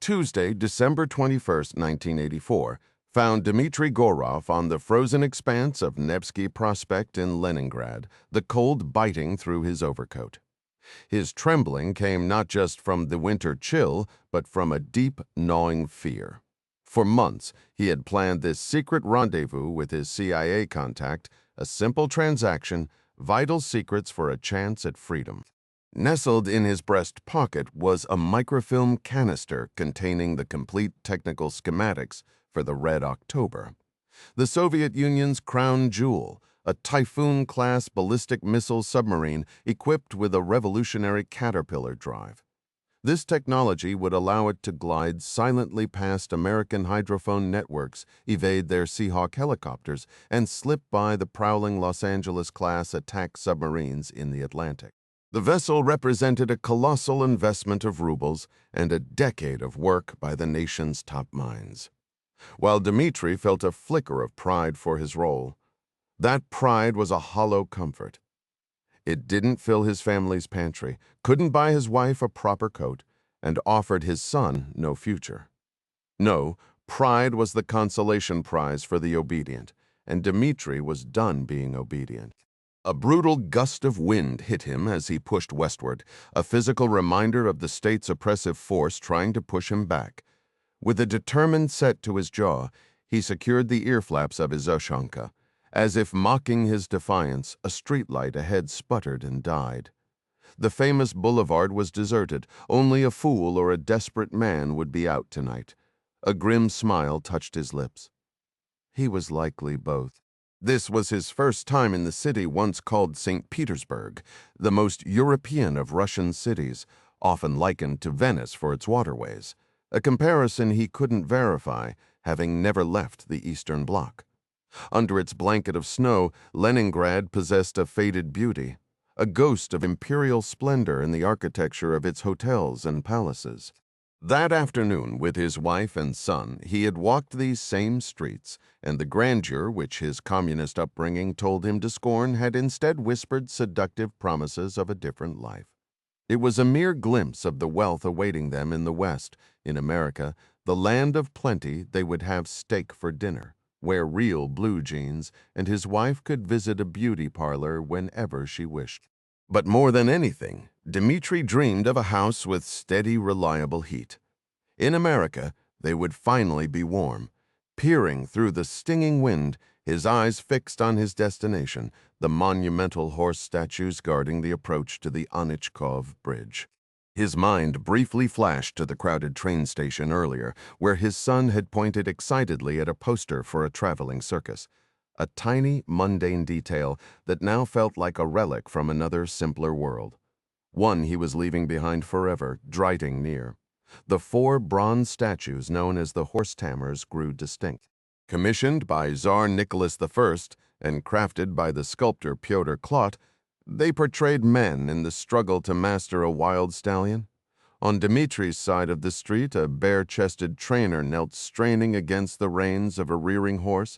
Tuesday, December 21st, 1984, found Dmitry Gorov on the frozen expanse of Nevsky Prospect in Leningrad, the cold biting through his overcoat. His trembling came not just from the winter chill, but from a deep, gnawing fear. For months, he had planned this secret rendezvous with his CIA contact, a simple transaction, vital secrets for a chance at freedom. Nestled in his breast pocket was a microfilm canister containing the complete technical schematics for the Red October, the Soviet Union's crown jewel, a Typhoon-class ballistic missile submarine equipped with a revolutionary Caterpillar drive. This technology would allow it to glide silently past American hydrophone networks, evade their Seahawk helicopters, and slip by the prowling Los Angeles-class attack submarines in the Atlantic. The vessel represented a colossal investment of rubles and a decade of work by the nation's top minds. While Dmitry felt a flicker of pride for his role, that pride was a hollow comfort. It didn't fill his family's pantry, couldn't buy his wife a proper coat, and offered his son no future. No, pride was the consolation prize for the obedient, and Dmitry was done being obedient. A brutal gust of wind hit him as he pushed westward, a physical reminder of the state's oppressive force trying to push him back. With a determined set to his jaw, he secured the ear flaps of his Ushanka. As if mocking his defiance, a streetlight ahead sputtered and died. The famous boulevard was deserted. Only a fool or a desperate man would be out tonight. A grim smile touched his lips. He was likely both. This was his first time in the city once called St. Petersburg, the most European of Russian cities, often likened to Venice for its waterways, a comparison he couldn't verify, having never left the Eastern Bloc. Under its blanket of snow, Leningrad possessed a faded beauty, a ghost of imperial splendor in the architecture of its hotels and palaces. That afternoon, with his wife and son, he had walked these same streets, and the grandeur which his communist upbringing told him to scorn had instead whispered seductive promises of a different life. It was a mere glimpse of the wealth awaiting them in the West. In America, the land of plenty, they would have steak for dinner, wear real blue jeans, and his wife could visit a beauty parlor whenever she wished. But more than anything, Dmitry dreamed of a house with steady, reliable heat. In America, they would finally be warm. Peering through the stinging wind, his eyes fixed on his destination, the monumental horse statues guarding the approach to the Anichkov Bridge. His mind briefly flashed to the crowded train station earlier, where his son had pointed excitedly at a poster for a traveling circus. A tiny, mundane detail that now felt like a relic from another, simpler world. One he was leaving behind forever, driving near. The 4 bronze statues known as the horse-tammers grew distinct. Commissioned by Tsar Nicholas I and crafted by the sculptor Pyotr Klot, they portrayed men in the struggle to master a wild stallion. On Dmitry's side of the street, a bare-chested trainer knelt straining against the reins of a rearing horse.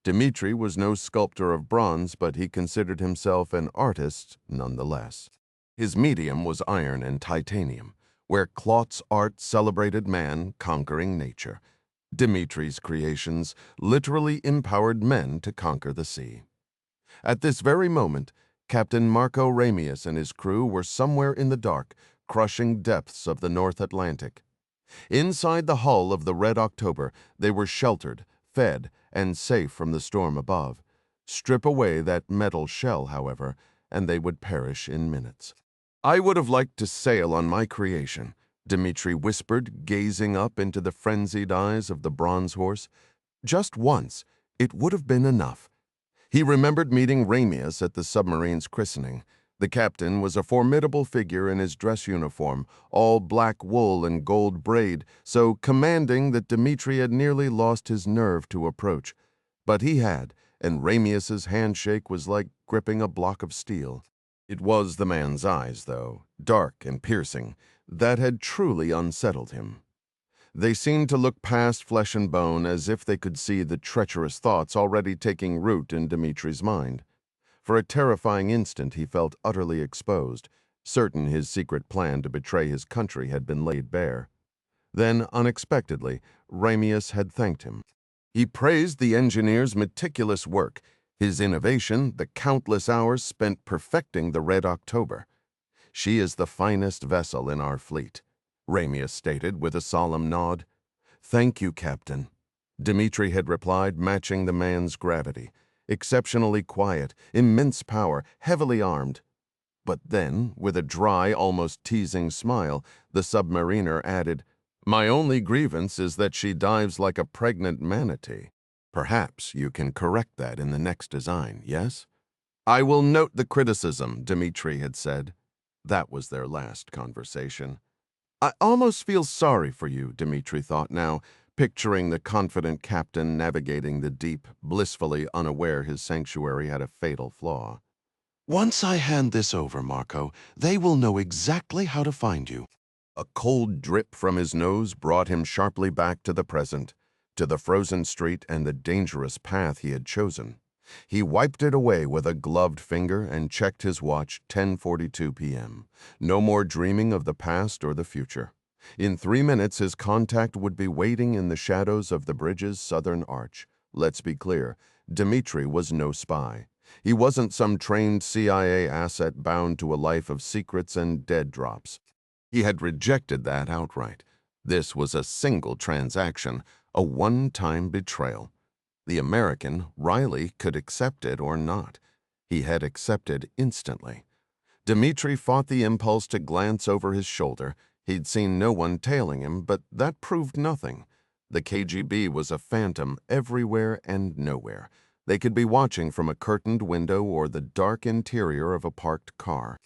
Dmitry was no sculptor of bronze, but he considered himself an artist nonetheless. His medium was iron and titanium, where Klot's art celebrated man conquering nature. Dmitry's creations literally empowered men to conquer the sea. At this very moment, Captain Marco Ramius and his crew were somewhere in the dark, crushing depths of the North Atlantic. Inside the hull of the Red October, they were sheltered, fed, and safe from the storm above. Strip away that metal shell, however, and they would perish in minutes. "I would have liked to sail on my creation," Dmitry whispered, gazing up into the frenzied eyes of the bronze horse. Just once, it would have been enough. He remembered meeting Ramius at the submarine's christening. The captain was a formidable figure in his dress uniform, all black wool and gold braid, so commanding that Dmitry had nearly lost his nerve to approach. But he had, and Ramius's handshake was like gripping a block of steel. It was the man's eyes, though, dark and piercing, that had truly unsettled him. They seemed to look past flesh and bone as if they could see the treacherous thoughts already taking root in Dmitry's mind. For a terrifying instant he felt utterly exposed, certain his secret plan to betray his country had been laid bare. Then, unexpectedly, Ramius had thanked him. He praised the engineer's meticulous work, his innovation, the countless hours spent perfecting the Red October. "She is the finest vessel in our fleet," Ramius stated with a solemn nod. "Thank you, Captain," Dmitri had replied, matching the man's gravity. Exceptionally quiet, immense power, heavily armed. But then, with a dry, almost teasing smile, the submariner added, "My only grievance is that she dives like a pregnant manatee. Perhaps you can correct that in the next design, yes?" "I will note the criticism," Dmitri had said. That was their last conversation. "I almost feel sorry for you," Dmitri thought now, picturing the confident captain navigating the deep, blissfully unaware his sanctuary had a fatal flaw. "Once I hand this over, Marco, they will know exactly how to find you." A cold drip from his nose brought him sharply back to the present, to the frozen street and the dangerous path he had chosen. He wiped it away with a gloved finger and checked his watch, 10:42 p.m. No more dreaming of the past or the future. In 3 minutes, his contact would be waiting in the shadows of the bridge's southern arch. Let's be clear, Dmitri was no spy. He wasn't some trained CIA asset bound to a life of secrets and dead drops. He had rejected that outright. This was a single transaction, a one-time betrayal. The American, Riley, could accept it or not. He had accepted instantly. Dmitri fought the impulse to glance over his shoulder. He'd seen no one tailing him, but that proved nothing. The KGB was a phantom everywhere and nowhere. They could be watching from a curtained window or the dark interior of a parked car.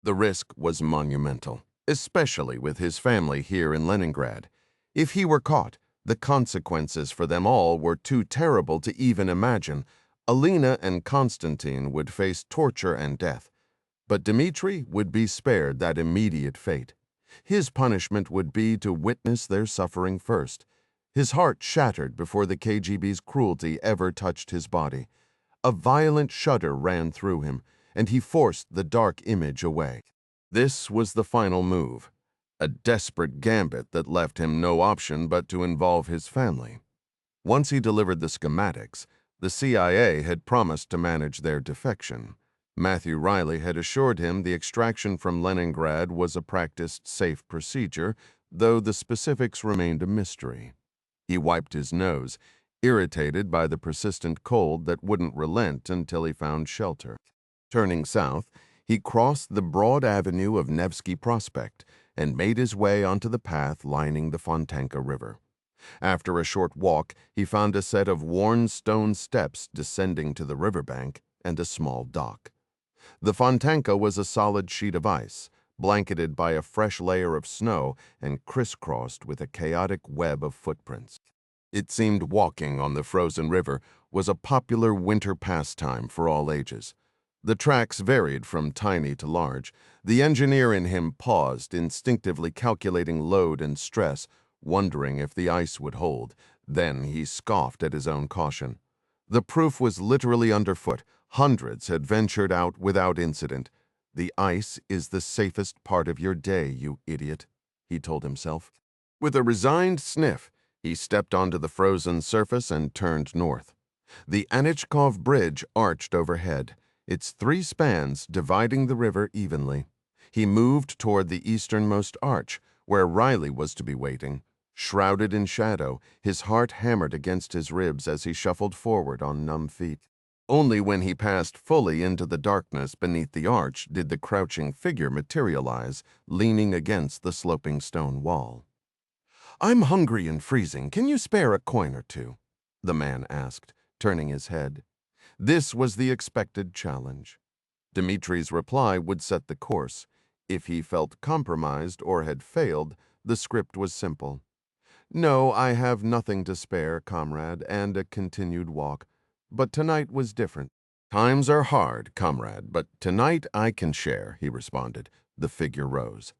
The risk was monumental, especially with his family here in Leningrad. If he were caught, the consequences for them all were too terrible to even imagine. Alina and Constantin would face torture and death. But Dmitri would be spared that immediate fate. His punishment would be to witness their suffering first. His heart shattered before the KGB's cruelty ever touched his body. A violent shudder ran through him, and he forced the dark image away. This was the final move. A desperate gambit that left him no option but to involve his family. Once he delivered the schematics, the CIA had promised to manage their defection. Matthew Riley had assured him the extraction from Leningrad was a practiced, safe procedure, though the specifics remained a mystery. He wiped his nose, irritated by the persistent cold that wouldn't relent until he found shelter. Turning south, he crossed the broad avenue of Nevsky Prospect and made his way onto the path lining the Fontanka River. After a short walk, he found a set of worn stone steps descending to the riverbank and a small dock. The Fontanka was a solid sheet of ice, blanketed by a fresh layer of snow and crisscrossed with a chaotic web of footprints. It seemed walking on the frozen river was a popular winter pastime for all ages. The tracks varied from tiny to large. The engineer in him paused, instinctively calculating load and stress, wondering if the ice would hold. Then he scoffed at his own caution. The proof was literally underfoot. Hundreds had ventured out without incident. "The ice is the safest part of your day, you idiot," he told himself. With a resigned sniff, he stepped onto the frozen surface and turned north. The Anichkov Bridge arched overhead, its 3 spans dividing the river evenly. He moved toward the easternmost arch, where Riley was to be waiting. Shrouded in shadow, his heart hammered against his ribs as he shuffled forward on numb feet. Only when he passed fully into the darkness beneath the arch did the crouching figure materialize, leaning against the sloping stone wall. "I'm hungry and freezing. Can you spare a coin or two?" the man asked, turning his head. This was the expected challenge. Dmitri's reply would set the course. If he felt compromised or had failed, the script was simple. "No, I have nothing to spare, comrade," and a continued walk. But tonight was different. "Times are hard, comrade, but tonight I can share," he responded. The figure rose.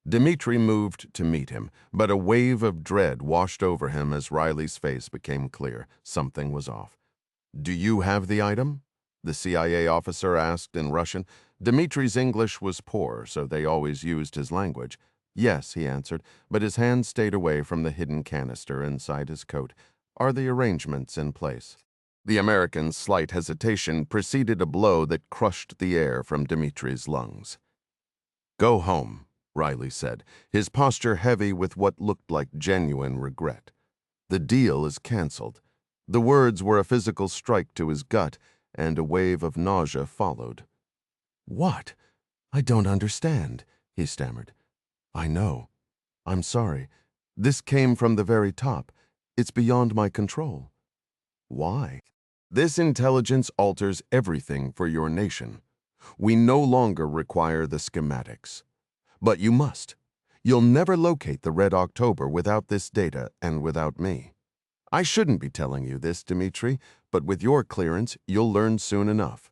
Dmitri moved to meet him, but a wave of dread washed over him as Riley's face became clear. Something was off. "Do you have the item?" the CIA officer asked in Russian. Dmitri's English was poor, so they always used his language. Yes, he answered, but his hand stayed away from the hidden canister inside his coat. Are the arrangements in place? The American's slight hesitation preceded a blow that crushed the air from Dmitri's lungs. Go home, Riley said, his posture heavy with what looked like genuine regret. The deal is canceled. The words were a physical strike to his gut, and a wave of nausea followed. What? I don't understand, he stammered. I know. I'm sorry. This came from the very top. It's beyond my control. Why? This intelligence alters everything for your nation. We no longer require the schematics. But you must. You'll never locate the Red October without this data and without me. I shouldn't be telling you this, Dmitri, but with your clearance, you'll learn soon enough.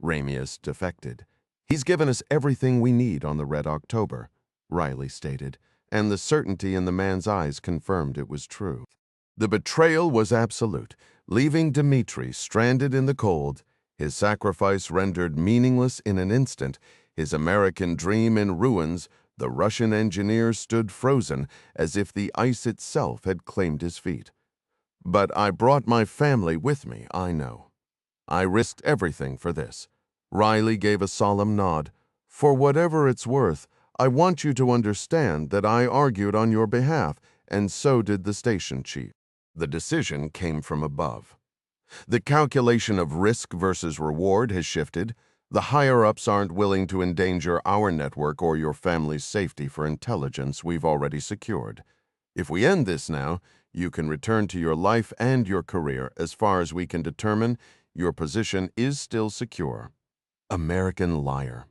Ramius defected. He's given us everything we need on the Red October, Riley stated, and the certainty in the man's eyes confirmed it was true. The betrayal was absolute, leaving Dmitri stranded in the cold, his sacrifice rendered meaningless in an instant, his American dream in ruins. The Russian engineer stood frozen, as if the ice itself had claimed his feet. But I brought my family with me, I know. I risked everything for this. Riley gave a solemn nod. For whatever it's worth, I want you to understand that I argued on your behalf, and so did the station chief. The decision came from above. The calculation of risk versus reward has shifted. The higher-ups aren't willing to endanger our network or your family's safety for intelligence we've already secured. If we end this now, you can return to your life and your career. As far as we can determine, your position is still secure. American liar,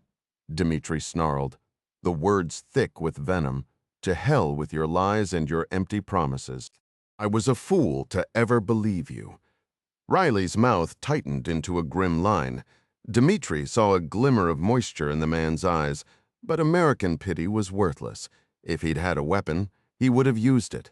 Dmitri snarled, the words thick with venom. To hell with your lies and your empty promises. I was a fool to ever believe you. Riley's mouth tightened into a grim line. Dmitri saw a glimmer of moisture in the man's eyes, but American pity was worthless. If he'd had a weapon, he would have used it.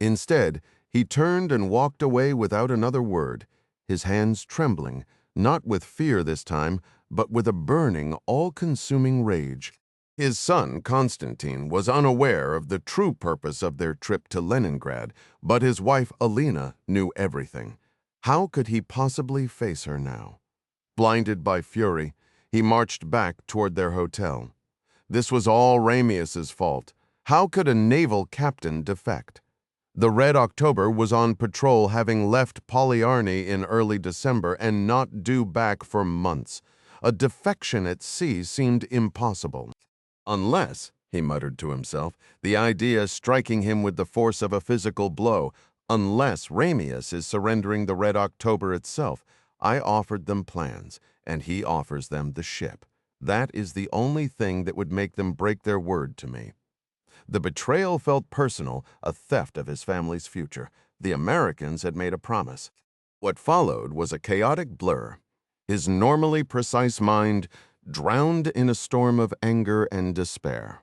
Instead, he turned and walked away without another word, his hands trembling, not with fear this time, but with a burning, all-consuming rage. His son, Constantin, was unaware of the true purpose of their trip to Leningrad, but his wife, Alina, knew everything. How could he possibly face her now? Blinded by fury, he marched back toward their hotel. This was all Ramius's fault. How could a naval captain defect? The Red October was on patrol, having left Polyarny in early December and not due back for months. A defection at sea seemed impossible. Unless, he muttered to himself, the idea striking him with the force of a physical blow, unless Ramius is surrendering the Red October itself. I offered them plans, and he offers them the ship. That is the only thing that would make them break their word to me. The betrayal felt personal, a theft of his family's future. The Americans had made a promise. What followed was a chaotic blur. His normally precise mind drowned in a storm of anger and despair.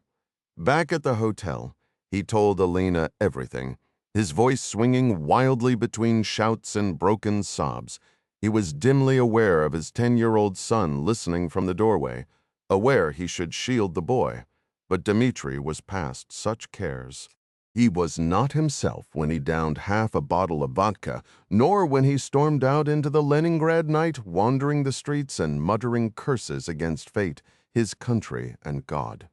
Back at the hotel, he told Alina everything, his voice swinging wildly between shouts and broken sobs. He was dimly aware of his 10-year-old son listening from the doorway, aware he should shield the boy. But Dmitri was past such cares. He was not himself when he downed half a bottle of vodka, nor when he stormed out into the Leningrad night, wandering the streets and muttering curses against fate, his country, and God.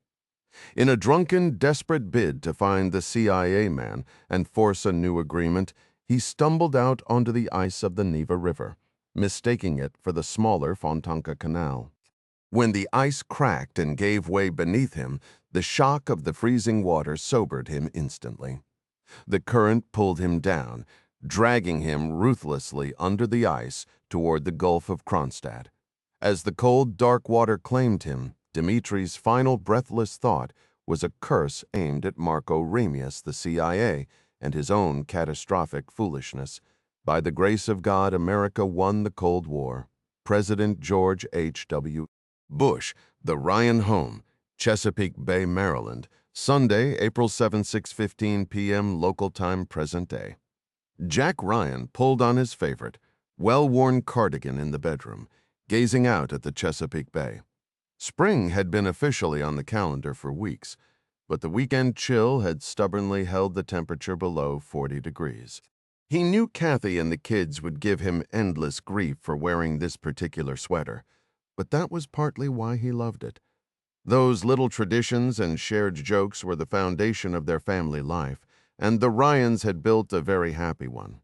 In a drunken, desperate bid to find the CIA man and force a new agreement, he stumbled out onto the ice of the Neva River, mistaking it for the smaller Fontanka Canal. When the ice cracked and gave way beneath him, the shock of the freezing water sobered him instantly. The current pulled him down, dragging him ruthlessly under the ice toward the Gulf of Kronstadt. As the cold, dark water claimed him, Dmitri's final breathless thought was a curse aimed at Marco Ramius, the CIA, and his own catastrophic foolishness. By the grace of God, America won the Cold War. President George H.W. Bush, the Ryan home, Chesapeake Bay, Maryland, Sunday, April 7, 6:15 p.m. local time present day. Jack Ryan pulled on his favorite, well-worn cardigan in the bedroom, gazing out at the Chesapeake Bay. Spring had been officially on the calendar for weeks. but the weekend chill had stubbornly held the temperature below 40 degrees. He knew Kathy and the kids would give him endless grief for wearing this particular sweater, but that was partly why he loved it. Those little traditions and shared jokes were the foundation of their family life, and the Ryans had built a very happy one.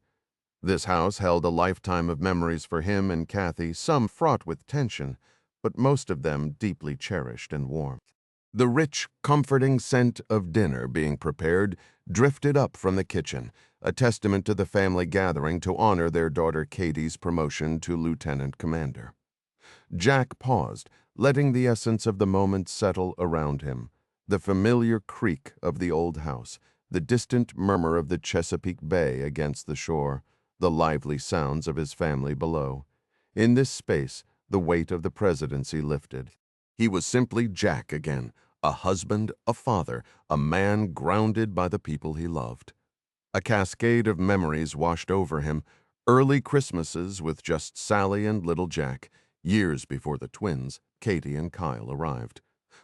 This house held a lifetime of memories for him and Kathy, some fraught with tension, but most of them deeply cherished and warm. The rich, comforting scent of dinner being prepared drifted up from the kitchen, a testament to the family gathering to honor their daughter Katie's promotion to lieutenant commander. Jack paused, letting the essence of the moment settle around him. The familiar creak of the old house, the distant murmur of the Chesapeake Bay against the shore, the lively sounds of his family below. In this space, the weight of the presidency lifted. He was simply Jack again, a husband, a father, a man grounded by the people he loved. A cascade of memories washed over him, early Christmases with just Sally and little Jack, years before the twins, Katie and Kyle, arrived.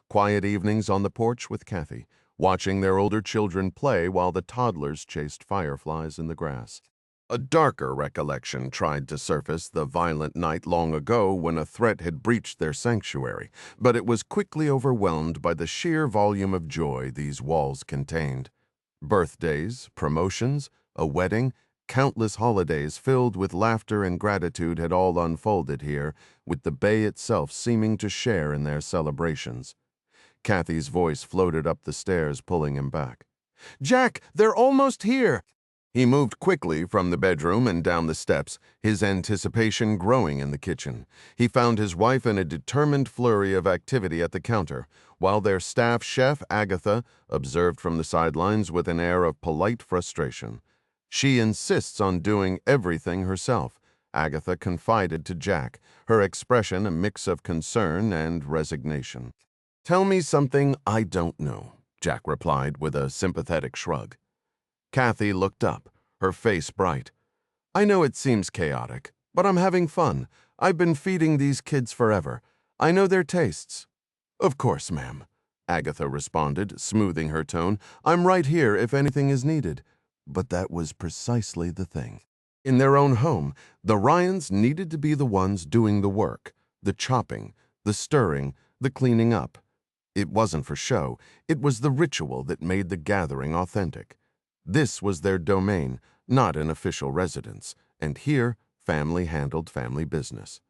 Quiet evenings on the porch with Kathy, watching their older children play while the toddlers chased fireflies in the grass. A darker recollection tried to surface, the violent night long ago when a threat had breached their sanctuary, but it was quickly overwhelmed by the sheer volume of joy these walls contained. Birthdays, promotions, a wedding, countless holidays filled with laughter and gratitude had all unfolded here, with the bay itself seeming to share in their celebrations. Kathy's voice floated up the stairs, pulling him back. "Jack, they're almost here!" He moved quickly from the bedroom and down the steps, his anticipation growing in the kitchen. He found his wife in a determined flurry of activity at the counter, while their staff chef, Agatha, observed from the sidelines with an air of polite frustration. "She insists on doing everything herself," Agatha confided to Jack, her expression a mix of concern and resignation. "Tell me something I don't know," Jack replied with a sympathetic shrug. Kathy looked up, her face bright. "I know it seems chaotic, but I'm having fun. I've been feeding these kids forever. I know their tastes." "Of course, ma'am," Agatha responded, smoothing her tone. "I'm right here if anything is needed." But that was precisely the thing. In their own home, the Ryans needed to be the ones doing the work, the chopping, the stirring, the cleaning up. It wasn't for show. It was the ritual that made the gathering authentic. This was their domain, not an official residence, and here family handled family business.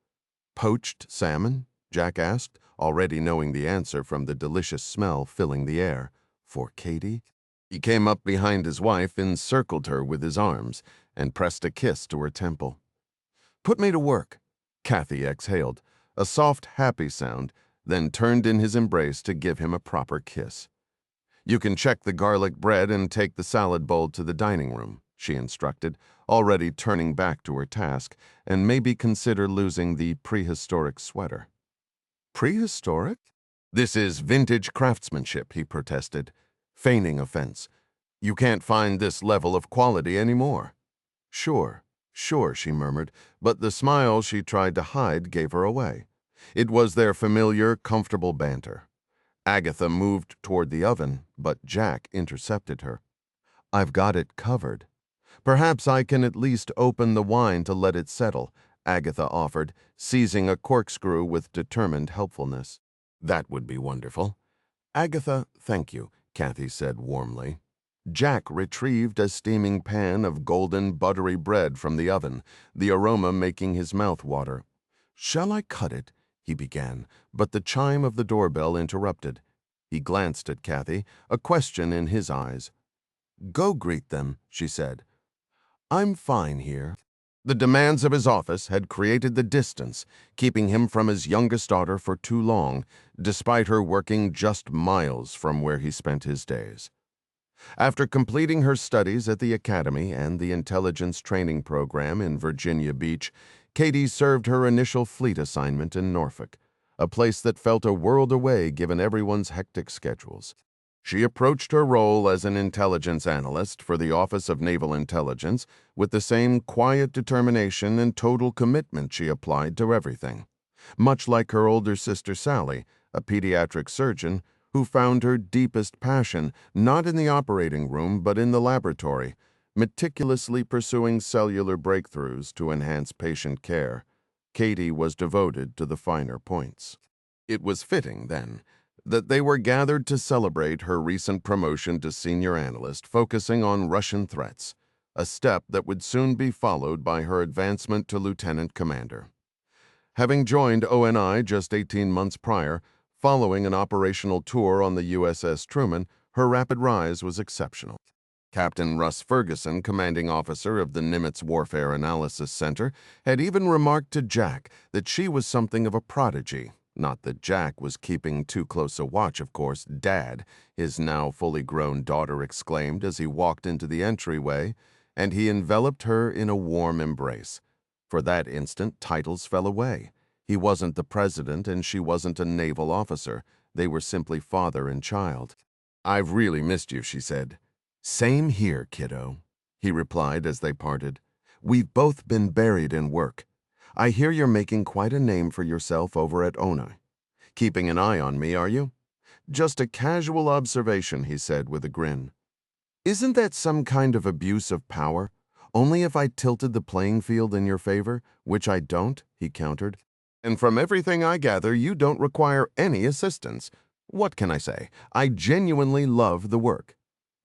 "Poached salmon?" Jack asked, already knowing the answer from the delicious smell filling the air. "For Katie?" He came up behind his wife, encircled her with his arms, and pressed a kiss to her temple. "Put me to work." Kathy exhaled, a soft, happy sound, then turned in his embrace to give him a proper kiss. "You can check the garlic bread and take the salad bowl to the dining room," she instructed, already turning back to her task, "and maybe consider losing the prehistoric sweater." "Prehistoric?" "This is vintage craftsmanship," he protested, feigning offense. "You can't find this level of quality anymore." Sure, she murmured, but the smile she tried to hide gave her away. It was their familiar, comfortable banter. Agatha moved toward the oven, but Jack intercepted her. "I've got it covered." "Perhaps I can at least open the wine to let it settle," Agatha offered, seizing a corkscrew with determined helpfulness. "That would be wonderful." "Agatha, thank you," Kathy said warmly. Jack retrieved a steaming pan of golden, buttery bread from the oven, the aroma making his mouth water. "Shall I cut it?" he began, but the chime of the doorbell interrupted. He glanced at Kathy, a question in his eyes. "Go greet them," she said. "I'm fine here." The demands of his office had created the distance, keeping him from his youngest daughter for too long, despite her working just miles from where he spent his days. After completing her studies at the academy and the intelligence training program in Virginia Beach, Katie served her initial fleet assignment in Norfolk, a place that felt a world away given everyone's hectic schedules. She approached her role as an intelligence analyst for the Office of Naval Intelligence with the same quiet determination and total commitment she applied to everything. Much like her older sister Sally, a pediatric surgeon, who found her deepest passion not in the operating room but in the laboratory, meticulously pursuing cellular breakthroughs to enhance patient care. Katie was devoted to the finer points. It was fitting, then, that they were gathered to celebrate her recent promotion to senior analyst, focusing on Russian threats, a step that would soon be followed by her advancement to lieutenant commander. Having joined ONI just 18 months prior, following an operational tour on the USS Truman, her rapid rise was exceptional. Captain Russ Ferguson, commanding officer of the Nimitz Warfare Analysis Center, had even remarked to Jack that she was something of a prodigy. Not that Jack was keeping too close a watch, of course. "Dad," his now fully grown daughter exclaimed as he walked into the entryway, and he enveloped her in a warm embrace. For that instant, titles fell away. He wasn't the president and she wasn't a naval officer. They were simply father and child. "I've really missed you," she said. "Same here, kiddo," he replied as they parted. "We've both been buried in work. I hear you're making quite a name for yourself over at ONI. Keeping an eye on me, are you?" "Just a casual observation," he said with a grin. "Isn't that some kind of abuse of power? Only if I tilted the playing field in your favor, which I don't," he countered. "And from everything I gather, you don't require any assistance. What can I say? I genuinely love the work,"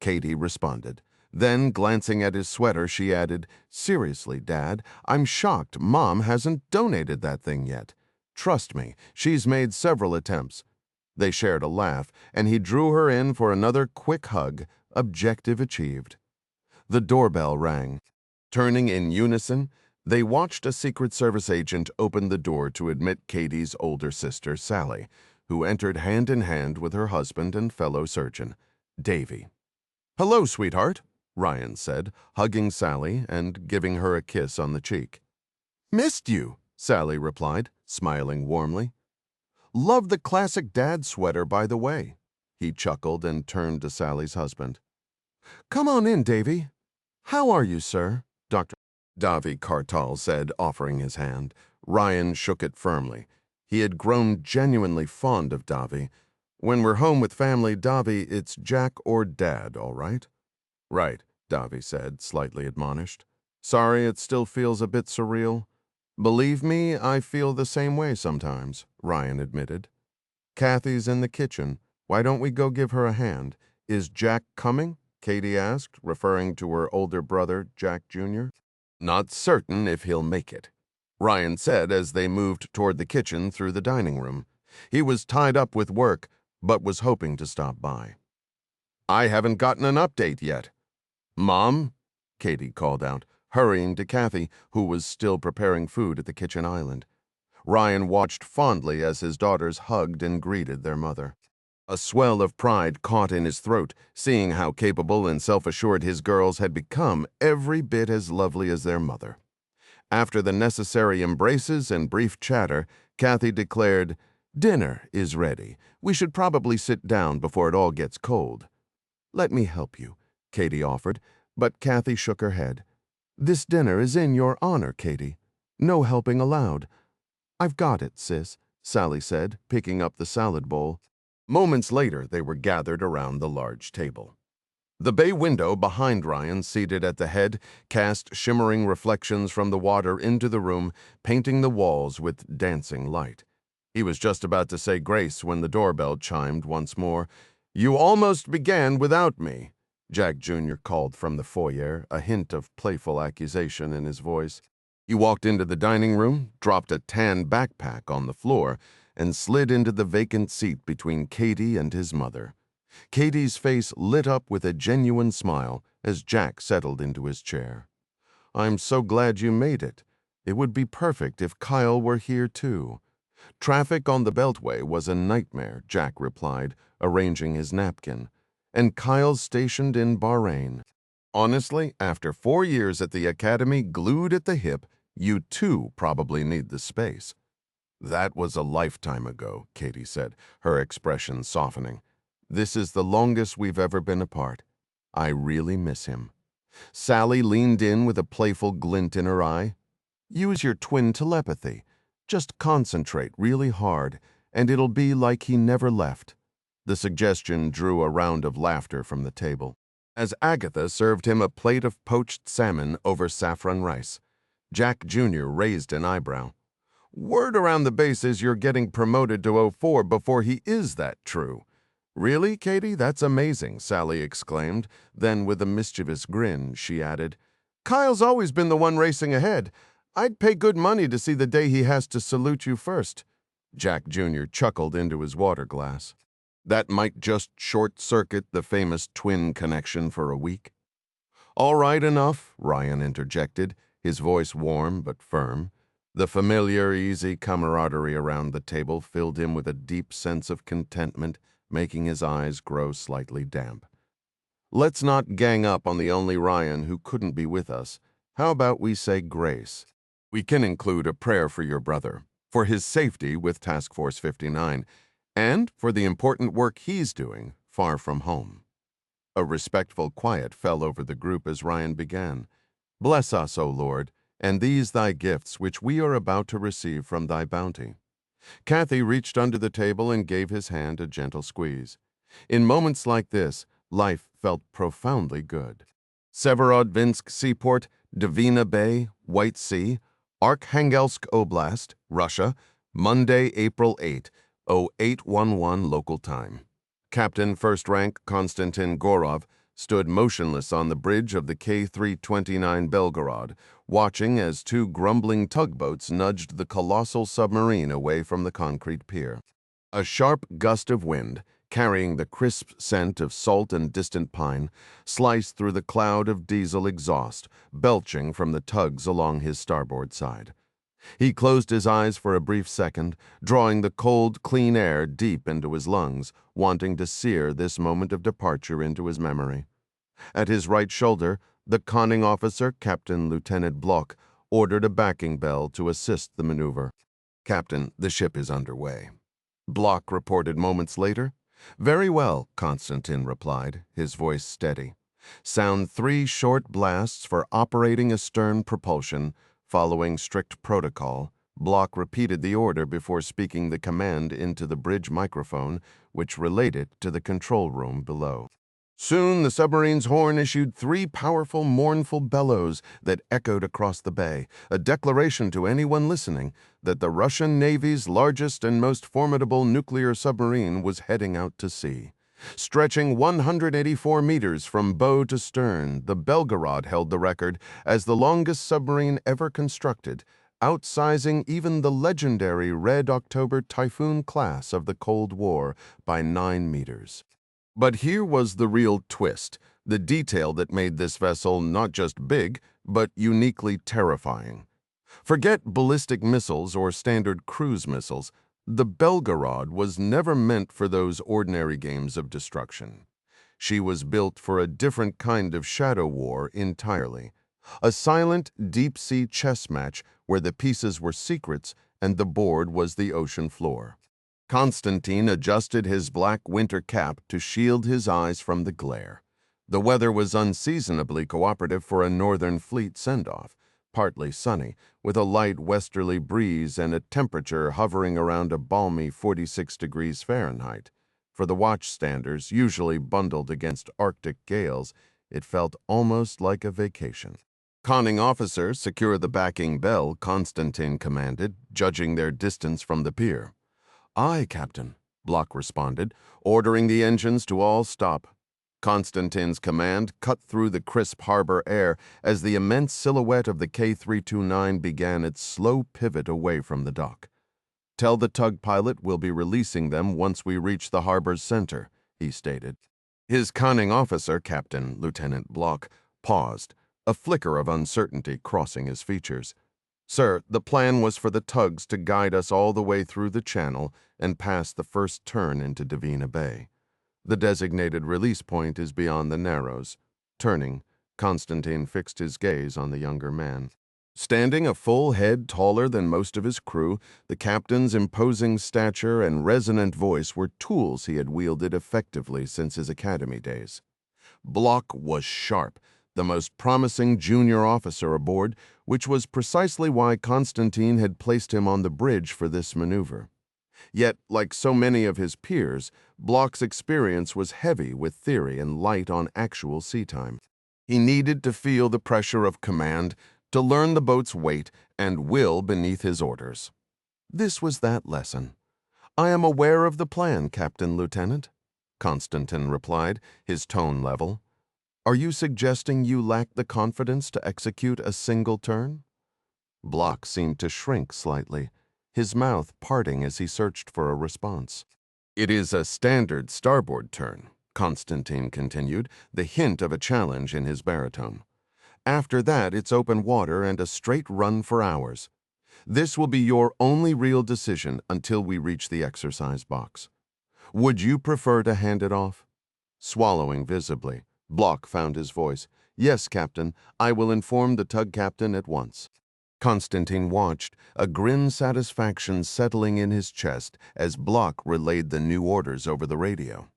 Katie responded. Then, glancing at his sweater, she added, "Seriously, Dad, I'm shocked Mom hasn't donated that thing yet. Trust me, she's made several attempts." They shared a laugh, and he drew her in for another quick hug. Objective achieved. The doorbell rang. Turning in unison, they watched a Secret Service agent open the door to admit Katie's older sister, Sally, who entered hand in hand with her husband and fellow surgeon, Davy. "Hello, sweetheart," Ryan said, hugging Sally and giving her a kiss on the cheek. "Missed you," Sally replied, smiling warmly. "Love the classic dad sweater, by the way." He chuckled and turned to Sally's husband. "Come on in, Davy." "How are you, sir?" Dr. Davy Kartal said, offering his hand. Ryan shook it firmly. He had grown genuinely fond of Davy. "When we're home with family, Davy, it's Jack or Dad, all right?" "Right," Davy said, slightly admonished. "Sorry, it still feels a bit surreal." "Believe me, I feel the same way sometimes," Ryan admitted. "Kathy's in the kitchen. Why don't we go give her a hand? Is Jack coming?" Katie asked, referring to her older brother, Jack Jr. "Not certain if he'll make it," Ryan said as they moved toward the kitchen through the dining room. He was tied up with work, but was hoping to stop by. "I haven't gotten an update yet." "Mom?" Katie called out, hurrying to Kathy, who was still preparing food at the kitchen island. Ryan watched fondly as his daughters hugged and greeted their mother. A swell of pride caught in his throat, seeing how capable and self-assured his girls had become, every bit as lovely as their mother. After the necessary embraces and brief chatter, Kathy declared, "Dinner is ready. We should probably sit down before it all gets cold." "Let me help you," Katie offered, but Kathy shook her head. "This dinner is in your honor, Katie. No helping allowed." "I've got it, sis," Sally said, picking up the salad bowl. Moments later, they were gathered around the large table. The bay window behind Ryan, seated at the head, cast shimmering reflections from the water into the room, painting the walls with dancing light. He was just about to say grace when the doorbell chimed once more. "You almost began without me," Jack Jr. called from the foyer, a hint of playful accusation in his voice. He walked into the dining room, dropped a tan backpack on the floor, and slid into the vacant seat between Katie and his mother. Katie's face lit up with a genuine smile as Jack settled into his chair. "I'm so glad you made it. It would be perfect if Kyle were here too." "Traffic on the Beltway was a nightmare," Jack replied, arranging his napkin. "And Kyle's stationed in Bahrain. Honestly, after 4 years at the academy glued at the hip, you too probably need the space." "That was a lifetime ago," Katie said, her expression softening. "This is the longest we've ever been apart. I really miss him." Sally leaned in with a playful glint in her eye. "Use your twin telepathy. Just concentrate really hard, and it'll be like he never left." The suggestion drew a round of laughter from the table, as Agatha served him a plate of poached salmon over saffron rice. Jack Jr. raised an eyebrow. Word around the base is you're getting promoted to '04 before he is that true. Really, Katie? That's amazing, Sally exclaimed. Then, with a mischievous grin, she added, Kyle's always been the one racing ahead. I'd pay good money to see the day he has to salute you first. Jack Jr. chuckled into his water glass. That might just short-circuit the famous twin connection for a week. All right, enough, Ryan interjected, his voice warm but firm. The familiar, easy camaraderie around the table filled him with a deep sense of contentment, making his eyes grow slightly damp. Let's not gang up on the only Ryan who couldn't be with us. How about we say grace? We can include a prayer for your brother, for his safety with Task Force 59, and for the important work he's doing far from home. A respectful quiet fell over the group as Ryan began. Bless us, O Lord, and these thy gifts which we are about to receive from thy bounty. Kathy reached under the table and gave his hand a gentle squeeze. In moments like this, life felt profoundly good. Severodvinsk Seaport, Divina Bay, White Sea, Arkhangelsk Oblast, Russia, Monday, April 8, 0811 local time. Captain First Rank Konstantin Gorov stood motionless on the bridge of the K-329 Belgarod, watching as two grumbling tugboats nudged the colossal submarine away from the concrete pier. A sharp gust of wind, carrying the crisp scent of salt and distant pine, sliced through the cloud of diesel exhaust, belching from the tugs along his starboard side. He closed his eyes for a brief second, drawing the cold, clean air deep into his lungs, wanting to sear this moment of departure into his memory. At his right shoulder, the conning officer, Captain Lieutenant Bloch, ordered a backing bell to assist the maneuver. Captain, the ship is underway. Bloch reported moments later. Very well, Constantin replied, his voice steady. Sound 3 short blasts for operating astern propulsion. Following strict protocol, Bloch repeated the order before speaking the command into the bridge microphone, which relayed it to the control room below. Soon the submarine's horn issued 3 powerful, mournful bellows that echoed across the bay, a declaration to anyone listening that the Russian Navy's largest and most formidable nuclear submarine was heading out to sea. Stretching 184 meters from bow to stern, the Belgarod held the record as the longest submarine ever constructed, outsizing even the legendary Red October Typhoon class of the Cold War by 9 meters. But here was the real twist, the detail that made this vessel not just big, but uniquely terrifying. Forget ballistic missiles or standard cruise missiles. The Belgarod was never meant for those ordinary games of destruction. She was built for a different kind of shadow war entirely, a silent, deep-sea chess match where the pieces were secrets and the board was the ocean floor. Constantin adjusted his black winter cap to shield his eyes from the glare. The weather was unseasonably cooperative for a Northern Fleet send-off, partly sunny, with a light westerly breeze and a temperature hovering around a balmy 46 degrees Fahrenheit. For the watchstanders, usually bundled against Arctic gales, it felt almost like a vacation. Conning officer, secure the backing bell, Constantin commanded, judging their distance from the pier. Aye, Captain, Bloch responded, ordering the engines to all stop. Constantin's command cut through the crisp harbor air as the immense silhouette of the K-329 began its slow pivot away from the dock. Tell the tug pilot we'll be releasing them once we reach the harbor's center, he stated. His conning officer, Captain Lieutenant Bloch, paused, a flicker of uncertainty crossing his features. Sir, the plan was for the tugs to guide us all the way through the channel and past the first turn into Divina Bay. The designated release point is beyond the Narrows. Turning, Constantin fixed his gaze on the younger man. Standing a full head taller than most of his crew, the captain's imposing stature and resonant voice were tools he had wielded effectively since his academy days. Bloch was sharp, the most promising junior officer aboard, which was precisely why Constantin had placed him on the bridge for this maneuver. Yet, like so many of his peers, Bloch's experience was heavy with theory and light on actual sea time. He needed to feel the pressure of command, to learn the boat's weight and will beneath his orders. This was that lesson. "I am aware of the plan, Captain Lieutenant," Constantin replied, his tone level. "Are you suggesting you lack the confidence to execute a single turn?" Bloch seemed to shrink slightly, his mouth parting as he searched for a response. "It is a standard starboard turn," Constantin continued, the hint of a challenge in his baritone. "After that, it's open water and a straight run for hours. This will be your only real decision until we reach the exercise box. Would you prefer to hand it off?" Swallowing visibly, Bloch found his voice. "Yes, Captain, I will inform the tug captain at once." Constantin watched, a grim satisfaction settling in his chest as Bloch relayed the new orders over the radio.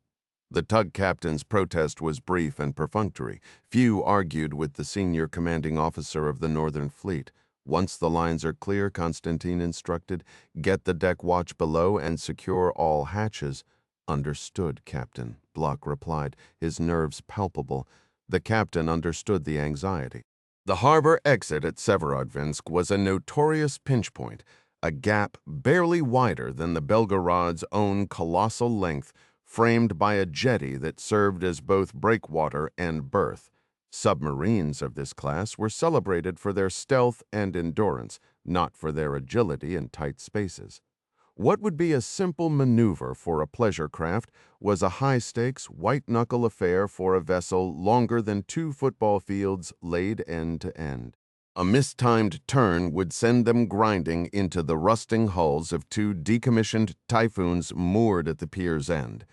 The tug captain's protest was brief and perfunctory. Few argued with the senior commanding officer of the Northern Fleet. "Once the lines are clear," Constantin instructed, "get the deck watch below and secure all hatches." "Understood, Captain," Bloch replied, his nerves palpable. The captain understood the anxiety. The harbor exit at Severodvinsk was a notorious pinch point, a gap barely wider than the Belgarod's own colossal length, framed by a jetty that served as both breakwater and berth. Submarines of this class were celebrated for their stealth and endurance, not for their agility in tight spaces. What would be a simple maneuver for a pleasure craft was a high-stakes, white-knuckle affair for a vessel longer than 2 football fields laid end to end. A mistimed turn would send them grinding into the rusting hulls of 2 decommissioned Typhoons moored at the pier's end.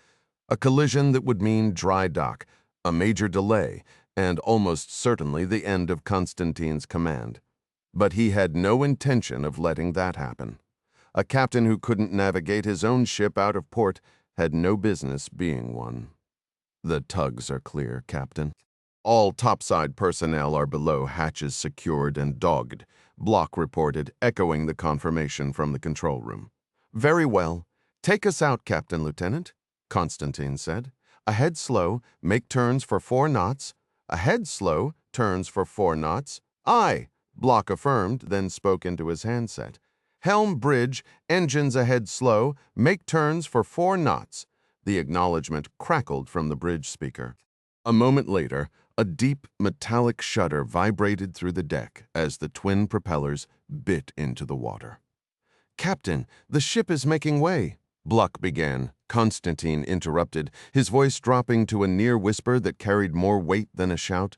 A collision that would mean dry dock, a major delay, and almost certainly the end of Constantin's command. But he had no intention of letting that happen. A captain who couldn't navigate his own ship out of port had no business being one. "The tugs are clear, Captain. All topside personnel are below, hatches secured and dogged," Bloch reported, echoing the confirmation from the control room. "Very well. Take us out, Captain Lieutenant," Constantin said. "Ahead slow, make turns for 4 knots. Ahead slow, turns for 4 knots. Aye," Bloch affirmed, then spoke into his handset. "Helm bridge, engines ahead slow, make turns for 4 knots. The acknowledgement crackled from the bridge speaker. A moment later, a deep metallic shudder vibrated through the deck as the twin propellers bit into the water. "Captain, the ship is making way," Bloch began. Constantin interrupted, his voice dropping to a near whisper that carried more weight than a shout.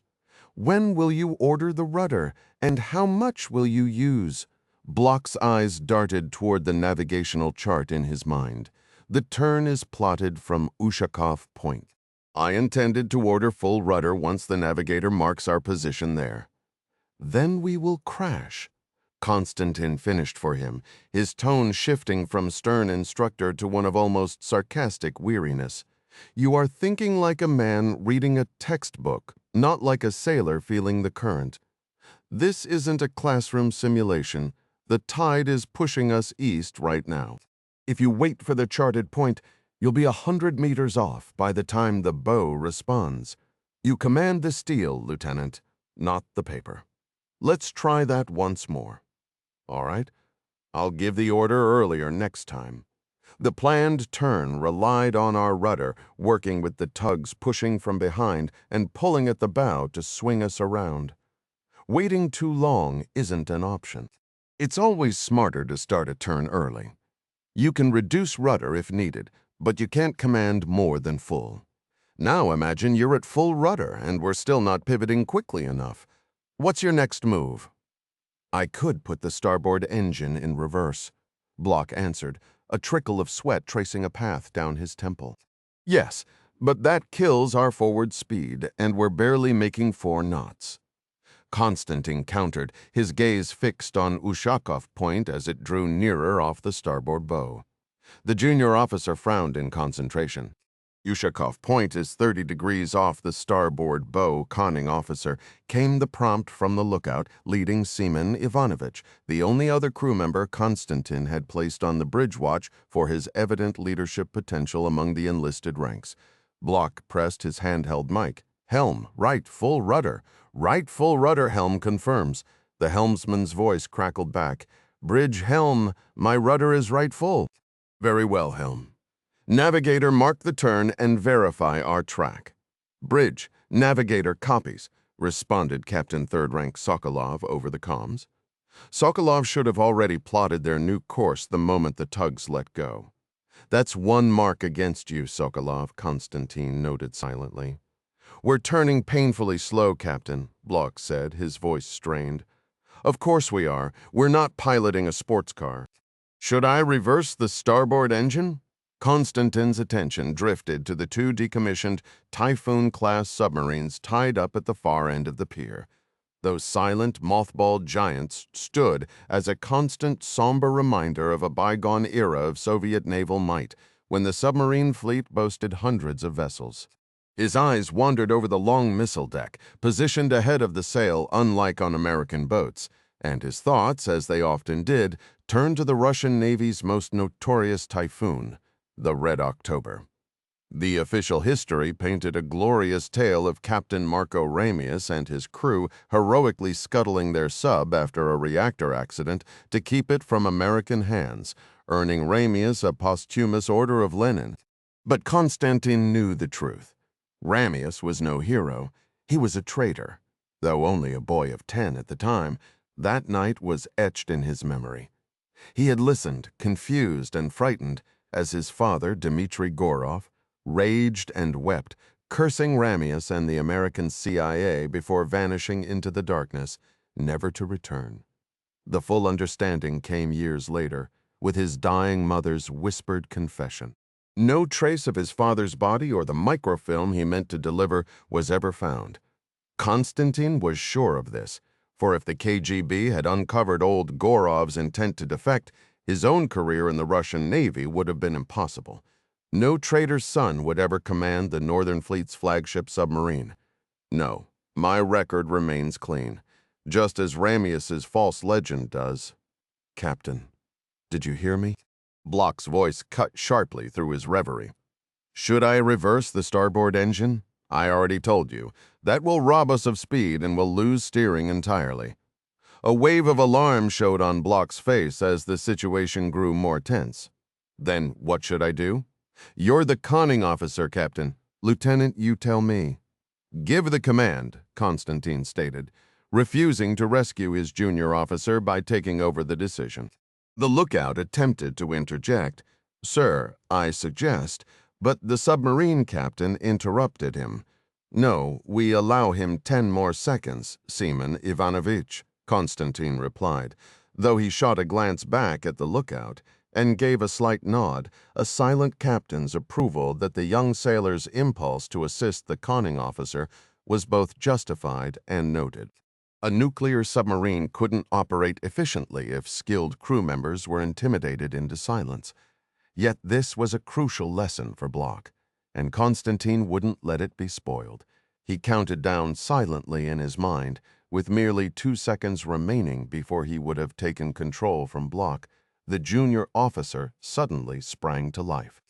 "When will you order the rudder, and how much will you use?" Bloch's eyes darted toward the navigational chart in his mind. "The turn is plotted from Ushakov Point. I intended to order full rudder once the navigator marks our position there." "Then we will crash," Constantin finished for him, his tone shifting from stern instructor to one of almost sarcastic weariness. "You are thinking like a man reading a textbook, not like a sailor feeling the current. This isn't a classroom simulation. The tide is pushing us east right now. If you wait for the charted point, you'll be 100 meters off by the time the bow responds. You command the steel, Lieutenant, not the paper. Let's try that once more." "All right. I'll give the order earlier next time." The planned turn relied on our rudder, working with the tugs pushing from behind and pulling at the bow to swing us around. Waiting too long isn't an option. It's always smarter to start a turn early. You can reduce rudder if needed, but you can't command more than full. Now imagine you're at full rudder and we're still not pivoting quickly enough. What's your next move? "I could put the starboard engine in reverse," Bloch answered, a trickle of sweat tracing a path down his temple. "Yes, but that kills our forward speed, and we're barely making 4 knots. Constantin countered, his gaze fixed on Ushakov Point as it drew nearer off the starboard bow. The junior officer frowned in concentration. Ushakov Point is 30 degrees off the starboard bow, conning officer, came the prompt from the lookout, leading seaman Ivanovich, the only other crew member Constantin had placed on the bridge watch for his evident leadership potential among the enlisted ranks. Block pressed his handheld mic. Helm, right, full rudder. Right, full rudder, helm confirms. The helmsman's voice crackled back. Bridge helm, my rudder is right full. Very well, helm. Navigator, mark the turn and verify our track. Bridge, navigator copies, responded Captain Third Rank Sokolov over the comms. Sokolov should have already plotted their new course the moment the tugs let go. That's one mark against you, Sokolov, Constantin noted silently. We're turning painfully slow, Captain, Block said, his voice strained. Of course we are. We're not piloting a sports car. Should I reverse the starboard engine? Constantin's attention drifted to the two decommissioned Typhoon-class submarines tied up at the far end of the pier. Those silent, mothballed giants stood as a constant, somber reminder of a bygone era of Soviet naval might, when the submarine fleet boasted hundreds of vessels. His eyes wandered over the long missile deck, positioned ahead of the sail unlike on American boats, and his thoughts, as they often did, turned to the Russian Navy's most notorious typhoon, the Red October. The official history painted a glorious tale of Captain Marco Ramius and his crew heroically scuttling their sub after a reactor accident to keep it from American hands, earning Ramius a posthumous Order of Lenin. But Constantin knew the truth. Ramius was no hero. He was a traitor. Though only a boy of 10 at the time, that night was etched in his memory. He had listened, confused and frightened, as his father, Dmitry Gorov, raged and wept, cursing Ramius and the American CIA before vanishing into the darkness, never to return. The full understanding came years later, with his dying mother's whispered confession. No trace of his father's body or the microfilm he meant to deliver was ever found. Constantin was sure of this, for if the KGB had uncovered old Gorov's intent to defect, his own career in the Russian Navy would have been impossible. No traitor's son would ever command the Northern Fleet's flagship submarine. No, my record remains clean, just as Ramius's false legend does. Captain, did you hear me? Block's voice cut sharply through his reverie. Should I reverse the starboard engine? I already told you. That will rob us of speed and will lose steering entirely. A wave of alarm showed on Block's face as the situation grew more tense. Then what should I do? You're the conning officer, Captain. Lieutenant, you tell me. Give the command, Constantin stated, refusing to rescue his junior officer by taking over the decision. The lookout attempted to interject. Sir, I suggest, but the submarine captain interrupted him. No, we allow him 10 more seconds, Seaman Ivanovich, Constantin replied, though he shot a glance back at the lookout and gave a slight nod, a silent captain's approval that the young sailor's impulse to assist the conning officer was both justified and noted. A nuclear submarine couldn't operate efficiently if skilled crew members were intimidated into silence. Yet this was a crucial lesson for Block, and Constantin wouldn't let it be spoiled. He counted down silently in his mind, with merely 2 seconds remaining before he would have taken control from Block. The junior officer suddenly sprang to life.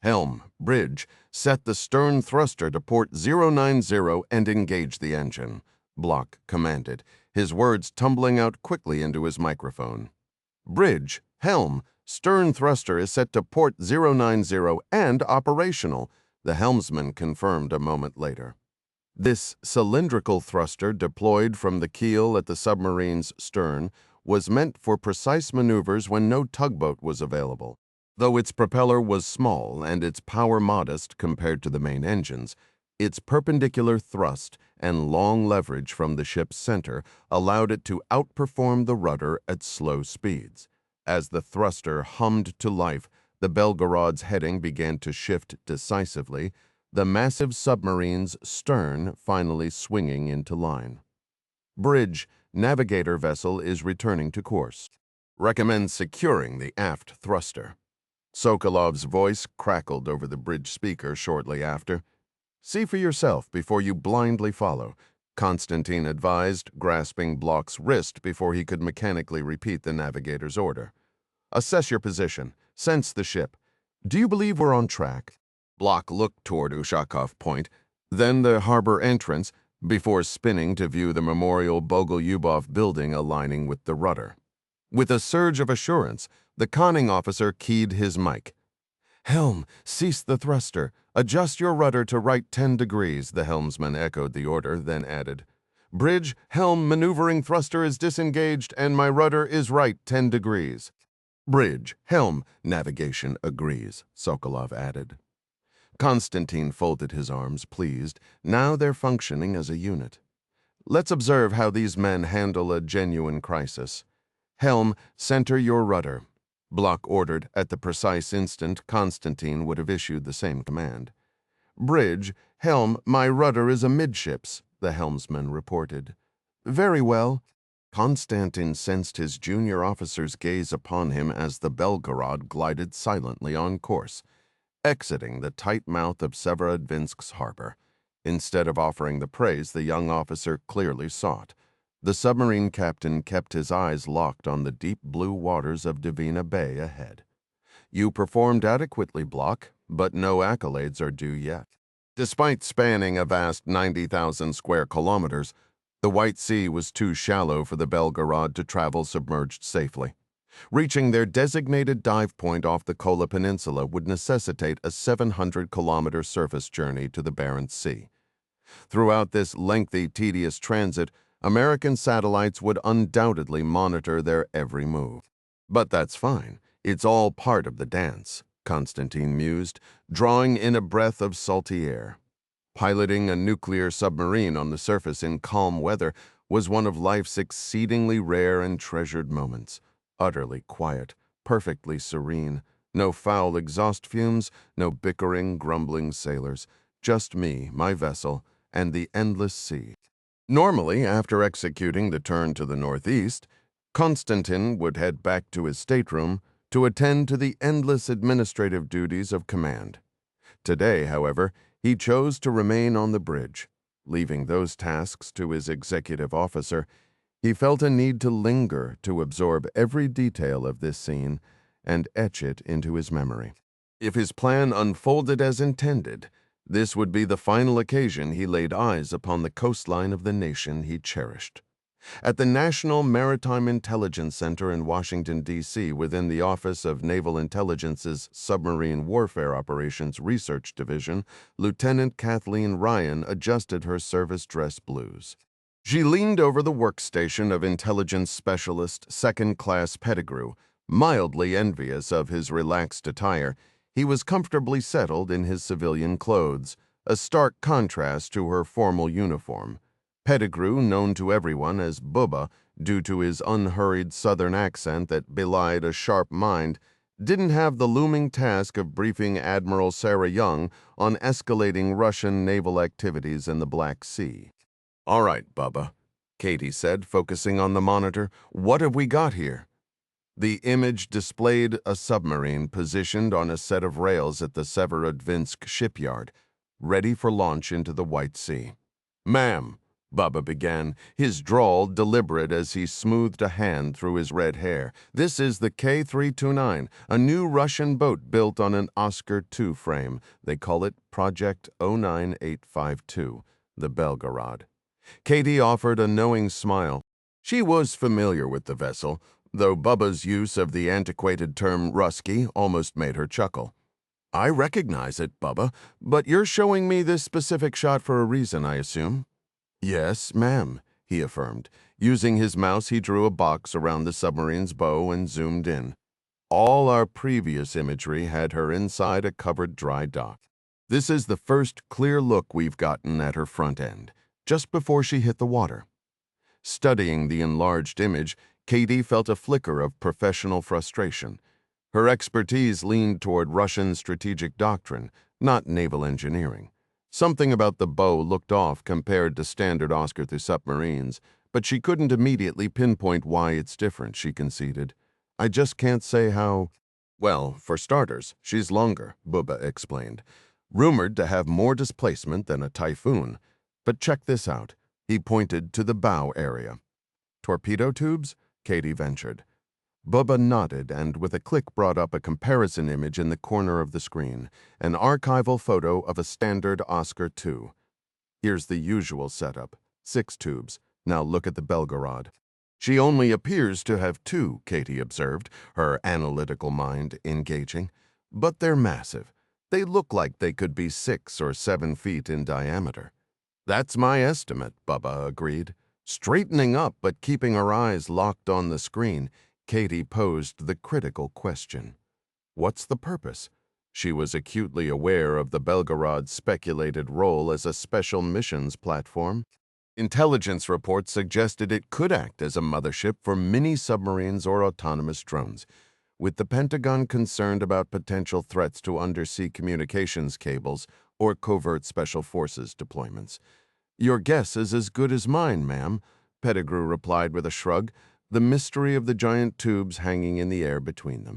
Helm, bridge, set the stern thruster to port 090 and engage the engine, Block commanded, his words tumbling out quickly into his microphone. Bridge, helm, stern thruster is set to port 090 and operational, the helmsman confirmed a moment later. This cylindrical thruster deployed from the keel at the submarine's stern was meant for precise maneuvers when no tugboat was available. Though its propeller was small and its power modest compared to the main engines, its perpendicular thrust and long leverage from the ship's center allowed it to outperform the rudder at slow speeds. As the thruster hummed to life, the Belgarod's heading began to shift decisively, the massive submarine's stern finally swinging into line. Bridge, navigator vessel is returning to course. Recommend securing the aft thruster. Sokolov's voice crackled over the bridge speaker shortly after. "See for yourself before you blindly follow," Constantin advised, grasping Block's wrist before he could mechanically repeat the navigator's order. "Assess your position. Sense the ship. Do you believe we're on track?" Block looked toward Ushakov Point, then the harbor entrance, before spinning to view the Memorial Bogolyubov building aligning with the rudder. With a surge of assurance, the conning officer keyed his mic. "Helm, cease the thruster. Adjust your rudder to right 10 degrees, the helmsman echoed the order, then added, "Bridge, helm, maneuvering thruster is disengaged and my rudder is right 10 degrees. "Bridge, helm, navigation agrees," Sokolov added. Constantin folded his arms, pleased. Now they're functioning as a unit. "Let's observe how these men handle a genuine crisis. Helm, center your rudder." Block ordered. At the precise instant, Constantin would have issued the same command. "Bridge, helm, my rudder is amidships," the helmsman reported. "Very well." Constantin sensed his junior officer's gaze upon him as the Belgarod glided silently on course, exiting the tight mouth of Severodvinsk's harbor. Instead of offering the praise the young officer clearly sought, the submarine captain kept his eyes locked on the deep blue waters of Divina Bay ahead. "You performed adequately, Block, but no accolades are due yet." Despite spanning a vast 90,000 square kilometers, the White Sea was too shallow for the Belgarod to travel submerged safely. Reaching their designated dive point off the Kola Peninsula would necessitate a 700-kilometer surface journey to the Barents Sea. Throughout this lengthy, tedious transit, American satellites would undoubtedly monitor their every move. "But that's fine. It's all part of the dance," Constantin mused, drawing in a breath of salty air. Piloting a nuclear submarine on the surface in calm weather was one of life's exceedingly rare and treasured moments. Utterly quiet, perfectly serene, no foul exhaust fumes, no bickering, grumbling sailors, just me, my vessel, and the endless sea. Normally, after executing the turn to the northeast, Constantin would head back to his stateroom to attend to the endless administrative duties of command. Today, however, he chose to remain on the bridge. Leaving those tasks to his executive officer, he felt a need to linger to absorb every detail of this scene and etch it into his memory. If his plan unfolded as intended, this would be the final occasion he laid eyes upon the coastline of the nation he cherished. At the National Maritime Intelligence Center in Washington, D.C., within the Office of Naval Intelligence's Submarine Warfare Operations Research Division, Lieutenant Kathleen Ryan adjusted her service dress blues. She leaned over the workstation of intelligence specialist second-class Pettigrew, mildly envious of his relaxed attire. He was comfortably settled in his civilian clothes, a stark contrast to her formal uniform. Pettigrew, known to everyone as Bubba due to his unhurried southern accent that belied a sharp mind, didn't have the looming task of briefing Admiral Sarah Young on escalating Russian naval activities in the Black Sea. "All right, Bubba," Katie said, focusing on the monitor. "What have we got here?" The image displayed a submarine positioned on a set of rails at the Severodvinsk shipyard, ready for launch into the White Sea. "Ma'am," Bubba began, his drawl deliberate as he smoothed a hand through his red hair, "this is the K-329, a new Russian boat built on an Oscar II frame. They call it Project 09852, the Belgarod." Katie offered a knowing smile. She was familiar with the vessel, though Bubba's use of the antiquated term Rusky almost made her chuckle. "I recognize it, Bubba, but you're showing me this specific shot for a reason, I assume?" "Yes, ma'am," he affirmed. Using his mouse, he drew a box around the submarine's bow and zoomed in. All our previous imagery had her inside a covered dry dock. This is the first clear look we've gotten at her front end, just before she hit the water. Studying the enlarged image, Katie felt a flicker of professional frustration. Her expertise leaned toward Russian strategic doctrine, not naval engineering. Something about the bow looked off compared to standard Oscar II submarines, but she couldn't immediately pinpoint why it's different, she conceded. "I just can't say how." Well, for starters, she's longer, Bubba explained. Rumored to have more displacement than a typhoon. But check this out. He pointed to the bow area. Torpedo tubes? Katie ventured. Bubba nodded and with a click brought up a comparison image in the corner of the screen, an archival photo of a standard Oscar II. Here's the usual setup. 6 tubes. Now look at the Belgarod. She only appears to have 2, Katie observed, her analytical mind engaging. But they're massive. They look like they could be 6 or 7 feet in diameter. That's my estimate, Bubba agreed. Straightening up but keeping her eyes locked on the screen, Katie posed the critical question. What's the purpose? She was acutely aware of the Belgarod's speculated role as a special missions platform. Intelligence reports suggested it could act as a mothership for mini-submarines or autonomous drones, with the Pentagon concerned about potential threats to undersea communications cables or covert special forces deployments. Your guess is as good as mine, ma'am, Pettigrew replied with a shrug, the mystery of the giant tubes hanging in the air between them.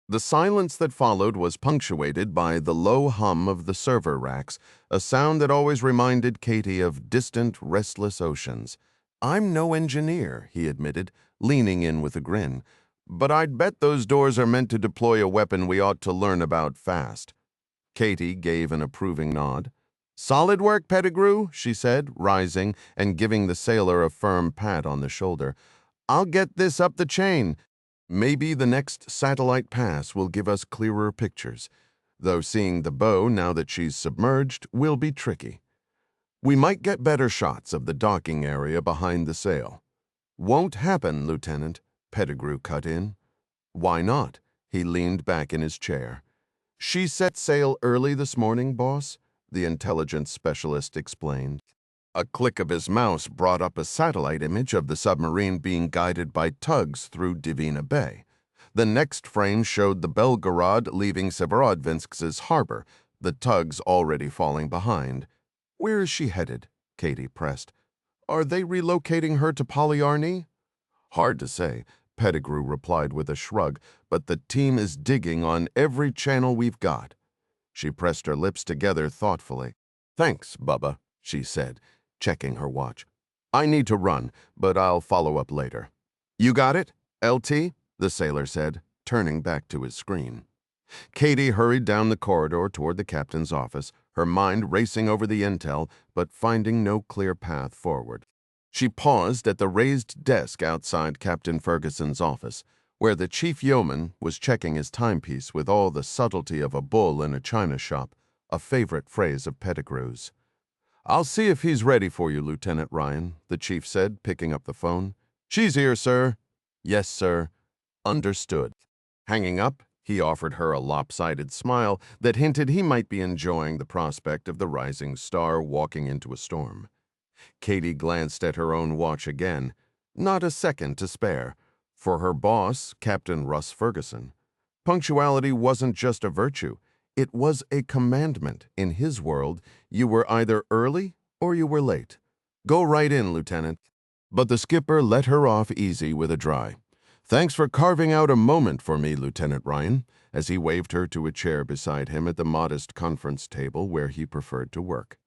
The silence that followed was punctuated by the low hum of the server racks, a sound that always reminded Katie of distant, restless oceans. I'm no engineer, he admitted, leaning in with a grin, but I'd bet those doors are meant to deploy a weapon we ought to learn about fast. Katie gave an approving nod. Solid work, Pettigrew, she said, rising and giving the sailor a firm pat on the shoulder. I'll get this up the chain. Maybe the next satellite pass will give us clearer pictures, though seeing the bow now that she's submerged will be tricky. We might get better shots of the docking area behind the sail. Won't happen, Lieutenant, Pettigrew cut in. Why not? He leaned back in his chair. She set sail early this morning, boss, the intelligence specialist explained. A click of his mouse brought up a satellite image of the submarine being guided by tugs through Divina Bay. The next frame showed the Belgarod leaving Severodvinsk's harbor, the tugs already falling behind. Where is she headed? Katie pressed. Are they relocating her to Polyarny? Hard to say, Pettigrew replied with a shrug, but the team is digging on every channel we've got. She pressed her lips together thoughtfully. Thanks, Bubba, she said, checking her watch. I need to run, but I'll follow up later. You got it, LT? The sailor said, turning back to his screen. Katie hurried down the corridor toward the captain's office, her mind racing over the intel, but finding no clear path forward. She paused at the raised desk outside Captain Ferguson's office, where the chief yeoman was checking his timepiece with all the subtlety of a bull in a china shop, a favorite phrase of Pettigrew's. I'll see if he's ready for you, Lieutenant Ryan, the chief said, picking up the phone. She's here, sir. Yes, sir. Understood. Hanging up, he offered her a lopsided smile that hinted he might be enjoying the prospect of the rising star walking into a storm. Katie glanced at her own watch again. Not a second to spare. For her boss, Captain Russ Ferguson, punctuality wasn't just a virtue. It was a commandment. In his world, you were either early or you were late. Go right in, Lieutenant. But the skipper let her off easy with a dry. Thanks for carving out a moment for me, Lieutenant Ryan, as he waved her to a chair beside him at the modest conference table where he preferred to work.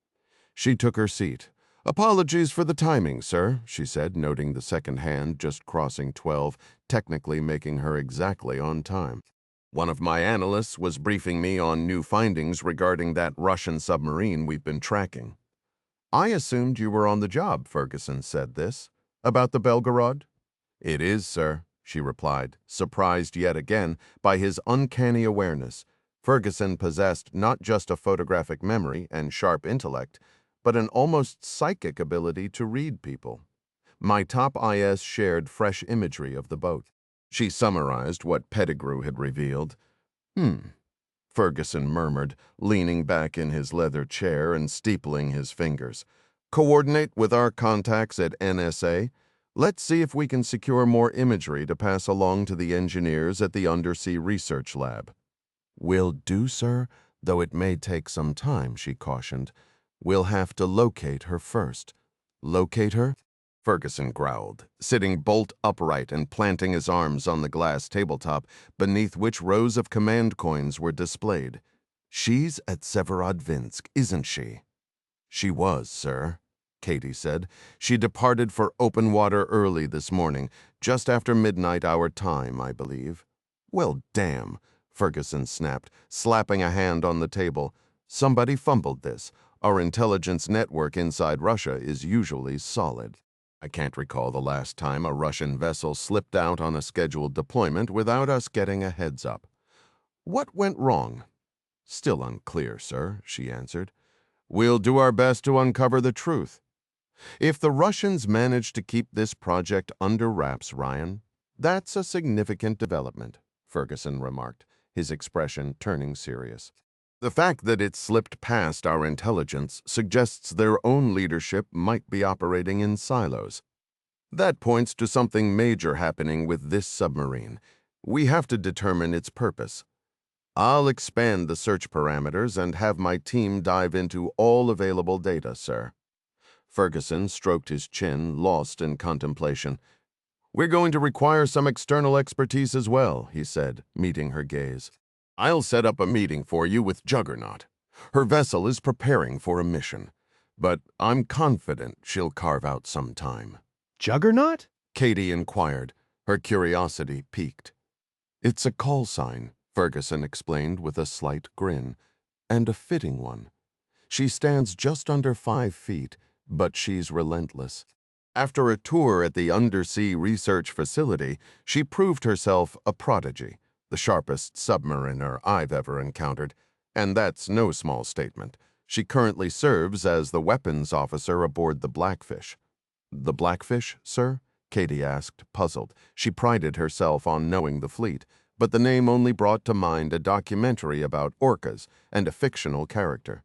She took her seat. Apologies for the timing, sir, she said, noting the second hand just crossing 12, technically making her exactly on time. One of my analysts was briefing me on new findings regarding that Russian submarine we've been tracking. I assumed you were on the job, Ferguson said this. About the Belgarod? It is, sir, she replied, surprised yet again by his uncanny awareness. Ferguson possessed not just a photographic memory and sharp intellect, but an almost psychic ability to read people. My top IS shared fresh imagery of the boat. She summarized what Pettigrew had revealed. Ferguson murmured, leaning back in his leather chair and steepling his fingers. Coordinate with our contacts at NSA. Let's see if we can secure more imagery to pass along to the engineers at the Undersea Research Lab. Will do, sir, though it may take some time, she cautioned. We'll have to locate her first. Locate her? Ferguson growled, sitting bolt upright and planting his arms on the glass tabletop beneath which rows of command coins were displayed. "She's at Severodvinsk, isn't she?" "She was, sir," Katie said. "She departed for open water early this morning, just after midnight our time, I believe." "Well, damn," Ferguson snapped, slapping a hand on the table. "Somebody fumbled this. Our intelligence network inside Russia is usually solid. I can't recall the last time a Russian vessel slipped out on a scheduled deployment without us getting a heads up." "What went wrong?" "Still unclear, sir," she answered. "We'll do our best to uncover the truth. If the Russians manage to keep this project under wraps, Ryan, that's a significant development," Ferguson remarked, his expression turning serious. "The fact that it slipped past our intelligence suggests their own leadership might be operating in silos. That points to something major happening with this submarine. We have to determine its purpose. I'll expand the search parameters and have my team dive into all available data, sir." Ferguson stroked his chin, lost in contemplation. "We're going to require some external expertise as well," he said, meeting her gaze. "I'll set up a meeting for you with Juggernaut. Her vessel is preparing for a mission, but I'm confident she'll carve out some time." Juggernaut? Katie inquired, her curiosity piqued. "It's a call sign," Ferguson explained with a slight grin, "and a fitting one. She stands just under 5 feet, but she's relentless. After a tour at the undersea research facility, she proved herself a prodigy, the sharpest submariner I've ever encountered, and that's no small statement. She currently serves as the weapons officer aboard the Blackfish." "The Blackfish, sir?" Katie asked, puzzled. She prided herself on knowing the fleet, but the name only brought to mind a documentary about orcas and a fictional character.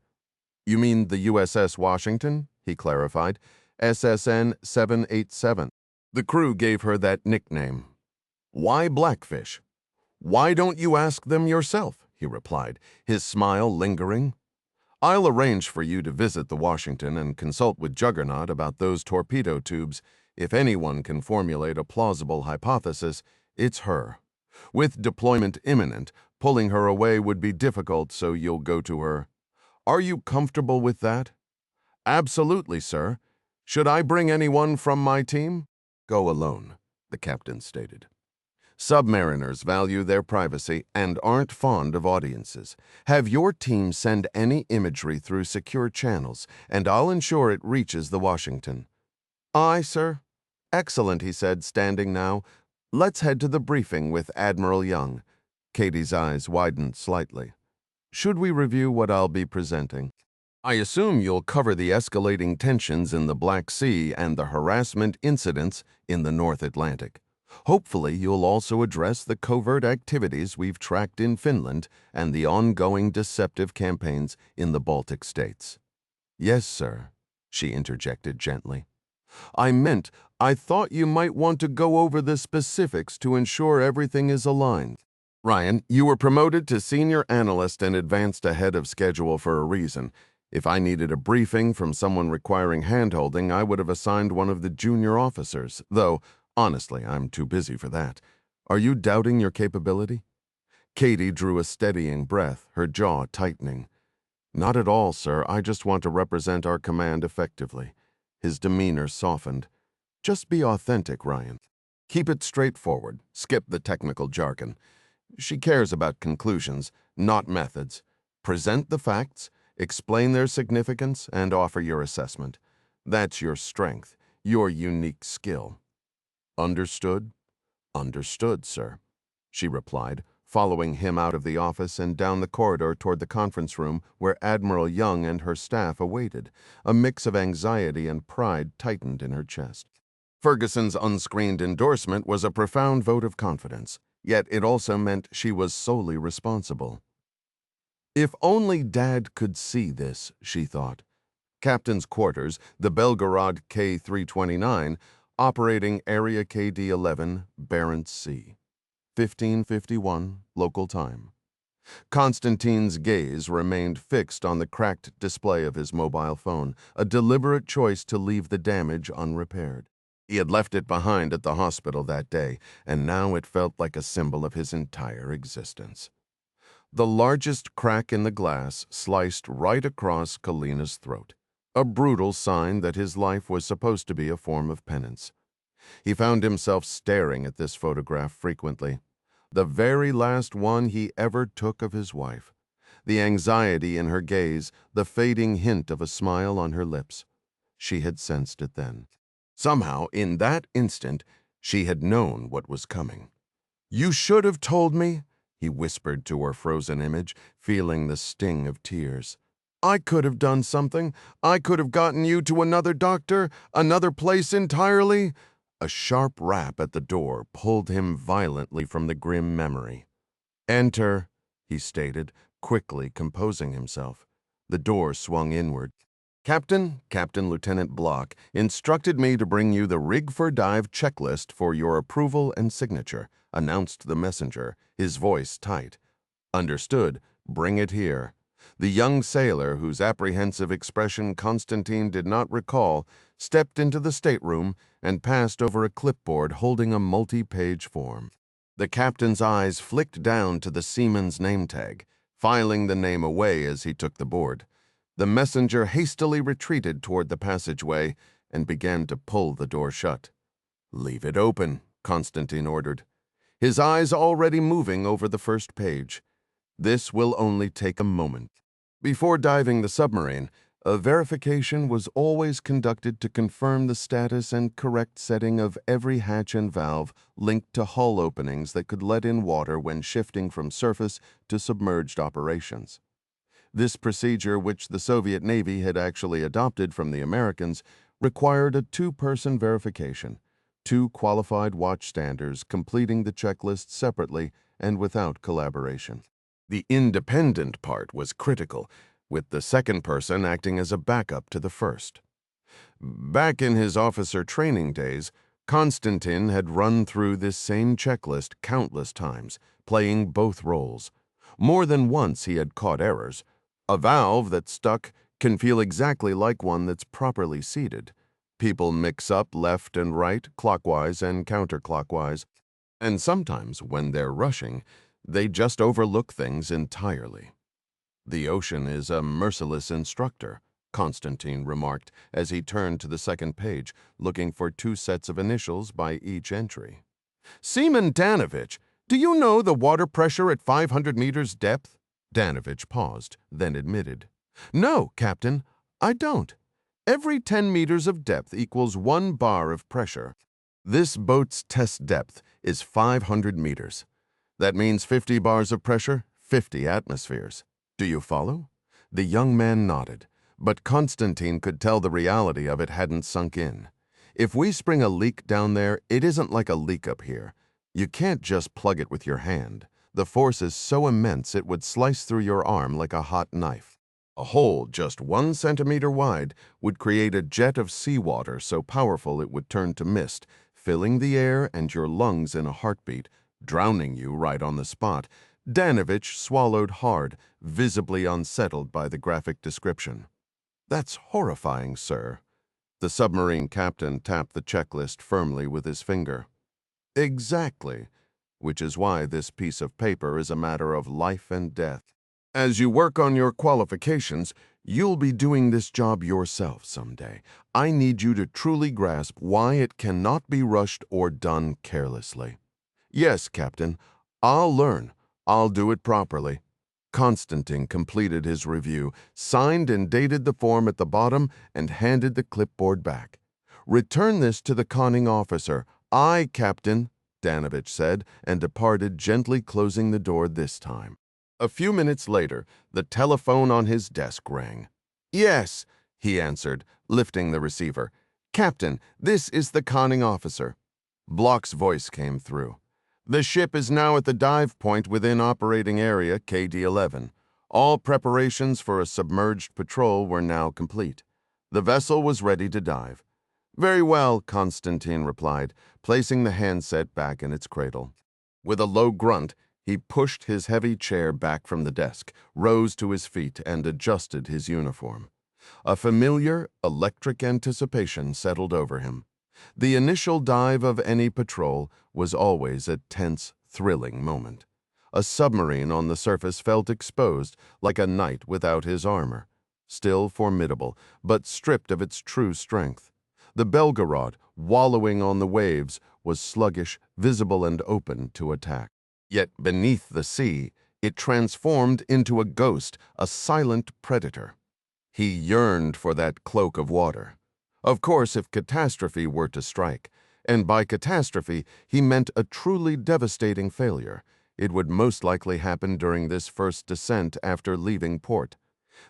"You mean the USS Washington?" he clarified. "SSN 787. The crew gave her that nickname." "Why Blackfish?" "Why don't you ask them yourself?" he replied, his smile lingering. "I'll arrange for you to visit the Washington and consult with Juggernaut about those torpedo tubes. If anyone can formulate a plausible hypothesis, it's her. With deployment imminent, pulling her away would be difficult, so you'll go to her." "Are you comfortable with that?" "Absolutely, sir. Should I bring anyone from my team?" "Go alone," the captain stated. "Submariners value their privacy and aren't fond of audiences. Have your team send any imagery through secure channels, and I'll ensure it reaches the Washington." "Aye, sir." "Excellent," he said, standing now. "Let's head to the briefing with Admiral Young." Katie's eyes widened slightly. "Should we review what I'll be presenting?" "I assume you'll cover the escalating tensions in the Black Sea and the harassment incidents in the North Atlantic. Hopefully, you'll also address the covert activities we've tracked in Finland and the ongoing deceptive campaigns in the Baltic states." "Yes, sir," she interjected gently. I thought you might want to go over the specifics to ensure everything is aligned." "Ryan, you were promoted to senior analyst and advanced ahead of schedule for a reason. If I needed a briefing from someone requiring handholding, I would have assigned one of the junior officers, though, honestly, I'm too busy for that. Are you doubting your capability?" Katie drew a steadying breath, her jaw tightening. "Not at all, sir. I just want to represent our command effectively." His demeanor softened. "Just be authentic, Ryan. Keep it straightforward. Skip the technical jargon. She cares about conclusions, not methods. Present the facts, explain their significance, and offer your assessment. That's your strength, your unique skill." "Understood?" "Understood, sir," she replied, following him out of the office and down the corridor toward the conference room where Admiral Young and her staff awaited. A mix of anxiety and pride tightened in her chest. Ferguson's unscreened endorsement was a profound vote of confidence, yet it also meant she was solely responsible. If only Dad could see this, she thought. Captain's quarters, the Belgarod K-329, operating Area KD-11, Barents Sea. 1551, local time. Constantine's gaze remained fixed on the cracked display of his mobile phone, a deliberate choice to leave the damage unrepaired. He had left it behind at the hospital that day, and now it felt like a symbol of his entire existence. The largest crack in the glass sliced right across Kalina's throat, a brutal sign that his life was supposed to be a form of penance. He found himself staring at this photograph frequently, the very last one he ever took of his wife. The anxiety in her gaze, the fading hint of a smile on her lips. She had sensed it then. Somehow, in that instant, she had known what was coming. "You should have told me," he whispered to her frozen image, feeling the sting of tears. "I could have done something. I could have gotten you to another doctor, another place entirely." A sharp rap at the door pulled him violently from the grim memory. "Enter," he stated, quickly composing himself. The door swung inward. Captain Lieutenant Block instructed me to bring you the rig for dive checklist for your approval and signature," announced the messenger, his voice tight. "Understood. Bring it here." The young sailor, whose apprehensive expression Constantin did not recall, stepped into the stateroom and passed over a clipboard holding a multi-page form. The captain's eyes flicked down to the seaman's name tag, filing the name away as he took the board. The messenger hastily retreated toward the passageway and began to pull the door shut. "Leave it open," Constantin ordered, his eyes already moving over the first page. "This will only take a moment." Before diving the submarine, a verification was always conducted to confirm the status and correct setting of every hatch and valve linked to hull openings that could let in water when shifting from surface to submerged operations. This procedure, which the Soviet Navy had actually adopted from the Americans, required a two-person verification, two qualified watchstanders completing the checklist separately and without collaboration. The independent part was critical, with the second person acting as a backup to the first. Back in his officer training days, Constantin had run through this same checklist countless times, playing both roles. More than once he had caught errors. A valve that's stuck can feel exactly like one that's properly seated. People mix up left and right, clockwise and counterclockwise, and sometimes, when they're rushing, they just overlook things entirely. "The ocean is a merciless instructor," Constantin remarked as he turned to the second page, looking for two sets of initials by each entry. "Seaman Danovich, do you know the water pressure at 500 meters depth?" Danovich paused, then admitted. "No, Captain, I don't. Every 10 meters of depth equals 1 bar of pressure. This boat's test depth is 500 meters. That means 50 bars of pressure, 50 atmospheres. Do you follow?" The young man nodded, but Constantin could tell the reality of it hadn't sunk in. "If we spring a leak down there, it isn't like a leak up here. You can't just plug it with your hand. The force is so immense it would slice through your arm like a hot knife. A hole just 1 centimeter wide would create a jet of seawater so powerful it would turn to mist, filling the air and your lungs in a heartbeat, drowning you right on the spot." Danovich swallowed hard, visibly unsettled by the graphic description. "That's horrifying, sir." The submarine captain tapped the checklist firmly with his finger. "Exactly, which is why this piece of paper is a matter of life and death. As you work on your qualifications, you'll be doing this job yourself someday. I need you to truly grasp why it cannot be rushed or done carelessly." "Yes, Captain, I'll learn. I'll do it properly." Constantin completed his review, signed and dated the form at the bottom, and handed the clipboard back. "Return this to the conning officer." "Aye, Captain," Danovich said, and departed, gently closing the door this time. A few minutes later, the telephone on his desk rang. "Yes," he answered, lifting the receiver. "Captain, this is the conning officer." Block's voice came through. "The ship is now at the dive point within operating area KD-11. All preparations for a submerged patrol were now complete. The vessel was ready to dive." "Very well," Constantin replied, placing the handset back in its cradle. With a low grunt, he pushed his heavy chair back from the desk, rose to his feet, and adjusted his uniform. A familiar, electric anticipation settled over him. The initial dive of any patrol was always a tense, thrilling moment. A submarine on the surface felt exposed, like a knight without his armor. Still formidable, but stripped of its true strength. The Belgarod, wallowing on the waves, was sluggish, visible, and open to attack. Yet beneath the sea, it transformed into a ghost, a silent predator. He yearned for that cloak of water. Of course, if catastrophe were to strike, and by catastrophe he meant a truly devastating failure, it would most likely happen during this first descent after leaving port.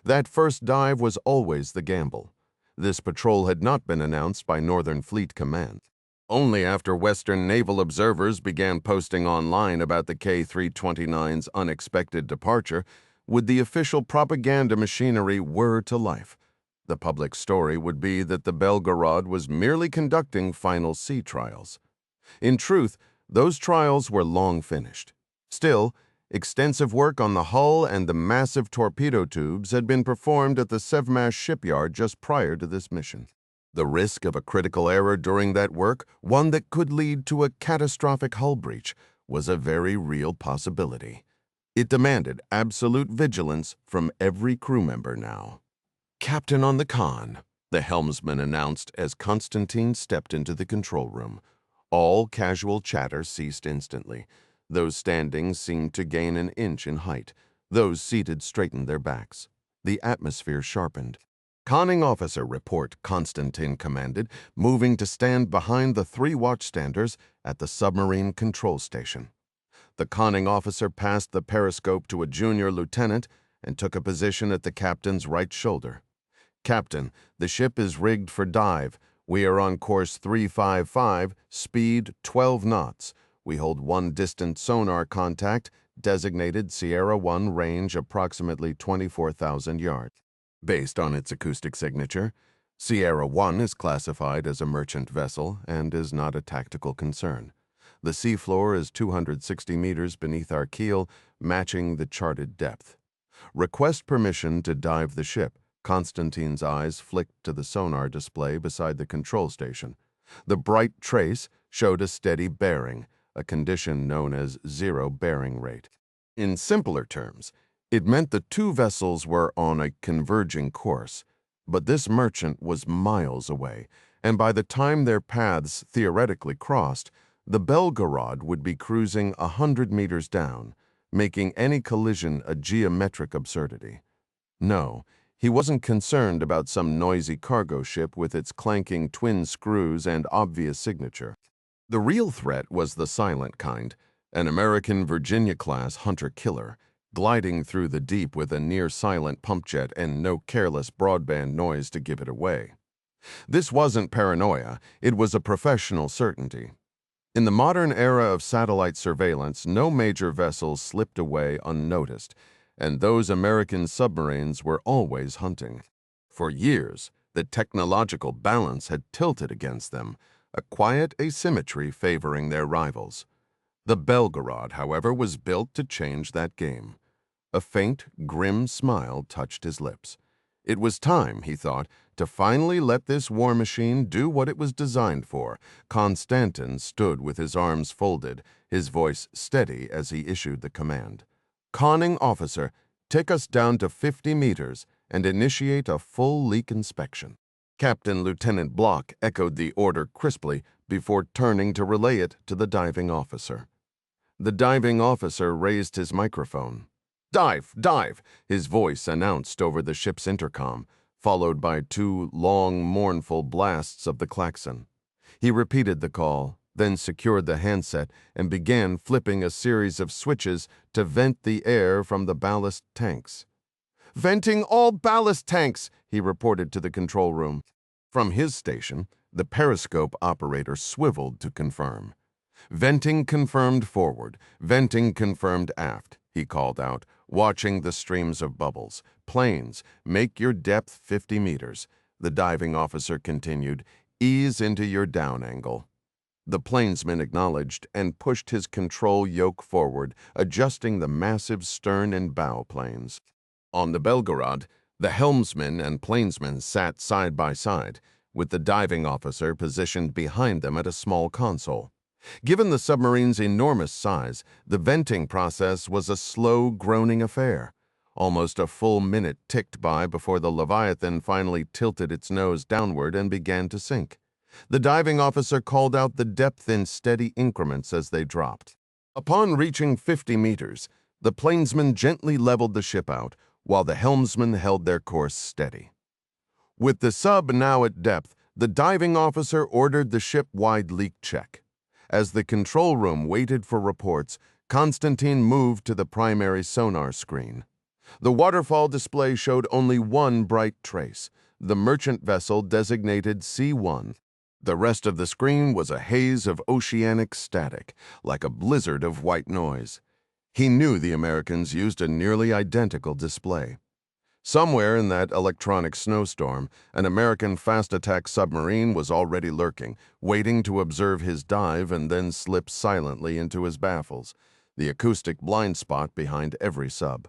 That first dive was always the gamble. This patrol had not been announced by Northern Fleet Command. Only after Western naval observers began posting online about the K-329's unexpected departure would the official propaganda machinery whir to life. The public story would be that the Belgarod was merely conducting final sea trials. In truth, those trials were long finished. Still, extensive work on the hull and the massive torpedo tubes had been performed at the Sevmash shipyard just prior to this mission. The risk of a critical error during that work, one that could lead to a catastrophic hull breach, was a very real possibility. It demanded absolute vigilance from every crew member now. "Captain on the con," the helmsman announced as Constantin stepped into the control room. All casual chatter ceased instantly. Those standing seemed to gain an inch in height. Those seated straightened their backs. The atmosphere sharpened. "Conning officer report," Constantin commanded, moving to stand behind the three watchstanders at the submarine control station. The conning officer passed the periscope to a junior lieutenant and took a position at the captain's right shoulder. "Captain, the ship is rigged for dive. We are on course 355, speed 12 knots. We hold one distant sonar contact, designated Sierra 1, range approximately 24,000 yards. Based on its acoustic signature, Sierra 1 is classified as a merchant vessel and is not a tactical concern. The seafloor is 260 meters beneath our keel, matching the charted depth. Request permission to dive the ship." Constantin's eyes flicked to the sonar display beside the control station. The bright trace showed a steady bearing, a condition known as zero bearing rate. In simpler terms, it meant the two vessels were on a converging course, but this merchant was miles away, and by the time their paths theoretically crossed, the Belgarod would be cruising 100 meters down, making any collision a geometric absurdity. No, he wasn't concerned about some noisy cargo ship with its clanking twin screws and obvious signature. The real threat was the silent kind, an American Virginia-class hunter-killer, gliding through the deep with a near-silent pump jet and no careless broadband noise to give it away. This wasn't paranoia, it was a professional certainty. In the modern era of satellite surveillance, no major vessels slipped away unnoticed, and those American submarines were always hunting. For years, the technological balance had tilted against them, a quiet asymmetry favoring their rivals. The Belgarod, however, was built to change that game. A faint, grim smile touched his lips. It was time, he thought, to finally let this war machine do what it was designed for. Constantin stood with his arms folded, his voice steady as he issued the command. "Conning officer, take us down to 50 meters and initiate a full leak inspection." Captain Lieutenant Block echoed the order crisply before turning to relay it to the diving officer. The diving officer raised his microphone. "Dive, dive," his voice announced over the ship's intercom, followed by two long, mournful blasts of the klaxon. He repeated the call, then secured the handset and began flipping a series of switches to vent the air from the ballast tanks. "Venting all ballast tanks," he reported to the control room. From his station, the periscope operator swiveled to confirm. "Venting confirmed forward, venting confirmed aft," he called out, watching the streams of bubbles. "Planes, make your depth 50 meters." The diving officer continued, "Ease into your down angle." The plainsman acknowledged and pushed his control yoke forward, adjusting the massive stern and bow planes. On the Belgarod, the helmsman and plainsman sat side by side. with the diving officer positioned behind them at a small console. Given the submarine's enormous size, the venting process was a slow, groaning affair. Almost a full minute ticked by before the Leviathan finally tilted its nose downward and began to sink. The diving officer called out the depth in steady increments as they dropped. Upon reaching 50 meters, the plainsman gently leveled the ship out, while the helmsmen held their course steady. With the sub now at depth, the diving officer ordered the ship-wide leak check. As the control room waited for reports, Constantin moved to the primary sonar screen. The waterfall display showed only one bright trace, the merchant vessel designated C1. The rest of the screen was a haze of oceanic static, like a blizzard of white noise. He knew the Americans used a nearly identical display. Somewhere in that electronic snowstorm, an American fast-attack submarine was already lurking, waiting to observe his dive and then slip silently into his baffles, the acoustic blind spot behind every sub.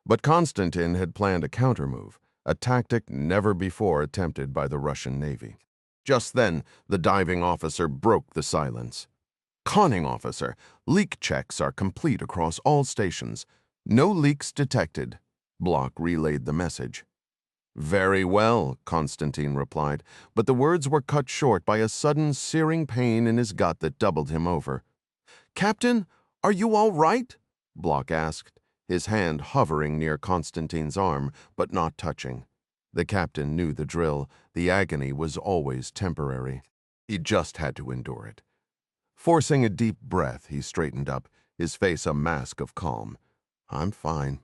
But Constantin had planned a countermove, a tactic never before attempted by the Russian Navy. Just then, the diving officer broke the silence. "Conning officer, leak checks are complete across all stations. No leaks detected." Block relayed the message. "Very well," Constantin replied, but the words were cut short by a sudden searing pain in his gut that doubled him over. "Captain, are you all right?" Block asked, his hand hovering near Constantin's arm, but not touching. The captain knew the drill. The agony was always temporary. He just had to endure it. Forcing a deep breath, he straightened up, his face a mask of calm. "I'm fine,"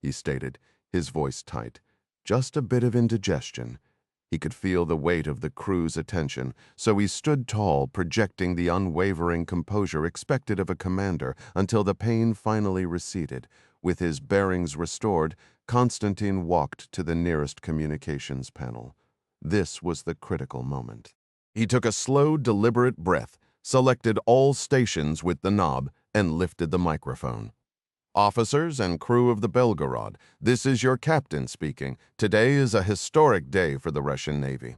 he stated, his voice tight. "Just a bit of indigestion." He could feel the weight of the crew's attention, so he stood tall, projecting the unwavering composure expected of a commander until the pain finally receded. With his bearings restored, Constantin walked to the nearest communications panel. This was the critical moment. He took a slow, deliberate breath, selected all stations with the knob, and lifted the microphone. "Officers and crew of the Belgarod, this is your captain speaking. Today is a historic day for the Russian Navy.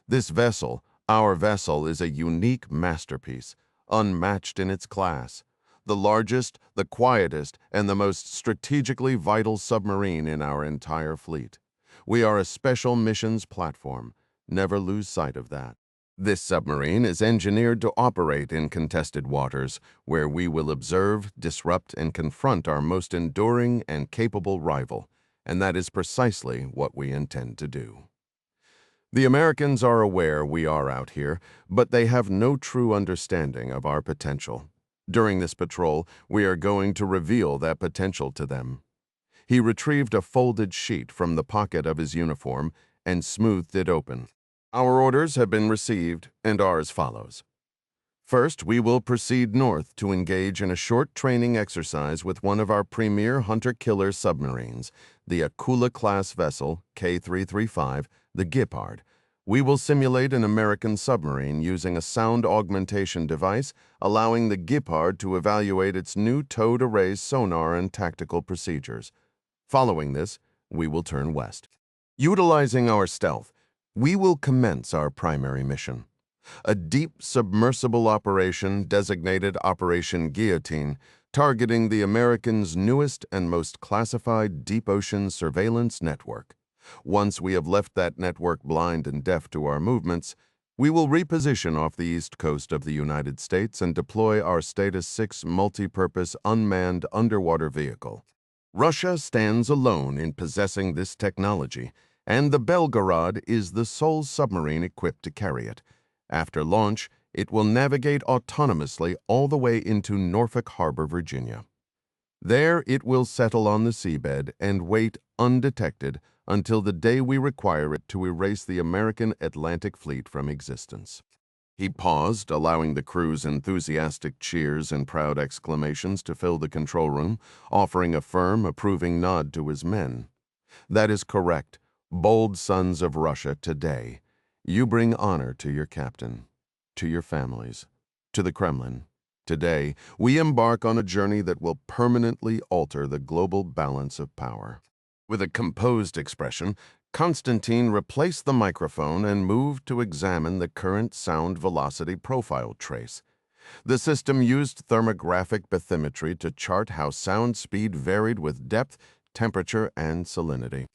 This vessel, our vessel, is a unique masterpiece, unmatched in its class. The largest, the quietest, and the most strategically vital submarine in our entire fleet. We are a special missions platform. Never lose sight of that. This submarine is engineered to operate in contested waters, where we will observe, disrupt, and confront our most enduring and capable rival, and that is precisely what we intend to do. The Americans are aware we are out here, but they have no true understanding of our potential. During this patrol, we are going to reveal that potential to them." He retrieved a folded sheet from the pocket of his uniform and smoothed it open. "Our orders have been received and are as follows. First, we will proceed north to engage in a short training exercise with one of our premier hunter-killer submarines, the Akula-class vessel K335, the Gepard. We will simulate an American submarine using a sound augmentation device, allowing the Gepard to evaluate its new towed array sonar and tactical procedures. Following this, we will turn west. Utilizing our stealth, we will commence our primary mission. A deep submersible operation designated Operation Guillotine, targeting the Americans' newest and most classified deep ocean surveillance network. Once we have left that network blind and deaf to our movements, we will reposition off the east coast of the United States and deploy our Status 6 multi-purpose unmanned underwater vehicle. Russia stands alone in possessing this technology, and the Belgarod is the sole submarine equipped to carry it. After launch, it will navigate autonomously all the way into Norfolk Harbor, Virginia. There it will settle on the seabed and wait undetected until the day we require it to erase the American Atlantic Fleet from existence." He paused, allowing the crew's enthusiastic cheers and proud exclamations to fill the control room, offering a firm, approving nod to his men. "That is correct, bold sons of Russia today. You bring honor to your captain, to your families, to the Kremlin. Today, we embark on a journey that will permanently alter the global balance of power." With a composed expression, Constantin replaced the microphone and moved to examine the current sound velocity profile trace. The system used thermographic bathymetry to chart how sound speed varied with depth, temperature, and salinity.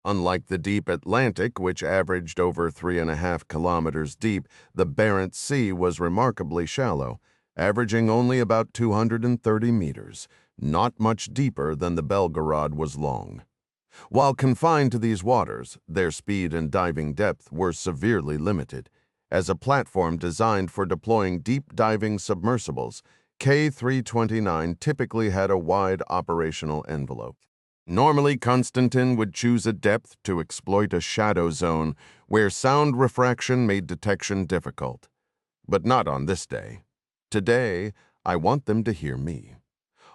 Unlike the deep Atlantic, which averaged over 3.5 kilometers deep, the Barents Sea was remarkably shallow, averaging only about 230 meters, not much deeper than the Belgarod was long. While confined to these waters, their speed and diving depth were severely limited. As a platform designed for deploying deep-diving submersibles, K-329 typically had a wide operational envelope. Normally, Constantin would choose a depth to exploit a shadow zone where sound refraction made detection difficult. But not on this day. Today, I want them to hear me.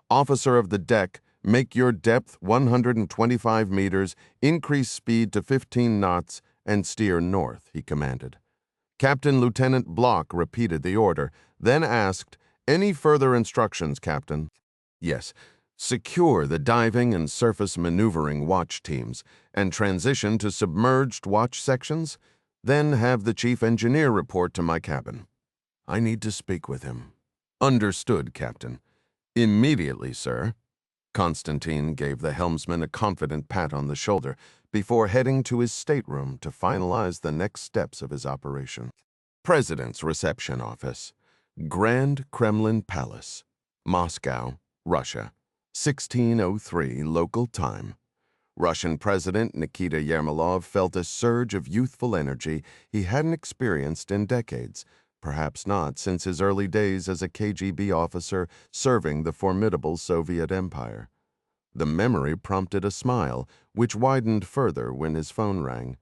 Officer of the deck, make your depth 125 meters, increase speed to 15 knots, and steer north, he commanded. Captain Lieutenant Block repeated the order, then asked, "Any further instructions, Captain?" "Yes. Secure the diving and surface maneuvering watch teams and transition to submerged watch sections. Then have the chief engineer report to my cabin. I need to speak with him." "Understood, Captain." "Immediately, sir." Constantin gave the helmsman a confident pat on the shoulder before heading to his stateroom to finalize the next steps of his operation. President's Reception Office, Grand Kremlin Palace, Moscow, Russia, 1603 local time. Russian President Nikita Yermolov felt a surge of youthful energy he hadn't experienced in decades, perhaps not since his early days as a KGB officer serving the formidable Soviet Empire. The memory prompted a smile, which widened further when his phone rang.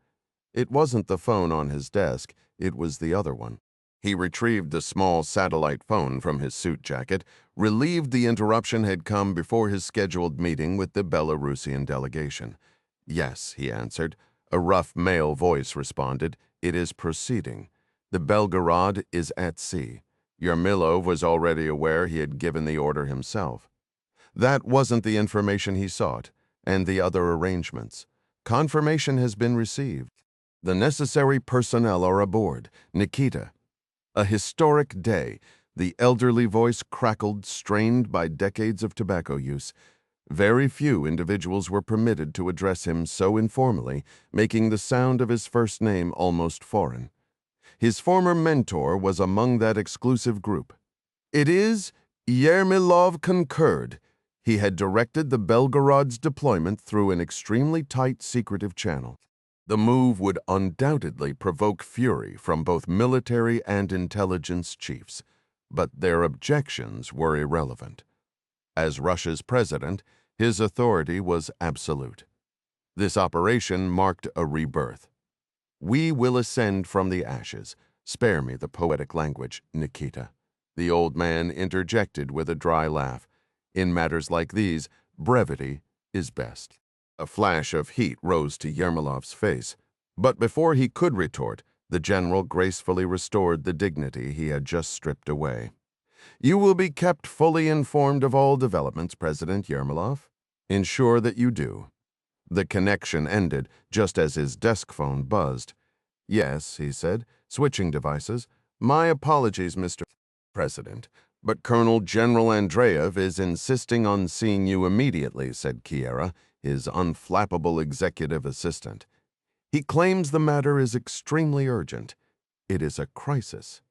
It wasn't the phone on his desk, it was the other one. He retrieved the small satellite phone from his suit jacket, relieved the interruption had come before his scheduled meeting with the Belarusian delegation. "Yes," he answered. A rough male voice responded, "It is proceeding. The Belgarod is at sea." Yermolov was already aware he had given the order himself. That wasn't the information he sought, and the other arrangements. Confirmation has been received. The necessary personnel are aboard. Nikita. A historic day. The elderly voice crackled, strained by decades of tobacco use. Very few individuals were permitted to address him so informally, making the sound of his first name almost foreign. His former mentor was among that exclusive group. "It is," Yermolov concurred. He had directed the Belgarod's deployment through an extremely tight secretive channel. The move would undoubtedly provoke fury from both military and intelligence chiefs, but their objections were irrelevant. As Russia's president, his authority was absolute. This operation marked a rebirth. "We will ascend from the ashes. Spare me the poetic language, Nikita." The old man interjected with a dry laugh. In matters like these, brevity is best. A flash of heat rose to Yermolov's face, but before he could retort, the general gracefully restored the dignity he had just stripped away. "You will be kept fully informed of all developments, President Yermolov. Ensure that you do." The connection ended just as his desk phone buzzed. "Yes," he said, switching devices. "My apologies, Mr. President, but Colonel General Andreev is insisting on seeing you immediately," said Kiera, his unflappable executive assistant. "He claims the matter is extremely urgent. It is a crisis."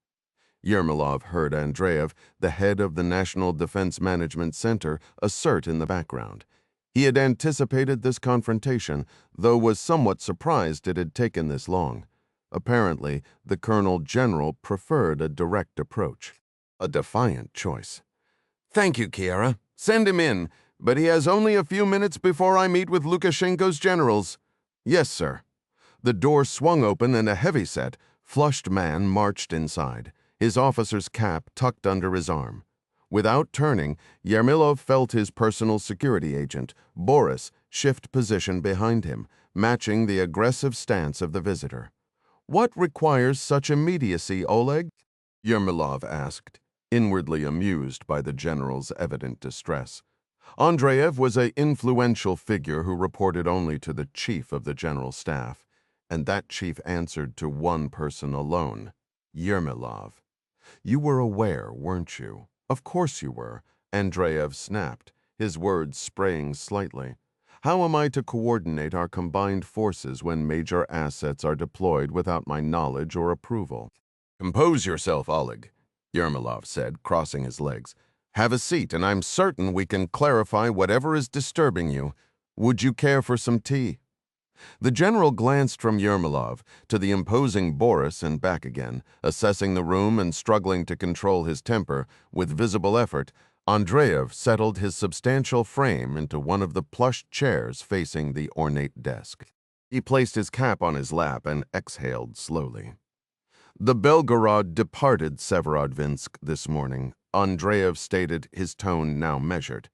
Yermolov heard Andreev, the head of the National Defense Management Center, assert in the background. He had anticipated this confrontation, though was somewhat surprised it had taken this long. Apparently, the Colonel General preferred a direct approach. A defiant choice. "Thank you, Kiera. Send him in, but he has only a few minutes before I meet with Lukashenko's generals." "Yes, sir." The door swung open and a heavy-set, flushed man marched inside, his officer's cap tucked under his arm. Without turning, Yermolov felt his personal security agent, Boris, shift position behind him, matching the aggressive stance of the visitor. "What requires such immediacy, Oleg?" Yermolov asked, inwardly amused by the general's evident distress. Andreev was an influential figure who reported only to the chief of the general staff, and that chief answered to one person alone, Yermolov. You were aware, weren't you? Of course you were, Andreev snapped, his words spraying slightly. How am I to coordinate our combined forces when major assets are deployed without my knowledge or approval? Compose yourself, Oleg, Yermolov said, crossing his legs. Have a seat, and I'm certain we can clarify whatever is disturbing you. Would you care for some tea? The general glanced from Yermolov to the imposing Boris and back again, assessing the room and struggling to control his temper. With visible effort, Andreev settled his substantial frame into one of the plush chairs facing the ornate desk. He placed his cap on his lap and exhaled slowly. The Belgarod departed Severodvinsk this morning, Andreev stated, his tone now measured.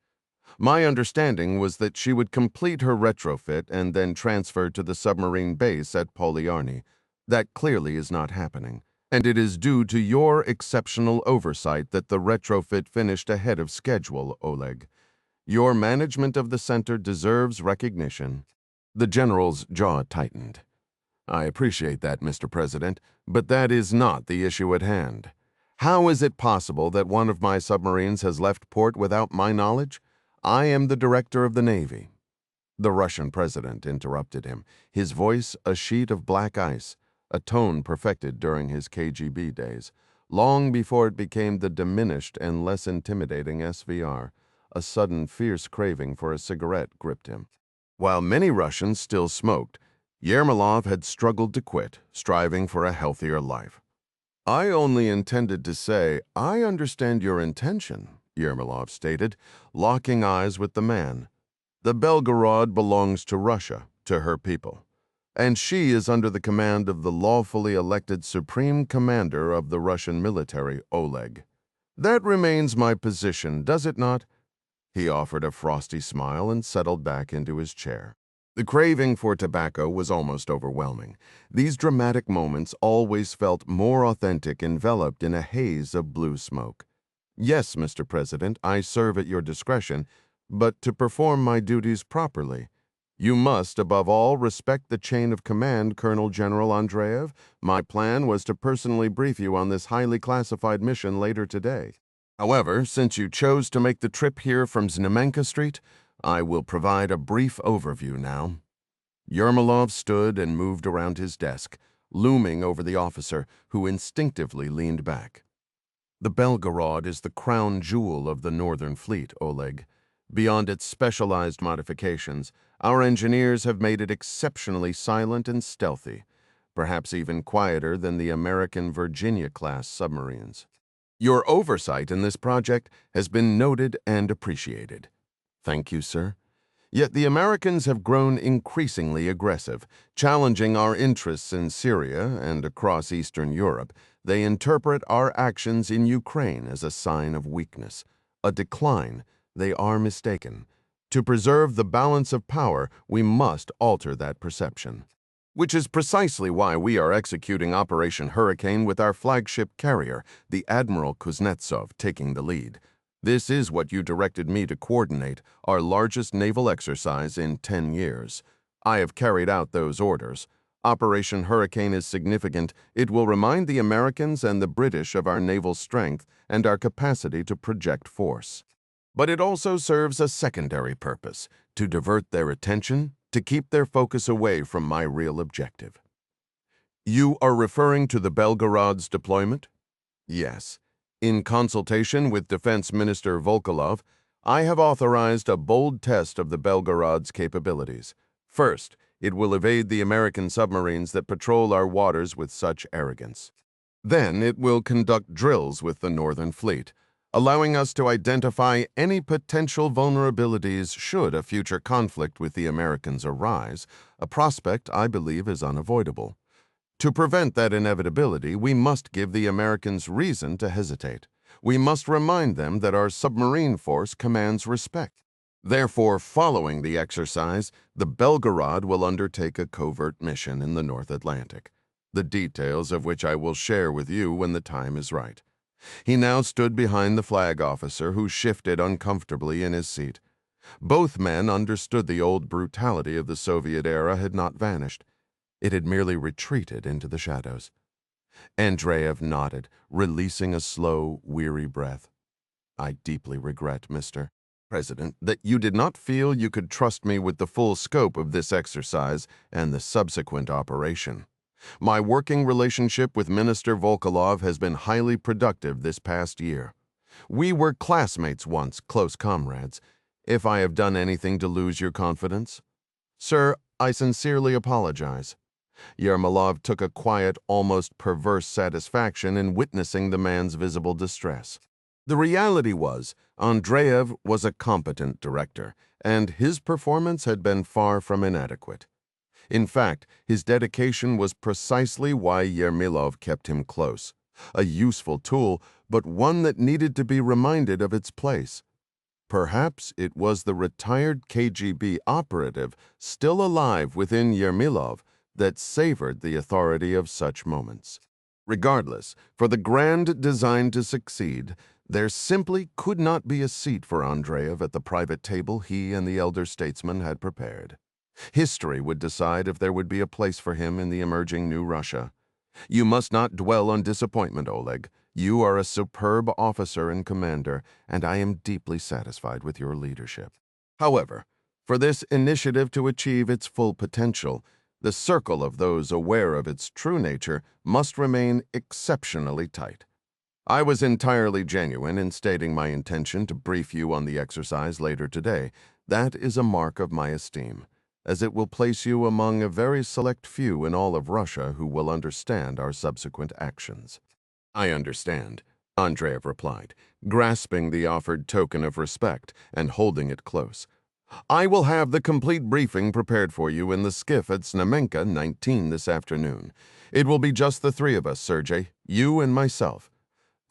My understanding was that she would complete her retrofit and then transfer to the submarine base at Polyarny. That clearly is not happening, and it is due to your exceptional oversight that the retrofit finished ahead of schedule, Oleg. Your management of the center deserves recognition. The general's jaw tightened. I appreciate that, Mr. President, but that is not the issue at hand. How is it possible that one of my submarines has left port without my knowledge? I am the director of the Navy. The Russian president interrupted him, his voice a sheet of black ice, a tone perfected during his KGB days, long before it became the diminished and less intimidating SVR. A sudden fierce craving for a cigarette gripped him. While many Russians still smoked, Yermolov had struggled to quit, striving for a healthier life. I only intended to say, I understand your intention, Yermolov stated, locking eyes with the man. The Belgarod belongs to Russia, to her people, and she is under the command of the lawfully elected supreme commander of the Russian military, Oleg. That remains my position, does it not? He offered a frosty smile and settled back into his chair. The craving for tobacco was almost overwhelming. These dramatic moments always felt more authentic enveloped in a haze of blue smoke. Yes, Mr. President, I serve at your discretion, but to perform my duties properly, you must, above all, respect the chain of command, Colonel General Andreev. My plan was to personally brief you on this highly classified mission later today. However, since you chose to make the trip here from Znamenka Street, I will provide a brief overview now. Yermolov stood and moved around his desk, looming over the officer, who instinctively leaned back. The Belgarod is the crown jewel of the Northern Fleet, Oleg. Beyond its specialized modifications, our engineers have made it exceptionally silent and stealthy, perhaps even quieter than the American Virginia-class submarines. Your oversight in this project has been noted and appreciated. Thank you, sir. Yet the Americans have grown increasingly aggressive, challenging our interests in Syria and across Eastern Europe. They interpret our actions in Ukraine as a sign of weakness, a decline. They are mistaken. To preserve the balance of power, we must alter that perception. Which is precisely why we are executing Operation Hurricane with our flagship carrier, the Admiral Kuznetsov, taking the lead. This is what you directed me to coordinate, our largest naval exercise in 10 years. I have carried out those orders. Operation Hurricane is significant. It will remind the Americans and the British of our naval strength and our capacity to project force. But it also serves a secondary purpose, to divert their attention, to keep their focus away from my real objective. You are referring to the Belgarod's deployment? Yes. In consultation with Defense Minister Volkolov, I have authorized a bold test of the Belgarod's capabilities. First, it will evade the American submarines that patrol our waters with such arrogance. Then it will conduct drills with the Northern Fleet, allowing us to identify any potential vulnerabilities should a future conflict with the Americans arise, a prospect I believe is unavoidable. To prevent that inevitability, we must give the Americans reason to hesitate. We must remind them that our submarine force commands respect. Therefore, following the exercise, the Belgarod will undertake a covert mission in the North Atlantic, the details of which I will share with you when the time is right. He now stood behind the flag officer, who shifted uncomfortably in his seat. Both men understood the old brutality of the Soviet era had not vanished. It had merely retreated into the shadows. Andreev nodded, releasing a slow, weary breath. I deeply regret, Mr. President, that you did not feel you could trust me with the full scope of this exercise and the subsequent operation. My working relationship with Minister Volkolov has been highly productive this past year. We were classmates once, close comrades. If I have done anything to lose your confidence, sir, I sincerely apologize. Yermolov took a quiet, almost perverse satisfaction in witnessing the man's visible distress. The reality was, Andreev was a competent director, and his performance had been far from inadequate. In fact, his dedication was precisely why Yermolov kept him close. A useful tool, but one that needed to be reminded of its place. Perhaps it was the retired KGB operative still alive within Yermolov that savored the authority of such moments. Regardless, for the grand design to succeed, there simply could not be a seat for Andreev at the private table he and the elder statesman had prepared. History would decide if there would be a place for him in the emerging new Russia. You must not dwell on disappointment, Oleg. You are a superb officer and commander, and I am deeply satisfied with your leadership. However, for this initiative to achieve its full potential, the circle of those aware of its true nature must remain exceptionally tight. I was entirely genuine in stating my intention to brief you on the exercise later today. That is a mark of my esteem, as it will place you among a very select few in all of Russia who will understand our subsequent actions. I understand, Andreev replied, grasping the offered token of respect and holding it close. I will have the complete briefing prepared for you in the skiff at Znamenka 19 this afternoon. It will be just the three of us, Sergei, you and myself.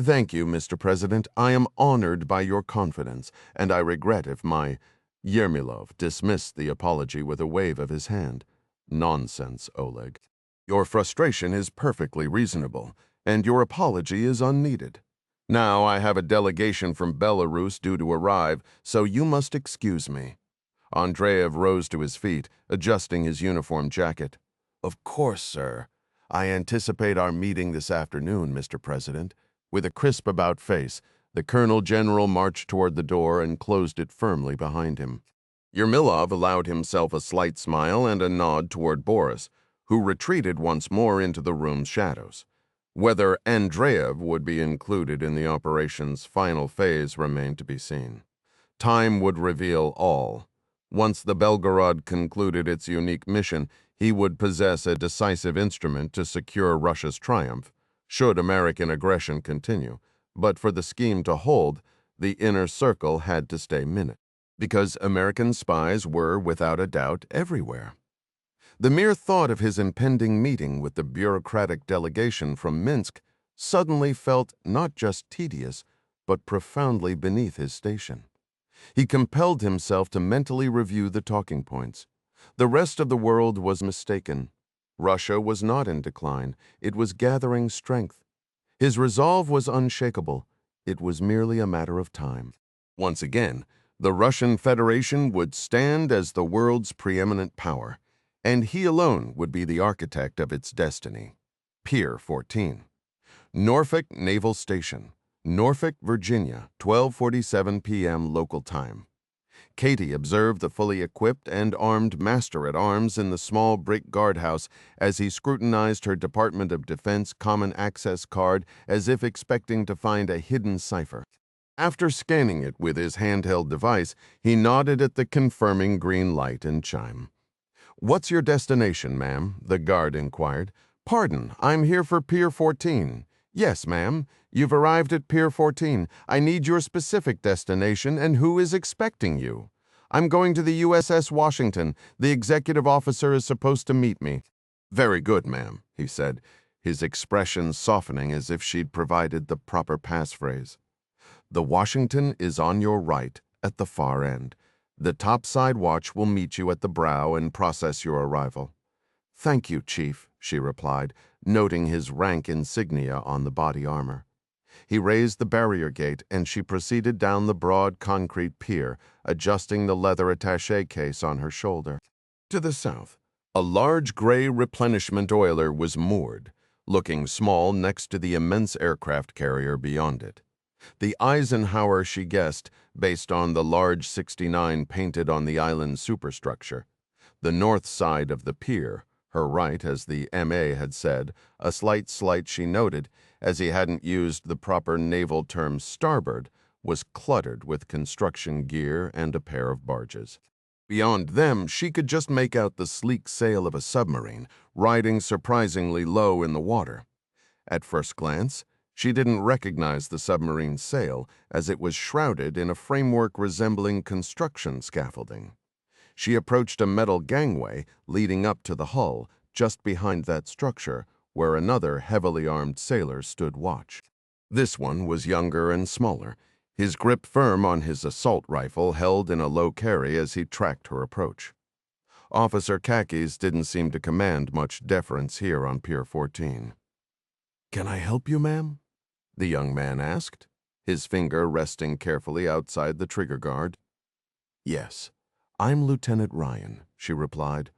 Thank you, Mr. President. I am honored by your confidence, and I regret if my... Yermolov dismissed the apology with a wave of his hand. Nonsense, Oleg. Your frustration is perfectly reasonable, and your apology is unneeded. Now I have a delegation from Belarus due to arrive, so you must excuse me. Andreev rose to his feet, adjusting his uniform jacket. Of course, sir. I anticipate our meeting this afternoon, Mr. President. With a crisp about face, the Colonel General marched toward the door and closed it firmly behind him. Yermolov allowed himself a slight smile and a nod toward Boris, who retreated once more into the room's shadows. Whether Andreev would be included in the operation's final phase remained to be seen. Time would reveal all. Once the Belgarod concluded its unique mission, he would possess a decisive instrument to secure Russia's triumph, should American aggression continue. But for the scheme to hold, the inner circle had to stay minute, because American spies were, without a doubt, everywhere. The mere thought of his impending meeting with the bureaucratic delegation from Minsk suddenly felt not just tedious, but profoundly beneath his station. He compelled himself to mentally review the talking points. The rest of the world was mistaken. Russia was not in decline. It was gathering strength. His resolve was unshakable. It was merely a matter of time. Once again, the Russian Federation would stand as the world's preeminent power, and he alone would be the architect of its destiny. Pier 14. Norfolk Naval Station, Norfolk, Virginia, 12:47 p.m. local time. Katie observed the fully equipped and armed master-at-arms in the small brick guardhouse as he scrutinized her Department of Defense common access card as if expecting to find a hidden cipher. After scanning it with his handheld device, he nodded at the confirming green light and chime. "What's your destination, ma'am?" the guard inquired. "Pardon, I'm here for Pier 14. "Yes, ma'am. You've arrived at Pier 14. I need your specific destination and who is expecting you." "I'm going to the USS Washington. The executive officer is supposed to meet me." "Very good, ma'am," he said, his expression softening as if she'd provided the proper passphrase. "The Washington is on your right, at the far end. The topside watch will meet you at the brow and process your arrival." "Thank you, Chief," she replied, noting his rank insignia on the body armor. He raised the barrier gate, and she proceeded down the broad concrete pier, adjusting the leather attaché case on her shoulder. To the south, a large gray replenishment oiler was moored, looking small next to the immense aircraft carrier beyond it. The Eisenhower, she guessed, based on the large 69 painted on the island's superstructure. The north side of the pier, her right, as the M.A. had said, a slight slight she noted, as he hadn't used the proper naval term starboard, was cluttered with construction gear and a pair of barges. Beyond them, she could just make out the sleek sail of a submarine, riding surprisingly low in the water. At first glance, she didn't recognize the submarine's sail, as it was shrouded in a framework resembling construction scaffolding. She approached a metal gangway leading up to the hull, just behind that structure, where another heavily armed sailor stood watch. This one was younger and smaller, his grip firm on his assault rifle held in a low carry as he tracked her approach. Officer Khakis didn't seem to command much deference here on Pier 14. "Can I help you, ma'am?" the young man asked, his finger resting carefully outside the trigger guard. "Yes, I'm Lieutenant Ryan," she replied.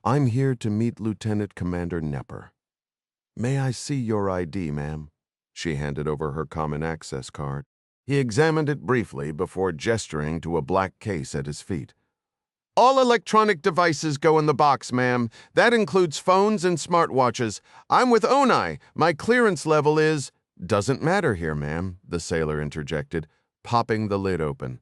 "I'm here to meet Lieutenant Commander Nepper." "May I see your ID, ma'am?" She handed over her common access card. He examined it briefly before gesturing to a black case at his feet. "All electronic devices go in the box, ma'am. That includes phones and smartwatches. I'm with ONI. My clearance level is—" "Doesn't matter here, ma'am," the sailor interjected, popping the lid open.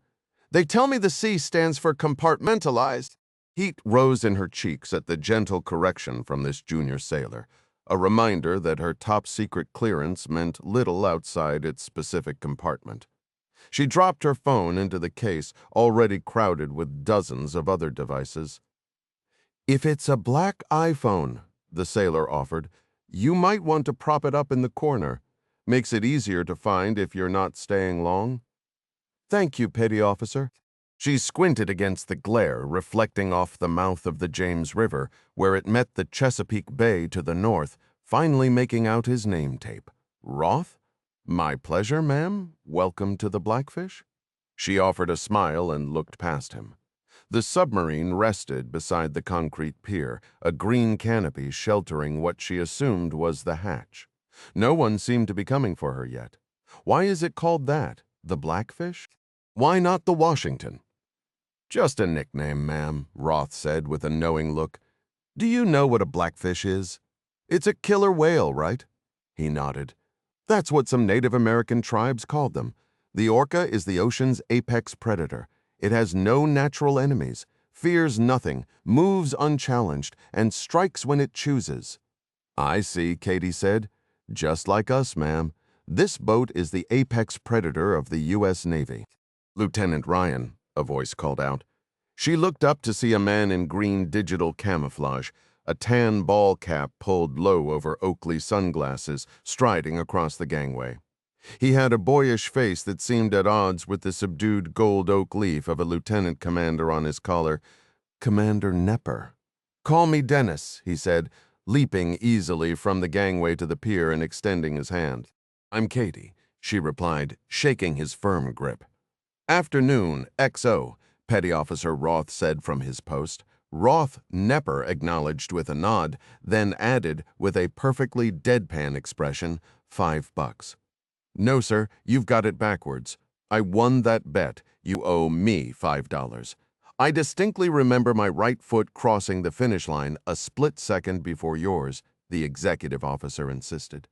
"They tell me the C stands for compartmentalized." Heat rose in her cheeks at the gentle correction from this junior sailor, a reminder that her top-secret clearance meant little outside its specific compartment. She dropped her phone into the case, already crowded with dozens of other devices. "If it's a black iPhone," the sailor offered, "you might want to prop it up in the corner. Makes it easier to find if you're not staying long." "Thank you, petty officer." She squinted against the glare reflecting off the mouth of the James River, where it met the Chesapeake Bay to the north, finally making out his name tape. "Roth? My pleasure, ma'am. Welcome to the Blackfish." She offered a smile and looked past him. The submarine rested beside the concrete pier, a green canopy sheltering what she assumed was the hatch. No one seemed to be coming for her yet. Why is it called that? The Blackfish? Why not the Washington? "Just a nickname, ma'am," Roth said with a knowing look. "Do you know what a blackfish is? It's a killer whale, right?" He nodded. "That's what some Native American tribes called them. The orca is the ocean's apex predator. It has no natural enemies, fears nothing, moves unchallenged, and strikes when it chooses." "I see," Katie said. "Just like us, ma'am. This boat is the apex predator of the U.S. Navy." "Lieutenant Ryan," a voice called out. She looked up to see a man in green digital camouflage, a tan ball cap pulled low over Oakley sunglasses, striding across the gangway. He had a boyish face that seemed at odds with the subdued gold oak leaf of a lieutenant commander on his collar. "Commander Nepper." "Call me Dennis," he said, leaping easily from the gangway to the pier and extending his hand. "I'm Katie," she replied, shaking his firm grip. "Afternoon, XO," Petty Officer Roth said from his post. Roth Nepper acknowledged with a nod, then added, with a perfectly deadpan expression, $5. "No, sir, you've got it backwards. I won that bet. You owe me $5. I distinctly remember my right foot crossing the finish line a split second before yours," the executive officer insisted.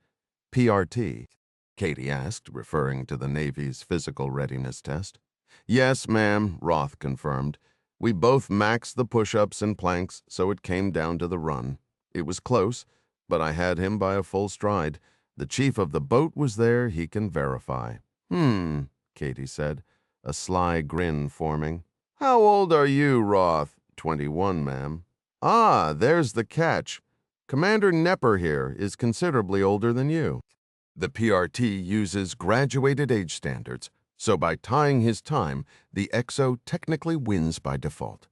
"PRT?" Katie asked, referring to the Navy's physical readiness test. "Yes, ma'am," Roth confirmed. "We both maxed the push-ups and planks, so it came down to the run. It was close, but I had him by a full stride. The chief of the boat was there, he can verify." Katie said, a sly grin forming. "How old are you, Roth?" 21, ma'am. "Ah, there's the catch. Commander Nepper here is considerably older than you. The PRT uses graduated age standards, so by tying his time, the XO technically wins by default."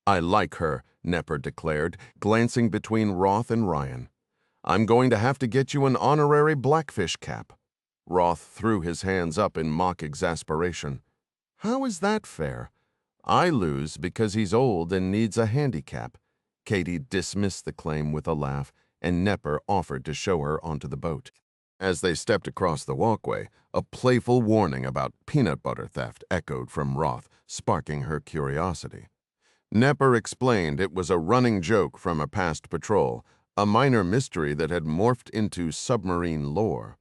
"I like her," Nepper declared, glancing between Roth and Ryan. "I'm going to have to get you an honorary Blackfish cap." Roth threw his hands up in mock exasperation. How is that fair? I lose because he's old and needs a handicap. Katie dismissed the claim with a laugh, and Nepper offered to show her onto the boat. As they stepped across the walkway, a playful warning about peanut butter theft echoed from Roth, sparking her curiosity. Nepper explained it was a running joke from a past patrol, a minor mystery that had morphed into submarine lore.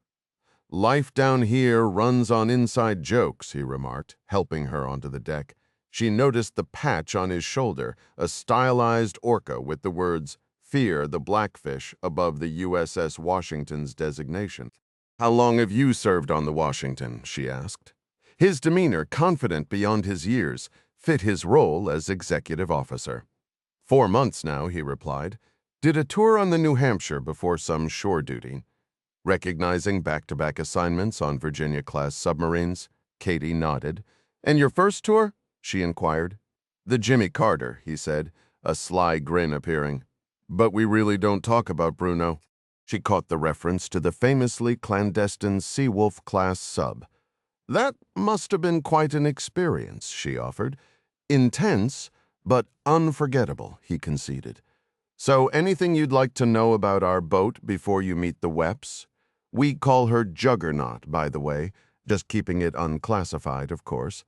Life down here runs on inside jokes, he remarked, helping her onto the deck. She noticed the patch on his shoulder, a stylized orca with the words, "Fear the Blackfish," above the USS Washington's designation. How long have you served on the Washington? She asked. His demeanor, confident beyond his years, fit his role as executive officer. 4 months now, he replied. Did a tour on the New Hampshire before some shore duty. Recognizing back-to-back assignments on Virginia-class submarines, Katie nodded. And your first tour? She inquired. The Jimmy Carter, he said, a sly grin appearing. But we really don't talk about Bruno. She caught the reference to the famously clandestine Seawolf-class sub. That must have been quite an experience, she offered. Intense, but unforgettable, he conceded. So anything you'd like to know about our boat before you meet the Weps? We call her Juggernaut, by the way, just keeping it unclassified, of course.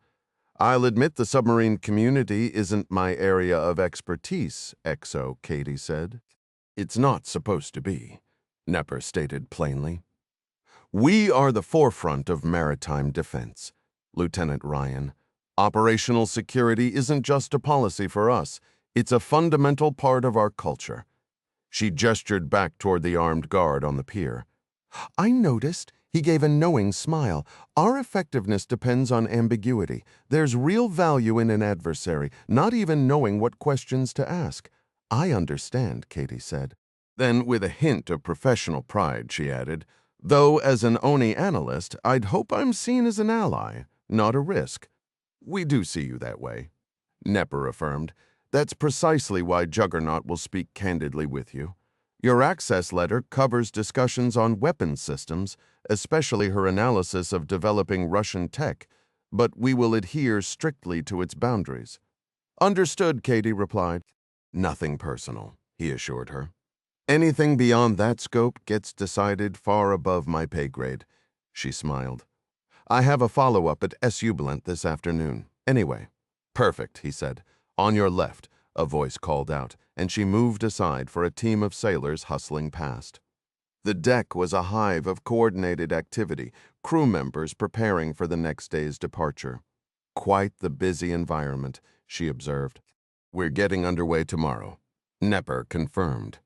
I'll admit the submarine community isn't my area of expertise, XO, Katie said. It's not supposed to be, Nepper stated plainly. We are the forefront of maritime defense, Lieutenant Ryan. Operational security isn't just a policy for us. It's a fundamental part of our culture. She gestured back toward the armed guard on the pier. I noticed. He gave a knowing smile. Our effectiveness depends on ambiguity. There's real value in an adversary, not even knowing what questions to ask. I understand, Katie said. Then, with a hint of professional pride, she added, though as an ONI analyst, I'd hope I'm seen as an ally, not a risk. We do see you that way, Nepper affirmed. That's precisely why Juggernaut will speak candidly with you. Your access letter covers discussions on weapons systems, especially her analysis of developing Russian tech, but we will adhere strictly to its boundaries. Understood, Katie replied. Nothing personal, he assured her. Anything beyond that scope gets decided far above my pay grade, she smiled. I have a follow-up at SU Blent this afternoon. Anyway. Perfect, he said. On your left, a voice called out, and she moved aside for a team of sailors hustling past. The deck was a hive of coordinated activity, crew members preparing for the next day's departure. Quite the busy environment, she observed. We're getting underway tomorrow, Nepper confirmed.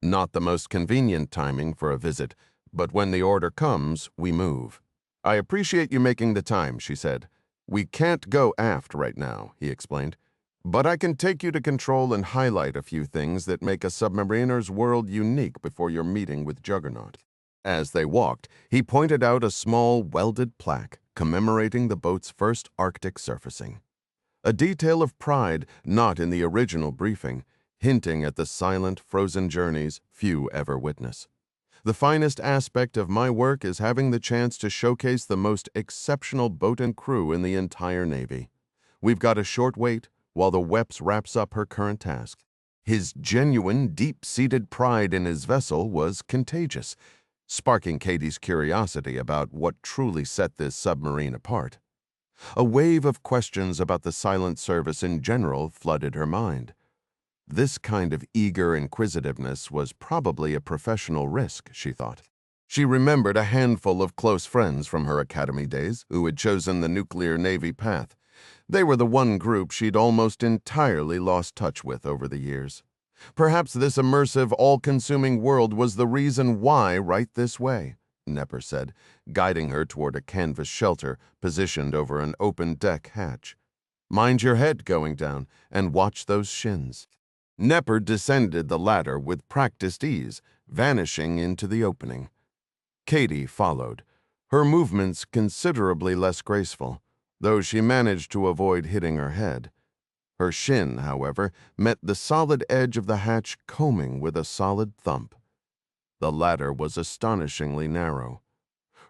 Not the most convenient timing for a visit, but when the order comes, we move. I appreciate you making the time, she said. We can't go aft right now, he explained. But I can take you to control and highlight a few things that make a submariner's world unique before your meeting with Juggernaut. As they walked, he pointed out a small welded plaque commemorating the boat's first Arctic surfacing. A detail of pride not in the original briefing, hinting at the silent, frozen journeys few ever witness. The finest aspect of my work is having the chance to showcase the most exceptional boat and crew in the entire Navy. We've got a short wait while the Weps wraps up her current task. His genuine, deep-seated pride in his vessel was contagious, sparking Katie's curiosity about what truly set this submarine apart. A wave of questions about the silent service in general flooded her mind. This kind of eager inquisitiveness was probably a professional risk, she thought. She remembered a handful of close friends from her academy days who had chosen the nuclear Navy path. They were the one group she'd almost entirely lost touch with over the years. Perhaps this immersive, all-consuming world was the reason why right this way, Nepper said, guiding her toward a canvas shelter positioned over an open deck hatch. Mind your head going down and watch those shins. Nepper descended the ladder with practiced ease, vanishing into the opening. Katie followed, her movements considerably less graceful, though she managed to avoid hitting her head. Her shin, however, met the solid edge of the hatch combing with a solid thump. The ladder was astonishingly narrow.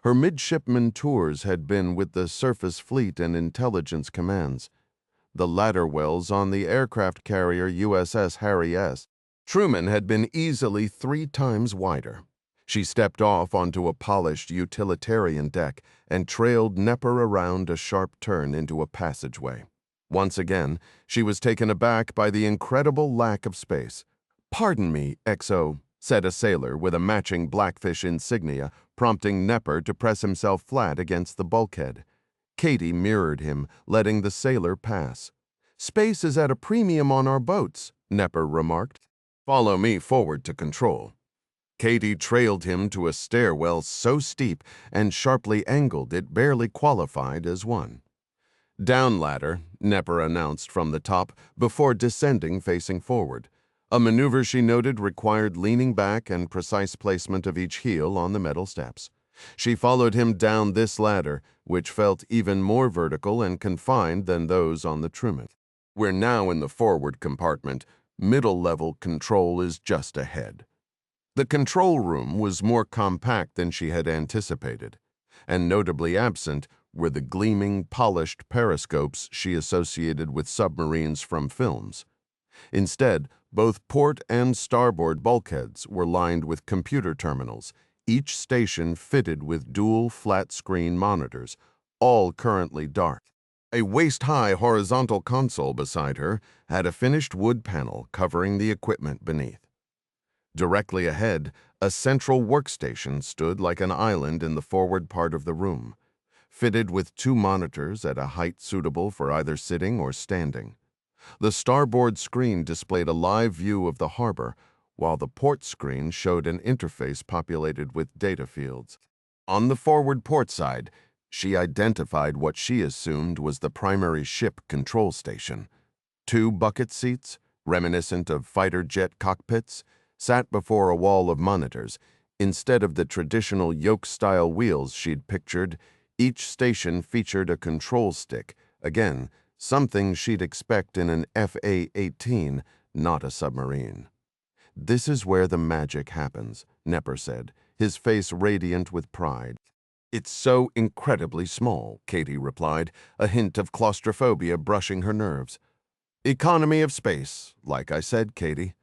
Her midshipman tours had been with the surface fleet and intelligence commands. The ladder wells on the aircraft carrier USS Harry S. Truman had been easily 3 times wider. She stepped off onto a polished utilitarian deck and trailed Nepper around a sharp turn into a passageway. Once again, she was taken aback by the incredible lack of space. "Pardon me, XO," said a sailor with a matching Blackfish insignia, prompting Nepper to press himself flat against the bulkhead. Katie mirrored him, letting the sailor pass. "Space is at a premium on our boats," Nepper remarked. "Follow me forward to control." Katie trailed him to a stairwell so steep and sharply angled it barely qualified as one. "Down ladder," Nepper announced from the top before descending facing forward. A maneuver she noted required leaning back and precise placement of each heel on the metal steps. She followed him down this ladder, which felt even more vertical and confined than those on the Truman. "We're now in the forward compartment. Middle-level control is just ahead." The control room was more compact than she had anticipated, and notably absent were the gleaming, polished periscopes she associated with submarines from films. Instead, both port and starboard bulkheads were lined with computer terminals, each station fitted with dual flat-screen monitors, all currently dark. A waist-high horizontal console beside her had a finished wood panel covering the equipment beneath. Directly ahead, a central workstation stood like an island in the forward part of the room, fitted with 2 monitors at a height suitable for either sitting or standing. The starboard screen displayed a live view of the harbor, while the port screen showed an interface populated with data fields. On the forward port side, she identified what she assumed was the primary ship control station. 2 bucket seats, reminiscent of fighter jet cockpits, sat before a wall of monitors. Instead of the traditional yoke-style wheels she'd pictured, each station featured a control stick, again, something she'd expect in an FA-18, not a submarine. "This is where the magic happens," Nepper said, his face radiant with pride. "It's so incredibly small," Katie replied, a hint of claustrophobia brushing her nerves. "Economy of space, like I said, Katie.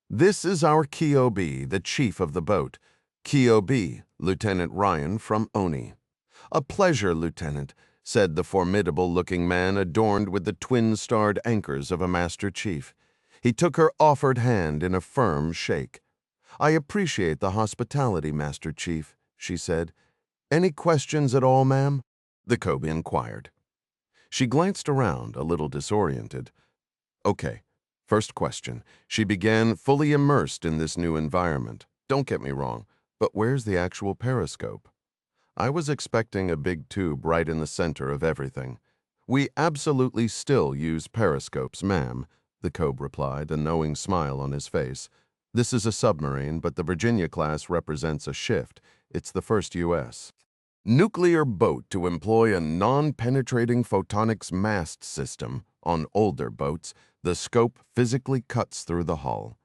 This is our QOB, the chief of the boat. QOB, Lieutenant Ryan from ONI." "A pleasure, Lieutenant," said the formidable-looking man adorned with the twin-starred anchors of a Master Chief. He took her offered hand in a firm shake. "I appreciate the hospitality, Master Chief," she said. "Any questions at all, ma'am?" the Cove inquired. She glanced around, a little disoriented. "Okay. First question." She began, fully immersed in this new environment. "Don't get me wrong, but where's the actual periscope?" "I was expecting a big tube right in the center of everything." "We absolutely still use periscopes, ma'am," the Cove replied, a knowing smile on his face. "This is a submarine, but the Virginia-class represents a shift. It's the first U.S. nuclear boat to employ a non-penetrating photonics mast system. On older boats, the scope physically cuts through the hull.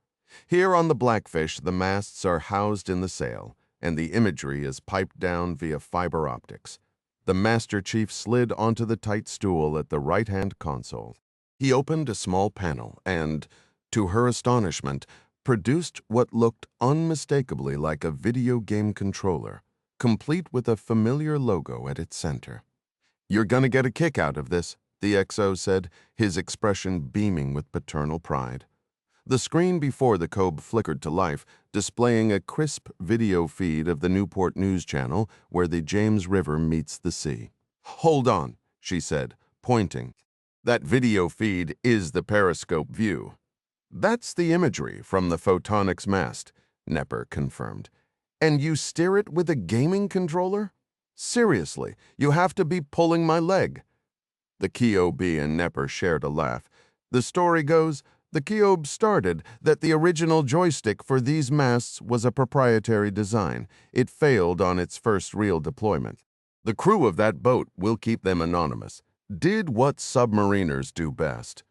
Here on the Blackfish, the masts are housed in the sail, and the imagery is piped down via fiber optics." The Master Chief slid onto the tight stool at the right-hand console. He opened a small panel and, to her astonishment, produced what looked unmistakably like a video game controller, complete with a familiar logo at its center. "You're gonna get a kick out of this," the XO said, his expression beaming with paternal pride. The screen before the Cove flickered to life, displaying a crisp video feed of the Newport News Channel where the James River meets the sea. "Hold on," she said, pointing. "That video feed is the periscope view." "That's the imagery from the photonics mast," Nepper confirmed. "And you steer it with a gaming controller? Seriously, you have to be pulling my leg." The QOB and Nepper shared a laugh. "The story goes, the QOB started that the original joystick for these masts was a proprietary design. It failed on its first real deployment. The crew of that boat, will keep them anonymous, did what submariners do best."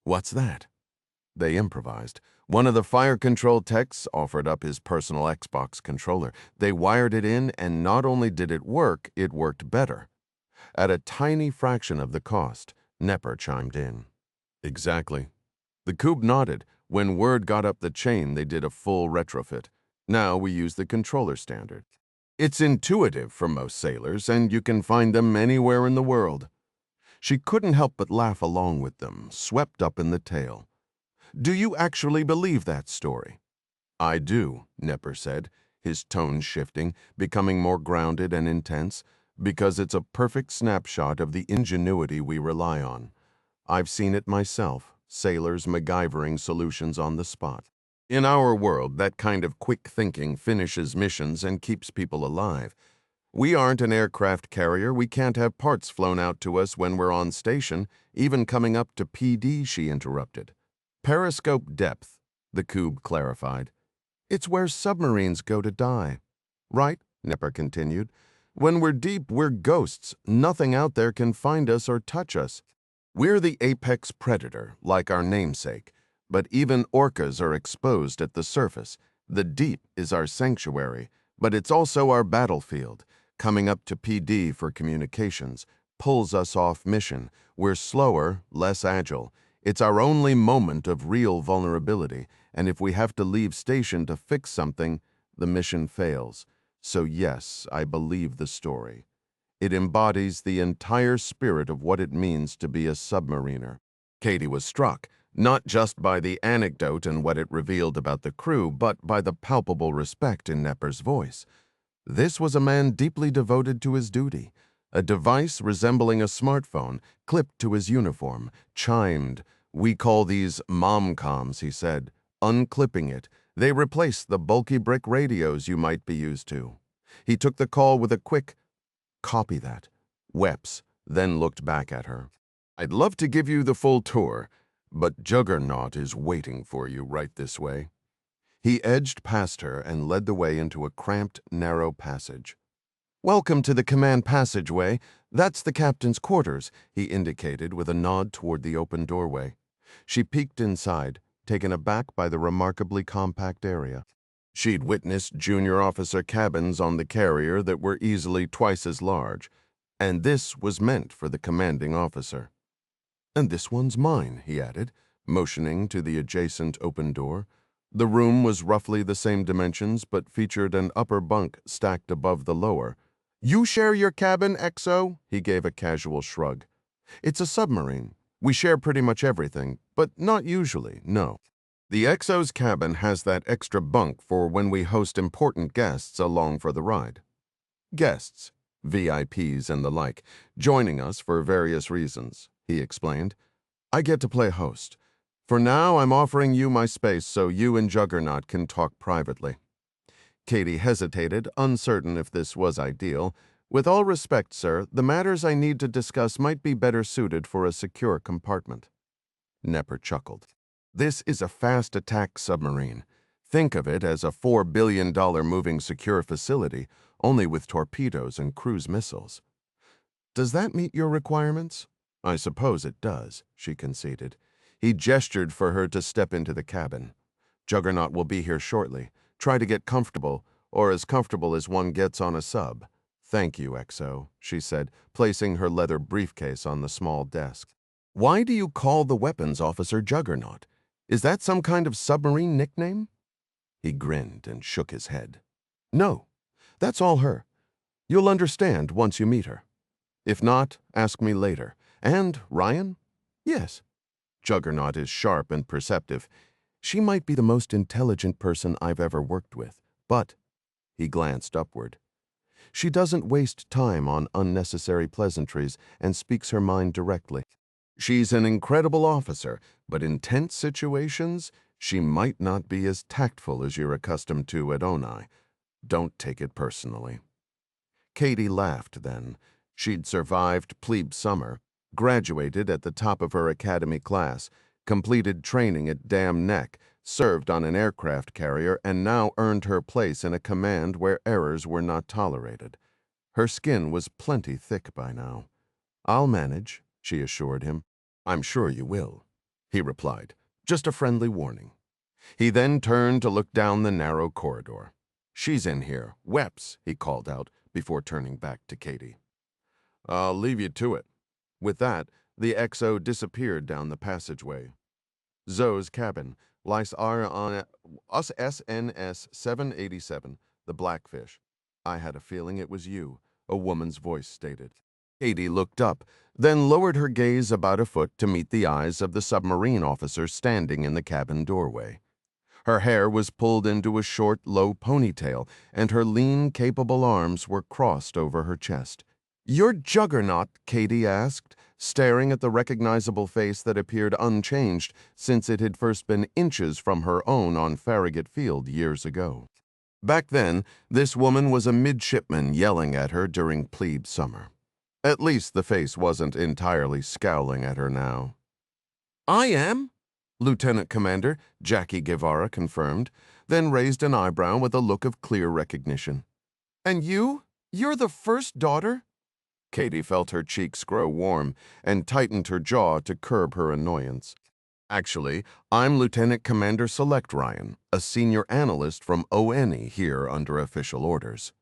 "What's that?" They improvised. One of the fire control techs offered up his personal Xbox controller. They wired it in, and not only did it worked better. At a tiny fraction of the cost, Nepper chimed in. Exactly. The Coob nodded. When word got up the chain, they did a full retrofit. Now we use the controller standard. It's intuitive for most sailors, and you can find them anywhere in the world. She couldn't help but laugh along with them, swept up in the tale. Do you actually believe that story? I do, Nepper said, his tone shifting, becoming more grounded and intense, because it's a perfect snapshot of the ingenuity we rely on. I've seen it myself, sailors MacGyvering solutions on the spot. In our world, that kind of quick thinking finishes missions and keeps people alive. We aren't an aircraft carrier. We can't have parts flown out to us when we're on station, even coming up to PD, she interrupted. Periscope depth, the Coob clarified. It's where submarines go to die. Right, Nepper continued. When we're deep, we're ghosts. Nothing out there can find us or touch us. We're the apex predator, like our namesake. But even orcas are exposed at the surface. The deep is our sanctuary, but it's also our battlefield. Coming up to PD for communications pulls us off mission. We're slower, less agile. It's our only moment of real vulnerability, and if we have to leave station to fix something, the mission fails. So yes, I believe the story. It embodies the entire spirit of what it means to be a submariner. Katie was struck, not just by the anecdote and what it revealed about the crew, but by the palpable respect in Nepper's voice. This was a man deeply devoted to his duty. A device resembling a smartphone, clipped to his uniform, chimed. We call these mom-coms, he said. Unclipping it, they replace the bulky brick radios you might be used to. He took the call with a quick, copy that, weps, then looked back at her. I'd love to give you the full tour, but Juggernaut is waiting for you right this way. He edged past her and led the way into a cramped, narrow passage. Welcome to the command passageway. That's the captain's quarters, he indicated with a nod toward the open doorway. She peeked inside, taken aback by the remarkably compact area. She'd witnessed junior officer cabins on the carrier that were easily twice as large, and this was meant for the commanding officer. And this one's mine, he added, motioning to the adjacent open door. The room was roughly the same dimensions, but featured an upper bunk stacked above the lower. You share your cabin, XO? He gave a casual shrug. It's a submarine. We share pretty much everything, but not usually, no. The XO's cabin has that extra bunk for when we host important guests along for the ride. Guests, VIPs and the like, joining us for various reasons, he explained. I get to play host. For now, I'm offering you my space so you and Juggernaut can talk privately. Katie hesitated, uncertain if this was ideal. With all respect, sir, the matters I need to discuss might be better suited for a secure compartment. Nepper chuckled. This is a fast attack submarine. Think of it as a $4 billion moving secure facility, only with torpedoes and cruise missiles. Does that meet your requirements? I suppose it does, she conceded. He gestured for her to step into the cabin. Juggernaut will be here shortly. Try to get comfortable, or as comfortable as one gets on a sub. Thank you, XO, she said, placing her leather briefcase on the small desk. Why do you call the weapons officer Juggernaut? Is that some kind of submarine nickname? He grinned and shook his head. No, that's all her. You'll understand once you meet her. If not, ask me later. And Ryan? Yes. Juggernaut is sharp and perceptive. She might be the most intelligent person I've ever worked with, but, he glanced upward, she doesn't waste time on unnecessary pleasantries and speaks her mind directly. She's an incredible officer, but in tense situations, she might not be as tactful as you're accustomed to at Onai. Don't take it personally. Katie laughed then. She'd survived plebe summer, graduated at the top of her academy class, completed training at Dam Neck, served on an aircraft carrier, and now earned her place in a command where errors were not tolerated. Her skin was plenty thick by now. I'll manage, she assured him. I'm sure you will, he replied. Just a friendly warning. He then turned to look down the narrow corridor. "She's in here. Weps," he called out before turning back to Katie. "I'll leave you to it." With that, the XO disappeared down the passageway. Zoe's cabin lies on us SNS 787, the Blackfish. "I had a feeling it was you," a woman's voice stated. Katie looked up, then lowered her gaze about a foot to meet the eyes of the submarine officer standing in the cabin doorway. Her hair was pulled into a short, low ponytail, and her lean, capable arms were crossed over her chest. "You're Juggernaut?" Katie asked, staring at the recognizable face that appeared unchanged since it had first been inches from her own on Farragut Field years ago. Back then, this woman was a midshipman yelling at her during plebe summer. At least the face wasn't entirely scowling at her now. "I am?" Lieutenant Commander Jackie Guevara confirmed, then raised an eyebrow with a look of clear recognition. "And you? You're the first daughter?" Katie felt her cheeks grow warm and tightened her jaw to curb her annoyance. "Actually, I'm Lieutenant Commander Select Ryan, a senior analyst from ONE here under official orders."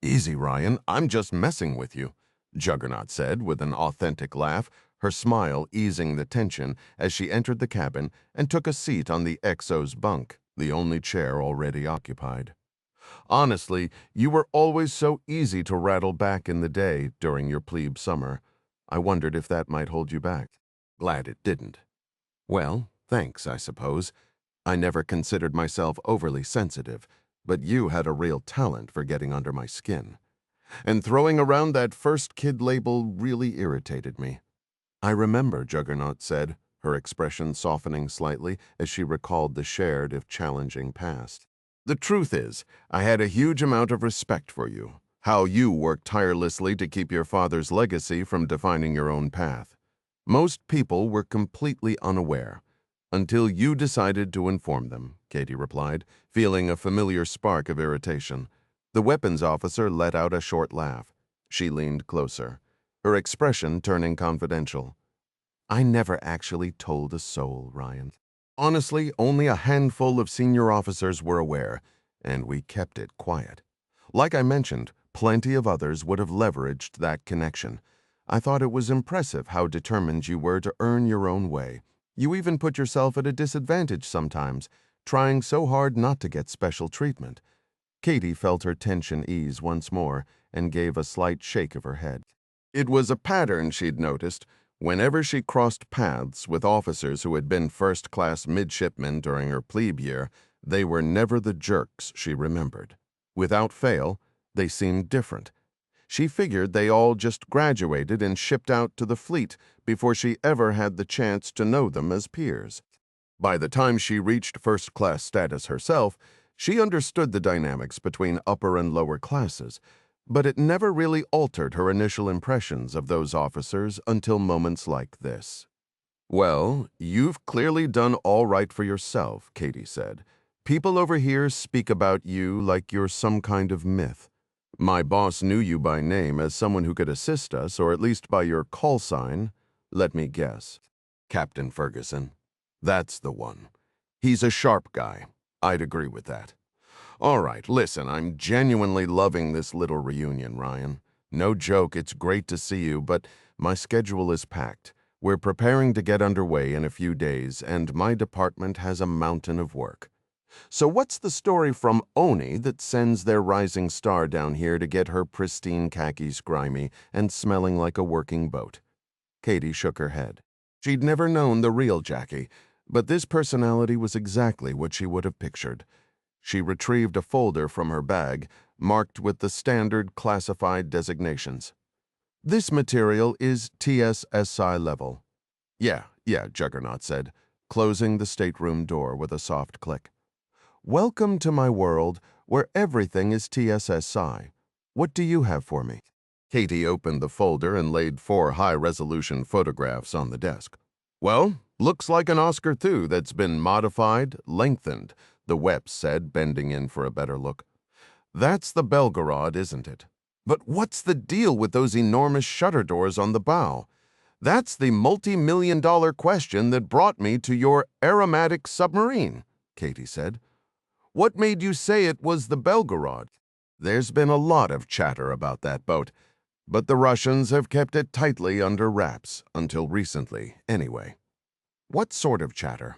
"Easy, Ryan, I'm just messing with you," Juggernaut said with an authentic laugh, her smile easing the tension as she entered the cabin and took a seat on the XO's bunk, the only chair already occupied. "Honestly, you were always so easy to rattle back in the day during your plebe summer. I wondered if that might hold you back. Glad it didn't." "Well, thanks, I suppose. I never considered myself overly sensitive, but you had a real talent for getting under my skin. And throwing around that first kid label really irritated me." "I remember," Juggernaut said, her expression softening slightly as she recalled the shared, if challenging, past. "The truth is, I had a huge amount of respect for you, how you worked tirelessly to keep your father's legacy from defining your own path. Most people were completely unaware, until you decided to inform them," Katie replied, feeling a familiar spark of irritation. The weapons officer let out a short laugh. She leaned closer, her expression turning confidential. "I never actually told a soul, Ryan. Honestly, only a handful of senior officers were aware, and we kept it quiet. Like I mentioned, plenty of others would have leveraged that connection. I thought it was impressive how determined you were to earn your own way. You even put yourself at a disadvantage sometimes, trying so hard not to get special treatment." Katie felt her tension ease once more and gave a slight shake of her head. It was a pattern she'd noticed. Whenever she crossed paths with officers who had been first-class midshipmen during her plebe year, they were never the jerks she remembered. Without fail, they seemed different. She figured they all just graduated and shipped out to the fleet before she ever had the chance to know them as peers. By the time she reached first-class status herself, she understood the dynamics between upper and lower classes, but it never really altered her initial impressions of those officers until moments like this. "Well, you've clearly done all right for yourself," Katie said. "People over here speak about you like you're some kind of myth. My boss knew you by name as someone who could assist us, or at least by your call sign. Let me guess. Captain Ferguson. That's the one. He's a sharp guy. I'd agree with that. All right, listen, I'm genuinely loving this little reunion, Ryan. No joke, it's great to see you, but my schedule is packed. We're preparing to get underway in a few days, and my department has a mountain of work. So what's the story from ONI that sends their rising star down here to get her pristine khakis grimy and smelling like a working boat?" Katie shook her head. She'd never known the real Jackie, but this personality was exactly what she would have pictured. She retrieved a folder from her bag, marked with the standard classified designations. "This material is TSSI level." Yeah, Juggernaut said, closing the stateroom door with a soft click. "Welcome to my world, where everything is TSSI. What do you have for me?" Katie opened the folder and laid 4 high-resolution photographs on the desk. "Well, looks like an Oscar II that's been modified, lengthened," the Wep said, bending in for a better look. "That's the Belgarod, isn't it? But what's the deal with those enormous shutter doors on the bow? That's the multi-million-dollar question that brought me to your aromatic submarine." Katie said. "What made you say it was the Belgarod?" "There's been a lot of chatter about that boat, but the Russians have kept it tightly under wraps, until recently, anyway." "What sort of chatter?"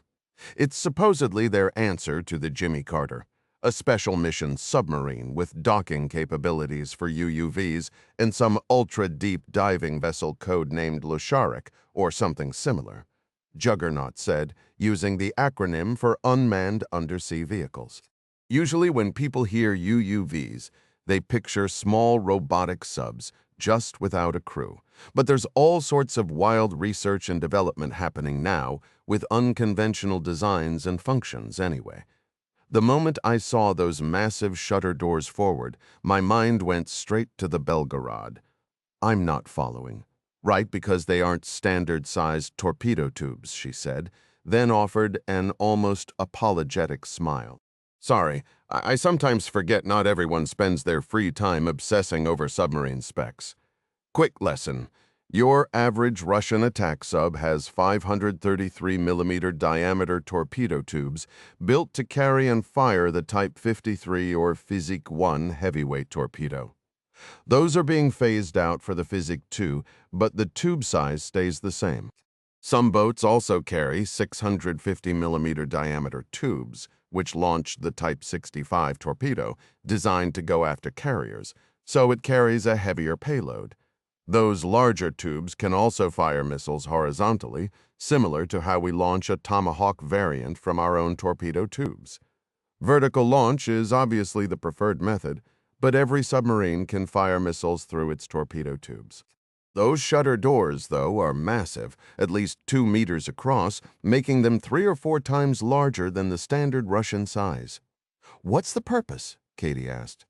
"It's supposedly their answer to the Jimmy Carter, a special mission submarine with docking capabilities for UUVs and some ultra-deep diving vessel code-named Lusharik or something similar," Juggernaut said, using the acronym for Unmanned Undersea Vehicles. Usually when people hear UUVs, they picture small robotic subs, just without a crew. But there's all sorts of wild research and development happening now, with unconventional designs and functions anyway. The moment I saw those massive shutter doors forward, my mind went straight to the Belgarod. "I'm not following." "Right, because they aren't standard-sized torpedo tubes," she said, then offered an almost apologetic smile. "Sorry, I sometimes forget not everyone spends their free time obsessing over submarine specs. Quick lesson. Your average Russian attack sub has 533mm diameter torpedo tubes built to carry and fire the Type 53 or Physique 1 heavyweight torpedo. Those are being phased out for the Physique 2, but the tube size stays the same. Some boats also carry 650mm diameter tubes, which launch the Type 65 torpedo, designed to go after carriers, so it carries a heavier payload. Those larger tubes can also fire missiles horizontally, similar to how we launch a Tomahawk variant from our own torpedo tubes. Vertical launch is obviously the preferred method, but every submarine can fire missiles through its torpedo tubes. Those shutter doors, though, are massive, at least 2 meters across, making them 3 or 4 times larger than the standard Russian size. "What's the purpose?" Katie asked.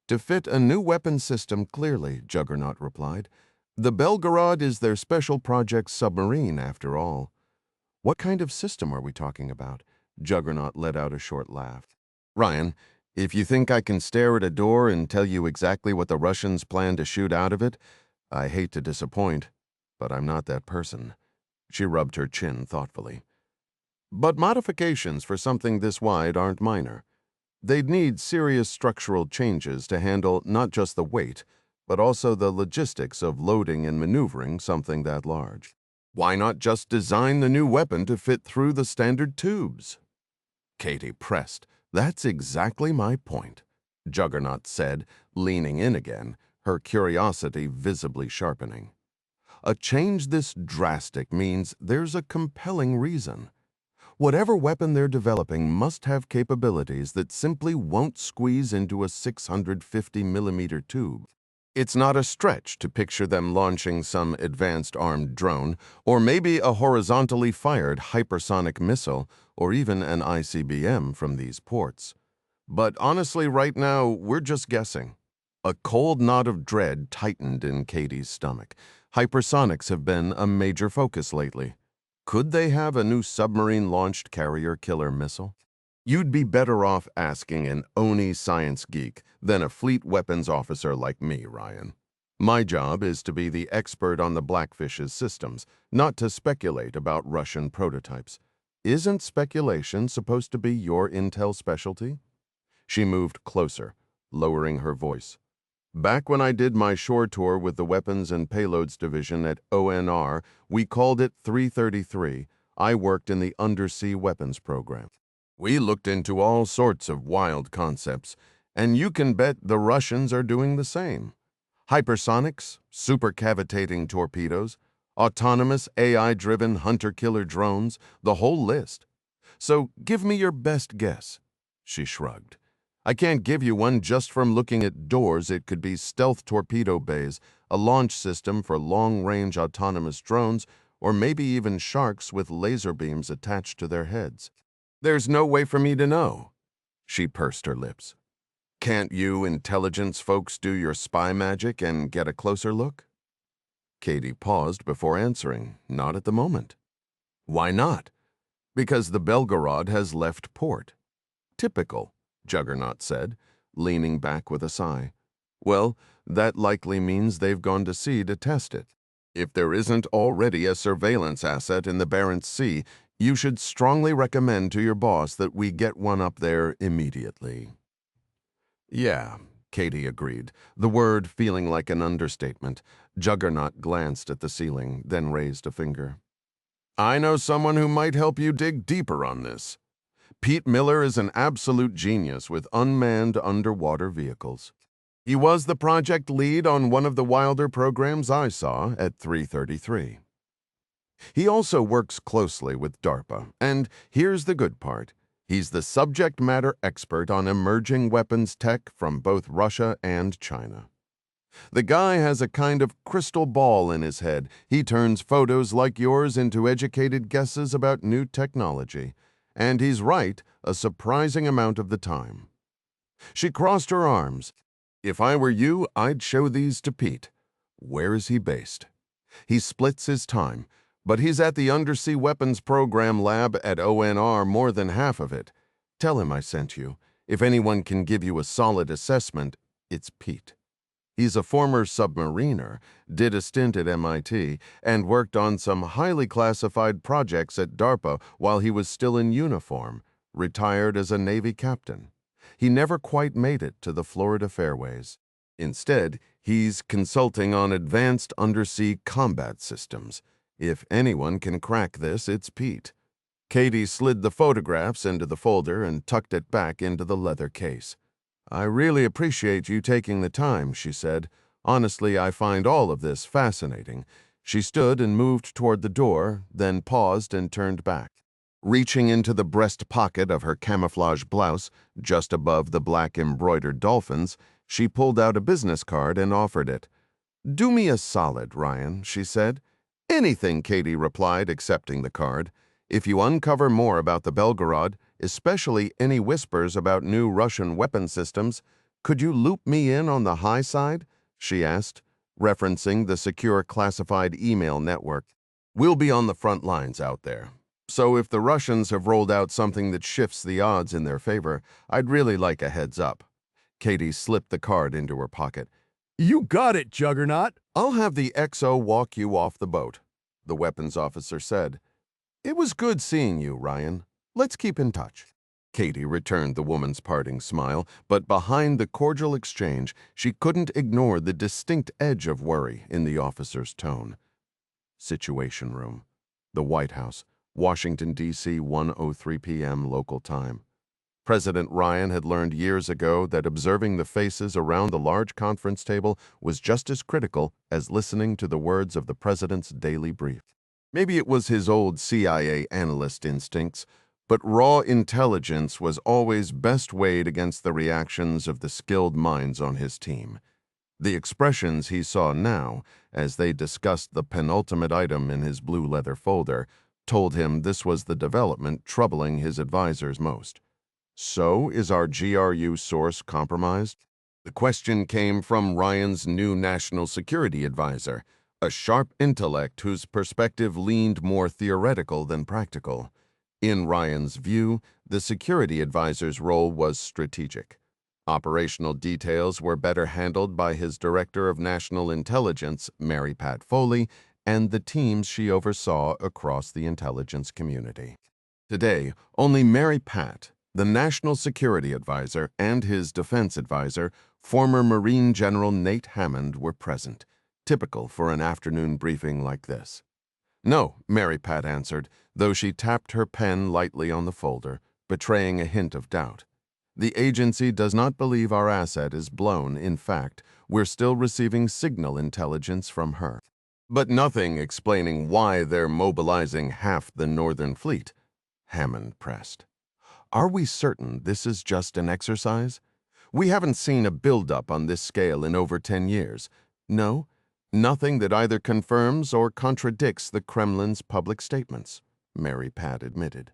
"To fit a new weapon system clearly," Juggernaut replied. "The Belgarod is their special project submarine, after all." "What kind of system are we talking about?" Juggernaut let out a short laugh. "Ryan, if you think I can stare at a door and tell you exactly what the Russians plan to shoot out of it, I hate to disappoint, but I'm not that person." She rubbed her chin thoughtfully. "But modifications for something this wide aren't minor. They'd need serious structural changes to handle not just the weight, but also the logistics of loading and maneuvering something that large. Why not just design the new weapon to fit through the standard tubes?" Katie pressed. "That's exactly my point," Juggernaut said, leaning in again, her curiosity visibly sharpening. "A change this drastic means there's a compelling reason. Whatever weapon they're developing must have capabilities that simply won't squeeze into a 650mm tube. It's not a stretch to picture them launching some advanced armed drone, or maybe a horizontally fired hypersonic missile, or even an ICBM from these ports. But honestly, right now, we're just guessing." A cold knot of dread tightened in Katie's stomach. Hypersonics have been a major focus lately. Could they have a new submarine-launched carrier-killer missile? "You'd be better off asking an ONI science geek than a fleet weapons officer like me, Ryan. My job is to be the expert on the Blackfish's systems, not to speculate about Russian prototypes. Isn't speculation supposed to be your intel specialty?" She moved closer, lowering her voice. "Back when I did my shore tour with the Weapons and Payloads Division at ONR, we called it 333. I worked in the Undersea Weapons Program. We looked into all sorts of wild concepts, and you can bet the Russians are doing the same. Hypersonics, supercavitating torpedoes, autonomous AI-driven hunter-killer drones, the whole list. So give me your best guess." She shrugged. "I can't give you one just from looking at doors. It could be stealth torpedo bays, a launch system for long-range autonomous drones, or maybe even sharks with laser beams attached to their heads." "There's no way for me to know." She pursed her lips. "Can't you intelligence folks do your spy magic and get a closer look?" Katie paused before answering. "Not at the moment." "Why not?" "Because the Belgarod has left port." "Typical," Juggernaut said, leaning back with a sigh. "Well, that likely means they've gone to sea to test it. If there isn't already a surveillance asset in the Barents Sea, You should strongly recommend to your boss that we get one up there immediately." "Yeah," Katie agreed, the word feeling like an understatement. Juggernaut glanced at the ceiling, then raised a finger. "I know someone who might help you dig deeper on this. Pete Miller is an absolute genius with unmanned underwater vehicles. He was the project lead on one of the Wilder programs I saw at 333. He also works closely with DARPA, and here's the good part. He's the subject matter expert on emerging weapons tech from both Russia and China. The guy has a kind of crystal ball in his head. He turns photos like yours into educated guesses about new technology. And he's right a surprising amount of the time." She crossed her arms. "If I were you, I'd show these to Pete. Where is he based?" "He splits his time, but he's at the Undersea Weapons Program Lab at ONR more than half of it. Tell him I sent you. If anyone can give you a solid assessment, it's Pete. He's a former submariner, did a stint at MIT, and worked on some highly classified projects at DARPA while he was still in uniform, retired as a Navy captain. He never quite made it to the Florida fairways. Instead, he's consulting on advanced undersea combat systems. If anyone can crack this, it's Pete." Katie slid the photographs into the folder and tucked it back into the leather case. "I really appreciate you taking the time," she said. "Honestly, I find all of this fascinating." She stood and moved toward the door, then paused and turned back. Reaching into the breast pocket of her camouflage blouse, just above the black embroidered dolphins, she pulled out a business card and offered it. "Do me a solid, Ryan," she said. "Anything," Katie replied, accepting the card. "If you uncover more about the Belgarod, especially any whispers about new Russian weapon systems, could you loop me in on the high side?" she asked, referencing the secure classified email network. "We'll be on the front lines out there. So if the Russians have rolled out something that shifts the odds in their favor, I'd really like a heads up." Katie slipped the card into her pocket. "You got it, Juggernaut." "I'll have the XO walk you off the boat," the weapons officer said. "It was good seeing you, Ryan. Let's keep in touch." Katie returned the woman's parting smile, but behind the cordial exchange, she couldn't ignore the distinct edge of worry in the officer's tone. Situation Room. The White House, Washington, D.C., 1:03 p.m. local time. President Ryan had learned years ago that observing the faces around the large conference table was just as critical as listening to the words of the president's daily brief. Maybe it was his old CIA analyst instincts, but raw intelligence was always best weighed against the reactions of the skilled minds on his team. The expressions he saw now, as they discussed the penultimate item in his blue leather folder, told him this was the development troubling his advisors most. So, is our GRU source compromised? The question came from Ryan's new national security advisor, a sharp intellect whose perspective leaned more theoretical than practical. In Ryan's view, the security advisor's role was strategic. Operational details were better handled by his Director of National Intelligence, Mary Pat Foley, and the teams she oversaw across the intelligence community. Today, only Mary Pat, the National Security Advisor, and his defense advisor, former Marine General Nate Hammond, were present, typical for an afternoon briefing like this. "No," Mary Pat answered, though she tapped her pen lightly on the folder, betraying a hint of doubt. "The agency does not believe our asset is blown. In fact, we're still receiving signal intelligence from her. But nothing explaining why they're mobilizing half the Northern Fleet," Hammond pressed. "Are we certain this is just an exercise? We haven't seen a buildup on this scale in over 10 years. No, nothing that either confirms or contradicts the Kremlin's public statements," Mary Pat admitted.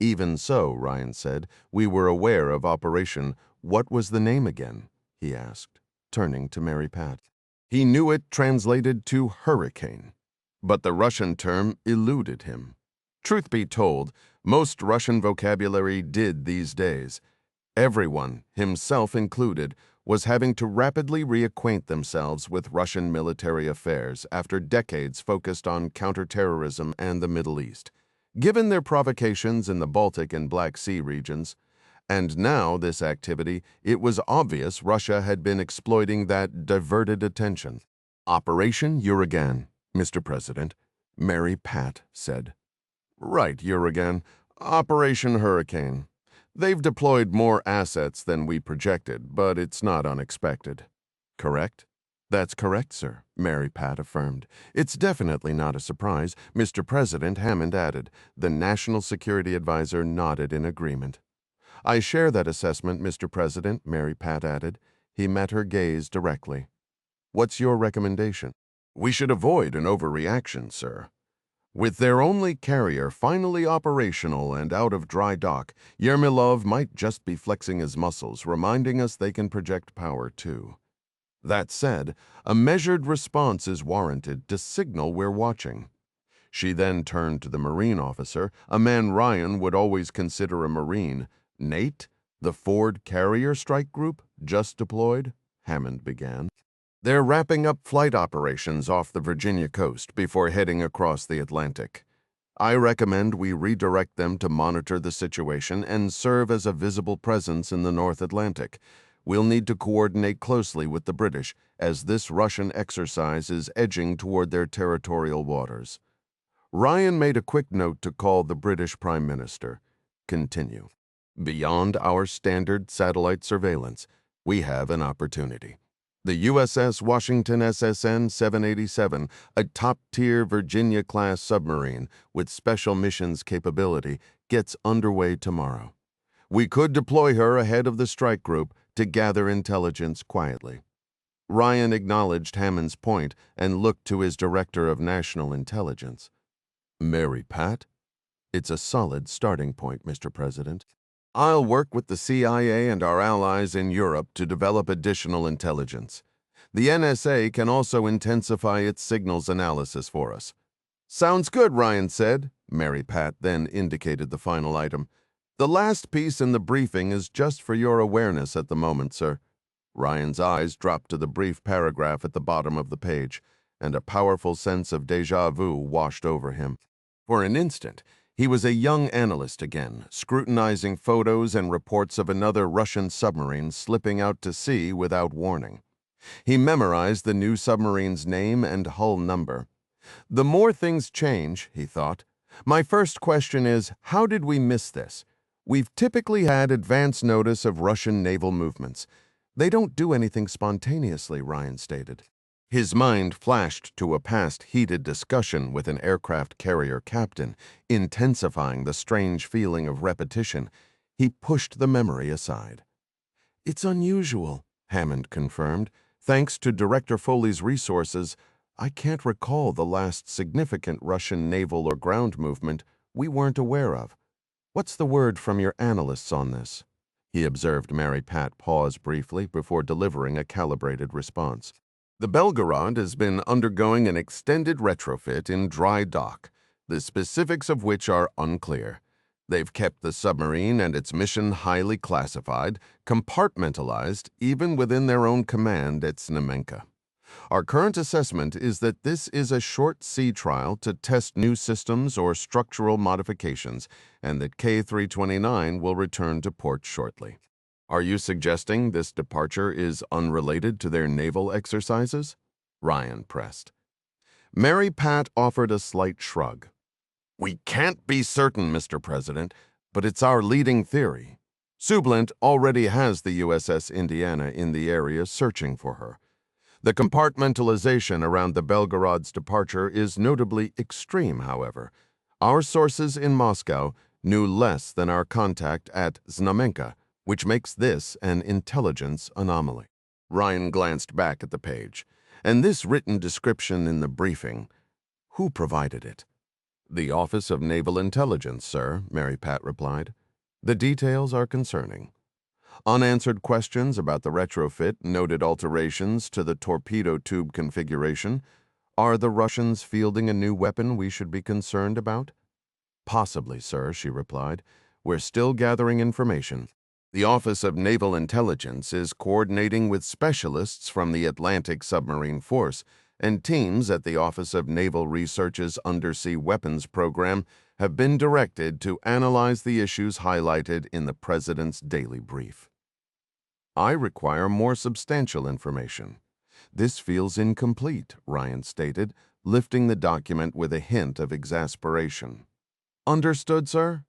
"Even so," Ryan said, "we were aware of Operation— What was the name again?" he asked, turning to Mary Pat. He knew it translated to hurricane, but the Russian term eluded him. Truth be told, most Russian vocabulary did these days. Everyone, himself included, was having to rapidly reacquaint themselves with Russian military affairs after decades focused on counterterrorism and the Middle East. Given their provocations in the Baltic and Black Sea regions, and now this activity, it was obvious Russia had been exploiting that diverted attention. Operation Uragan, Mr. President, Mary Pat said. Right, Uragan. Operation Hurricane. They've deployed more assets than we projected, but it's not unexpected. Correct? That's correct, sir, Mary Pat affirmed. It's definitely not a surprise, Mr. President, Hammond added. The National Security Advisor nodded in agreement. I share that assessment, Mr. President, Mary Pat added. He met her gaze directly. What's your recommendation? We should avoid an overreaction, sir. With their only carrier finally operational and out of dry dock, Yermilov might just be flexing his muscles, reminding us they can project power too. That said, a measured response is warranted to signal we're watching. She then turned to the Marine officer, a man Ryan would always consider a Marine. Nate, the Ford Carrier Strike Group, just deployed? Hammond began. They're wrapping up flight operations off the Virginia coast before heading across the Atlantic. I recommend we redirect them to monitor the situation and serve as a visible presence in the North Atlantic. We'll need to coordinate closely with the British as this Russian exercise is edging toward their territorial waters. Ryan made a quick note to call the British Prime Minister. Continue. Beyond our standard satellite surveillance, we have an opportunity. The USS Washington SSN 787, a top-tier Virginia-class submarine with special missions capability, gets underway tomorrow. We could deploy her ahead of the strike group to gather intelligence quietly. Ryan acknowledged Hammond's point and looked to his Director of National Intelligence. Mary Pat? It's a solid starting point, Mr. President. I'll work with the CIA and our allies in Europe to develop additional intelligence. The NSA can also intensify its signals analysis for us. Sounds good, Ryan said. Mary Pat then indicated the final item. The last piece in the briefing is just for your awareness at the moment, sir. Ryan's eyes dropped to the brief paragraph at the bottom of the page, and a powerful sense of déjà vu washed over him. For an instant, he was a young analyst again, scrutinizing photos and reports of another Russian submarine slipping out to sea without warning. He memorized the new submarine's name and hull number. The more things change, he thought. My first question is, how did we miss this? We've typically had advance notice of Russian naval movements. They don't do anything spontaneously, Ryan stated. His mind flashed to a past heated discussion with an aircraft carrier captain, intensifying the strange feeling of repetition. He pushed the memory aside. It's unusual, Hammond confirmed. Thanks to Director Foley's resources, I can't recall the last significant Russian naval or ground movement we weren't aware of. What's the word from your analysts on this? He observed Mary Pat pause briefly before delivering a calibrated response. The Belgarod has been undergoing an extended retrofit in dry dock, the specifics of which are unclear. They've kept the submarine and its mission highly classified, compartmentalized, even within their own command at Znamenka. Our current assessment is that this is a short sea trial to test new systems or structural modifications, and that K-329 will return to port shortly. Are you suggesting this departure is unrelated to their naval exercises? Ryan pressed. Mary Pat offered a slight shrug. We can't be certain, Mr. President, but it's our leading theory. Sublint already has the USS Indiana in the area searching for her. The compartmentalization around the Belgarod's departure is notably extreme, however. Our sources in Moscow knew less than our contact at Znamenka, which makes this an intelligence anomaly. Ryan glanced back at the page. And this written description in the briefing, who provided it? The Office of Naval Intelligence, sir, Mary Pat replied. The details are concerning. Unanswered questions about the retrofit noted alterations to the torpedo tube configuration. Are the Russians fielding a new weapon we should be concerned about? Possibly, sir, she replied. We're still gathering information. The Office of Naval Intelligence is coordinating with specialists from the Atlantic Submarine Force and teams at the Office of Naval Research's Undersea Weapons Program have been directed to analyze the issues highlighted in the President's daily brief. I require more substantial information. This feels incomplete, Ryan stated, lifting the document with a hint of exasperation. Understood, sir?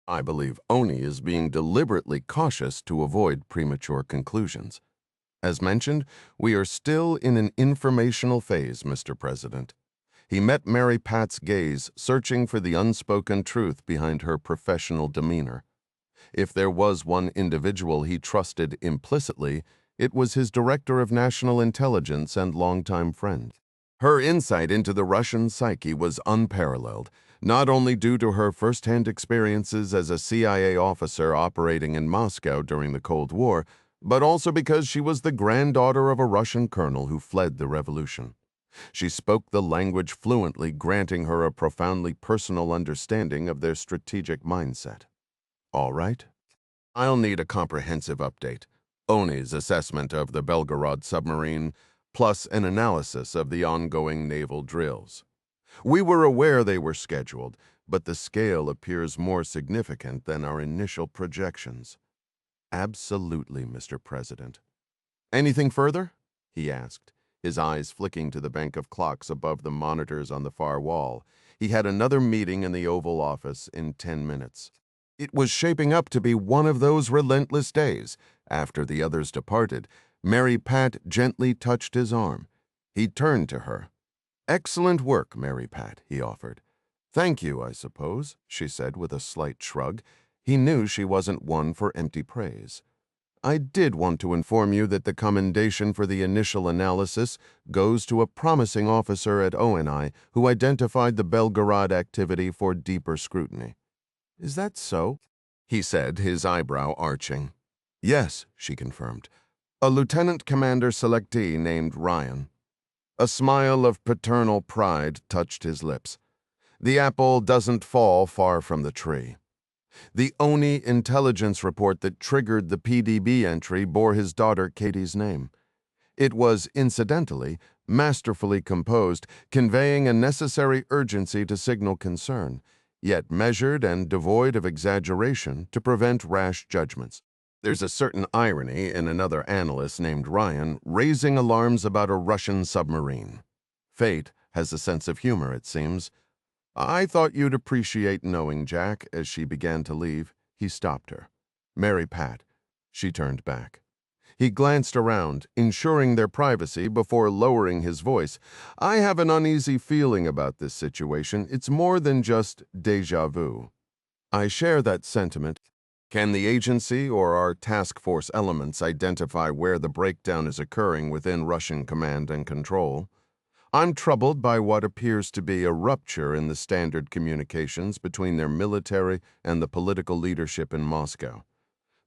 I believe Oni is being deliberately cautious to avoid premature conclusions. As mentioned, we are still in an informational phase, Mr. President. He met Mary Pat's gaze, searching for the unspoken truth behind her professional demeanor. If there was one individual he trusted implicitly, it was his Director of National Intelligence and longtime friend. Her insight into the Russian psyche was unparalleled, not only due to her first-hand experiences as a CIA officer operating in Moscow during the Cold War, but also because she was the granddaughter of a Russian colonel who fled the revolution. She spoke the language fluently, granting her a profoundly personal understanding of their strategic mindset. All right. I'll need a comprehensive update. Oni's assessment of the Belgarod submarine, plus an analysis of the ongoing naval drills. We were aware they were scheduled, but the scale appears more significant than our initial projections. Absolutely, Mr. President. Anything further? He asked, his eyes flicking to the bank of clocks above the monitors on the far wall. He had another meeting in the Oval Office in 10 minutes. It was shaping up to be one of those relentless days. After the others departed, Mary Pat gently touched his arm. He turned to her. "Excellent work, Mary Pat," he offered. "Thank you, I suppose," she said with a slight shrug. He knew she wasn't one for empty praise. "I did want to inform you that the commendation for the initial analysis goes to a promising officer at ONI who identified the Belgarod activity for deeper scrutiny." "Is that so?" he said, his eyebrow arching. "Yes," she confirmed. "A lieutenant commander selectee named Ryan." A smile of paternal pride touched his lips. The apple doesn't fall far from the tree. The ONI intelligence report that triggered the PDB entry bore his daughter Katie's name. It was, incidentally, masterfully composed, conveying a necessary urgency to signal concern, yet measured and devoid of exaggeration to prevent rash judgments. There's a certain irony in another analyst named Ryan raising alarms about a Russian submarine. Fate has a sense of humor, it seems. "I thought you'd appreciate knowing, Jack." As she began to leave, he stopped her. "Mary Pat." She turned back. He glanced around, ensuring their privacy before lowering his voice. "I have an uneasy feeling about this situation. It's more than just déjà vu." "I share that sentiment. Can the agency or our task force elements identify where the breakdown is occurring within Russian command and control? I'm troubled by what appears to be a rupture in the standard communications between their military and the political leadership in Moscow.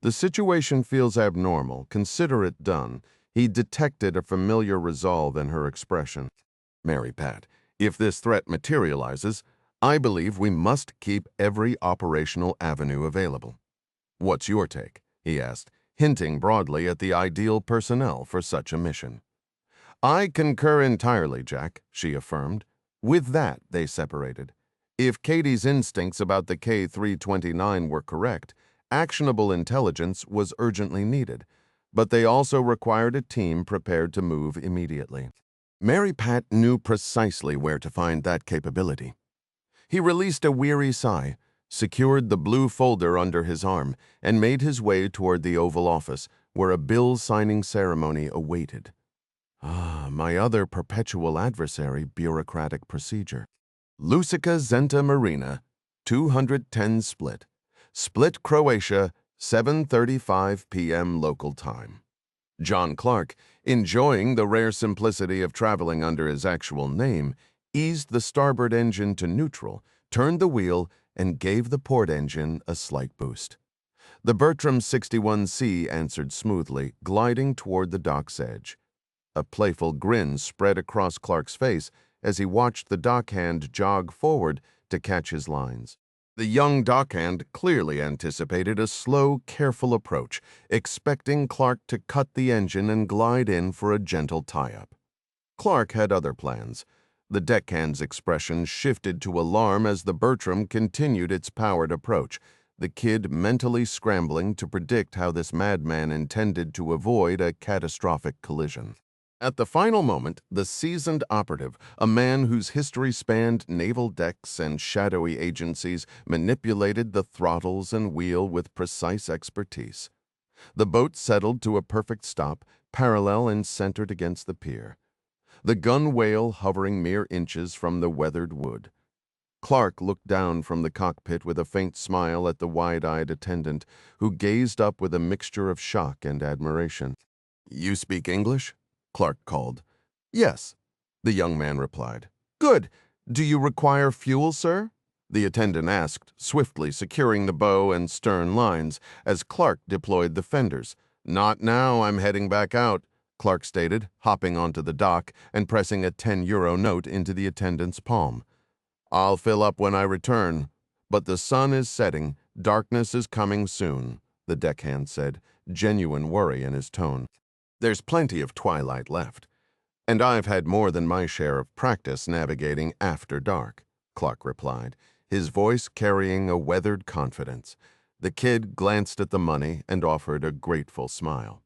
The situation feels abnormal. Consider it done." He detected a familiar resolve in her expression. "Mary Pat, if this threat materializes, I believe we must keep every operational avenue available." "What's your take?" he asked, hinting broadly at the ideal personnel for such a mission. "I concur entirely, Jack," she affirmed. With that, they separated. If Katie's instincts about the K-329 were correct, actionable intelligence was urgently needed, but they also required a team prepared to move immediately. Mary Pat knew precisely where to find that capability. He released a weary sigh, secured the blue folder under his arm, and made his way toward the Oval Office, where a bill-signing ceremony awaited. My other perpetual adversary, bureaucratic procedure. Lusica Zenta Marina, 210 Split. Split, Croatia, 7:35 p.m. local time. John Clark, enjoying the rare simplicity of traveling under his actual name, eased the starboard engine to neutral, turned the wheel, and gave the port engine a slight boost. The Bertram 61C answered smoothly, gliding toward the dock's edge. A playful grin spread across Clark's face as he watched the dockhand jog forward to catch his lines. The young dockhand clearly anticipated a slow, careful approach, expecting Clark to cut the engine and glide in for a gentle tie-up. Clark had other plans. The deckhand's expression shifted to alarm as the Bertram continued its powered approach, the kid mentally scrambling to predict how this madman intended to avoid a catastrophic collision. At the final moment, the seasoned operative, a man whose history spanned naval decks and shadowy agencies, manipulated the throttles and wheel with precise expertise. The boat settled to a perfect stop, parallel and centered against the pier, the gunwale hovering mere inches from the weathered wood. Clark looked down from the cockpit with a faint smile at the wide-eyed attendant, who gazed up with a mixture of shock and admiration. "You speak English?" Clark called. "Yes," the young man replied. "Good. Do you require fuel, sir?" the attendant asked, swiftly securing the bow and stern lines as Clark deployed the fenders. "Not now, I'm heading back out," Clark stated, hopping onto the dock and pressing a 10-euro note into the attendant's palm. "I'll fill up when I return, but the sun is setting, darkness is coming soon," the deckhand said, genuine worry in his tone. "There's plenty of twilight left, and I've had more than my share of practice navigating after dark," Clark replied, his voice carrying a weathered confidence. The kid glanced at the money and offered a grateful smile.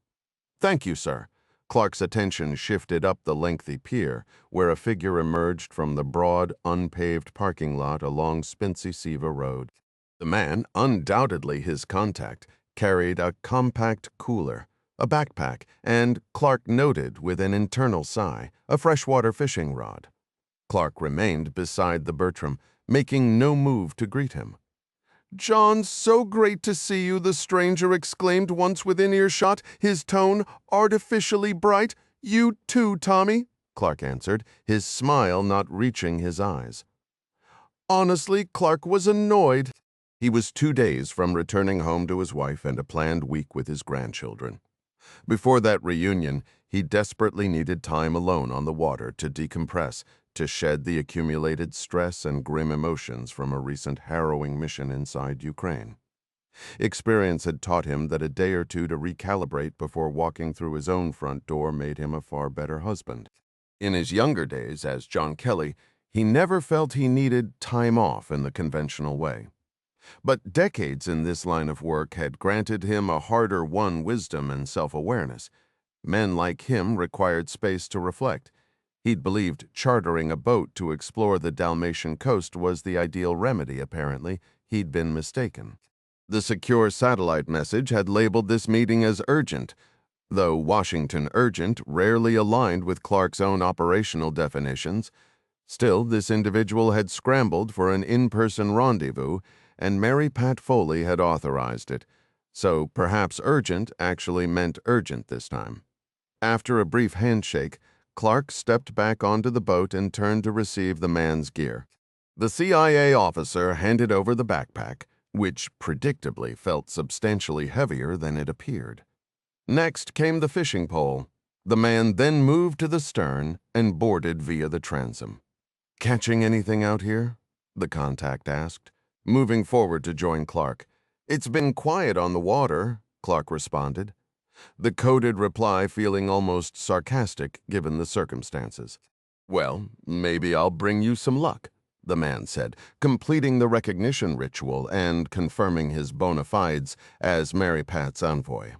"Thank you, sir." Clark's attention shifted up the lengthy pier, where a figure emerged from the broad, unpaved parking lot along Spincey-Siva Road. The man, undoubtedly his contact, carried a compact cooler, a backpack, and, Clark noted with an internal sigh, a freshwater fishing rod. Clark remained beside the Bertram, making no move to greet him. "John, so great to see you," the stranger exclaimed once within earshot, his tone artificially bright. "You too, Tommy," Clark answered, his smile not reaching his eyes. Honestly, Clark was annoyed. He was 2 days from returning home to his wife and a planned week with his grandchildren. Before that reunion, he desperately needed time alone on the water to decompress, to shed the accumulated stress and grim emotions from a recent harrowing mission inside Ukraine. Experience had taught him that a day or two to recalibrate before walking through his own front door made him a far better husband. In his younger days as John Kelly, he never felt he needed time off in the conventional way. But decades in this line of work had granted him a harder-won wisdom and self-awareness. Men like him required space to reflect. He'd believed chartering a boat to explore the Dalmatian coast was the ideal remedy, apparently. He'd been mistaken. The secure satellite message had labeled this meeting as urgent, though Washington urgent rarely aligned with Clark's own operational definitions. Still, this individual had scrambled for an in-person rendezvous, and Mary Pat Foley had authorized it, so perhaps urgent actually meant urgent this time. After a brief handshake, Clark stepped back onto the boat and turned to receive the man's gear. The CIA officer handed over the backpack, which predictably felt substantially heavier than it appeared. Next came the fishing pole. The man then moved to the stern and boarded via the transom. "Catching anything out here?" the contact asked, moving forward to join Clark. "It's been quiet on the water," Clark responded, the coded reply feeling almost sarcastic given the circumstances. "Well, maybe I'll bring you some luck," the man said, completing the recognition ritual and confirming his bona fides as Mary Pat's envoy.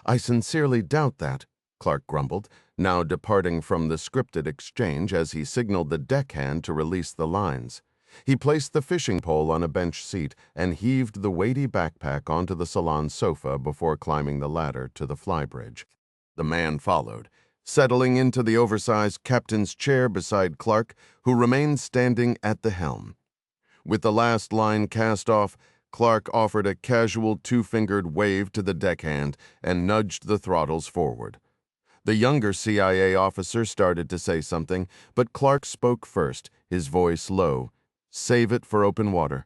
"I sincerely doubt that," Clark grumbled, now departing from the scripted exchange as he signaled the deckhand to release the lines. He placed the fishing pole on a bench seat and heaved the weighty backpack onto the salon sofa before climbing the ladder to the flybridge. The man followed, settling into the oversized captain's chair beside Clark, who remained standing at the helm. With the last line cast off, Clark offered a casual two-fingered wave to the deckhand and nudged the throttles forward. The younger CIA officer started to say something, but Clark spoke first, his voice low. "Save it for open water."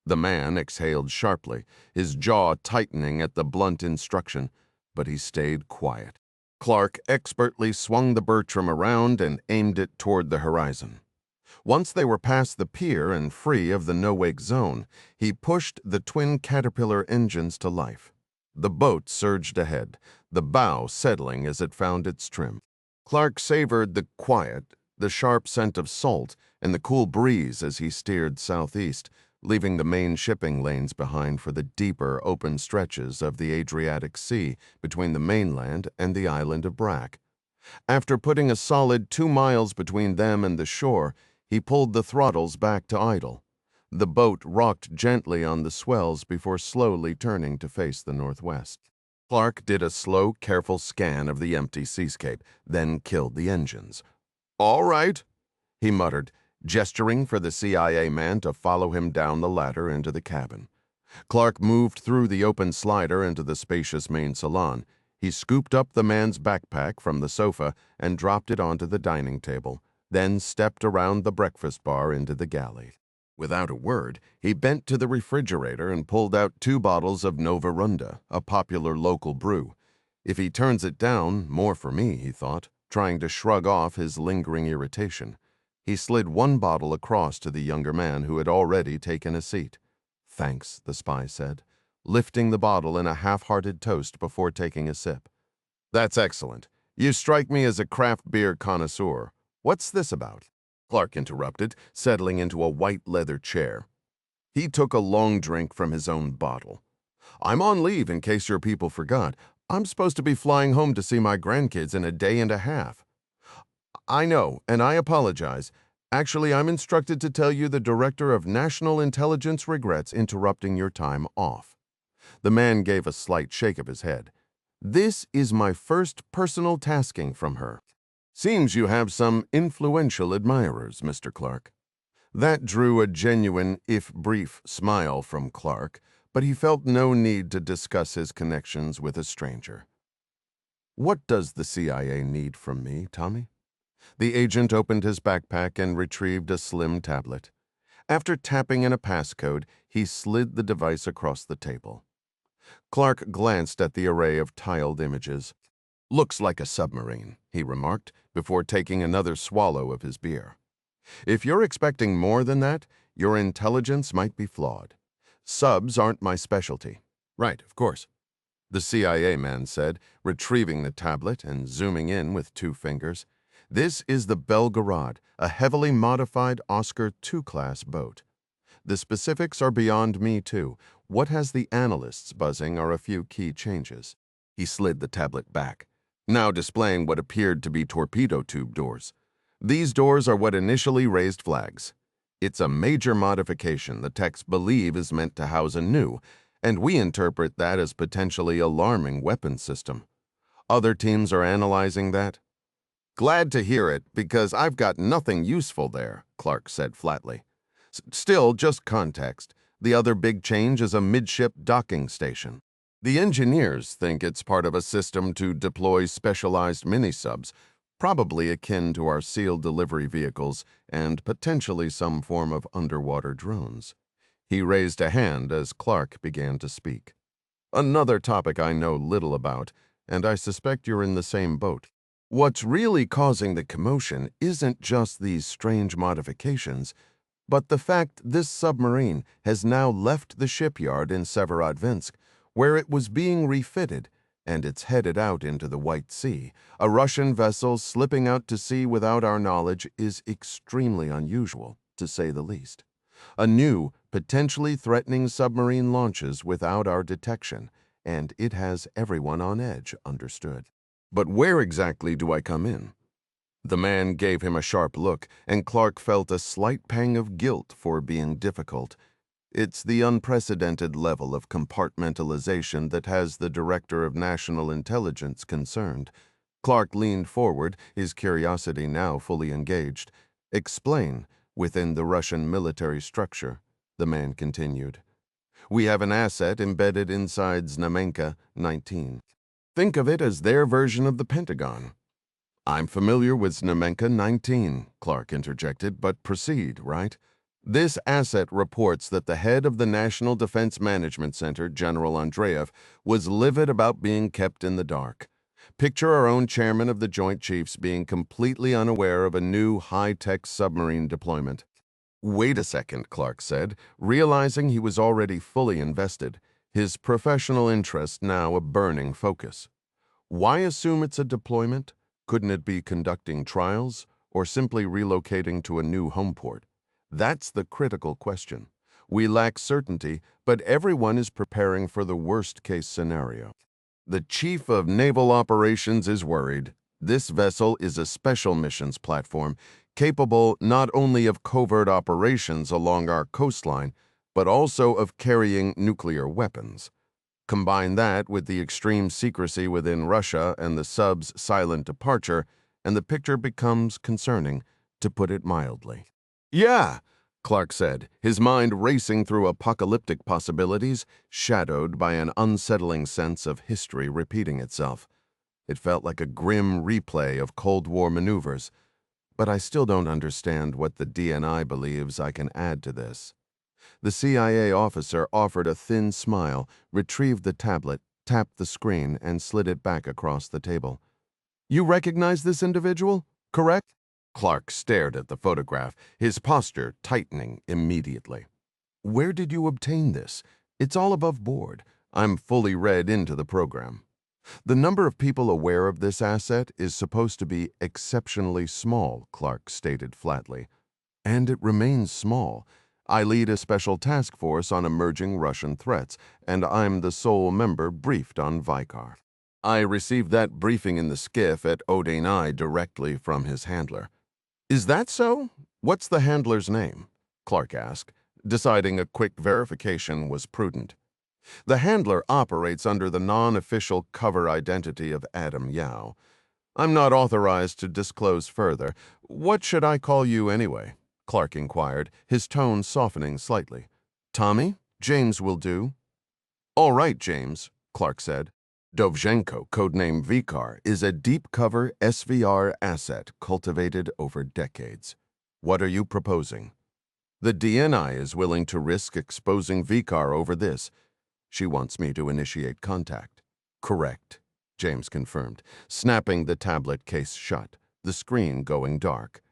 The man exhaled sharply, his jaw tightening at the blunt instruction, but he stayed quiet. Clark expertly swung the Bertram around and aimed it toward the horizon. Once they were past the pier and free of the no-wake zone, he pushed the twin Caterpillar engines to life. The boat surged ahead, the bow settling as it found its trim. Clark savored the quiet, the sharp scent of salt, and the cool breeze as he steered southeast, leaving the main shipping lanes behind for the deeper, open stretches of the Adriatic Sea between the mainland and the island of Brac. After putting a solid 2 miles between them and the shore, he pulled the throttles back to idle. The boat rocked gently on the swells before slowly turning to face the northwest. Clark did a slow, careful scan of the empty seascape, then killed the engines. "All right," he muttered, gesturing for the CIA man to follow him down the ladder into the cabin. Clark moved through the open slider into the spacious main salon. He scooped up the man's backpack from the sofa and dropped it onto the dining table, then stepped around the breakfast bar into the galley. Without a word, he bent to the refrigerator and pulled out 2 bottles of Nova Runda, a popular local brew. If he turns it down, more for me, he thought, trying to shrug off his lingering irritation. He slid 1 bottle across to the younger man who had already taken a seat. "Thanks," the spy said, lifting the bottle in a half-hearted toast before taking a sip. "That's excellent. You strike me as a craft beer connoisseur. What's this about?" Clark interrupted, settling into a white leather chair. He took a long drink from his own bottle. "I'm on leave in case your people forgot. I'm supposed to be flying home to see my grandkids in a day and a half." "I know, and I apologize. Actually, I'm instructed to tell you the Director of National Intelligence regrets interrupting your time off." The man gave a slight shake of his head. "This is my first personal tasking from her. Seems you have some influential admirers, Mr. Clark." That drew a genuine, if brief, smile from Clark, but he felt no need to discuss his connections with a stranger. "What does the CIA need from me, Tommy?" The agent opened his backpack and retrieved a slim tablet. After tapping in a passcode, he slid the device across the table. Clark glanced at the array of tiled images. "Looks like a submarine," he remarked, before taking another swallow of his beer. "If you're expecting more than that, your intelligence might be flawed. Subs aren't my specialty." "Right, of course," the CIA man said, retrieving the tablet and zooming in with 2 fingers. "This is the Belgarod, a heavily modified Oscar II-class boat. The specifics are beyond me, too. What has the analysts buzzing are a few key changes." He slid the tablet back, now displaying what appeared to be torpedo tube doors. "These doors are what initially raised flags. It's a major modification the techs believe is meant to house a new, and we interpret that as potentially alarming weapons system. Other teams are analyzing that." "Glad to hear it, because I've got nothing useful there," Clark said flatly. "Still, just context. The other big change is a midship docking station. The engineers think it's part of a system to deploy specialized mini-subs, probably akin to our sealed delivery vehicles and potentially some form of underwater drones." He raised a hand as Clark began to speak. "Another topic I know little about, and I suspect you're in the same boat. What's really causing the commotion isn't just these strange modifications, but the fact this submarine has now left the shipyard in Severodvinsk, where it was being refitted, and it's headed out into the White Sea. A Russian vessel slipping out to sea without our knowledge is extremely unusual, to say the least. A new, potentially threatening submarine launches without our detection, and it has everyone on edge, understood. But where exactly do I come in?" The man gave him a sharp look, and Clark felt a slight pang of guilt for being difficult. It's the unprecedented level of compartmentalization that has the Director of National Intelligence concerned. Clark leaned forward, his curiosity now fully engaged. "Explain, within the Russian military structure," the man continued. "We have an asset embedded inside Znamenka 19. Think of it as their version of the Pentagon." "I'm familiar with Znamenka 19, Clark interjected, "but proceed, right?" "This asset reports that the head of the National Defense Management Center, General Andreev, was livid about being kept in the dark. Picture our own chairman of the Joint Chiefs being completely unaware of a new high-tech submarine deployment." "Wait a second," Clark said, realizing he was already fully invested, his professional interest now a burning focus. "Why assume it's a deployment? Couldn't it be conducting trials or simply relocating to a new home port? That's the critical question. We lack certainty, but everyone is preparing for the worst-case scenario. The Chief of Naval Operations is worried. This vessel is a special missions platform capable not only of covert operations along our coastline, but also of carrying nuclear weapons. Combine that with the extreme secrecy within Russia and the sub's silent departure, and the picture becomes concerning, to put it mildly. "Yeah," Clark said, his mind racing through apocalyptic possibilities, shadowed by an unsettling sense of history repeating itself. It felt like a grim replay of Cold War maneuvers, but I still don't understand what the DNI believes I can add to this. The CIA officer offered a thin smile, retrieved the tablet, tapped the screen, and slid it back across the table. "You recognize this individual, correct?" Clark stared at the photograph, his posture tightening immediately. "Where did you obtain this? It's all above board. I'm fully read into the program." "The number of people aware of this asset is supposed to be exceptionally small," Clark stated flatly. "And it remains small. I lead a special task force on emerging Russian threats, and I'm the sole member briefed on Vicar." I received that briefing in the skiff at Odin directly from his handler. "Is that so? What's the handler's name?" Clark asked, deciding a quick verification was prudent. "The handler operates under the non-official cover identity of Adam Yao. I'm not authorized to disclose further. What should I call you anyway?" Clark inquired, his tone softening slightly. "Tommy? James will do." "All right, James," Clark said. Dovzhenko, codename Vicar, is a deep-cover SVR asset cultivated over decades. What are you proposing? The DNI is willing to risk exposing Vicar over this. She wants me to initiate contact. Correct, James confirmed, snapping the tablet case shut, the screen going dark.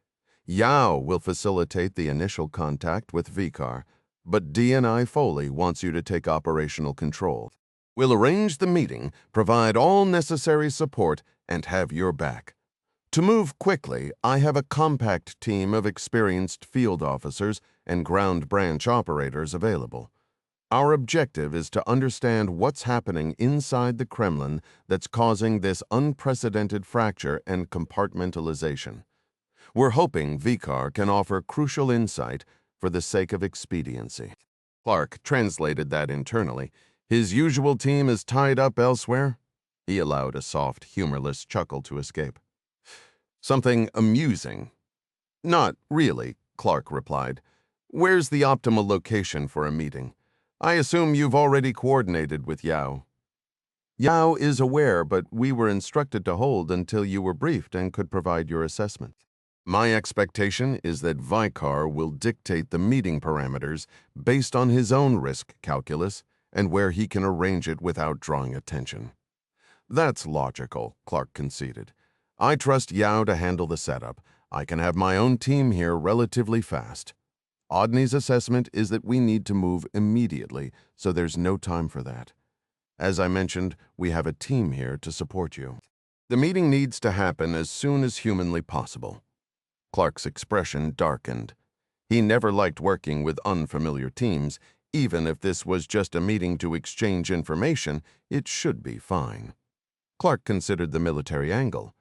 Yao will facilitate the initial contact with Vicar, but DNI Foley wants you to take operational control. We'll arrange the meeting, provide all necessary support, and have your back. To move quickly, I have a compact team of experienced field officers and ground branch operators available. Our objective is to understand what's happening inside the Kremlin that's causing this unprecedented fracture and compartmentalization. We're hoping Vicar can offer crucial insight for the sake of expediency. Clark translated that internally. His usual team is tied up elsewhere? He allowed a soft, humorless chuckle to escape. Something amusing? Not really, Clark replied. Where's the optimal location for a meeting? I assume you've already coordinated with Yao. Yao is aware, but we were instructed to hold until you were briefed and could provide your assessment. My expectation is that Vicar will dictate the meeting parameters based on his own risk calculus and where he can arrange it without drawing attention. That's logical, Clark conceded. I trust Yao to handle the setup. I can have my own team here relatively fast. Odney's assessment is that we need to move immediately, so there's no time for that. As I mentioned, we have a team here to support you. The meeting needs to happen as soon as humanly possible. Clark's expression darkened. He never liked working with unfamiliar teams. Even if this was just a meeting to exchange information, it should be fine. Clark considered the military angle.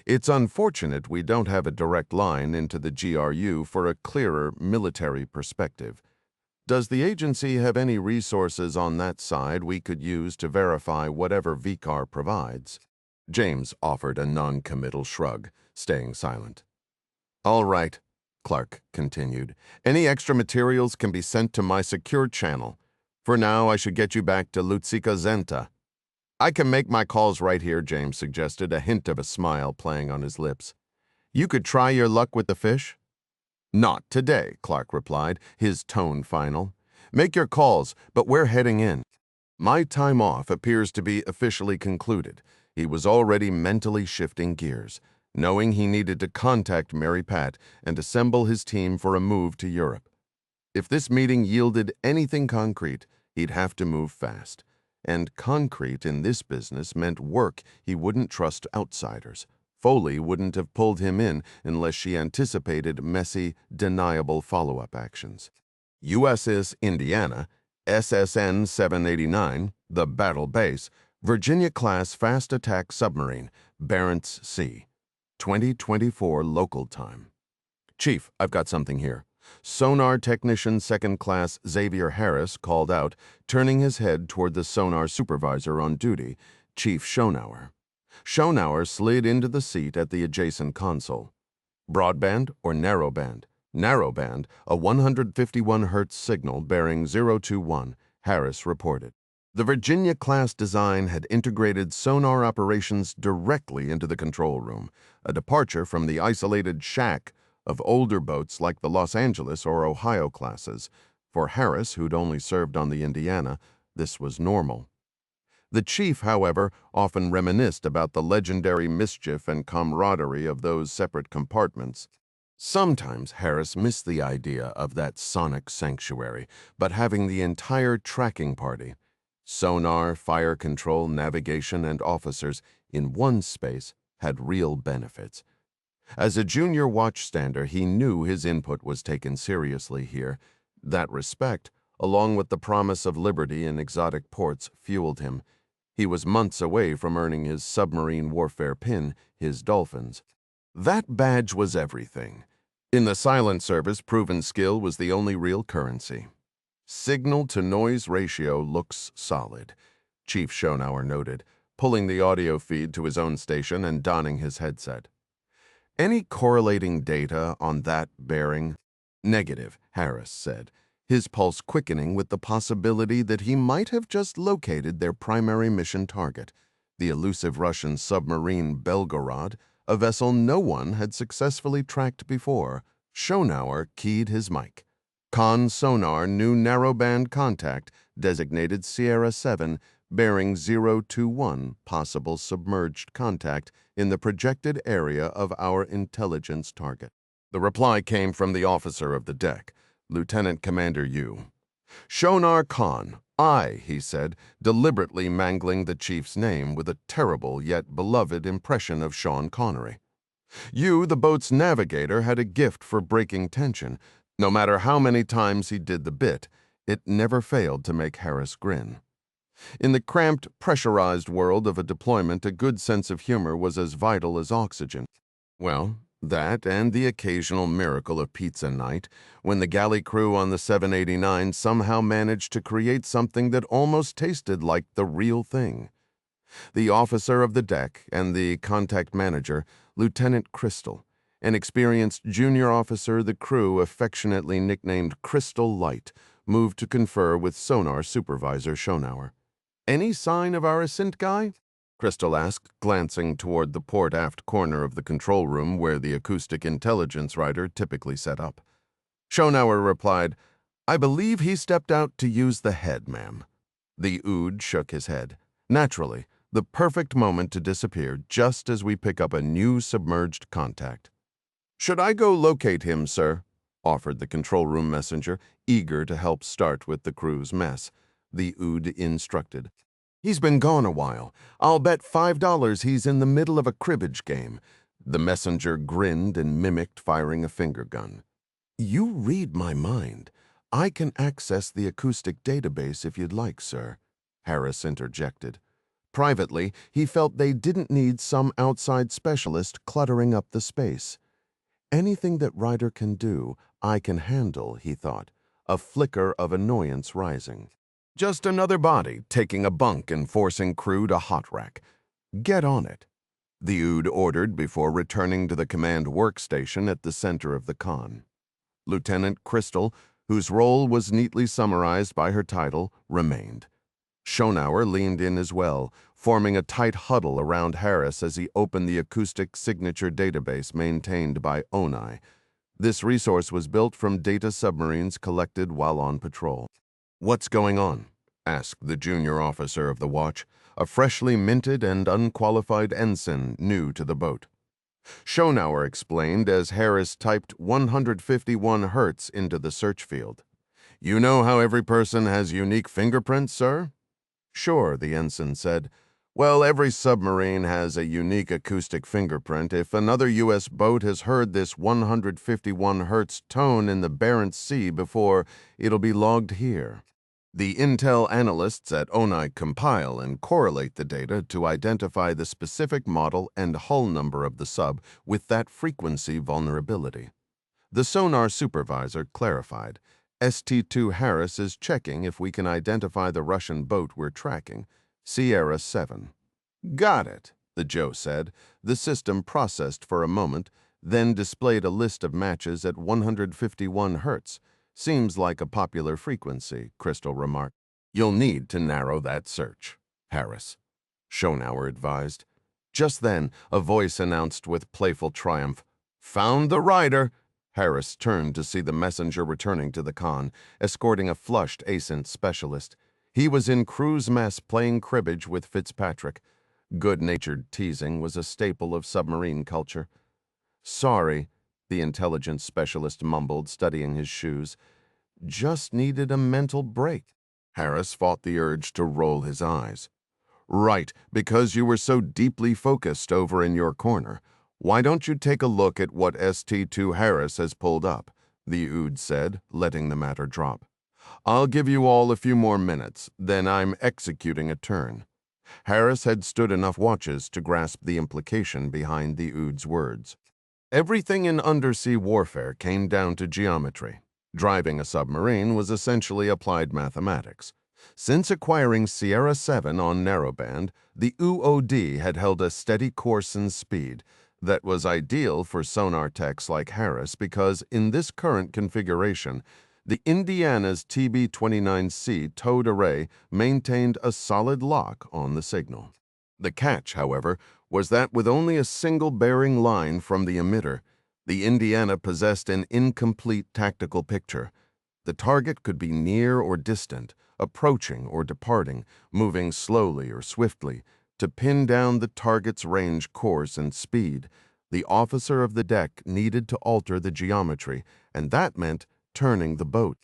It's unfortunate we don't have a direct line into the GRU for a clearer military perspective. Does the agency have any resources on that side we could use to verify whatever Vicar provides? James offered a non-committal shrug, staying silent. All right, Clark continued. Any extra materials can be sent to my secure channel. For now, I should get you back to Lutsika Zenta. I can make my calls right here, James suggested, a hint of a smile playing on his lips. You could try your luck with the fish? Not today, Clark replied, his tone final. Make your calls, but we're heading in. My time off appears to be officially concluded. He was already mentally shifting gears, knowing he needed to contact Mary Pat and assemble his team for a move to Europe. If this meeting yielded anything concrete, he'd have to move fast. And concrete in this business meant work he wouldn't trust outsiders. Foley wouldn't have pulled him in unless she anticipated messy, deniable follow-up actions. USS Indiana, SSN 789, the battle base, Virginia-class fast attack submarine, Barents Sea, 2024 local time. Chief, I've got something here. Sonar technician second class Xavier Harris called out, turning his head toward the sonar supervisor on duty, Chief Schonauer. Schonauer slid into the seat at the adjacent console. Broadband or narrowband? Narrowband, a 151 Hz signal bearing 021, Harris reported. The Virginia-class design had integrated sonar operations directly into the control room, a departure from the isolated shack of older boats like the Los Angeles or Ohio classes. For Harris, who'd only served on the Indiana, this was normal. The chief, however, often reminisced about the legendary mischief and camaraderie of those separate compartments. Sometimes Harris missed the idea of that sonic sanctuary, but having the entire tracking party, sonar, fire control, navigation, and officers in one space had real benefits. As a junior watchstander, he knew his input was taken seriously here. That respect, along with the promise of liberty in exotic ports, fueled him. He was months away from earning his submarine warfare pin, his Dolphins. That badge was everything. In the silent service, proven skill was the only real currency. Signal-to-noise ratio looks solid, Chief Schonauer noted, pulling the audio feed to his own station and donning his headset. Any correlating data on that bearing? Negative, Harris said, his pulse quickening with the possibility that he might have just located their primary mission target, the elusive Russian submarine Belgarod, a vessel no one had successfully tracked before. Schonauer keyed his mic. Con sonar new narrowband contact, designated Sierra 7, bearing 021, possible submerged contact in the projected area of our intelligence target. The reply came from the officer of the deck, Lieutenant Commander Yu. Shonar Khan, he said, deliberately mangling the chief's name with a terrible yet beloved impression of Sean Connery. Yu, the boat's navigator, had a gift for breaking tension. No matter how many times he did the bit, it never failed to make Harris grin. In the cramped, pressurized world of a deployment, a good sense of humor was as vital as oxygen. Well, that and the occasional miracle of pizza night, when the galley crew on the 789 somehow managed to create something that almost tasted like the real thing. The officer of the deck and the contact manager, Lieutenant Crystal, an experienced junior officer the crew affectionately nicknamed Crystal Light, moved to confer with sonar supervisor Schonauer. "Any sign of our ascent guy?" Crystal asked, glancing toward the port-aft corner of the control room where the acoustic intelligence writer typically set up. Schonauer replied, "I believe he stepped out to use the head, ma'am." The Ood shook his head. Naturally, the perfect moment to disappear just as we pick up a new submerged contact. "Should I go locate him, sir?" offered the control room messenger, eager to help start with the crew's mess. The Ood instructed. "He's been gone a while. I'll bet $5 he's in the middle of a cribbage game." The messenger grinned and mimicked firing a finger gun. "You read my mind. I can access the acoustic database if you'd like, sir," Harris interjected. Privately, he felt they didn't need some outside specialist cluttering up the space. Anything that Ryder can do, I can handle, he thought, a flicker of annoyance rising. Just another body taking a bunk and forcing crew to hot rack. Get on it, the Ood ordered before returning to the command workstation at the center of the con. Lieutenant Crystal, whose role was neatly summarized by her title, remained. Schonauer leaned in as well, forming a tight huddle around Harris as he opened the acoustic signature database maintained by ONI. This resource was built from data submarines collected while on patrol. "What's going on?" asked the junior officer of the watch, a freshly minted and unqualified ensign new to the boat. Schonauer explained as Harris typed 151 Hz into the search field. "You know how every person has unique fingerprints, sir?" "Sure," the ensign said. Well, every submarine has a unique acoustic fingerprint. If another U.S. boat has heard this 151 hertz tone in the Barents Sea before, it'll be logged here. The intel analysts at ONI compile and correlate the data to identify the specific model and hull number of the sub with that frequency vulnerability. The sonar supervisor clarified, ST-2 Harris is checking if we can identify the Russian boat we're tracking, Sierra 7. Got it, the Joe said. The system processed for a moment, then displayed a list of matches at 151 hertz. Seems like a popular frequency, Crystal remarked. You'll need to narrow that search, Harris, Schonauer advised. Just then, a voice announced with playful triumph, Found the rider! Harris turned to see the messenger returning to the con, escorting a flushed ASINT specialist. He was in crew's mess playing cribbage with Fitzpatrick. Good-natured teasing was a staple of submarine culture. Sorry, the intelligence specialist mumbled, studying his shoes. Just needed a mental break. Harris fought the urge to roll his eyes. Right, because you were so deeply focused over in your corner. Why don't you take a look at what ST-2 Harris has pulled up, the Ood said, letting the matter drop. I'll give you all a few more minutes, then I'm executing a turn. Harris had stood enough watches to grasp the implication behind the Ood's words. Everything in undersea warfare came down to geometry. Driving a submarine was essentially applied mathematics. Since acquiring Sierra 7 on narrowband, the UOD had held a steady course and speed that was ideal for sonar techs like Harris because in this current configuration, the Indiana's TB-29C towed array maintained a solid lock on the signal. The catch, however, was that with only a single bearing line from the emitter, the Indiana possessed an incomplete tactical picture. The target could be near or distant, approaching or departing, moving slowly or swiftly. To pin down the target's range, course, and speed, the officer of the deck needed to alter the geometry, and that meant turning the boat.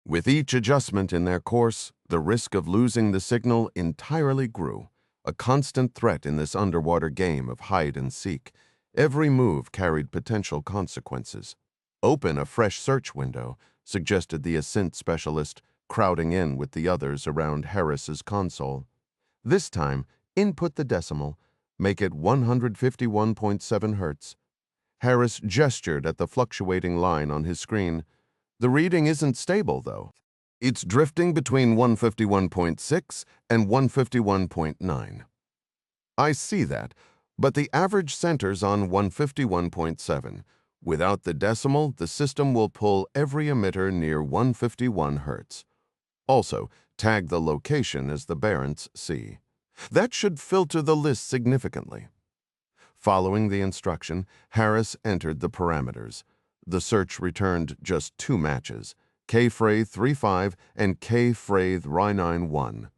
With each adjustment in their course, the risk of losing the signal entirely grew, a constant threat in this underwater game of hide and seek. Every move carried potential consequences. Open a fresh search window, suggested the ASINT specialist, crowding in with the others around Harris's console. This time, input the decimal, make it 151.7 hertz. Harris gestured at the fluctuating line on his screen. The reading isn't stable, though. It's drifting between 151.6 and 151.9. I see that, but the average centers on 151.7. Without the decimal, the system will pull every emitter near 151 hertz. Also, tag the location as the Barents Sea. That should filter the list significantly. Following the instruction, Harris entered the parameters. The search returned just 2 matches, K-Fray 35 and K-Fray 391.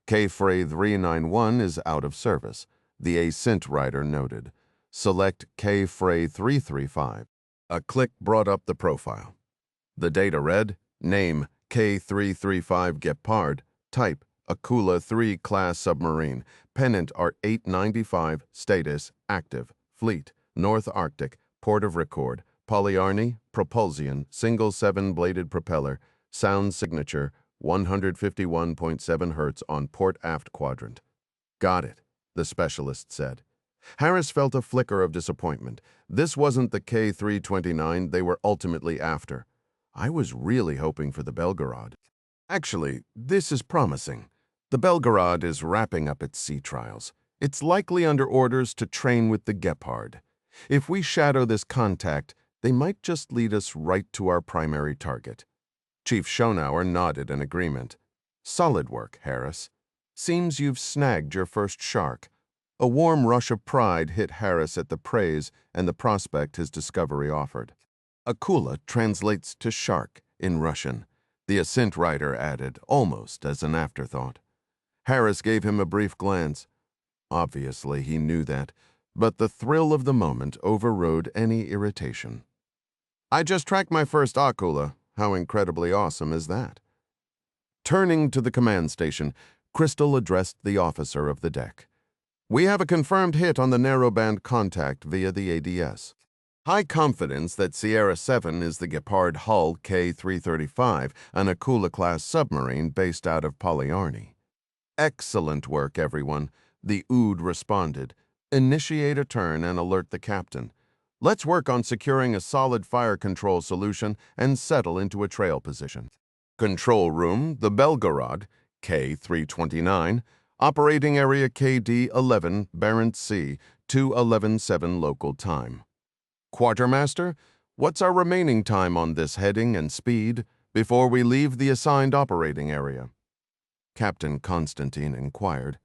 K-Fray 391 is out of service, the ASINT writer noted. Select K-Fray 335. A click brought up the profile. The data read, name K335 Gepard, type Akula 3 class submarine, pennant Art 895, status active, fleet, North Arctic, port of record, Polyarny, propulsion, single 7-bladed propeller, sound signature 151.7 hertz on port aft quadrant. Got it, the specialist said. Harris felt a flicker of disappointment. This wasn't the K329 they were ultimately after. I was really hoping for the Belgarod. Actually, this is promising. The Belgarod is wrapping up its sea trials. It's likely under orders to train with the Gepard. If we shadow this contact, they might just lead us right to our primary target. Chief Schonauer nodded in agreement. Solid work, Harris. Seems you've snagged your first shark. A warm rush of pride hit Harris at the praise and the prospect his discovery offered. Akula translates to shark in Russian, the ASINT writer added, almost as an afterthought. Harris gave him a brief glance. Obviously, he knew that, but the thrill of the moment overrode any irritation. I just tracked my first Akula. How incredibly awesome is that? Turning to the command station, Crystal addressed the officer of the deck. We have a confirmed hit on the narrowband contact via the ADS. High confidence that Sierra 7 is the Gepard Hull K-335, an Akula-class submarine based out of Polyarny. Excellent work, everyone, the OOD responded. Initiate a turn and alert the captain. Let's work on securing a solid fire control solution and settle into a trail position. Control room, the Belgarod, K-329, operating area KD-11, Barents Sea, 2117 local time. Quartermaster, what's our remaining time on this heading and speed before we leave the assigned operating area? Captain Constantin inquired.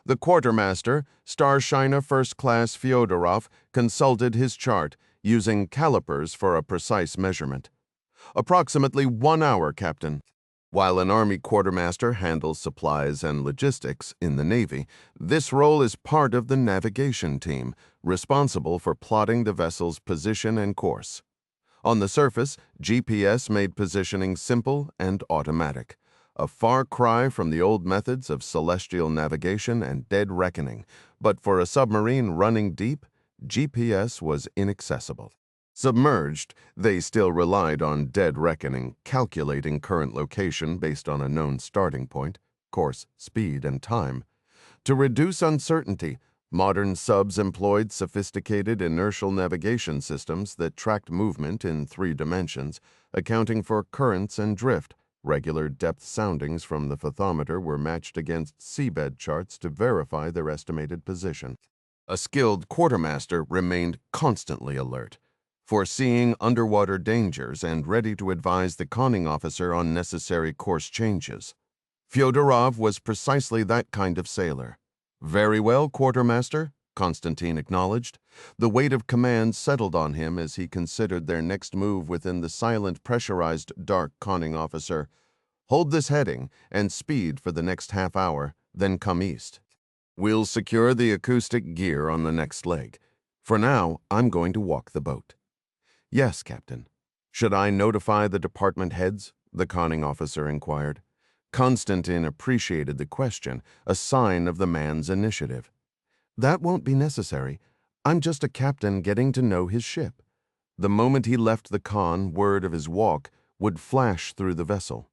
The quartermaster, Starshiner First Class Fyodorov, consulted his chart, using calipers for a precise measurement. Approximately 1 hour, Captain. While an Army quartermaster handles supplies and logistics in the Navy, this role is part of the navigation team, responsible for plotting the vessel's position and course. On the surface, GPS made positioning simple and automatic, a far cry from the old methods of celestial navigation and dead reckoning, but for a submarine running deep, GPS was inaccessible. Submerged, they still relied on dead reckoning, calculating current location based on a known starting point, course, speed, and time. To reduce uncertainty, modern subs employed sophisticated inertial navigation systems that tracked movement in 3 dimensions, accounting for currents and drift. Regular depth soundings from the fathometer were matched against seabed charts to verify their estimated position. A skilled quartermaster remained constantly alert, foreseeing underwater dangers and ready to advise the conning officer on necessary course changes. Fyodorov was precisely that kind of sailor. Very well, quartermaster, Constantin acknowledged. The weight of command settled on him as he considered their next move within the silent, pressurized, dark conning officer. Hold this heading and speed for the next half hour, then come east. We'll secure the acoustic gear on the next leg. For now, I'm going to walk the boat. Yes, Captain. Should I notify the department heads? The conning officer inquired. Constantin appreciated the question, a sign of the man's initiative. That won't be necessary. I'm just a captain getting to know his ship. The moment he left the con, word of his walk would flash through the vessel.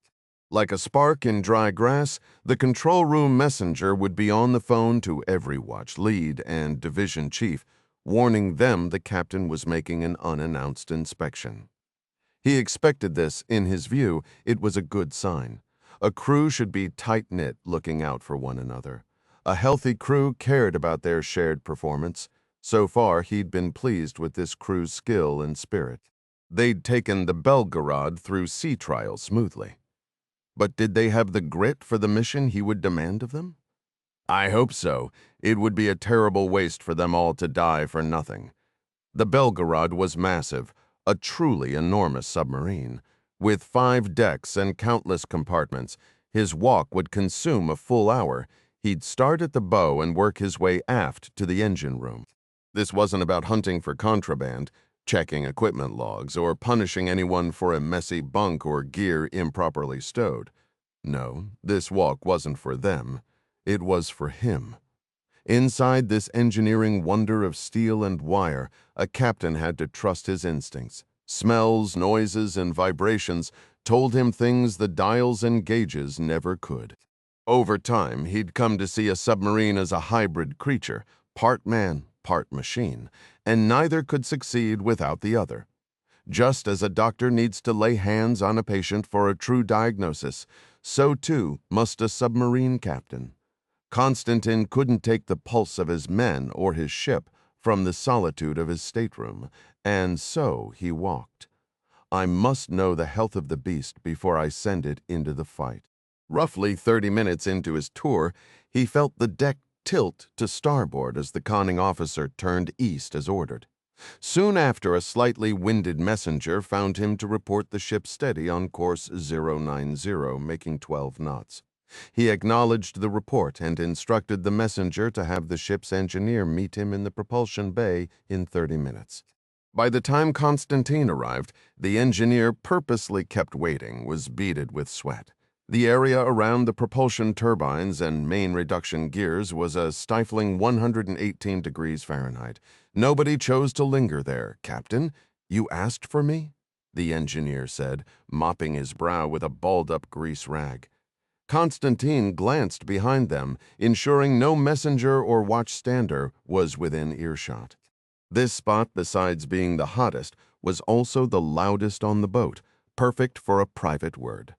Like a spark in dry grass, the control room messenger would be on the phone to every watch lead and division chief, warning them the captain was making an unannounced inspection. He expected this. In his view, it was a good sign. A crew should be tight-knit, looking out for one another. A healthy crew cared about their shared performance. So far, he'd been pleased with this crew's skill and spirit. They'd taken the Belgarod through sea trials smoothly. But did they have the grit for the mission he would demand of them? I hope so. It would be a terrible waste for them all to die for nothing. The Belgarod was massive, a truly enormous submarine. With 5 decks and countless compartments, his walk would consume a full hour. He'd start at the bow and work his way aft to the engine room. This wasn't about hunting for contraband, checking equipment logs, or punishing anyone for a messy bunk or gear improperly stowed. No, this walk wasn't for them. It was for him. Inside this engineering wonder of steel and wire, a captain had to trust his instincts. Smells, noises, and vibrations told him things the dials and gauges never could. Over time, he'd come to see a submarine as a hybrid creature, part man, part machine, and neither could succeed without the other. Just as a doctor needs to lay hands on a patient for a true diagnosis, so too must a submarine captain. Constantin couldn't take the pulse of his men or his ship from the solitude of his stateroom, and so he walked. I must know the health of the beast before I send it into the fight. Roughly 30 minutes into his tour, he felt the deck tilt to starboard as the conning officer turned east as ordered. Soon after, a slightly winded messenger found him to report the ship steady on course 090, making 12 knots. He acknowledged the report and instructed the messenger to have the ship's engineer meet him in the propulsion bay in 30 minutes. By the time Constantin arrived, the engineer purposely kept waiting, was beaded with sweat. The area around the propulsion turbines and main reduction gears was a stifling 118 degrees Fahrenheit. Nobody chose to linger there, Captain. You asked for me? The engineer said, mopping his brow with a balled-up grease rag. Constantin glanced behind them, ensuring no messenger or watchstander was within earshot. This spot, besides being the hottest, was also the loudest on the boat, perfect for a private word.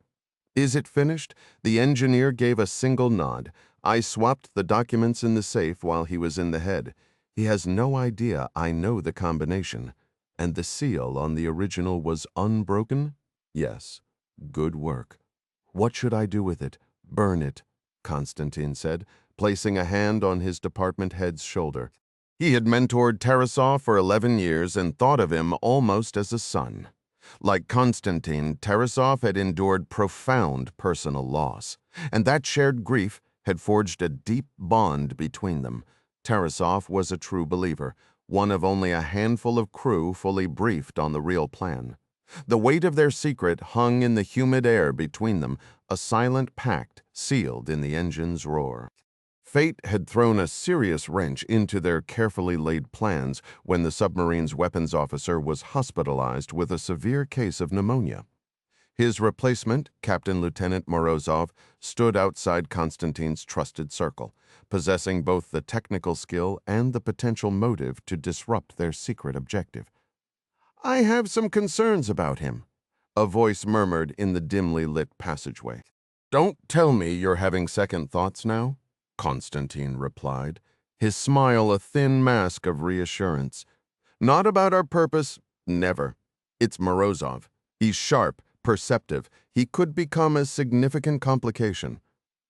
Is it finished? The engineer gave a single nod. I swapped the documents in the safe while he was in the head. He has no idea I know the combination. And the seal on the original was unbroken? Yes. Good work. What should I do with it? Burn it, Constantin said, placing a hand on his department head's shoulder. He had mentored Tarasov for 11 years and thought of him almost as a son. Like Constantin, Tarasov had endured profound personal loss, and that shared grief had forged a deep bond between them. Tarasov was a true believer, one of only a handful of crew fully briefed on the real plan. The weight of their secret hung in the humid air between them, a silent pact sealed in the engine's roar. Fate had thrown a serious wrench into their carefully laid plans when the submarine's weapons officer was hospitalized with a severe case of pneumonia. His replacement, Captain Lieutenant Morozov, stood outside Constantin's trusted circle, possessing both the technical skill and the potential motive to disrupt their secret objective. "I have some concerns about him," a voice murmured in the dimly lit passageway. "Don't tell me you're having second thoughts now," Constantin replied, his smile a thin mask of reassurance. "Not about our purpose, never. It's Morozov. He's sharp, perceptive. He could become a significant complication.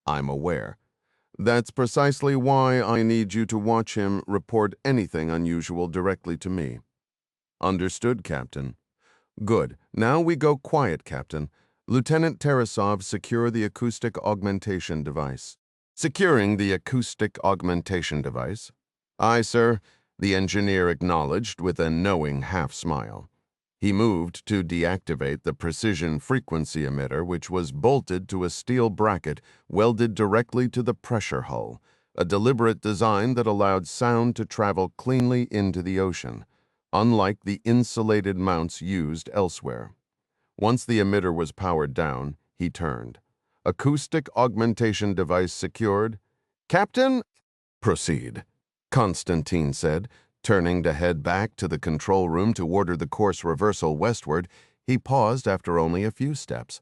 I'm aware. That's precisely why I need you to watch him report anything unusual directly to me." "Understood, Captain." "Good. Now we go quiet, Captain. Lieutenant Tarasov, secure the acoustic augmentation device." Securing the acoustic augmentation device. "Aye, sir," the engineer acknowledged with a knowing half-smile. He moved to deactivate the precision frequency emitter, which was bolted to a steel bracket welded directly to the pressure hull, a deliberate design that allowed sound to travel cleanly into the ocean, unlike the insulated mounts used elsewhere. Once the emitter was powered down, he turned. "Acoustic augmentation device secured." "Captain?" "Proceed," Constantin said, turning to head back to the control room to order the course reversal westward. He paused after only a few steps.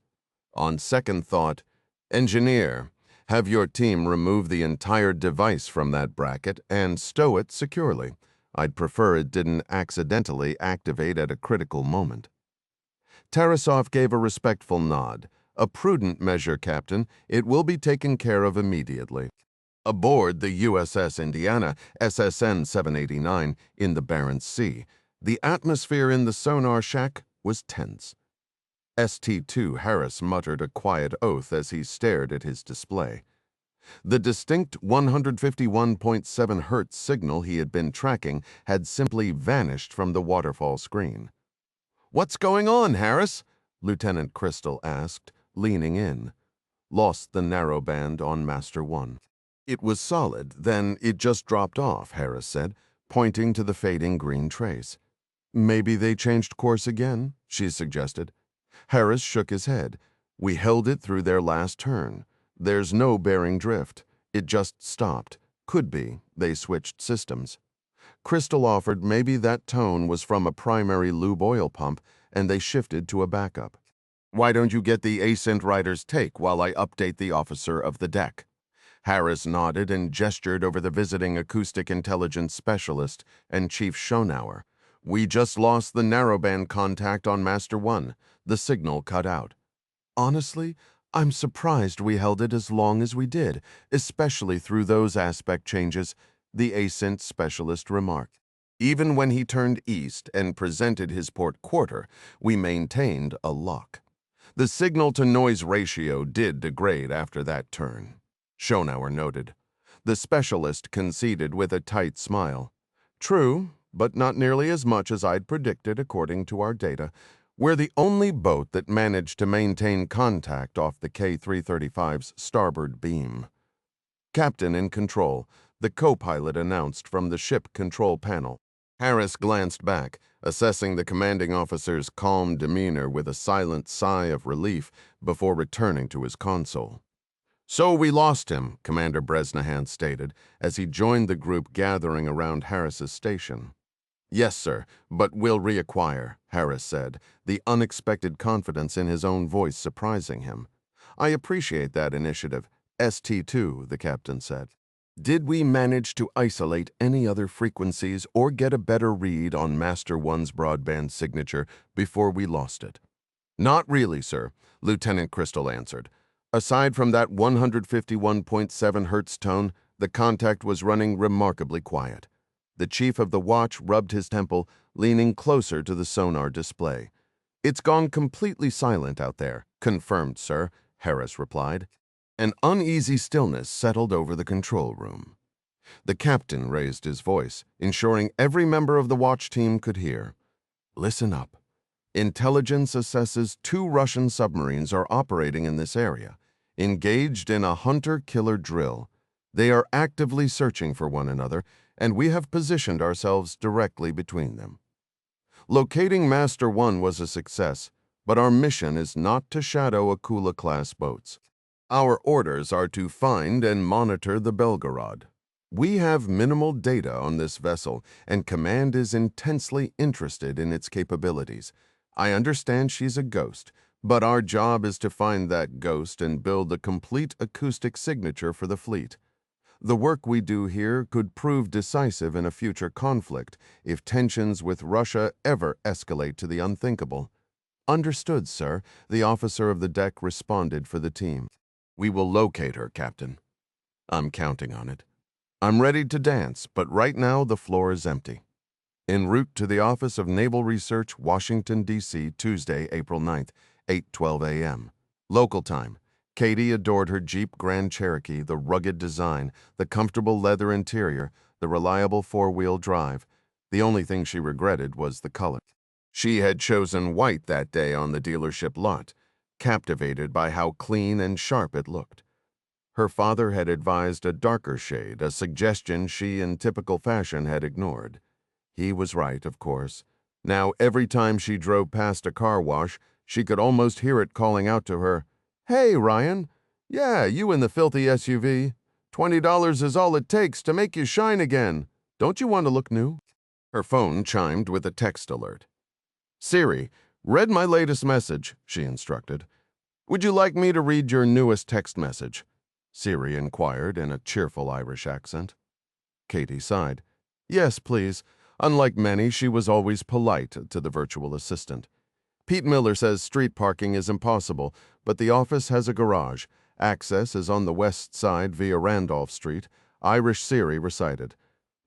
On second thought, "Engineer, have your team remove the entire device from that bracket and stow it securely. I'd prefer it didn't accidentally activate at a critical moment." Tarasov gave a respectful nod. "A prudent measure, Captain. It will be taken care of immediately." Aboard the USS Indiana, SSN 789, in the Barents Sea, the atmosphere in the sonar shack was tense. ST-2 Harris muttered a quiet oath as he stared at his display. The distinct 151.7 Hz signal he had been tracking had simply vanished from the waterfall screen. "What's going on, Harris?" Lieutenant Crystal asked, leaning in. "Lost the narrowband on Master 1. "It was solid, then it just dropped off," Harris said, pointing to the fading green trace. "Maybe they changed course again," she suggested. Harris shook his head. "We held it through their last turn. There's no bearing drift. It just stopped. Could be they switched systems." Crystal offered maybe that tone was from a primary lube oil pump and they shifted to a backup. "Why don't you get the ascent rider's take while I update the officer of the deck?" Harris nodded and gestured over the visiting acoustic intelligence specialist and Chief Schonauer. "We just lost the narrowband contact on Master 1. The signal cut out." "Honestly, I'm surprised we held it as long as we did, especially through those aspect changes," the ascent specialist remarked. "Even when he turned east and presented his port quarter, we maintained a lock. The signal-to-noise ratio did degrade after that turn," Schonauer noted. The specialist conceded with a tight smile. "True, but not nearly as much as I'd predicted according to our data. We're the only boat that managed to maintain contact off the K-335's starboard beam. Captain in control, the co-pilot announced from the ship control panel. Harris glanced back, assessing the commanding officer's calm demeanor with a silent sigh of relief before returning to his console. "So we lost him," Commander Bresnahan stated as he joined the group gathering around Harris's station. "Yes, sir, but we'll reacquire," Harris said, the unexpected confidence in his own voice surprising him. "I appreciate that initiative. ST2, the captain said. "Did we manage to isolate any other frequencies or get a better read on Master One's broadband signature before we lost it?" "Not really, sir," Lieutenant Crystal answered. "Aside from that 151.7 Hz tone, the contact was running remarkably quiet." The chief of the watch rubbed his temple, leaning closer to the sonar display. "It's gone completely silent out there." "Confirmed, sir," Harris replied. An uneasy stillness settled over the control room. The captain raised his voice, ensuring every member of the watch team could hear. "Listen up. Intelligence assesses 2 Russian submarines are operating in this area, engaged in a hunter-killer drill. They are actively searching for one another, and we have positioned ourselves directly between them. Locating Master One was a success, but our mission is not to shadow Akula-class boats. Our orders are to find and monitor the Belgarod. We have minimal data on this vessel, and Command is intensely interested in its capabilities. I understand she's a ghost, but our job is to find that ghost and build a complete acoustic signature for the fleet. The work we do here could prove decisive in a future conflict if tensions with Russia ever escalate to the unthinkable." "Understood, sir," the officer of the deck responded for the team. "We will locate her, Captain." "I'm counting on it. I'm ready to dance, but right now the floor is empty." En route to the Office of Naval Research, Washington, D.C., Tuesday, April 9th, 8:12 a.m. Local time. Katie adored her Jeep Grand Cherokee, the rugged design, the comfortable leather interior, the reliable 4-wheel drive. The only thing she regretted was the color. She had chosen white that day on the dealership lot, captivated by how clean and sharp it looked. Her father had advised a darker shade, a suggestion she, in typical fashion, had ignored. He was right, of course. Now, every time she drove past a car wash, she could almost hear it calling out to her, "Hey, Ryan. Yeah, you in the filthy SUV. $20 is all it takes to make you shine again. Don't you want to look new?" Her phone chimed with a text alert. "Siri, read my latest message," she instructed. "Would you like me to read your newest text message?" Siri inquired in a cheerful Irish accent. Katie sighed. "Yes, please." Unlike many, she was always polite to the virtual assistant. "Pete Miller says street parking is impossible, but the office has a garage. Access is on the west side via Randolph Street," Irish Siri recited.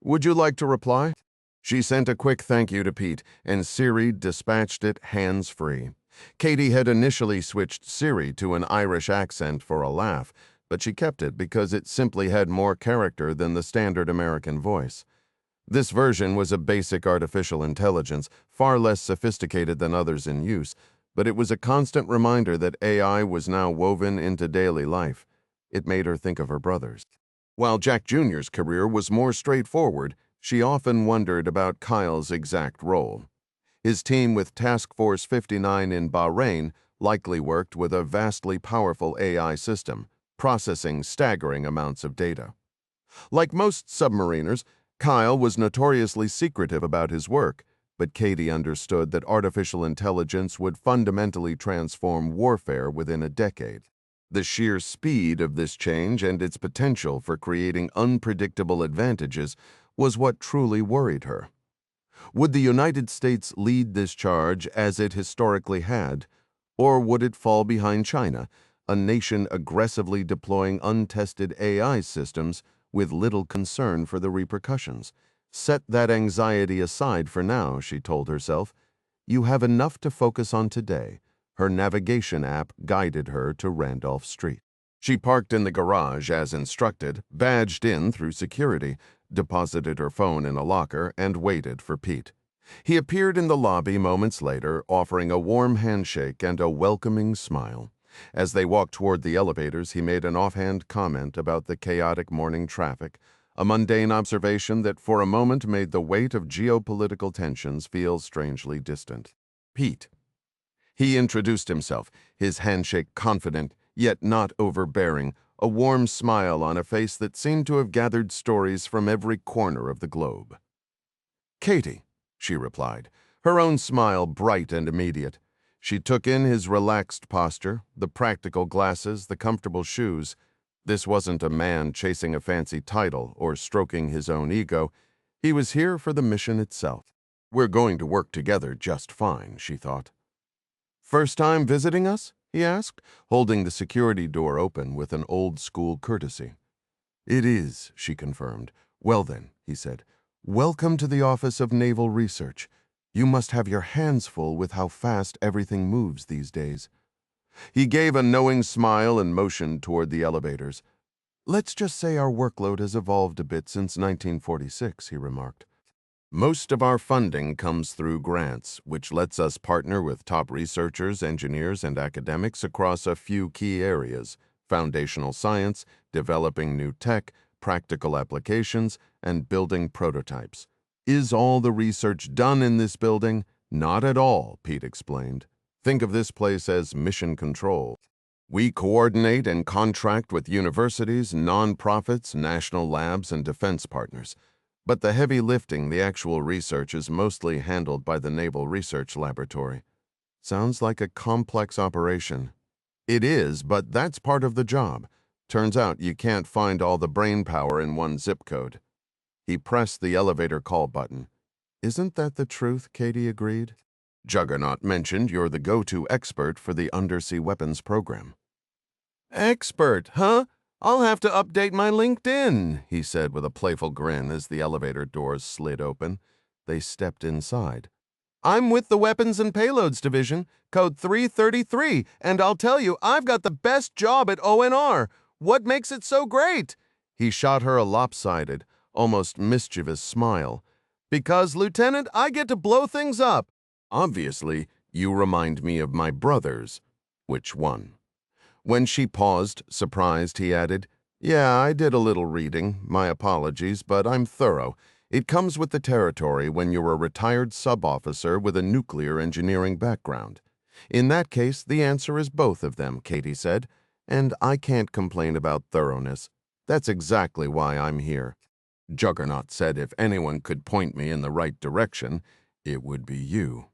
"Would you like to reply?" She sent a quick thank you to Pete, and Siri dispatched it hands-free. Katie had initially switched Siri to an Irish accent for a laugh, but she kept it because it simply had more character than the standard American voice. This version was a basic artificial intelligence, far less sophisticated than others in use, but it was a constant reminder that AI was now woven into daily life. It made her think of her brothers. While Jack Jr.'s career was more straightforward, she often wondered about Kyle's exact role. His team with Task Force 59 in Bahrain likely worked with a vastly powerful AI system, processing staggering amounts of data. Like most submariners, Kyle was notoriously secretive about his work, but Katie understood that artificial intelligence would fundamentally transform warfare within a decade. The sheer speed of this change and its potential for creating unpredictable advantages was what truly worried her. Would the United States lead this charge as it historically had, or would it fall behind China, a nation aggressively deploying untested AI systems with little concern for the repercussions? Set that anxiety aside for now, she told herself. You have enough to focus on today. Her navigation app guided her to Randolph Street. She parked in the garage as instructed, badged in through security, deposited her phone in a locker, and waited for Pete. He appeared in the lobby moments later, offering a warm handshake and a welcoming smile. As they walked toward the elevators, he made an offhand comment about the chaotic morning traffic, a mundane observation that for a moment made the weight of geopolitical tensions feel strangely distant. Pete. He introduced himself, his handshake confident, yet not overbearing, a warm smile on a face that seemed to have gathered stories from every corner of the globe. Katie, she replied, her own smile bright and immediate. She took in his relaxed posture, the practical glasses, the comfortable shoes. This wasn't a man chasing a fancy title or stroking his own ego. He was here for the mission itself. We're going to work together just fine, she thought. First time visiting us? He asked, holding the security door open with an old-school courtesy. It is, she confirmed. Well then, he said, welcome to the Office of Naval Research. You must have your hands full with how fast everything moves these days. He gave a knowing smile and motioned toward the elevators. Let's just say our workload has evolved a bit since 1946, he remarked. Most of our funding comes through grants, which lets us partner with top researchers, engineers, and academics across a few key areas: foundational science, developing new tech, practical applications, and building prototypes. Is all the research done in this building? Not at all, Pete explained. Think of this place as mission control. We coordinate and contract with universities, nonprofits, national labs, and defense partners. But the heavy lifting, the actual research, is mostly handled by the Naval Research Laboratory. Sounds like a complex operation. It is, but that's part of the job. Turns out you can't find all the brain power in one zip code. He pressed the elevator call button. Isn't that the truth? Katie agreed. Juggernaut mentioned you're the go-to expert for the undersea weapons program. Expert, huh? I'll have to update my LinkedIn, he said with a playful grin as the elevator doors slid open. They stepped inside. I'm with the Weapons and Payloads Division, code 333, and I'll tell you, I've got the best job at ONR. What makes it so great? He shot her a lopsided, almost mischievous smile. Because, Lieutenant, I get to blow things up. Obviously, you remind me of my brothers. Which one? When she paused, surprised, he added, Yeah, I did a little reading. My apologies, but I'm thorough. It comes with the territory when you're a retired sub-officer with a nuclear engineering background. In that case, the answer is both of them, Katie said, and I can't complain about thoroughness. That's exactly why I'm here. Juggernaut said if anyone could point me in the right direction, it would be you.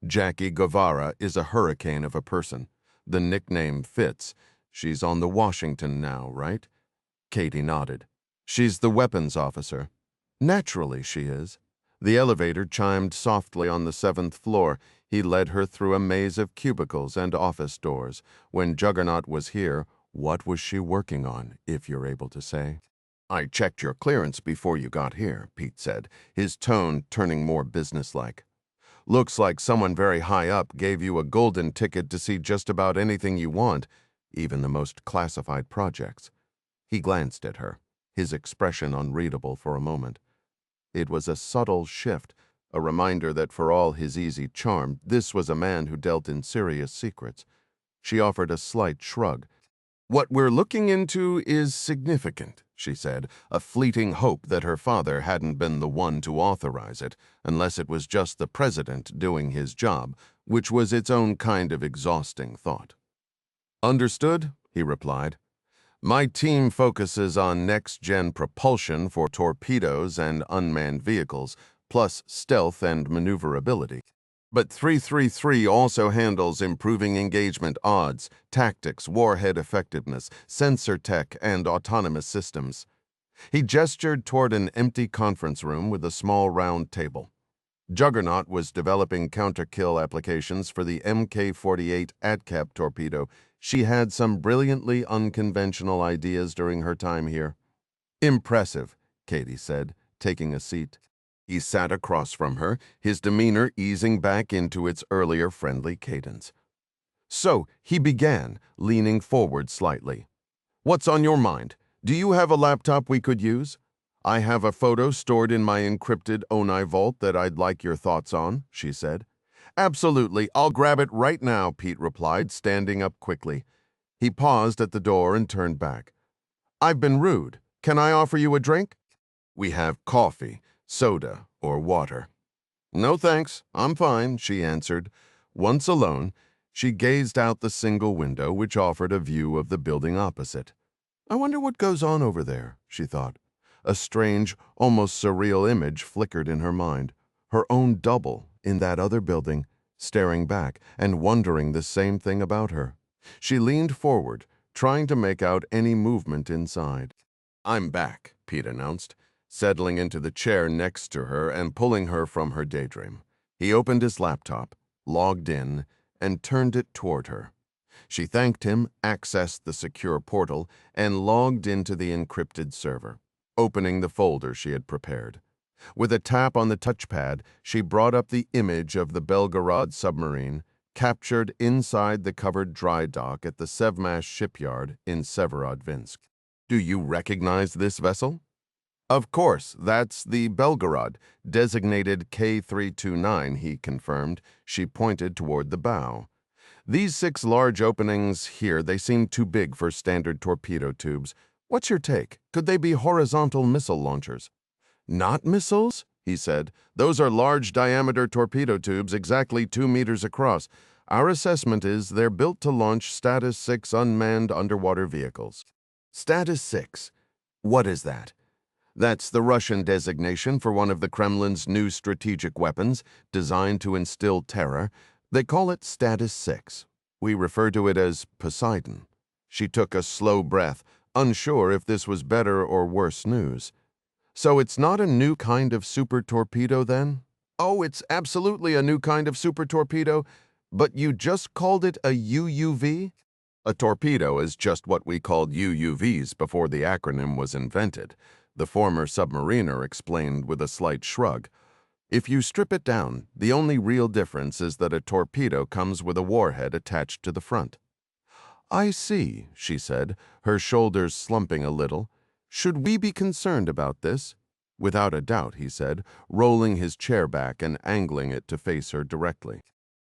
Jackie Guevara is a hurricane of a person. The nickname fits. She's on the Washington now, right? Katie nodded. She's the weapons officer. Naturally she is. The elevator chimed softly on the 7th floor. He led her through a maze of cubicles and office doors. When Juggernaut was here, what was she working on, if you're able to say? I checked your clearance before you got here, Pete said, his tone turning more businesslike. Looks like someone very high up gave you a golden ticket to see just about anything you want, even the most classified projects. He glanced at her, his expression unreadable for a moment. It was a subtle shift, a reminder that for all his easy charm, this was a man who dealt in serious secrets. She offered a slight shrug. What we're looking into is significant, she said, a fleeting hope that her father hadn't been the one to authorize it, unless it was just the president doing his job, which was its own kind of exhausting thought. Understood, he replied. My team focuses on next-gen propulsion for torpedoes and unmanned vehicles, plus stealth and maneuverability. But 333 also handles improving engagement odds, tactics, warhead effectiveness, sensor tech, and autonomous systems. He gestured toward an empty conference room with a small round table. Juggernaut was developing counter-kill applications for the Mk-48 ADCAP torpedo. She had some brilliantly unconventional ideas during her time here. Impressive, Katie said, taking a seat. He sat across from her, his demeanor easing back into its earlier friendly cadence. So, he began, leaning forward slightly. What's on your mind? Do you have a laptop we could use? I have a photo stored in my encrypted Oni vault that I'd like your thoughts on, she said. Absolutely, I'll grab it right now, Pete replied, standing up quickly. He paused at the door and turned back. I've been rude. Can I offer you a drink? We have coffee, soda, or water. No thanks, I'm fine, she answered. Once alone, she gazed out the single window which offered a view of the building opposite. I wonder what goes on over there, she thought. A strange, almost surreal image flickered in her mind. Her own double in that other building, staring back and wondering the same thing about her. She leaned forward, trying to make out any movement inside. I'm back, Pete announced, settling into the chair next to her and pulling her from her daydream. He opened his laptop, logged in, and turned it toward her. She thanked him, accessed the secure portal, and logged into the encrypted server, opening the folder she had prepared. With a tap on the touchpad, she brought up the image of the Belgarod submarine, captured inside the covered dry dock at the Sevmash shipyard in Severodvinsk. Do you recognize this vessel? Of course, that's the Belgarod, designated K329, he confirmed. She pointed toward the bow. These 6 large openings here, they seem too big for standard torpedo tubes. What's your take? Could they be horizontal missile launchers? Not missiles, he said. Those are large diameter torpedo tubes exactly 2 meters across. Our assessment is they're built to launch Status 6 unmanned underwater vehicles. Status 6? What is that? That's the Russian designation for one of the Kremlin's new strategic weapons designed to instill terror. They call it Status 6. We refer to it as Poseidon. She took a slow breath, unsure if this was better or worse news. So it's not a new kind of super torpedo then? Oh, it's absolutely a new kind of super torpedo, but you just called it a UUV? A torpedo is just what we called UUVs before the acronym was invented, the former submariner explained with a slight shrug. If you strip it down, the only real difference is that a torpedo comes with a warhead attached to the front. I see, she said, her shoulders slumping a little. Should we be concerned about this? Without a doubt, he said, rolling his chair back and angling it to face her directly.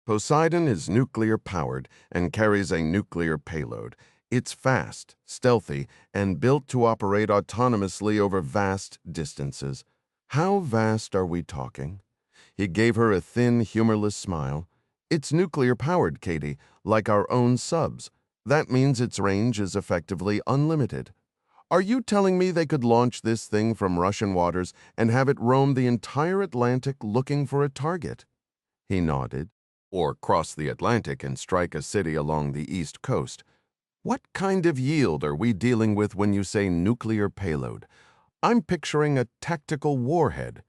Poseidon is nuclear-powered and carries a nuclear payload. It's fast, stealthy, and built to operate autonomously over vast distances. How vast are we talking? He gave her a thin, humorless smile. It's nuclear-powered, Katie, like our own subs. That means its range is effectively unlimited. Are you telling me they could launch this thing from Russian waters and have it roam the entire Atlantic looking for a target? He nodded. Or cross the Atlantic and strike a city along the east coast. What kind of yield are we dealing with when you say nuclear payload? I'm picturing a tactical warhead.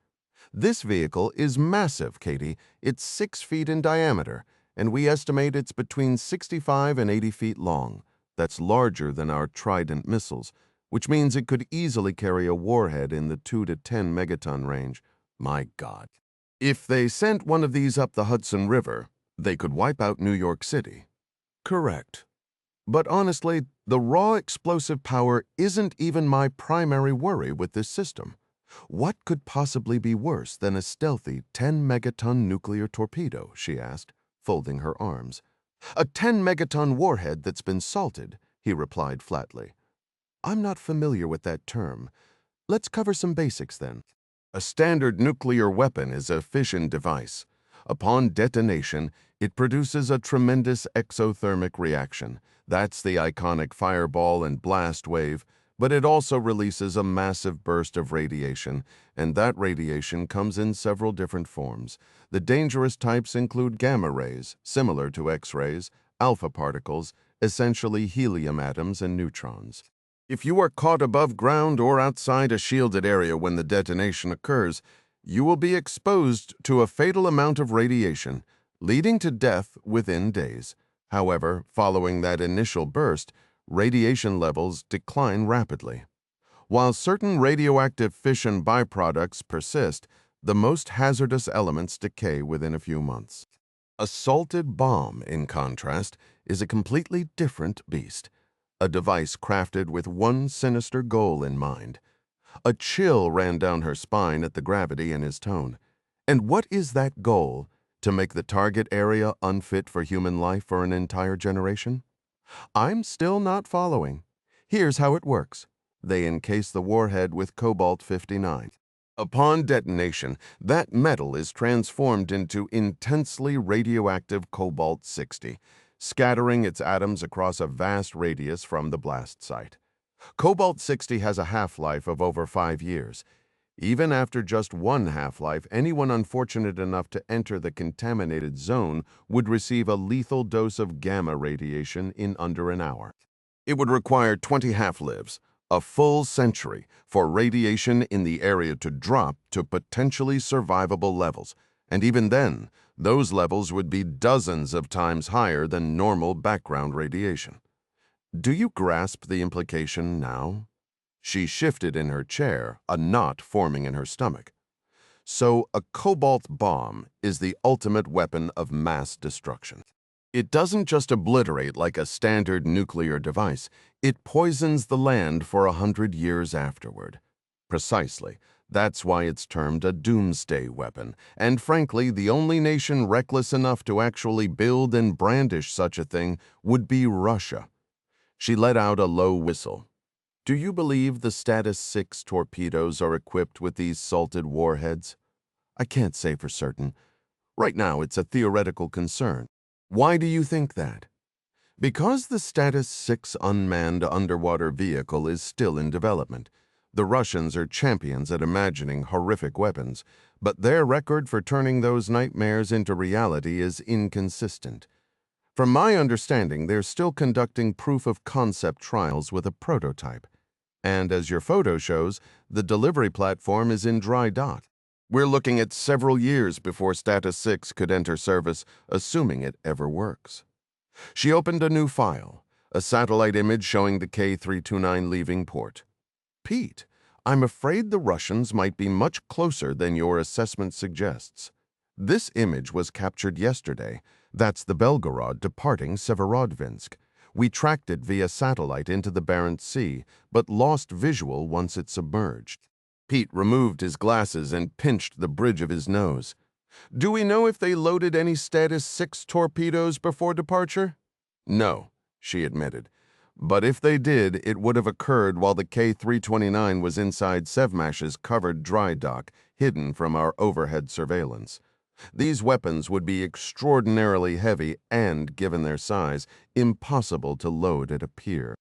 This vehicle is massive, Katie. It's 6 feet in diameter, and we estimate it's between 65 and 80 feet long. That's larger than our Trident missiles, which means it could easily carry a warhead in the 2 to 10 megaton range. My God. If they sent one of these up the Hudson River, they could wipe out New York City. Correct. But honestly, the raw explosive power isn't even my primary worry with this system. What could possibly be worse than a stealthy 10-megaton nuclear torpedo, she asked, folding her arms. A 10-megaton warhead that's been salted, he replied flatly. I'm not familiar with that term. Let's cover some basics then. A standard nuclear weapon is a fission device. Upon detonation, it produces a tremendous exothermic reaction. That's the iconic fireball and blast wave, but it also releases a massive burst of radiation, and that radiation comes in several different forms. The dangerous types include gamma rays, similar to X-rays, alpha particles, essentially helium atoms and neutrons. If you are caught above ground or outside a shielded area when the detonation occurs, you will be exposed to a fatal amount of radiation, leading to death within days. However, following that initial burst, radiation levels decline rapidly. While certain radioactive fission byproducts persist, the most hazardous elements decay within a few months. A salted bomb, in contrast, is a completely different beast. A device crafted with one sinister goal in mind. A chill ran down her spine at the gravity in his tone. And what is that goal? To make the target area unfit for human life for an entire generation? I'm still not following. Here's how it works. They encase the warhead with cobalt-59. Upon detonation, that metal is transformed into intensely radioactive cobalt-60, scattering its atoms across a vast radius from the blast site. Cobalt-60 has a half-life of over 5 years. Even after just one half-life, anyone unfortunate enough to enter the contaminated zone would receive a lethal dose of gamma radiation in under an hour. It would require 20 half-lives, a full century, for radiation in the area to drop to potentially survivable levels. And even then, those levels would be dozens of times higher than normal background radiation. Do you grasp the implication now? She shifted in her chair, a knot forming in her stomach. So a cobalt bomb is the ultimate weapon of mass destruction. It doesn't just obliterate like a standard nuclear device, it poisons the land for 100 years afterward. Precisely. That's why it's termed a doomsday weapon, and frankly, the only nation reckless enough to actually build and brandish such a thing would be Russia. She let out a low whistle. Do you believe the Status 6 torpedoes are equipped with these salted warheads? I can't say for certain. Right now, it's a theoretical concern. Why do you think that? Because the Status 6 unmanned underwater vehicle is still in development. The Russians are champions at imagining horrific weapons, but their record for turning those nightmares into reality is inconsistent. From my understanding, they're still conducting proof-of-concept trials with a prototype. And as your photo shows, the delivery platform is in dry dock. We're looking at several years before Status 6 could enter service, assuming it ever works. She opened a new file, a satellite image showing the K-329 leaving port. Pete, I'm afraid the Russians might be much closer than your assessment suggests. This image was captured yesterday. That's the Belgarod departing Severodvinsk. We tracked it via satellite into the Barents Sea, but lost visual once it submerged. Pete removed his glasses and pinched the bridge of his nose. Do we know if they loaded any Status 6 torpedoes before departure? No, she admitted. But if they did, it would have occurred while the K-329 was inside Sevmash's covered dry dock, hidden from our overhead surveillance. These weapons would be extraordinarily heavy and, given their size, impossible to load at a pier.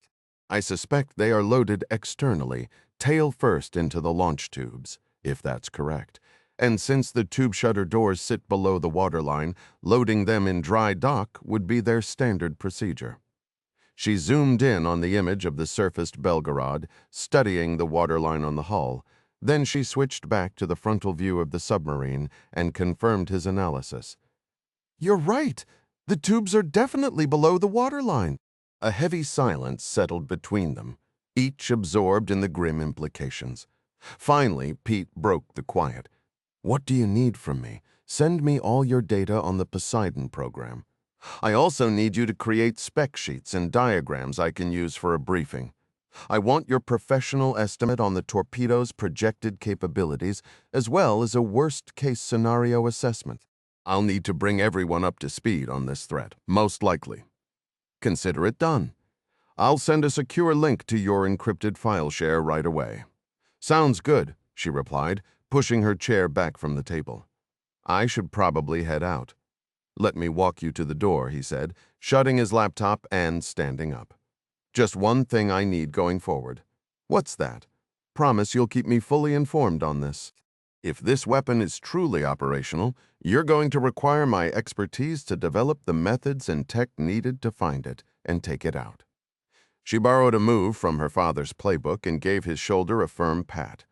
I suspect they are loaded externally, tail first into the launch tubes, if that's correct. And since the tube shutter doors sit below the waterline, loading them in dry dock would be their standard procedure. She zoomed in on the image of the surfaced Belgarod, studying the waterline on the hull. Then she switched back to the frontal view of the submarine and confirmed his analysis. You're right. The tubes are definitely below the waterline. A heavy silence settled between them, each absorbed in the grim implications. Finally, Pete broke the quiet. What do you need from me? Send me all your data on the Poseidon program. I also need you to create spec sheets and diagrams I can use for a briefing. I want your professional estimate on the torpedo's projected capabilities, as well as a worst-case scenario assessment. I'll need to bring everyone up to speed on this threat, most likely. Consider it done. I'll send a secure link to your encrypted file share right away. Sounds good, she replied, pushing her chair back from the table. I should probably head out. Let me walk you to the door, he said, shutting his laptop and standing up. Just one thing I need going forward. What's that? Promise you'll keep me fully informed on this. If this weapon is truly operational, you're going to require my expertise to develop the methods and tech needed to find it and take it out. She borrowed a move from her father's playbook and gave his shoulder a firm pat.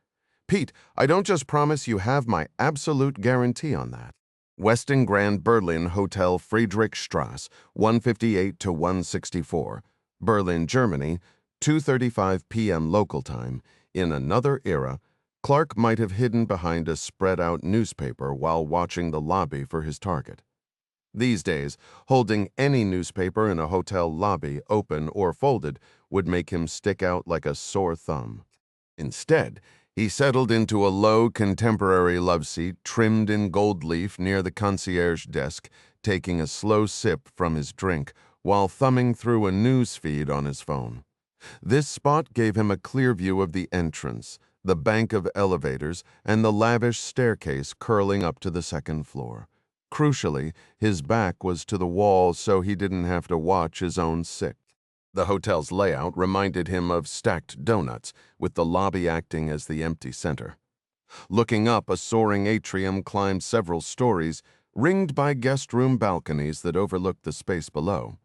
Pete, I don't just promise you have my absolute guarantee on that. Westin Grand Berlin Hotel Friedrichstrasse, 158 to 164. Berlin, Germany, 2:35 p.m. local time. In another era, Clark might have hidden behind a spread-out newspaper while watching the lobby for his target. These days, holding any newspaper in a hotel lobby, open or folded, would make him stick out like a sore thumb. Instead, He settled into a low, contemporary love seat trimmed in gold leaf near the concierge desk, taking a slow sip from his drink while thumbing through a news feed on his phone. This spot gave him a clear view of the entrance, the bank of elevators, and the lavish staircase curling up to the second floor. Crucially, his back was to the wall so he didn't have to watch his own six. The hotel's layout reminded him of stacked donuts, with the lobby acting as the empty center. Looking up, a soaring atrium climbed several stories, ringed by guest room balconies that overlooked the space below.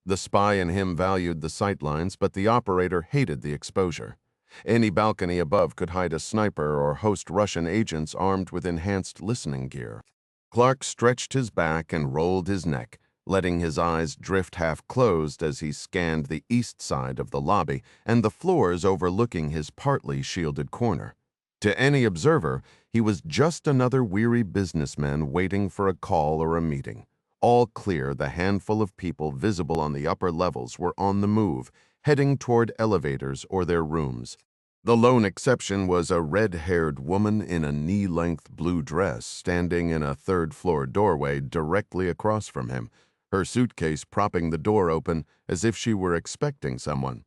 The spy in him valued the sightlines, but the operator hated the exposure. Any balcony above could hide a sniper or host Russian agents armed with enhanced listening gear. Clark stretched his back and rolled his neck, letting his eyes drift half-closed as he scanned the east side of the lobby and the floors overlooking his partly shielded corner. To any observer, he was just another weary businessman waiting for a call or a meeting. All clear, the handful of people visible on the upper levels were on the move, heading toward elevators or their rooms. The lone exception was a red-haired woman in a knee-length blue dress standing in a third-floor doorway directly across from him, her suitcase propping the door open as if she were expecting someone.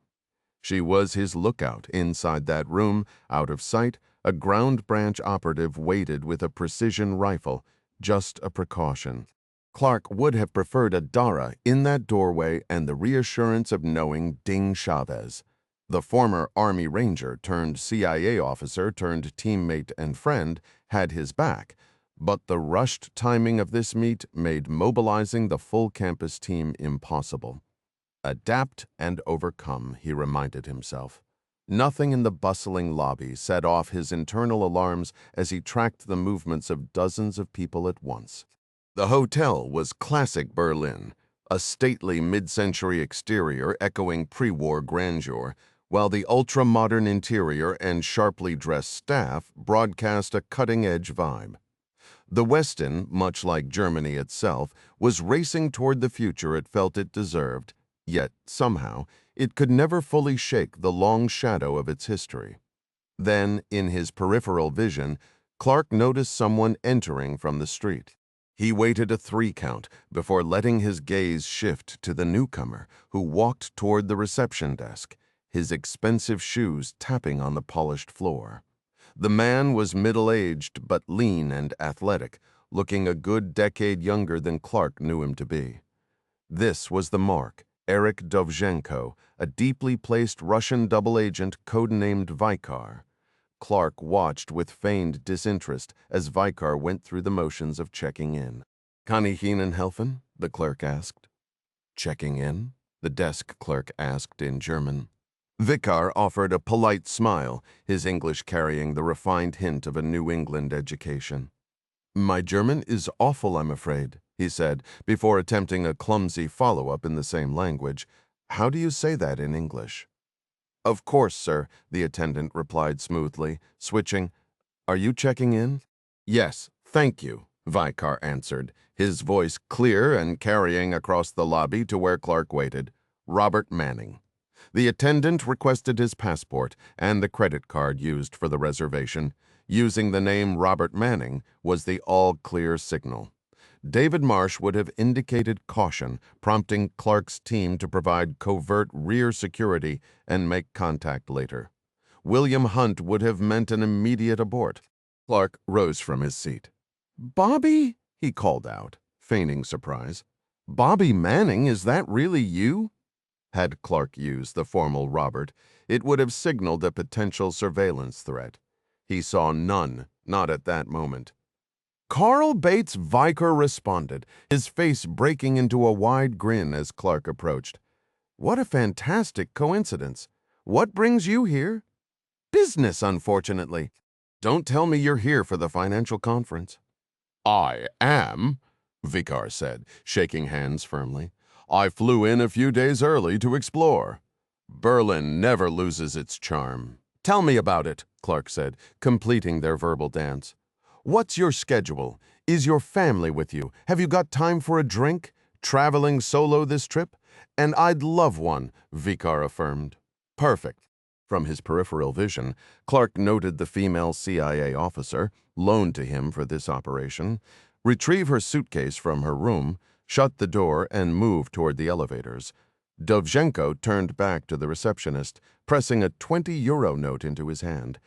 She was his lookout. Inside that room, out of sight, a ground branch operative waited with a precision rifle, just a precaution. Clark would have preferred a Dara in that doorway and the reassurance of knowing Ding Chavez. The former Army Ranger turned CIA officer turned teammate and friend had his back, but the rushed timing of this meet made mobilizing the full campus team impossible. Adapt and overcome, he reminded himself. Nothing in the bustling lobby set off his internal alarms as he tracked the movements of dozens of people at once. The hotel was classic Berlin, a stately mid-century exterior echoing pre-war grandeur, while the ultra-modern interior and sharply dressed staff broadcast a cutting-edge vibe. The Westin, much like Germany itself, was racing toward the future it felt it deserved, yet, somehow, it could never fully shake the long shadow of its history. Then, in his peripheral vision, Clark noticed someone entering from the street. He waited a 3 count before letting his gaze shift to the newcomer, who walked toward the reception desk, his expensive shoes tapping on the polished floor. The man was middle-aged but lean and athletic, looking a good decade younger than Clark knew him to be. This was the mark, Eric Dovzhenko, a deeply placed Russian double agent codenamed Vikar. Clark watched with feigned disinterest as Vikar went through the motions of checking in. "Kann ich Ihnen helfen?" the clerk asked. "Checking in?" the desk clerk asked in German. Vikar offered a polite smile, his English carrying the refined hint of a New England education. "My German is awful, I'm afraid," he said, before attempting a clumsy follow-up in the same language. "How do you say that in English?" "Of course, sir," the attendant replied smoothly, switching. "Are you checking in?" "Yes, thank you," Vikar answered, his voice clear and carrying across the lobby to where Clark waited. "Robert Manning." The attendant requested his passport and the credit card used for the reservation. Using the name Robert Manning was the all-clear signal. David Marsh would have indicated caution, prompting Clark's team to provide covert rear security and make contact later. William Hunt would have meant an immediate abort. Clark rose from his seat. "Bobby?" he called out, feigning surprise. "Bobby Manning, is that really you?" Had Clark used the formal Robert, it would have signaled a potential surveillance threat. He saw none, not at that moment. "Carl Bates," Vikar responded, his face breaking into a wide grin as Clark approached. "What a fantastic coincidence. What brings you here?" "Business, unfortunately." "Don't tell me you're here for the financial conference." "I am," Vikar said, shaking hands firmly. "I flew in a few days early to explore. Berlin never loses its charm." "Tell me about it," Clark said, completing their verbal dance. "What's your schedule? Is your family with you? Have you got time for a drink? Traveling solo this trip?" "And I'd love one," Vikar affirmed. "Perfect. From his peripheral vision, Clark noted the female CIA officer, loaned to him for this operation, retrieve her suitcase from her room, shut the door, and move toward the elevators. Dovzhenko turned back to the receptionist, pressing a 20-euro note into his hand.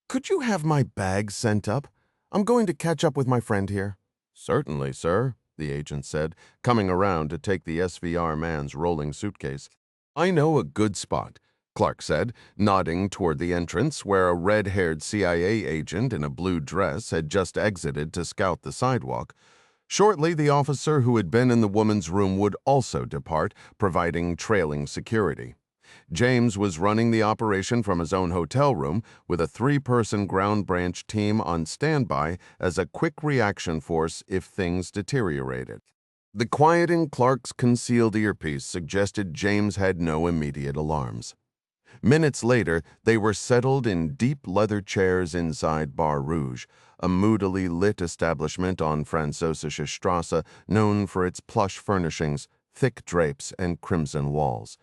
"Could you have my bag sent up? I'm going to catch up with my friend here." "Certainly, sir," the agent said, coming around to take the SVR man's rolling suitcase. "I know a good spot," Clark said, nodding toward the entrance where a red-haired CIA agent in a blue dress had just exited to scout the sidewalk. Shortly, the officer who had been in the woman's room would also depart, providing trailing security. James was running the operation from his own hotel room with a 3-person ground branch team on standby as a quick reaction force if things deteriorated. The quiet in Clark's concealed earpiece suggested James had no immediate alarms. Minutes later, they were settled in deep leather chairs inside Bar Rouge, a moodily lit establishment on Französische Straße known for its plush furnishings, thick drapes, and crimson walls.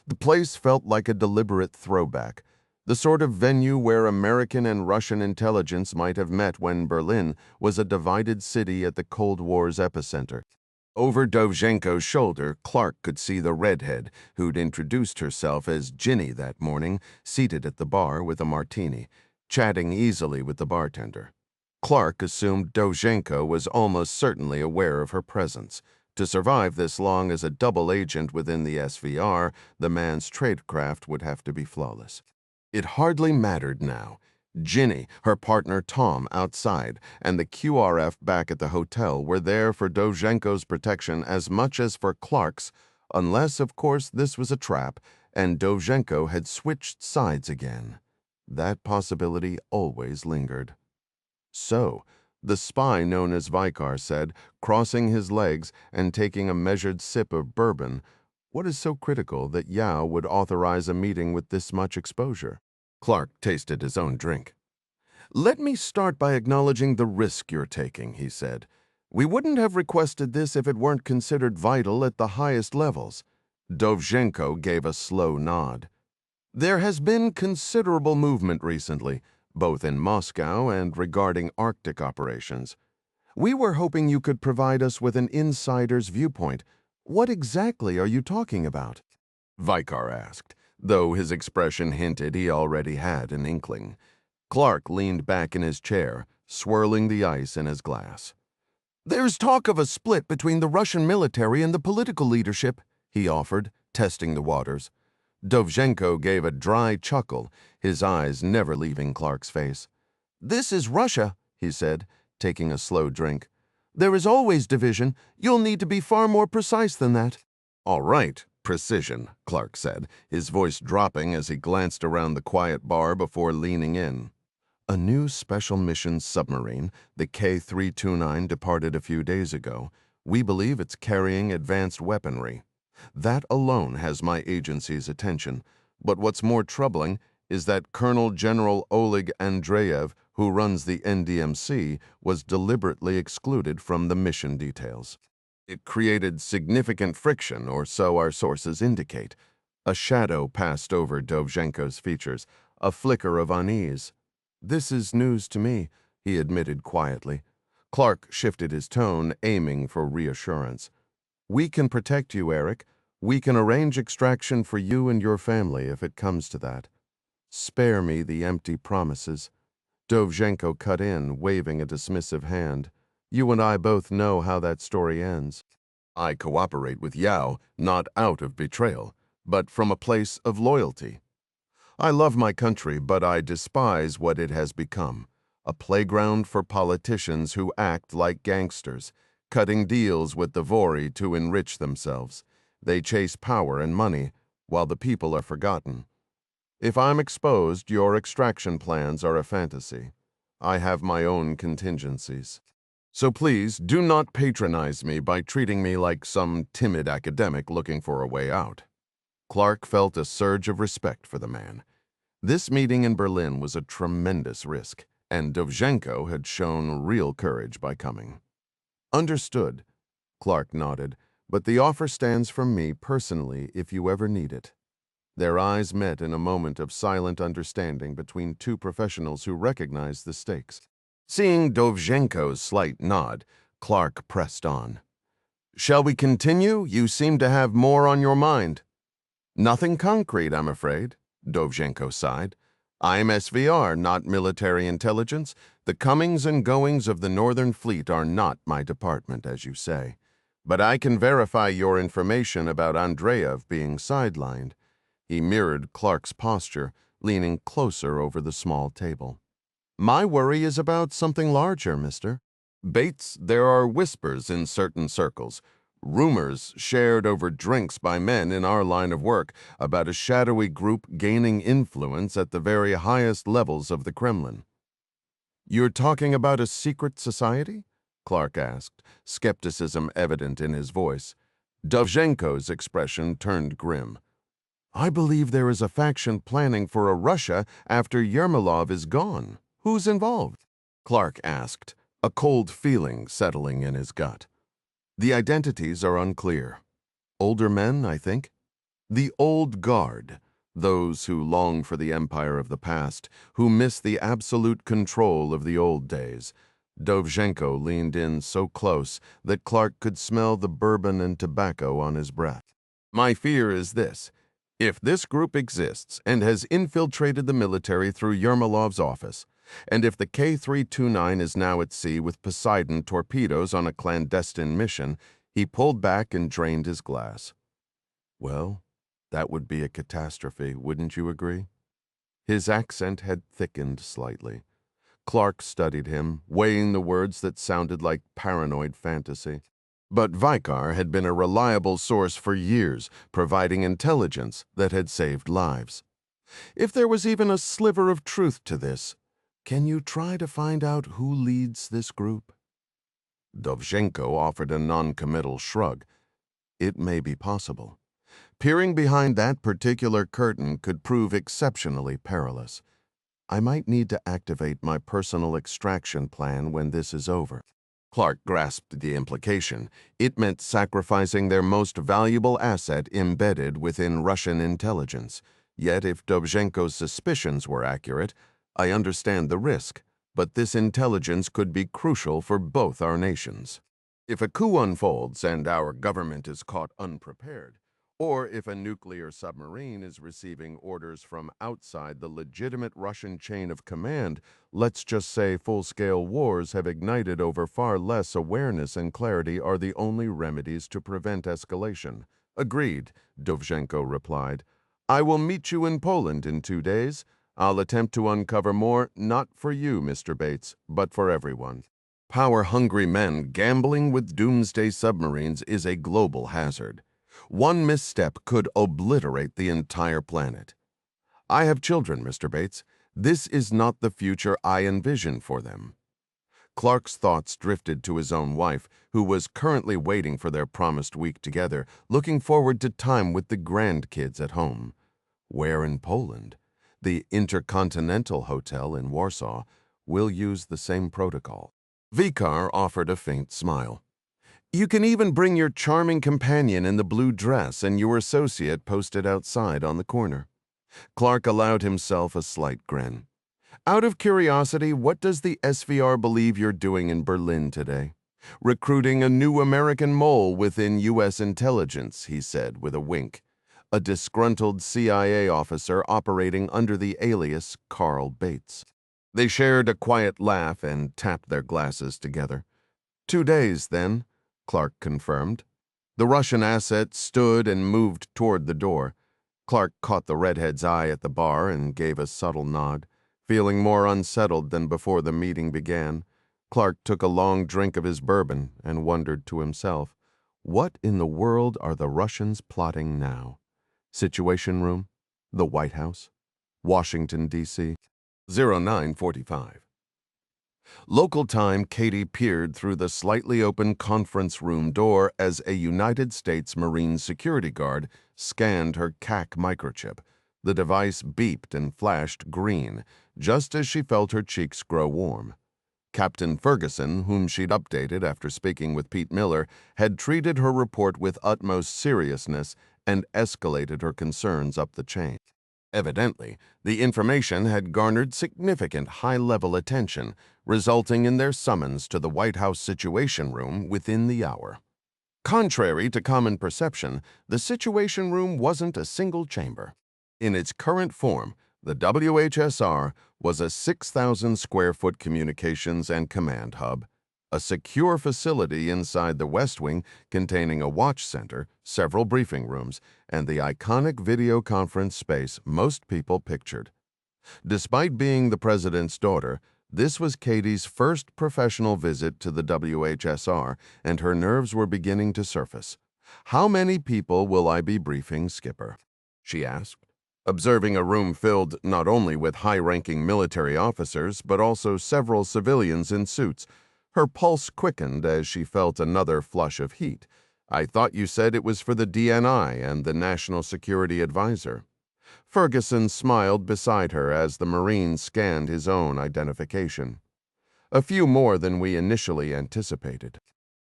The place felt like a deliberate throwback, the sort of venue where American and Russian intelligence might have met when Berlin was a divided city at the Cold War's epicenter. Over Dovzhenko's shoulder, Clark could see the redhead, who'd introduced herself as Ginny that morning, seated at the bar with a martini, chatting easily with the bartender. Clark assumed Dovzhenko was almost certainly aware of her presence. To survive this long as a double agent within the SVR, the man's tradecraft would have to be flawless. It hardly mattered now. Ginny, her partner Tom outside, and the QRF back at the hotel were there for Dovzhenko's protection as much as for Clark's, unless, of course, this was a trap and Dovzhenko had switched sides again. That possibility always lingered. "So," the spy known as Vikar said, crossing his legs and taking a measured sip of bourbon, "what is so critical that Yao would authorize a meeting with this much exposure?" Clark tasted his own drink. "Let me start by acknowledging the risk you're taking," he said. "We wouldn't have requested this if it weren't considered vital at the highest levels." Dovzhenko gave a slow nod. "There has been considerable movement recently, both in Moscow and regarding Arctic operations. We were hoping you could provide us with an insider's viewpoint. What exactly are you talking about?" Vikar asked, though his expression hinted he already had an inkling. Clark leaned back in his chair, swirling the ice in his glass. "There's talk of a split between the Russian military and the political leadership," he offered, testing the waters. Dovzhenko gave a dry chuckle, his eyes never leaving Clark's face. "This is Russia," he said, taking a slow drink. "There is always division. You'll need to be far more precise than that." "All right, precision," Clark said, his voice dropping as he glanced around the quiet bar before leaning in. "A new special missions submarine, the K-329, departed a few days ago. We believe it's carrying advanced weaponry. That alone has my agency's attention. But what's more troubling is that Colonel General Oleg Andreev, who runs the NDMC, was deliberately excluded from the mission details. It created significant friction, or so our sources indicate." A shadow passed over Dovzhenko's features, a flicker of unease. "This is news to me," he admitted quietly. Clark shifted his tone, aiming for reassurance. "We can protect you, Eric. We can arrange extraction for you and your family if it comes to that. Spare me the empty promises." Dovzhenko cut in, waving a dismissive hand. "You and I both know how that story ends. I cooperate with Yao, not out of betrayal, but from a place of loyalty. I love my country, but I despise what it has become, a playground for politicians who act like gangsters, cutting deals with the Vori to enrich themselves. They chase power and money, while the people are forgotten. If I'm exposed, your extraction plans are a fantasy. I have my own contingencies. So please do not patronize me by treating me like some timid academic looking for a way out." Clark felt a surge of respect for the man. This meeting in Berlin was a tremendous risk, and Dovzhenko had shown real courage by coming. "Understood," Clark nodded, "but the offer stands from me personally if you ever need it." Their eyes met in a moment of silent understanding between two professionals who recognized the stakes. Seeing Dovzhenko's slight nod, Clark pressed on. "Shall we continue? You seem to have more on your mind." "Nothing concrete, I'm afraid," Dovzhenko sighed. "I'm SVR, not military intelligence. The comings and goings of the Northern Fleet are not my department, as you say. But I can verify your information about Andreev being sidelined." He mirrored Clark's posture, leaning closer over the small table. "My worry is about something larger, mister. Bates, there are whispers in certain circles, rumors shared over drinks by men in our line of work about a shadowy group gaining influence at the very highest levels of the Kremlin." "You're talking about a secret society?" Clark asked, skepticism evident in his voice. Dovzhenko's expression turned grim. "I believe there is a faction planning for a Russia after Yermolov is gone. Who's involved?" Clark asked, a cold feeling settling in his gut. "The identities are unclear. Older men, I think. The old guard, those who long for the empire of the past, who miss the absolute control of the old days." Dovzhenko leaned in so close that Clark could smell the bourbon and tobacco on his breath. "My fear is this. If this group exists and has infiltrated the military through Yermolov's office, and if the K-329 is now at sea with Poseidon torpedoes on a clandestine mission," he pulled back and drained his glass. "Well, that would be a catastrophe, wouldn't you agree?" His accent had thickened slightly. Clark studied him, weighing the words that sounded like paranoid fantasy. But Vikar had been a reliable source for years, providing intelligence that had saved lives. If there was even a sliver of truth to this, can you try to find out who leads this group? Dovzhenko offered a non-committal shrug. It may be possible. Peering behind that particular curtain could prove exceptionally perilous. I might need to activate my personal extraction plan when this is over. Clark grasped the implication. It meant sacrificing their most valuable asset embedded within Russian intelligence. Yet if Dovzhenko's suspicions were accurate, I understand the risk, but this intelligence could be crucial for both our nations. If a coup unfolds and our government is caught unprepared, or if a nuclear submarine is receiving orders from outside the legitimate Russian chain of command, let's just say full-scale wars have ignited over far less awareness and clarity are the only remedies to prevent escalation. "Agreed," Dovzhenko replied. "I will meet you in Poland in 2 days. I'll attempt to uncover more, not for you, Mr. Bates, but for everyone. Power-hungry men gambling with doomsday submarines is a global hazard. One misstep could obliterate the entire planet. I have children, Mr. Bates. This is not the future I envision for them." Clark's thoughts drifted to his own wife, who was currently waiting for their promised week together, looking forward to time with the grandkids at home. Where in Poland? The Intercontinental Hotel in Warsaw. Will use the same protocol. Vikar offered a faint smile. "You can even bring your charming companion in the blue dress and your associate posted outside on the corner." Clark allowed himself a slight grin. "Out of curiosity, what does the SVR believe you're doing in Berlin today?" "Recruiting a new American mole within U.S. intelligence," he said with a wink. "A disgruntled CIA officer operating under the alias Carl Bates." They shared a quiet laugh and tapped their glasses together. 2 days, then, Clark confirmed. The Russian asset stood and moved toward the door. Clark caught the redhead's eye at the bar and gave a subtle nod. Feeling more unsettled than before the meeting began, Clark took a long drink of his bourbon and wondered to himself, what in the world are the Russians plotting now? Situation Room? The White House? Washington, D.C.? 0945. Local time, Katie peered through the slightly open conference room door as a United States Marine security guard scanned her CAC microchip. The device beeped and flashed green, just as she felt her cheeks grow warm. Captain Ferguson, whom she'd updated after speaking with Pete Miller, had treated her report with utmost seriousness and escalated her concerns up the chain. Evidently, the information had garnered significant high-level attention, resulting in their summons to the White House Situation Room within the hour. Contrary to common perception, the Situation Room wasn't a single chamber. In its current form, the WHSR was a 6,000-square-foot communications and command hub, a secure facility inside the West Wing containing a watch center, several briefing rooms, and the iconic video conference space most people pictured. Despite being the president's daughter, this was Katie's first professional visit to the WHSR, and her nerves were beginning to surface. "How many people will I be briefing, Skipper?" she asked, observing a room filled not only with high-ranking military officers but also several civilians in suits. Her pulse quickened as she felt another flush of heat. "I thought you said it was for the DNI and the National Security Advisor." Ferguson smiled beside her as the Marine scanned his own identification. "A few more than we initially anticipated."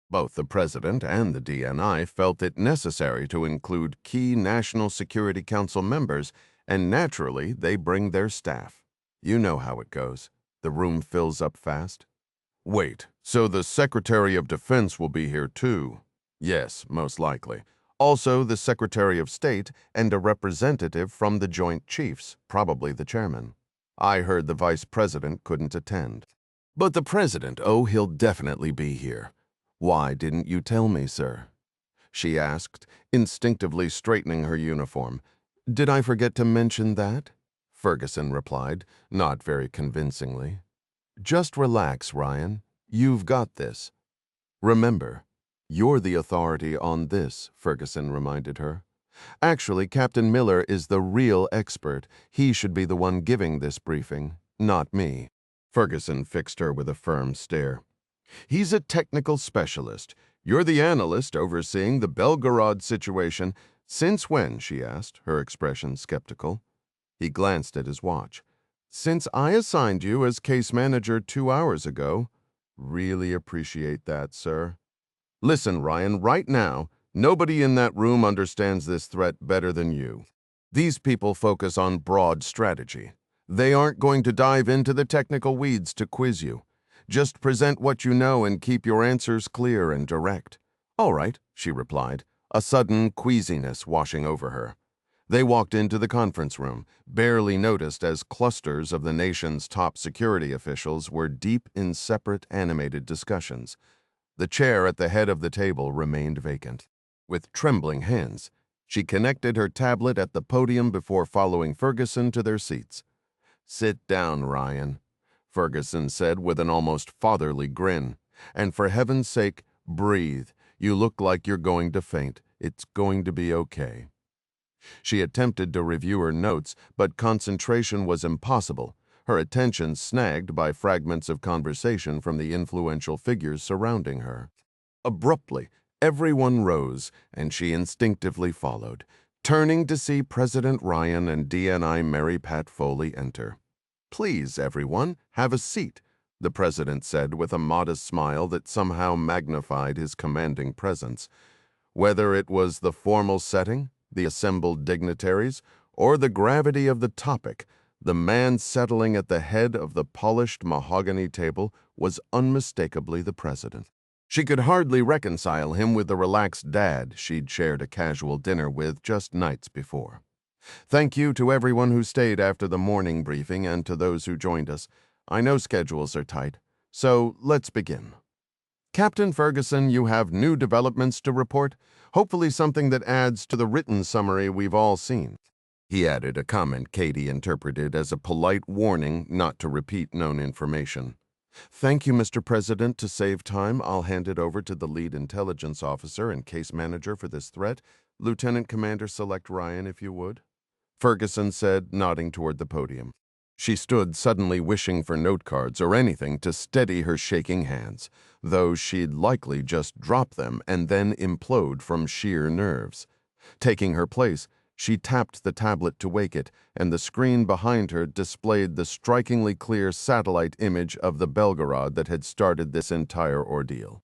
Both the President and the DNI felt it necessary to include key National Security Council members, and naturally they bring their staff. You know how it goes. The room fills up fast. "Wait, so the Secretary of Defense will be here too?" "Yes, most likely. Also the Secretary of State and a representative from the Joint Chiefs, probably the chairman. I heard the Vice President couldn't attend." "But the President, oh, he'll definitely be here." "Why didn't you tell me, sir?" she asked, instinctively straightening her uniform. "Did I forget to mention that?" Ferguson replied, not very convincingly. "Just relax, Ryan. You've got this." "Remember, you're the authority on this," Ferguson reminded her. "Actually, Captain Miller is the real expert. He should be the one giving this briefing, not me." Ferguson fixed her with a firm stare. "He's a technical specialist. You're the analyst overseeing the Belgarod situation." "Since when?" she asked, her expression skeptical. He glanced at his watch. "Since I assigned you as case manager 2 hours ago." "Really appreciate that, sir." "Listen, Ryan, right now, nobody in that room understands this threat better than you. These people focus on broad strategy. They aren't going to dive into the technical weeds to quiz you. Just present what you know and keep your answers clear and direct." "All right," she replied, a sudden queasiness washing over her. They walked into the conference room, barely noticed as clusters of the nation's top security officials were deep in separate animated discussions. The chair at the head of the table remained vacant. With trembling hands, she connected her tablet at the podium before following Ferguson to their seats. "Sit down, Ryan," Ferguson said with an almost fatherly grin. "And for heaven's sake, breathe. You look like you're going to faint. It's going to be okay." She attempted to review her notes, but concentration was impossible, her attention snagged by fragments of conversation from the influential figures surrounding her. Abruptly, everyone rose, and she instinctively followed, turning to see President Ryan and DNI Mary Pat Foley enter. "Please, everyone, have a seat," the president said with a modest smile that somehow magnified his commanding presence. Whether it was the formal setting, the assembled dignitaries, or the gravity of the topic, the man settling at the head of the polished mahogany table was unmistakably the president. She could hardly reconcile him with the relaxed dad she'd shared a casual dinner with just nights before. "Thank you to everyone who stayed after the morning briefing and to those who joined us. I know schedules are tight, so let's begin. Captain Ferguson, you have new developments to report, hopefully something that adds to the written summary we've all seen." He added a comment Katie interpreted as a polite warning not to repeat known information. "Thank you, Mr. President. To save time, I'll hand it over to the lead intelligence officer and case manager for this threat. Lieutenant Commander-Select Ryan, if you would," Ferguson said, nodding toward the podium. She stood suddenly wishing for note cards or anything to steady her shaking hands, though she'd likely just drop them and then implode from sheer nerves. Taking her place, she tapped the tablet to wake it, and the screen behind her displayed the strikingly clear satellite image of the Belgarod that had started this entire ordeal.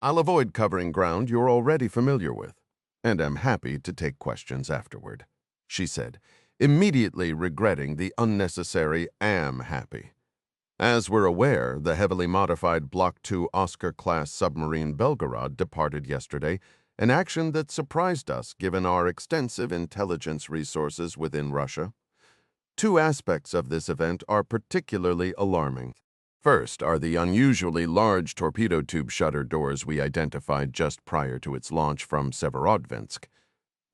"I'll avoid covering ground you're already familiar with. and am happy to take questions afterward," she said, immediately regretting the unnecessary "am happy." As we're aware, the heavily modified Block II Oscar-class submarine Belgarod departed yesterday, an action that surprised us given our extensive intelligence resources within Russia. Two aspects of this event are particularly alarming. First are the unusually large torpedo tube shutter doors we identified just prior to its launch from Severodvinsk.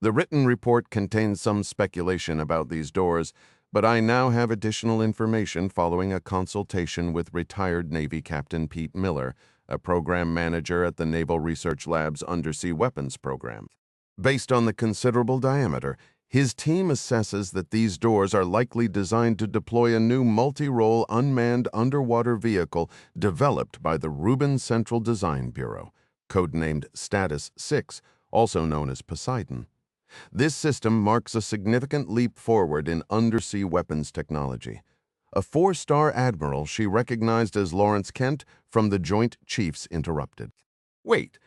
The written report contains some speculation about these doors, but I now have additional information following a consultation with retired Navy Captain Pete Miller, a program manager at the Naval Research Lab's Undersea Weapons Program. Based on the considerable diameter, his team assesses that these doors are likely designed to deploy a new multi-role unmanned underwater vehicle developed by the Rubin Central Design Bureau, codenamed Status 6, also known as Poseidon. This system marks a significant leap forward in undersea weapons technology. A four-star admiral she recognized as Lawrence Kent from the Joint Chiefs interrupted. "Wait,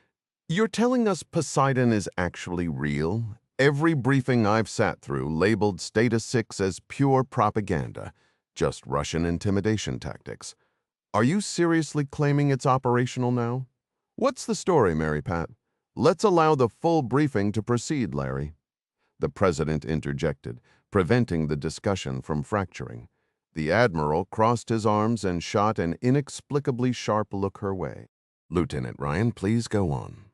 you're telling us Poseidon is actually real? Every briefing I've sat through labeled Status 6 as pure propaganda, just Russian intimidation tactics. Are you seriously claiming it's operational now? What's the story, Mary Pat? Let's allow the full briefing to proceed, Larry." The president interjected, preventing the discussion from fracturing. The admiral crossed his arms and shot an inexplicably sharp look her way. "Lieutenant Ryan, please go on."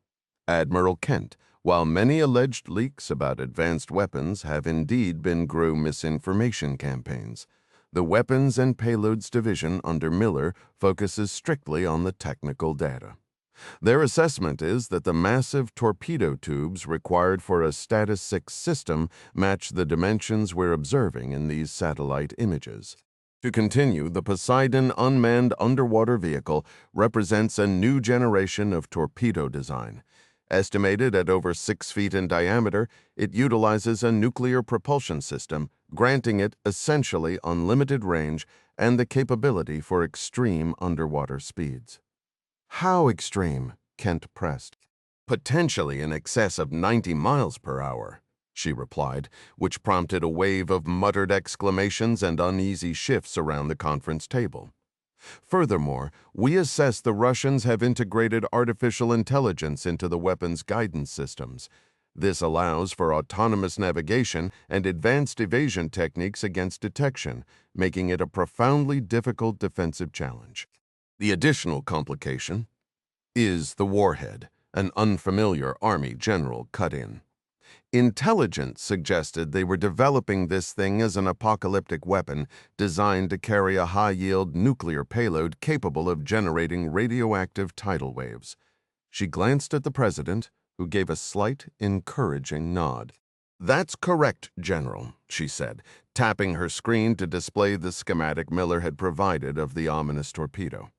Admiral Kent, while many alleged leaks about advanced weapons have indeed been GRU misinformation campaigns, the Weapons and Payloads Division under Miller focuses strictly on the technical data. Their assessment is that the massive torpedo tubes required for a Status 6 system match the dimensions we're observing in these satellite images. To continue, the Poseidon unmanned underwater vehicle represents a new generation of torpedo design. Estimated at over 6 feet in diameter, it utilizes a nuclear propulsion system, granting it essentially unlimited range and the capability for extreme underwater speeds. "How extreme?" Kent pressed. "Potentially in excess of 90 miles per hour," she replied, which prompted a wave of muttered exclamations and uneasy shifts around the conference table. Furthermore, we assess the Russians have integrated artificial intelligence into the weapons guidance systems. This allows for autonomous navigation and advanced evasion techniques against detection, making it a profoundly difficult defensive challenge. The additional complication is the warhead, an unfamiliar Army general cut in. Intelligence suggested they were developing this thing as an apocalyptic weapon designed to carry a high-yield nuclear payload capable of generating radioactive tidal waves. She glanced at the president, who gave a slight, encouraging nod. "That's correct, General," she said, tapping her screen to display the schematic Miller had provided of the ominous torpedo.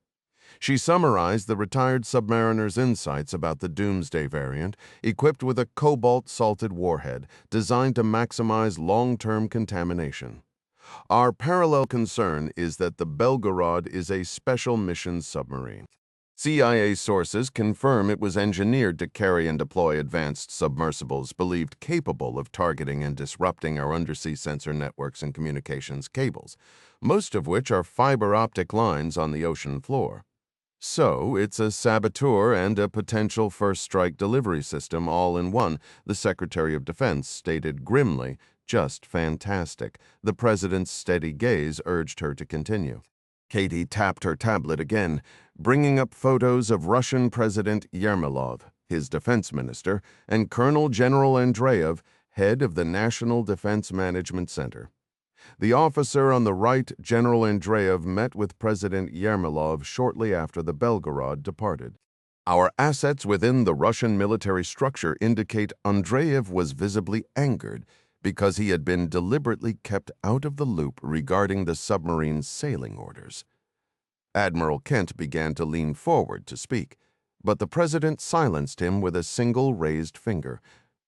She summarized the retired submariner's insights about the Doomsday variant, equipped with a cobalt-salted warhead designed to maximize long-term contamination. "Our parallel concern is that the Belgarod is a special mission submarine. CIA sources confirm it was engineered to carry and deploy advanced submersibles believed capable of targeting and disrupting our undersea sensor networks and communications cables, most of which are fiber optic lines on the ocean floor. So, it's a saboteur and a potential first-strike delivery system all in one," the Secretary of Defense stated grimly. "Just fantastic." The president's steady gaze urged her to continue. Katie tapped her tablet again, bringing up photos of Russian President Yermolov, his defense minister, and Colonel General Andreev, head of the National Defense Management Center. The officer on the right, General Andreev, met with President Yermolov shortly after the Belgarod departed. "Our assets within the Russian military structure indicate Andreev was visibly angered because he had been deliberately kept out of the loop regarding the submarine's sailing orders." Admiral Kent began to lean forward to speak, but the president silenced him with a single raised finger.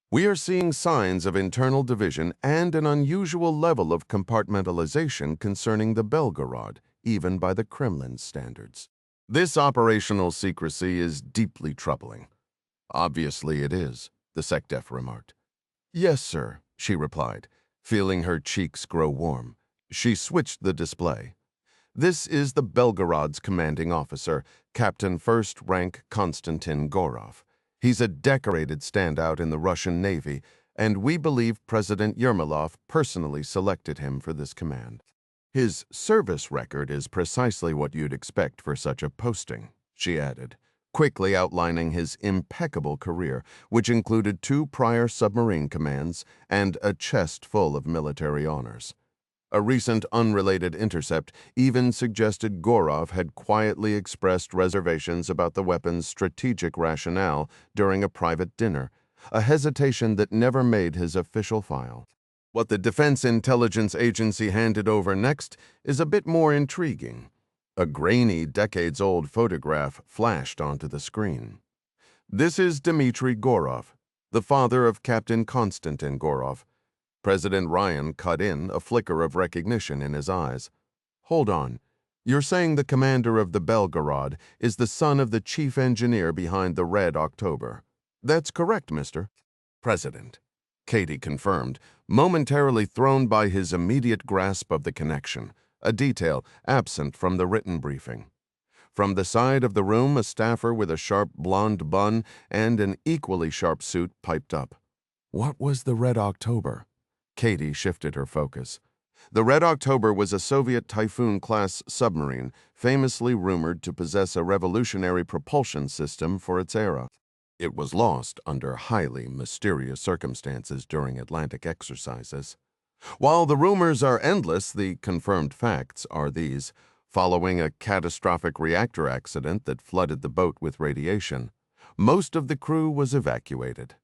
"We are seeing signs of internal division and an unusual level of compartmentalization concerning the Belgarod, even by the Kremlin's standards. This operational secrecy is deeply troubling." "Obviously it is," the SecDef remarked. Yes, sir, she replied, feeling her cheeks grow warm. She switched the display. This is the Belgarod's commanding officer, Captain First Rank Constantin Gorov. He's a decorated standout in the Russian Navy, and we believe President Yermolov personally selected him for this command. His service record is precisely what you'd expect for such a posting, she added, quickly outlining his impeccable career, which included 2 prior submarine commands and a chest full of military honors. A recent unrelated intercept even suggested Gorov had quietly expressed reservations about the weapon's strategic rationale during a private dinner, a hesitation that never made his official file. What the Defense Intelligence Agency handed over next is a bit more intriguing. A grainy, decades-old photograph flashed onto the screen. This is Dmitry Gorov, the father of Captain Constantin Gorov. President Ryan cut in, a flicker of recognition in his eyes. Hold on. You're saying the commander of the Belgarod is the son of the chief engineer behind the Red October. That's correct, Mr. President, Katie confirmed, momentarily thrown by his immediate grasp of the connection, a detail absent from the written briefing. From the side of the room, a staffer with a sharp blonde bun and an equally sharp suit piped up. What was the Red October? Katie shifted her focus. The Red October was a Soviet Typhoon-class submarine, famously rumored to possess a revolutionary propulsion system for its era. It was lost under highly mysterious circumstances during Atlantic exercises. While the rumors are endless, the confirmed facts are these. Following a catastrophic reactor accident that flooded the boat with radiation, most of the crew was evacuated.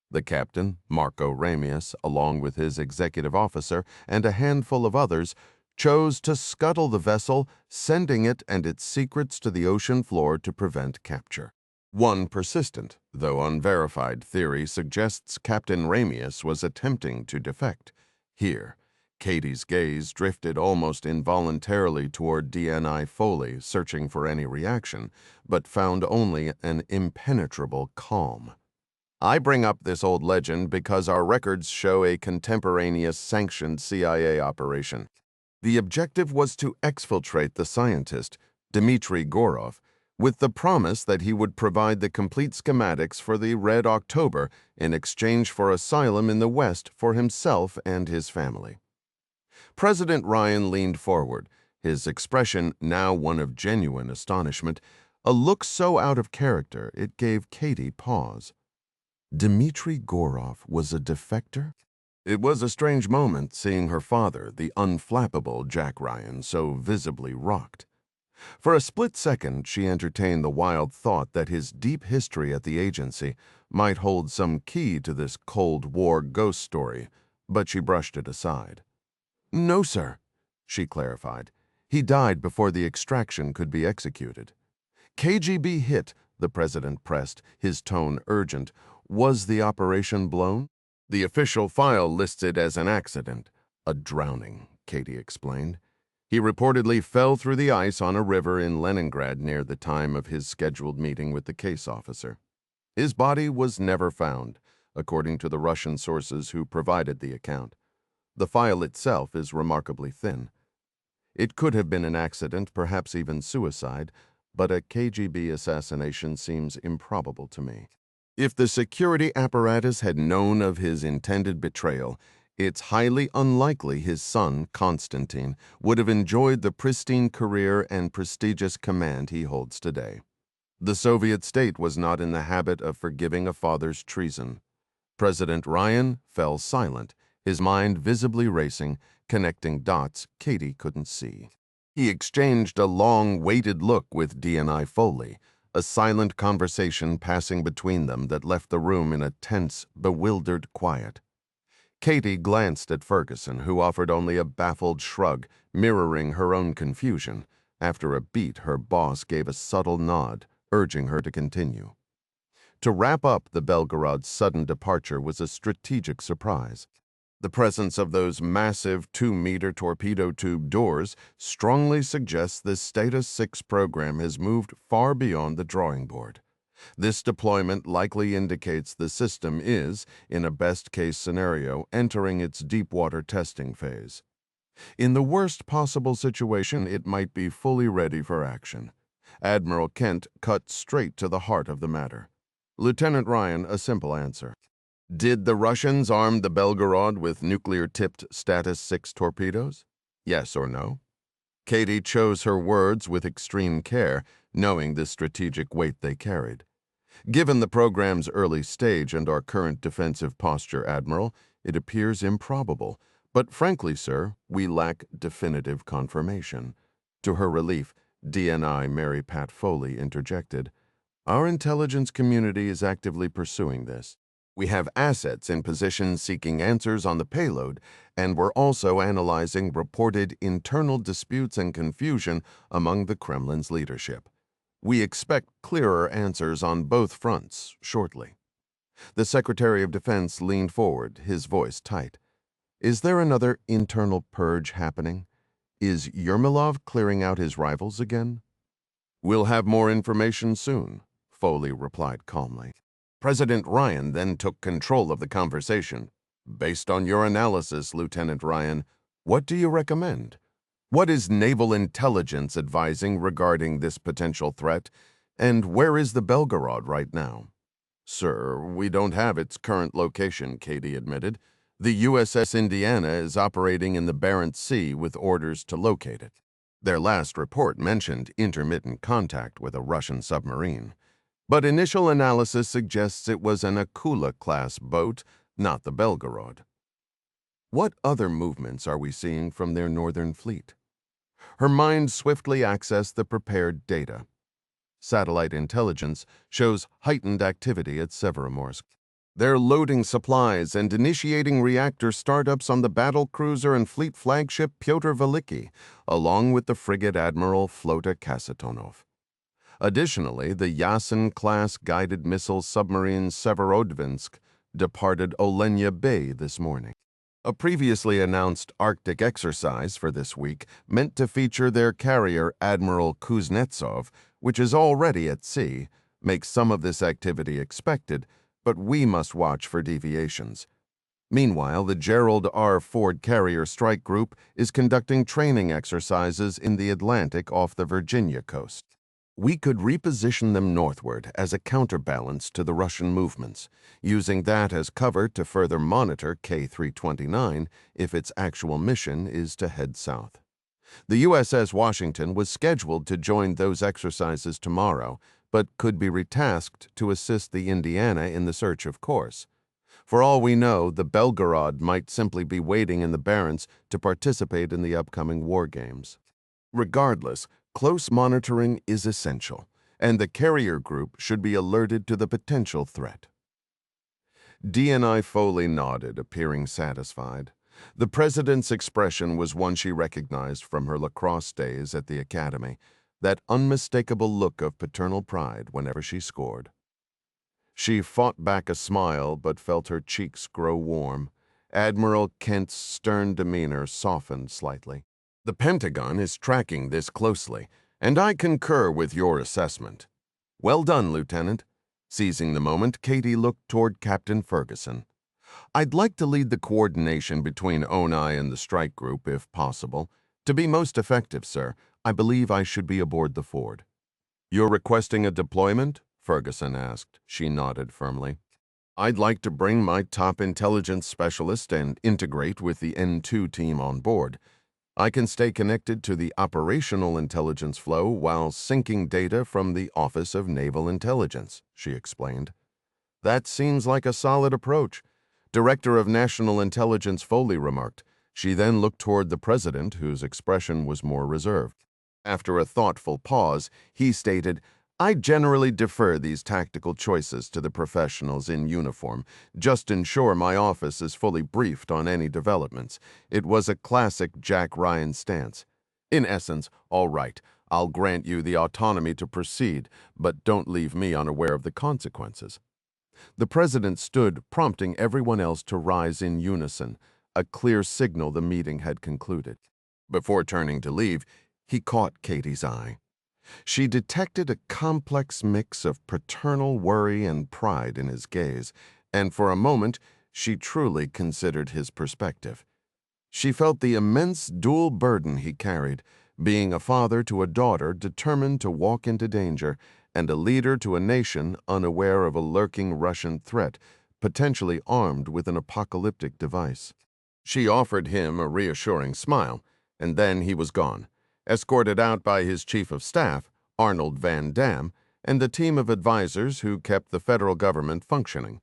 The captain, Marco Ramius, along with his executive officer and a handful of others, chose to scuttle the vessel, sending it and its secrets to the ocean floor to prevent capture. One persistent, though unverified, theory suggests Captain Ramius was attempting to defect. Here, Katie's gaze drifted almost involuntarily toward DNI Foley, searching for any reaction, but found only an impenetrable calm. I bring up this old legend because our records show a contemporaneous sanctioned CIA operation. The objective was to exfiltrate the scientist, Dmitry Gorov, with the promise that he would provide the complete schematics for the Red October in exchange for asylum in the West for himself and his family. President Ryan leaned forward, his expression now one of genuine astonishment, a look so out of character it gave Katie pause. Dmitry Gorov was a defector? It was a strange moment seeing her father, the unflappable Jack Ryan, so visibly rocked. For a split second, she entertained the wild thought that his deep history at the agency might hold some key to this Cold War ghost story, but she brushed it aside. No, sir, she clarified. He died before the extraction could be executed. KGB hit, the president pressed, his tone urgent. Was the operation blown? The official file lists it as an accident. A drowning, Katie explained. He reportedly fell through the ice on a river in Leningrad near the time of his scheduled meeting with the case officer. His body was never found, according to the Russian sources who provided the account. The file itself is remarkably thin. It could have been an accident, perhaps even suicide, but a KGB assassination seems improbable to me. If the security apparatus had known of his intended betrayal, it's highly unlikely his son, Constantin, would have enjoyed the pristine career and prestigious command he holds today. The Soviet state was not in the habit of forgiving a father's treason. President Ryan fell silent, his mind visibly racing, connecting dots Katie couldn't see. He exchanged a long, weighted look with DNI Foley, a silent conversation passing between them that left the room in a tense, bewildered quiet. Katie glanced at Ferguson, who offered only a baffled shrug, mirroring her own confusion. After a beat, her boss gave a subtle nod, urging her to continue. To wrap up the Belgarod's sudden departure was a strategic surprise. The presence of those massive 2-meter torpedo tube doors strongly suggests this Status 6 program has moved far beyond the drawing board. This deployment likely indicates the system is, in a best-case scenario, entering its deep-water testing phase. In the worst possible situation, it might be fully ready for action. Admiral Kent cut straight to the heart of the matter. Lieutenant Ryan, a simple answer. Did the Russians arm the Belgarod with nuclear-tipped Status 6 torpedoes? Yes or no? Katie chose her words with extreme care, knowing the strategic weight they carried. Given the program's early stage and our current defensive posture, Admiral, it appears improbable. But frankly, sir, we lack definitive confirmation. To her relief, DNI Mary Pat Foley interjected, our intelligence community is actively pursuing this. We have assets in position seeking answers on the payload, and we're also analyzing reported internal disputes and confusion among the Kremlin's leadership. We expect clearer answers on both fronts shortly. The Secretary of Defense leaned forward, his voice tight. Is there another internal purge happening? Is Yermolov clearing out his rivals again? We'll have more information soon, Foley replied calmly. President Ryan then took control of the conversation. Based on your analysis, Lieutenant Ryan, what do you recommend? What is naval intelligence advising regarding this potential threat, and where is the Belgarod right now? Sir, we don't have its current location, Katie admitted. The USS Indiana is operating in the Barents Sea with orders to locate it. Their last report mentioned intermittent contact with a Russian submarine. But initial analysis suggests it was an Akula-class boat, not the Belgarod. What other movements are we seeing from their northern fleet? Her mind swiftly accessed the prepared data. Satellite intelligence shows heightened activity at Severomorsk. They're loading supplies and initiating reactor startups on the battle cruiser and fleet flagship Pyotr Veliki, along with the frigate Admiral Flota Kasatonov. Additionally, the Yasen-class guided missile submarine Severodvinsk departed Olenya Bay this morning. A previously announced Arctic exercise for this week meant to feature their carrier Admiral Kuznetsov, which is already at sea, makes some of this activity expected, but we must watch for deviations. Meanwhile, the Gerald R. Ford Carrier Strike Group is conducting training exercises in the Atlantic off the Virginia coast. We could reposition them northward as a counterbalance to the Russian movements, using that as cover to further monitor K-329 if its actual mission is to head south. The USS Washington was scheduled to join those exercises tomorrow, but could be retasked to assist the Indiana in the search of course. For all we know, the Belgarod might simply be waiting in the Barents to participate in the upcoming war games. Regardless, close monitoring is essential, and the carrier group should be alerted to the potential threat. DNI Foley nodded, appearing satisfied. The president's expression was one she recognized from her lacrosse days at the academy, that unmistakable look of paternal pride whenever she scored. She fought back a smile but felt her cheeks grow warm. Admiral Kent's stern demeanor softened slightly. The Pentagon is tracking this closely, and I concur with your assessment. Well done, Lieutenant. Seizing the moment, Katie looked toward Captain Ferguson. I'd like to lead the coordination between ONI and the strike group, if possible. To be most effective, sir, I believe I should be aboard the Ford. You're requesting a deployment? Ferguson asked. She nodded firmly. I'd like to bring my top intelligence specialist and integrate with the N2 team on board. I can stay connected to the operational intelligence flow while syncing data from the Office of Naval Intelligence, she explained. That seems like a solid approach. Director of National Intelligence Foley remarked. She then looked toward the president, whose expression was more reserved. After a thoughtful pause, he stated, I generally defer these tactical choices to the professionals in uniform. Just ensure my office is fully briefed on any developments. It was a classic Jack Ryan stance. In essence, all right, I'll grant you the autonomy to proceed, but don't leave me unaware of the consequences. The president stood, prompting everyone else to rise in unison, a clear signal the meeting had concluded. Before turning to leave, he caught Katie's eye. She detected a complex mix of paternal worry and pride in his gaze, and for a moment she truly considered his perspective. She felt the immense dual burden he carried, being a father to a daughter determined to walk into danger, and a leader to a nation unaware of a lurking Russian threat, potentially armed with an apocalyptic device. She offered him a reassuring smile, and then he was gone, escorted out by his chief of staff, Arnold Van Dam, and the team of advisors who kept the federal government functioning.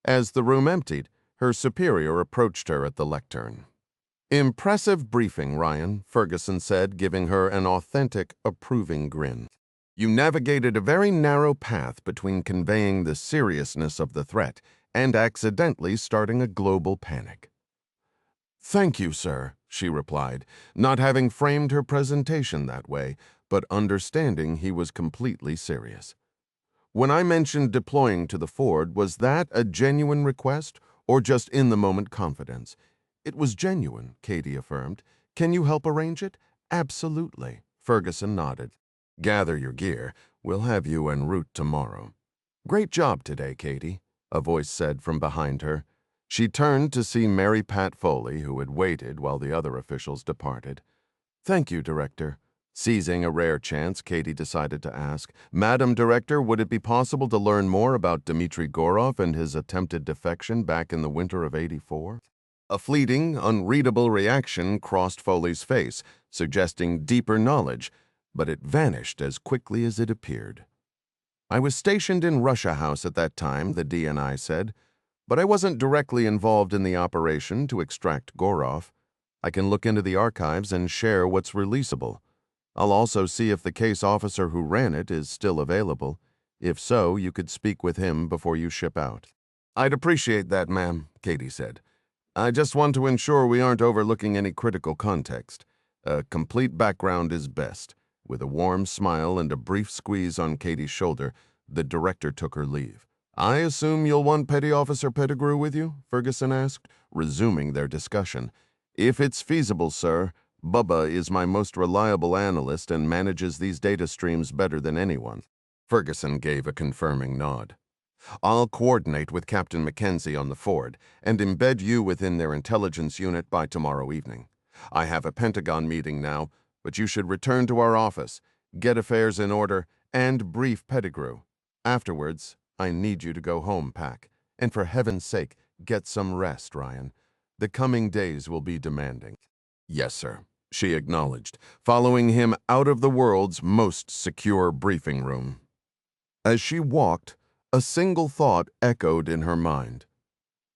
As the room emptied, her superior approached her at the lectern. "Impressive briefing, Ryan," Ferguson said, giving her an authentic, approving grin. "You navigated a very narrow path between conveying the seriousness of the threat and accidentally starting a global panic." "Thank you, sir," she replied, not having framed her presentation that way, but understanding he was completely serious. "When I mentioned deploying to the Ford, was that a genuine request or just in-the-moment confidence?" "It was genuine," Katie affirmed. "Can you help arrange it?" "Absolutely," Ferguson nodded. "Gather your gear. We'll have you en route tomorrow." "Great job today, Katie," a voice said from behind her. She turned to see Mary Pat Foley, who had waited while the other officials departed. "Thank you, Director." Seizing a rare chance, Katie decided to ask, "Madam Director, would it be possible to learn more about Dmitry Gorov and his attempted defection back in the winter of '84? A fleeting, unreadable reaction crossed Foley's face, suggesting deeper knowledge, but it vanished as quickly as it appeared. "I was stationed in Russia House at that time," the DNI said, "but I wasn't directly involved in the operation to extract Gorov. I can look into the archives and share what's releasable. I'll also see if the case officer who ran it is still available. If so, you could speak with him before you ship out." "I'd appreciate that, ma'am," Katie said. "I just want to ensure we aren't overlooking any critical context. A complete background is best." With a warm smile and a brief squeeze on Katie's shoulder, the director took her leave. "I assume you'll want Petty Officer Pettigrew with you?" Ferguson asked, resuming their discussion. "If it's feasible, sir. Bubba is my most reliable analyst and manages these data streams better than anyone." Ferguson gave a confirming nod. "I'll coordinate with Captain Mackenzie on the Ford and embed you within their intelligence unit by tomorrow evening. I have a Pentagon meeting now, but you should return to our office, get affairs in order, and brief Pettigrew. Afterwards, I need you to go home, Pack. And for heaven's sake, get some rest, Ryan. The coming days will be demanding." "Yes, sir," she acknowledged, following him out of the world's most secure briefing room. As she walked, a single thought echoed in her mind.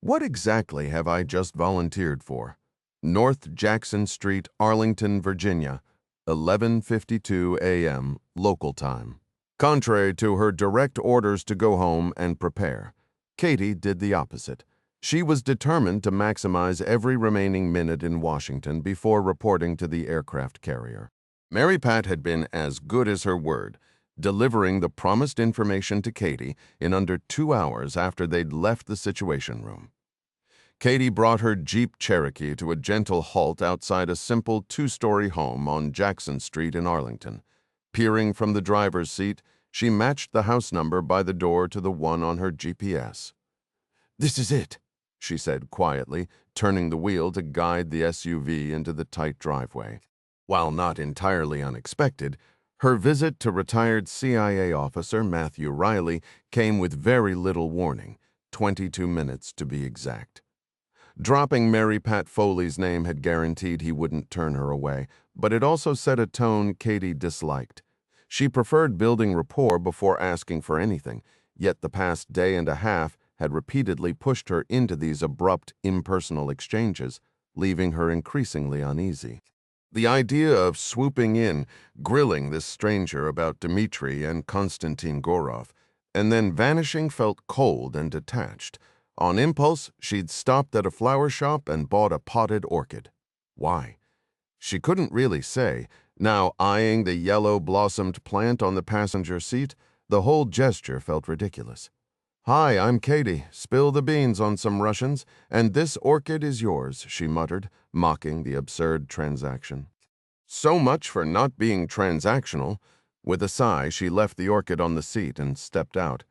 What exactly have I just volunteered for? North Jackson Street, Arlington, Virginia, 11:52 a.m. local time. Contrary to her direct orders to go home and prepare, Katie did the opposite. She was determined to maximize every remaining minute in Washington before reporting to the aircraft carrier. Mary Pat had been as good as her word, delivering the promised information to Katie in under 2 hours after they'd left the Situation Room. Katie brought her Jeep Cherokee to a gentle halt outside a simple 2-story home on Jackson Street in Arlington. Peering from the driver's seat, she matched the house number by the door to the one on her GPS. "This is it," she said quietly, turning the wheel to guide the SUV into the tight driveway. While not entirely unexpected, her visit to retired CIA officer Matthew Riley came with very little warning, 22 minutes to be exact. Dropping Mary Pat Foley's name had guaranteed he wouldn't turn her away, but it also set a tone Katie disliked. She preferred building rapport before asking for anything, yet the past day and a half had repeatedly pushed her into these abrupt, impersonal exchanges, leaving her increasingly uneasy. The idea of swooping in, grilling this stranger about Dmitry and Constantin Gorov, and then vanishing felt cold and detached. On impulse, she'd stopped at a flower shop and bought a potted orchid. Why? She couldn't really say. Now, eyeing the yellow-blossomed plant on the passenger seat, the whole gesture felt ridiculous. "Hi, I'm Katie. Spill the beans on some Russians, and this orchid is yours," she muttered, mocking the absurd transaction. So much for not being transactional. With a sigh, she left the orchid on the seat and stepped out.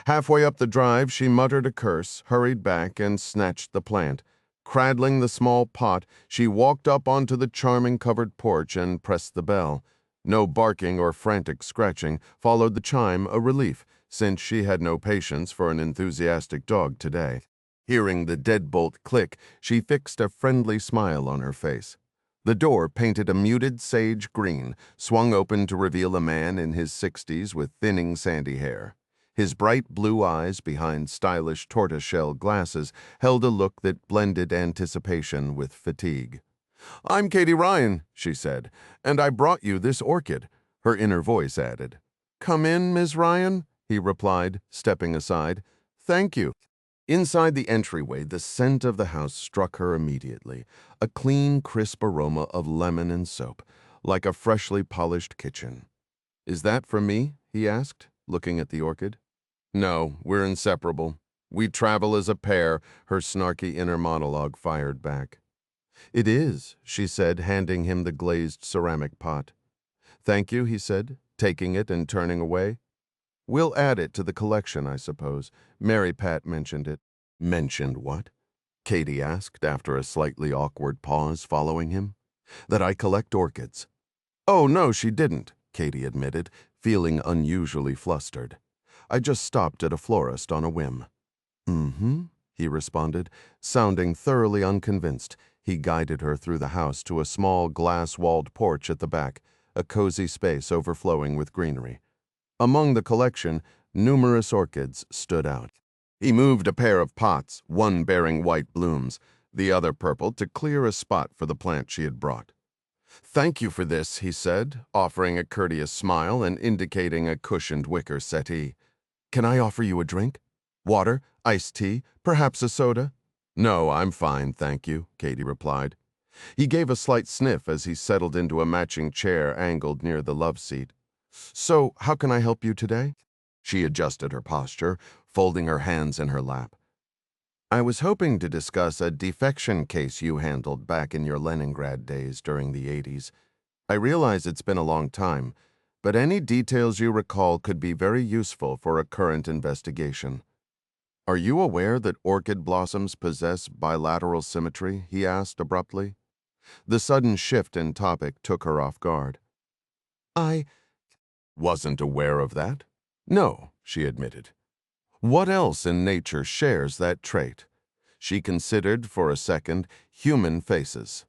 Halfway up the drive, she muttered a curse, hurried back, and snatched the plant. Cradling the small pot, she walked up onto the charming covered porch and pressed the bell. No barking or frantic scratching followed the chime, a relief, since she had no patience for an enthusiastic dog today. Hearing the deadbolt click, she fixed a friendly smile on her face. The door, painted a muted sage green, swung open to reveal a man in his 60s with thinning sandy hair. His bright blue eyes, behind stylish tortoiseshell glasses, held a look that blended anticipation with fatigue. "I'm Katie Ryan," she said, "and I brought you this orchid," her inner voice added. "Come in, Ms. Ryan," he replied, stepping aside. "Thank you." Inside the entryway, the scent of the house struck her immediately, a clean, crisp aroma of lemon and soap, like a freshly polished kitchen. "Is that for me?" he asked, looking at the orchid. "No, we're inseparable. We travel as a pair," her snarky inner monologue fired back. "It is," she said, handing him the glazed ceramic pot. "Thank you," he said, taking it and turning away. "We'll add it to the collection, I suppose. Mary Pat mentioned it." "Mentioned what?" Katie asked after a slightly awkward pause following him. "That I collect orchids." "Oh, no, she didn't," Katie admitted, feeling unusually flustered. "I just stopped at a florist on a whim." "Mm-hmm," he responded, sounding thoroughly unconvinced. He guided her through the house to a small glass-walled porch at the back, a cozy space overflowing with greenery. Among the collection, numerous orchids stood out. He moved a pair of pots, one bearing white blooms, the other purple, to clear a spot for the plant she had brought. "Thank you for this," he said, offering a courteous smile and indicating a cushioned wicker settee. "Can I offer you a drink? Water, iced tea, perhaps a soda?" "No, I'm fine, thank you," Katie replied. He gave a slight sniff as he settled into a matching chair angled near the love seat. "So, how can I help you today?" She adjusted her posture, folding her hands in her lap. "I was hoping to discuss a defection case you handled back in your Leningrad days during the 80s. I realize it's been a long time, but any details you recall could be very useful for a current investigation." "Are you aware that orchid blossoms possess bilateral symmetry?" he asked abruptly. The sudden shift in topic took her off guard. "I wasn't aware of that." "No," she admitted. "What else in nature shares that trait?" She considered for a second human faces.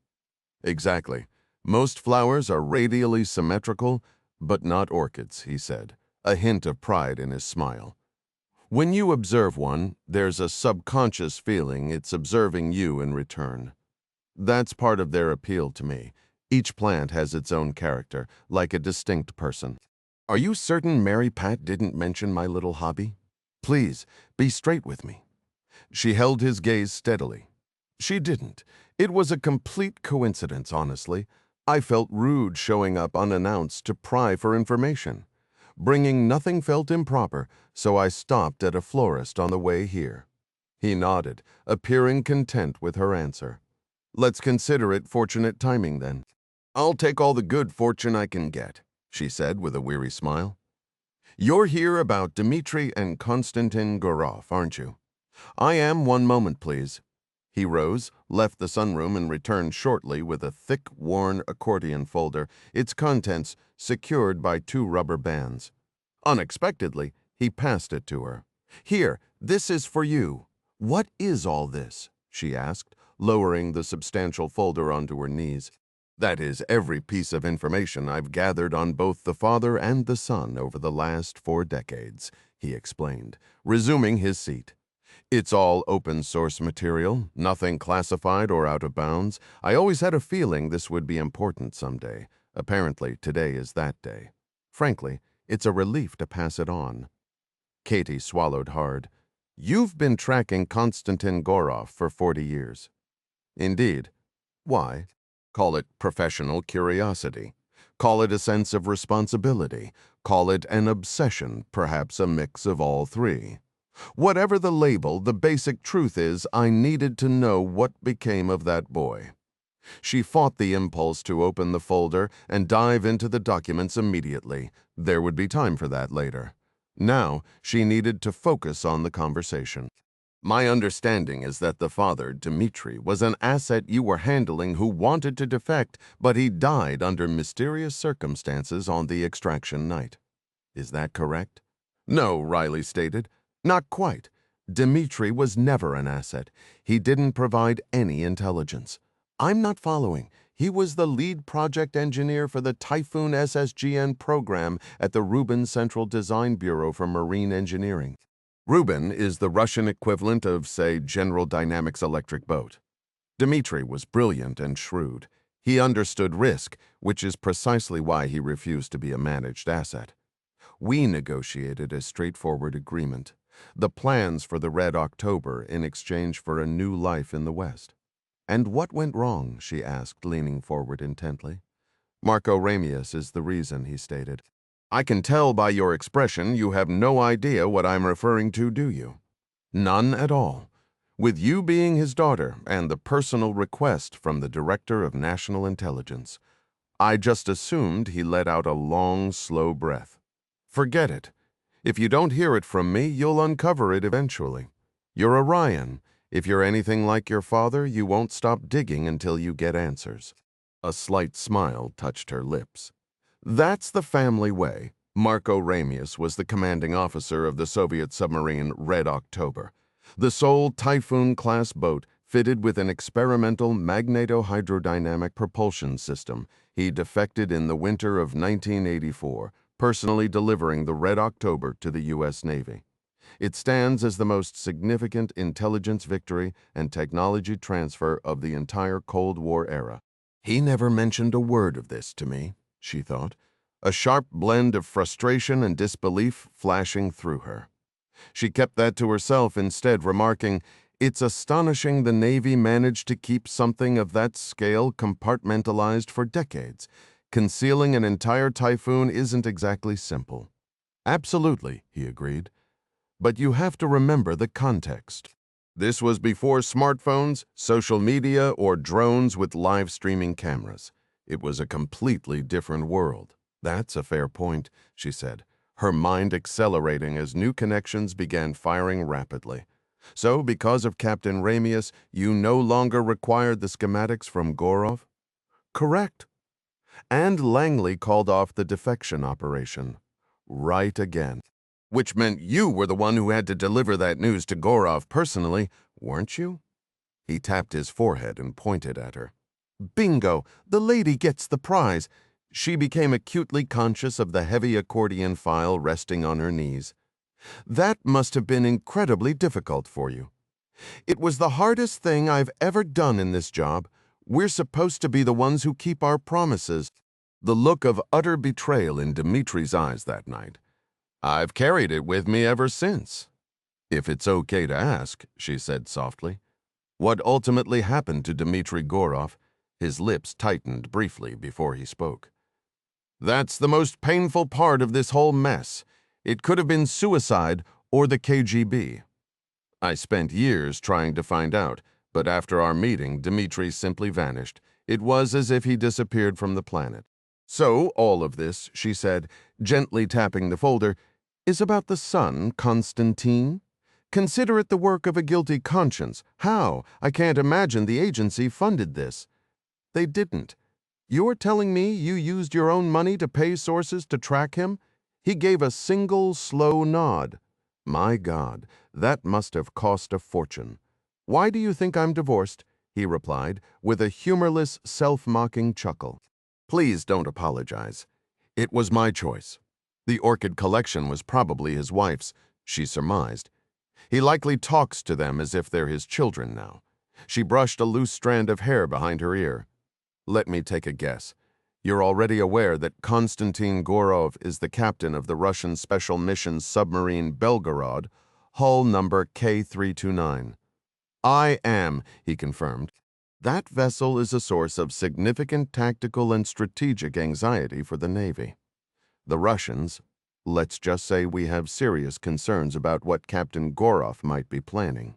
"Exactly. Most flowers are radially symmetrical, but not orchids," he said, a hint of pride in his smile. "When you observe one, there's a subconscious feeling it's observing you in return. That's part of their appeal to me. Each plant has its own character, like a distinct person." "Are you certain Mary Pat didn't mention my little hobby? Please, be straight with me." She held his gaze steadily. "She didn't. It was a complete coincidence, honestly. I felt rude showing up unannounced to pry for information. Bringing nothing felt improper, so I stopped at a florist on the way here." He nodded, appearing content with her answer. "Let's consider it fortunate timing, then." "I'll take all the good fortune I can get," she said with a weary smile. "You're here about Dmitri and Constantin Gorov, aren't you?" "I am. One moment, please." He rose, left the sunroom, and returned shortly with a thick, worn accordion folder, its contents secured by 2 rubber bands. Unexpectedly, he passed it to her. "Here, this is for you." "What is all this?" she asked, lowering the substantial folder onto her knees. "That is every piece of information I've gathered on both the father and the son over the last 4 decades," he explained, resuming his seat. "It's all open-source material, nothing classified or out of bounds. I always had a feeling this would be important someday. Apparently, today is that day. Frankly, it's a relief to pass it on." Katie swallowed hard. "You've been tracking Konstantin Gorov for 40 years. "Indeed. Why? Call it professional curiosity. Call it a sense of responsibility. Call it an obsession, perhaps a mix of all 3. Whatever the label, the basic truth is I needed to know what became of that boy." She fought the impulse to open the folder and dive into the documents immediately. There would be time for that later. Now, she needed to focus on the conversation. My understanding is that the father, Dmitri, was an asset you were handling who wanted to defect, but he died under mysterious circumstances on the extraction night. Is that correct? No, Riley stated. Not quite. Dmitri was never an asset. He didn't provide any intelligence. I'm not following. He was the lead project engineer for the Typhoon SSGN program at the Rubin Central Design Bureau for Marine Engineering. Rubin is the Russian equivalent of, say, General Dynamics Electric Boat. Dmitri was brilliant and shrewd. He understood risk, which is precisely why he refused to be a managed asset. We negotiated a straightforward agreement, the plans for the Red October in exchange for a new life in the West. And what went wrong? She asked, leaning forward intently. Marco Ramius is the reason, he stated. I can tell by your expression you have no idea what I'm referring to, do you? None at all. With you being his daughter and the personal request from the Director of National Intelligence, I just assumed he let out a long, slow breath. Forget it. If you don't hear it from me, you'll uncover it eventually. You're Orion. If you're anything like your father, you won't stop digging until you get answers. A slight smile touched her lips. That's the family way. Marco Ramius was the commanding officer of the Soviet submarine Red October, the sole Typhoon-class boat fitted with an experimental magneto-hydrodynamic propulsion system. He defected in the winter of 1984, personally delivering the Red October to the U.S. Navy. It stands as the most significant intelligence victory and technology transfer of the entire Cold War era. He never mentioned a word of this to me, she thought, a sharp blend of frustration and disbelief flashing through her. She kept that to herself instead, remarking, "It's astonishing the Navy managed to keep something of that scale compartmentalized for decades. Concealing an entire typhoon isn't exactly simple." Absolutely, he agreed. But you have to remember the context. This was before smartphones, social media, or drones with live streaming cameras. It was a completely different world. That's a fair point, she said, her mind accelerating as new connections began firing rapidly. So, because of Captain Ramius, you no longer required the schematics from Gorov? Correct. And Langley called off the defection operation. Right again. Which meant you were the one who had to deliver that news to Gorov personally, weren't you? He tapped his forehead and pointed at her. Bingo! The lady gets the prize. She became acutely conscious of the heavy accordion file resting on her knees. That must have been incredibly difficult for you. It was the hardest thing I've ever done in this job. We're supposed to be the ones who keep our promises. The look of utter betrayal in Dmitri's eyes that night. I've carried it with me ever since. If it's okay to ask, she said softly. What ultimately happened to Dmitri Gorov? His lips tightened briefly before he spoke. That's the most painful part of this whole mess. It could have been suicide or the KGB. I spent years trying to find out, but after our meeting, Dmitri simply vanished. It was as if he disappeared from the planet. So all of this, she said, gently tapping the folder, is about the son, Constantin. Consider it the work of a guilty conscience. How? I can't imagine the agency funded this. They didn't. You're telling me you used your own money to pay sources to track him? He gave a single slow nod. My God, that must have cost a fortune. Why do you think I'm divorced? He replied, with a humorless, self-mocking chuckle. Please don't apologize. It was my choice. The orchid collection was probably his wife's, she surmised. He likely talks to them as if they're his children now. She brushed a loose strand of hair behind her ear. Let me take a guess. You're already aware that Konstantin Gorov is the captain of the Russian Special Missions submarine Belgarod, hull number K329. I am, he confirmed. That vessel is a source of significant tactical and strategic anxiety for the Navy. The Russians, let's just say we have serious concerns about what Captain Gorov might be planning.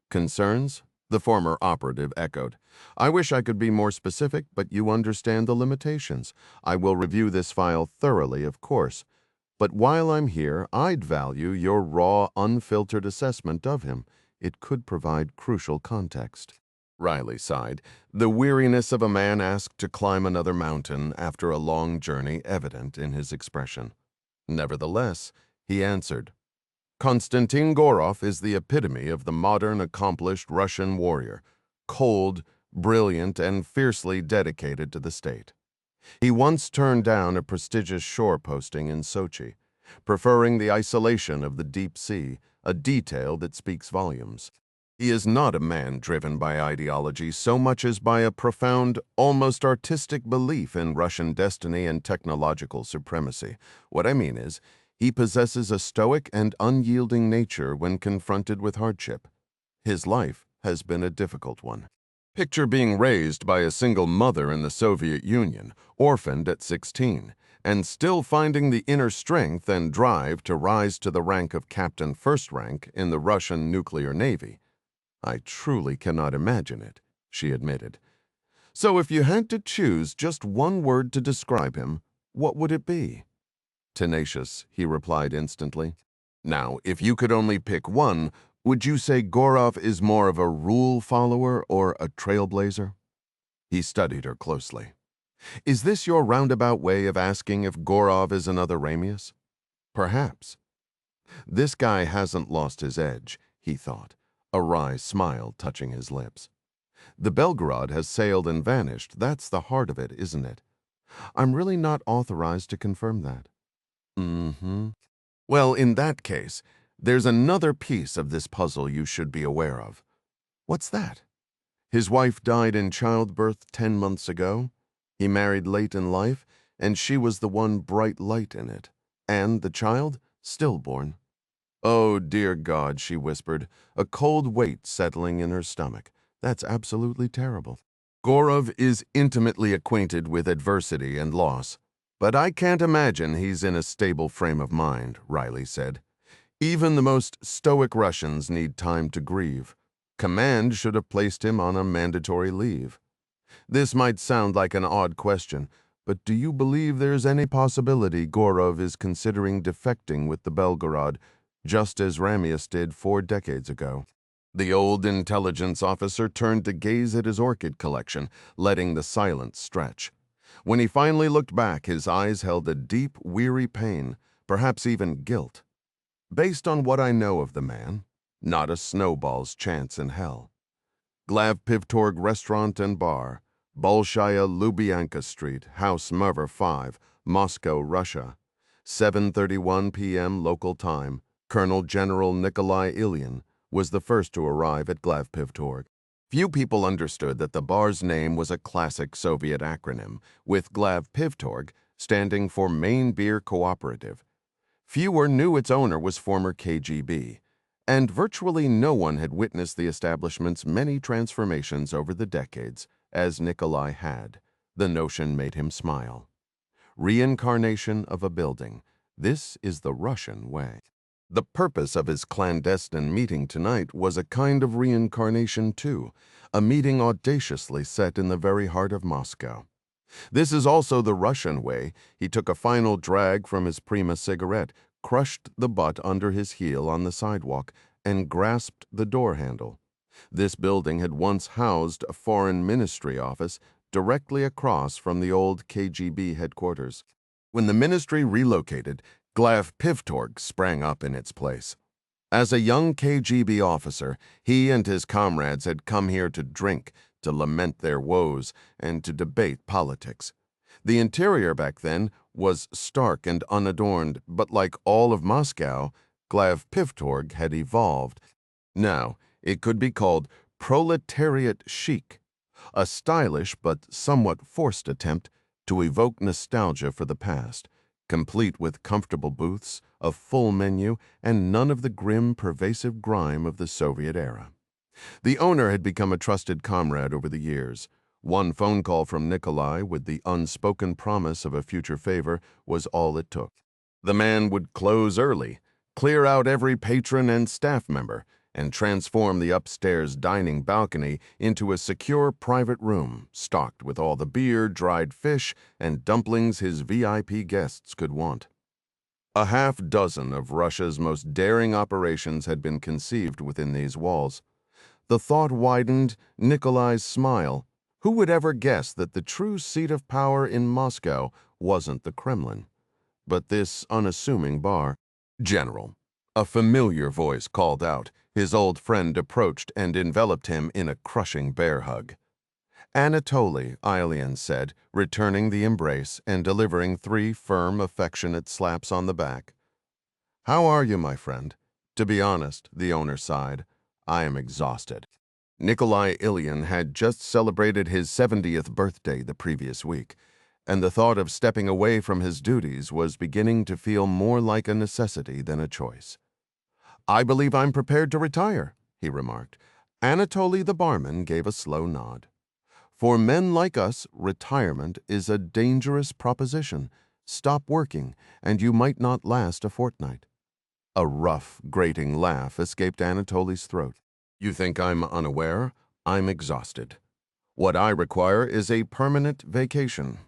Concerns? The former operative echoed. I wish I could be more specific, but you understand the limitations. I will review this file thoroughly, of course. But while I'm here, I'd value your raw, unfiltered assessment of him. It could provide crucial context. Riley sighed, the weariness of a man asked to climb another mountain after a long journey evident in his expression. Nevertheless, he answered, Konstantin Gorov is the epitome of the modern, accomplished Russian warrior, cold, brilliant, and fiercely dedicated to the state. He once turned down a prestigious shore posting in Sochi, preferring the isolation of the deep sea, a detail that speaks volumes. He is not a man driven by ideology so much as by a profound, almost artistic belief in Russian destiny and technological supremacy. What I mean is, he possesses a stoic and unyielding nature when confronted with hardship. His life has been a difficult one. Picture being raised by a single mother in the Soviet Union, orphaned at 16, and still finding the inner strength and drive to rise to the rank of Captain First Rank in the Russian nuclear navy. I truly cannot imagine it, she admitted. So if you had to choose just one word to describe him, what would it be? Tenacious, he replied instantly. Now, if you could only pick one, would you say Gorov is more of a rule follower or a trailblazer? He studied her closely. Is this your roundabout way of asking if Gorov is another Ramius? Perhaps. This guy hasn't lost his edge, he thought, a wry smile touching his lips. The Belgarod has sailed and vanished. That's the heart of it, isn't it? I'm really not authorized to confirm that. Well, in that case, there's another piece of this puzzle you should be aware of. What's that? His wife died in childbirth 10 months ago. He married late in life, and she was the one bright light in it. And the child, stillborn. Oh, dear God, she whispered, a cold weight settling in her stomach. That's absolutely terrible. Gorov is intimately acquainted with adversity and loss. But I can't imagine he's in a stable frame of mind, Riley said. Even the most stoic Russians need time to grieve. Command should have placed him on a mandatory leave. This might sound like an odd question, but do you believe there's any possibility Gorov is considering defecting with the Belgarod, just as Ramius did 4 decades ago? The old intelligence officer turned to gaze at his orchid collection, letting the silence stretch. When he finally looked back, his eyes held a deep, weary pain, perhaps even guilt. Based on what I know of the man, not a snowball's chance in hell. Glavpivtorg Restaurant and Bar, Bolshaya Lubyanka Street, House Merver 5, Moscow, Russia. 7:31 p.m. local time. Colonel General Nikolai Ilyin was the first to arrive at Glavpivtorg. Few people understood that the bar's name was a classic Soviet acronym, with Glavpivtorg standing for Main Beer Cooperative. Fewer knew its owner was former KGB, and virtually no one had witnessed the establishment's many transformations over the decades, as Nikolai had. The notion made him smile. Reincarnation of a building. This is the Russian way. The purpose of his clandestine meeting tonight was a kind of reincarnation too, a meeting audaciously set in the very heart of Moscow. This is also the Russian way. He took a final drag from his Prima cigarette, crushed the butt under his heel on the sidewalk, and grasped the door handle. This building had once housed a foreign ministry office directly across from the old KGB headquarters. When the ministry relocated, Glavpivtorg sprang up in its place. As a young KGB officer, he and his comrades had come here to drink, to lament their woes, and to debate politics. The interior back then was stark and unadorned, but like all of Moscow, Glavpivtorg had evolved. Now, it could be called proletariat chic, a stylish but somewhat forced attempt to evoke nostalgia for the past, complete with comfortable booths, a full menu, and none of the grim, pervasive grime of the Soviet era. The owner had become a trusted comrade over the years. One phone call from Nikolai with the unspoken promise of a future favor was all it took. The man would close early, clear out every patron and staff member, and transform the upstairs dining balcony into a secure private room stocked with all the beer, dried fish, and dumplings his VIP guests could want. A half-dozen of Russia's most daring operations had been conceived within these walls. The thought widened Nikolai's smile. Who would ever guess that the true seat of power in Moscow wasn't the Kremlin, but this unassuming bar? "General," a familiar voice called out. His old friend approached and enveloped him in a crushing bear hug. "Anatoly," Ilian said, returning the embrace and delivering 3 firm, affectionate slaps on the back. "How are you, my friend?" "To be honest," the owner sighed, "I am exhausted." Nikolai Ilyin had just celebrated his 70th birthday the previous week, and the thought of stepping away from his duties was beginning to feel more like a necessity than a choice. "I believe I'm prepared to retire," he remarked. Anatoly the barman gave a slow nod. "For men like us, retirement is a dangerous proposition. Stop working, and you might not last a fortnight." A rough, grating laugh escaped Anatoly's throat. "You think I'm unaware? I'm exhausted. What I require is a permanent vacation."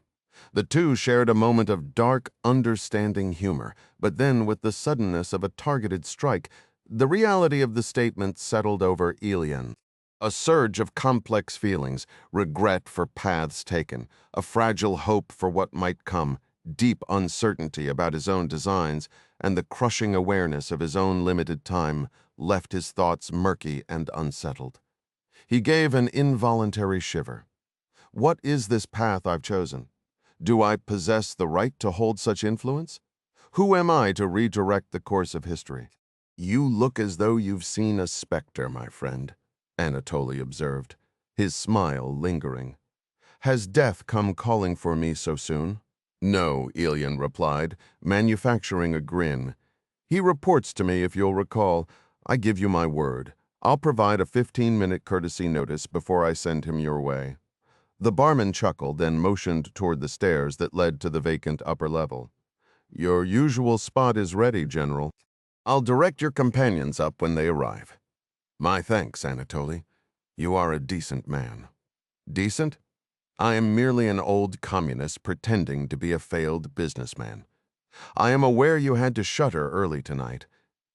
The two shared a moment of dark, understanding humor, but then, with the suddenness of a targeted strike, the reality of the statement settled over Ilyin. A surge of complex feelings, regret for paths taken, a fragile hope for what might come, deep uncertainty about his own designs, and the crushing awareness of his own limited time left his thoughts murky and unsettled. He gave an involuntary shiver. What is this path I've chosen? Do I possess the right to hold such influence? Who am I to redirect the course of history? "You look as though you've seen a specter, my friend," Anatoly observed, his smile lingering. "Has death come calling for me so soon?" "No," Ilyin replied, manufacturing a grin. "He reports to me, if you'll recall. I give you my word. I'll provide a 15-minute courtesy notice before I send him your way." The barman chuckled and motioned toward the stairs that led to the vacant upper level. "Your usual spot is ready, General. I'll direct your companions up when they arrive." "My thanks, Anatoly. You are a decent man." "Decent? I am merely an old communist pretending to be a failed businessman. I am aware you had to shutter early tonight.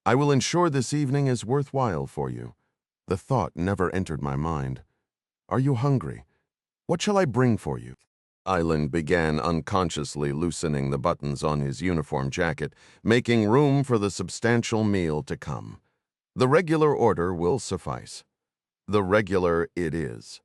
I will ensure this evening is worthwhile for you." The thought never entered my mind. "Are you hungry? What shall I bring for you?" Island began unconsciously loosening the buttons on his uniform jacket, making room for the substantial meal to come. "The regular order will suffice." "The regular it is."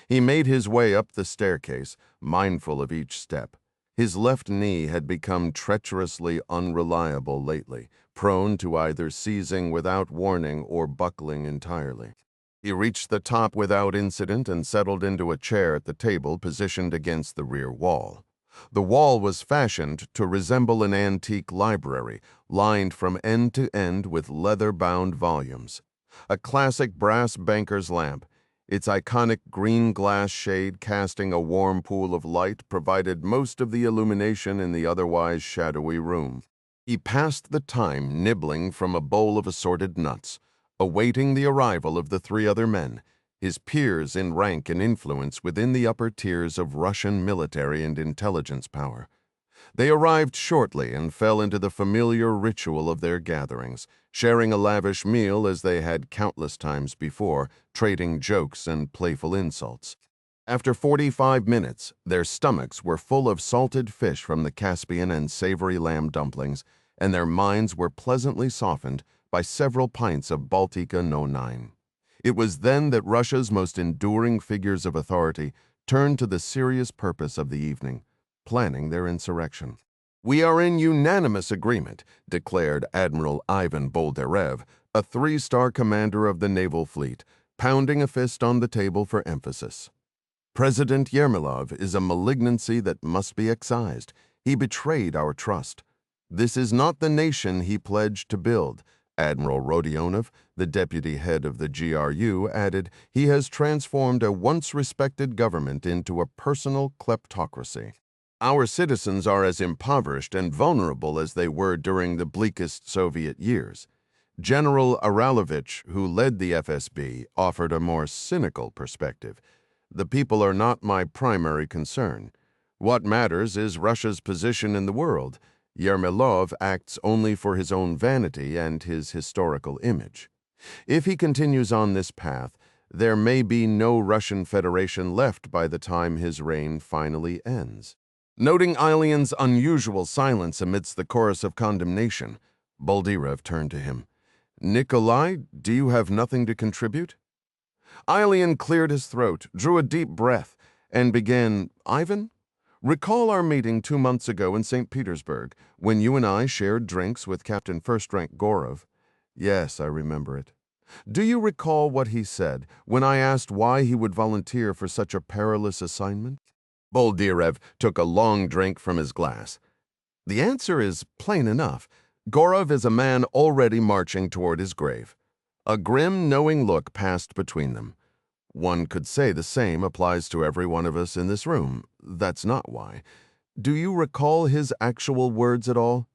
He made his way up the staircase, mindful of each step. His left knee had become treacherously unreliable lately, prone to either seizing without warning or buckling entirely. He reached the top without incident and settled into a chair at the table positioned against the rear wall. The wall was fashioned to resemble an antique library, lined from end to end with leather-bound volumes. A classic brass banker's lamp, its iconic green glass shade casting a warm pool of light, provided most of the illumination in the otherwise shadowy room. He passed the time nibbling from a bowl of assorted nuts, awaiting the arrival of the 3 other men, his peers in rank and influence within the upper tiers of Russian military and intelligence power. They arrived shortly and fell into the familiar ritual of their gatherings, sharing a lavish meal as they had countless times before, trading jokes and playful insults. After 45 minutes, their stomachs were full of salted fish from the Caspian and savory lamb dumplings, and their minds were pleasantly softened by several pints of Baltica No. 9. It was then that Russia's most enduring figures of authority turned to the serious purpose of the evening, planning their insurrection. "We are in unanimous agreement," declared Admiral Ivan Boldarev, a 3-star commander of the naval fleet, pounding a fist on the table for emphasis. "President Yermolov is a malignancy that must be excised. He betrayed our trust. This is not the nation he pledged to build." Admiral Rodionov, the deputy head of the GRU, added, "He has transformed a once-respected government into a personal kleptocracy. Our citizens are as impoverished and vulnerable as they were during the bleakest Soviet years. General Aralovich, who led the FSB, offered a more cynical perspective. The people are not my primary concern. What matters is Russia's position in the world. Yermolov acts only for his own vanity and his historical image. If he continues on this path, there may be no Russian Federation left by the time his reign finally ends. Noting Ilion's unusual silence amidst the chorus of condemnation, Boldyrev turned to him. Nikolai, do you have nothing to contribute? Ilion cleared his throat, drew a deep breath, and began, Ivan, recall our meeting 2 months ago in St. Petersburg, when you and I shared drinks with Captain First Rank Gorov. Yes, I remember it. Do you recall what he said when I asked why he would volunteer for such a perilous assignment? Boldyrev took a long drink from his glass. The answer is plain enough. Gorov is a man already marching toward his grave. A grim, knowing look passed between them. One could say the same applies to every one of us in this room. That's not why. Do you recall his actual words at all?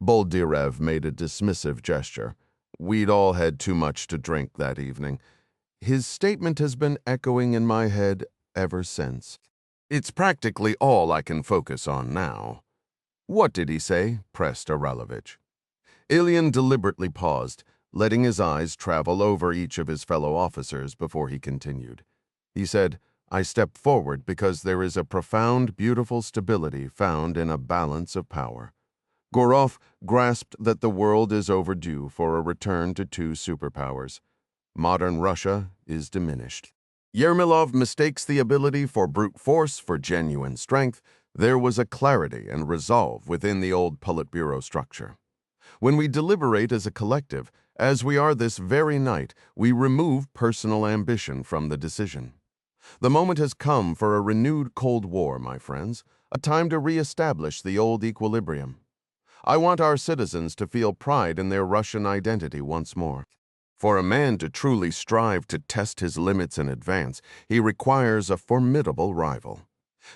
Boldyrev made a dismissive gesture. We'd all had too much to drink that evening. His statement has been echoing in my head ever since. It's practically all I can focus on now. What did he say? Pressed Aralovich. Ilion deliberately paused, letting his eyes travel over each of his fellow officers before he continued. He said, I step forward because there is a profound, beautiful stability found in a balance of power. Gorov grasped that the world is overdue for a return to 2 superpowers. Modern Russia is diminished. Yermolov mistakes the ability for brute force for genuine strength. There was a clarity and resolve within the old Politburo structure. When we deliberate as a collective, as we are this very night, we remove personal ambition from the decision. The moment has come for a renewed Cold War, my friends, a time to re-establish the old equilibrium. I want our citizens to feel pride in their Russian identity once more. For a man to truly strive to test his limits in advance, he requires a formidable rival.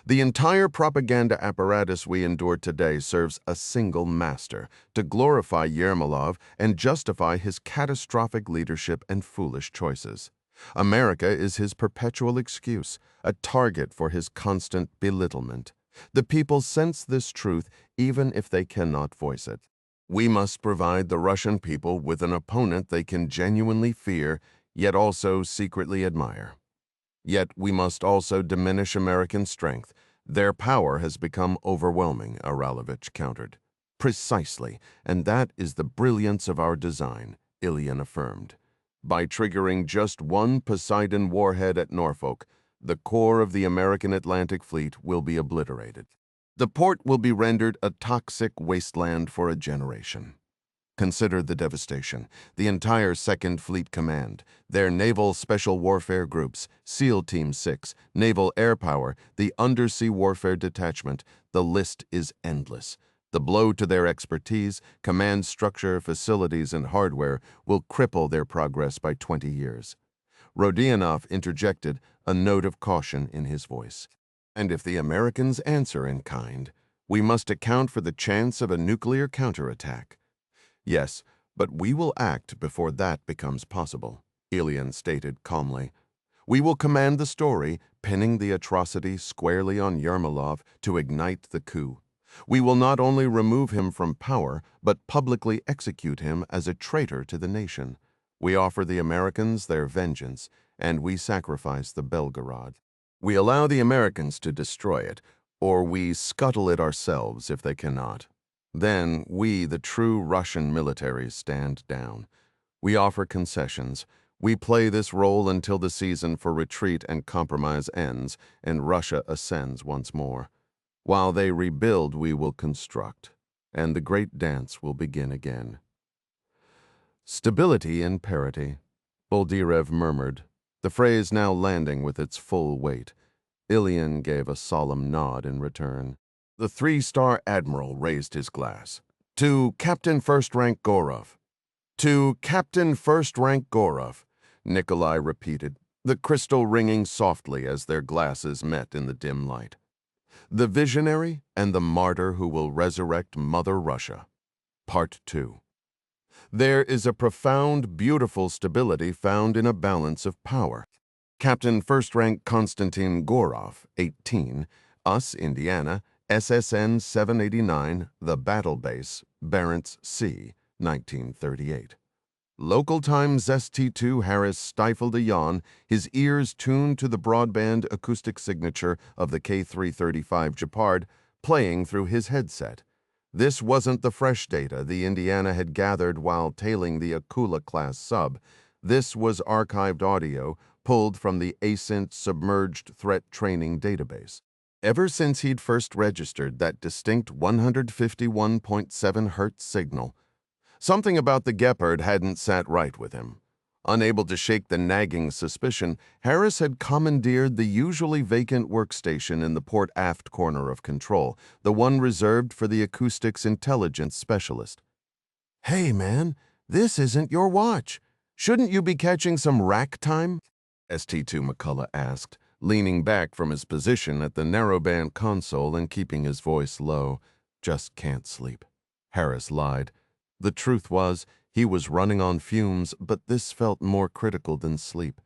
The entire propaganda apparatus we endure today serves a single master, to glorify Yermolov and justify his catastrophic leadership and foolish choices. America is his perpetual excuse, a target for his constant belittlement. The people sense this truth even if they cannot voice it. We must provide the Russian people with an opponent they can genuinely fear, yet also secretly admire. Yet we must also diminish American strength. Their power has become overwhelming, Aralovich countered. Precisely, and that is the brilliance of our design, Ilion affirmed. By triggering just one Poseidon warhead at Norfolk, the core of the American Atlantic Fleet will be obliterated. The port will be rendered a toxic wasteland for a generation. Consider the devastation. The entire 2nd Fleet Command, their Naval Special Warfare Groups, SEAL Team 6, Naval Air Power, the Undersea Warfare Detachment, the list is endless. The blow to their expertise, command structure, facilities, and hardware will cripple their progress by 20 years. Rodionov interjected, a note of caution in his voice. And if the Americans answer in kind, we must account for the chance of a nuclear counterattack. Yes, but we will act before that becomes possible, Ilion stated calmly. We will command the story, pinning the atrocity squarely on Yermolov to ignite the coup. We will not only remove him from power, but publicly execute him as a traitor to the nation. We offer the Americans their vengeance, and we sacrifice the Belgarod. We allow the Americans to destroy it, or we scuttle it ourselves if they cannot. Then we, the true Russian militaries, stand down. We offer concessions. We play this role until the season for retreat and compromise ends and Russia ascends once more. While they rebuild, we will construct, and the great dance will begin again. Stability and parity, Boldyrev murmured, the phrase now landing with its full weight. Ilion gave a solemn nod in return. The 3-star admiral raised his glass. To Captain First Rank Gorov. To Captain First Rank Gorov, Nikolai repeated, the crystal ringing softly as their glasses met in the dim light. The visionary and the martyr who will resurrect Mother Russia. Part 2. There is a profound, beautiful stability found in a balance of power. Captain First Rank Constantin Gorov, 18, Us, Indiana, SSN 789, The Battle Base, Barents Sea, 1938. Local time ZT2 Harris stifled a yawn, his ears tuned to the broadband acoustic signature of the K335 Gepard playing through his headset. This wasn't the fresh data the Indiana had gathered while tailing the Akula-class sub. This was archived audio pulled from the ASINT Submerged Threat Training database. Ever since he'd first registered that distinct 151.7 Hz signal, something about the Gepard hadn't sat right with him. Unable to shake the nagging suspicion, Harris had commandeered the usually vacant workstation in the port aft corner of control, the one reserved for the acoustics intelligence specialist. "Hey, man, this isn't your watch. Shouldn't you be catching some rack time?" ST2 McCullough asked, leaning back from his position at the narrowband console and keeping his voice low. "Just can't sleep." Harris lied. The truth was, he was running on fumes, but this felt more critical than sleep,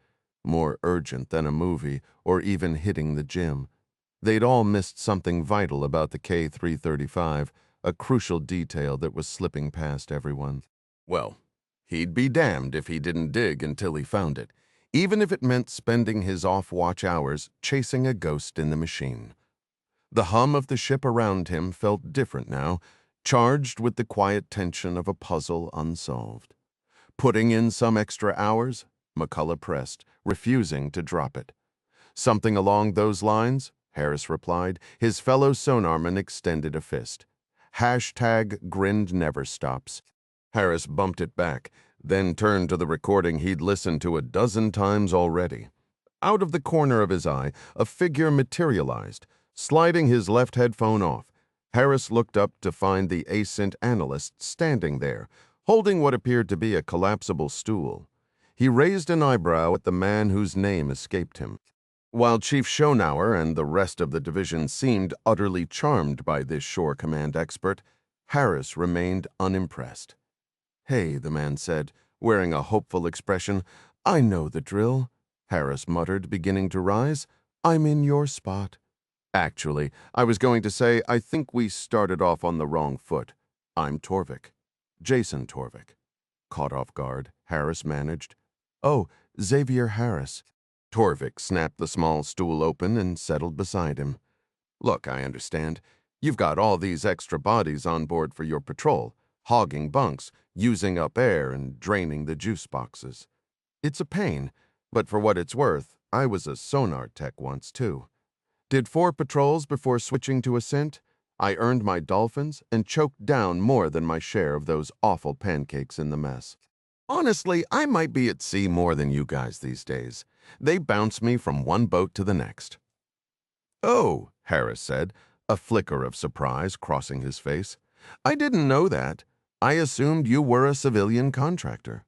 more urgent than a movie or even hitting the gym. They'd all missed something vital about the K335, a crucial detail that was slipping past everyone. Well, he'd be damned if he didn't dig until he found it, even if it meant spending his off-watch hours chasing a ghost in the machine. The hum of the ship around him felt different now, charged with the quiet tension of a puzzle unsolved. "Putting in some extra hours?" McCullough pressed, refusing to drop it. "Something along those lines?" Harris replied. His fellow sonarman extended a fist. Hashtag grinned never stops. Harris bumped it back, then turned to the recording he'd listened to a dozen times already. Out of the corner of his eye, a figure materialized, sliding his left headphone off. Harris looked up to find the ASINT analyst standing there, holding what appeared to be a collapsible stool. He raised an eyebrow at the man whose name escaped him. While Chief Schonauer and the rest of the division seemed utterly charmed by this shore command expert, Harris remained unimpressed. "Hey," the man said, wearing a hopeful expression. "I know the drill," Harris muttered, beginning to rise. "I'm in your spot." "Actually, I was going to say I think we started off on the wrong foot. I'm Torvik. Jason Torvik." Caught off guard, Harris managed. "Oh, Xavier Harris." Torvik snapped the small stool open and settled beside him. "Look, I understand. You've got all these extra bodies on board for your patrol, hogging bunks, using up air, and draining the juice boxes. It's a pain, but for what it's worth, I was a sonar tech once, too. Did 4 patrols before switching to Ascent. I earned my dolphins and choked down more than my share of those awful pancakes in the mess. Honestly, I might be at sea more than you guys these days. They bounce me from one boat to the next." "Oh," Harris said, a flicker of surprise crossing his face. "I didn't know that. I assumed you were a civilian contractor."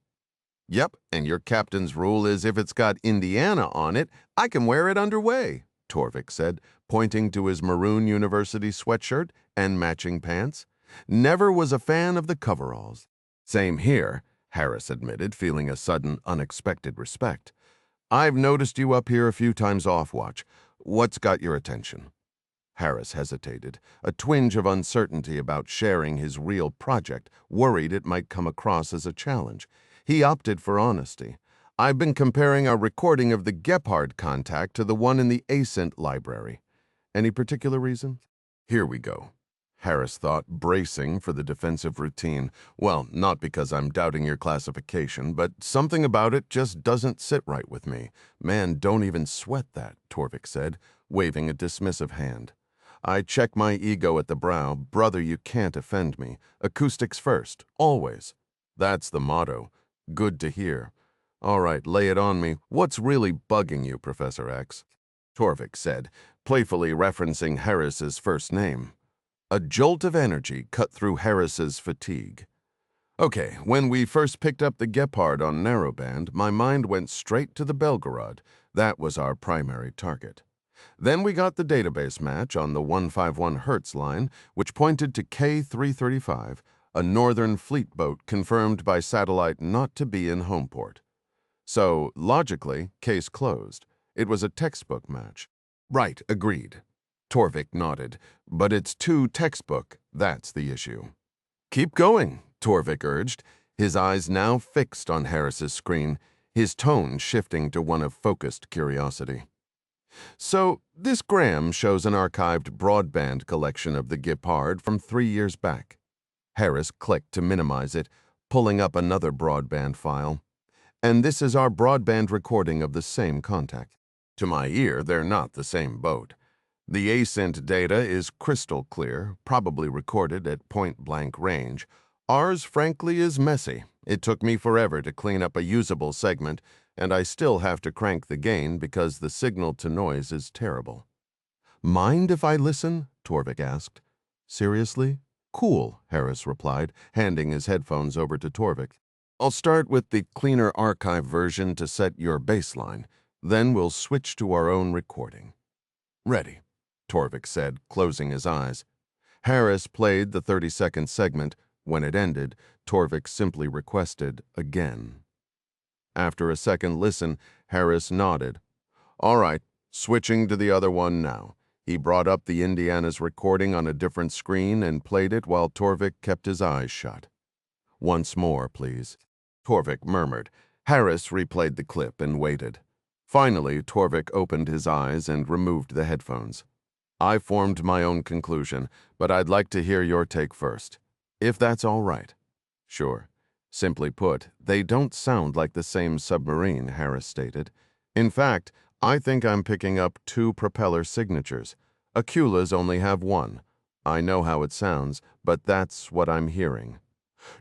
"Yep, and your captain's rule is if it's got Indiana on it, I can wear it underway," Torvik said, pointing to his maroon university sweatshirt and matching pants. "Never was a fan of the coveralls." "Same here," Harris admitted, feeling a sudden, unexpected respect. "I've noticed you up here a few times off watch. What's got your attention?" Harris hesitated, a twinge of uncertainty about sharing his real project, worried it might come across as a challenge. He opted for honesty. "I've been comparing our recording of the Gepard contact to the one in the ASINT library. Any particular reason?" "Here we go," Harris thought, bracing for the defensive routine. "Well, not because I'm doubting your classification, but something about it just doesn't sit right with me. Man, don't even sweat that," Torvik said, waving a dismissive hand. "I check my ego at the brow. Brother, you can't offend me. Acoustics first, always. That's the motto. Good to hear. All right, lay it on me. What's really bugging you, Professor X?" Torvik said, playfully referencing Harris's first name. A jolt of energy cut through Harris's fatigue. "Okay, when we first picked up the Gepard on narrowband, my mind went straight to the Belgarod. That was our primary target. Then we got the database match on the 151 Hz line, which pointed to K335, a Northern Fleet boat confirmed by satellite not to be in Homeport. So, logically, case closed. It was a textbook match. Right, agreed. Torvik nodded. But it's too textbook, that's the issue. Keep going, Torvik urged, his eyes now fixed on Harris's screen, his tone shifting to one of focused curiosity. So, this gram shows an archived broadband collection of the Gepard from 3 years back. Harris clicked to minimize it, pulling up another broadband file. And this is our broadband recording of the same contact. To my ear, they're not the same boat. The ascent data is crystal clear, probably recorded at point-blank range. Ours, frankly, is messy. It took me forever to clean up a usable segment, and I still have to crank the gain because the signal-to-noise is terrible. Mind if I listen? Torvik asked. Seriously? Cool, Harris replied, handing his headphones over to Torvik. I'll start with the cleaner archive version to set your baseline. Then we'll switch to our own recording. Ready, Torvik said, closing his eyes. Harris played the 30-second segment. When it ended, Torvik simply requested again. After a second listen, Harris nodded. All right, switching to the other one now. He brought up the Indiana's recording on a different screen and played it while Torvik kept his eyes shut. Once more, please. Torvik murmured. Harris replayed the clip and waited. Finally, Torvik opened his eyes and removed the headphones. I formed my own conclusion, but I'd like to hear your take first. If that's all right. Sure. Simply put, they don't sound like the same submarine, Harris stated. In fact, I think I'm picking up 2 propeller signatures. Aculas only have 1. I know how it sounds, but that's what I'm hearing.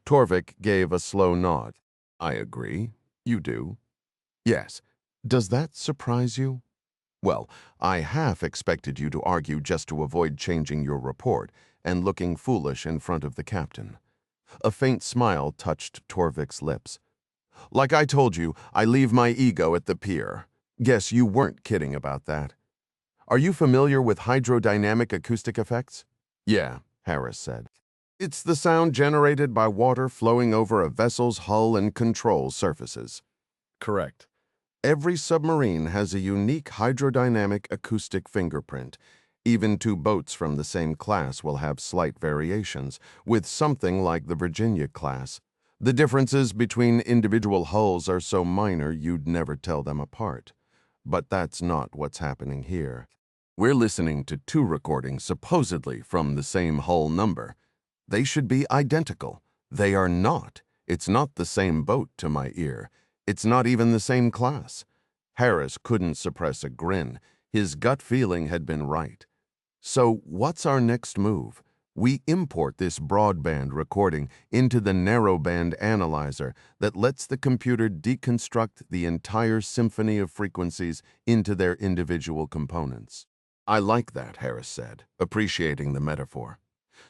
Torvik gave a slow nod. I agree. You do. Yes. Does that surprise you? Well, I half expected you to argue just to avoid changing your report and looking foolish in front of the captain. A faint smile touched Torvik's lips. Like I told you, I leave my ego at the pier. Guess you weren't kidding about that. Are you familiar with hydrodynamic acoustic effects? Yeah, Harris said. It's the sound generated by water flowing over a vessel's hull and control surfaces. Correct. Every submarine has a unique hydrodynamic acoustic fingerprint. Even 2 boats from the same class will have slight variations, with something like the Virginia class. The differences between individual hulls are so minor you'd never tell them apart. But that's not what's happening here. We're listening to 2 recordings supposedly from the same hull number. They should be identical. They are not. It's not the same boat to my ear. It's not even the same class. Harris couldn't suppress a grin. His gut feeling had been right. So what's our next move? We import this broadband recording into the narrowband analyzer that lets the computer deconstruct the entire symphony of frequencies into their individual components. I like that, Harris said, appreciating the metaphor.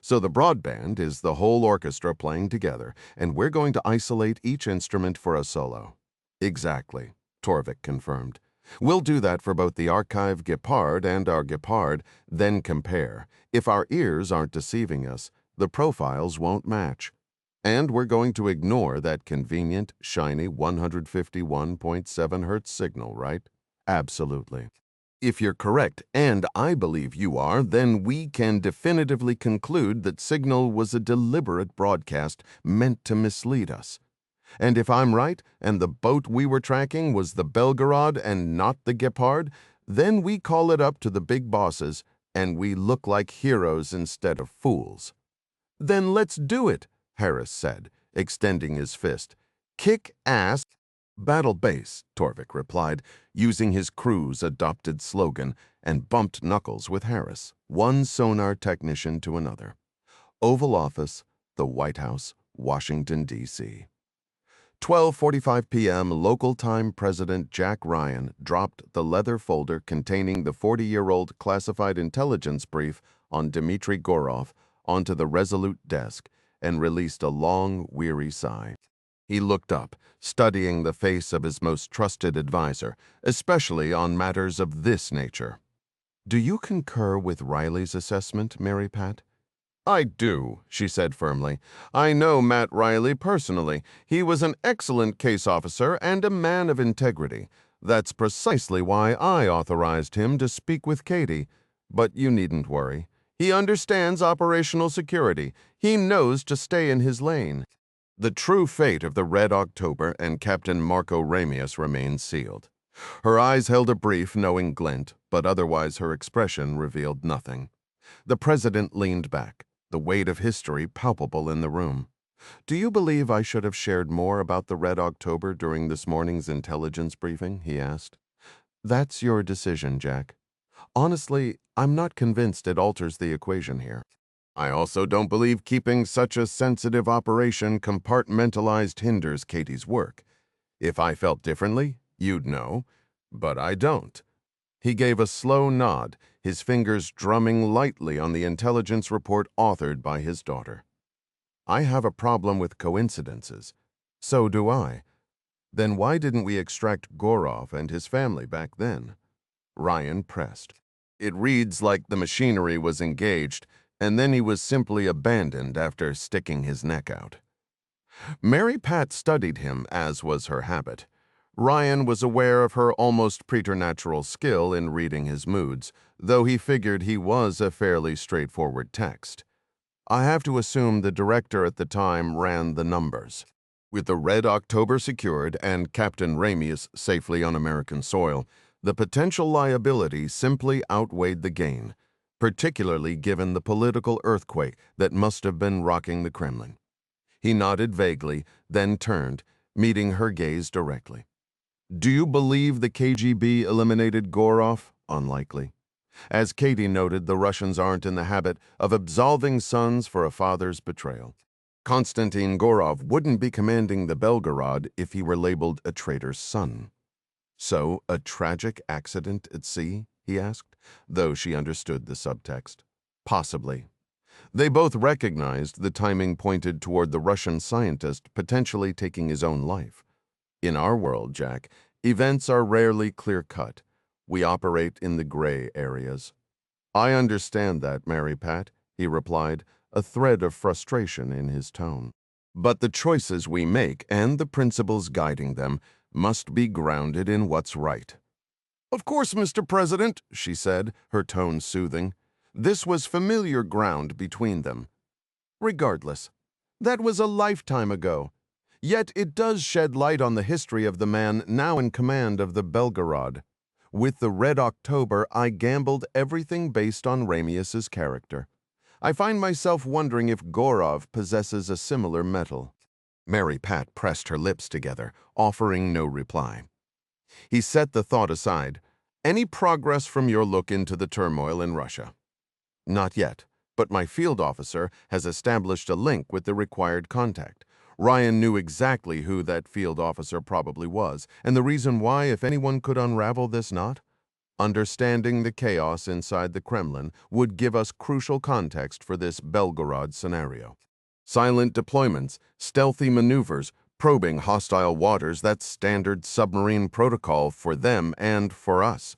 So the broadband is the whole orchestra playing together, and we're going to isolate each instrument for a solo. Exactly, Torvik confirmed. We'll do that for both the archive Gepard and our Gepard, then compare. If our ears aren't deceiving us, the profiles won't match. And we're going to ignore that convenient, shiny 151.7 Hz signal, right? Absolutely. If you're correct, and I believe you are, then we can definitively conclude that signal was a deliberate broadcast meant to mislead us. And if I'm right, and the boat we were tracking was the Belgarod and not the Gepard, then we call it up to the big bosses, and we look like heroes instead of fools. Then let's do it, Harris said, extending his fist. Kick ass. Battle base, Torvik replied, using his crew's adopted slogan, and bumped knuckles with Harris, one sonar technician to another. Oval Office, the White House, Washington, D.C. 12:45 p.m. local time. President Jack Ryan dropped the leather folder containing the 40-year-old classified intelligence brief on Dmitry Gorov onto the resolute desk and released a long, weary sigh. He looked up, studying the face of his most trusted advisor, especially on matters of this nature. Do you concur with Riley's assessment, Mary Pat? "I do," she said firmly. "I know Matt Riley personally. He was an excellent case officer and a man of integrity. That's precisely why I authorized him to speak with Katie. But you needn't worry. He understands operational security. He knows to stay in his lane." The true fate of the Red October and Captain Marco Ramius remained sealed. Her eyes held a brief, knowing glint, but otherwise her expression revealed nothing. The president leaned back, the weight of history palpable in the room. "Do you believe I should have shared more about the Red October during this morning's intelligence briefing?" he asked. "That's your decision, Jack. Honestly, I'm not convinced it alters the equation here. I also don't believe keeping such a sensitive operation compartmentalized hinders Katie's work. If I felt differently, you'd know, but I don't." He gave a slow nod, his fingers drumming lightly on the intelligence report authored by his daughter. "I have a problem with coincidences. So do I. Then why didn't we extract Gorov and his family back then?" Ryan pressed. "It reads like the machinery was engaged, and then he was simply abandoned after sticking his neck out." Mary Pat studied him, as was her habit. Ryan was aware of her almost preternatural skill in reading his moods, though he figured he was a fairly straightforward text. "I have to assume the director at the time ran the numbers. With the Red October secured and Captain Ramius safely on American soil, the potential liability simply outweighed the gain, particularly given the political earthquake that must have been rocking the Kremlin." He nodded vaguely, then turned, meeting her gaze directly. "Do you believe the KGB eliminated Gorov? Unlikely. As Katie noted, the Russians aren't in the habit of absolving sons for a father's betrayal. Konstantin Gorov wouldn't be commanding the Belgarod if he were labeled a traitor's son." "So, a tragic accident at sea?" he asked, though she understood the subtext. "Possibly." They both recognized the timing pointed toward the Russian scientist potentially taking his own life. In our world, Jack, events are rarely clear-cut. We operate in the gray areas. "I understand that, Mary Pat," he replied, a thread of frustration in his tone. "But the choices we make and the principles guiding them must be grounded in what's right." "Of course, Mr. President," she said, her tone soothing. This was familiar ground between them. "Regardless, that was a lifetime ago. Yet it does shed light on the history of the man now in command of the Belgarod. With the Red October, I gambled everything based on Ramius's character. I find myself wondering if Gorov possesses a similar mettle." Mary Pat pressed her lips together, offering no reply. He set the thought aside. "Any progress from your look into the turmoil in Russia?" "Not yet, but my field officer has established a link with the required contact." Ryan knew exactly who that field officer probably was, and the reason why, if anyone could unravel this knot. Understanding the chaos inside the Kremlin would give us crucial context for this Belgorod scenario. Silent deployments, stealthy maneuvers, probing hostile waters, that's standard submarine protocol for them and for us.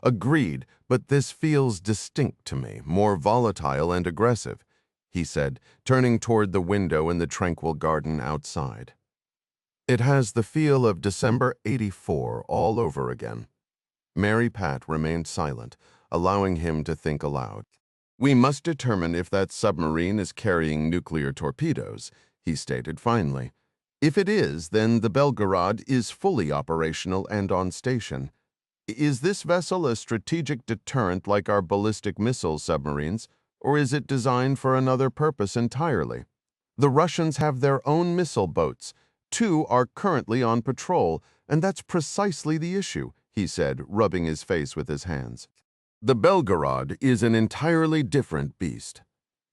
"Agreed, but this feels distinct to me, more volatile and aggressive," he said, turning toward the window in the tranquil garden outside. "It has the feel of December '84 all over again." Mary Pat remained silent, allowing him to think aloud. "We must determine if that submarine is carrying nuclear torpedoes," he stated finally. "If it is, then the Belgarod is fully operational and on station. Is this vessel a strategic deterrent like our ballistic missile submarines, or is it designed for another purpose entirely? The Russians have their own missile boats. 2 are currently on patrol, and that's precisely the issue," he said, rubbing his face with his hands. "The Belgarod is an entirely different beast.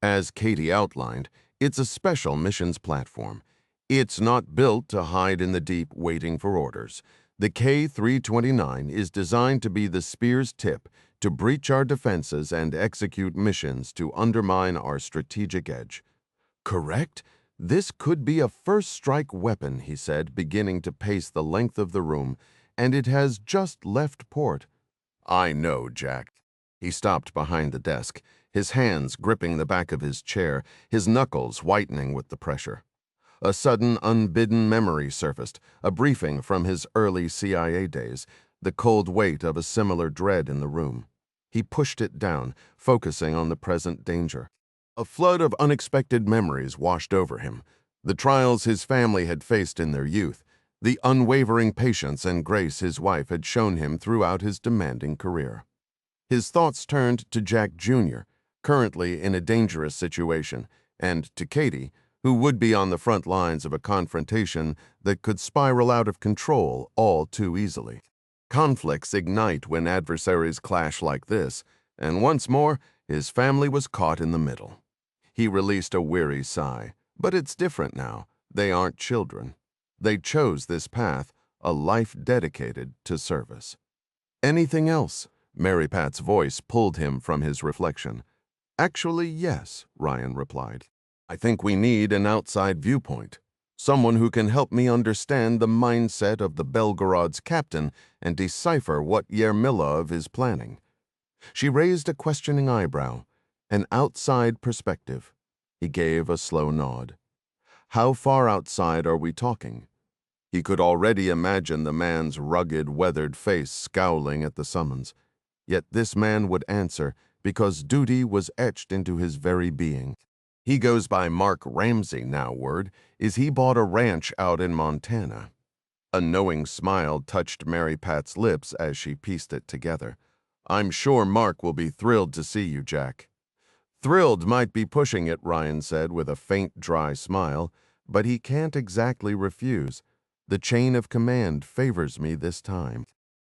As Katie outlined, it's a special missions platform. It's not built to hide in the deep waiting for orders. The K-329 is designed to be the spear's tip, to breach our defenses and execute missions to undermine our strategic edge." "Correct? This could be a first-strike weapon," he said, beginning to pace the length of the room, "and it has just left port." "I know, Jack." He stopped behind the desk, his hands gripping the back of his chair, his knuckles whitening with the pressure. A sudden, unbidden memory surfaced, a briefing from his early CIA days, the cold weight of a similar dread in the room. He pushed it down, focusing on the present danger. A flood of unexpected memories washed over him. The trials his family had faced in their youth, the unwavering patience and grace his wife had shown him throughout his demanding career. His thoughts turned to Jack Jr., currently in a dangerous situation, and to Katie, who would be on the front lines of a confrontation that could spiral out of control all too easily. Conflicts ignite when adversaries clash like this, and once more, his family was caught in the middle. He released a weary sigh. But it's different now. They aren't children. They chose this path, a life dedicated to service. Anything else? Mary Pat's voice pulled him from his reflection. Actually, yes, Ryan replied. I think we need an outside viewpoint. Someone who can help me understand the mindset of the Belgarod's captain and decipher what Yermilov is planning. She raised a questioning eyebrow. An outside perspective. He gave a slow nod. How far outside are we talking? He could already imagine the man's rugged, weathered face scowling at the summons. Yet this man would answer because duty was etched into his very being. He goes by Mark Ramsey now, word is he bought a ranch out in Montana. A knowing smile touched Mary Pat's lips as she pieced it together. I'm sure Mark will be thrilled to see you, Jack. Thrilled might be pushing it, Ryan said with a faint, dry smile, but he can't exactly refuse. The chain of command favors me this time.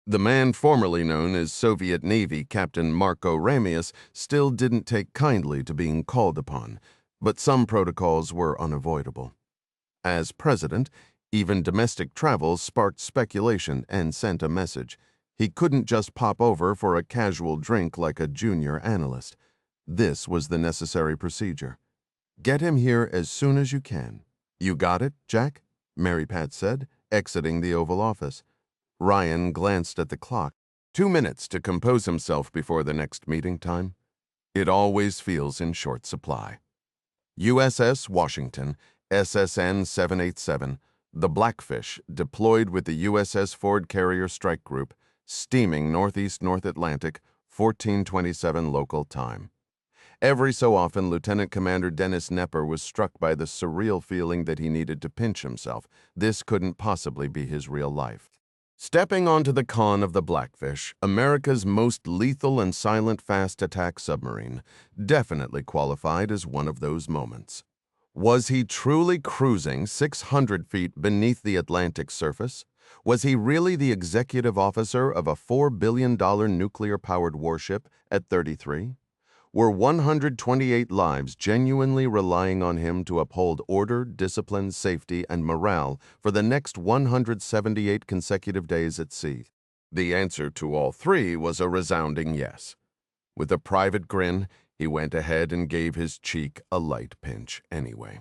The man formerly known as Soviet Navy Captain Marco Ramius still didn't take kindly to being called upon, but some protocols were unavoidable. As president, even domestic travel sparked speculation and sent a message. He couldn't just pop over for a casual drink like a junior analyst. This was the necessary procedure. Get him here as soon as you can. You got it, Jack? Mary Pat said, exiting the Oval Office. Ryan glanced at the clock. 2 minutes to compose himself before the next meeting time. It always feels in short supply. USS Washington, SSN 787, the Blackfish, deployed with the USS Ford Carrier Strike Group, steaming northeast North Atlantic, 1427 local time. Every so often, Lieutenant Commander Dennis Nepper was struck by the surreal feeling that he needed to pinch himself. This couldn't possibly be his real life. Stepping onto the con of the Blackfish, America's most lethal and silent fast attack submarine, definitely qualified as one of those moments. Was he truly cruising 600 feet beneath the Atlantic surface? Was he really the executive officer of a $4 billion nuclear-powered warship at 33? Were 128 lives genuinely relying on him to uphold order, discipline, safety, and morale for the next 178 consecutive days at sea? The answer to all three was a resounding yes. With a private grin, he went ahead and gave his cheek a light pinch anyway.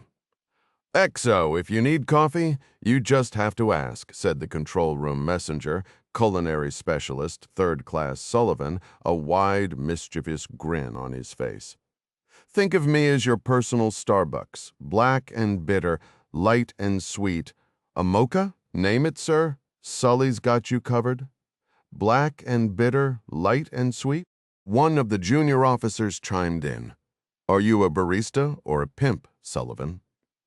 "XO, if you need coffee, you just have to ask," said the control room messenger, culinary specialist, third-class Sullivan, a wide, mischievous grin on his face. "Think of me as your personal Starbucks, black and bitter, light and sweet. A mocha? Name it, sir. Sully's got you covered." Black and bitter, light and sweet? One of the junior officers chimed in. "Are you a barista or a pimp, Sullivan?"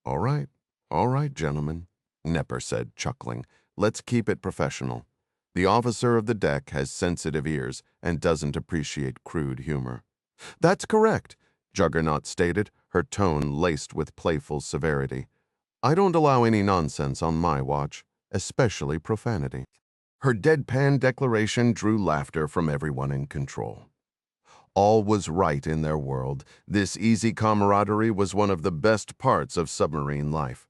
All right, gentlemen," Nepper said, chuckling. "Let's keep it professional. The officer of the deck has sensitive ears and doesn't appreciate crude humor." "That's correct," Juggernaut stated, her tone laced with playful severity. "I don't allow any nonsense on my watch, especially profanity." Her deadpan declaration drew laughter from everyone in control. All was right in their world. This easy camaraderie was one of the best parts of submarine life.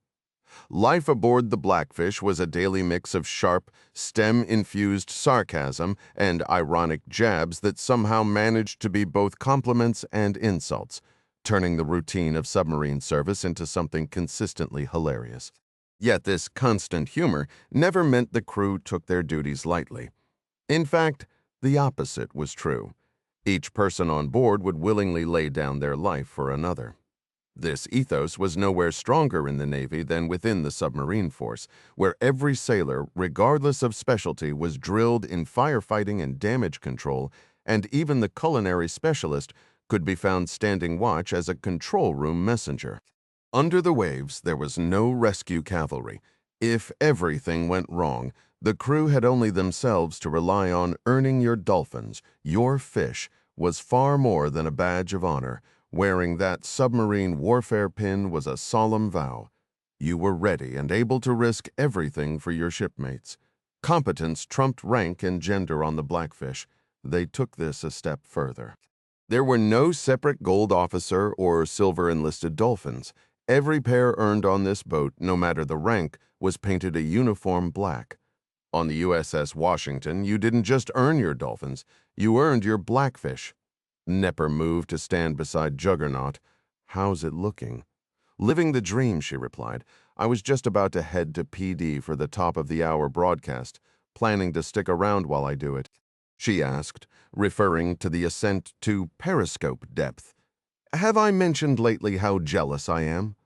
Life aboard the Blackfish was a daily mix of sharp, STEM-infused sarcasm and ironic jabs that somehow managed to be both compliments and insults, turning the routine of submarine service into something consistently hilarious. Yet this constant humor never meant the crew took their duties lightly. In fact, the opposite was true. Each person on board would willingly lay down their life for another. This ethos was nowhere stronger in the Navy than within the submarine force, where every sailor, regardless of specialty, was drilled in firefighting and damage control, and even the culinary specialist could be found standing watch as a control room messenger. Under the waves, there was no rescue cavalry. If everything went wrong, the crew had only themselves to rely on. Earning your dolphins, your fish, was far more than a badge of honor. Wearing that submarine warfare pin was a solemn vow. You were ready and able to risk everything for your shipmates. Competence trumped rank and gender on the Blackfish. They took this a step further. There were no separate gold officer or silver enlisted dolphins. Every pair earned on this boat, no matter the rank, was painted a uniform black. On the USS Washington, you didn't just earn your dolphins, you earned your Blackfish. Nepper moved to stand beside Juggernaut. "How's it looking?" "Living the dream," she replied. "I was just about to head to PD for the top-of-the-hour broadcast, planning to stick around while I do it." She asked, referring to the ascent to periscope depth. "Have I mentioned lately how jealous I am?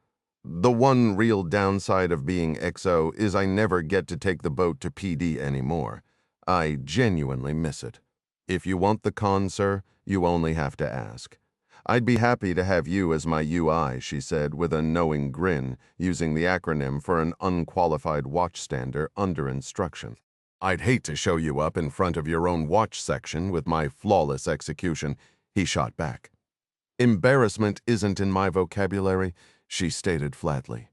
The one real downside of being XO is I never get to take the boat to PD anymore. I genuinely miss it. If you want the con, sir, you only have to ask." "I'd be happy to have you as my UI," she said with a knowing grin, using the acronym for an unqualified watchstander under instruction. "I'd hate to show you up in front of your own watch section with my flawless execution," he shot back. "Embarrassment isn't in my vocabulary," she stated flatly.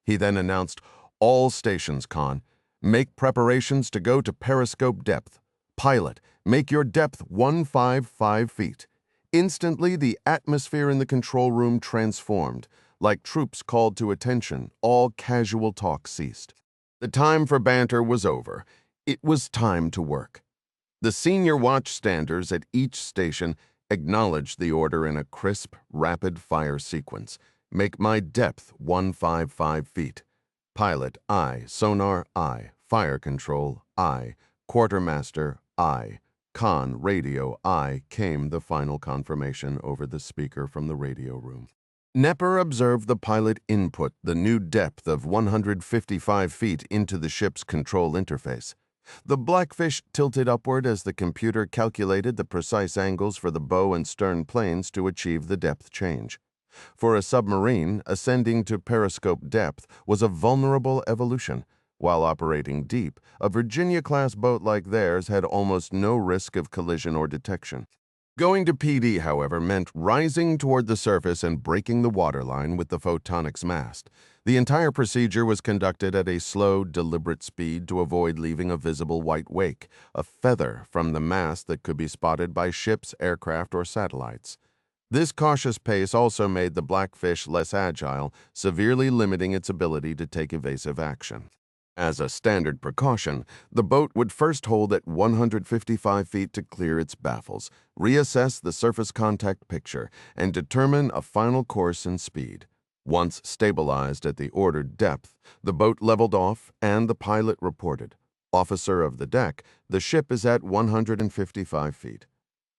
He then announced, "All stations, Con. Make preparations to go to periscope depth. Pilot, make your depth 155 feet. Instantly, the atmosphere in the control room transformed. Like troops called to attention, all casual talk ceased. The time for banter was over. It was time to work. The senior watchstanders at each station acknowledged the order in a crisp, rapid-fire sequence. Make my depth 155 feet. Pilot, I. Sonar, I. Fire control, I. Quartermaster, I. Con, radio, I. Came the final confirmation over the speaker from the radio room. Nepper observed the pilot input the new depth of 155 feet into the ship's control interface. The Blackfish tilted upward as the computer calculated the precise angles for the bow and stern planes to achieve the depth change. For a submarine, ascending to periscope depth was a vulnerable evolution. While operating deep, a Virginia-class boat like theirs had almost no risk of collision or detection. Going to PD, however, meant rising toward the surface and breaking the waterline with the photonics mast. The entire procedure was conducted at a slow, deliberate speed to avoid leaving a visible white wake, a feather from the mast that could be spotted by ships, aircraft, or satellites. This cautious pace also made the Blackfish less agile, severely limiting its ability to take evasive action. As a standard precaution, the boat would first hold at 155 feet to clear its baffles, reassess the surface contact picture, and determine a final course and speed. Once stabilized at the ordered depth, the boat leveled off and the pilot reported, "Officer of the deck, the ship is at 155 feet.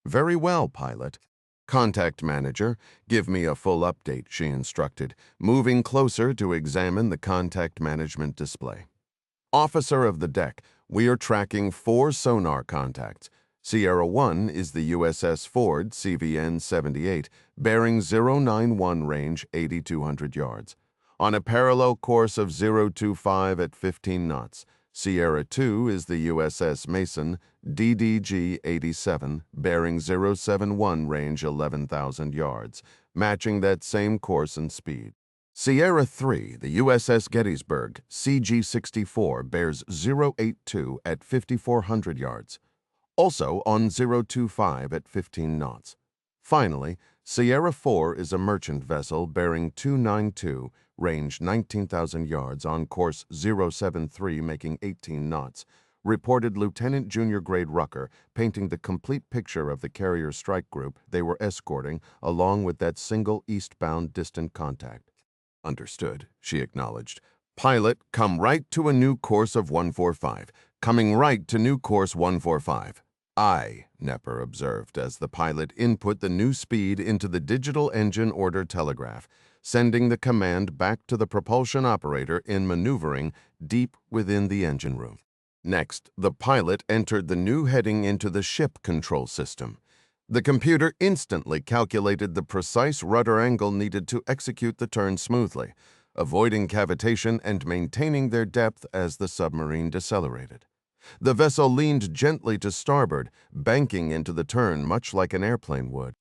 "Very well, pilot." "Contact manager, give me a full update," she instructed, moving closer to examine the contact management display. "Officer of the deck, we are tracking 4 sonar contacts. Sierra 1 is the USS Ford CVN-78, bearing 091 range 8,200 yards. On a parallel course of 025 at 15 knots. Sierra 2 is the USS Mason DDG-87, bearing 071 range 11,000 yards, matching that same course and speed. Sierra 3, the USS Gettysburg, CG-64, bears 082 at 5,400 yards, also on 025 at 15 knots. Finally, Sierra 4 is a merchant vessel bearing 292, range 19,000 yards, on course 073 making 18 knots, reported Lieutenant Junior Grade Rucker, painting the complete picture of the carrier strike group they were escorting along with that single eastbound distant contact. "Understood," she acknowledged. "Pilot, come right to a new course of 145. Coming right to new course 145. Aye, Nepper observed as the pilot input the new speed into the digital engine order telegraph, sending the command back to the propulsion operator in maneuvering deep within the engine room. Next, the pilot entered the new heading into the ship control system. The computer instantly calculated the precise rudder angle needed to execute the turn smoothly, avoiding cavitation and maintaining their depth as the submarine decelerated. The vessel leaned gently to starboard, banking into the turn much like an airplane would.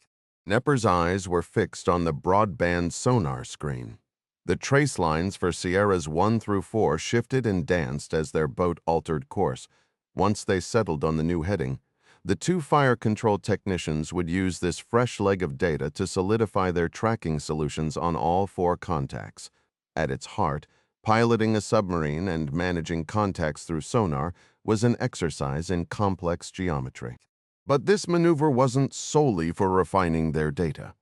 Nepper's eyes were fixed on the broadband sonar screen. The trace lines for Sierras 1 through 4 shifted and danced as their boat altered course. Once they settled on the new heading, the two fire control technicians would use this fresh leg of data to solidify their tracking solutions on all 4 contacts. At its heart, piloting a submarine and managing contacts through sonar was an exercise in complex geometry. But this maneuver wasn't solely for refining their data.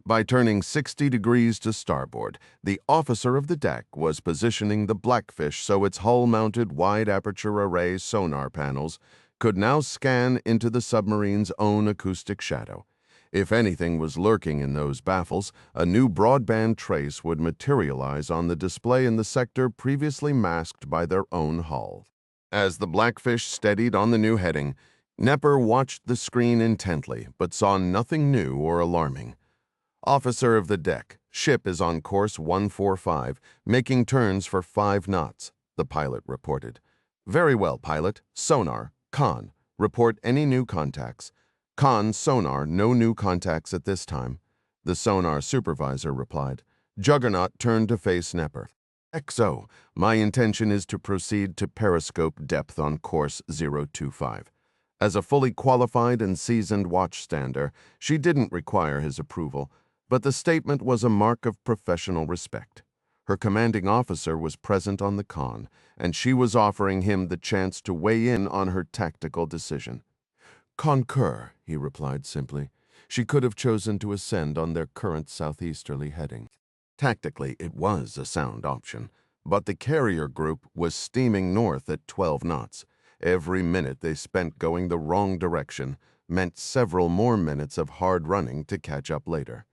By turning 60 degrees to starboard, the officer of the deck was positioning the Blackfish so its hull-mounted wide-aperture array sonar panels could now scan into the submarine's own acoustic shadow. If anything was lurking in those baffles, a new broadband trace would materialize on the display in the sector previously masked by their own hull. As the Blackfish steadied on the new heading, Nepper watched the screen intently but saw nothing new or alarming. Officer of the deck, ship is on course 145, making turns for 5 knots, the pilot reported. Very well, pilot. Sonar, Con. Report any new contacts. Con, sonar, no new contacts at this time. The sonar supervisor replied. Juggernaut turned to face Nepper. XO, my intention is to proceed to periscope depth on course 025. As a fully qualified and seasoned watchstander, she didn't require his approval, but the statement was a mark of professional respect. Her commanding officer was present on the con, and she was offering him the chance to weigh in on her tactical decision. Concur, he replied simply. She could have chosen to ascend on their current southeasterly heading. Tactically, it was a sound option, but the carrier group was steaming north at 12 knots. Every minute they spent going the wrong direction meant several more minutes of hard running to catch up later.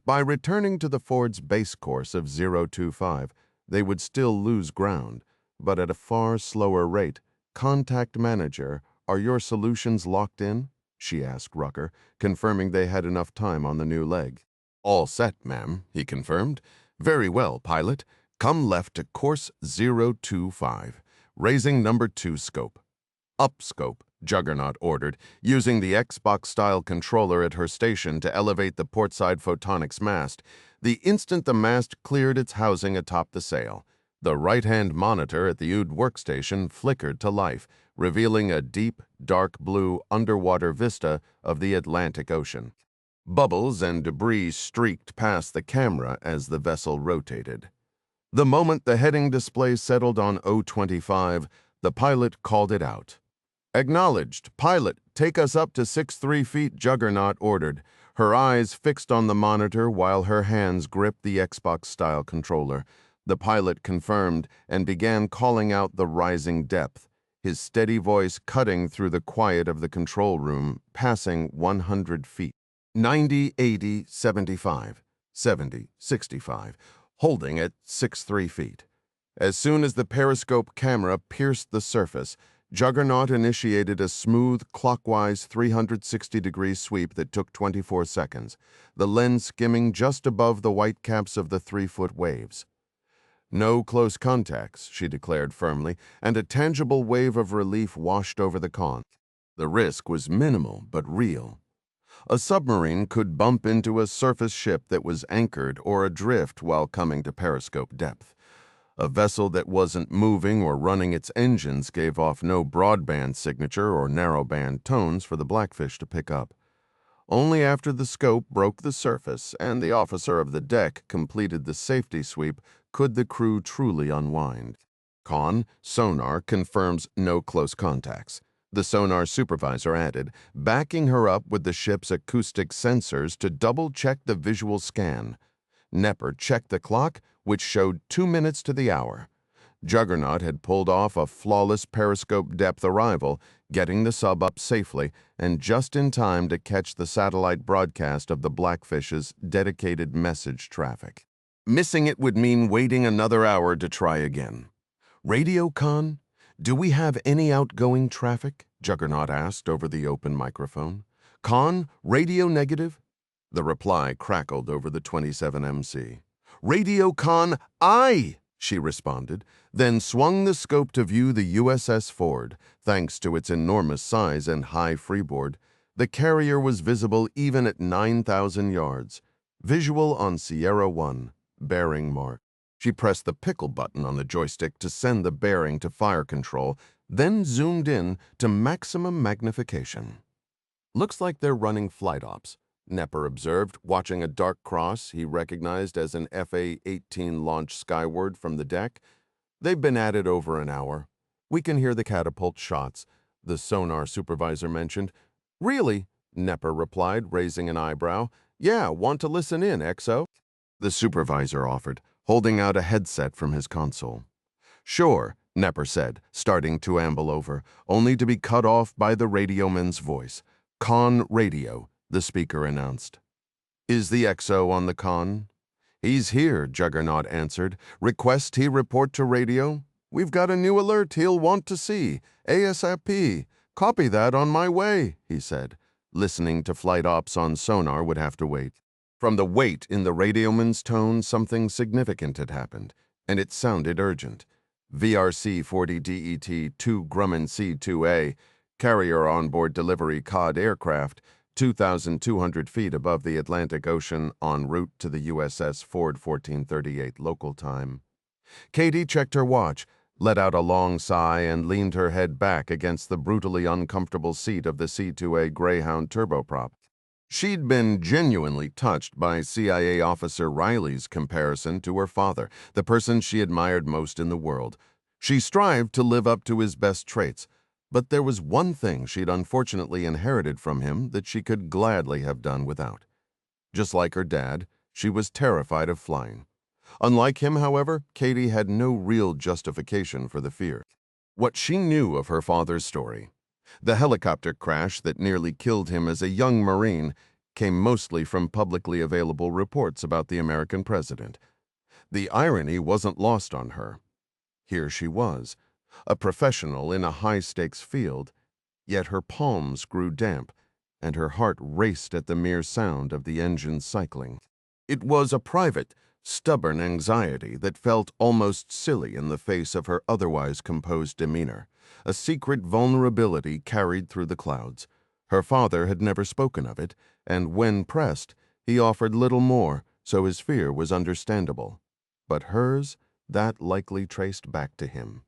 By returning to the Ford's base course of 025, they would still lose ground, but at a far slower rate. Contact manager, are your solutions locked in? She asked Rucker, confirming they had enough time on the new leg. All set, ma'am, he confirmed. Very well, pilot. Come left to course 025, raising number 2 scope. Up scope, Juggernaut ordered, using the Xbox-style controller at her station to elevate the portside photonics mast. The instant the mast cleared its housing atop the sail, the right-hand monitor at the UD workstation flickered to life, revealing a deep, dark blue underwater vista of the Atlantic Ocean. Bubbles and debris streaked past the camera as the vessel rotated. The moment the heading display settled on 025, the pilot called it out. Acknowledged. Pilot, take us up to 63 feet, Juggernaut ordered, her eyes fixed on the monitor while her hands gripped the Xbox-style controller. The pilot confirmed and began calling out the rising depth, his steady voice cutting through the quiet of the control room, passing 100 feet. 90, 80, 75, 70, 65, holding at 63 feet. As soon as the periscope camera pierced the surface, Juggernaut initiated a smooth, clockwise 360-degree sweep that took 24 seconds, the lens skimming just above the white caps of the 3-foot waves. No close contacts, she declared firmly, and a tangible wave of relief washed over the con. The risk was minimal but real. A submarine could bump into a surface ship that was anchored or adrift while coming to periscope depth. A vessel that wasn't moving or running its engines gave off no broadband signature or narrowband tones for the Blackfish to pick up. Only after the scope broke the surface and the officer of the deck completed the safety sweep could the crew truly unwind. Con, sonar confirms no close contacts. The sonar supervisor added, backing her up with the ship's acoustic sensors to double-check the visual scan. Nepper checked the clock, which showed 2 minutes to the hour. Juggernaut had pulled off a flawless periscope depth arrival, getting the sub up safely and just in time to catch the satellite broadcast of the Blackfish's dedicated message traffic. Missing it would mean waiting another hour to try again. "Radio Con? Do we have any outgoing traffic?" Juggernaut asked over the open microphone. "Con, radio negative?" The reply crackled over the 27MC. "Radio Con, aye!" she responded, then swung the scope to view the USS Ford. Thanks to its enormous size and high freeboard, the carrier was visible even at 9,000 yards. Visual on Sierra 1, bearing mark. She pressed the pickle button on the joystick to send the bearing to fire control, then zoomed in to maximum magnification. "Looks like they're running flight ops," Nepper observed, watching a dark cross he recognized as an FA-18 launch skyward from the deck. "They've been at it over an hour. We can hear the catapult shots," the sonar supervisor mentioned. "Really?" Nepper replied, raising an eyebrow. "Yeah, want to listen in, XO?" The supervisor offered, holding out a headset from his console. "Sure," Nepper said, starting to amble over, only to be cut off by the radioman's voice. "Con radio," the speaker announced. "Is the XO on the con?" "He's here," Juggernaut answered. "Request he report to radio? We've got a new alert he'll want to see. ASAP. Copy that on my way," he said. Listening to flight ops on sonar would have to wait. From the weight in the radioman's tone, something significant had happened, and it sounded urgent. VRC-40DET 2 Grumman C-2A, carrier onboard delivery COD aircraft, 2,200 feet above the Atlantic Ocean en route to the USS Ford 1438 local time. Katie checked her watch, let out a long sigh, and leaned her head back against the brutally uncomfortable seat of the C-2A Greyhound turboprop. She'd been genuinely touched by CIA officer Riley's comparison to her father, the person she admired most in the world. She strived to live up to his best traits, but there was one thing she'd unfortunately inherited from him that she could gladly have done without. Just like her dad, she was terrified of flying. Unlike him, however, Katie had no real justification for the fear. What she knew of her father's story, the helicopter crash that nearly killed him as a young Marine, came mostly from publicly available reports about the American president. The irony wasn't lost on her. Here she was, a professional in a high-stakes field, yet her palms grew damp, and her heart raced at the mere sound of the engine cycling. It was a private, stubborn anxiety that felt almost silly in the face of her otherwise composed demeanor, a secret vulnerability carried through the clouds. Her father had never spoken of it, and when pressed, he offered little more, so his fear was understandable. But hers, that likely traced back to him.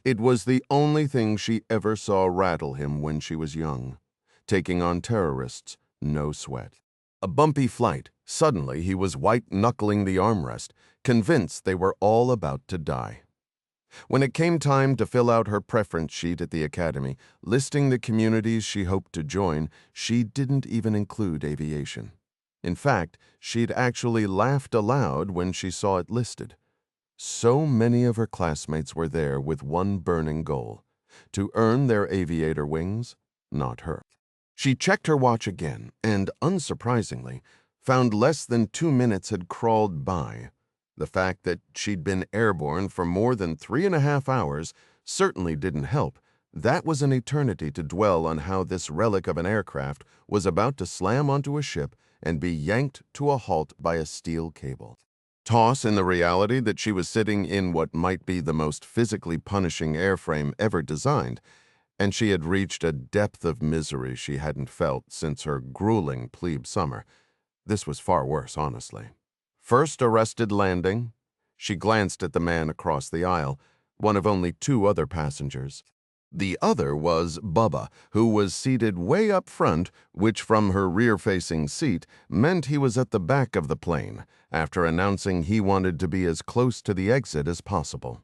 It was the only thing she ever saw rattle him when she was young. Taking on terrorists, no sweat. A bumpy flight. Suddenly he was white-knuckling the armrest, convinced they were all about to die. When it came time to fill out her preference sheet at the academy, listing the communities she hoped to join, she didn't even include aviation. In fact, she'd actually laughed aloud when she saw it listed. So many of her classmates were there with one burning goal: to earn their aviator wings, not her. She checked her watch again and, unsurprisingly, found less than 2 minutes had crawled by. The fact that she'd been airborne for more than 3.5 hours certainly didn't help. That was an eternity to dwell on how this relic of an aircraft was about to slam onto a ship and be yanked to a halt by a steel cable. Toss in the reality that she was sitting in what might be the most physically punishing airframe ever designed, and she had reached a depth of misery she hadn't felt since her grueling plebe summer. This was far worse, honestly. First arrested landing. She glanced at the man across the aisle, one of only 2 other passengers. The other was Bubba, who was seated way up front, which from her rear-facing seat meant he was at the back of the plane, after announcing he wanted to be as close to the exit as possible.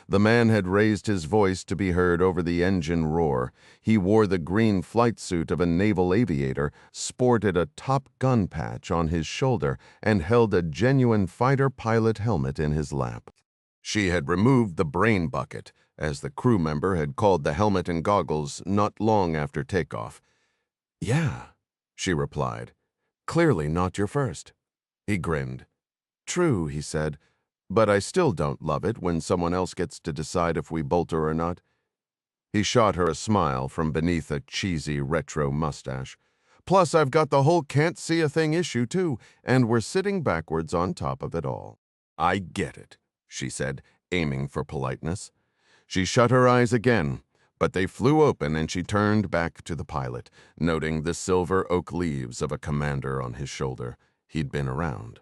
The man had raised his voice to be heard over the engine roar. He wore the green flight suit of a naval aviator, sported a Top Gun patch on his shoulder, and held a genuine fighter pilot helmet in his lap. She had removed the brain bucket, as the crew member had called the helmet and goggles not long after takeoff. "Yeah," she replied. "Clearly not your first." He grinned. "True," he said, "but I still don't love it when someone else gets to decide if we bolt her or not." He shot her a smile from beneath a cheesy retro mustache. "Plus, I've got the whole can't see a thing issue, too, and we're sitting backwards on top of it all." "I get it," she said, aiming for politeness. She shut her eyes again, but they flew open and she turned back to the pilot, noting the silver oak leaves of a commander on his shoulder. He'd been around.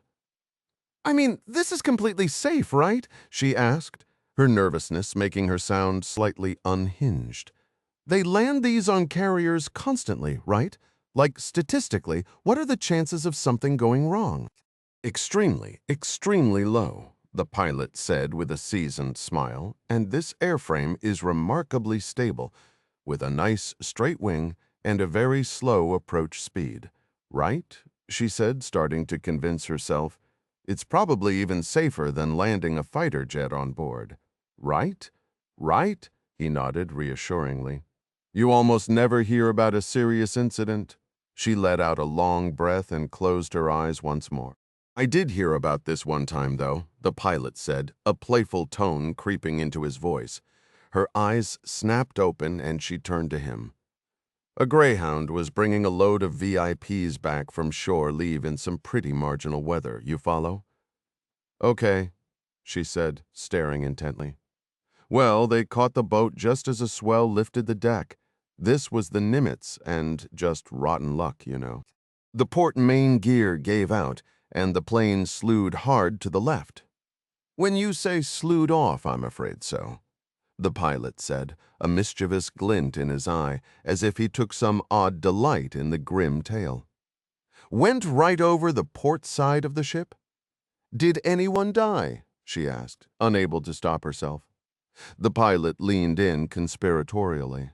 "I mean, this is completely safe, right?" she asked, her nervousness making her sound slightly unhinged. "They land these on carriers constantly, right? Like, statistically, what are the chances of something going wrong?" "Extremely, extremely low," the pilot said with a seasoned smile, "and this airframe is remarkably stable, with a nice straight wing and a very slow approach speed. Right?" she said, starting to convince herself. "It's probably even safer than landing a fighter jet on board." "Right? Right?" he nodded reassuringly. "You almost never hear about a serious incident?" She let out a long breath and closed her eyes once more. "I did hear about this one time, though," the pilot said, a playful tone creeping into his voice. Her eyes snapped open and she turned to him. "A Greyhound was bringing a load of VIPs back from shore leave in some pretty marginal weather, you follow?" "Okay," she said, staring intently. "Well, they caught the boat just as a swell lifted the deck. This was the Nimitz, and just rotten luck, you know. The port main gear gave out, and the plane slewed hard to the left." "When you say slewed off, I'm afraid so," the pilot said, a mischievous glint in his eye, as if he took some odd delight in the grim tale. "Went right over the port side of the ship?" "Did anyone die?" she asked, unable to stop herself. The pilot leaned in conspiratorially.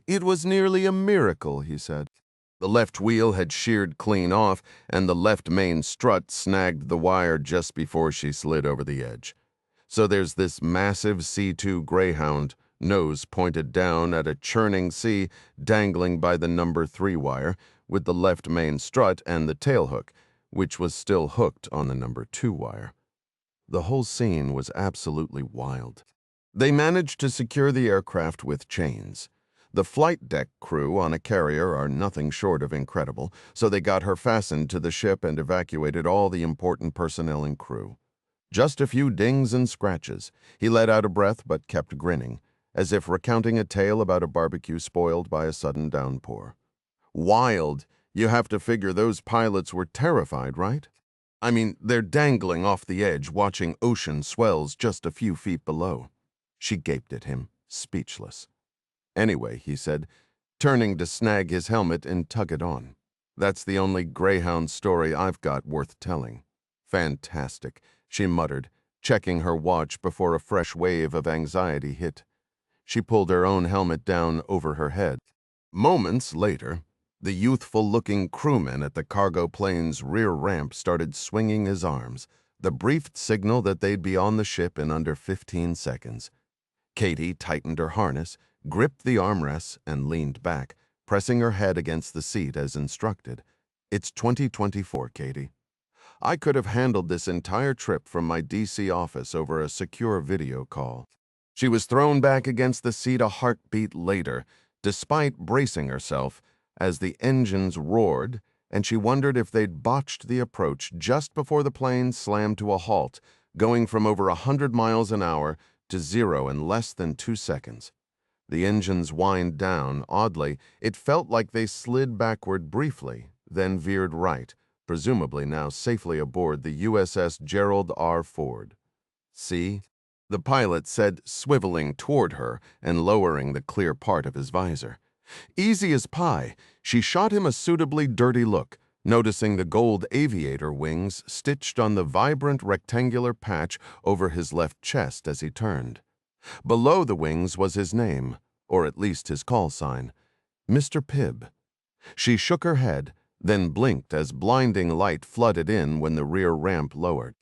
"It was nearly a miracle," he said. The left wheel had sheared clean off, and the left main strut snagged the wire just before she slid over the edge. So there's this massive C-2 Greyhound, nose pointed down at a churning sea, dangling by the number 3 wire, with the left main strut and the tailhook, which was still hooked on the number 2 wire. The whole scene was absolutely wild. They managed to secure the aircraft with chains. The flight deck crew on a carrier are nothing short of incredible, so they got her fastened to the ship and evacuated all the important personnel and crew. Just a few dings and scratches. He let out a breath but kept grinning, as if recounting a tale about a barbecue spoiled by a sudden downpour. "Wild. You have to figure those pilots were terrified, right? I mean, they're dangling off the edge, watching ocean swells just a few feet below." She gaped at him, speechless. "Anyway," he said, turning to snag his helmet and tug it on. "That's the only Greyhound story I've got worth telling." "Fantastic," she muttered, checking her watch before a fresh wave of anxiety hit. She pulled her own helmet down over her head. Moments later, the youthful-looking crewman at the cargo plane's rear ramp started swinging his arms, the brief signal that they'd be on the ship in under 15 seconds. Katie tightened her harness, gripped the armrests, and leaned back, pressing her head against the seat as instructed. "It's 2024, Katie. I could have handled this entire trip from my DC office over a secure video call." She was thrown back against the seat a heartbeat later, despite bracing herself, as the engines roared, and she wondered if they'd botched the approach just before the plane slammed to a halt, going from over 100 miles an hour to 0 in less than 2 seconds. The engines whined down. Oddly, it felt like they slid backward briefly, then veered right, presumably now safely aboard the USS Gerald R. Ford. "See?" the pilot said, swiveling toward her and lowering the clear part of his visor. Easy as pie, she shot him a suitably dirty look, noticing the gold aviator wings stitched on the vibrant rectangular patch over his left chest as he turned. Below the wings was his name, or at least his call sign, Mr. Pibb. She shook her head, then blinked as blinding light flooded in when the rear ramp lowered.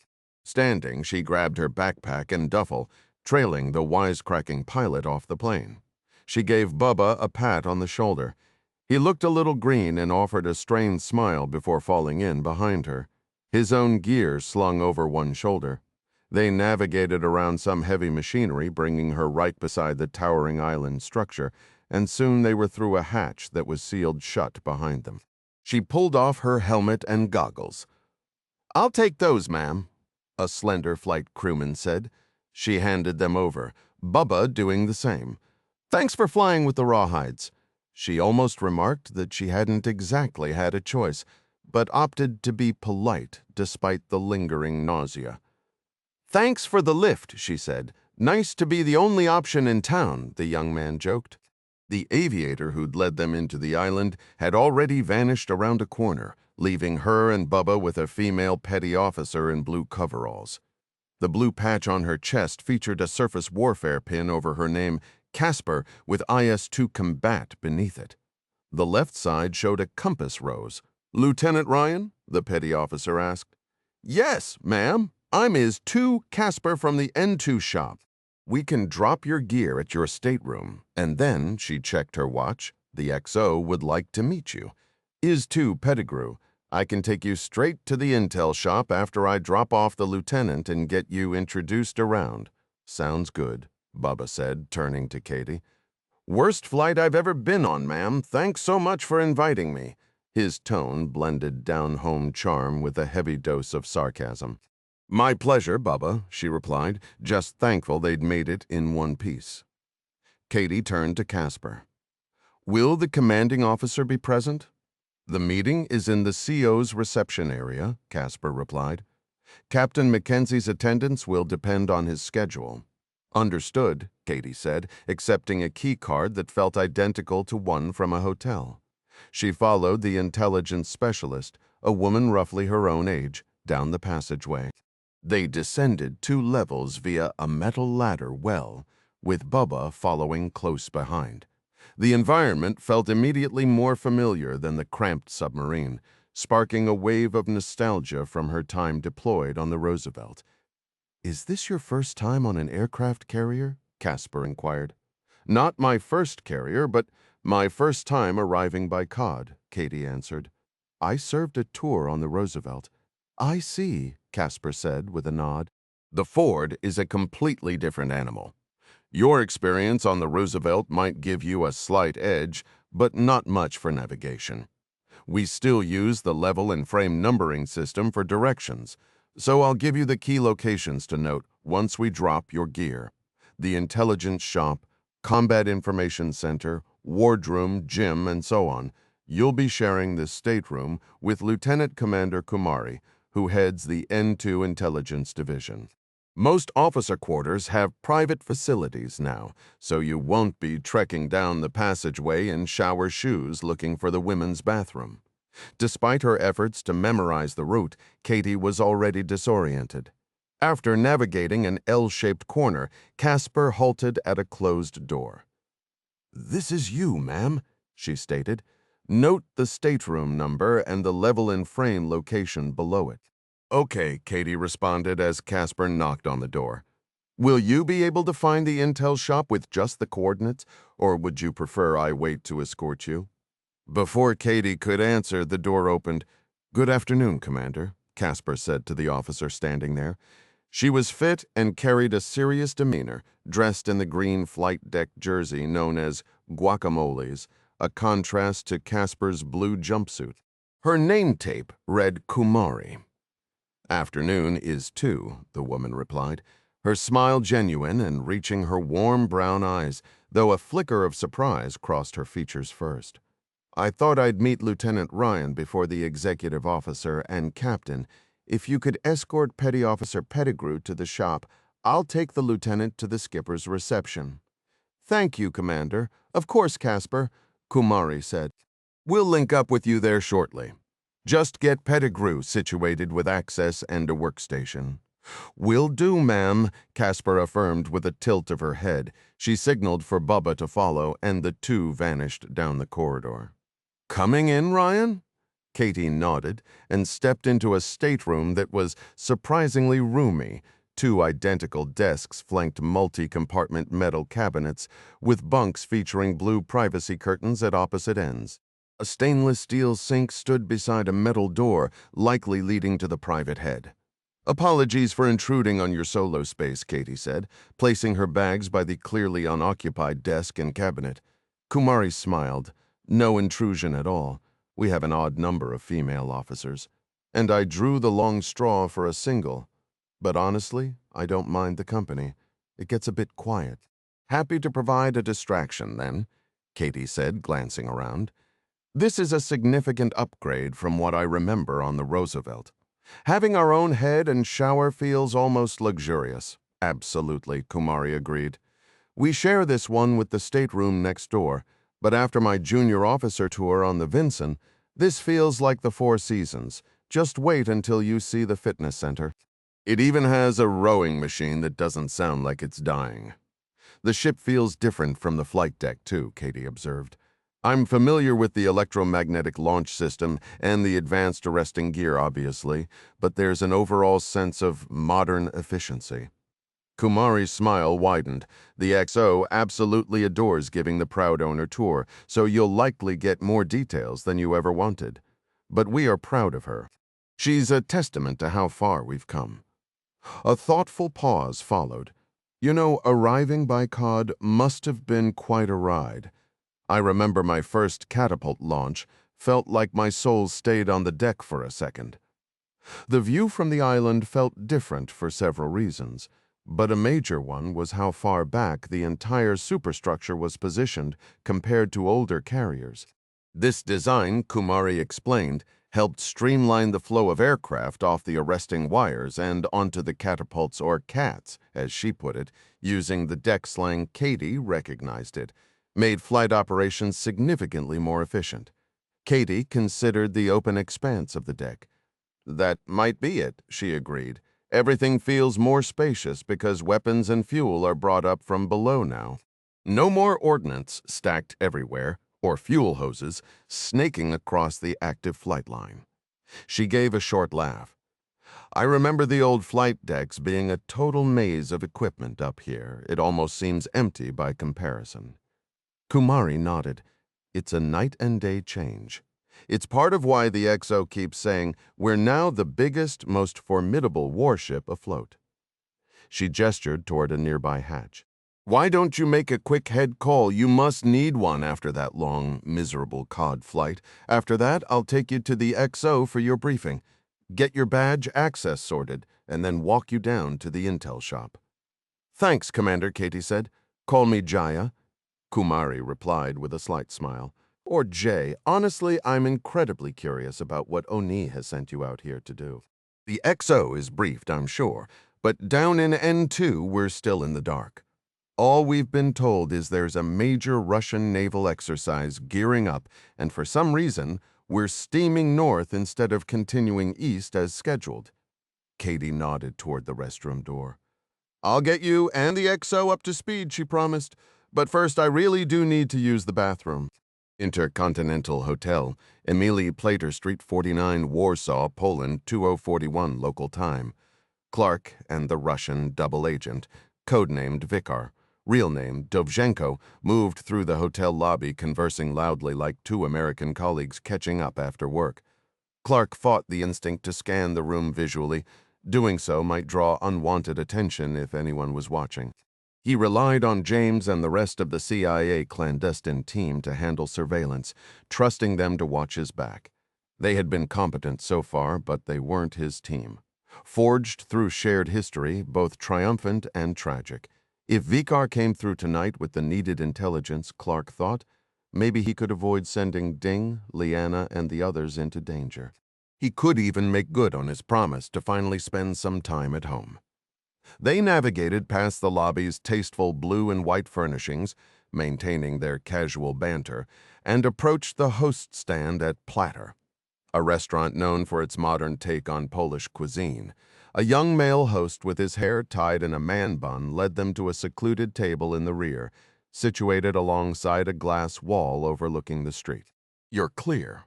Standing, she grabbed her backpack and duffel, trailing the wisecracking pilot off the plane. She gave Bubba a pat on the shoulder. He looked a little green and offered a strained smile before falling in behind her, his own gear slung over one shoulder. They navigated around some heavy machinery, bringing her right beside the towering island structure, and soon they were through a hatch that was sealed shut behind them. She pulled off her helmet and goggles. "I'll take those, ma'am," a slender flight crewman said. She handed them over, Bubba doing the same. "Thanks for flying with the rawhides." She almost remarked that she hadn't exactly had a choice, but opted to be polite despite the lingering nausea. "Thanks for the lift," she said. "Nice to be the only option in town," the young man joked. The aviator who'd led them into the island had already vanished around a corner, leaving her and Bubba with a female petty officer in blue coveralls. The blue patch on her chest featured a surface warfare pin over her name, Casper, with IS-2 Combat beneath it. The left side showed a compass rose. "Lieutenant Ryan?" the petty officer asked. "Yes, ma'am. I'm IS-2 Casper from the N2 shop. We can drop your gear at your stateroom, and then," she checked her watch, "the XO would like to meet you. IS-2 Pettigrew. I can take you straight to the intel shop after I drop off the lieutenant and get you introduced around." "Sounds good," Bubba said, turning to Katie. "Worst flight I've ever been on, ma'am. Thanks so much for inviting me." His tone blended down-home charm with a heavy dose of sarcasm. "My pleasure, Bubba," she replied, just thankful they'd made it in one piece. Katie turned to Casper. "Will the commanding officer be present?" "The meeting is in the CO's reception area," Casper replied. "Captain Mackenzie's attendance will depend on his schedule." "Understood," Katie said, accepting a key card that felt identical to one from a hotel. She followed the intelligence specialist, a woman roughly her own age, down the passageway. They descended 2 levels via a metal ladder well, with Bubba following close behind. The environment felt immediately more familiar than the cramped submarine, sparking a wave of nostalgia from her time deployed on the Roosevelt. "Is this your first time on an aircraft carrier?" Casper inquired. "Not my first carrier, but my first time arriving by cod," Katie answered. "I served a tour on the Roosevelt." "I see," Casper said with a nod. "The Ford is a completely different animal. Your experience on the Roosevelt might give you a slight edge, but not much for navigation. We still use the level and frame numbering system for directions, so I'll give you the key locations to note once we drop your gear. The intelligence shop, combat information center, wardroom, gym, and so on. You'll be sharing this stateroom with Lieutenant Commander Kumari, who heads the N2 Intelligence Division. Most officer quarters have private facilities now, so you won't be trekking down the passageway in shower shoes looking for the women's bathroom." Despite her efforts to memorize the route, Katie was already disoriented. After navigating an L-shaped corner, Casper halted at a closed door. "This is you, ma'am," she stated. "Note the stateroom number and the level and frame location below it." "Okay," Katie responded as Casper knocked on the door. "Will you be able to find the intel shop with just the coordinates, or would you prefer I wait to escort you?" Before Katie could answer, the door opened. "Good afternoon, Commander," Casper said to the officer standing there. She was fit and carried a serious demeanor, dressed in the green flight deck jersey known as guacamoles, a contrast to Casper's blue jumpsuit. Her name tape read Kumari. "Afternoon is too," the woman replied, her smile genuine and reaching her warm brown eyes, though a flicker of surprise crossed her features first. "I thought I'd meet Lieutenant Ryan before the executive officer and captain. If you could escort Petty Officer Pettigrew to the shop, I'll take the lieutenant to the skipper's reception." "Thank you, Commander. Of course, Casper," Kumari said. "We'll link up with you there shortly. Just get Pettigrew situated with access and a workstation." "Will do, ma'am," Casper affirmed with a tilt of her head. She signaled for Bubba to follow, and the two vanished down the corridor. "Coming in, Ryan?" Katie nodded and stepped into a stateroom that was surprisingly roomy. Two identical desks flanked multi-compartment metal cabinets with bunks featuring blue privacy curtains at opposite ends. A stainless steel sink stood beside a metal door, likely leading to the private head. "Apologies for intruding on your solo space," Katie said, placing her bags by the clearly unoccupied desk and cabinet. Kumari smiled. "No intrusion at all. We have an odd number of female officers. And I drew the long straw for a single. But honestly, I don't mind the company. It gets a bit quiet." "Happy to provide a distraction, then," Katie said, glancing around. "This is a significant upgrade from what I remember on the Roosevelt. Having our own head and shower feels almost luxurious." "Absolutely," Kumari agreed. "We share this one with the stateroom next door, but after my junior officer tour on the Vinson, this feels like the Four Seasons. Just wait until you see the fitness center. It even has a rowing machine that doesn't sound like it's dying." "The ship feels different from the flight deck, too," Katie observed. "I'm familiar with the electromagnetic launch system and the advanced arresting gear, obviously, but there's an overall sense of modern efficiency." Kumari's smile widened. "The XO absolutely adores giving the proud owner tour, so you'll likely get more details than you ever wanted. But we are proud of her. She's a testament to how far we've come." A thoughtful pause followed. "You know, arriving by Cod must have been quite a ride. I remember my first catapult launch felt like my soul stayed on the deck for a second." The view from the island felt different for several reasons, but a major one was how far back the entire superstructure was positioned compared to older carriers. This design, Kumari explained, helped streamline the flow of aircraft off the arresting wires and onto the catapults, or CATs, as she put it, using the deck slang Katie recognized it, made flight operations significantly more efficient. Katie considered the open expanse of the deck. "That might be it," she agreed. "Everything feels more spacious because weapons and fuel are brought up from below now. No more ordnance stacked everywhere, or fuel hoses snaking across the active flight line." She gave a short laugh. "I remember the old flight decks being a total maze of equipment up here. It almost seems empty by comparison." Kumari nodded. "It's a night and day change. It's part of why the XO keeps saying we're now the biggest, most formidable warship afloat." She gestured toward a nearby hatch. "Why don't you make a quick head call? You must need one after that long, miserable Cod flight. After that, I'll take you to the XO for your briefing. Get your badge access sorted, and then walk you down to the intel shop." "Thanks, Commander," Katie said. "Call me Jaya." Kumari replied with a slight smile. "Or Jay. Honestly, I'm incredibly curious about what Oni has sent you out here to do." "The XO is briefed, I'm sure, but down in N2, we're still in the dark. All we've been told is there's a major Russian naval exercise gearing up, and for some reason, we're steaming north instead of continuing east as scheduled." Katie nodded toward the restroom door. "I'll get you and the XO up to speed," she promised. "But first, I really do need to use the bathroom." Intercontinental Hotel, Emily Plater Street 49, Warsaw, Poland, 2041 local time. Clark and the Russian double agent, codenamed Vikar, real name Dovzhenko, moved through the hotel lobby conversing loudly like two American colleagues catching up after work. Clark fought the instinct to scan the room visually. Doing so might draw unwanted attention if anyone was watching. He relied on James and the rest of the CIA clandestine team to handle surveillance, trusting them to watch his back. They had been competent so far, but they weren't his team. Forged through shared history, both triumphant and tragic. If Vikar came through tonight with the needed intelligence, Clark thought, maybe he could avoid sending Ding, Liana, and the others into danger. He could even make good on his promise to finally spend some time at home. They navigated past the lobby's tasteful blue and white furnishings, maintaining their casual banter, and approached the host stand at Platter, a restaurant known for its modern take on Polish cuisine. A young male host with his hair tied in a man bun led them to a secluded table in the rear, situated alongside a glass wall overlooking the street. "You're clear."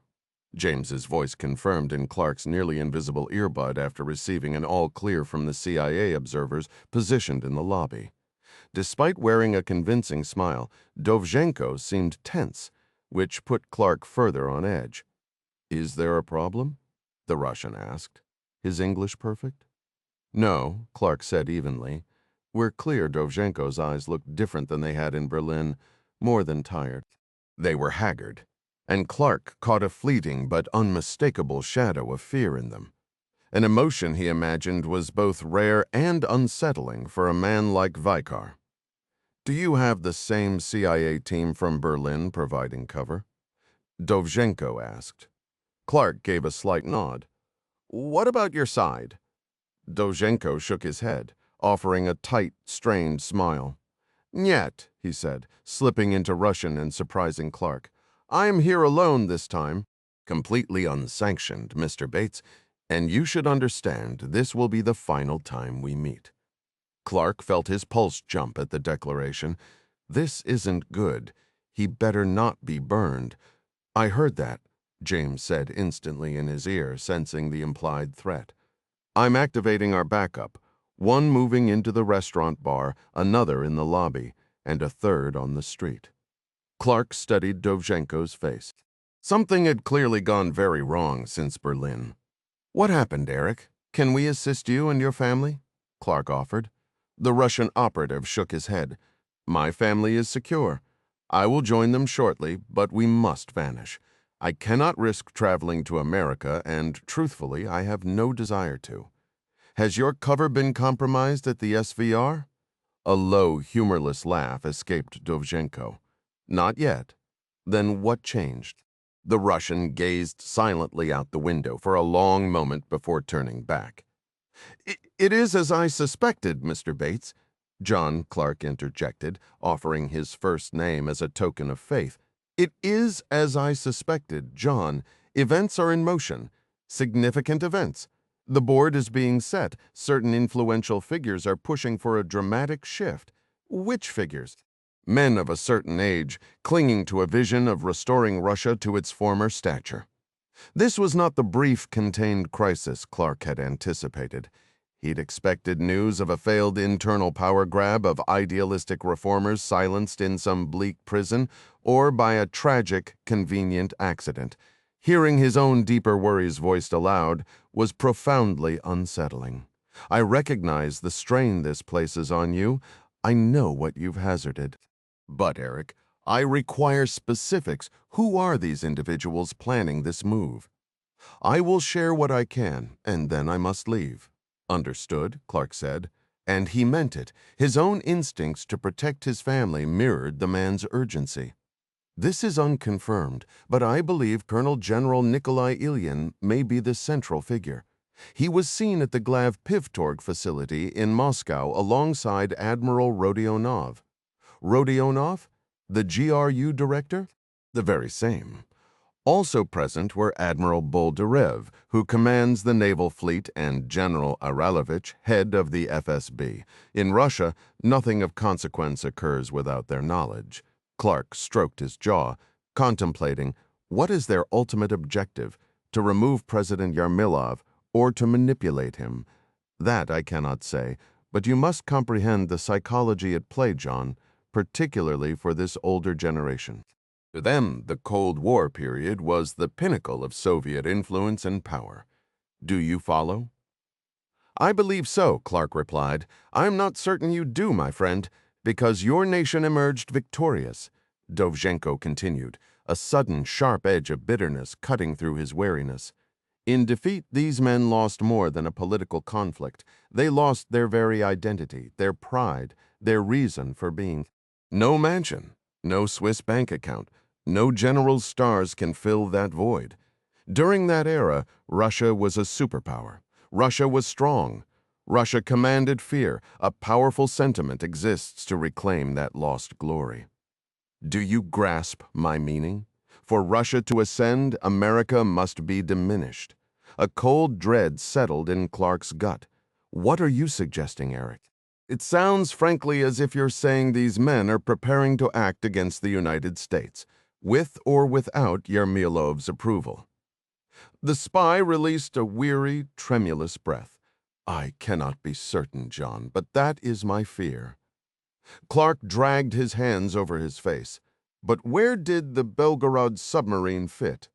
James's voice confirmed in Clark's nearly invisible earbud after receiving an all-clear from the CIA observers positioned in the lobby. Despite wearing a convincing smile, Dovzhenko seemed tense, which put Clark further on edge. "Is there a problem?" the Russian asked. His English perfect? "No," Clark said evenly. "We're clear." Dovzhenko's eyes looked different than they had in Berlin, more than tired. They were haggard, and Clark caught a fleeting but unmistakable shadow of fear in them. An emotion he imagined was both rare and unsettling for a man like Vikar. "Do you have the same CIA team from Berlin providing cover?" Dovzhenko asked. Clark gave a slight nod. "What about your side?" Dovzhenko shook his head, offering a tight, strained smile. "Nyet," he said, slipping into Russian and surprising Clark. "I am here alone this time." "Completely unsanctioned, Mr. Bates, and you should understand this will be the final time we meet." Clark felt his pulse jump at the declaration. This isn't good. He better not be burned. "I heard that," James said instantly in his ear, sensing the implied threat. "I'm activating our backup, one moving into the restaurant bar, another in the lobby, and a third on the street." Clark studied Dovzhenko's face. Something had clearly gone very wrong since Berlin. "What happened, Eric? Can we assist you and your family?" Clark offered. The Russian operative shook his head. "My family is secure. I will join them shortly, but we must vanish. I cannot risk traveling to America, and, truthfully, I have no desire to." "Has your cover been compromised at the SVR?" A low, humorless laugh escaped Dovzhenko. "Not yet." "Then what changed?" The Russian gazed silently out the window for a long moment before turning back. It is as I suspected, Mr. Bates," John Clark interjected, offering his first name as a token of faith. "It is as I suspected, John. Events are in motion. Significant events. The board is being set. Certain influential figures are pushing for a dramatic shift." "Which figures?" "Men of a certain age, clinging to a vision of restoring Russia to its former stature." This was not the brief, contained crisis Clark had anticipated. He'd expected news of a failed internal power grab of idealistic reformers silenced in some bleak prison, or by a tragic, convenient accident. Hearing his own deeper worries voiced aloud was profoundly unsettling. "I recognize the strain this places on you. I know what you've hazarded. But, Eric, I require specifics. Who are these individuals planning this move?" "I will share what I can, and then I must leave." "Understood," Clark said. And he meant it. His own instincts to protect his family mirrored the man's urgency. "This is unconfirmed, but I believe Colonel General Nikolai Ilyin may be the central figure. He was seen at the Glav Pivtorg facility in Moscow alongside Admiral Rodionov." "Rodionov? The GRU director?" "The very same." Also present were Admiral Boldarev, who commands the naval fleet, and General Aralovich, head of the FSB. In Russia, nothing of consequence occurs without their knowledge. Clark stroked his jaw, contemplating, what is their ultimate objective? To remove President Yarmilov, or to manipulate him? That I cannot say, but you must comprehend the psychology at play, John, particularly for this older generation. To them, the Cold War period was the pinnacle of Soviet influence and power. Do you follow? "I believe so," Clark replied. "I'm not certain you do, my friend, because your nation emerged victorious." Dovzhenko continued, a sudden sharp edge of bitterness cutting through his wariness. "In defeat, these men lost more than a political conflict. They lost their very identity, their pride, their reason for being. No mansion, no Swiss bank account, no general's stars can fill that void. During that era, Russia was a superpower. Russia was strong. Russia commanded fear. A powerful sentiment exists to reclaim that lost glory. Do you grasp my meaning? For Russia to ascend, America must be diminished." A cold dread settled in Clark's gut. "What are you suggesting, Eric?" "It sounds frankly as if you're saying these men are preparing to act against the United States, with or without Yermolov's approval." The spy released a weary, tremulous breath. I cannot be certain, John, but that is my fear. Clark dragged his hands over his face. But where did the Belgarod submarine fit?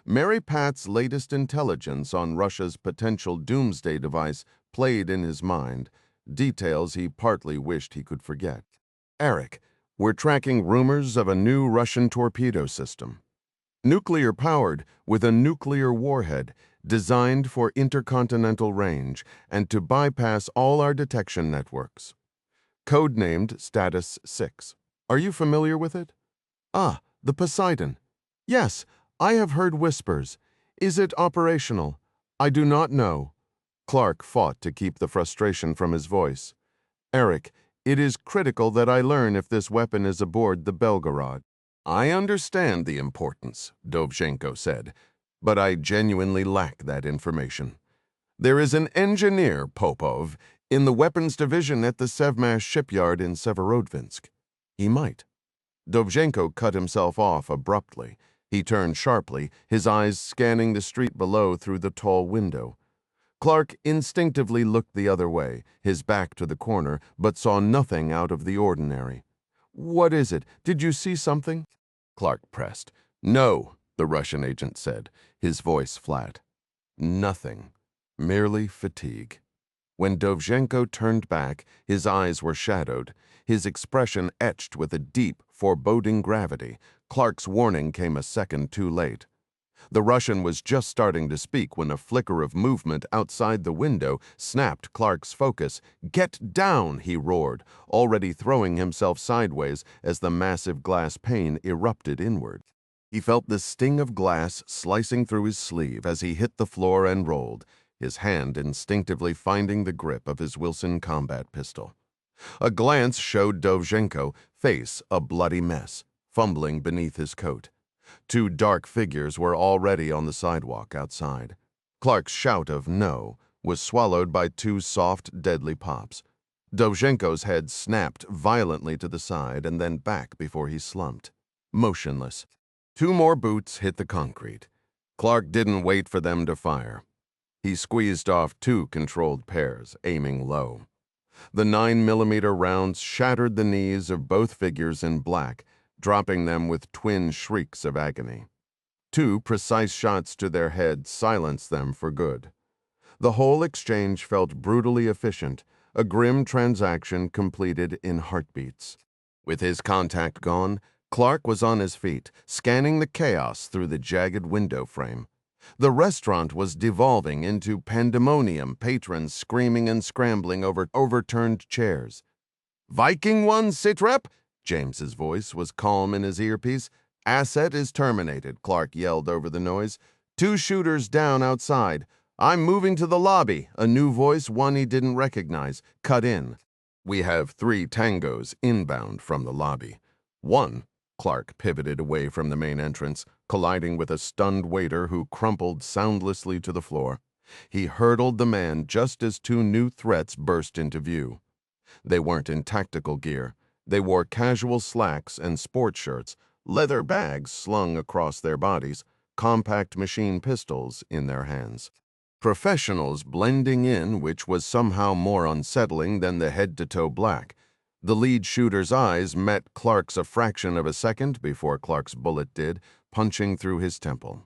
Mary Pat's latest intelligence on Russia's potential doomsday device played in his mind, details he partly wished he could forget. Eric, we're tracking rumors of a new Russian torpedo system. Nuclear-powered, with a nuclear warhead, designed for intercontinental range and to bypass all our detection networks. Codenamed Status 6. Are you familiar with it? Ah, the Poseidon. Yes, I have heard whispers. Is it operational? I do not know. Clark fought to keep the frustration from his voice. Eric, it is critical that I learn if this weapon is aboard the Belgarod. I understand the importance, Dovzhenko said, but I genuinely lack that information. There is an engineer, Popov, in the weapons division at the Sevmash shipyard in Severodvinsk. He might. Dovzhenko cut himself off abruptly. He turned sharply, his eyes scanning the street below through the tall window. Clark instinctively looked the other way, his back to the corner, but saw nothing out of the ordinary. What is it? Did you see something? Clark pressed. No, the Russian agent said, his voice flat. Nothing. Merely fatigue. When Dovzhenko turned back, his eyes were shadowed, his expression etched with a deep, foreboding gravity. Clark's warning came a second too late. The Russian was just starting to speak when a flicker of movement outside the window snapped Clark's focus. Get down, he roared, already throwing himself sideways as the massive glass pane erupted inward. He felt the sting of glass slicing through his sleeve as he hit the floor and rolled, his hand instinctively finding the grip of his Wilson combat pistol. A glance showed Dovzhenko, face a bloody mess, fumbling beneath his coat. Two dark figures were already on the sidewalk outside. Clark's shout of no was swallowed by two soft, deadly pops. Dovzhenko's head snapped violently to the side and then back before he slumped, motionless. Two more boots hit the concrete. Clark didn't wait for them to fire. He squeezed off two controlled pairs, aiming low. The 9mm rounds shattered the knees of both figures in black, dropping them with twin shrieks of agony. Two precise shots to their heads silenced them for good. The whole exchange felt brutally efficient, a grim transaction completed in heartbeats. With his contact gone, Clark was on his feet, scanning the chaos through the jagged window frame. The restaurant was devolving into pandemonium, patrons screaming and scrambling over overturned chairs. Viking one, sitrep? James's voice was calm in his earpiece. Asset is terminated, Clark yelled over the noise. Two shooters down outside. I'm moving to the lobby, a new voice, one he didn't recognize, cut in. We have 3 tangos inbound from the lobby. One, Clark pivoted away from the main entrance, colliding with a stunned waiter who crumpled soundlessly to the floor. He hurdled the man just as two new threats burst into view. They weren't in tactical gear. They wore casual slacks and sports shirts, leather bags slung across their bodies, compact machine pistols in their hands. Professionals blending in, which was somehow more unsettling than the head-to-toe black. The lead shooter's eyes met Clark's a fraction of a second before Clark's bullet did, punching through his temple.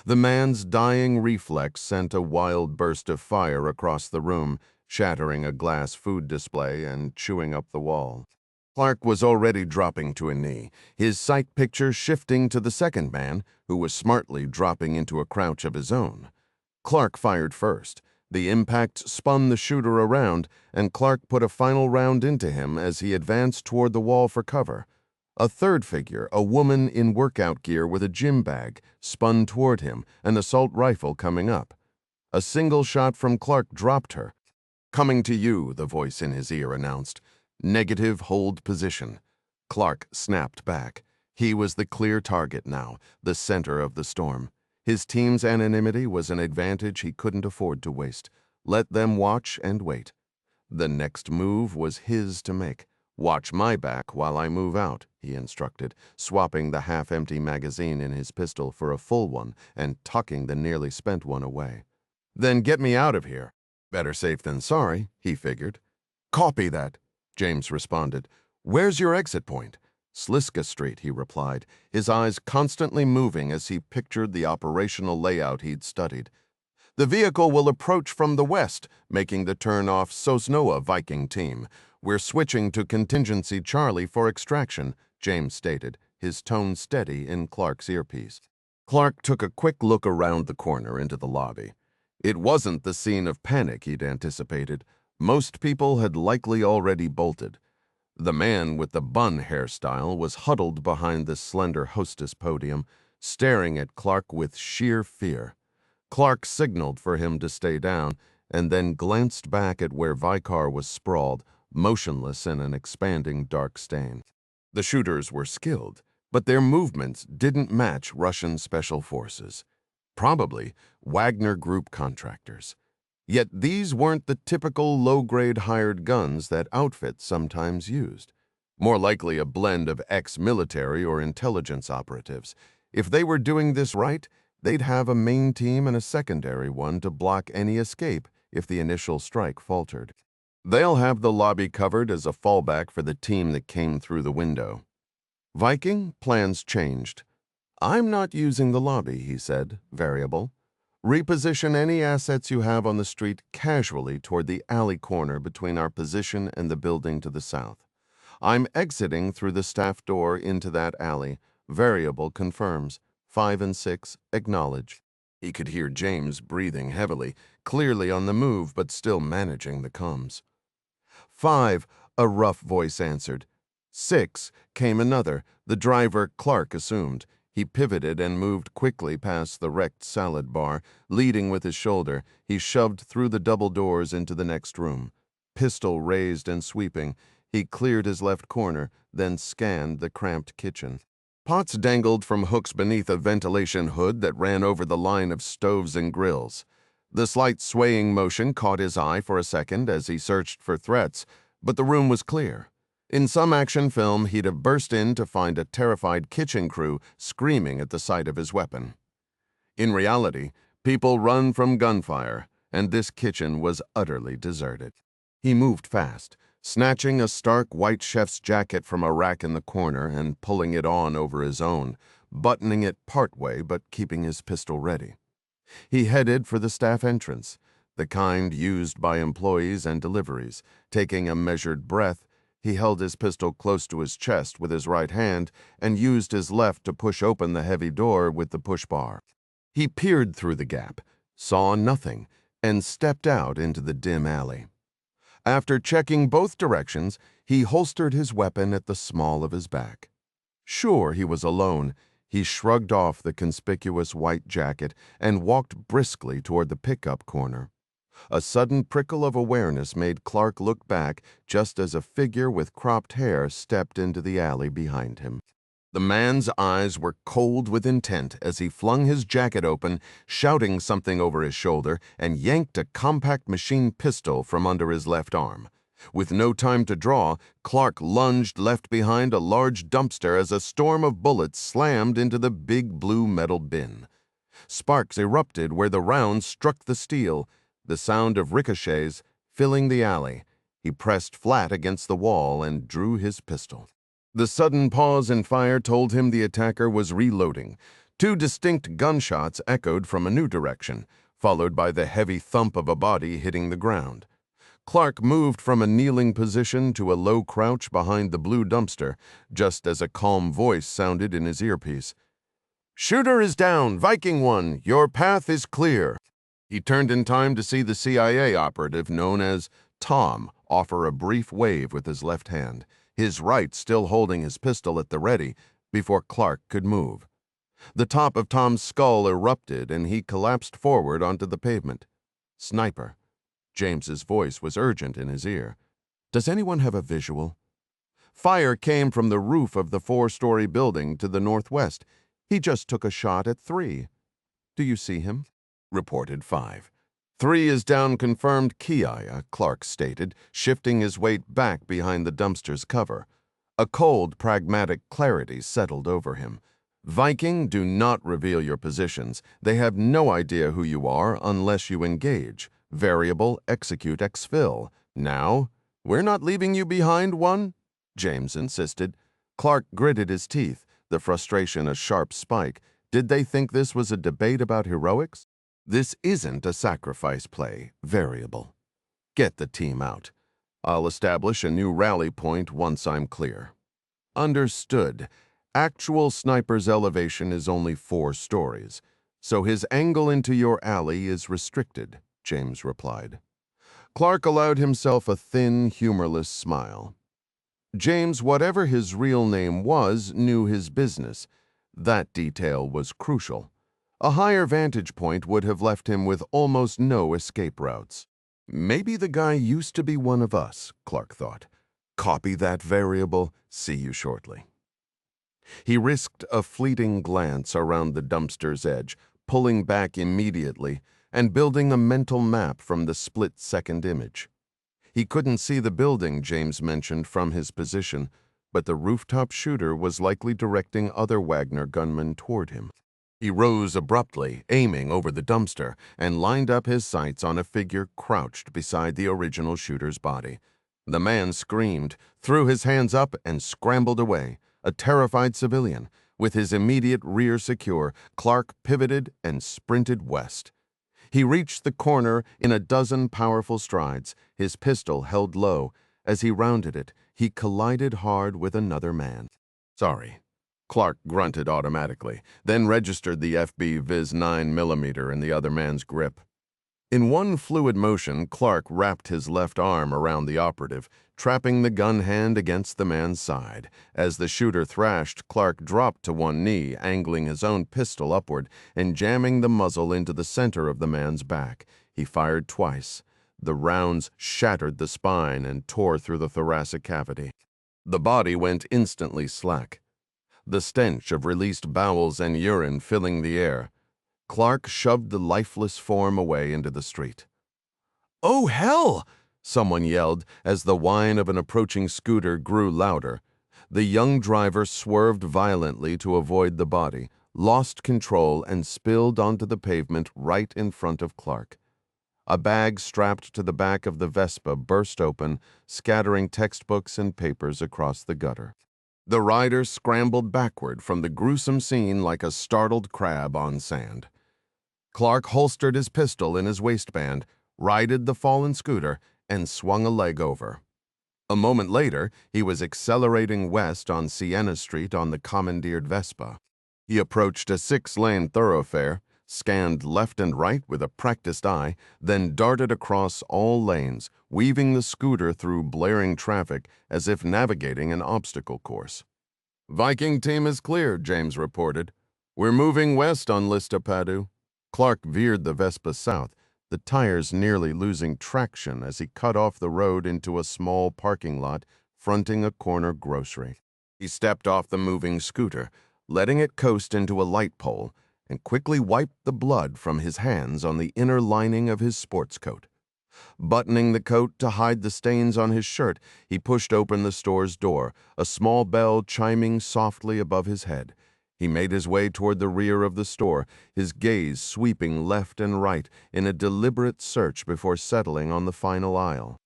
The man's dying reflex sent a wild burst of fire across the room, shattering a glass food display and chewing up the wall. Clark was already dropping to a knee, his sight picture shifting to the second man, who was smartly dropping into a crouch of his own. Clark fired first. The impact spun the shooter around, and Clark put a final round into him as he advanced toward the wall for cover. A third figure, a woman in workout gear with a gym bag, spun toward him, an assault rifle coming up. A single shot from Clark dropped her. Coming to you, the voice in his ear announced. Negative hold position. Clark snapped back. He was the clear target now, the center of the storm. His team's anonymity was an advantage he couldn't afford to waste. Let them watch and wait. The next move was his to make, "Watch my back while I move out," he instructed, swapping the half-empty magazine in his pistol for a full one and tucking the nearly spent one away. "Then get me out of here." Better safe than sorry, he figured. "Copy that," James responded. "Where's your exit point?" "Sliska Street," he replied, his eyes constantly moving as he pictured the operational layout he'd studied. "The vehicle will approach from the west, making the turn off Sosnoa, Viking team. We're switching to contingency Charlie for extraction," James stated, his tone steady in Clark's earpiece. Clark took a quick look around the corner into the lobby. It wasn't the scene of panic he'd anticipated. Most people had likely already bolted. The man with the bun hairstyle was huddled behind the slender hostess podium, staring at Clark with sheer fear. Clark signaled for him to stay down, and then glanced back at where Vikar was sprawled, motionless in an expanding dark stain. The shooters were skilled, but their movements didn't match Russian special forces. Probably Wagner Group contractors. Yet these weren't the typical low-grade hired guns that outfits sometimes used. More likely a blend of ex-military or intelligence operatives. If they were doing this right, they'd have a main team and a secondary one to block any escape if the initial strike faltered. They'll have the lobby covered as a fallback for the team that came through the window. Viking, plans changed. "I'm not using the lobby," he said, variable. "Reposition any assets you have on the street casually toward the alley corner between our position and the building to the south. I'm exiting through the staff door into that alley. Variable confirms. 5 and 6, acknowledge." He could hear James breathing heavily, clearly on the move but still managing the comms. 5, a rough voice answered. 6, came another, the driver Clark assumed. He pivoted and moved quickly past the wrecked salad bar. Leading with his shoulder, he shoved through the double doors into the next room. Pistol raised and sweeping, he cleared his left corner, then scanned the cramped kitchen. Pots dangled from hooks beneath a ventilation hood that ran over the line of stoves and grills. The slight swaying motion caught his eye for a second as he searched for threats, but the room was clear. In some action film, he'd have burst in to find a terrified kitchen crew screaming at the sight of his weapon. In reality, people run from gunfire, and this kitchen was utterly deserted. He moved fast, snatching a stark white chef's jacket from a rack in the corner and pulling it on over his own, buttoning it partway but keeping his pistol ready. He headed for the staff entrance, the kind used by employees and deliveries. Taking a measured breath, he held his pistol close to his chest with his right hand and used his left to push open the heavy door with the push bar. He peered through the gap, saw nothing, and stepped out into the dim alley. After checking both directions, he holstered his weapon at the small of his back. Sure he was alone, he shrugged off the conspicuous white jacket and walked briskly toward the pickup corner. A sudden prickle of awareness made Clark look back just as a figure with cropped hair stepped into the alley behind him. The man's eyes were cold with intent as he flung his jacket open, shouting something over his shoulder, and yanked a compact machine pistol from under his left arm. With no time to draw, Clark lunged left behind a large dumpster as a storm of bullets slammed into the big blue metal bin. Sparks erupted where the rounds struck the steel, the sound of ricochets filling the alley. He pressed flat against the wall and drew his pistol. The sudden pause in fire told him the attacker was reloading. 2 distinct gunshots echoed from a new direction, followed by the heavy thump of a body hitting the ground. Clark moved from a kneeling position to a low crouch behind the blue dumpster, just as a calm voice sounded in his earpiece. "Shooter is down, Viking 1, your path is clear." He turned in time to see the CIA operative known as Tom offer a brief wave with his left hand, his right still holding his pistol at the ready, before Clark could move. The top of Tom's skull erupted and he collapsed forward onto the pavement. "Sniper." James's voice was urgent in his ear. "Does anyone have a visual?" Fire came from the roof of the 4-story building to the northwest. "He just took a shot at 3. "Do you see him?" reported 5. "3 is down confirmed Kiaya," Clark stated, shifting his weight back behind the dumpster's cover. A cold, pragmatic clarity settled over him. "Viking, do not reveal your positions. They have no idea who you are unless you engage. Variable, execute exfil. Now, we're not leaving you behind, one?" James insisted. Clark gritted his teeth, the frustration a sharp spike. Did they think this was a debate about heroics? "This isn't a sacrifice play, Variable. Get the team out. I'll establish a new rally point once I'm clear." "Understood. Actual sniper's elevation is only 4 stories, so his angle into your alley is restricted," James replied. Clark allowed himself a thin, humorless smile. James, whatever his real name was, knew his business. That detail was crucial. A higher vantage point would have left him with almost no escape routes. Maybe the guy used to be one of us, Clark thought. Copy that, Variable. See you shortly. He risked a fleeting glance around the dumpster's edge, pulling back immediately and building a mental map from the split-second image. He couldn't see the building James mentioned from his position, but the rooftop shooter was likely directing other Wagner gunmen toward him. He rose abruptly, aiming over the dumpster, and lined up his sights on a figure crouched beside the original shooter's body. The man screamed, threw his hands up, and scrambled away. A terrified civilian. With his immediate rear secure, Clark pivoted and sprinted west. He reached the corner in a dozen powerful strides, his pistol held low. As he rounded it, he collided hard with another man. "Sorry." Clark grunted automatically, then registered the FB Viz 9mm in the other man's grip. In one fluid motion, Clark wrapped his left arm around the operative, trapping the gun hand against the man's side. As the shooter thrashed, Clark dropped to one knee, angling his own pistol upward and jamming the muzzle into the center of the man's back. He fired twice. The rounds shattered the spine and tore through the thoracic cavity. The body went instantly slack, the stench of released bowels and urine filling the air. Clark shoved the lifeless form away into the street. "Oh, hell!" someone yelled as the whine of an approaching scooter grew louder. The young driver swerved violently to avoid the body, lost control, and spilled onto the pavement right in front of Clark. A bag strapped to the back of the Vespa burst open, scattering textbooks and papers across the gutter. The rider scrambled backward from the gruesome scene like a startled crab on sand. Clark holstered his pistol in his waistband, righted the fallen scooter, and swung a leg over. A moment later, he was accelerating west on Siena Street on the commandeered Vespa. He approached a 6-lane thoroughfare, scanned left and right with a practiced eye, then darted across all lanes, weaving the scooter through blaring traffic as if navigating an obstacle course. "Viking team is clear," James reported. "We're moving west on Listopadu." Clark veered the Vespa south, the tires nearly losing traction as he cut off the road into a small parking lot fronting a corner grocery. He stepped off the moving scooter, letting it coast into a light pole, and quickly wiped the blood from his hands on the inner lining of his sports coat. Buttoning the coat to hide the stains on his shirt, he pushed open the store's door, a small bell chiming softly above his head. He made his way toward the rear of the store, his gaze sweeping left and right in a deliberate search before settling on the final aisle.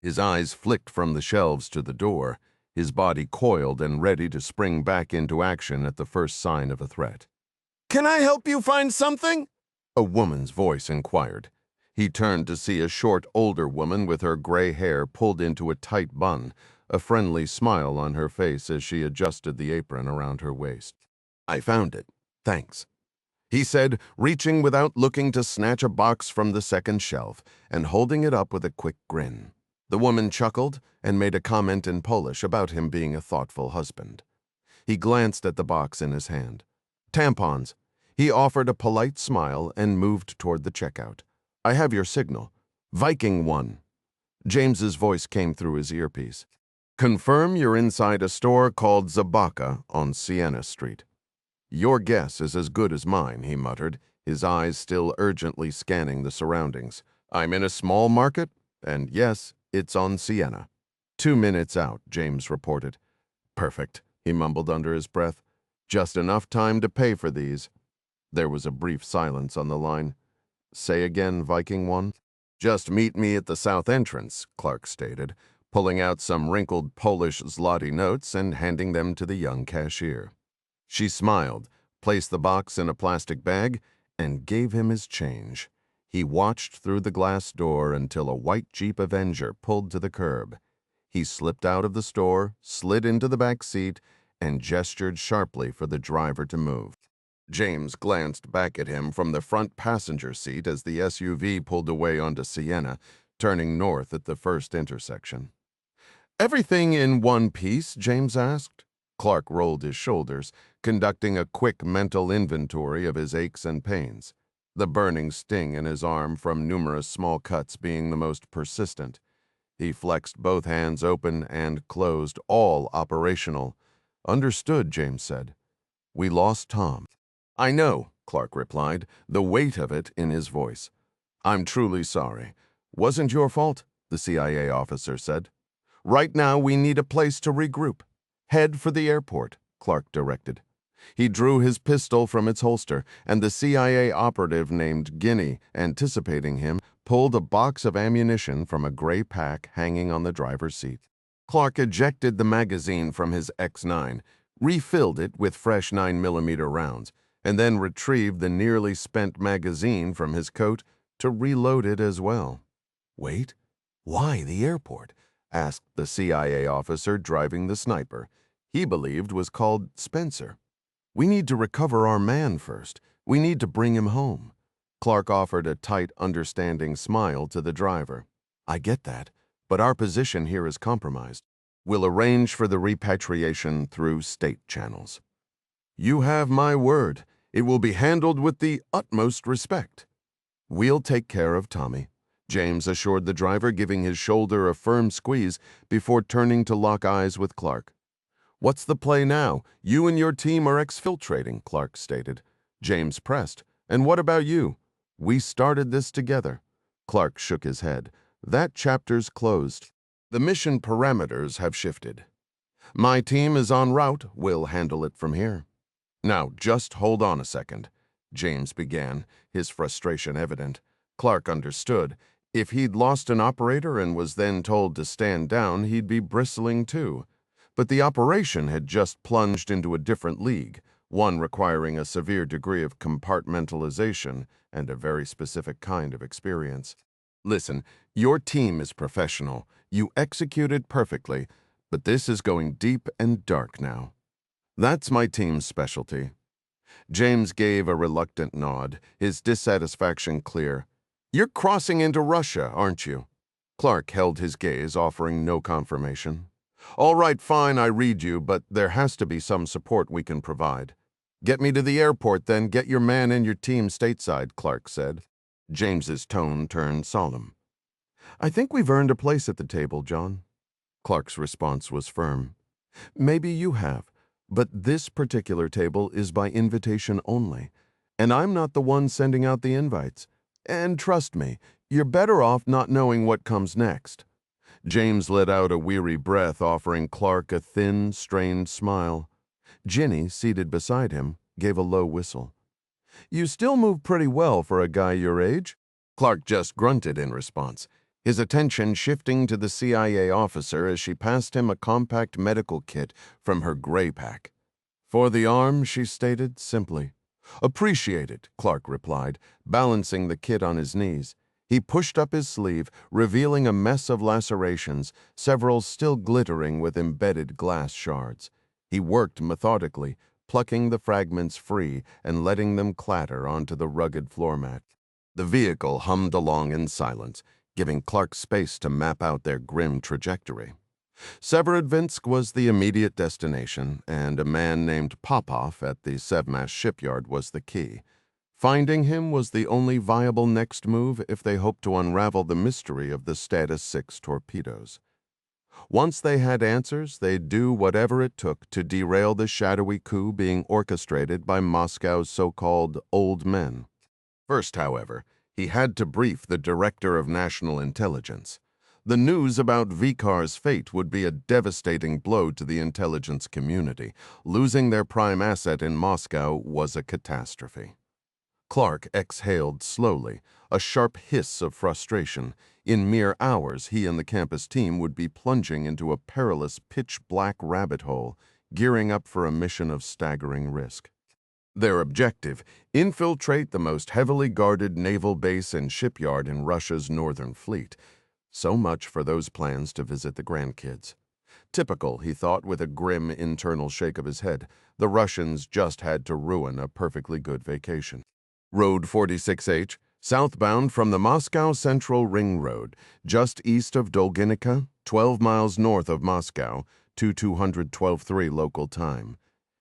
His eyes flicked from the shelves to the door, his body coiled and ready to spring back into action at the first sign of a threat. "Can I help you find something?" a woman's voice inquired. He turned to see a short, older woman with her gray hair pulled into a tight bun, a friendly smile on her face as she adjusted the apron around her waist. "I found it. Thanks," he said, reaching without looking to snatch a box from the second shelf and holding it up with a quick grin. The woman chuckled and made a comment in Polish about him being a thoughtful husband. He glanced at the box in his hand. "Tampons." He offered a polite smile and moved toward the checkout. "I have your signal. Viking 1. James's voice came through his earpiece. "Confirm you're inside a store called Zabaka on Siena Street." "Your guess is as good as mine," he muttered, his eyes still urgently scanning the surroundings. I'm in a small market, and yes, it's on Sienna. 2 minutes out, James reported. Perfect, he mumbled under his breath. Just enough time to pay for these. There was a brief silence on the line. Say again, Viking One. Just meet me at the south entrance, Clark stated, pulling out some wrinkled Polish zloty notes and handing them to the young cashier. She smiled, placed the box in a plastic bag, and gave him his change. He watched through the glass door until a white Jeep Avenger pulled to the curb. He slipped out of the store, slid into the back seat, and gestured sharply for the driver to move. James glanced back at him from the front passenger seat as the SUV pulled away onto Sienna, turning north at the first intersection. Everything in one piece? James asked. Clark rolled his shoulders, conducting a quick mental inventory of his aches and pains, the burning sting in his arm from numerous small cuts being the most persistent. He flexed both hands open and closed, all operational. Understood, James said. We lost Tom. I know, Clark replied, the weight of it in his voice. I'm truly sorry. Wasn't your fault, the CIA officer said. Right now we need a place to regroup. Head for the airport, Clark directed. He drew his pistol from its holster, and the CIA operative named Guinea, anticipating him, pulled a box of ammunition from a gray pack hanging on the driver's seat. Clark ejected the magazine from his X9, refilled it with fresh 9mm rounds, and then retrieved the nearly spent magazine from his coat to reload it as well. Wait, why the airport? Asked the CIA officer driving the sniper. He believed was called Spencer. We need to recover our man first. We need to bring him home. Clark offered a tight, understanding smile to the driver. I get that, but our position here is compromised. We'll arrange for the repatriation through state channels. You have my word. It will be handled with the utmost respect. We'll take care of Tommy, James assured the driver, giving his shoulder a firm squeeze before turning to lock eyes with Clark. What's the play now? You and your team are exfiltrating, Clark stated. James pressed. And what about you? We started this together. Clark shook his head. That chapter's closed. The mission parameters have shifted. My team is en route. We'll handle it from here. Now, just hold on a second, James began, his frustration evident. Clark understood. If he'd lost an operator and was then told to stand down, he'd be bristling too. But the operation had just plunged into a different league, one requiring a severe degree of compartmentalization and a very specific kind of experience. Listen, your team is professional. You executed perfectly, but this is going deep and dark now. That's my team's specialty. James gave a reluctant nod, his dissatisfaction clear. You're crossing into Russia, aren't you? Clark held his gaze, offering no confirmation. All right, fine, I read you, but there has to be some support we can provide. Get me to the airport, then get your man and your team stateside, Clark said. James's tone turned solemn. I think we've earned a place at the table, John. Clark's response was firm. Maybe you have, but this particular table is by invitation only, and I'm not the one sending out the invites. And trust me, you're better off not knowing what comes next. James let out a weary breath, offering Clark a thin, strained smile. Ginny, seated beside him, gave a low whistle. You still move pretty well for a guy your age. Clark just grunted in response, his attention shifting to the CIA officer as she passed him a compact medical kit from her gray pack. For the arm, she stated simply. Appreciate it, Clark replied, balancing the kit on his knees. He pushed up his sleeve, revealing a mess of lacerations, several still glittering with embedded glass shards. He worked methodically, plucking the fragments free and letting them clatter onto the rugged floor mat. The vehicle hummed along in silence, giving Clark space to map out their grim trajectory. Severodvinsk was the immediate destination, and a man named Popov at the Sevmash shipyard was the key. Finding him was the only viable next move if they hoped to unravel the mystery of the Status 6 torpedoes. Once they had answers, they'd do whatever it took to derail the shadowy coup being orchestrated by Moscow's so-called old men. First, however, He had to brief the Director of National Intelligence. The news about Vikar's fate would be a devastating blow to the intelligence community. Losing their prime asset in Moscow was a catastrophe. Clark exhaled slowly, a sharp hiss of frustration. In mere hours, he and the campus team would be plunging into a perilous pitch-black rabbit hole, gearing up for a mission of staggering risk. Their objective: infiltrate the most heavily guarded naval base and shipyard in Russia's northern fleet. So much for those plans to visit the grandkids. Typical, he thought with a grim internal shake of his head. The Russians just had to ruin a perfectly good vacation. Road 46H, southbound from the Moscow Central Ring Road, just east of Dolginica, 12 miles north of Moscow, 2212-3 local time.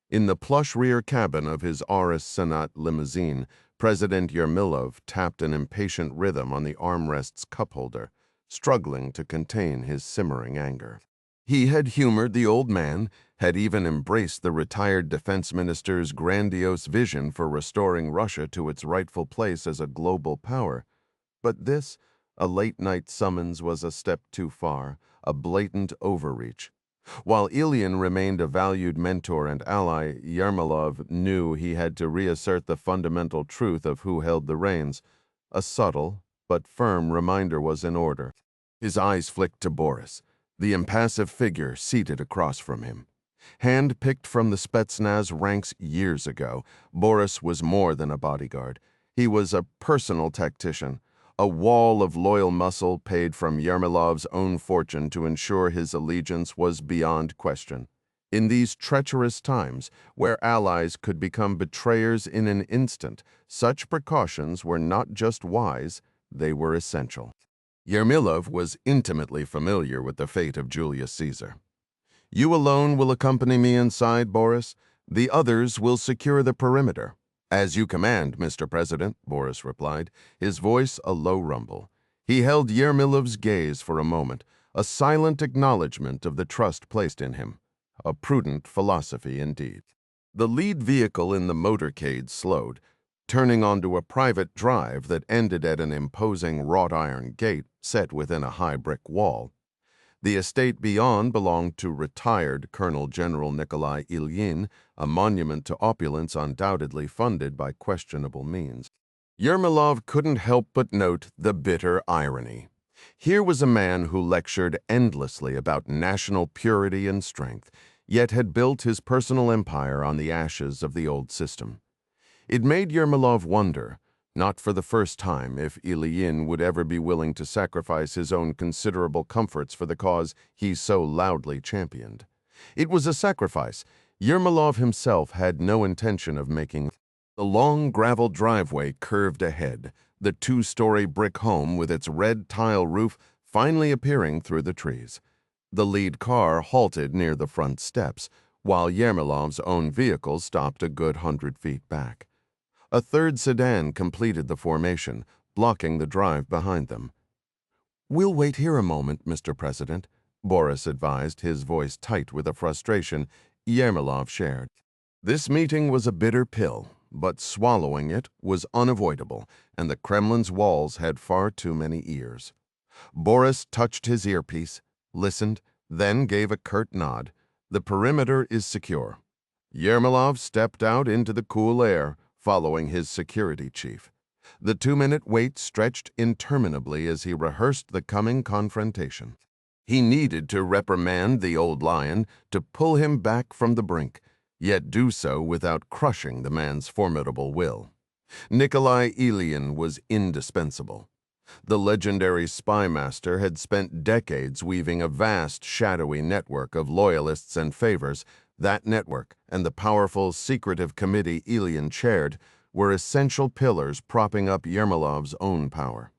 In the plush rear cabin of his RS Senat limousine, President Yermilov tapped an impatient rhythm on the armrest's cupholder, struggling to contain his simmering anger. He had humored the old man, had even embraced the retired defense minister's grandiose vision for restoring Russia to its rightful place as a global power. But this, a late-night summons, was a step too far, a blatant overreach. While Ilyin remained a valued mentor and ally, Yermolov knew he had to reassert the fundamental truth of who held the reins. A subtle but firm reminder was in order. His eyes flicked to Boris, the impassive figure seated across from him. Hand-picked from the Spetsnaz ranks years ago, Boris was more than a bodyguard. He was a personal tactician, a wall of loyal muscle paid from Yermolov's own fortune to ensure his allegiance was beyond question. In these treacherous times, where allies could become betrayers in an instant, such precautions were not just wise, they were essential. Yermilov was intimately familiar with the fate of Julius Caesar. "You alone will accompany me inside, Boris. The others will secure the perimeter." "As you command, Mr. President," Boris replied, his voice a low rumble. He held Yermilov's gaze for a moment, a silent acknowledgment of the trust placed in him. A prudent philosophy indeed. The lead vehicle in the motorcade slowed, turning onto a private drive that ended at an imposing wrought-iron gate set within a high brick wall. The estate beyond belonged to retired Colonel General Nikolai Ilyin, a monument to opulence undoubtedly funded by questionable means. Yermolov couldn't help but note the bitter irony. Here was a man who lectured endlessly about national purity and strength, yet had built his personal empire on the ashes of the old system. It made Yermolov wonder, not for the first time, if Ilyin would ever be willing to sacrifice his own considerable comforts for the cause he so loudly championed. It was a sacrifice Yermolov himself had no intention of making. The long gravel driveway curved ahead, the two-story brick home with its red tile roof finally appearing through the trees. The lead car halted near the front steps, while Yermolov's own vehicle stopped a good 100 feet back. A third sedan completed the formation, blocking the drive behind them. "We'll wait here a moment, Mr. President," Boris advised, his voice tight with a frustration Yermolov shared. This meeting was a bitter pill, but swallowing it was unavoidable, and the Kremlin's walls had far too many ears. Boris touched his earpiece, listened, then gave a curt nod. "The perimeter is secure." Yermolov stepped out into the cool air, following his security chief. The 2-minute wait stretched interminably as he rehearsed the coming confrontation. He needed to reprimand the old lion, to pull him back from the brink, yet do so without crushing the man's formidable will. Nikolai Ilyin was indispensable. The legendary spy master had spent decades weaving a vast, shadowy network of loyalists and favors. That network and the powerful, secretive committee Ilyin chaired were essential pillars propping up Yermolov's own power.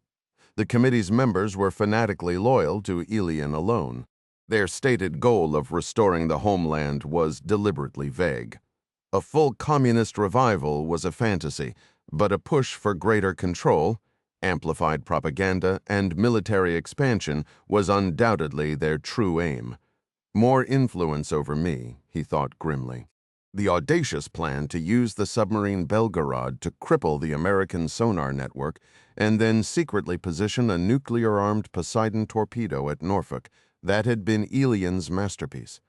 The committee's members were fanatically loyal to Ilyin alone. Their stated goal of restoring the homeland was deliberately vague. A full communist revival was a fantasy, but a push for greater control, amplified propaganda, and military expansion was undoubtedly their true aim. More influence over me, he thought grimly. The audacious plan to use the submarine Belgarod to cripple the American sonar network and then secretly position a nuclear-armed Poseidon torpedo at Norfolk, that had been Ilyen's masterpiece.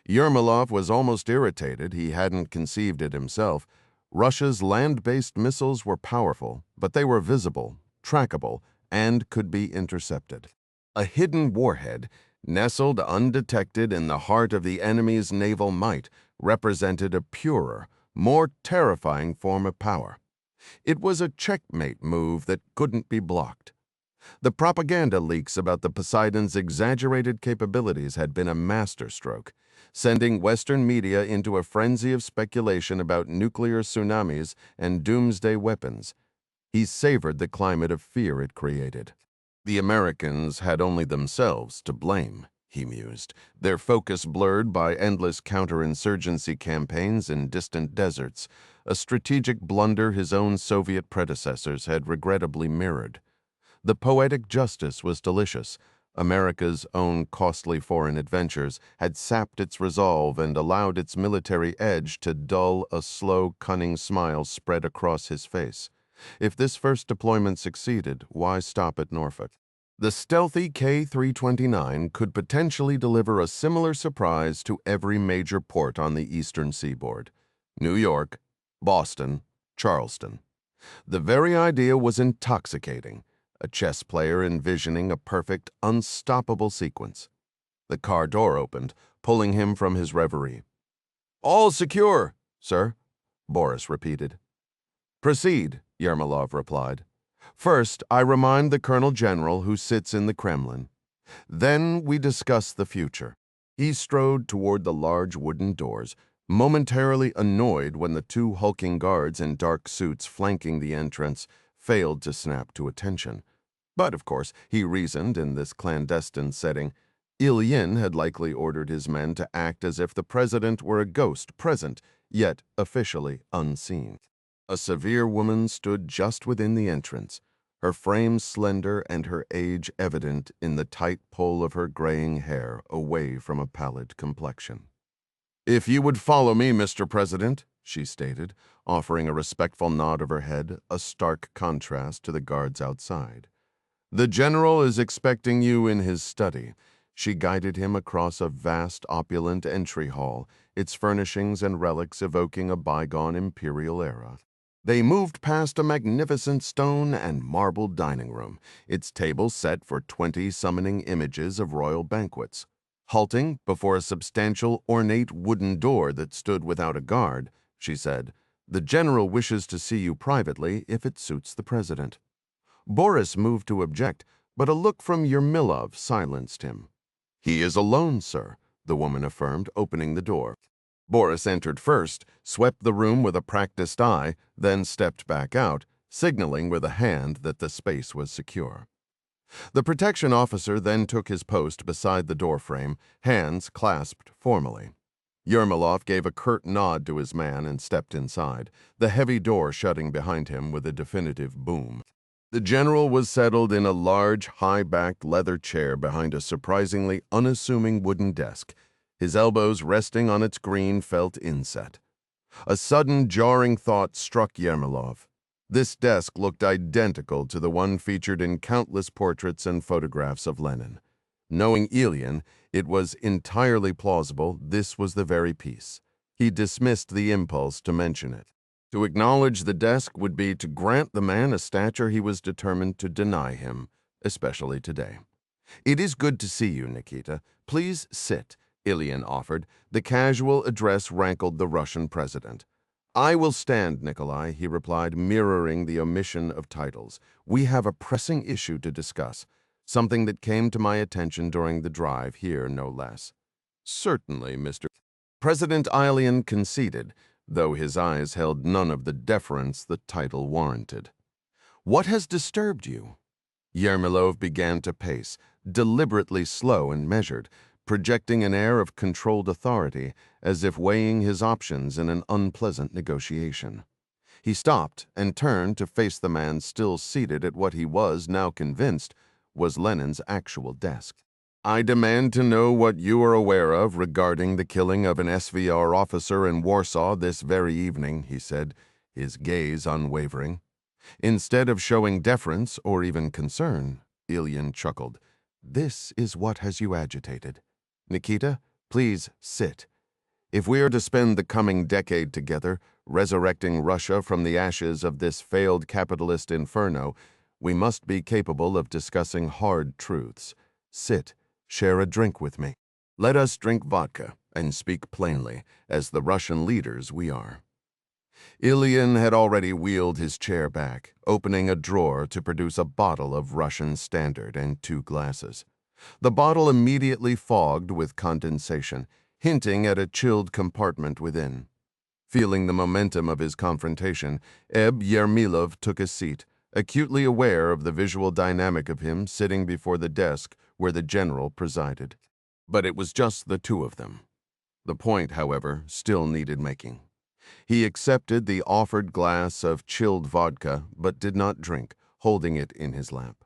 Yermolov was almost irritated he hadn't conceived it himself. Russia's land-based missiles were powerful, but they were visible, trackable, and could be intercepted. A hidden warhead, nestled undetected in the heart of the enemy's naval might, represented a purer, more terrifying form of power. It was a checkmate move that couldn't be blocked. The propaganda leaks about the Poseidon's exaggerated capabilities had been a masterstroke, sending Western media into a frenzy of speculation about nuclear tsunamis and doomsday weapons. He savored the climate of fear it created. The Americans had only themselves to blame, he mused, their focus blurred by endless counterinsurgency campaigns in distant deserts, a strategic blunder his own Soviet predecessors had regrettably mirrored. The poetic justice was delicious. America's own costly foreign adventures had sapped its resolve and allowed its military edge to dull a slow, cunning smile spread across his face. If this first deployment succeeded, why stop at Norfolk? The stealthy K-329 could potentially deliver a similar surprise to every major port on the eastern seaboard: New York, Boston, Charleston. The very idea was intoxicating, a chess player envisioning a perfect, unstoppable sequence. The car door opened, pulling him from his reverie. "All secure, sir," Boris repeated. "Proceed," Yermolov replied. "First, I remind the Colonel General who sits in the Kremlin. Then we discuss the future." He strode toward the large wooden doors, momentarily annoyed when the two hulking guards in dark suits flanking the entrance failed to snap to attention. But, of course, he reasoned in this clandestine setting, Ilyin had likely ordered his men to act as if the president were a ghost present, yet officially unseen. A severe woman stood just within the entrance, her frame slender and her age evident in the tight pull of her graying hair away from a pallid complexion. "If you would follow me, Mr. President," she stated, offering a respectful nod of her head, a stark contrast to the guards outside. "The general is expecting you in his study." She guided him across a vast, opulent entry hall, its furnishings and relics evoking a bygone imperial era. They moved past a magnificent stone and marble dining room, its table set for 20 summoning images of royal banquets. Halting before a substantial, ornate wooden door that stood without a guard, she said, "The general wishes to see you privately if it suits the president." Boris moved to object, but a look from Yermolov silenced him. "He is alone, sir," the woman affirmed, opening the door. Boris entered first, swept the room with a practiced eye, then stepped back out, signaling with a hand that the space was secure. The protection officer then took his post beside the doorframe, hands clasped formally. Yermolov gave a curt nod to his man and stepped inside, the heavy door shutting behind him with a definitive boom. The general was settled in a large, high-backed leather chair behind a surprisingly unassuming wooden desk, his elbows resting on its green felt inset. A sudden, jarring thought struck Yermolov. This desk looked identical to the one featured in countless portraits and photographs of Lenin. Knowing Ilyin, it was entirely plausible this was the very piece. He dismissed the impulse to mention it. To acknowledge the desk would be to grant the man a stature he was determined to deny him, especially today. "It is good to see you, Nikita. Please sit," Ilyin offered. The casual address rankled the Russian president. "I will stand, Nikolai," he replied, mirroring the omission of titles. "We have a pressing issue to discuss, something that came to my attention during the drive here, no less." "Certainly, Mr. President Ilyin conceded, though his eyes held none of the deference the title warranted. "What has disturbed you?" Yermolov began to pace, deliberately slow and measured, projecting an air of controlled authority, as if weighing his options in an unpleasant negotiation. He stopped and turned to face the man still seated at what he was now convinced was Lenin's actual desk. I demand to know what you are aware of regarding the killing of an SVR officer in Warsaw this very evening, he said, his gaze unwavering. Instead of showing deference or even concern, Ilyin chuckled. This is what has you agitated. Nikita, please sit. If we are to spend the coming decade together, resurrecting Russia from the ashes of this failed capitalist inferno, we must be capable of discussing hard truths. Sit, share a drink with me. Let us drink vodka and speak plainly, as the Russian leaders we are. Ilyin had already wheeled his chair back, opening a drawer to produce a bottle of Russian Standard and 2 glasses. The bottle immediately fogged with condensation, hinting at a chilled compartment within. Feeling the momentum of his confrontation, Yermilov took a seat, acutely aware of the visual dynamic of him sitting before the desk where the general presided. But it was just the two of them. The point, however, still needed making. He accepted the offered glass of chilled vodka, but did not drink, holding it in his lap.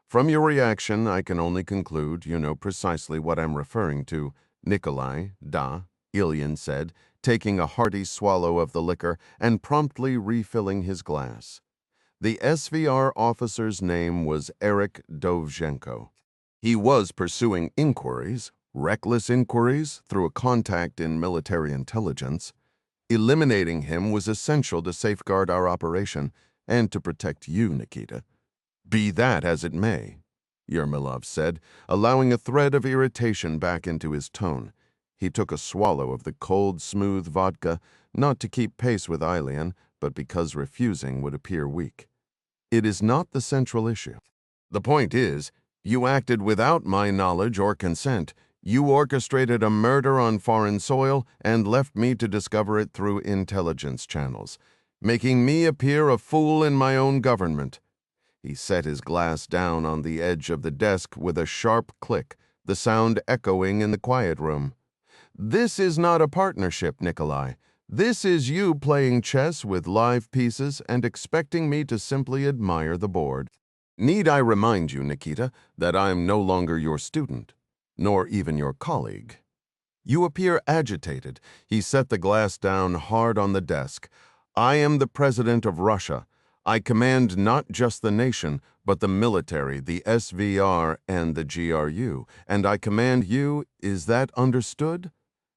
From your reaction, I can only conclude you know precisely what I'm referring to, Nikolai, da, Ilyin said, taking a hearty swallow of the liquor and promptly refilling his glass. The SVR officer's name was Eric Dovzhenko. He was pursuing inquiries, reckless inquiries, through a contact in military intelligence. Eliminating him was essential to safeguard our operation and to protect you, Nikita. Be that as it may, Yermilov said, allowing a thread of irritation back into his tone. He took a swallow of the cold, smooth vodka, not to keep pace with Ilyin, but because refusing would appear weak. It is not the central issue. The point is, you acted without my knowledge or consent. You orchestrated a murder on foreign soil and left me to discover it through intelligence channels, making me appear a fool in my own government. He set his glass down on the edge of the desk with a sharp click, the sound echoing in the quiet room. This is not a partnership, Nikolai. This is you playing chess with live pieces and expecting me to simply admire the board. Need I remind you, Nikita, that I'm no longer your student, nor even your colleague? You appear agitated. He set the glass down hard on the desk. I am the president of Russia. I command not just the nation, but the military, the SVR, and the GRU, and I command you. Is that understood?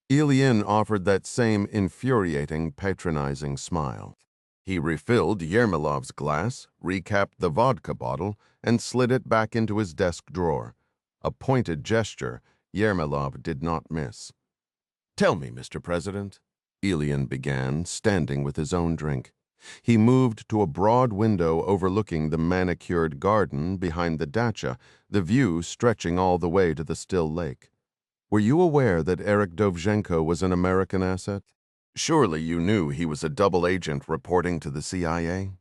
Ilyin offered that same infuriating, patronizing smile. He refilled Yermilov's glass, recapped the vodka bottle, and slid it back into his desk drawer. A pointed gesture Yermilov did not miss. Tell me, Mr. President, Ilyin began, standing with his own drink. He moved to a broad window overlooking the manicured garden behind the dacha, the view stretching all the way to the still lake. Were you aware that Eric Dovzhenko was an American asset? Surely you knew he was a double agent reporting to the CIA?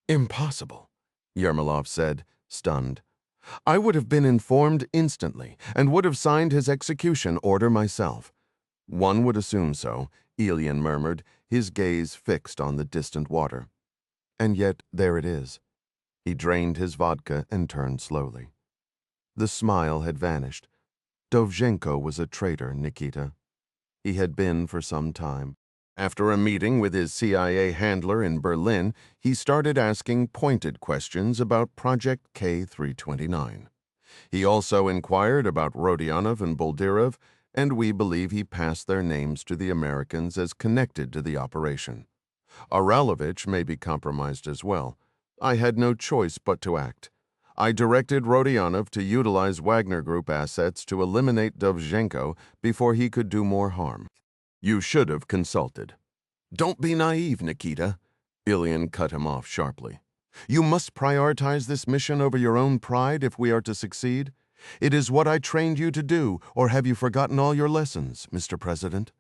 Impossible, Yermilov said, stunned. I would have been informed instantly and would have signed his execution order myself. One would assume so, Ilyin murmured, his gaze fixed on the distant water. And yet there it is. He drained his vodka and turned slowly. The smile had vanished. Dovzhenko was a traitor, Nikita. He had been for some time. After a meeting with his CIA handler in Berlin, he started asking pointed questions about Project K-329. He also inquired about Rodionov and Boldyrev, and we believe he passed their names to the Americans as connected to the operation. Aralovich may be compromised as well. I had no choice but to act. I directed Rodionov to utilize Wagner Group assets to eliminate Dovzhenko before he could do more harm. You should have consulted. Don't be naive, Nikita. Ilyin cut him off sharply. You must prioritize this mission over your own pride if we are to succeed. It is what I trained you to do, or have you forgotten all your lessons, Mr. President?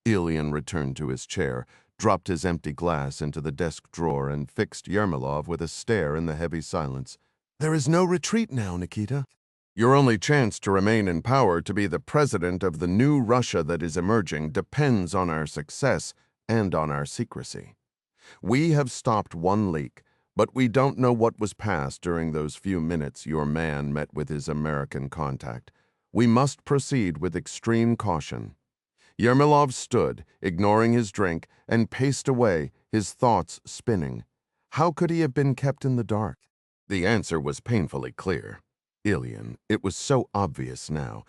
Ilyin returned to his chair, dropped his empty glass into the desk drawer, and fixed Yermilov with a stare in the heavy silence. There is no retreat now, Nikita. Your only chance to remain in power to be the president of the new Russia that is emerging depends on our success and on our secrecy. We have stopped one leak, but we don't know what was passed during those few minutes your man met with his American contact. We must proceed with extreme caution." Yermolov stood, ignoring his drink, and paced away, his thoughts spinning. How could he have been kept in the dark? The answer was painfully clear. Ilyin. It was so obvious now.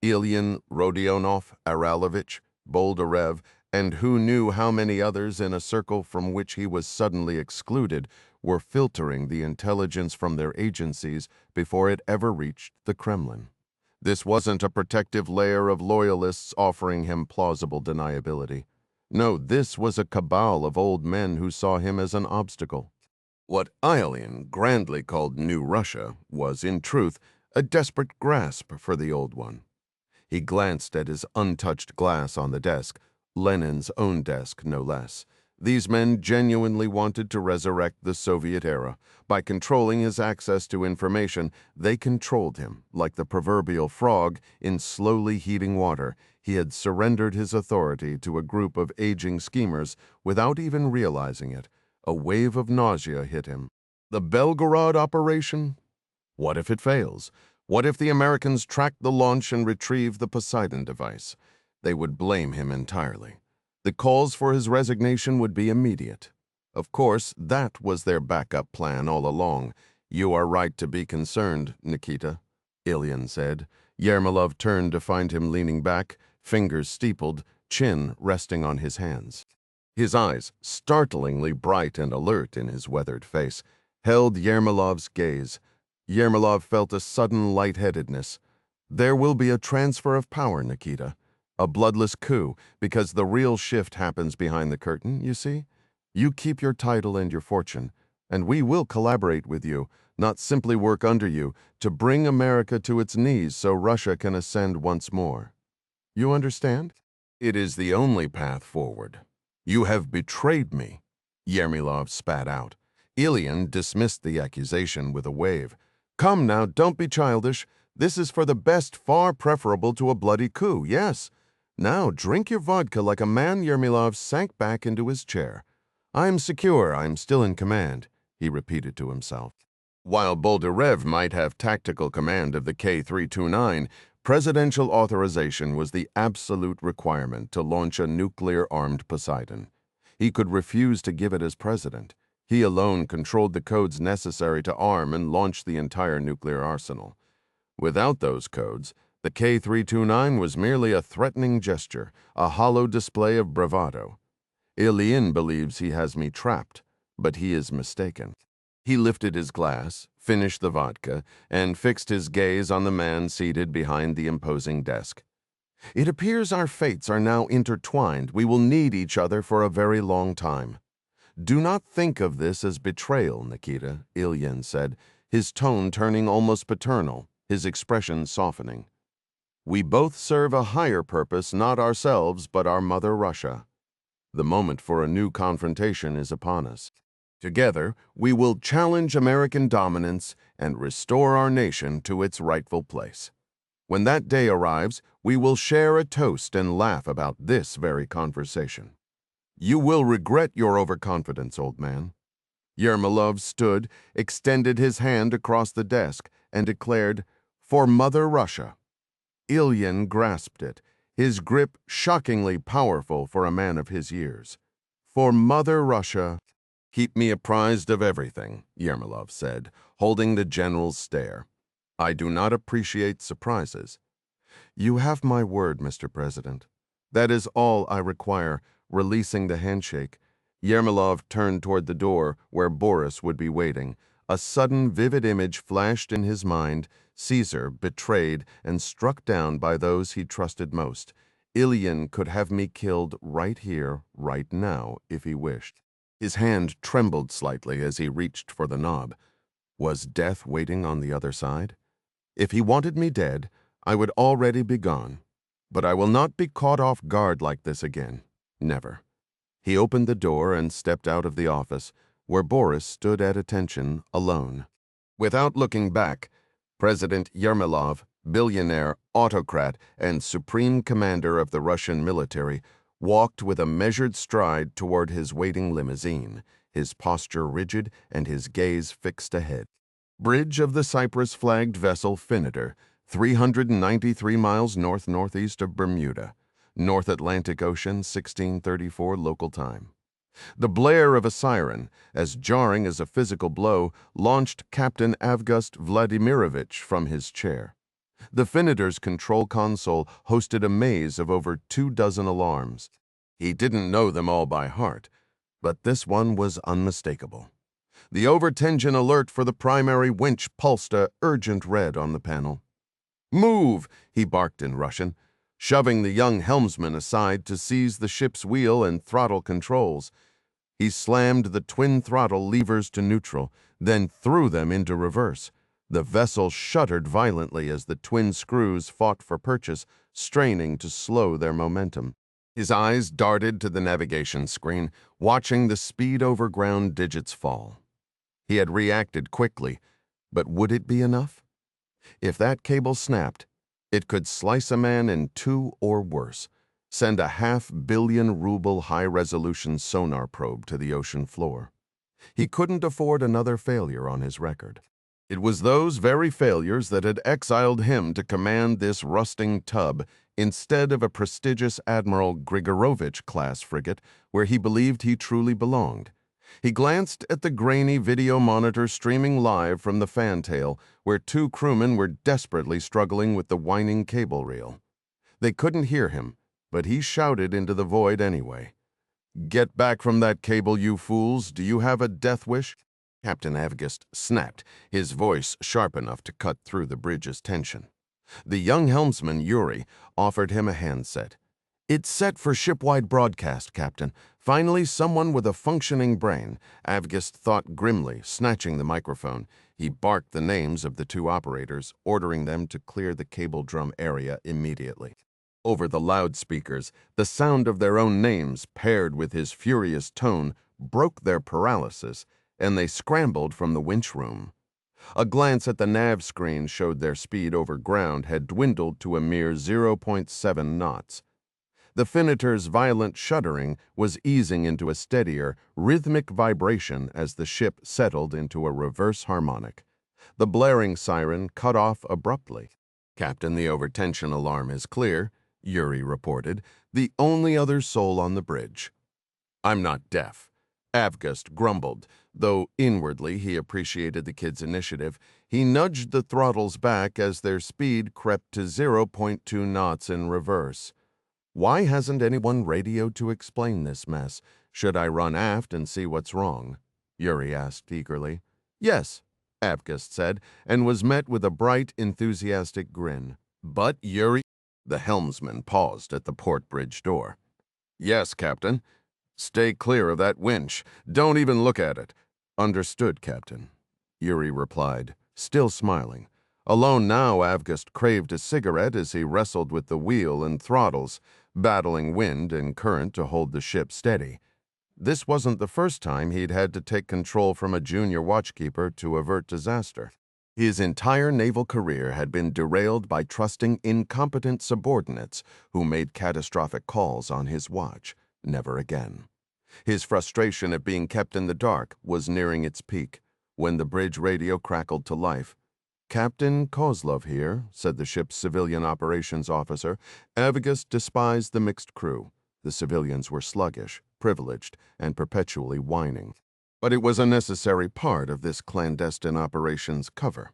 Ilyin, Rodionov, Aralovich, Boldarev, and who knew how many others in a circle from which he was suddenly excluded were filtering the intelligence from their agencies before it ever reached the Kremlin. This wasn't a protective layer of loyalists offering him plausible deniability. No, this was a cabal of old men who saw him as an obstacle. What Ilyin grandly called New Russia was, in truth, a desperate grasp for the old one. He glanced at his untouched glass on the desk, Lenin's own desk, no less. These men genuinely wanted to resurrect the Soviet era. By controlling his access to information, they controlled him. Like the proverbial frog in slowly heating water, he had surrendered his authority to a group of aging schemers without even realizing it. A wave of nausea hit him. The Belgarod operation? What if it fails? What if the Americans track the launch and retrieve the Poseidon device? They would blame him entirely. The calls for his resignation would be immediate. Of course, that was their backup plan all along. "You are right to be concerned, Nikita," Ilyin said. Yermolov turned to find him leaning back, fingers steepled, chin resting on his hands. His eyes, startlingly bright and alert in his weathered face, held Yermolov's gaze. Yermolov felt a sudden lightheadedness. "There will be a transfer of power, Nikita. A bloodless coup, because the real shift happens behind the curtain, you see? You keep your title and your fortune, and we will collaborate with you, not simply work under you, to bring America to its knees so Russia can ascend once more. You understand? It is the only path forward." "You have betrayed me," Yermolov spat out. Ilyin dismissed the accusation with a wave. "Come now, don't be childish. This is for the best, far preferable to a bloody coup, yes. Now drink your vodka like a man." Yermolov sank back into his chair. "I'm secure, I'm still in command," he repeated to himself. While Boldarev might have tactical command of the K-329, presidential authorization was the absolute requirement to launch a nuclear-armed Poseidon. He could refuse to give it as president. He alone controlled the codes necessary to arm and launch the entire nuclear arsenal. Without those codes, the K-329 was merely a threatening gesture, a hollow display of bravado. Ilyin believes he has me trapped, but he is mistaken. He lifted his glass, finished the vodka, and fixed his gaze on the man seated behind the imposing desk. "It appears our fates are now intertwined. We will need each other for a very long time. Do not think of this as betrayal, Nikita," Ilyin said, his tone turning almost paternal, his expression softening. "We both serve a higher purpose, not ourselves, but our mother Russia. The moment for a new confrontation is upon us. Together, we will challenge American dominance and restore our nation to its rightful place. When that day arrives, we will share a toast and laugh about this very conversation. You will regret your overconfidence, old man." Yermolov stood, extended his hand across the desk, and declared, "For Mother Russia." Ilyin grasped it, his grip shockingly powerful for a man of his years. "For Mother Russia." "Keep me apprised of everything," Yermolov said, holding the general's stare. "I do not appreciate surprises." "You have my word, Mr. President. That is all I require," releasing the handshake. Yermolov turned toward the door where Boris would be waiting. A sudden vivid image flashed in his mind, Caesar betrayed and struck down by those he trusted most. Ilyin could have me killed right here, right now, if he wished. His hand trembled slightly as he reached for the knob. Was death waiting on the other side? If he wanted me dead, I would already be gone. But I will not be caught off guard like this again. Never. He opened the door and stepped out of the office, where Boris stood at attention, alone. Without looking back, President Yermolov, billionaire, autocrat, and supreme commander of the Russian military, walked with a measured stride toward his waiting limousine, his posture rigid and his gaze fixed ahead. Bridge of the Cyprus-flagged vessel Finiter, 393 miles north-northeast of Bermuda, North Atlantic Ocean, 1634 local time. The blare of a siren, as jarring as a physical blow, launched Captain Avgust Vladimirovich from his chair. The Finiter's control console hosted a maze of over 24 alarms. He didn't know them all by heart, but this one was unmistakable. The overtension alert for the primary winch pulsed a urgent red on the panel. "Move!" he barked in Russian, shoving the young helmsman aside to seize the ship's wheel and throttle controls. He slammed the twin throttle levers to neutral, then threw them into reverse. The vessel shuddered violently as the twin screws fought for purchase, straining to slow their momentum. His eyes darted to the navigation screen, watching the speed over ground digits fall. He had reacted quickly, but would it be enough? If that cable snapped, it could slice a man in two or worse, send a 500 million ruble high-resolution sonar probe to the ocean floor. He couldn't afford another failure on his record. It was those very failures that had exiled him to command this rusting tub instead of a prestigious Admiral Grigorovich-class frigate where he believed he truly belonged. He glanced at the grainy video monitor streaming live from the fantail, where two crewmen were desperately struggling with the whining cable reel. They couldn't hear him, but he shouted into the void anyway. "Get back from that cable, you fools! Do you have a death wish?" Captain Avgust snapped, his voice sharp enough to cut through the bridge's tension. The young helmsman, Yuri, offered him a handset. "It's set for shipwide broadcast, Captain. Finally, someone with a functioning brain," Avgust thought grimly, snatching the microphone. He barked the names of the two operators, ordering them to clear the cable drum area immediately. Over the loudspeakers, the sound of their own names, paired with his furious tone, broke their paralysis, and they scrambled from the winch room. A glance at the nav screen showed their speed over ground had dwindled to a mere 0.7 knots. The Finiter's violent shuddering was easing into a steadier, rhythmic vibration as the ship settled into a reverse harmonic. The blaring siren cut off abruptly. "Captain, the overtension alarm is clear," Yuri reported, the only other soul on the bridge. "I'm not deaf," Avgust grumbled, though inwardly he appreciated the kid's initiative. He nudged the throttles back as their speed crept to 0.2 knots in reverse. "Why hasn't anyone radioed to explain this mess? Should I run aft and see what's wrong?" Yuri asked eagerly. "Yes," Avgust said, and was met with a bright, enthusiastic grin. "But Yuri—" The helmsman paused at the port bridge door. "Yes, Captain. Stay clear of that winch. Don't even look at it." "Understood, Captain," Yuri replied, still smiling. Alone now, Avgust craved a cigarette as he wrestled with the wheel and throttles, battling wind and current to hold the ship steady. This wasn't the first time he'd had to take control from a junior watchkeeper to avert disaster. His entire naval career had been derailed by trusting incompetent subordinates who made catastrophic calls on his watch. Never again. His frustration at being kept in the dark was nearing its peak when the bridge radio crackled to life. "Captain Kozlov here," said the ship's civilian operations officer. Avgust despised the mixed crew. The civilians were sluggish, privileged, and perpetually whining. But it was a necessary part of this clandestine operation's cover.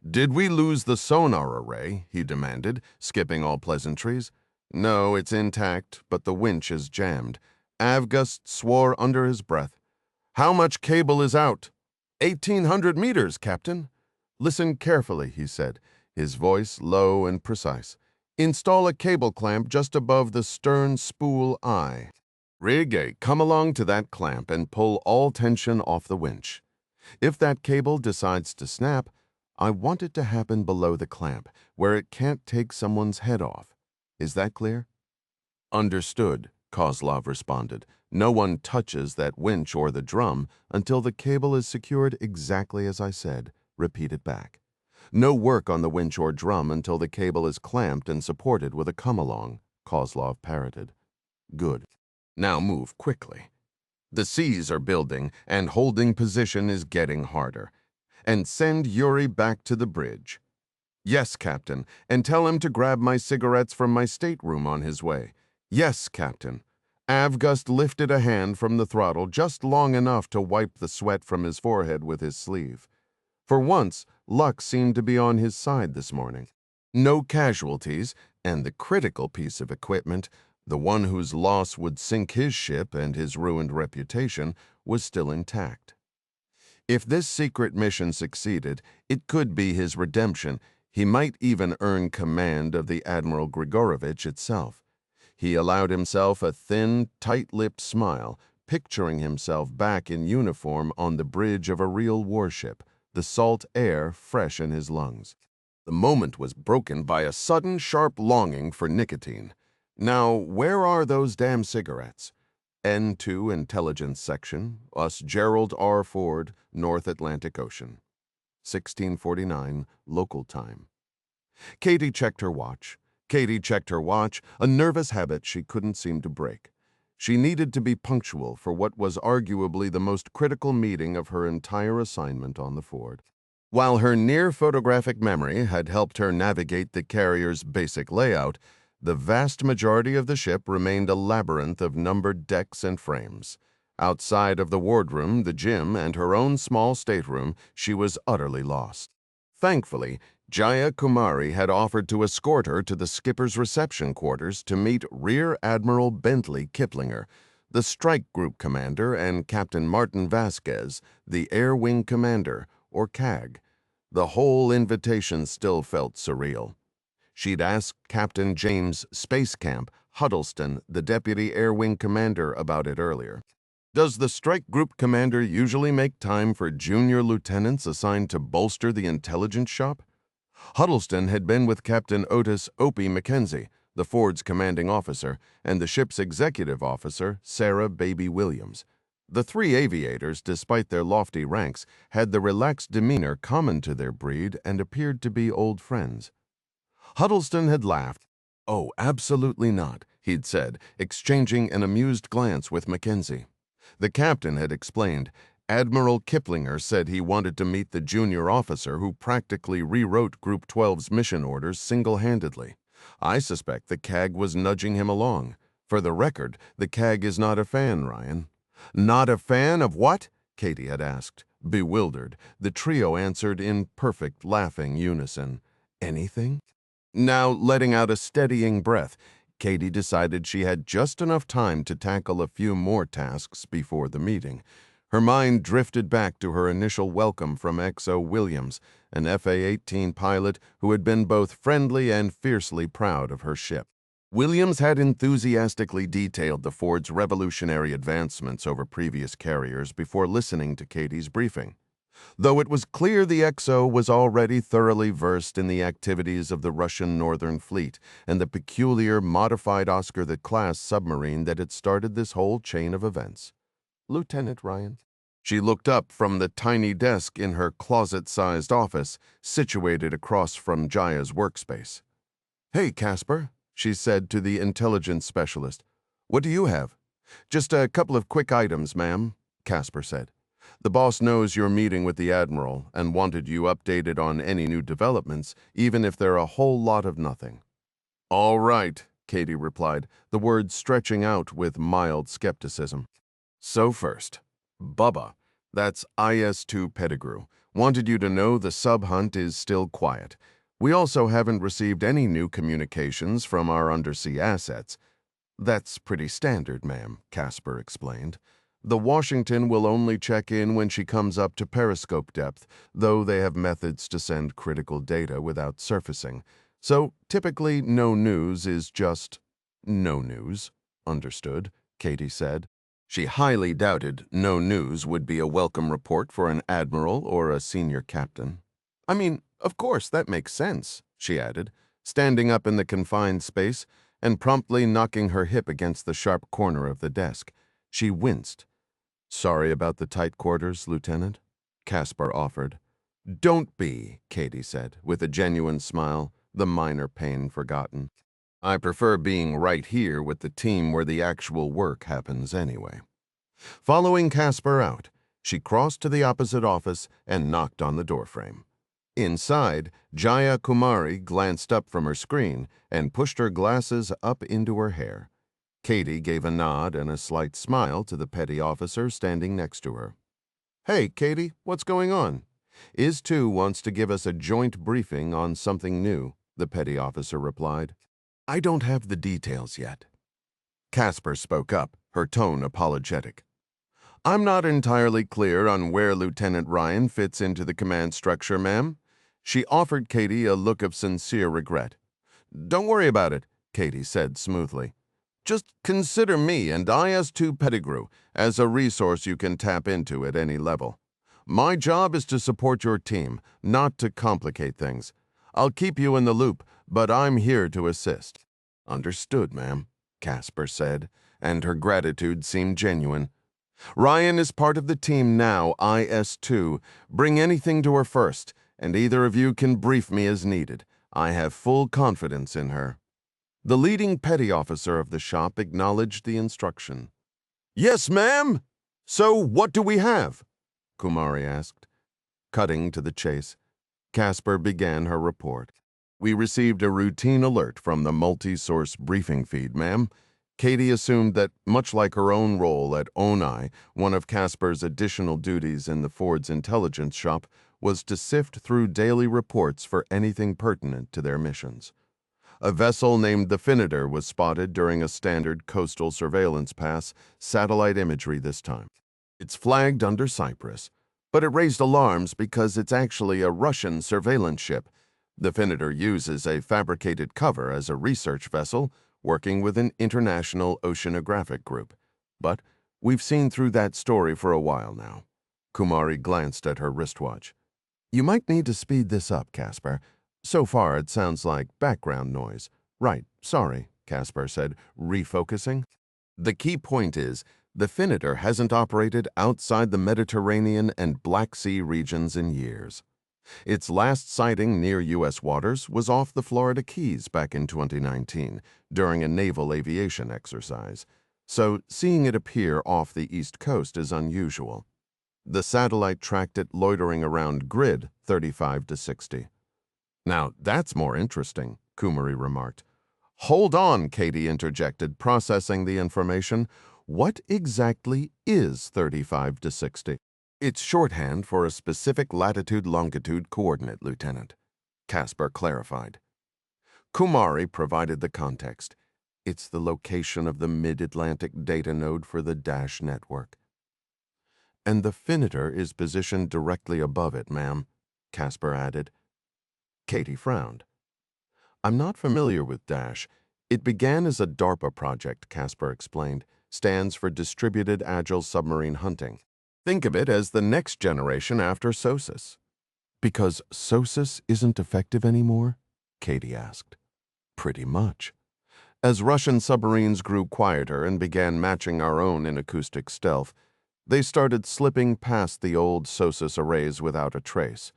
"Did we lose the sonar array?" he demanded, skipping all pleasantries. "No, it's intact, but the winch is jammed." Avgust swore under his breath. "How much cable is out?" 1,800 meters, Captain." "Listen carefully," he said, his voice low and precise. "Install a cable clamp just above the stern spool eye. Rig a come-along to that clamp and pull all tension off the winch. If that cable decides to snap, I want it to happen below the clamp, where it can't take someone's head off. Is that clear?" "Understood," Kozlov responded. "No one touches that winch or the drum until the cable is secured exactly as I said." Repeat it back. "No work on the winch or drum until the cable is clamped and supported with a come-along," Kozlov parroted. "Good. Now move quickly. The seas are building, and holding position is getting harder. And send Yuri back to the bridge." Yes, Captain, and tell him to grab my cigarettes from my stateroom on his way. Yes, Captain. Avgust lifted a hand from the throttle just long enough to wipe the sweat from his forehead with his sleeve. For once, luck seemed to be on his side this morning. No casualties, and the critical piece of equipment, the one whose loss would sink his ship and his ruined reputation, was still intact. If this secret mission succeeded, it could be his redemption. He might even earn command of the Admiral Grigorovich itself. He allowed himself a thin, tight-lipped smile, picturing himself back in uniform on the bridge of a real warship, the salt air fresh in his lungs. The moment was broken by a sudden, sharp longing for nicotine. Now, where are those damn cigarettes? N2 Intelligence Section, us Gerald R. Ford, North Atlantic Ocean. 1649, local time. Katie checked her watch. A nervous habit she couldn't seem to break. She needed to be punctual for what was arguably the most critical meeting of her entire assignment on the Ford. While her near photographic memory had helped her navigate the carrier's basic layout, the vast majority of the ship remained a labyrinth of numbered decks and frames. Outside of the wardroom, the gym, and her own small stateroom, she was utterly lost. Thankfully, Jaya Kumari had offered to escort her to the skipper's reception quarters to meet Rear Admiral Bentley Kiplinger, the strike group commander, and Captain Martin Vasquez, the air wing commander, or CAG. The whole invitation still felt surreal. She'd asked Captain James Spacecamp Huddleston, the deputy air wing commander, about it earlier. Does the strike group commander usually make time for junior lieutenants assigned to bolster the intelligence shop? Huddleston had been with Captain Otis Opie Mackenzie, the Ford's commanding officer, and the ship's executive officer, Sarah Baby Williams. The three aviators, despite their lofty ranks, had the relaxed demeanor common to their breed and appeared to be old friends. Huddleston had laughed. "Oh, absolutely not," he'd said, exchanging an amused glance with Mackenzie. The captain had explained. Admiral Kiplinger said he wanted to meet the junior officer who practically rewrote Group 12's mission orders single-handedly. I suspect the CAG was nudging him along. For the record, the CAG is not a fan, Ryan. Not a fan of what? Katie had asked. Bewildered, the trio answered in perfect laughing unison. Anything? Now, letting out a steadying breath, Katie decided she had just enough time to tackle a few more tasks before the meeting. Her mind drifted back to her initial welcome from XO Williams, an FA-18 pilot who had been both friendly and fiercely proud of her ship. Williams had enthusiastically detailed the Ford's revolutionary advancements over previous carriers before listening to Katie's briefing. Though it was clear the XO was already thoroughly versed in the activities of the Russian Northern Fleet and the peculiar modified Oscar-class submarine that had started this whole chain of events. Lieutenant Ryan. She looked up from the tiny desk in her closet-sized office, situated across from Jaya's workspace. "Hey, Casper," she said to the intelligence specialist. "What do you have?" "Just a couple of quick items, ma'am," Casper said. "The boss knows you're meeting with the Admiral and wanted you updated on any new developments, even if they're a whole lot of nothing." "All right," Katie replied, the words stretching out with mild skepticism. "So first, Bubba, that's IS-2 Pettigrew, wanted you to know the sub-hunt is still quiet. We also haven't received any new communications from our undersea assets." "That's pretty standard, ma'am," Casper explained. "The Washington will only check in when she comes up to periscope depth, though they have methods to send critical data without surfacing. So typically no news is just no news." "Understood," Katie said. She highly doubted no news would be a welcome report for an admiral or a senior captain. "I mean, of course, that makes sense," she added, standing up in the confined space and promptly knocking her hip against the sharp corner of the desk. She winced. "Sorry about the tight quarters, Lieutenant," Casper offered. "Don't be," Katie said, with a genuine smile, the minor pain forgotten. "I prefer being right here with the team where the actual work happens anyway." Following Casper out, she crossed to the opposite office and knocked on the doorframe. Inside, Jaya Kumari glanced up from her screen and pushed her glasses up into her hair. Katie gave a nod and a slight smile to the petty officer standing next to her. "Hey, Katie, what's going on?" "Is-2 wants to give us a joint briefing on something new," the petty officer replied. "I don't have the details yet." Casper spoke up, her tone apologetic. "I'm not entirely clear on where Lieutenant Ryan fits into the command structure, ma'am." She offered Katie a look of sincere regret. "Don't worry about it," Katie said smoothly. "Just consider me and IS-2 Pettigrew as a resource you can tap into at any level. My job is to support your team, not to complicate things. I'll keep you in the loop, but I'm here to assist." "Understood, ma'am," Casper said, and her gratitude seemed genuine. "Ryan is part of the team now, IS-2. Bring anything to her first, and either of you can brief me as needed. I have full confidence in her." The leading petty officer of the shop acknowledged the instruction. "Yes, ma'am. So what do we have?" Kumari asked. Cutting to the chase, Casper began her report. "We received a routine alert from the multi-source briefing feed, ma'am." Katie assumed that, much like her own role at ONI, one of Casper's additional duties in the Ford's intelligence shop was to sift through daily reports for anything pertinent to their missions. A vessel named the Definitor was spotted during a standard coastal surveillance pass, satellite imagery this time. It's flagged under Cyprus, but it raised alarms because it's actually a Russian surveillance ship. The Definitor uses a fabricated cover as a research vessel, working with an international oceanographic group. But we've seen through that story for a while now. Kumari glanced at her wristwatch. "You might need to speed this up, Casper. So far, it sounds like background noise." "Right, sorry," Casper said, refocusing. "The key point is, the Definitor hasn't operated outside the Mediterranean and Black Sea regions in years. Its last sighting near U.S. waters was off the Florida Keys back in 2019 during a naval aviation exercise, so seeing it appear off the East Coast is unusual. The satellite tracked it loitering around grid 35 to 60. "Now, that's more interesting," Kumari remarked. "Hold on," Katie interjected, processing the information. "What exactly is 35 to 60? "It's shorthand for a specific latitude-longitude coordinate, Lieutenant," Casper clarified. Kumari provided the context. "It's the location of the mid-Atlantic data node for the Dash network." "And the Definitor is positioned directly above it, ma'am," Casper added. Katie frowned. "I'm not familiar with Dash. It began as a DARPA project," Casper explained. "Stands for Distributed Agile Submarine Hunting. Think of it as the next generation after SOSUS." "Because SOSUS isn't effective anymore?" Katie asked. "Pretty much. As Russian submarines grew quieter and began matching our own in acoustic stealth, they started slipping past the old SOSUS arrays without a trace.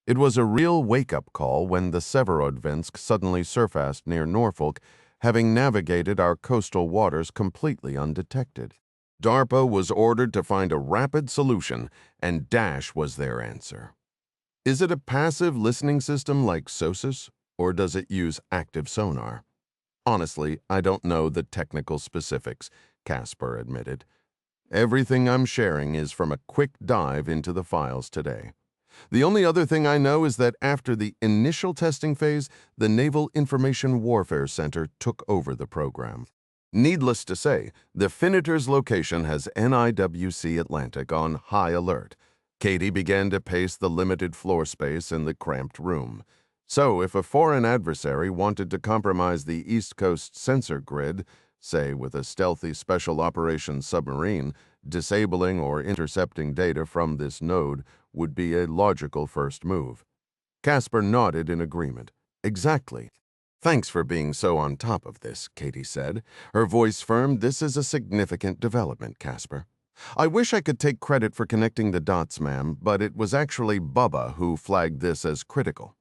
It was a real wake-up call when the Severodvinsk suddenly surfaced near Norfolk, having navigated our coastal waters completely undetected. DARPA was ordered to find a rapid solution, and Dash was their answer." "Is it a passive listening system like SOSUS, or does it use active sonar?" "Honestly, I don't know the technical specifics," Casper admitted. "Everything I'm sharing is from a quick dive into the files today. The only other thing I know is that after the initial testing phase, the Naval Information Warfare Center took over the program. Needless to say, the Definitor's location has NIWC Atlantic on high alert." Katie began to pace the limited floor space in the cramped room. So if a foreign adversary wanted to compromise the East Coast sensor grid, say with a stealthy special operations submarine, disabling or intercepting data from this node would be a logical first move. Casper nodded in agreement. "Exactly. Thanks for being so on top of this," Katie said, her voice firm. "This is a significant development, Casper. I wish I could take credit for connecting the dots, ma'am, but it was actually Bubba who flagged this as critical.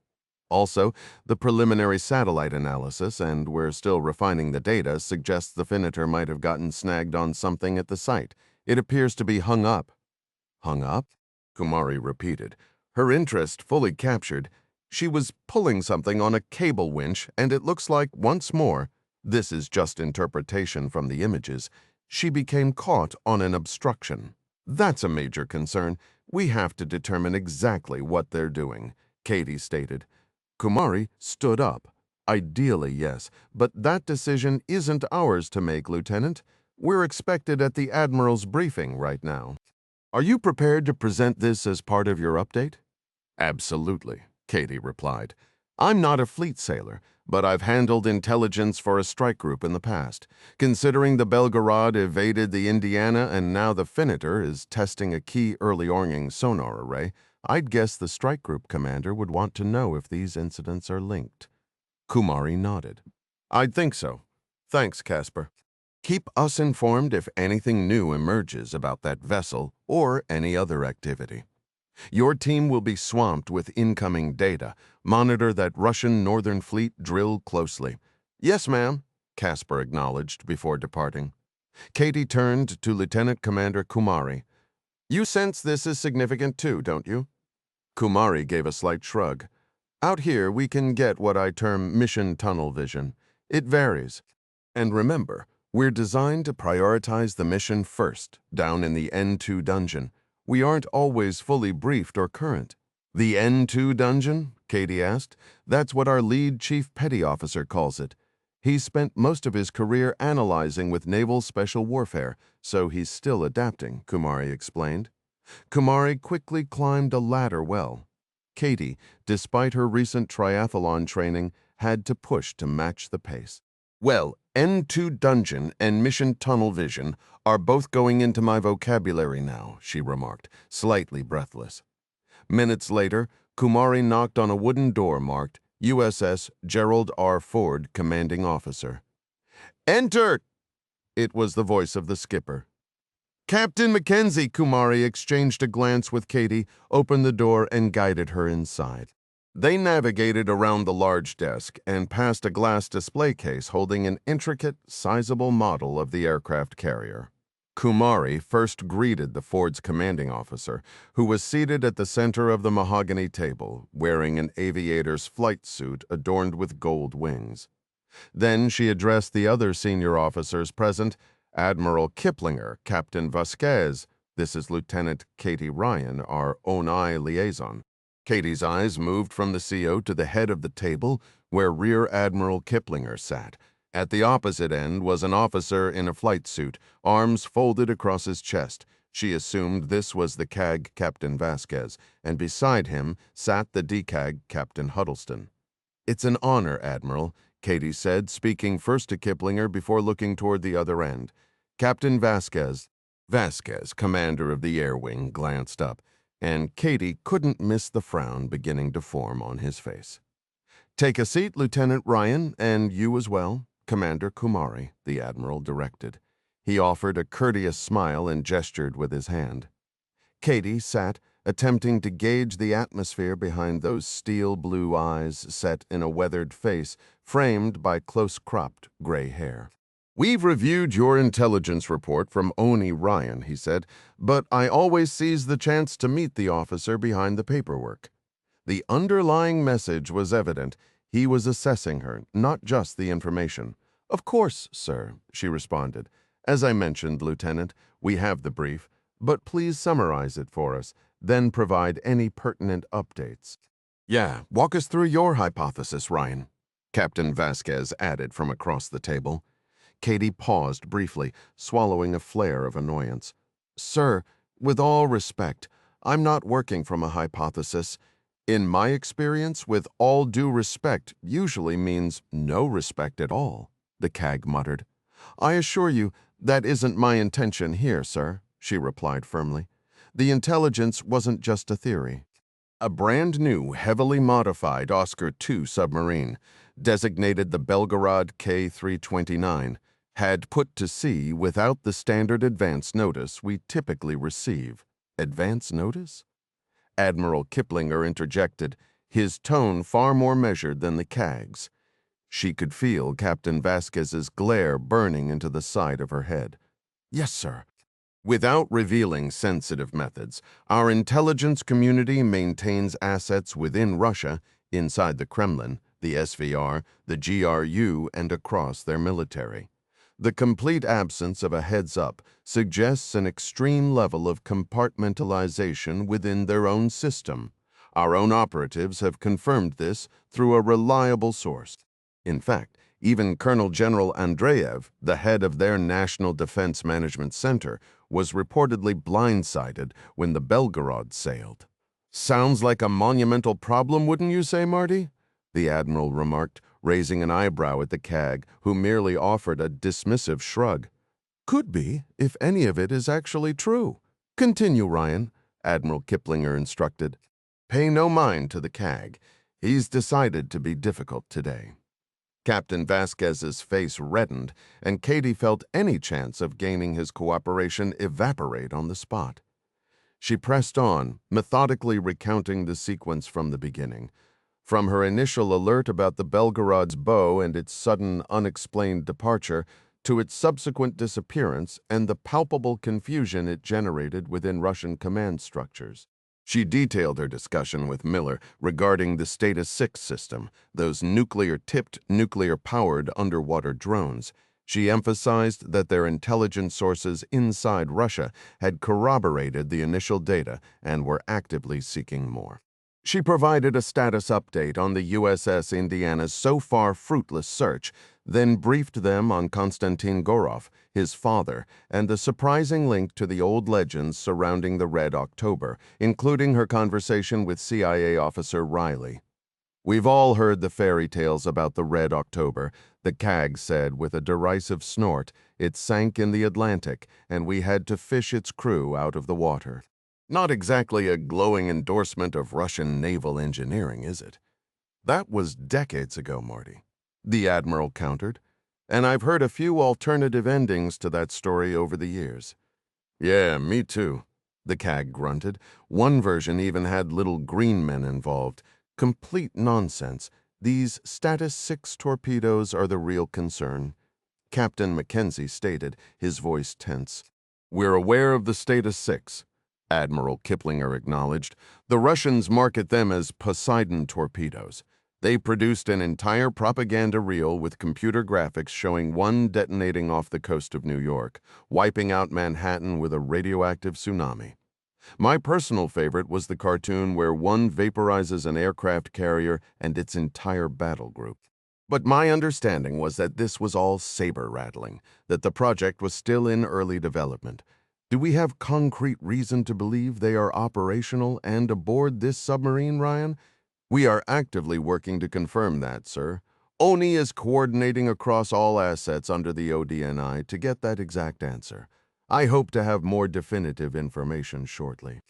Also, the preliminary satellite analysis, and we're still refining the data, suggests the Definitor might have gotten snagged on something at the site. It appears to be hung up." "Hung up?" Kumari repeated, her interest fully captured. She was pulling something on a cable winch, and it looks like once more, this is just interpretation from the images, she became caught on an obstruction. That's a major concern. We have to determine exactly what they're doing, Katie stated. Kumari stood up. Ideally, yes, but that decision isn't ours to make, Lieutenant. We're expected at the Admiral's briefing right now. Are you prepared to present this as part of your update? Absolutely, Katie replied. I'm not a fleet sailor, but I've handled intelligence for a strike group in the past. Considering the Belgarod evaded the Indiana and now the Finiter is testing a key early warning sonar array, I'd guess the strike group commander would want to know if these incidents are linked. Kumari nodded. I'd think so. Thanks, Casper. Keep us informed if anything new emerges about that vessel or any other activity. Your team will be swamped with incoming data. Monitor that Russian Northern Fleet drill closely. Yes, ma'am, Casper acknowledged before departing. Katie turned to Lieutenant Commander Kumari. You sense this is significant too, don't you? Kumari gave a slight shrug. Out here, we can get what I term mission tunnel vision. It varies. And remember, we're designed to prioritize the mission first, down in the N2 dungeon. We aren't always fully briefed or current. The N2 dungeon? Katie asked. That's what our lead chief petty officer calls it. He's spent most of his career analyzing with naval special warfare, so he's still adapting, Kumari explained. Kumari quickly climbed a ladder well. Katie, despite her recent triathlon training, had to push to match the pace. Well, N2 dungeon and mission tunnel vision are both going into my vocabulary now, she remarked, slightly breathless. Minutes later, Kumari knocked on a wooden door marked USS Gerald R. Ford, Commanding Officer. Enter! It was the voice of the skipper. Captain Mackenzie, Kumari exchanged a glance with Katie, opened the door, and guided her inside. They navigated around the large desk and past a glass display case holding an intricate, sizable model of the aircraft carrier. Kumari first greeted the Ford's commanding officer, who was seated at the center of the mahogany table, wearing an aviator's flight suit adorned with gold wings. Then she addressed the other senior officers present, Admiral Kiplinger, Captain Vasquez. This is Lieutenant Katie Ryan, our own-eye liaison. Katie's eyes moved from the CO to the head of the table, where Rear Admiral Kiplinger sat. At the opposite end was an officer in a flight suit, arms folded across his chest. She assumed this was the CAG Captain Vasquez, and beside him sat the DCAG Captain Huddleston. It's an honor, Admiral, Katie said, speaking first to Kiplinger before looking toward the other end. Captain Vasquez, commander of the Air Wing, glanced up, and Katie couldn't miss the frown beginning to form on his face. Take a seat, Lieutenant Ryan, and you as well, Commander Kumari, the Admiral directed. He offered a courteous smile and gestured with his hand. Katie sat, attempting to gauge the atmosphere behind those steel-blue eyes set in a weathered face framed by close-cropped gray hair. We've reviewed your intelligence report from Oni Ryan, he said, but I always seize the chance to meet the officer behind the paperwork. The underlying message was evident. He was assessing her, not just the information. Of course, sir, she responded. As I mentioned, Lieutenant, we have the brief, but please summarize it for us, then provide any pertinent updates. Yeah, walk us through your hypothesis, Ryan, Captain Vasquez added from across the table. Katie paused briefly, swallowing a flare of annoyance. Sir, with all respect, I'm not working from a hypothesis. In my experience, with all due respect usually means no respect at all, the CAG muttered. I assure you that isn't my intention here, sir, she replied firmly. The intelligence wasn't just a theory. A brand new, heavily modified Oscar II submarine, designated the Belgarod K-329, had put to sea without the standard advance notice we typically receive. Advance notice? Admiral Kiplinger interjected, his tone far more measured than the CAG's. She could feel Captain Vasquez's glare burning into the side of her head. Yes, sir. Without revealing sensitive methods, our intelligence community maintains assets within Russia inside the Kremlin, the SVR, the GRU, and across their military. The complete absence of a heads-up suggests an extreme level of compartmentalization within their own system. Our own operatives have confirmed this through a reliable source. In fact, even Colonel General Andreev, the head of their National Defense Management Center, was reportedly blindsided when the Belgarod sailed. "Sounds like a monumental problem, wouldn't you say, Marty?" the Admiral remarked, raising an eyebrow at the CAG, who merely offered a dismissive shrug. "Could be, if any of it is actually true. Continue, Ryan," Admiral Kiplinger instructed. "Pay no mind to the CAG. He's decided to be difficult today." Captain Vasquez's face reddened, and Katie felt any chance of gaining his cooperation evaporate on the spot. She pressed on, methodically recounting the sequence from the beginning. From her initial alert about the Belgarod's bow and its sudden, unexplained departure, to its subsequent disappearance and the palpable confusion it generated within Russian command structures. She detailed her discussion with Miller regarding the Status 6 system, those nuclear-tipped, nuclear-powered underwater drones. She emphasized that their intelligence sources inside Russia had corroborated the initial data and were actively seeking more. She provided a status update on the USS Indiana's so far fruitless search, then briefed them on Konstantin Gorov, his father, and the surprising link to the old legends surrounding the Red October, including her conversation with CIA officer Riley. "We've all heard the fairy tales about the Red October," the CAG said with a derisive snort. "It sank in the Atlantic, and we had to fish its crew out of the water." Not exactly a glowing endorsement of Russian naval engineering, is it? "That was decades ago, Marty," the Admiral countered, "and I've heard a few alternative endings to that story over the years." "Yeah, me too," the CAG grunted. "One version even had little green men involved. Complete nonsense. These Status 6 torpedoes are the real concern," Captain Mackenzie stated, his voice tense. "We're aware of the Status 6. Admiral Kiplinger acknowledged. "The Russians market them as Poseidon torpedoes. They produced an entire propaganda reel with computer graphics showing one detonating off the coast of New York, wiping out Manhattan with a radioactive tsunami. My personal favorite was the cartoon where one vaporizes an aircraft carrier and its entire battle group. But my understanding was that this was all saber-rattling, that the project was still in early development. Do we have concrete reason to believe they are operational and aboard this submarine, Ryan?" "We are actively working to confirm that, sir. ONI is coordinating across all assets under the ODNI to get that exact answer. I hope to have more definitive information shortly."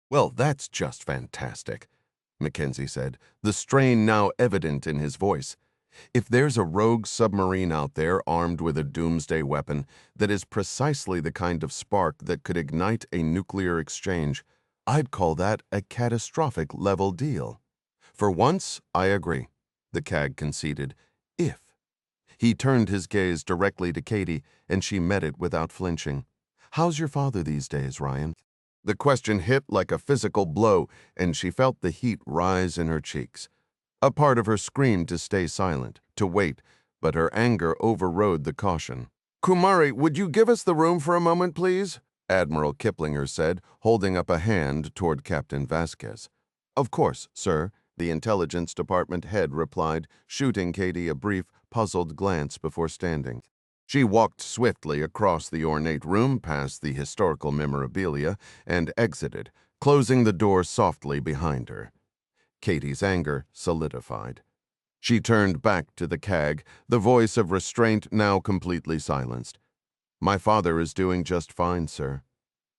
"Well, that's just fantastic," Mackenzie said, the strain now evident in his voice. "If there's a rogue submarine out there armed with a doomsday weapon that is precisely the kind of spark that could ignite a nuclear exchange, I'd call that a catastrophic level deal." "For once, I agree," the CAG conceded. "If." He turned his gaze directly to Katie, and she met it without flinching. "How's your father these days, Ryan?" The question hit like a physical blow, and she felt the heat rise in her cheeks. A part of her screamed to stay silent, to wait, but her anger overrode the caution. "Kumari, would you give us the room for a moment, please?" Admiral Kiplinger said, holding up a hand toward Captain Vasquez. "Of course, sir," the Intelligence Department head replied, shooting Katie a brief, puzzled glance before standing. She walked swiftly across the ornate room past the historical memorabilia and exited, closing the door softly behind her. Katie's anger solidified. She turned back to the CAG, the voice of restraint now completely silenced. "My father is doing just fine, sir."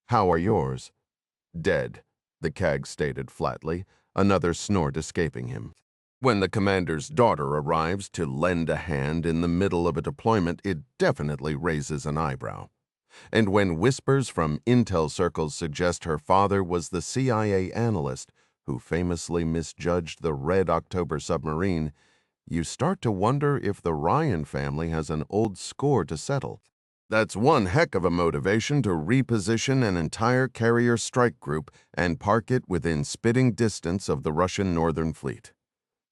"How are yours?" "Dead," the CAG stated flatly, another snort escaping him. When the commander's daughter arrives to lend a hand in the middle of a deployment, it definitely raises an eyebrow. And when whispers from intel circles suggest her father was the CIA analyst who famously misjudged the Red October submarine, you start to wonder if the Ryan family has an old score to settle. That's one heck of a motivation to reposition an entire carrier strike group and park it within spitting distance of the Russian Northern Fleet.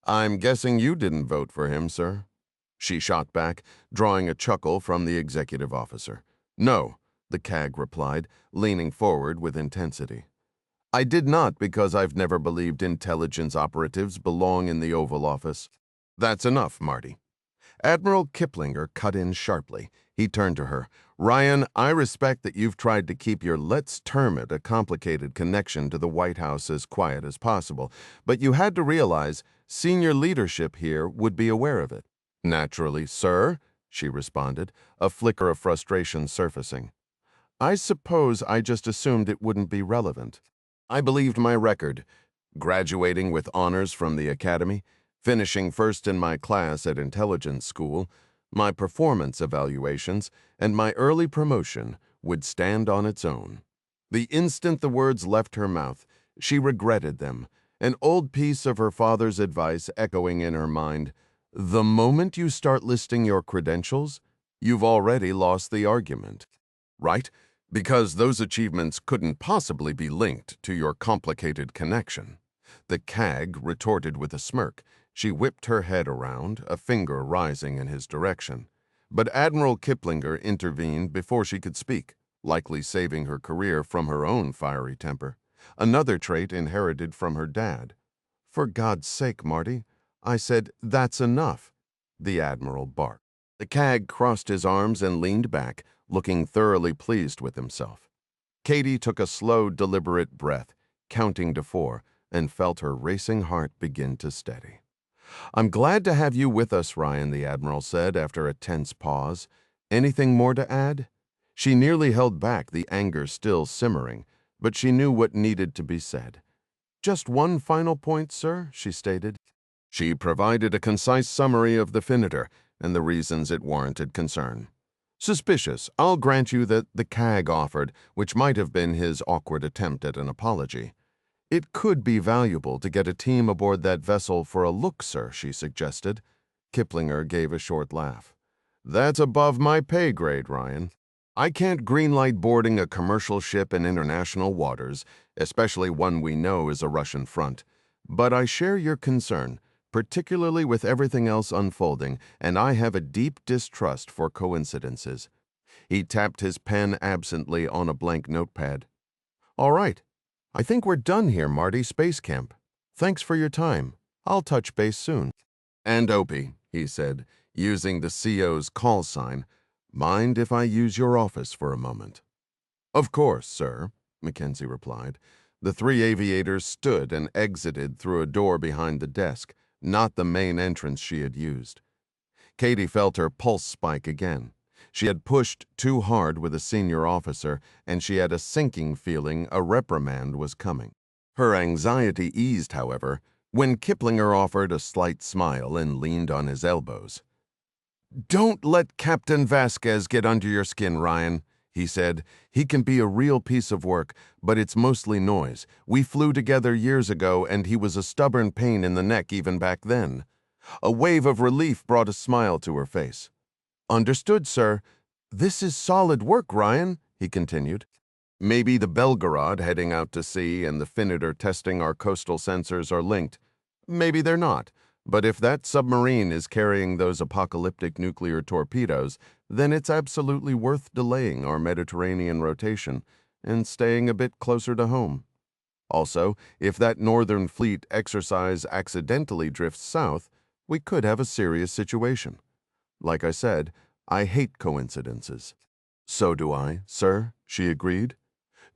I'm guessing you didn't vote for him, sir. She shot back, drawing a chuckle from the executive officer. No, the CAG replied, leaning forward with intensity. I did not because I've never believed intelligence operatives belong in the Oval Office. That's enough, Marty. Admiral Kiplinger cut in sharply. He turned to her. Ryan, I respect that you've tried to keep your, let's term it, a complicated connection to the White House as quiet as possible, but you had to realize senior leadership here would be aware of it. Naturally, sir, she responded, a flicker of frustration surfacing. I suppose I just assumed it wouldn't be relevant. I believed my record, graduating with honors from the academy, finishing first in my class at intelligence school, my performance evaluations, and my early promotion would stand on its own. The instant the words left her mouth, she regretted them, an old piece of her father's advice echoing in her mind. The moment you start listing your credentials, you've already lost the argument. Right? Because those achievements couldn't possibly be linked to your complicated connection. The CAG retorted with a smirk. She whipped her head around, a finger rising in his direction. But Admiral Kiplinger intervened before she could speak, likely saving her career from her own fiery temper, another trait inherited from her dad. For God's sake, Marty, I said, that's enough, the Admiral barked. The CAG crossed his arms and leaned back, looking thoroughly pleased with himself. Katie took a slow, deliberate breath, counting to 4, and felt her racing heart begin to steady. I'm glad to have you with us, Ryan, the Admiral said after a tense pause. Anything more to add? She nearly held back, the anger still simmering, but she knew what needed to be said. Just one final point, sir, she stated. She provided a concise summary of the Finitor and the reasons it warranted concern. Suspicious, I'll grant you that the CAG offered, which might have been his awkward attempt at an apology. It could be valuable to get a team aboard that vessel for a look, sir, she suggested. Kiplinger gave a short laugh. That's above my pay grade, Ryan. I can't greenlight boarding a commercial ship in international waters, especially one we know is a Russian front. But I share your concern, particularly with everything else unfolding, and I have a deep distrust for coincidences. He tapped his pen absently on a blank notepad. All right. I think we're done here, Marty, Space Camp. Thanks for your time. I'll touch base soon. And Opie, he said, using the CO's call sign, mind if I use your office for a moment? Of course, sir, Mackenzie replied. The 3 aviators stood and exited through a door behind the desk, not the main entrance she had used. Katie felt her pulse spike again. She had pushed too hard with a senior officer, and she had a sinking feeling a reprimand was coming. Her anxiety eased, however, when Kiplinger offered a slight smile and leaned on his elbows. Don't let Captain Vasquez get under your skin, Ryan, he said. He can be a real piece of work, but it's mostly noise. We flew together years ago, and he was a stubborn pain in the neck even back then. A wave of relief brought a smile to her face. Understood, sir. This is solid work, Ryan, he continued. Maybe the Belgarod heading out to sea and the Finitor testing our coastal sensors are linked. Maybe they're not. But if that submarine is carrying those apocalyptic nuclear torpedoes, then it's absolutely worth delaying our Mediterranean rotation and staying a bit closer to home. Also, if that Northern Fleet exercise accidentally drifts south, we could have a serious situation. Like I said, I hate coincidences. So do I, sir, she agreed.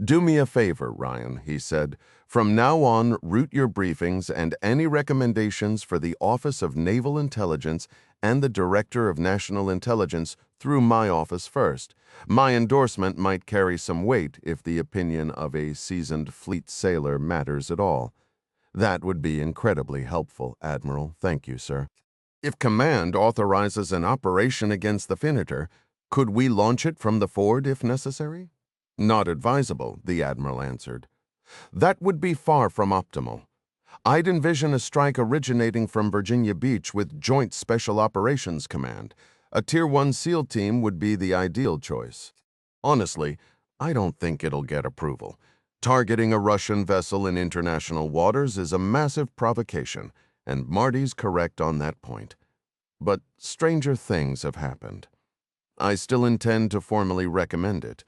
Do me a favor, Ryan, he said. From now on, route your briefings and any recommendations for the Office of Naval Intelligence and the Director of National Intelligence through my office first. My endorsement might carry some weight if the opinion of a seasoned fleet sailor matters at all. That would be incredibly helpful, Admiral. Thank you, sir. If Command authorizes an operation against the Finitor, could we launch it from the fort if necessary? Not advisable, the Admiral answered. That would be far from optimal. I'd envision a strike originating from Virginia Beach with Joint Special Operations Command. A Tier 1 SEAL team would be the ideal choice. Honestly, I don't think it'll get approval. Targeting a Russian vessel in international waters is a massive provocation, and Marty's correct on that point. But stranger things have happened. I still intend to formally recommend it.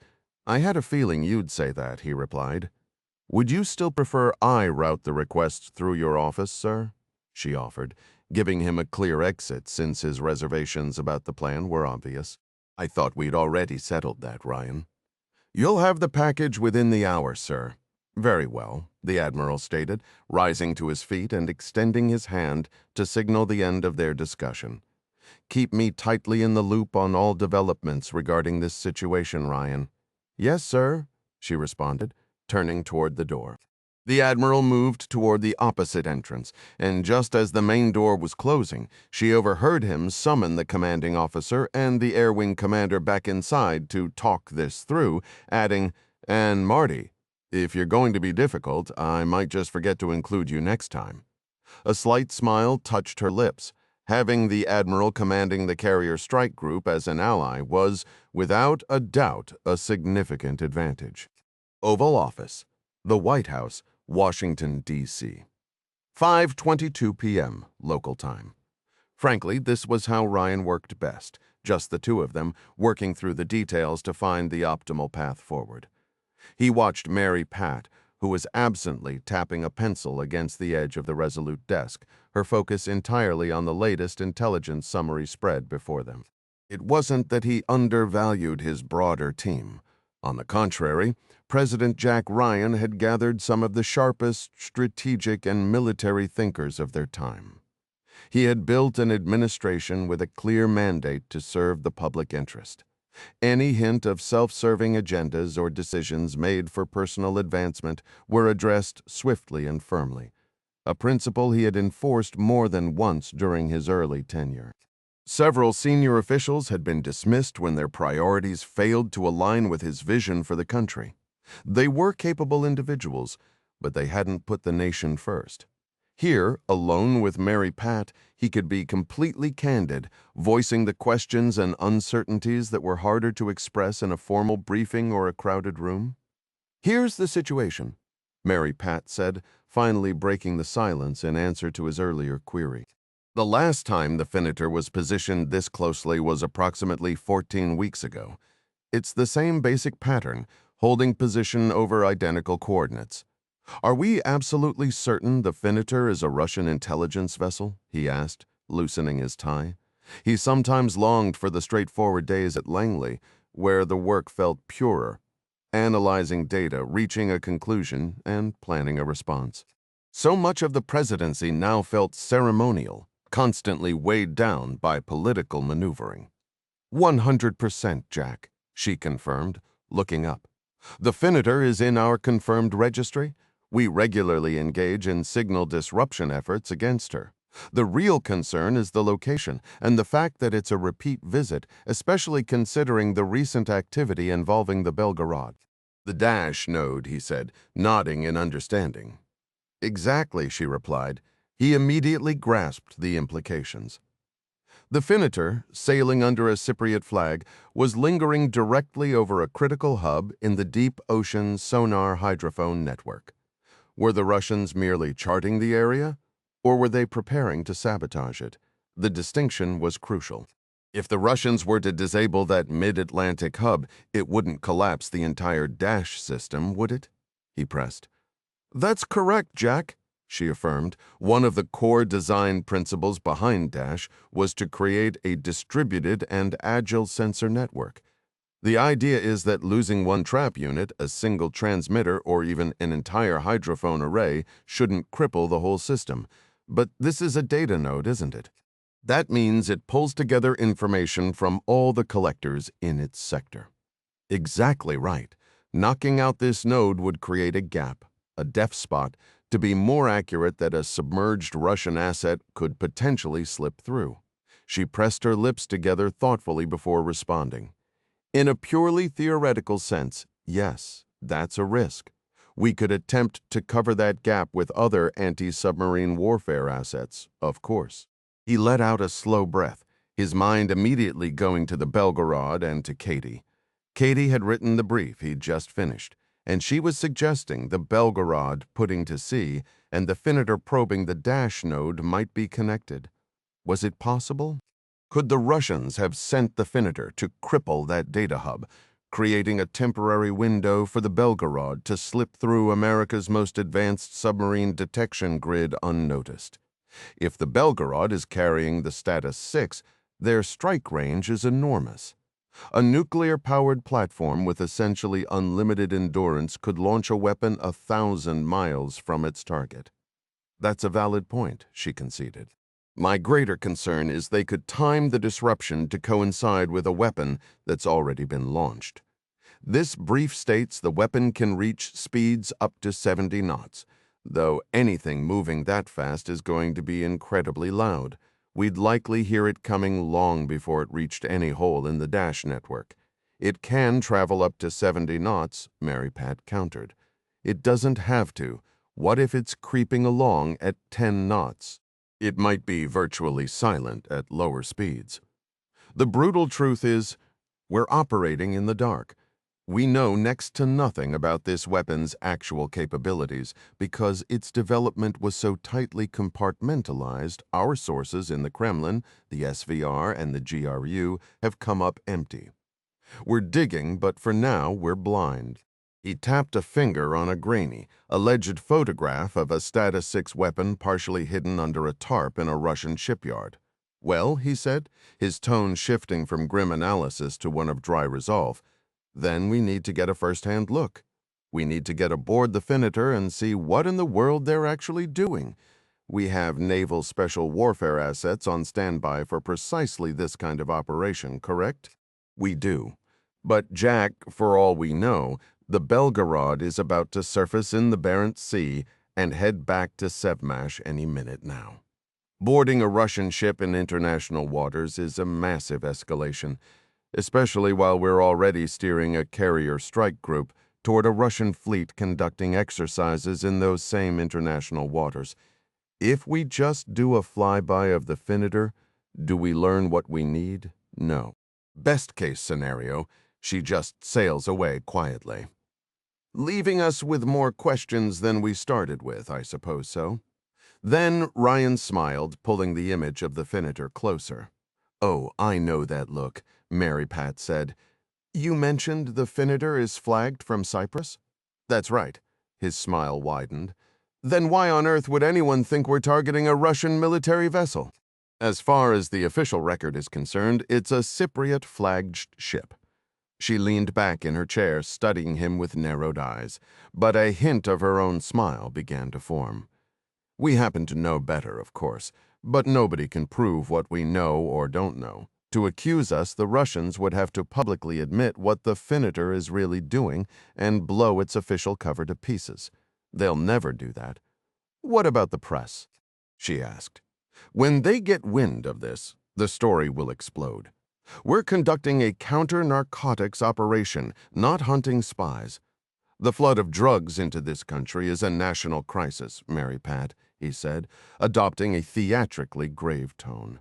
I had a feeling you'd say that, he replied. Would you still prefer I route the request through your office, sir? She offered, giving him a clear exit since his reservations about the plan were obvious. I thought we'd already settled that, Ryan. You'll have the package within the hour, sir. Very well, the Admiral stated, rising to his feet and extending his hand to signal the end of their discussion. Keep me tightly in the loop on all developments regarding this situation, Ryan. Yes, sir, she responded, turning toward the door. The Admiral moved toward the opposite entrance, and just as the main door was closing, she overheard him summon the commanding officer and the Air Wing commander back inside to talk this through, adding, "And Marty, if you're going to be difficult, I might just forget to include you next time." A slight smile touched her lips. Having the Admiral commanding the carrier strike group as an ally was, without a doubt, a significant advantage. Oval Office, the White House, Washington, D.C. 5:22 p.m. local time. Frankly, this was how Ryan worked best, just the two of them, working through the details to find the optimal path forward. He watched Mary Pat, who was absently tapping a pencil against the edge of the Resolute desk, her focus entirely on the latest intelligence summary spread before them. It wasn't that he undervalued his broader team. On the contrary, President Jack Ryan had gathered some of the sharpest strategic and military thinkers of their time. He had built an administration with a clear mandate to serve the public interest. Any hint of self-serving agendas or decisions made for personal advancement were addressed swiftly and firmly, a principle he had enforced more than once during his early tenure. Several senior officials had been dismissed when their priorities failed to align with his vision for the country. They were capable individuals, but they hadn't put the nation first. Here, alone with Mary Pat, he could be completely candid, voicing the questions and uncertainties that were harder to express in a formal briefing or a crowded room. "Here's the situation," Mary Pat said, finally breaking the silence in answer to his earlier query. The last time the Definitor was positioned this closely was approximately 14 weeks ago. It's the same basic pattern, holding position over identical coordinates. "Are we absolutely certain the Definitor is a Russian intelligence vessel?" he asked, loosening his tie. He sometimes longed for the straightforward days at Langley, where the work felt purer, analyzing data, reaching a conclusion, and planning a response. So much of the presidency now felt ceremonial, constantly weighed down by political maneuvering. 100%, Jack, she confirmed, looking up. "The Definitor is in our confirmed registry. We regularly engage in signal disruption efforts against her. The real concern is the location and the fact that it's a repeat visit, especially considering the recent activity involving the Belgarod." "The Dash node," he said, nodding in understanding. "Exactly," she replied. He immediately grasped the implications. The Definitor, sailing under a Cypriot flag, was lingering directly over a critical hub in the deep ocean sonar hydrophone network. Were the Russians merely charting the area, or were they preparing to sabotage it? The distinction was crucial. If the Russians were to disable that mid-Atlantic hub, it wouldn't collapse the entire Dash system, would it? He pressed. "That's correct, Jack," she affirmed. One of the core design principles behind Dash was to create a distributed and agile sensor network. The idea is that losing one trap unit, a single transmitter, or even an entire hydrophone array shouldn't cripple the whole system. But this is a data node, isn't it? That means it pulls together information from all the collectors in its sector. Exactly right. Knocking out this node would create a gap, a deaf spot, to be more accurate that a submerged Russian asset could potentially slip through. She pressed her lips together thoughtfully before responding. In a purely theoretical sense, yes, that's a risk. We could attempt to cover that gap with other anti-submarine warfare assets, of course. He let out a slow breath, his mind immediately going to the Belgarod and to Katie. Katie had written the brief he'd just finished, and she was suggesting the Belgarod putting to sea and the Finiter probing the dash node might be connected. Was it possible? Could the Russians have sent the Finiter to cripple that data hub, creating a temporary window for the Belgarod to slip through America's most advanced submarine detection grid unnoticed? If the Belgarod is carrying the Status 6, their strike range is enormous. A nuclear-powered platform with essentially unlimited endurance could launch a weapon 1,000 miles from its target. That's a valid point, she conceded. My greater concern is they could time the disruption to coincide with a weapon that's already been launched. This brief states the weapon can reach speeds up to 70 knots, though anything moving that fast is going to be incredibly loud. We'd likely hear it coming long before it reached any hole in the dash network. It can travel up to 70 knots, Mary Pat countered. It doesn't have to. What if it's creeping along at 10 knots? It might be virtually silent at lower speeds. The brutal truth is, we're operating in the dark. We know next to nothing about this weapon's actual capabilities because its development was so tightly compartmentalized. Our sources in the Kremlin, the SVR and the GRU, have come up empty. We're digging, but for now we're blind. He tapped a finger on a grainy, alleged photograph of a Status 6 weapon partially hidden under a tarp in a Russian shipyard. Well, he said, his tone shifting from grim analysis to one of dry resolve, then we need to get a first-hand look. We need to get aboard the Finiter and see what in the world they're actually doing. We have naval special warfare assets on standby for precisely this kind of operation, correct? We do. But Jack, for all we know, the Belgarod is about to surface in the Barents Sea and head back to Sevmash any minute now. Boarding a Russian ship in international waters is a massive escalation, especially while we're already steering a carrier strike group toward a Russian fleet conducting exercises in those same international waters. If we just do a flyby of the Finiter, do we learn what we need? No. Best case scenario, she just sails away quietly. Leaving us with more questions than we started with, I suppose so. Then Ryan smiled, pulling the image of the Finiter closer. Oh, I know that look, Mary Pat said. You mentioned the Finiter is flagged from Cyprus? That's right. His smile widened. Then why on earth would anyone think we're targeting a Russian military vessel? As far as the official record is concerned, it's a Cypriot-flagged ship. She leaned back in her chair, studying him with narrowed eyes, but a hint of her own smile began to form. We happen to know better, of course, but nobody can prove what we know or don't know. To accuse us, the Russians would have to publicly admit what the Finiter is really doing and blow its official cover to pieces. They'll never do that. What about the press? She asked. When they get wind of this, the story will explode. We're conducting a counter-narcotics operation, not hunting spies. The flood of drugs into this country is a national crisis, Mary Pat, he said, adopting a theatrically grave tone.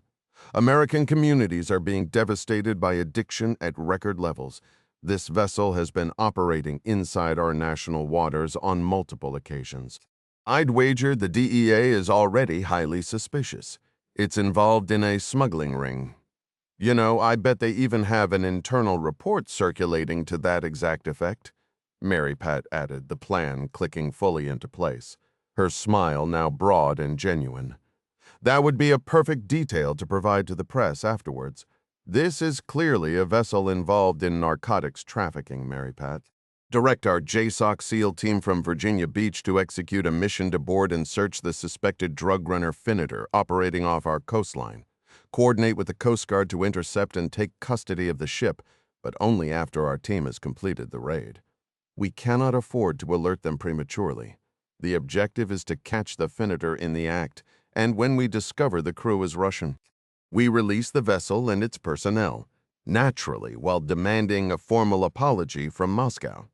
American communities are being devastated by addiction at record levels. This vessel has been operating inside our national waters on multiple occasions. I'd wager the DEA is already highly suspicious. It's involved in a smuggling ring. You know, I bet they even have an internal report circulating to that exact effect. Mary Pat added, the plan clicking fully into place, her smile now broad and genuine. That would be a perfect detail to provide to the press afterwards. This is clearly a vessel involved in narcotics trafficking, Mary Pat. Direct our JSOC SEAL team from Virginia Beach to execute a mission to board and search the suspected drug runner Finiter operating off our coastline. Coordinate with the Coast Guard to intercept and take custody of the ship, but only after our team has completed the raid. We cannot afford to alert them prematurely. The objective is to catch the Finiter in the act, and when we discover the crew is Russian, we release the vessel and its personnel, naturally while demanding a formal apology from Moscow.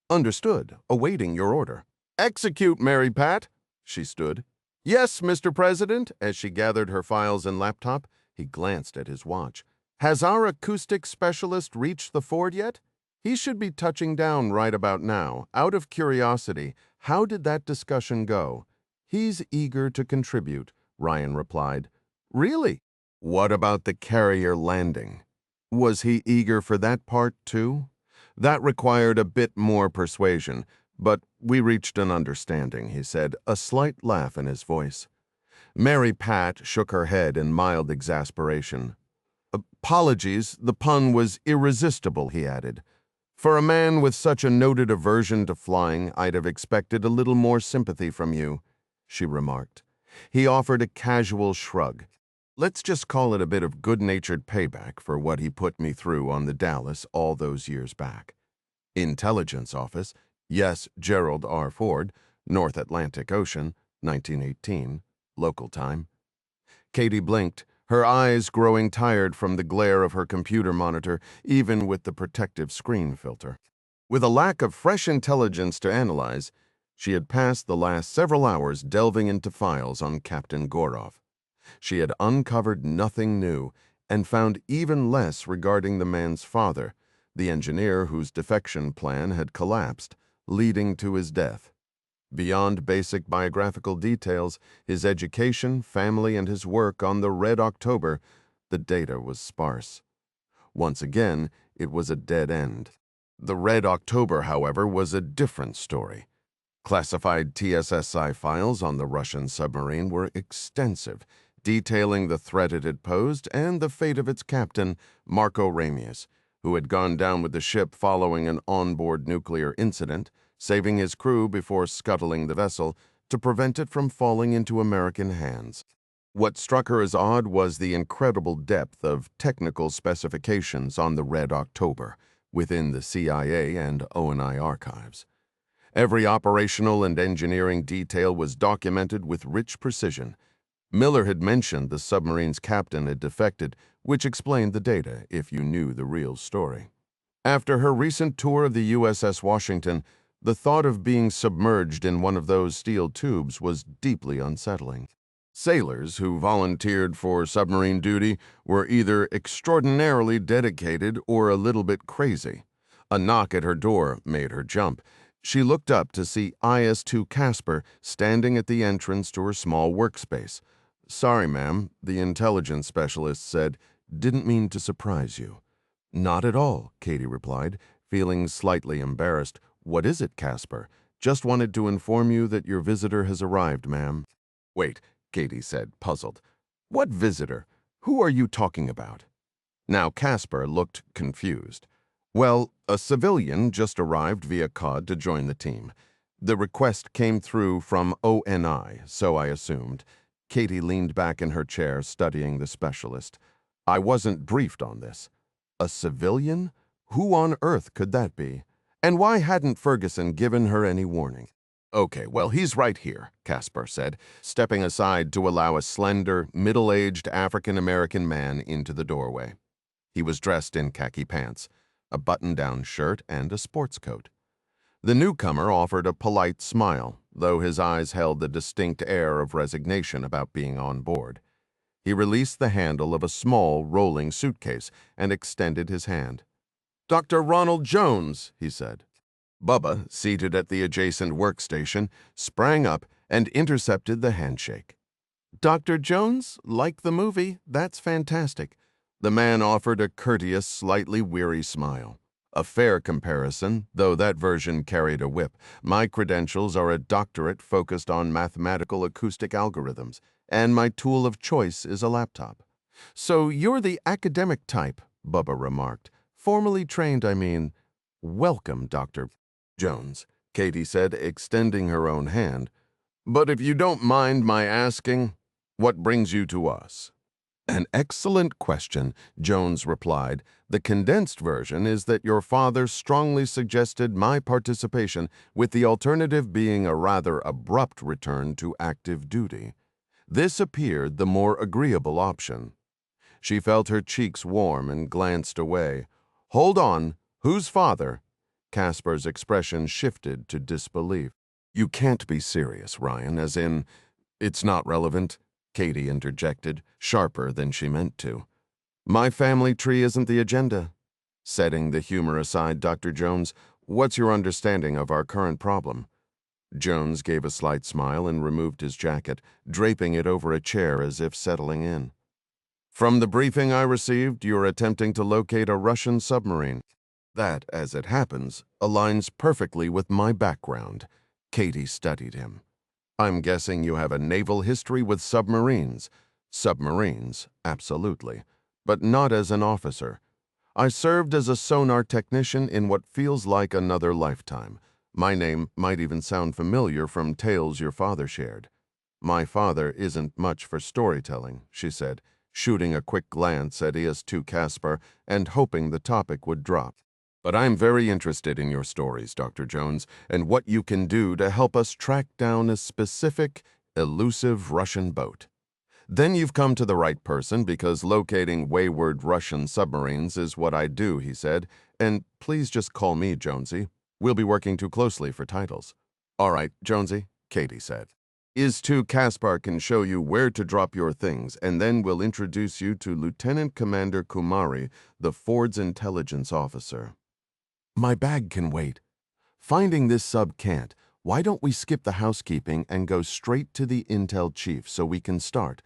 Understood. Awaiting your order. Execute, Mary Pat. She stood. Yes, Mr. President. As she gathered her files and laptop, he glanced at his watch. Has our acoustic specialist reached the ford yet? He should be touching down right about now. Out of curiosity, how did that discussion go? He's eager to contribute, Ryan replied. Really? What about the carrier landing? Was he eager for that part too? That required a bit more persuasion, but we reached an understanding, he said, a slight laugh in his voice. Mary Pat shook her head in mild exasperation. Apologies, the pun was irresistible, he added. For a man with such a noted aversion to flying, I'd have expected a little more sympathy from you, she remarked. He offered a casual shrug. Let's just call it a bit of good-natured payback for what he put me through on the Dallas all those years back. Intelligence Office, yes, Gerald R. Ford, North Atlantic Ocean, 1918, local time. Katie blinked, her eyes growing tired from the glare of her computer monitor, even with the protective screen filter. With a lack of fresh intelligence to analyze, she had passed the last several hours delving into files on Captain Gorov. She had uncovered nothing new and found even less regarding the man's father, the engineer whose defection plan had collapsed, leading to his death. Beyond basic biographical details, his education, family, and his work on the Red October, the data was sparse. Once again, it was a dead end. The Red October, however, was a different story. Classified TSSI files on the Russian submarine were extensive, detailing the threat it had posed and the fate of its captain, Marco Ramius, who had gone down with the ship following an onboard nuclear incident, saving his crew before scuttling the vessel to prevent it from falling into American hands. What struck her as odd was the incredible depth of technical specifications on the Red October within the CIA and O&I archives. Every operational and engineering detail was documented with rich precision. Miller had mentioned the submarine's captain had defected, which explained the data if you knew the real story. After her recent tour of the USS Washington, the thought of being submerged in one of those steel tubes was deeply unsettling. Sailors who volunteered for submarine duty were either extraordinarily dedicated or a little bit crazy. A knock at her door made her jump. She looked up to see IS-2 Casper standing at the entrance to her small workspace. "Sorry, ma'am," the intelligence specialist said. "Didn't mean to surprise you." "Not at all," Katie replied, feeling slightly embarrassed. "What is it, Casper? Just wanted to inform you that your visitor has arrived, ma'am." "Wait," Katie said, puzzled. "What visitor? Who are you talking about?" Now Casper looked confused. "Well, a civilian just arrived via COD to join the team. The request came through from ONI, so I assumed." Katie leaned back in her chair, studying the specialist. "I wasn't briefed on this." A civilian? Who on earth could that be? And why hadn't Ferguson given her any warning? "Okay, well, he's right here," Casper said, stepping aside to allow a slender, middle-aged African-American man into the doorway. He was dressed in khaki pants, a button-down shirt, and a sports coat. The newcomer offered a polite smile, though his eyes held the distinct air of resignation about being on board. He released the handle of a small, rolling suitcase and extended his hand. "Dr. Ronald Jones," he said. Bubba, seated at the adjacent workstation, sprang up and intercepted the handshake. "Dr. Jones, like the movie, that's fantastic." The man offered a courteous, slightly weary smile. "A fair comparison, though that version carried a whip. My credentials are a doctorate focused on mathematical acoustic algorithms, and my tool of choice is a laptop." "So you're the academic type," Bubba remarked. "Formally trained, I mean." "Welcome, Dr. Jones," Katie said, extending her own hand. "But if you don't mind my asking, what brings you to us?" "An excellent question," Jones replied. "The condensed version is that your father strongly suggested my participation, with the alternative being a rather abrupt return to active duty. This appeared the more agreeable option." She felt her cheeks warm and glanced away. "Hold on. Whose father?" Casper's expression shifted to disbelief. "You can't be serious, Ryan, as in, it's not relevant," Katie interjected, sharper than she meant to. "My family tree isn't the agenda." Setting the humor aside, Dr. Jones, what's your understanding of our current problem? Jones gave a slight smile and removed his jacket, draping it over a chair as if settling in. From the briefing I received, you're attempting to locate a Russian submarine. That, as it happens, aligns perfectly with my background. Katie studied him. I'm guessing you have a naval history with submarines. Submarines, absolutely. But not as an officer. I served as a sonar technician in what feels like another lifetime. My name might even sound familiar from tales your father shared. My father isn't much for storytelling, she said, shooting a quick glance at ES2 Caspar and hoping the topic would drop. But I'm very interested in your stories, Dr. Jones, and what you can do to help us track down a specific, elusive Russian boat. Then you've come to the right person because locating wayward Russian submarines is what I do, he said, and please just call me Jonesy. We'll be working too closely for titles. All right, Jonesy, Katie said. IS-2 Caspar can show you where to drop your things, and then we'll introduce you to Lieutenant Commander Kumari, the Ford's intelligence officer. My bag can wait. Finding this sub can't. Why don't we skip the housekeeping and go straight to the intel chief so we can start?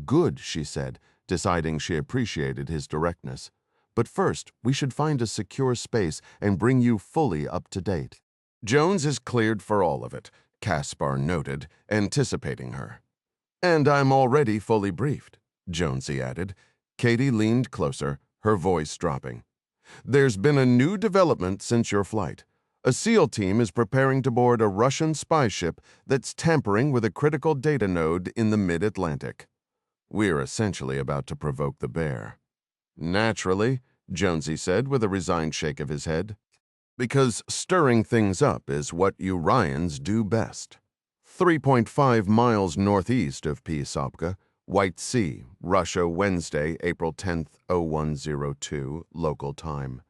Good, she said, deciding she appreciated his directness. But first, we should find a secure space and bring you fully up to date. Jones is cleared for all of it, Caspar noted, anticipating her. And I'm already fully briefed, Jonesy added. Katie leaned closer, her voice dropping. There's been a new development since your flight. A SEAL team is preparing to board a Russian spy ship that's tampering with a critical data node in the mid-Atlantic. We're essentially about to provoke the bear. Naturally, Jonesy said with a resigned shake of his head. Because stirring things up is what you Ryans do best. 3.5 miles northeast of Pisopka, White Sea, Russia, Wednesday, April 10th, 0102, local time.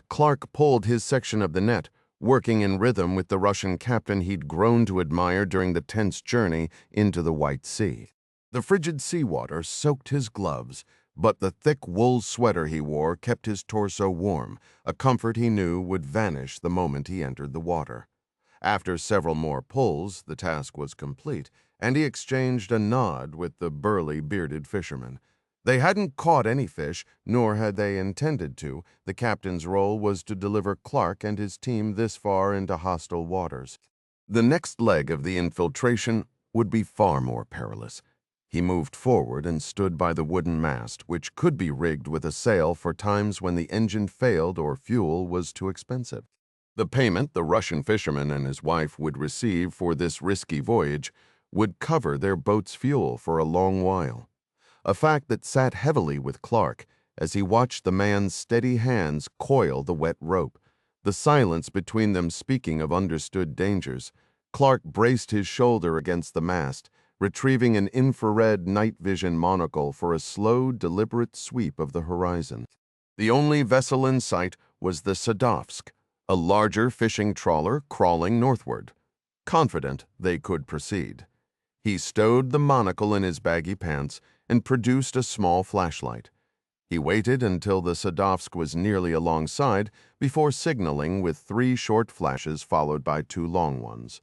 Clark pulled his section of the net, working in rhythm with the Russian captain he'd grown to admire during the tense journey into the White Sea. The frigid seawater soaked his gloves, but the thick wool sweater he wore kept his torso warm, a comfort he knew would vanish the moment he entered the water. After several more pulls, the task was complete, and he exchanged a nod with the burly, bearded fisherman. They hadn't caught any fish, nor had they intended to. The captain's role was to deliver Clark and his team this far into hostile waters. The next leg of the infiltration would be far more perilous. He moved forward and stood by the wooden mast, which could be rigged with a sail for times when the engine failed or fuel was too expensive. The payment the Russian fisherman and his wife would receive for this risky voyage would cover their boat's fuel for a long while, a fact that sat heavily with Clark as he watched the man's steady hands coil the wet rope, the silence between them speaking of understood dangers. Clark braced his shoulder against the mast, retrieving an infrared night vision monocle for a slow, deliberate sweep of the horizon. The only vessel in sight was the Sadovsk, a larger fishing trawler crawling northward. Confident they could proceed, he stowed the monocle in his baggy pants and produced a small flashlight. He waited until the Sadovsk was nearly alongside before signaling with 3 short flashes followed by 2 long ones.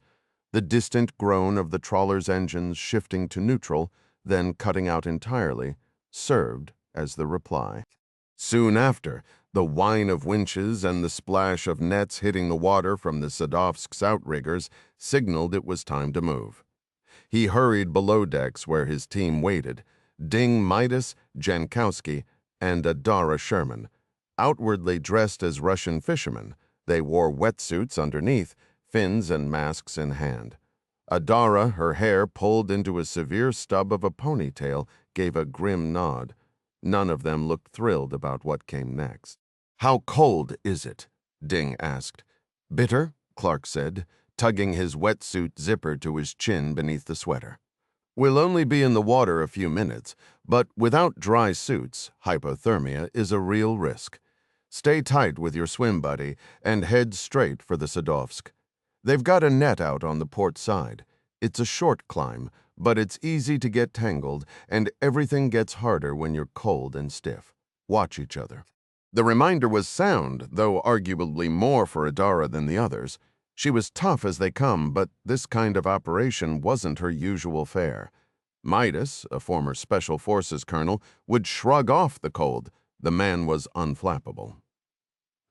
The distant groan of the trawler's engines shifting to neutral, then cutting out entirely, served as the reply. Soon after, the whine of winches and the splash of nets hitting the water from the Sadovsk's outriggers signaled it was time to move. He hurried below decks where his team waited, Ding Midas, Jankowski, and Adara Sherman. Outwardly dressed as Russian fishermen, they wore wetsuits underneath, fins and masks in hand. Adara, her hair pulled into a severe stub of a ponytail, gave a grim nod. None of them looked thrilled about what came next. "How cold is it?" Ding asked. "Bitter," Clark said, tugging his wetsuit zipper to his chin beneath the sweater. "We'll only be in the water a few minutes, but without dry suits, hypothermia is a real risk. Stay tight with your swim buddy and head straight for the Sadovsk. They've got a net out on the port side. It's a short climb, but it's easy to get tangled, and everything gets harder when you're cold and stiff. Watch each other." The reminder was sound, though arguably more for Adara than the others. She was tough as they come, but this kind of operation wasn't her usual fare. Midas, a former Special Forces colonel, would shrug off the cold. The man was unflappable.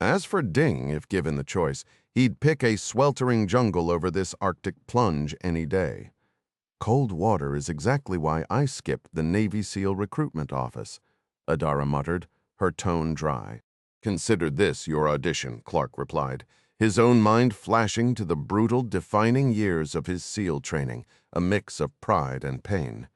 As for Ding, if given the choice, he'd pick a sweltering jungle over this Arctic plunge any day. Cold water is exactly why I skipped the Navy SEAL recruitment office, Adara muttered, her tone dry. Consider this your audition, Clark replied, his own mind flashing to the brutal, defining years of his SEAL training, a mix of pride and pain.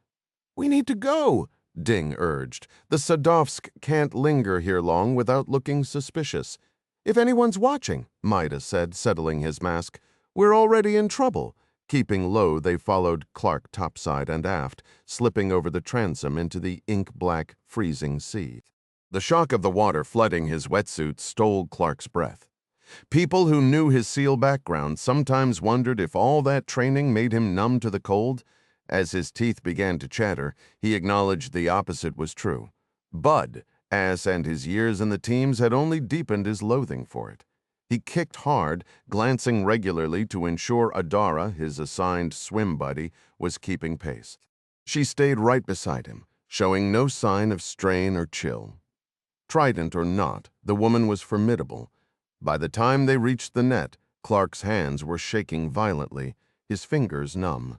We need to go, Ding urged. The Sadovsk can't linger here long without looking suspicious. If anyone's watching, Mida said, settling his mask, we're already in trouble. Keeping low, they followed Clark topside and aft, slipping over the transom into the ink-black, freezing sea. The shock of the water flooding his wetsuit stole Clark's breath. People who knew his SEAL background sometimes wondered if all that training made him numb to the cold. As his teeth began to chatter, he acknowledged the opposite was true. Bud, and his years in the teams had only deepened his loathing for it. He kicked hard, glancing regularly to ensure Adara, his assigned swim buddy, was keeping pace. She stayed right beside him, showing no sign of strain or chill. Trident or not, the woman was formidable. By the time they reached the net, Clark's hands were shaking violently, his fingers numb.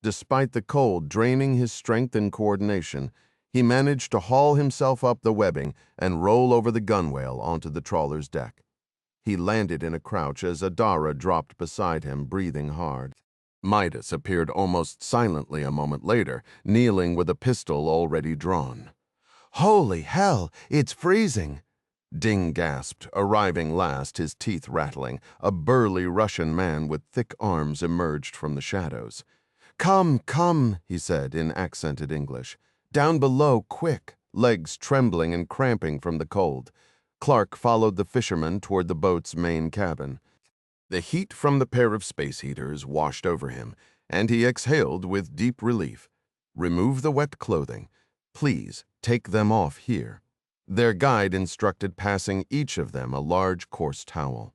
Despite the cold draining his strength and coordination, he managed to haul himself up the webbing and roll over the gunwale onto the trawler's deck. He landed in a crouch as Adara dropped beside him, breathing hard. Midas appeared almost silently a moment later, kneeling with a pistol already drawn. Holy hell, it's freezing! Ding gasped, arriving last, his teeth rattling. A burly Russian man with thick arms emerged from the shadows. Come, come, he said in accented English. Down below, quick, legs trembling and cramping from the cold. Clark followed the fisherman toward the boat's main cabin. The heat from the pair of space heaters washed over him, and he exhaled with deep relief. Remove the wet clothing. Please, take them off here. Their guide instructed passing each of them a large coarse towel.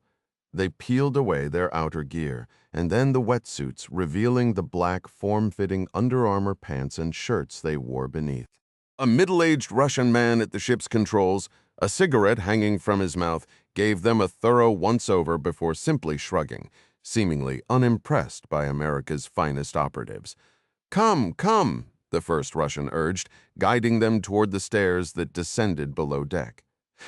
They peeled away their outer gear, and then the wetsuits, revealing the black, form-fitting Under Armour pants and shirts they wore beneath. A middle-aged Russian man at the ship's controls, a cigarette hanging from his mouth, gave them a thorough once-over before simply shrugging, seemingly unimpressed by America's finest operatives. Come, come, the first Russian urged, guiding them toward the stairs that descended below deck.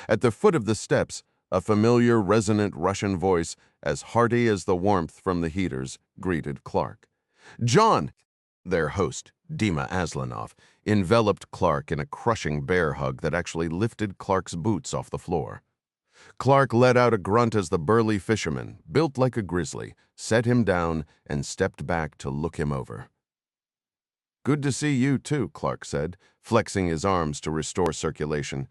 At the foot of the steps, a familiar, resonant Russian voice, as hearty as the warmth from the heaters, greeted Clark. John! Their host, Dima Aslanov, enveloped Clark in a crushing bear hug that actually lifted Clark's boots off the floor. Clark let out a grunt as the burly fisherman, built like a grizzly, set him down and stepped back to look him over. Good to see you too, Clark said, flexing his arms to restore circulation.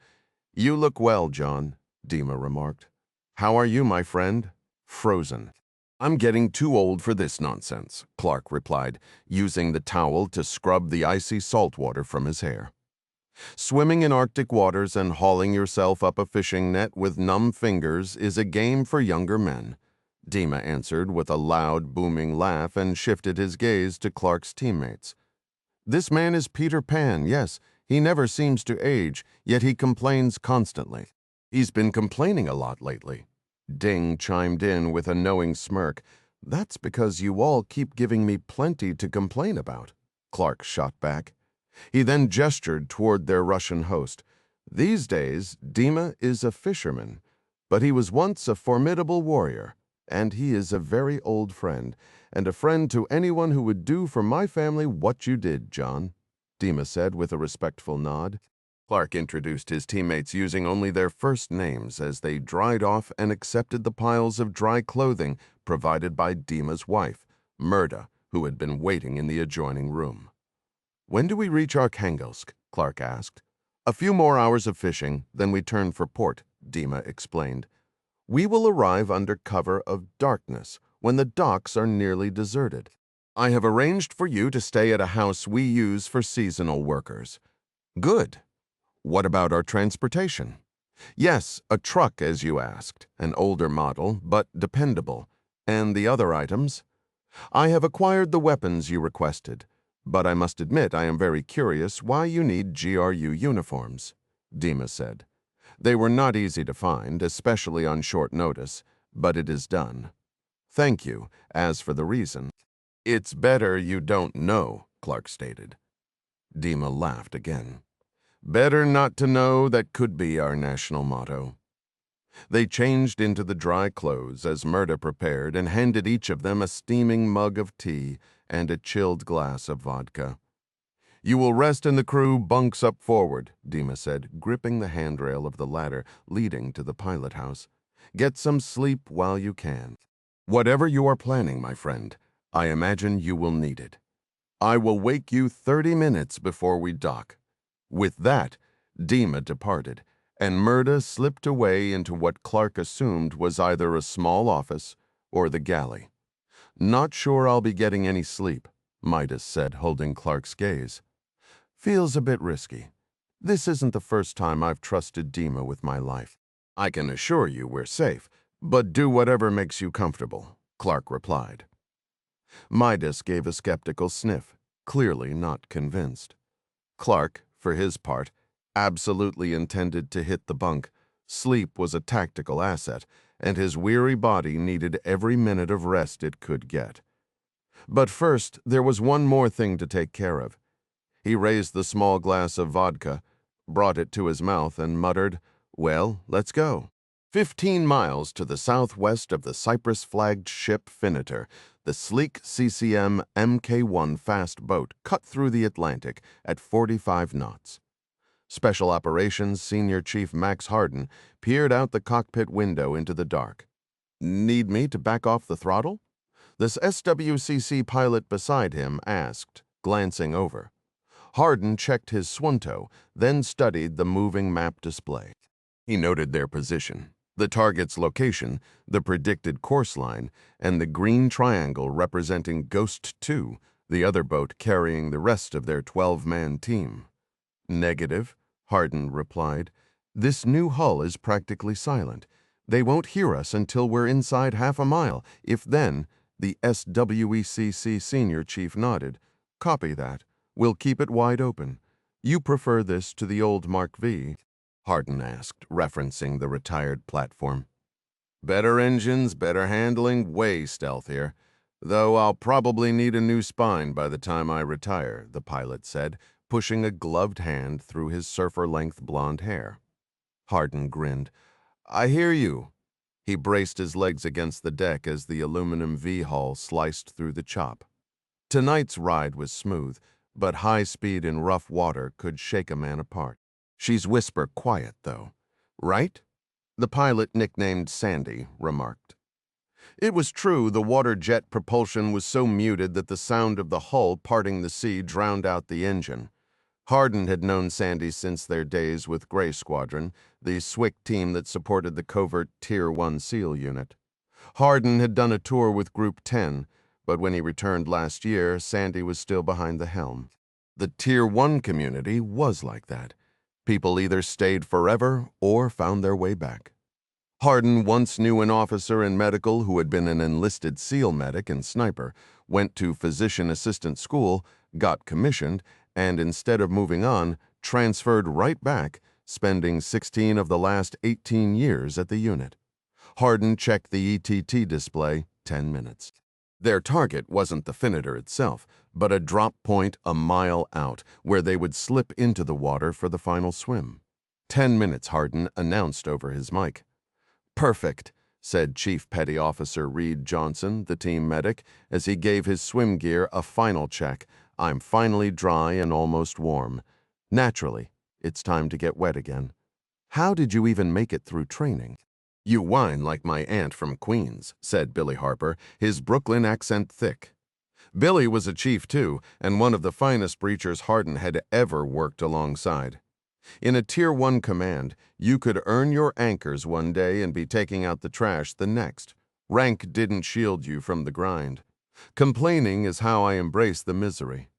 You look well, John, Dima remarked. How are you, my friend? Frozen. I'm getting too old for this nonsense, Clark replied, using the towel to scrub the icy salt water from his hair. Swimming in Arctic waters and hauling yourself up a fishing net with numb fingers is a game for younger men, Dima answered with a loud, booming laugh and shifted his gaze to Clark's teammates. This man is Peter Pan, yes, he never seems to age, yet he complains constantly. He's been complaining a lot lately. Ding chimed in with a knowing smirk. That's because you all keep giving me plenty to complain about, Clark shot back. He then gestured toward their Russian host. These days, Dima is a fisherman, but he was once a formidable warrior, and he is a very old friend, and a friend to anyone who would do for my family what you did, John, Dima said with a respectful nod. Clark introduced his teammates using only their first names as they dried off and accepted the piles of dry clothing provided by Dima's wife, Murda, who had been waiting in the adjoining room. When do we reach Arkhangelsk? Clark asked. A few more hours of fishing, then we turn for port, Dima explained. We will arrive under cover of darkness when the docks are nearly deserted. I have arranged for you to stay at a house we use for seasonal workers. Good. What about our transportation? Yes, a truck, as you asked, an older model, but dependable. And the other items? I have acquired the weapons you requested, but I must admit I am very curious why you need GRU uniforms, Dima said. They were not easy to find, especially on short notice, but it is done. Thank you. As for the reason, it's better you don't know, Clark stated. Dima laughed again. Better not to know, that could be our national motto. They changed into the dry clothes as Murda prepared and handed each of them a steaming mug of tea and a chilled glass of vodka. You will rest in the crew bunks up forward, Dima said, gripping the handrail of the ladder leading to the pilot house. Get some sleep while you can. Whatever you are planning, my friend, I imagine you will need it. I will wake you 30 minutes before we dock. With that, Dima departed, and Murda slipped away into what Clark assumed was either a small office or the galley. Not sure I'll be getting any sleep, Midas said, holding Clark's gaze. Feels a bit risky. This isn't the first time I've trusted Dima with my life. I can assure you we're safe, but do whatever makes you comfortable, Clark replied. Midas gave a skeptical sniff, clearly not convinced. Clark, for his part, absolutely intended to hit the bunk. Sleep was a tactical asset, and his weary body needed every minute of rest it could get. But first, there was one more thing to take care of. He raised the small glass of vodka, brought it to his mouth, and muttered, "Well, let's go." 15 miles to the southwest of the Cyprus-flagged ship Finiter, the sleek CCM Mk1 fast boat cut through the Atlantic at 45 knots. Special Operations Senior Chief Max Hardin peered out the cockpit window into the dark. Need me to back off the throttle? This SWCC pilot beside him asked, glancing over. Hardin checked his Swunto, then studied the moving map display. He noted their position, the target's location, the predicted course line, and the green triangle representing Ghost 2, the other boat carrying the rest of their 12-man team. Negative, Hardin replied. This new hull is practically silent. They won't hear us until we're inside half a mile. If then, the SWECC Senior Chief nodded. Copy that. We'll keep it wide open. You prefer this to the old Mark V? Hardin asked, referencing the retired platform. Better engines, better handling, way stealthier. Though I'll probably need a new spine by the time I retire, the pilot said, pushing a gloved hand through his surfer-length blonde hair. Hardin grinned. I hear you. He braced his legs against the deck as the aluminum V-hull sliced through the chop. Tonight's ride was smooth, but high speed in rough water could shake a man apart. She's whisper quiet, though. Right? The pilot, nicknamed Sandy, remarked. It was true the water jet propulsion was so muted that the sound of the hull parting the sea drowned out the engine. Hardin had known Sandy since their days with Gray Squadron, the SWIC team that supported the covert Tier 1 SEAL unit. Hardin had done a tour with Group 10, but when he returned last year, Sandy was still behind the helm. The Tier 1 community was like that. People either stayed forever or found their way back. Hardin once knew an officer in medical who had been an enlisted SEAL medic and sniper, went to physician assistant school, got commissioned, and instead of moving on, transferred right back, spending 16 of the last 18 years at the unit. Hardin checked the ETT display, 10 minutes. Their target wasn't the Finiter itself, but a drop point a mile out, where they would slip into the water for the final swim. 10 minutes, Hardin announced over his mic. Perfect, said Chief Petty Officer Reed Johnson, the team medic, as he gave his swim gear a final check. I'm finally dry and almost warm. Naturally, it's time to get wet again. How did you even make it through training? You whine like my aunt from Queens, said Billy Harper, his Brooklyn accent thick. Billy was a chief, too, and one of the finest breachers Hardin had ever worked alongside. In a Tier 1 command, you could earn your anchors one day and be taking out the trash the next. Rank didn't shield you from the grind. Complaining is how I embrace the misery.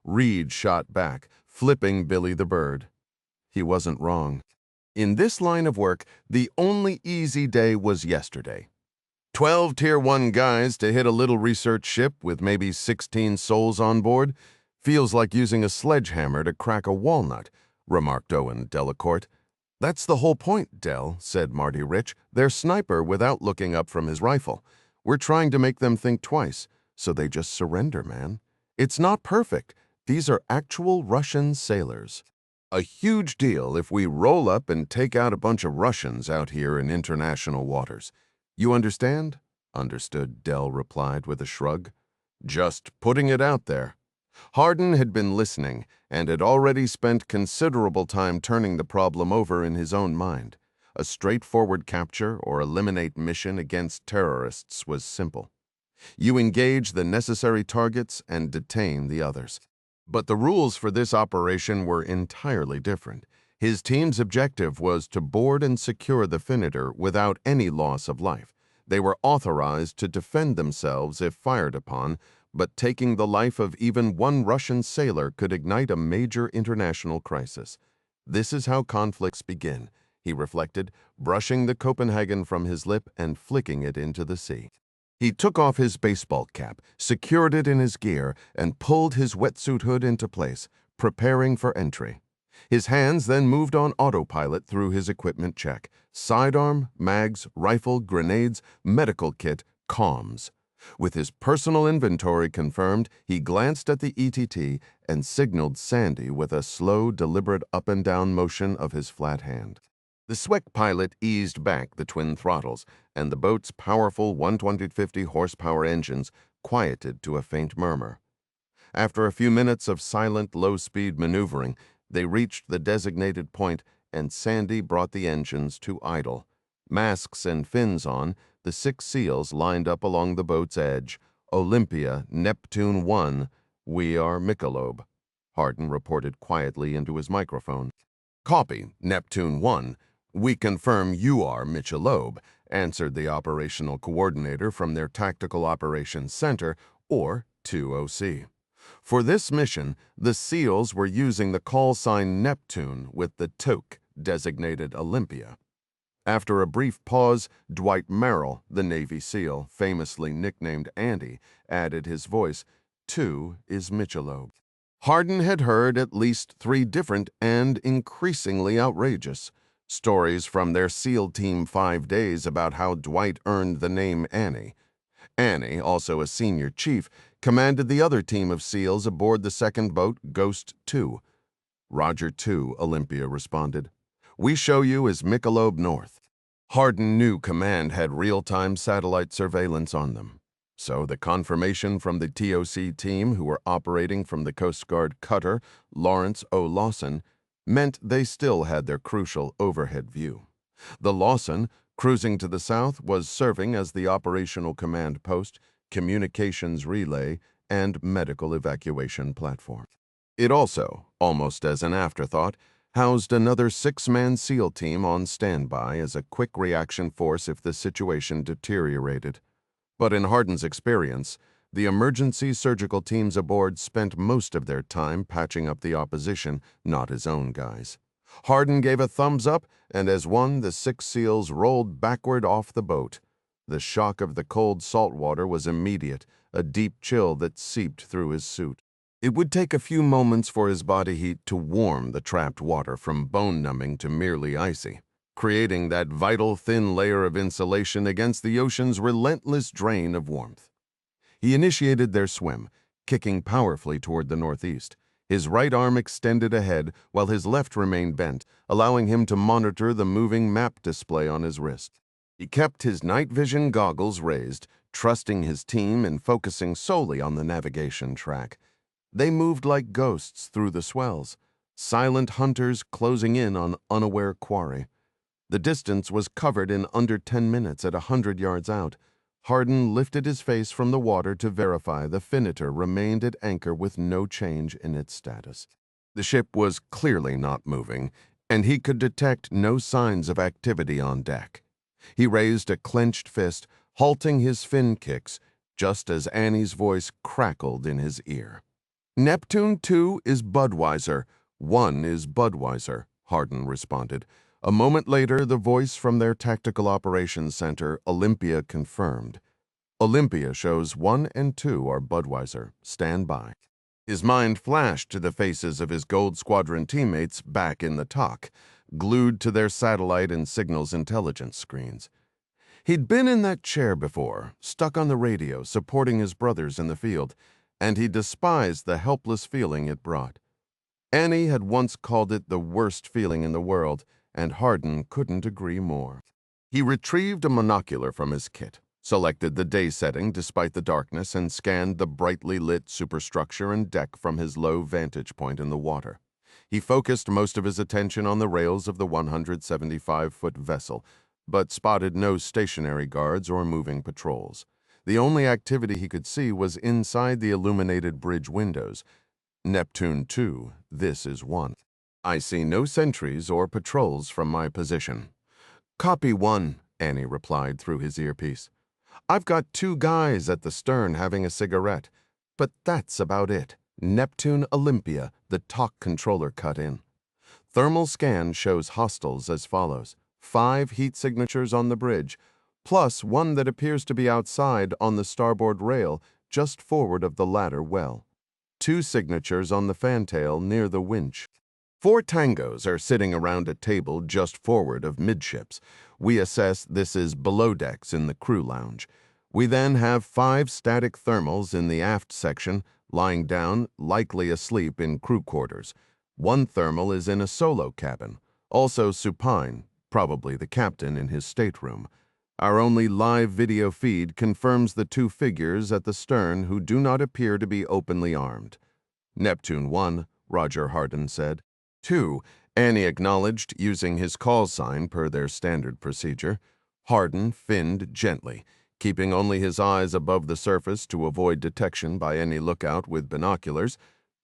Reed shot back, flipping Billy the bird. He wasn't wrong. In this line of work, the only easy day was yesterday. 12 Tier 1 guys to hit a little research ship with maybe 16 souls on board feels like using a sledgehammer to crack a walnut, remarked Owen Delacourt. That's the whole point, Del, said Marty Rich. They're sniper without looking up from his rifle. We're trying to make them think twice, so they just surrender, man. It's not perfect. These are actual Russian sailors. A huge deal if we roll up and take out a bunch of Russians out here in international waters. You understand? Understood, Del replied with a shrug. Just putting it out there. Hardin had been listening and had already spent considerable time turning the problem over in his own mind. A straightforward capture or eliminate mission against terrorists was simple. You engage the necessary targets and detain the others. But the rules for this operation were entirely different. His team's objective was to board and secure the Finiter without any loss of life. They were authorized to defend themselves if fired upon, but taking the life of even one Russian sailor could ignite a major international crisis. This is how conflicts begin, he reflected, brushing the Copenhagen from his lip and flicking it into the sea. He took off his baseball cap, secured it in his gear, and pulled his wetsuit hood into place, preparing for entry. His hands then moved on autopilot through his equipment check: sidearm, mags, rifle, grenades, medical kit, comms. With his personal inventory confirmed, he glanced at the ETT and signaled Sandy with a slow, deliberate up and down motion of his flat hand. The Sweck pilot eased back the twin throttles, and the boat's powerful 150 horsepower engines quieted to a faint murmur. After a few minutes of silent, low-speed maneuvering, they reached the designated point, and Sandy brought the engines to idle. Masks and fins on, the 6 SEALs lined up along the boat's edge. Olympia, Neptune 1, we are Michelob, Hardin reported quietly into his microphone. Copy, Neptune 1. We confirm you are Michelob, answered the operational coordinator from their Tactical Operations Center, or 2OC. For this mission, the SEALs were using the call sign Neptune with the toque designated Olympia. After a brief pause, Dwight Merrill, the Navy SEAL, famously nicknamed Andy, added his voice. 2 is Michelob. Hardin had heard at least 3 different and increasingly outrageous stories from their SEAL Team 5 days about how Dwight earned the name Annie. Annie, also a senior chief, commanded the other team of SEALs aboard the second boat, Ghost 2. Roger 2, Olympia responded. We show you as Michelob North. Hardin knew command had real-time satellite surveillance on them. So the confirmation from the TOC team, who were operating from the Coast Guard cutter Lawrence O. Lawson, meant they still had their crucial overhead view. The Lawson, cruising to the south, was serving as the operational command post, communications relay, and medical evacuation platform. It also, almost as an afterthought, housed another 6-man SEAL team on standby as a quick reaction force if the situation deteriorated. But in Hardin's experience, the emergency surgical teams aboard spent most of their time patching up the opposition, not his own guys. Hardin gave a thumbs up, and as one, the 6 SEALs rolled backward off the boat. The shock of the cold salt water was immediate, a deep chill that seeped through his suit. It would take a few moments for his body heat to warm the trapped water from bone-numbing to merely icy, creating that vital thin layer of insulation against the ocean's relentless drain of warmth. He initiated their swim, kicking powerfully toward the northeast. His right arm extended ahead while his left remained bent, allowing him to monitor the moving map display on his wrist. He kept his night vision goggles raised, trusting his team and focusing solely on the navigation track. They moved like ghosts through the swells, silent hunters closing in on unaware quarry. The distance was covered in under 10 minutes at 100 yards out. Hardin lifted his face from the water to verify the Finiter remained at anchor with no change in its status. The ship was clearly not moving, and he could detect no signs of activity on deck. He raised a clenched fist, halting his fin kicks, just as Annie's voice crackled in his ear. Neptune 2 is Budweiser, 1 is Budweiser, Hardin responded. A moment later, the voice from their Tactical Operations Center, Olympia, confirmed. Olympia shows 1 and 2 are Budweiser. Stand by. His mind flashed to the faces of his Gold Squadron teammates back in the TOC, glued to their satellite and signals intelligence screens. He'd been in that chair before, stuck on the radio, supporting his brothers in the field, and he despised the helpless feeling it brought. Annie had once called it the worst feeling in the world, and Hardin couldn't agree more. He retrieved a monocular from his kit, selected the day setting despite the darkness, and scanned the brightly lit superstructure and deck from his low vantage point in the water. He focused most of his attention on the rails of the 175-foot vessel, but spotted no stationary guards or moving patrols. The only activity he could see was inside the illuminated bridge windows. Neptune 2, this is 1. I see no sentries or patrols from my position. Copy 1, Annie replied through his earpiece. I've got 2 guys at the stern having a cigarette, but that's about it. Neptune Olympia, the TOC controller cut in. Thermal scan shows hostiles as follows. 5 heat signatures on the bridge, plus 1 that appears to be outside on the starboard rail just forward of the ladder well. 2 signatures on the fantail near the winch. 4 tangos are sitting around a table just forward of midships. We assess this is below decks in the crew lounge. We then have 5 static thermals in the aft section, lying down, likely asleep in crew quarters. 1 thermal is in a solo cabin, also supine, probably the captain in his stateroom. Our only live video feed confirms the 2 figures at the stern who do not appear to be openly armed. Neptune 1, Roger Hardin said. 2, Annie acknowledged using his call sign per their standard procedure. Hardin finned gently, keeping only his eyes above the surface to avoid detection by any lookout with binoculars.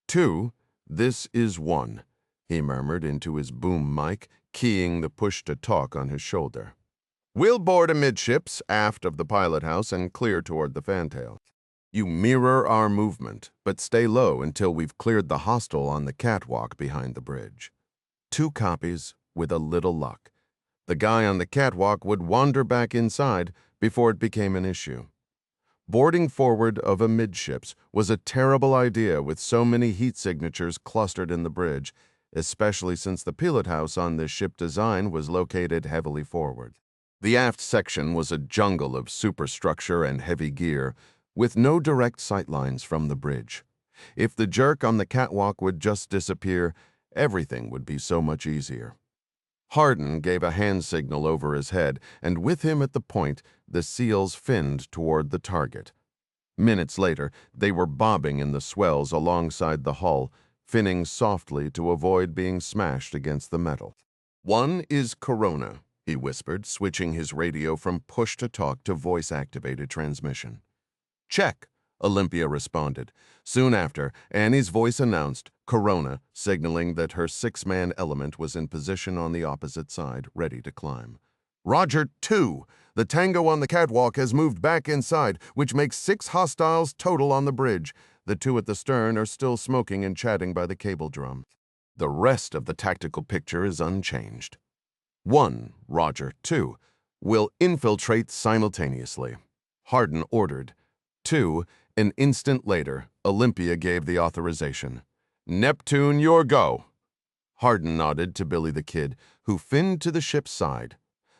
2, this is 1, he murmured into his boom mic, keying the push-to-talk on his shoulder. We'll board amidships, aft of the pilot house, and clear toward the fantail. You mirror our movement, but stay low until we've cleared the hostile on the catwalk behind the bridge. 2 copies, with a little luck. The guy on the catwalk would wander back inside before it became an issue. Boarding forward of amidships was a terrible idea with so many heat signatures clustered in the bridge, especially since the pilot house on this ship design was located heavily forward. The aft section was a jungle of superstructure and heavy gear, with no direct sightlines from the bridge. If the jerk on the catwalk would just disappear, everything would be so much easier. Hardin gave a hand signal over his head, and with him at the point, the SEALs finned toward the target. Minutes later, they were bobbing in the swells alongside the hull, finning softly to avoid being smashed against the metal. 1 is Corona, he whispered, switching his radio from push-to-talk to voice-activated transmission. Check, Olympia responded. Soon after, Annie's voice announced Corona, signaling that her 6-man element was in position on the opposite side, ready to climb. Roger 2. The tango on the catwalk has moved back inside, which makes 6 hostiles total on the bridge. The 2 at the stern are still smoking and chatting by the cable drum. The rest of the tactical picture is unchanged. 1, Roger 2, will infiltrate simultaneously. Hardin ordered. 2, an instant later, Olympia gave the authorization. Neptune, your go. Hardin nodded to Billy the Kid, who finned to the ship's side.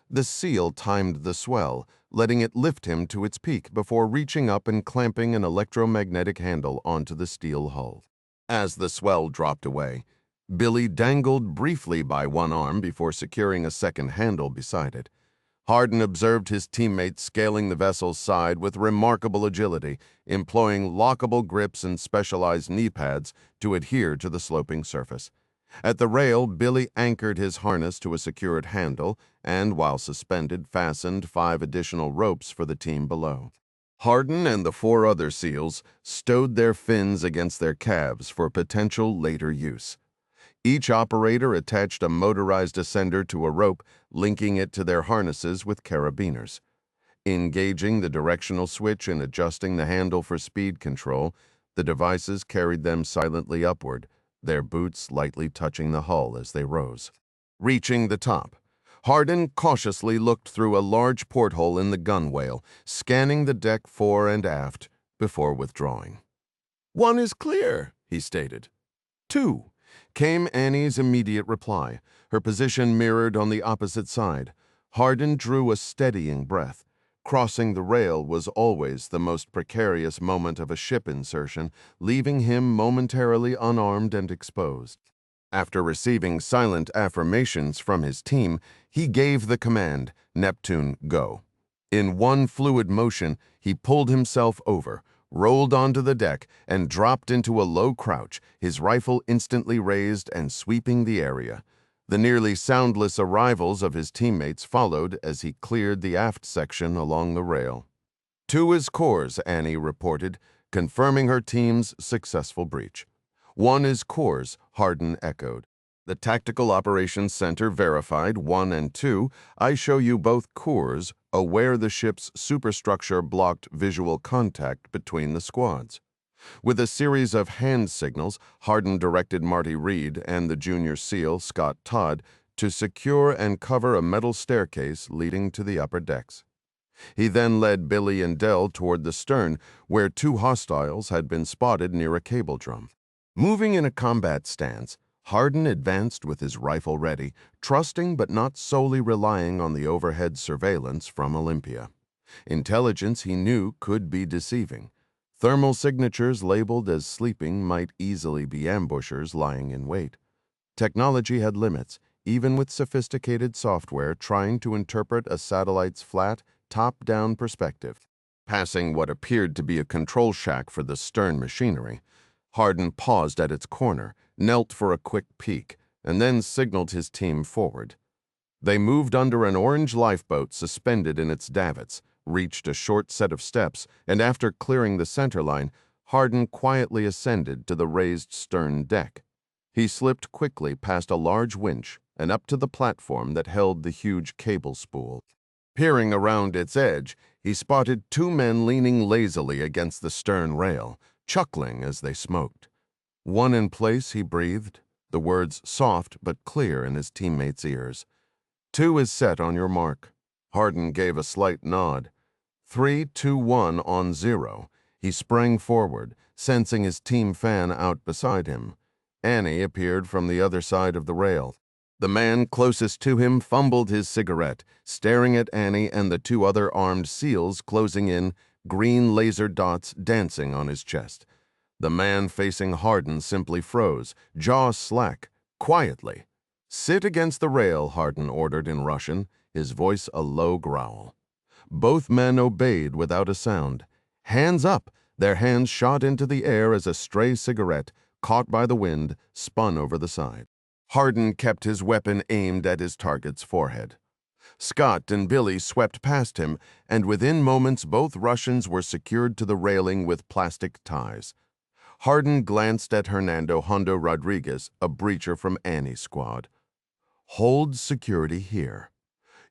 The SEAL timed the swell, letting it lift him to its peak before reaching up and clamping an electromagnetic handle onto the steel hull. As the swell dropped away, Billy dangled briefly by one arm before securing a second handle beside it. Hardin observed his teammates scaling the vessel's side with remarkable agility, employing lockable grips and specialized knee pads to adhere to the sloping surface. At the rail, Billy anchored his harness to a secured handle and, while suspended, fastened 5 additional ropes for the team below. Hardin and the 4 other SEALs stowed their fins against their calves for potential later use. Each operator attached a motorized ascender to a rope, linking it to their harnesses with carabiners. Engaging the directional switch and adjusting the handle for speed control, the devices carried them silently upward, their boots lightly touching the hull as they rose. Reaching the top, Hardin cautiously looked through a large porthole in the gunwale, scanning the deck fore and aft before withdrawing. "One is clear," he stated. "Two," came Annie's immediate reply, her position mirrored on the opposite side. Hardin drew a steadying breath. Crossing the rail was always the most precarious moment of a ship insertion, leaving him momentarily unarmed and exposed. After receiving silent affirmations from his team, he gave the command, "Neptune, go." In one fluid motion, he pulled himself over, rolled onto the deck, and dropped into a low crouch, his rifle instantly raised and sweeping the area. The nearly soundless arrivals of his teammates followed as he cleared the aft section along the rail. "Two is Cours," Annie reported, confirming her team's successful breach. "One is Cours," Hardin echoed. The Tactical Operations Center verified 1 and 2. "I show you both Cours, aware the ship's superstructure blocked visual contact between the squads." With a series of hand signals, Hardin directed Marty Reed and the junior SEAL, Scott Todd, to secure and cover a metal staircase leading to the upper decks. He then led Billy and Dell toward the stern, where two hostiles had been spotted near a cable drum. Moving in a combat stance, Hardin advanced with his rifle ready, trusting but not solely relying on the overhead surveillance from Olympia. Intelligence he knew could be deceiving. Thermal signatures labeled as sleeping might easily be ambushers lying in wait. Technology had limits, even with sophisticated software trying to interpret a satellite's flat, top-down perspective. Passing what appeared to be a control shack for the stern machinery, Hardin paused at its corner, knelt for a quick peek, and then signaled his team forward. They moved under an orange lifeboat suspended in its davits, reached a short set of steps, and after clearing the center line, Hardin quietly ascended to the raised stern deck. He slipped quickly past a large winch and up to the platform that held the huge cable spool. Peering around its edge, he spotted two men leaning lazily against the stern rail, chuckling as they smoked. "One in place," he breathed, the words soft but clear in his teammates' ears. "Two is set on your mark." Hardin gave a slight nod. 3, 2, 1 on 0. He sprang forward, sensing his team fan out beside him. Annie appeared from the other side of the rail. The man closest to him fumbled his cigarette, staring at Annie and the two other armed SEALs closing in, green laser dots dancing on his chest. The man facing Hardin simply froze, jaw slack, quietly. "Sit against the rail," Hardin ordered in Russian, his voice a low growl. Both men obeyed without a sound. Hands up! Their hands shot into the air as a stray cigarette, caught by the wind, spun over the side. Hardin kept his weapon aimed at his target's forehead. Scott and Billy swept past him, and within moments both Russians were secured to the railing with plastic ties. Hardin glanced at Hernando Hondo Rodriguez, a breacher from Annie's squad. "Hold security here."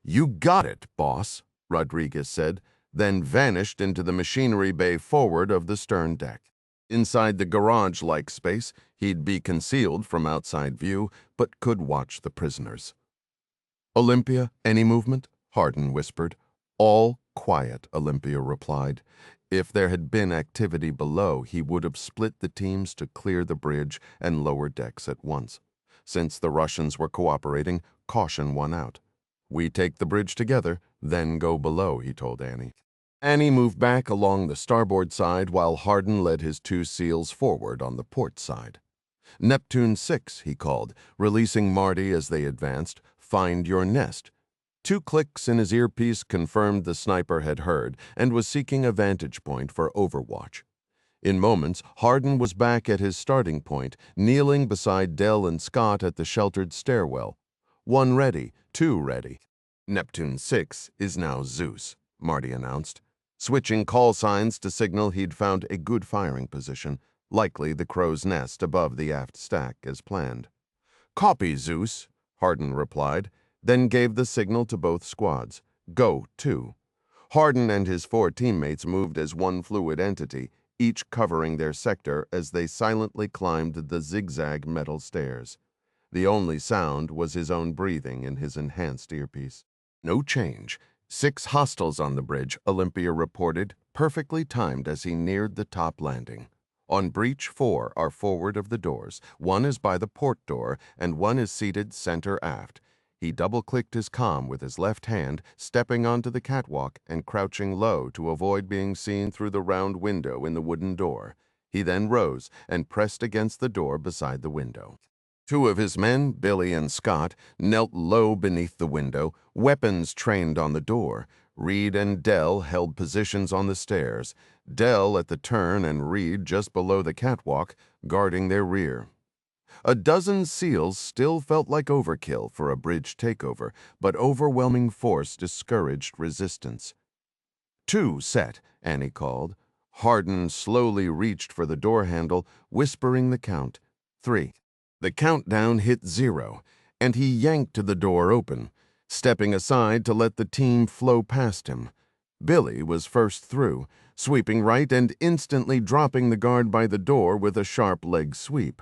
"You got it, boss," Rodriguez said, then vanished into the machinery bay forward of the stern deck. Inside the garage-like space, he'd be concealed from outside view, but could watch the prisoners. "Olympia, any movement?" Hardin whispered. "All quiet," Olympia replied. If there had been activity below, he would have split the teams to clear the bridge and lower decks at once. Since the Russians were cooperating, caution won out. "We take the bridge together, then go below," he told Annie. Annie moved back along the starboard side while Hardin led his two SEALs forward on the port side. "Neptune 6, he called, releasing Marty as they advanced. "Find your nest." 2 clicks in his earpiece confirmed the sniper had heard and was seeking a vantage point for overwatch. In moments, Hardin was back at his starting point, kneeling beside Dell and Scott at the sheltered stairwell. 1 ready, 2 ready. "Neptune 6 is now Zeus," Marty announced, switching call signs to signal he'd found a good firing position, likely the crow's nest above the aft stack as planned. "Copy, Zeus," Hardin replied, then gave the signal to both squads. "Go, too." Hardin and his 4 teammates moved as one fluid entity, each covering their sector as they silently climbed the zigzag metal stairs. The only sound was his own breathing in his enhanced earpiece. No change. 6 hostiles on the bridge, Olympia reported, perfectly timed as he neared the top landing. On breach 4 are forward of the doors. 1 is by the port door, and 1 is seated center aft. He double-clicked his comm with his left hand, stepping onto the catwalk and crouching low to avoid being seen through the round window in the wooden door. He then rose and pressed against the door beside the window. 2 of his men, Billy and Scott, knelt low beneath the window, weapons trained on the door. Reed and Dell held positions on the stairs, Dell at the turn and Reed just below the catwalk, guarding their rear. A dozen SEALs still felt like overkill for a bridge takeover, but overwhelming force discouraged resistance. 2 set, Annie called. Hardin slowly reached for the door handle, whispering the count. 3. The countdown hit 0, and he yanked the door open, stepping aside to let the team flow past him. Billy was first through, sweeping right and instantly dropping the guard by the door with a sharp leg sweep.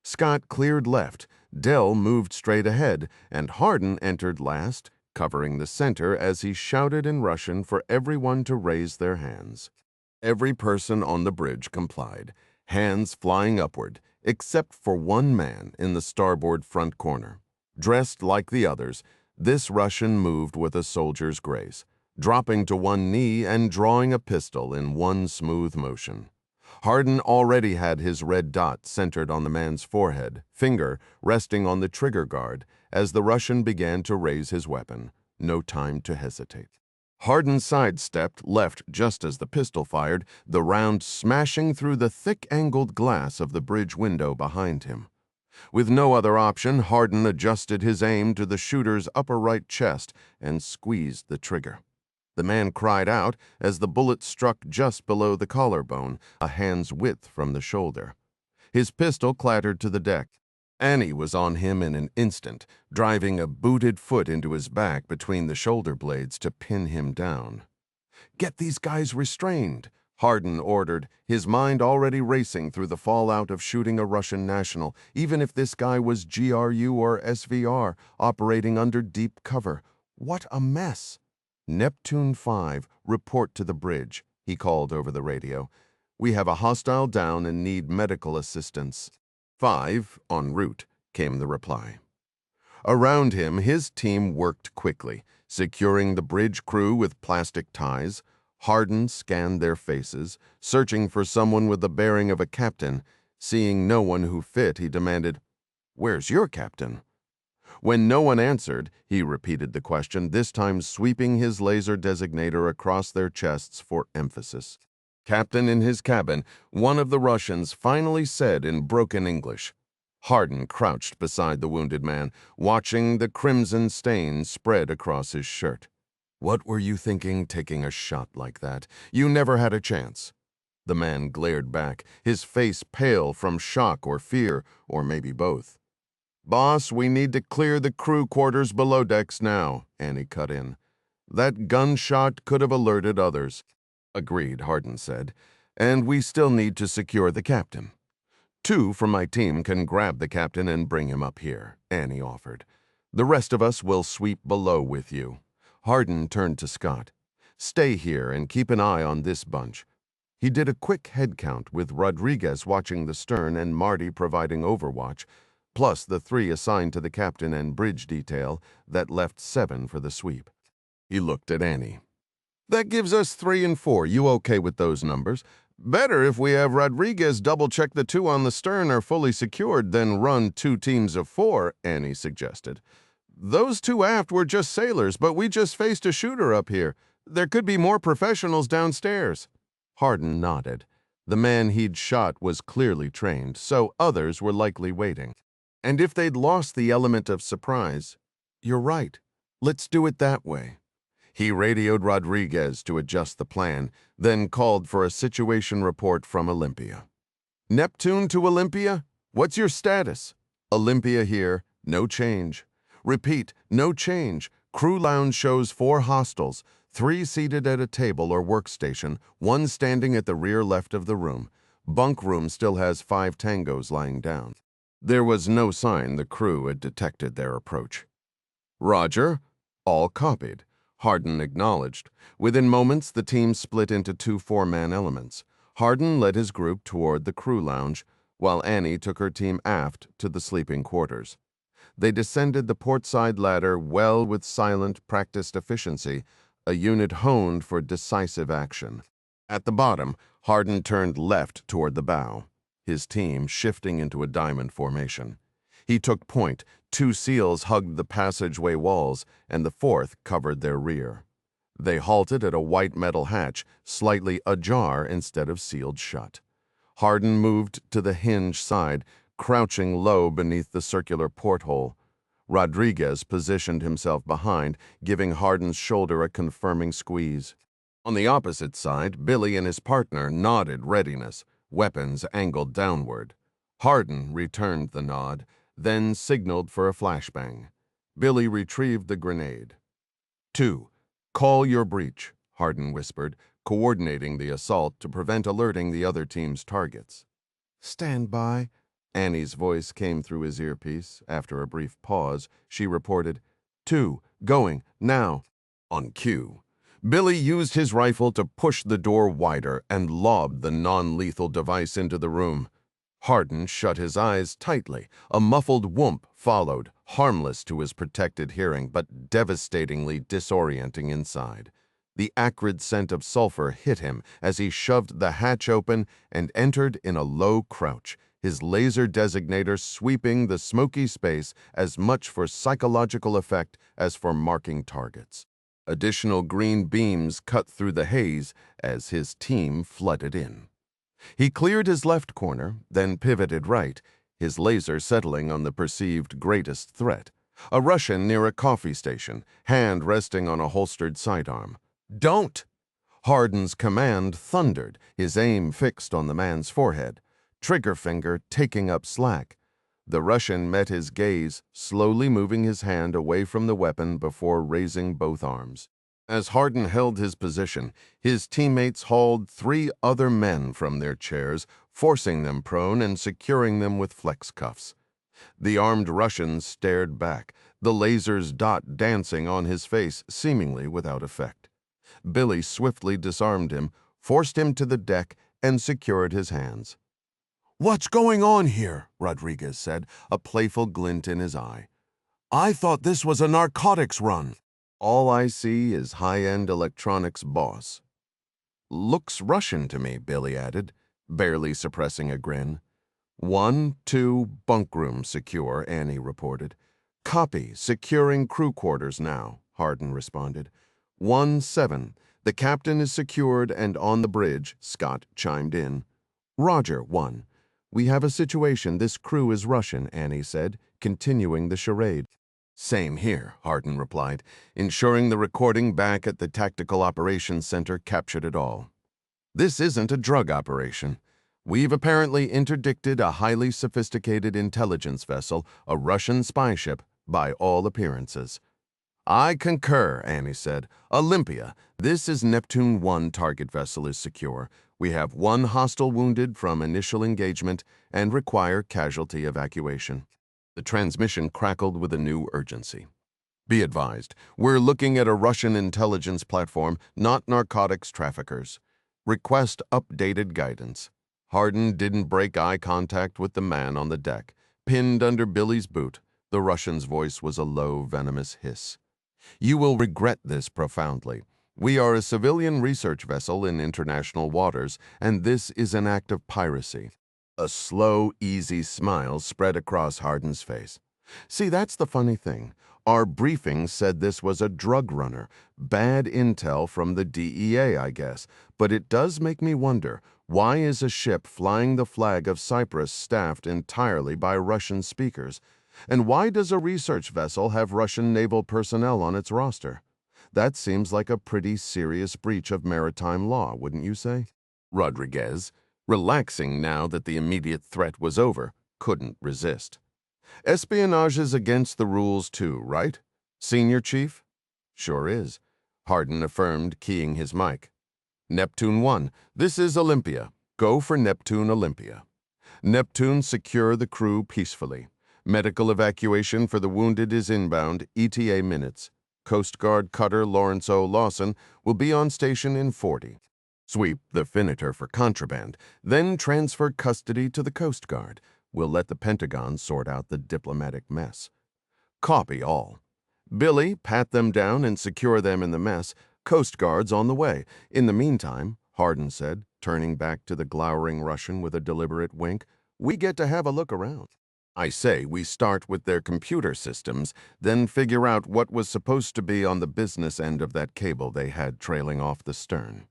Scott cleared left, Dell moved straight ahead, and Hardin entered last, covering the center as he shouted in Russian for everyone to raise their hands. Every person on the bridge complied, hands flying upward, except for 1 man in the starboard front corner. Dressed like the others, this Russian moved with a soldier's grace, dropping to 1 knee and drawing a pistol in 1 smooth motion. Hardin already had his red dot centered on the man's forehead, finger resting on the trigger guard, as the Russian began to raise his weapon. No time to hesitate. Hardin sidestepped left just as the pistol fired, the round smashing through the thick-angled glass of the bridge window behind him. With no other option, Hardin adjusted his aim to the shooter's upper right chest and squeezed the trigger. The man cried out as the bullet struck just below the collarbone, a hand's width from the shoulder. His pistol clattered to the deck. Annie was on him in an instant, driving a booted foot into his back between the shoulder blades to pin him down. "Get these guys restrained," Hardin ordered, his mind already racing through the fallout of shooting a Russian national, even if this guy was GRU or SVR, operating under deep cover. What a mess! "Neptune 5, report to the bridge," he called over the radio. "We have a hostile down and need medical assistance." 5, en route, came the reply. Around him, his team worked quickly, securing the bridge crew with plastic ties. Hardin scanned their faces, searching for someone with the bearing of a captain. Seeing no one who fit, he demanded, "Where's your captain?" When no one answered, he repeated the question, this time sweeping his laser designator across their chests for emphasis. "Captain in his cabin," one of the Russians finally said in broken English. Hardin crouched beside the wounded man, watching the crimson stain spread across his shirt. "What were you thinking taking a shot like that? You never had a chance." The man glared back, his face pale from shock or fear, or maybe both. "Boss, we need to clear the crew quarters below decks now," Annie cut in. "That gunshot could have alerted others." "Agreed," Hardin said. "And we still need to secure the captain." "2 from my team can grab the captain and bring him up here," Annie offered. "The rest of us will sweep below with you." Hardin turned to Scott. "Stay here and keep an eye on this bunch." He did a quick head count with Rodriguez watching the stern and Marty providing overwatch, plus the 3 assigned to the captain and bridge detail that left 7 for the sweep. He looked at Annie. "That gives us 3 and 4. You okay with those numbers? Better if we have Rodriguez double-check the 2 on the stern are fully secured than run 2 teams of 4, Annie suggested. "Those 2 aft were just sailors, but we just faced a shooter up here. There could be more professionals downstairs." Hardin nodded. The man he'd shot was clearly trained, so others were likely waiting. And if they'd lost the element of surprise, "You're right. Let's do it that way." He radioed Rodriguez to adjust the plan, then called for a situation report from Olympia. "Neptune to Olympia? What's your status?" "Olympia here. No change." "Repeat, no change. Crew lounge shows 4 hostiles, 3 seated at a table or workstation, 1 standing at the rear left of the room. Bunk room still has 5 tangos lying down." There was no sign the crew had detected their approach. "Roger." All copied. Hardin acknowledged. Within moments, the team split into two four-man elements. Hardin led his group toward the crew lounge, while Annie took her team aft to the sleeping quarters. They descended the portside ladder well with silent, practiced efficiency, a unit honed for decisive action. At the bottom, Hardin turned left toward the bow, his team shifting into a diamond formation. He took point. Two SEALs hugged the passageway walls, and the fourth covered their rear. They halted at a white metal hatch, slightly ajar instead of sealed shut. Hardin moved to the hinge side, crouching low beneath the circular porthole. Rodriguez positioned himself behind, giving Hardin's shoulder a confirming squeeze. On the opposite side, Billy and his partner nodded readiness, weapons angled downward. Hardin returned the nod, then signaled for a flashbang. Billy retrieved the grenade. "2. Call your breach," Hardin whispered, coordinating the assault to prevent alerting the other team's targets. "Stand by." Annie's voice came through his earpiece. After a brief pause, she reported, 2. Going, now." On cue, Billy used his rifle to push the door wider and lobbed the non-lethal device into the room. Hardin shut his eyes tightly. A muffled whoomp followed, harmless to his protected hearing, but devastatingly disorienting inside. The acrid scent of sulfur hit him as he shoved the hatch open and entered in a low crouch, his laser designator sweeping the smoky space as much for psychological effect as for marking targets. Additional green beams cut through the haze as his team flooded in. He cleared his left corner, then pivoted right, his laser settling on the perceived greatest threat. A Russian near a coffee station, hand resting on a holstered sidearm. "Don't!" Hardin's command thundered, his aim fixed on the man's forehead, trigger finger taking up slack. The Russian met his gaze, slowly moving his hand away from the weapon before raising both arms. As Hardin held his position, his teammates hauled 3 other men from their chairs, forcing them prone and securing them with flex cuffs. The armed Russian stared back, the laser's dot dancing on his face, seemingly without effect. Billy swiftly disarmed him, forced him to the deck, and secured his hands. "What's going on here?" Rodriguez said, a playful glint in his eye. "I thought this was a narcotics run." "All I see is high-end electronics boss." "Looks Russian to me," Billy added, barely suppressing a grin. 1, 2, bunk room secure, Annie reported. "Copy, securing crew quarters now," Hardin responded. 1-7, the captain is secured and on the bridge, Scott chimed in. "Roger, 1. We have a situation. This crew is Russian," Annie said, continuing the charade. "Same here," Hardin replied, ensuring the recording back at the Tactical Operations Center captured it all. "This isn't a drug operation. We've apparently interdicted a highly sophisticated intelligence vessel, a Russian spy ship, by all appearances." "I concur," Annie said. "Olympia, this is Neptune 1 target vessel is secure. We have 1 hostile wounded from initial engagement and require casualty evacuation." The transmission crackled with a new urgency. "Be advised, we're looking at a Russian intelligence platform, not narcotics traffickers. Request updated guidance." Hardin didn't break eye contact with the man on the deck. Pinned under Billy's boot, the Russian's voice was a low, venomous hiss. "You will regret this profoundly. We are a civilian research vessel in international waters, and this is an act of piracy." A slow, easy smile spread across Hardin's face. "See, that's the funny thing. Our briefing said this was a drug runner. Bad intel from the DEA, I guess. But it does make me wonder, why is a ship flying the flag of Cyprus staffed entirely by Russian speakers? And why does a research vessel have Russian naval personnel on its roster? That seems like a pretty serious breach of maritime law, wouldn't you say?" Rodriguez, relaxing now that the immediate threat was over, couldn't resist. "Espionage is against the rules too, right? Senior Chief?" "Sure is," Hardin affirmed, keying his mic. "Neptune 1, this is Olympia. Go for Neptune Olympia." Neptune secure the crew peacefully. Medical evacuation for the wounded is inbound, ETA minutes. Coast Guard cutter Lawrence O. Lawson will be on station in 40. Sweep the Finneter for contraband, then transfer custody to the Coast Guard. We'll let the Pentagon sort out the diplomatic mess. Copy all. Billy, pat them down and secure them in the mess. Coast Guard's on the way. In the meantime, Hardin said, turning back to the glowering Russian with a deliberate wink, we get to have a look around. I say we start with their computer systems, then figure out what was supposed to be on the business end of that cable they had trailing off the stern.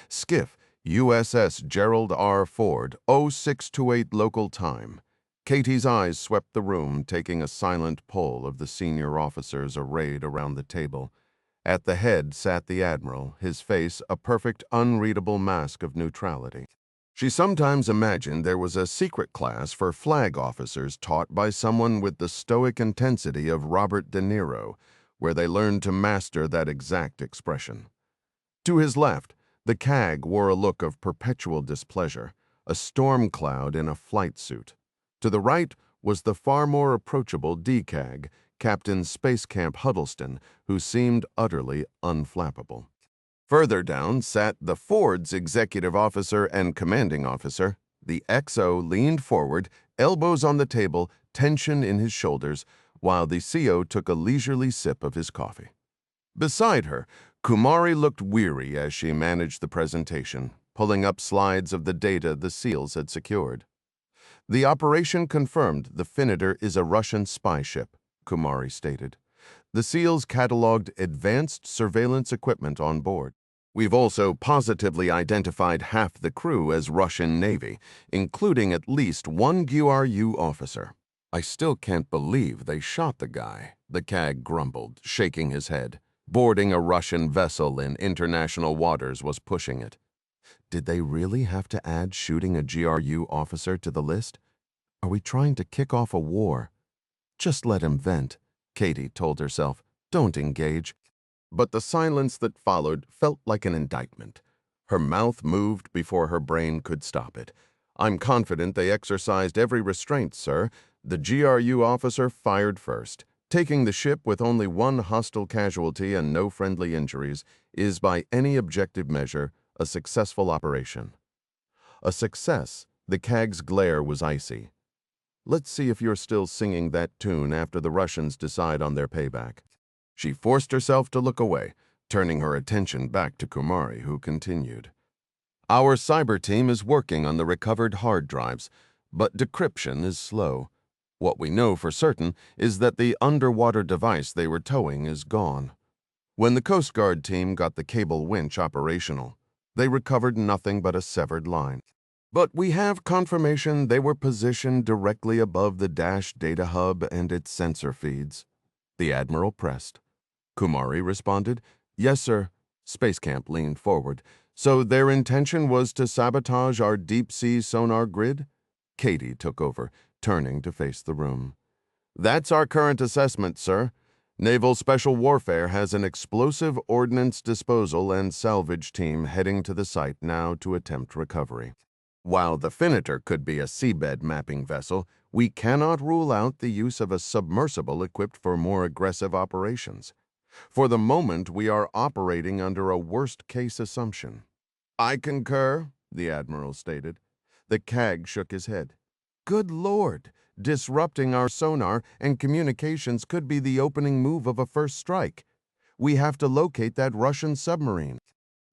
Skiff, USS Gerald R. Ford, 0628 local time. Katie's eyes swept the room, taking a silent poll of the senior officers arrayed around the table. At the head sat the Admiral, his face a perfect, unreadable mask of neutrality. She sometimes imagined there was a secret class for flag officers taught by someone with the stoic intensity of Robert De Niro, where they learned to master that exact expression. To his left, the CAG wore a look of perpetual displeasure, a storm cloud in a flight suit. To the right was the far more approachable DCAG, Captain Space Camp Huddleston, who seemed utterly unflappable. Further down sat the Ford's executive officer and commanding officer. The XO leaned forward, elbows on the table, tension in his shoulders, while the CO took a leisurely sip of his coffee. Beside her, Kumari looked weary as she managed the presentation, pulling up slides of the data the SEALs had secured. The operation confirmed the Finneter is a Russian spy ship, Kumari stated. The SEALs cataloged advanced surveillance equipment on board. We've also positively identified half the crew as Russian Navy, including at least one GRU officer. I still can't believe they shot the guy, the CAG grumbled, shaking his head. Boarding a Russian vessel in international waters was pushing it. Did they really have to add shooting a GRU officer to the list? Are we trying to kick off a war? Just let him vent, Katie told herself. Don't engage. But the silence that followed felt like an indictment. Her mouth moved before her brain could stop it. I'm confident they exercised every restraint, sir. The GRU officer fired first. Taking the ship with only one hostile casualty and no friendly injuries is, by any objective measure, a successful operation. A success. The CAG's glare was icy. Let's see if you're still singing that tune after the Russians decide on their payback. She forced herself to look away, turning her attention back to Kumari, who continued. Our cyber team is working on the recovered hard drives, but decryption is slow. What we know for certain is that the underwater device they were towing is gone. When the Coast Guard team got the cable winch operational, they recovered nothing but a severed line. But we have confirmation they were positioned directly above the Dash data hub and its sensor feeds. The Admiral pressed. Kumari responded, Yes, sir. Space Camp leaned forward. So their intention was to sabotage our deep-sea sonar grid? Katie took over, turning to face the room. That's our current assessment, sir. Naval Special Warfare has an explosive ordnance disposal and salvage team heading to the site now to attempt recovery. While the Finneter could be a seabed mapping vessel, we cannot rule out the use of a submersible equipped for more aggressive operations. For the moment, we are operating under a worst-case assumption. I concur, the Admiral stated. The CAG shook his head. Good Lord! Disrupting our sonar and communications could be the opening move of a first strike. We have to locate that Russian submarine.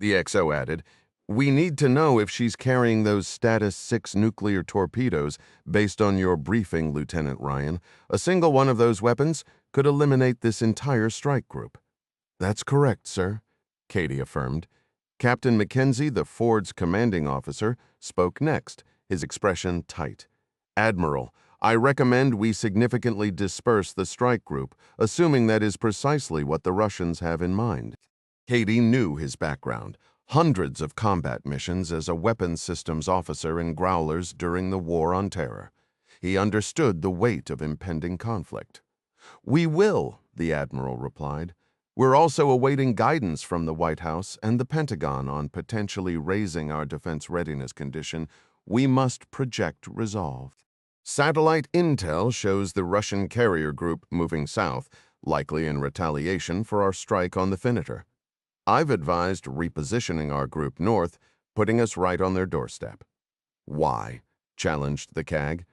The XO added, We need to know if she's carrying those Status 6 nuclear torpedoes based on your briefing, Lieutenant Ryan. A single one of those weapons could eliminate this entire strike group. That's correct, sir, Katie affirmed. Captain Mackenzie, the Ford's commanding officer, spoke next, his expression tight. Admiral, I recommend we significantly disperse the strike group, assuming that is precisely what the Russians have in mind. Katie knew his background. Hundreds of combat missions as a weapons systems officer in Growlers during the War on Terror. He understood the weight of impending conflict. We will, the Admiral replied. We're also awaiting guidance from the White House and the Pentagon on potentially raising our defense readiness condition We must project resolve. Satellite intel shows the Russian carrier group moving south, likely in retaliation for our strike on the Finiter. I've advised repositioning our group north, putting us right on their doorstep. Why? Challenged the CAG.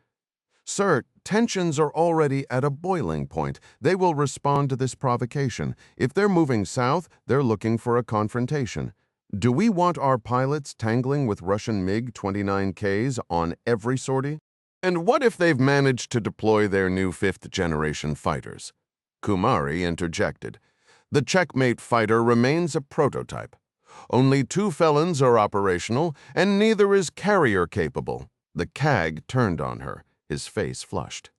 Sir, tensions are already at a boiling point. They will respond to this provocation. If they're moving south, they're looking for a confrontation. Do we want our pilots tangling with Russian MiG-29Ks on every sortie? And what if they've managed to deploy their new fifth-generation fighters? Kumari interjected. The checkmate fighter remains a prototype. Only 2 felons are operational, and neither is carrier capable. The CAG turned on her, his face flushed.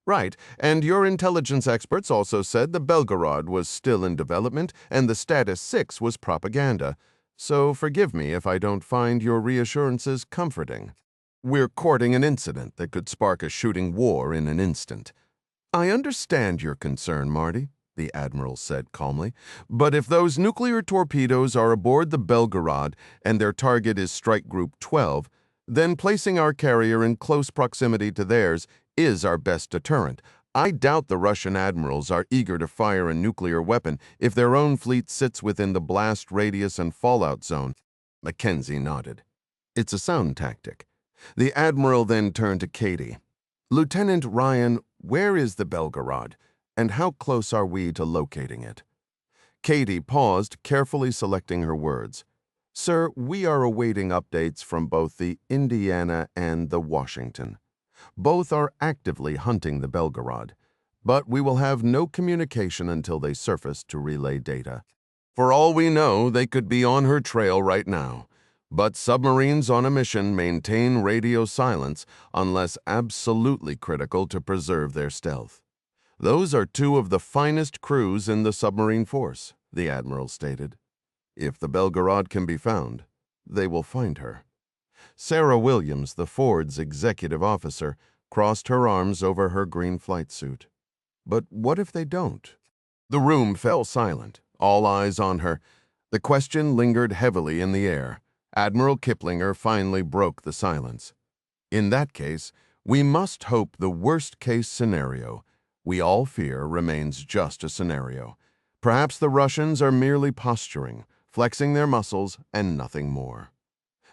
Right, and your intelligence experts also said the Belgarod was still in development and the Status 6 was propaganda. So forgive me if I don't find your reassurances comforting. We're courting an incident that could spark a shooting war in an instant. I understand your concern, Marty, the Admiral said calmly, but if those nuclear torpedoes are aboard the Belgarod and their target is Strike Group 12, then placing our carrier in close proximity to theirs is our best deterrent. I doubt the Russian admirals are eager to fire a nuclear weapon if their own fleet sits within the blast radius and fallout zone. Mackenzie nodded. It's a sound tactic. The Admiral then turned to Katie. Lieutenant Ryan, where is the Belgarod, and how close are we to locating it? Katie paused, carefully selecting her words. Sir, we are awaiting updates from both the Indiana and the Washington. Both are actively hunting the Belgarod, but we will have no communication until they surface to relay data. For all we know, they could be on her trail right now. But submarines on a mission maintain radio silence unless absolutely critical to preserve their stealth. Those are 2 of the finest crews in the submarine force, the Admiral stated. If the Belgarod can be found, they will find her. Sarah Williams, the Ford's executive officer, crossed her arms over her green flight suit. But what if they don't? The room fell silent, all eyes on her. The question lingered heavily in the air. Admiral Kiplinger finally broke the silence. In that case, we must hope the worst-case scenario we all fear remains just a scenario. Perhaps the Russians are merely posturing, flexing their muscles, and nothing more.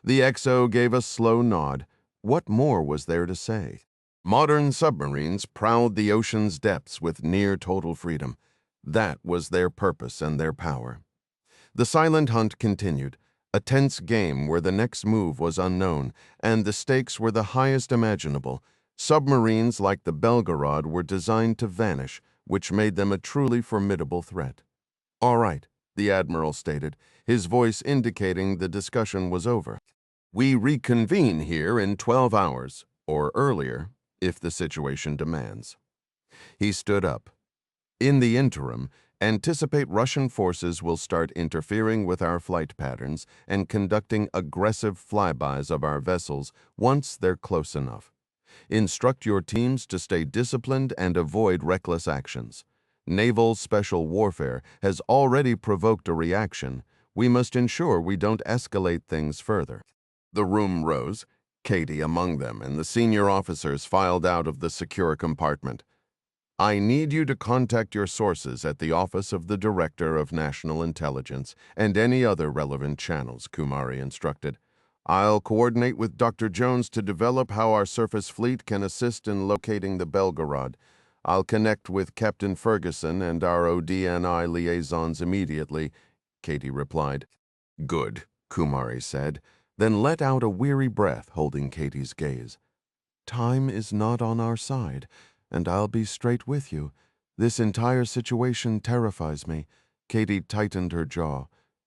The XO gave a slow nod. What more was there to say? Modern submarines prowled the ocean's depths with near-total freedom. That was their purpose and their power. The silent hunt continued, a tense game where the next move was unknown, and the stakes were the highest imaginable. Submarines like the Belgarod were designed to vanish, which made them a truly formidable threat. All right, the Admiral stated, his voice indicating the discussion was over. We reconvene here in 12 hours, or earlier, if the situation demands. He stood up. In the interim, anticipate Russian forces will start interfering with our flight patterns and conducting aggressive flybys of our vessels once they're close enough. Instruct your teams to stay disciplined and avoid reckless actions. Naval special warfare has already provoked a reaction. We must ensure we don't escalate things further. The room rose, Katie among them, and the senior officers filed out of the secure compartment. I need you to contact your sources at the Office of the Director of National Intelligence and any other relevant channels, Kumari instructed. I'll coordinate with Dr. Jones to develop how our surface fleet can assist in locating the Belgarod. I'll connect with Captain Ferguson and our ODNI liaisons immediately, Katie replied. Good, Kumari said, then let out a weary breath, holding Katie's gaze. Time is not on our side. And I'll be straight with you. This entire situation terrifies me. Katie tightened her jaw.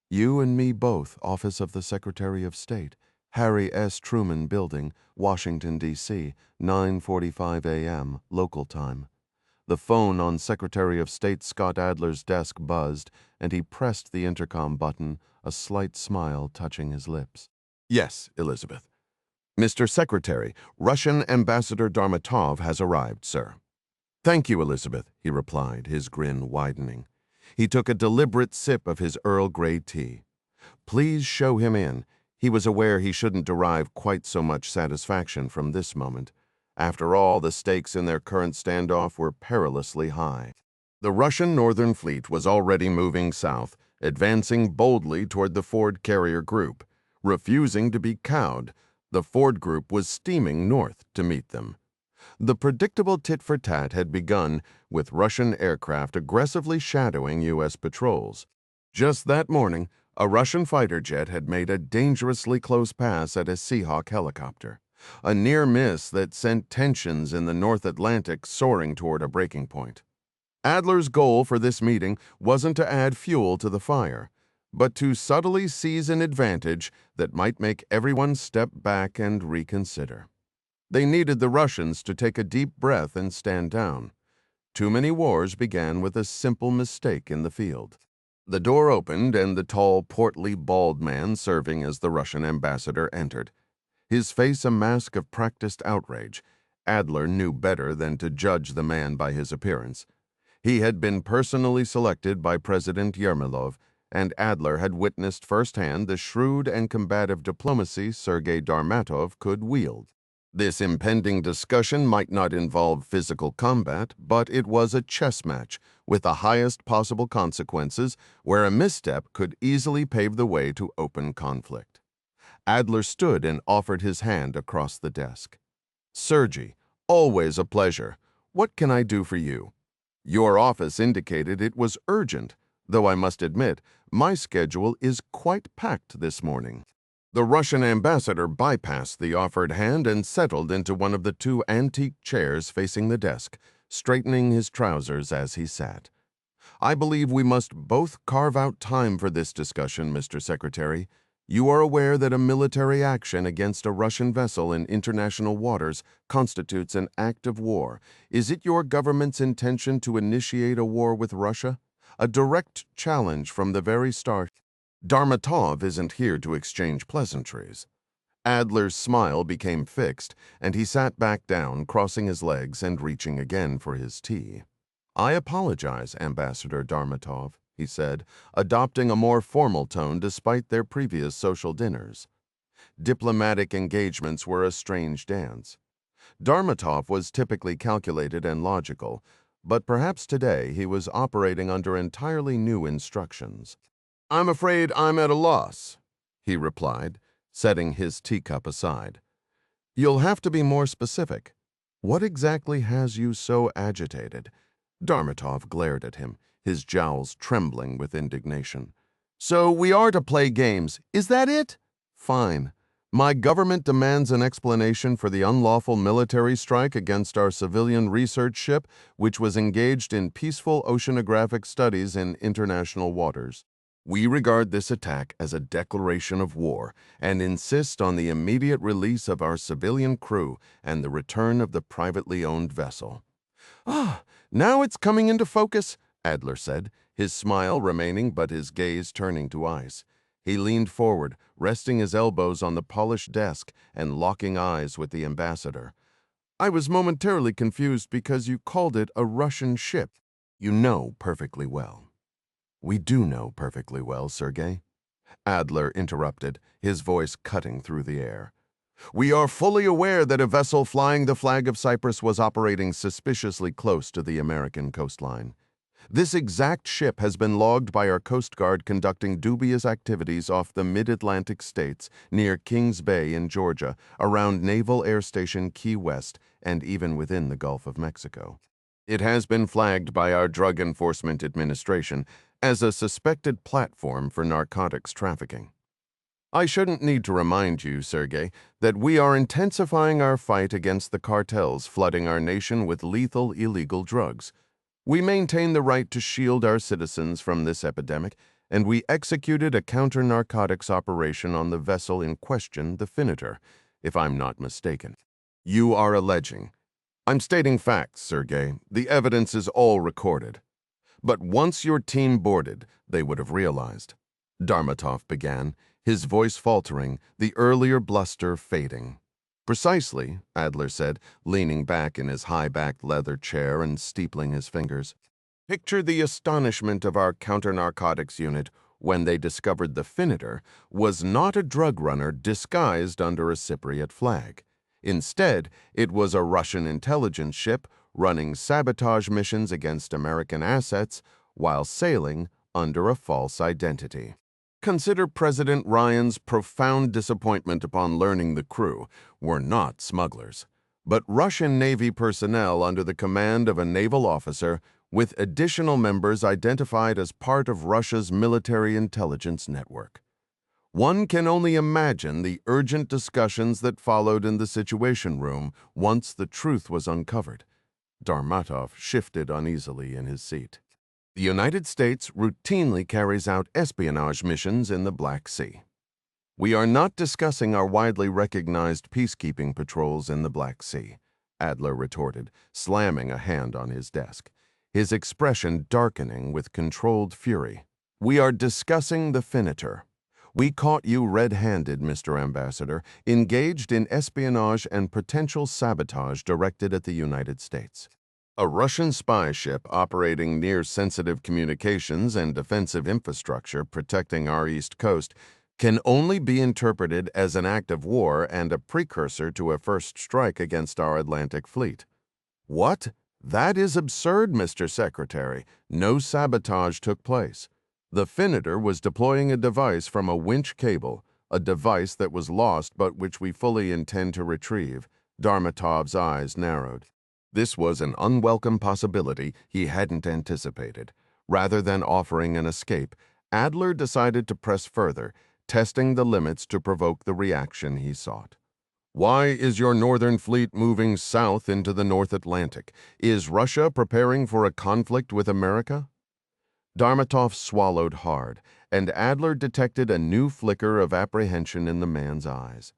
You and me both, Office of the Secretary of State, Harry S. Truman Building, Washington, D.C., 9:45 a.m., local time. The phone on Secretary of State Scott Adler's desk buzzed, and he pressed the intercom button, a slight smile touching his lips. Yes, Elizabeth. Mr. Secretary, Russian Ambassador Darmatov has arrived, sir. Thank you, Elizabeth, he replied, his grin widening. He took a deliberate sip of his Earl Grey tea. Please show him in. He was aware he shouldn't derive quite so much satisfaction from this moment. After all, the stakes in their current standoff were perilously high. The Russian Northern Fleet was already moving south, advancing boldly toward the Ford carrier group. Refusing to be cowed, the Ford group was steaming north to meet them. The predictable tit-for-tat had begun, with Russian aircraft aggressively shadowing U.S. patrols. Just that morning, a Russian fighter jet had made a dangerously close pass at a Seahawk helicopter, a near miss that sent tensions in the North Atlantic soaring toward a breaking point. Adler's goal for this meeting wasn't to add fuel to the fire, but to subtly seize an advantage that might make everyone step back and reconsider. They needed the Russians to take a deep breath and stand down. Too many wars began with a simple mistake in the field. The door opened and the tall, portly, bald man serving as the Russian ambassador entered. His face a mask of practiced outrage. Adler knew better than to judge the man by his appearance. He had been personally selected by President Yermolov, and Adler had witnessed firsthand the shrewd and combative diplomacy Sergei Darmatov could wield. This impending discussion might not involve physical combat, but it was a chess match with the highest possible consequences where a misstep could easily pave the way to open conflict. Adler stood and offered his hand across the desk. "Sergei, always a pleasure. What can I do for you?" Your office indicated it was urgent, though I must admit my schedule is quite packed this morning. The Russian ambassador bypassed the offered hand and settled into one of the two antique chairs facing the desk, straightening his trousers as he sat. "I believe we must both carve out time for this discussion, Mr. Secretary. You are aware that a military action against a Russian vessel in international waters constitutes an act of war. Is it your government's intention to initiate a war with Russia? A direct challenge from the very start. Darmatov isn't here to exchange pleasantries." Adler's smile became fixed, and he sat back down, crossing his legs and reaching again for his tea. "I apologize, Ambassador Darmatov," he said, adopting a more formal tone despite their previous social dinners. Diplomatic engagements were a strange dance. Darmatov was typically calculated and logical, but perhaps today he was operating under entirely new instructions. "I'm afraid I'm at a loss," he replied, setting his teacup aside. "You'll have to be more specific. What exactly has you so agitated?" Darmatov glared at him, his jowls trembling with indignation. "So we are to play games, is that it? Fine. My government demands an explanation for the unlawful military strike against our civilian research ship, which was engaged in peaceful oceanographic studies in international waters. We regard this attack as a declaration of war and insist on the immediate release of our civilian crew and the return of the privately owned vessel." "Ah, now it's coming into focus," Adler said, his smile remaining but his gaze turning to ice. He leaned forward, resting his elbows on the polished desk and locking eyes with the ambassador. "I was momentarily confused because you called it a Russian ship. You know perfectly well." "We do know perfectly well, Sergei," Adler interrupted, his voice cutting through the air. "We are fully aware that a vessel flying the flag of Cyprus was operating suspiciously close to the American coastline. This exact ship has been logged by our Coast Guard conducting dubious activities off the mid-Atlantic states near Kings Bay in Georgia, around Naval Air Station Key West, and even within the Gulf of Mexico. It has been flagged by our Drug Enforcement Administration as a suspected platform for narcotics trafficking. I shouldn't need to remind you, Sergei, that we are intensifying our fight against the cartels flooding our nation with lethal illegal drugs. We maintain the right to shield our citizens from this epidemic, and we executed a counter-narcotics operation on the vessel in question, the Finiter, if I'm not mistaken. You are alleging. I'm stating facts, Sergei. The evidence is all recorded. But once your team boarded, they would have realized." Darmatov began, his voice faltering, the earlier bluster fading. "Precisely," Adler said, leaning back in his high-backed leather chair and steepling his fingers. "Picture the astonishment of our counter-narcotics unit, when they discovered the Finiter was not a drug runner disguised under a Cypriot flag. Instead, it was a Russian intelligence ship running sabotage missions against American assets while sailing under a false identity. Consider President Ryan's profound disappointment upon learning the crew were not smugglers, but Russian Navy personnel under the command of a naval officer with additional members identified as part of Russia's military intelligence network. One can only imagine the urgent discussions that followed in the Situation Room once the truth was uncovered. Darmatov shifted uneasily in his seat. The United States routinely carries out espionage missions in the Black Sea. We are not discussing our widely recognized peacekeeping patrols in the Black Sea, Adler retorted, slamming a hand on his desk, his expression darkening with controlled fury. We are discussing the Finiter. We caught you red-handed, Mr. Ambassador, engaged in espionage and potential sabotage directed at the United States. A Russian spy ship operating near sensitive communications and defensive infrastructure protecting our east coast can only be interpreted as an act of war and a precursor to a first strike against our Atlantic fleet. What? That is absurd, Mr. Secretary. No sabotage took place. The Finiter was deploying a device from a winch cable, a device that was lost but which we fully intend to retrieve. Darmatov's eyes narrowed. This was an unwelcome possibility he hadn't anticipated. Rather than offering an escape, Adler decided to press further, testing the limits to provoke the reaction he sought. Why is your northern fleet moving south into the North Atlantic? Is Russia preparing for a conflict with America? Darmatov swallowed hard, and Adler detected a new flicker of apprehension in the man's eyes.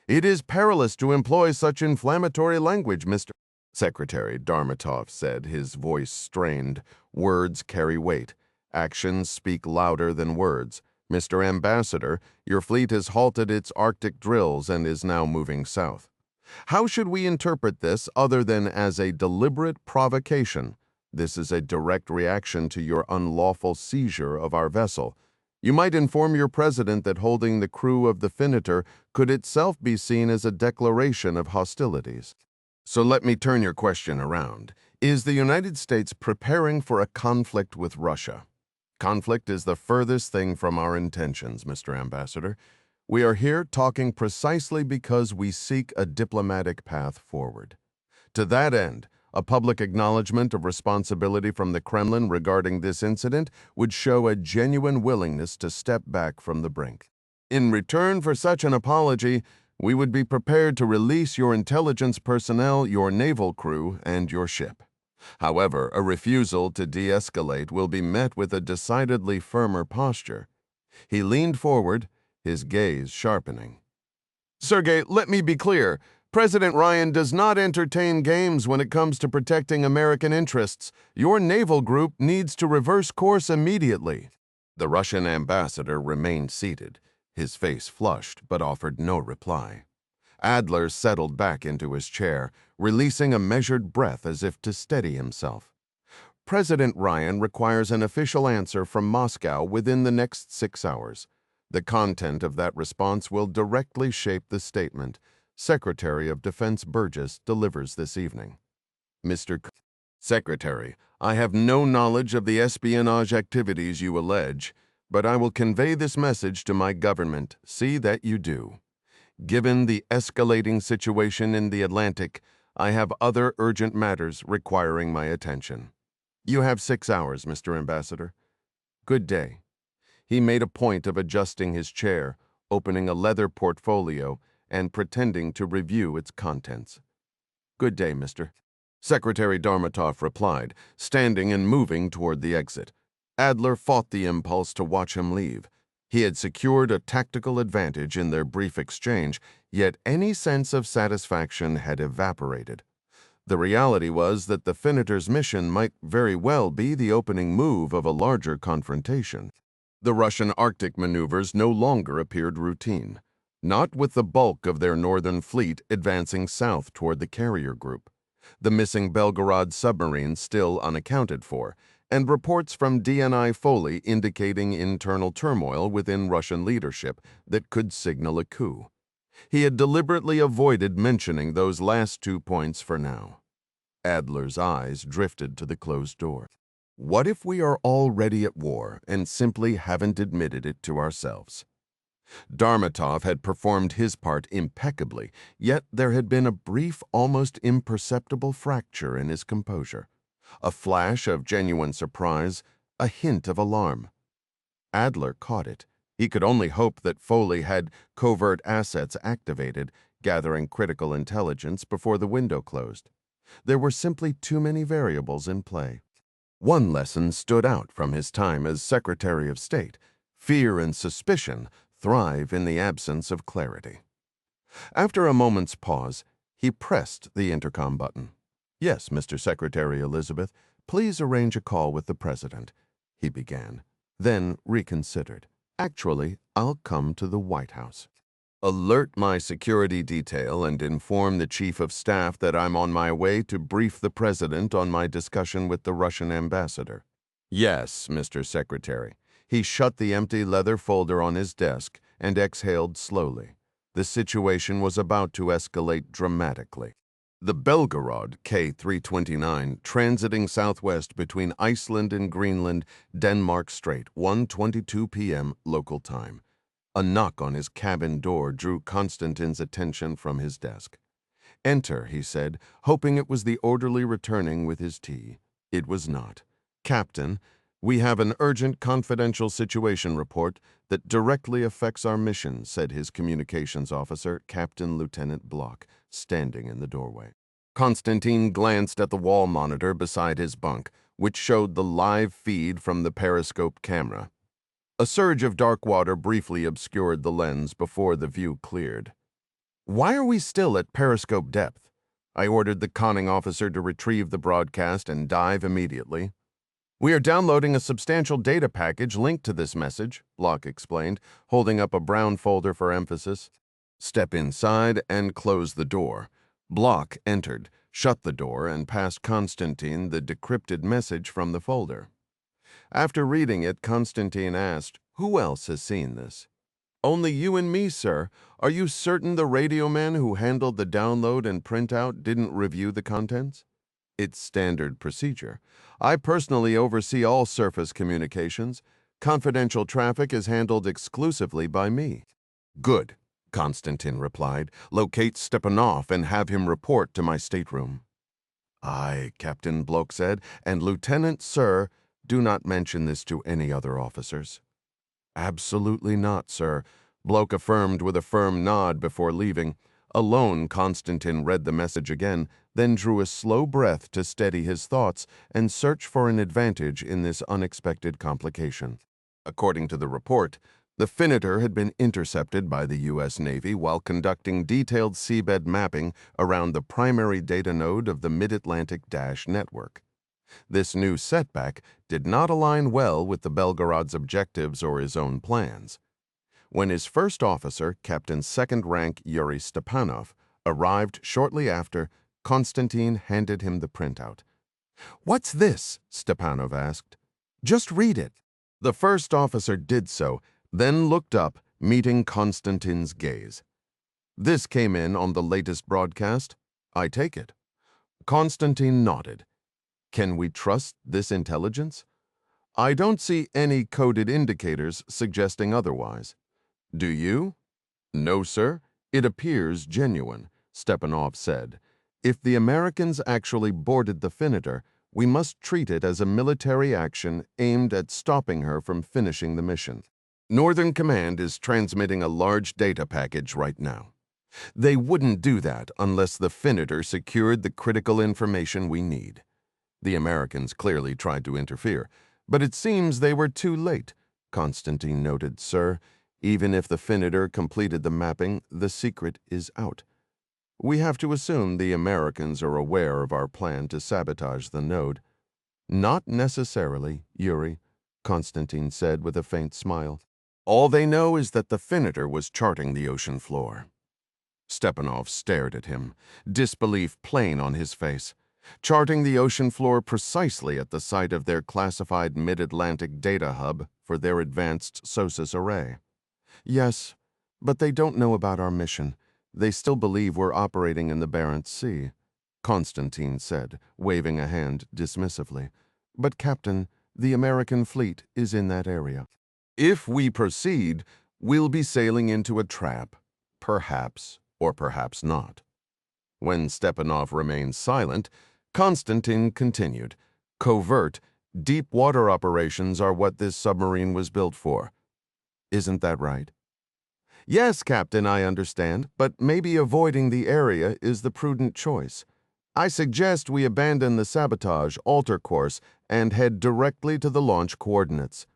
It is perilous to employ such inflammatory language, Mr. Secretary, Darmatov said, his voice strained. Words carry weight. Actions speak louder than words. Mr. Ambassador, your fleet has halted its Arctic drills and is now moving south. How should we interpret this other than as a deliberate provocation? This is a direct reaction to your unlawful seizure of our vessel. You might inform your president that holding the crew of the Finiter could itself be seen as a declaration of hostilities. So let me turn your question around. Is the United States preparing for a conflict with Russia? Conflict is the furthest thing from our intentions, Mr. Ambassador. We are here talking precisely because we seek a diplomatic path forward. To that end, a public acknowledgement of responsibility from the Kremlin regarding this incident would show a genuine willingness to step back from the brink. In return for such an apology, we would be prepared to release your intelligence personnel, your naval crew, and your ship. However, a refusal to de-escalate will be met with a decidedly firmer posture. He leaned forward, his gaze sharpening. Sergei, let me be clear. President Ryan does not entertain games when it comes to protecting American interests. Your naval group needs to reverse course immediately. The Russian ambassador remained seated, his face flushed but offered no reply. Adler settled back into his chair, releasing a measured breath as if to steady himself. President Ryan requires an official answer from Moscow within the next 6 hours. The content of that response will directly shape the statement Secretary of Defense Burgess delivers this evening. Mr. Secretary, I have no knowledge of the espionage activities you allege, but I will convey this message to my government. See that you do. Given the escalating situation in the Atlantic, I have other urgent matters requiring my attention. You have 6 hours, Mr. Ambassador. Good day. He made a point of adjusting his chair, opening a leather portfolio, and pretending to review its contents. Good day, Mr. Secretary Darmatov replied, standing and moving toward the exit. Adler fought the impulse to watch him leave. He had secured a tactical advantage in their brief exchange, yet any sense of satisfaction had evaporated. The reality was that the Finiter's mission might very well be the opening move of a larger confrontation. The Russian Arctic maneuvers no longer appeared routine, not with the bulk of their northern fleet advancing south toward the carrier group. The missing Belgarod submarine still unaccounted for, and reports from DNI Foley indicating internal turmoil within Russian leadership that could signal a coup. He had deliberately avoided mentioning those last 2 points for now. Adler's eyes drifted to the closed door. What if we are already at war and simply haven't admitted it to ourselves? Darmatov had performed his part impeccably, yet there had been a brief, almost imperceptible fracture in his composure. A flash of genuine surprise, a hint of alarm. Adler caught it. He could only hope that Foley had covert assets activated, gathering critical intelligence before the window closed. There were simply too many variables in play. One lesson stood out from his time as Secretary of State: fear and suspicion thrive in the absence of clarity. After a moment's pause, he pressed the intercom button. "Yes, Mr. Secretary Elizabeth, please arrange a call with the President," he began, then reconsidered. "Actually, I'll come to the White House. Alert my security detail and inform the Chief of Staff that I'm on my way to brief the President on my discussion with the Russian ambassador." "Yes, Mr. Secretary." He shut the empty leather folder on his desk and exhaled slowly. The situation was about to escalate dramatically. The Belgarod K-329, transiting southwest between Iceland and Greenland, Denmark Strait, 1:22 p.m. local time. A knock on his cabin door drew Constantin's attention from his desk. "Enter," he said, hoping it was the orderly returning with his tea. It was not. "Captain, we have an urgent confidential situation report that directly affects our mission," said his communications officer, Captain Lieutenant Block, standing in the doorway. Constantin glanced at the wall monitor beside his bunk, which showed the live feed from the periscope camera. A surge of dark water briefly obscured the lens before the view cleared. "Why are we still at periscope depth?" I ordered the conning officer to retrieve the broadcast and dive immediately. "We are downloading a substantial data package linked to this message," Block explained, holding up a brown folder for emphasis. "Step inside and close the door." Block entered, shut the door, and passed Constantin the decrypted message from the folder. After reading it, Constantin asked, "Who else has seen this?" "Only you and me, sir. Are you certain the radio man who handled the download and printout didn't review the contents?" "It's standard procedure. I personally oversee all surface communications. Confidential traffic is handled exclusively by me." "Good," Constantin replied. "Locate Stepanov and have him report to my stateroom." "Aye," Captain Bloke said, "and Lieutenant, sir, do not mention this to any other officers." "Absolutely not, sir," Bloke affirmed with a firm nod before leaving. Alone, Constantin read the message again, then drew a slow breath to steady his thoughts and search for an advantage in this unexpected complication. According to the report, the Finiter had been intercepted by the U.S. Navy while conducting detailed seabed mapping around the primary data node of the Mid-Atlantic Dash network. This new setback did not align well with the Belgarod's objectives or his own plans. When his first officer, Captain Second Rank Yuri Stepanov, arrived shortly after, Constantin handed him the printout. "What's this?" Stepanov asked. "Just read it." The first officer did so, then looked up, meeting Constantin's gaze. "This came in on the latest broadcast? I take it." Constantin nodded. "Can we trust this intelligence?" "I don't see any coded indicators suggesting otherwise." "Do you?" "No, sir. It appears genuine," Stepanov said. "If the Americans actually boarded the Finiter, we must treat it as a military action aimed at stopping her from finishing the mission. Northern Command is transmitting a large data package right now. They wouldn't do that unless the Finiter secured the critical information we need. The Americans clearly tried to interfere, but it seems they were too late," Constantin noted, "sir. Even if the Finiter completed the mapping, the secret is out. We have to assume the Americans are aware of our plan to sabotage the node." "Not necessarily, Yuri," Constantin said with a faint smile. "All they know is that the Finiter was charting the ocean floor." Stepanov stared at him, disbelief plain on his face. charting the ocean floor precisely at the site of their classified mid-Atlantic data hub for their advanced SOSUS array. Yes, but they don't know about our mission. They still believe we're operating in the Barents Sea, Constantin said, waving a hand dismissively. But, Captain, the American fleet is in that area. If we proceed, we'll be sailing into a trap, perhaps or perhaps not. When Stepanov remained silent, Constantin continued, "Covert, deep water operations are what this submarine was built for. Isn't that right?" "Yes, Captain, I understand, but maybe avoiding the area is the prudent choice. I suggest we abandon the sabotage, alter course, and head directly to the launch coordinates."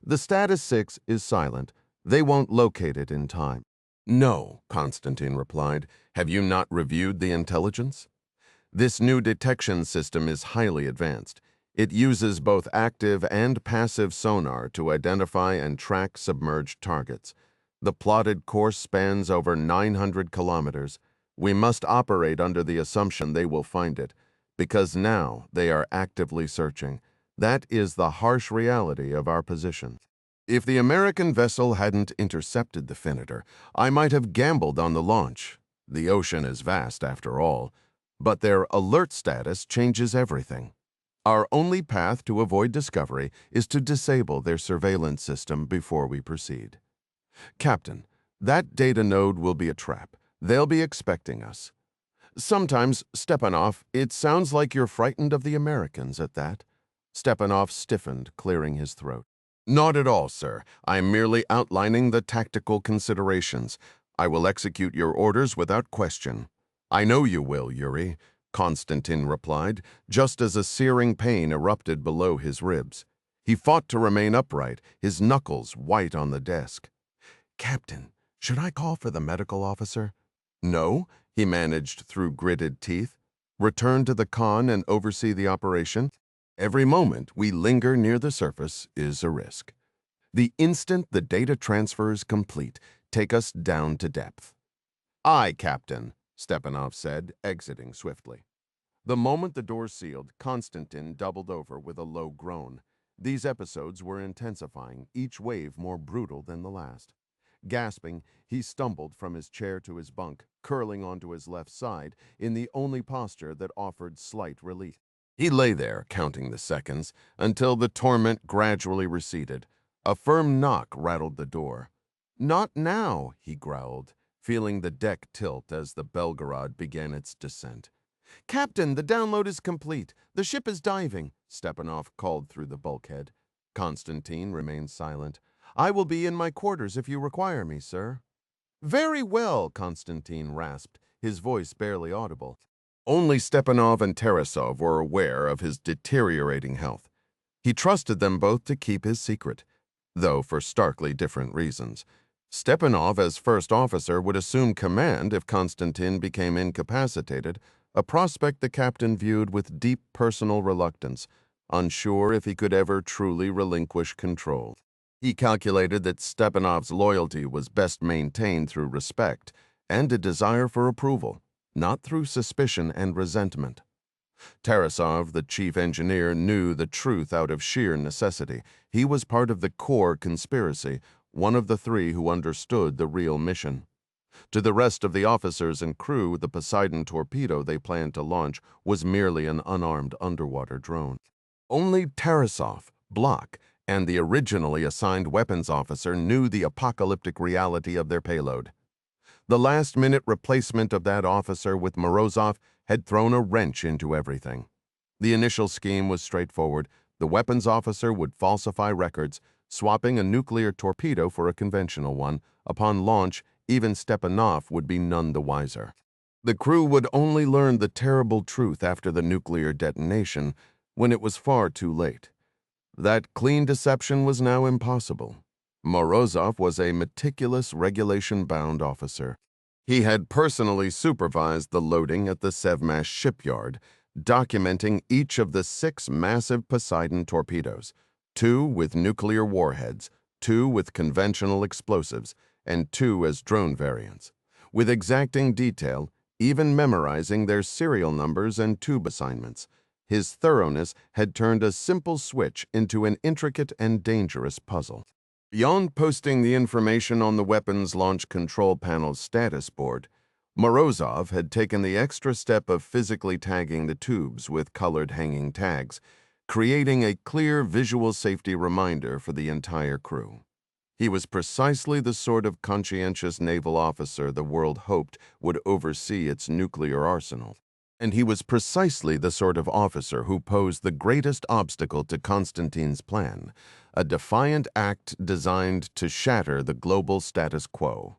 The Status 6 is silent. They won't locate it in time. "No," Constantin replied. "Have you not reviewed the intelligence? This new detection system is highly advanced. It uses both active and passive sonar to identify and track submerged targets. The plotted course spans over 900 kilometers. We must operate under the assumption they will find it, because now they are actively searching. That is the harsh reality of our position. If the American vessel hadn't intercepted the Finiter, I might have gambled on the launch. The ocean is vast, after all. But their alert status changes everything. Our only path to avoid discovery is to disable their surveillance system before we proceed. Captain, that data node will be a trap. They'll be expecting us. Sometimes, Stepanov, it sounds like you're frightened of the Americans at that." Stepanov stiffened, clearing his throat. "Not at all, sir. I'm merely outlining the tactical considerations. I will execute your orders without question." "I know you will, Yuri," Constantin replied, just as a searing pain erupted below his ribs. He fought to remain upright, his knuckles white on the desk. "Captain, should I call for the medical officer?" "No," he managed through gritted teeth. "Return to the con and oversee the operation. Every moment we linger near the surface is a risk. The instant the data transfer is complete, take us down to depth." "Aye, Captain," Stepanov said, exiting swiftly. The moment the door sealed, Constantin doubled over with a low groan. These episodes were intensifying, each wave more brutal than the last. Gasping, he stumbled from his chair to his bunk, curling onto his left side in the only posture that offered slight relief. He lay there, counting the seconds, until the torment gradually receded. A firm knock rattled the door. "Not now," he growled, feeling the deck tilt as the Belgarod began its descent. "Captain, the download is complete. The ship is diving," Stepanov called through the bulkhead. Constantin remained silent. "I will be in my quarters if you require me, sir." "Very well," Constantin rasped, his voice barely audible. Only Stepanov and Tarasov were aware of his deteriorating health. He trusted them both to keep his secret, though for starkly different reasons. Stepanov, as first officer, would assume command if Constantin became incapacitated, a prospect the captain viewed with deep personal reluctance, unsure if he could ever truly relinquish control. He calculated that Stepanov's loyalty was best maintained through respect and a desire for approval, not through suspicion and resentment. Tarasov, the chief engineer, knew the truth out of sheer necessity. He was part of the core conspiracy, one of the three who understood the real mission. To the rest of the officers and crew, the Poseidon torpedo they planned to launch was merely an unarmed underwater drone. Only Tarasov, Block, and the originally assigned weapons officer knew the apocalyptic reality of their payload. The last-minute replacement of that officer with Morozov had thrown a wrench into everything. The initial scheme was straightforward. The weapons officer would falsify records, swapping a nuclear torpedo for a conventional one. Upon launch, even Stepanov would be none the wiser. The crew would only learn the terrible truth after the nuclear detonation, when it was far too late. That clean deception was now impossible. Morozov was a meticulous, regulation-bound officer. He had personally supervised the loading at the Sevmash shipyard, documenting each of the 6 massive Poseidon torpedoes, 2 with nuclear warheads, 2 with conventional explosives, and 2 as drone variants. With exacting detail, even memorizing their serial numbers and tube assignments. His thoroughness had turned a simple switch into an intricate and dangerous puzzle. Beyond posting the information on the weapons launch control panel's status board, Morozov had taken the extra step of physically tagging the tubes with colored hanging tags, creating a clear visual safety reminder for the entire crew. He was precisely the sort of conscientious naval officer the world hoped would oversee its nuclear arsenal. And he was precisely the sort of officer who posed the greatest obstacle to Constantin's plan, a defiant act designed to shatter the global status quo.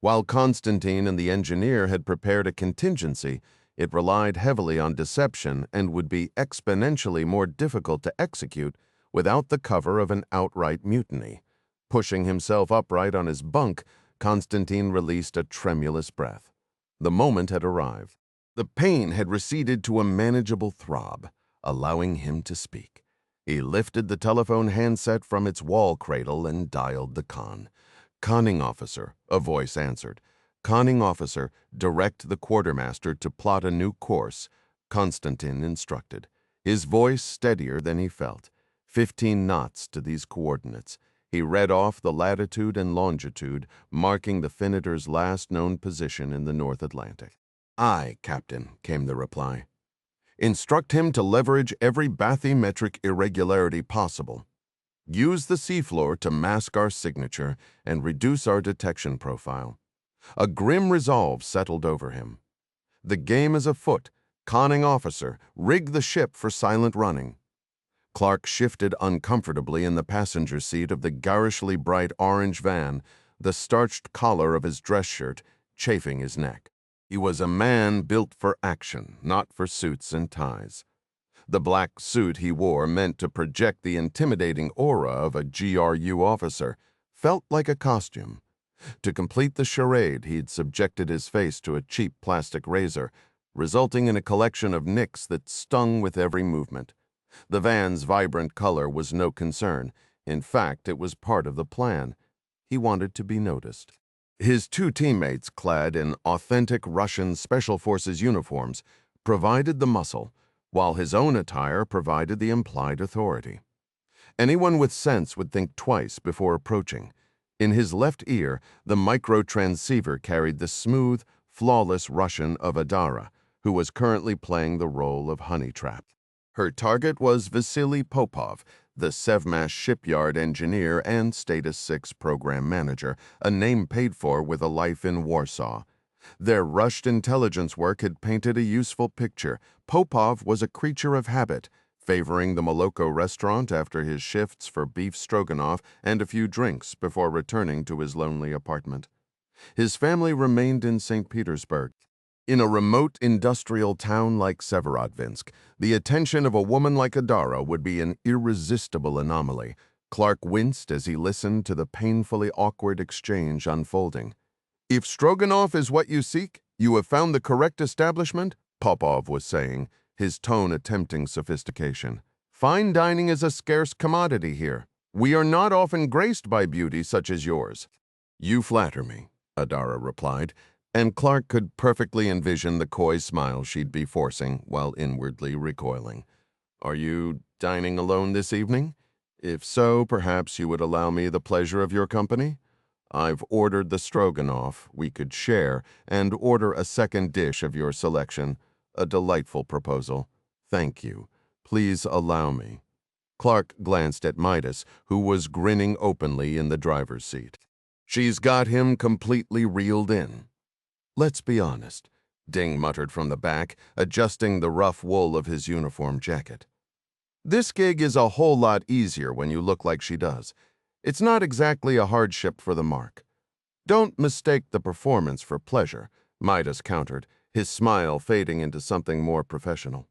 While Constantin and the engineer had prepared a contingency, it relied heavily on deception and would be exponentially more difficult to execute without the cover of an outright mutiny. Pushing himself upright on his bunk, Constantin released a tremulous breath. The moment had arrived. The pain had receded to a manageable throb, allowing him to speak. He lifted the telephone handset from its wall cradle and dialed the con. "Conning officer," a voice answered. "Conning officer, direct the quartermaster to plot a new course," Constantin instructed, his voice steadier than he felt. 15 knots to these coordinates. He read off the latitude and longitude, marking the Finiter's last known position in the North Atlantic. "Aye, Captain," came the reply. "Instruct him to leverage every bathymetric irregularity possible. Use the seafloor to mask our signature and reduce our detection profile." A grim resolve settled over him. "The game is afoot. Conning officer, rig the ship for silent running." Clark shifted uncomfortably in the passenger seat of the garishly bright orange van, the starched collar of his dress shirt chafing his neck. He was a man built for action, not for suits and ties. The black suit he wore, meant to project the intimidating aura of a GRU officer, felt like a costume. To complete the charade, he'd subjected his face to a cheap plastic razor, resulting in a collection of nicks that stung with every movement. The van's vibrant color was no concern. In fact, it was part of the plan. He wanted to be noticed. His two teammates, clad in authentic Russian Special Forces uniforms, provided the muscle, while his own attire provided the implied authority. Anyone with sense would think twice before approaching. In his left ear, the micro-transceiver carried the smooth, flawless Russian of Adara, who was currently playing the role of honey trap. Her target was Vasily Popov, the Sevmash shipyard engineer and Status 6 program manager, a name paid for with a life in Warsaw. Their rushed intelligence work had painted a useful picture. Popov was a creature of habit, favoring the Moloko restaurant after his shifts for beef stroganoff and a few drinks before returning to his lonely apartment. His family remained in St. Petersburg. In a remote industrial town like Severodvinsk, the attention of a woman like Adara would be an irresistible anomaly. Clark winced as he listened to the painfully awkward exchange unfolding. "If Stroganoff is what you seek, you have found the correct establishment," Popov was saying, his tone attempting sophistication. "Fine dining is a scarce commodity here. We are not often graced by beauty such as yours." "You flatter me," Adara replied, and Clark could perfectly envision the coy smile she'd be forcing while inwardly recoiling. "Are you dining alone this evening? If so, perhaps you would allow me the pleasure of your company? I've ordered the stroganoff we could share and order a second dish of your selection. A delightful proposal. Thank you. Please allow me." Clark glanced at Midas, who was grinning openly in the driver's seat. "She's got him completely reeled in." "Let's be honest," Ding muttered from the back, adjusting the rough wool of his uniform jacket. "This gig is a whole lot easier when you look like she does. It's not exactly a hardship for the mark." "Don't mistake the performance for pleasure," Midas countered, his smile fading into something more professional.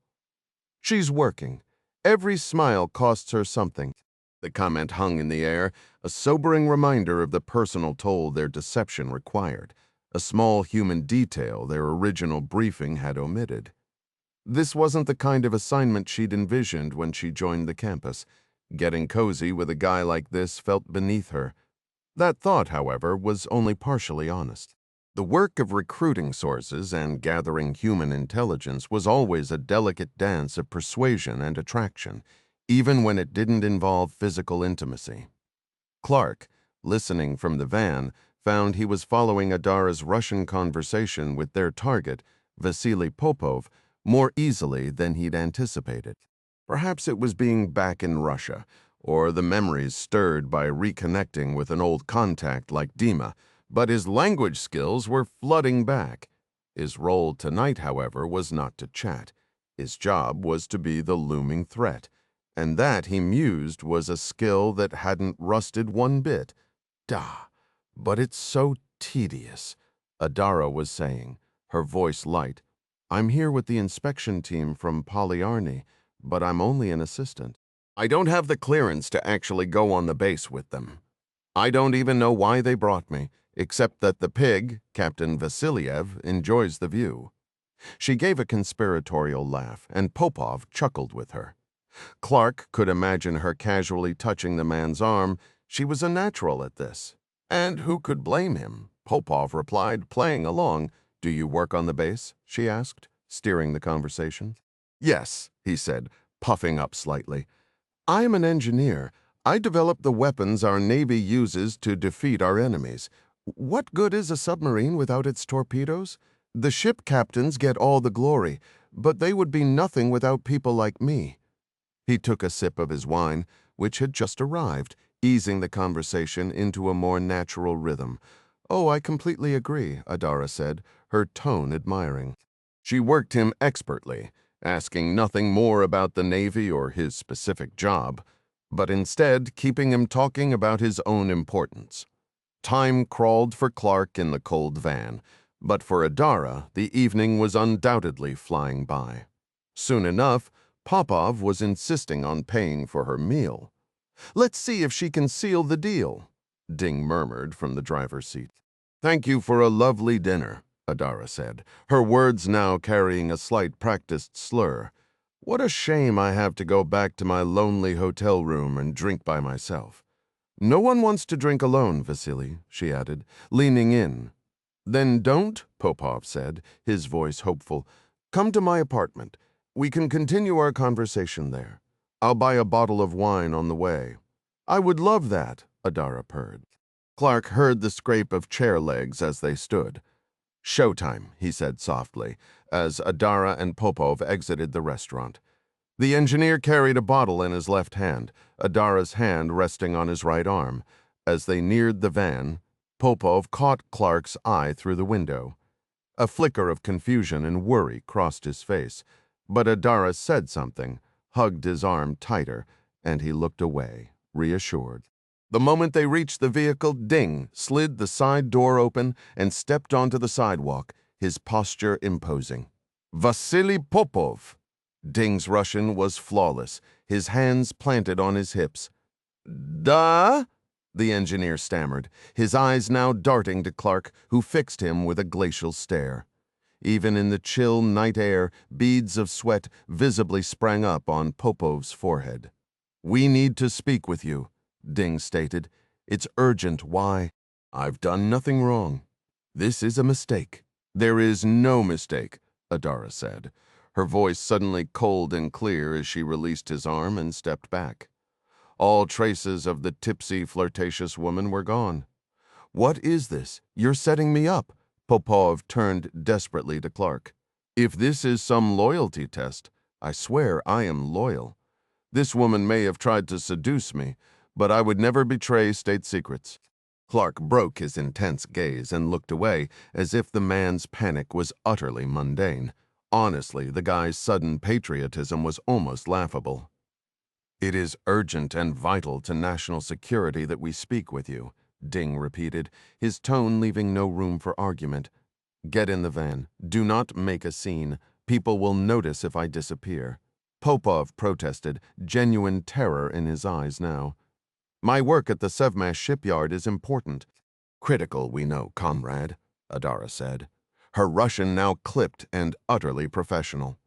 "She's working. Every smile costs her something." The comment hung in the air, a sobering reminder of the personal toll their deception required, a small human detail their original briefing had omitted. This wasn't the kind of assignment she'd envisioned when she joined the campus. Getting cozy with a guy like this felt beneath her. That thought, however, was only partially honest. The work of recruiting sources and gathering human intelligence was always a delicate dance of persuasion and attraction, even when it didn't involve physical intimacy. Clark, listening from the van, found he was following Adara's Russian conversation with their target, Vasily Popov, more easily than he'd anticipated. Perhaps it was being back in Russia, or the memories stirred by reconnecting with an old contact like Dima, but his language skills were flooding back. His role tonight, however, was not to chat. His job was to be the looming threat, and that, he mused, was a skill that hadn't rusted one bit. But it's so tedious, Adara was saying, her voice light. I'm here with the inspection team from Polyarny, but I'm only an assistant. I don't have the clearance to actually go on the base with them. I don't even know why they brought me, except that the pig, Captain Vasiliev, enjoys the view. She gave a conspiratorial laugh, and Popov chuckled with her. Clark could imagine her casually touching the man's arm. She was a natural at this. And who could blame him? Popov replied, playing along. Do you work on the base? She asked, steering the conversation. Yes, he said, puffing up slightly. I am an engineer. I develop the weapons our Navy uses to defeat our enemies. What good is a submarine without its torpedoes? The ship captains get all the glory, but they would be nothing without people like me. He took a sip of his wine, which had just arrived, easing the conversation into a more natural rhythm. Oh, I completely agree, Adara said, her tone admiring. She worked him expertly, asking nothing more about the Navy or his specific job, but instead keeping him talking about his own importance. Time crawled for Clark in the cold van, but for Adara, the evening was undoubtedly flying by. Soon enough, Popov was insisting on paying for her meal. Let's see if she can seal the deal, Ding murmured from the driver's seat. Thank you for a lovely dinner, Adara said, her words now carrying a slight practiced slur. What a shame I have to go back to my lonely hotel room and drink by myself. No one wants to drink alone, Vasily, she added, leaning in. Then don't, Popov said, his voice hopeful. Come to my apartment. We can continue our conversation there. I'll buy a bottle of wine on the way. I would love that, Adara purred. Clark heard the scrape of chair legs as they stood. Showtime, he said softly, as Adara and Popov exited the restaurant. The engineer carried a bottle in his left hand, Adara's hand resting on his right arm. As they neared the van, Popov caught Clark's eye through the window. A flicker of confusion and worry crossed his face, but Adara said something, hugged his arm tighter, and he looked away, reassured. The moment they reached the vehicle, Ding slid the side door open and stepped onto the sidewalk, his posture imposing. Vasily Popov! Ding's Russian was flawless, his hands planted on his hips. Da? The engineer stammered, his eyes now darting to Clark, who fixed him with a glacial stare. Even in the chill night air, beads of sweat visibly sprang up on Popov's forehead. We need to speak with you, Ding stated. It's urgent. Why? I've done nothing wrong. This is a mistake. There is no mistake, Adara said, her voice suddenly cold and clear as she released his arm and stepped back. All traces of the tipsy, flirtatious woman were gone. What is this? You're setting me up. Popov turned desperately to Clark. If this is some loyalty test, I swear I am loyal. This woman may have tried to seduce me, but I would never betray state secrets. Clark broke his intense gaze and looked away, as if the man's panic was utterly mundane. Honestly, the guy's sudden patriotism was almost laughable. It is urgent and vital to national security that we speak with you, Ding repeated, his tone leaving no room for argument. Get in the van. Do not make a scene. People will notice if I disappear. Popov protested, genuine terror in his eyes now. My work at the Sevmash shipyard is important. Critical, we know, comrade, Adara said, her Russian now clipped and utterly professional.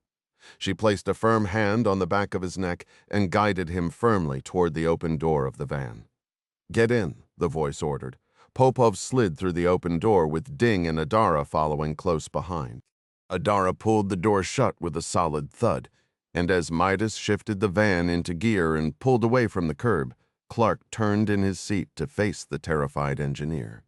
She placed a firm hand on the back of his neck and guided him firmly toward the open door of the van. Get in, the voice ordered. Popov slid through the open door with Ding and Adara following close behind. Adara pulled the door shut with a solid thud, and as Midas shifted the van into gear and pulled away from the curb, Clark turned in his seat to face the terrified engineer.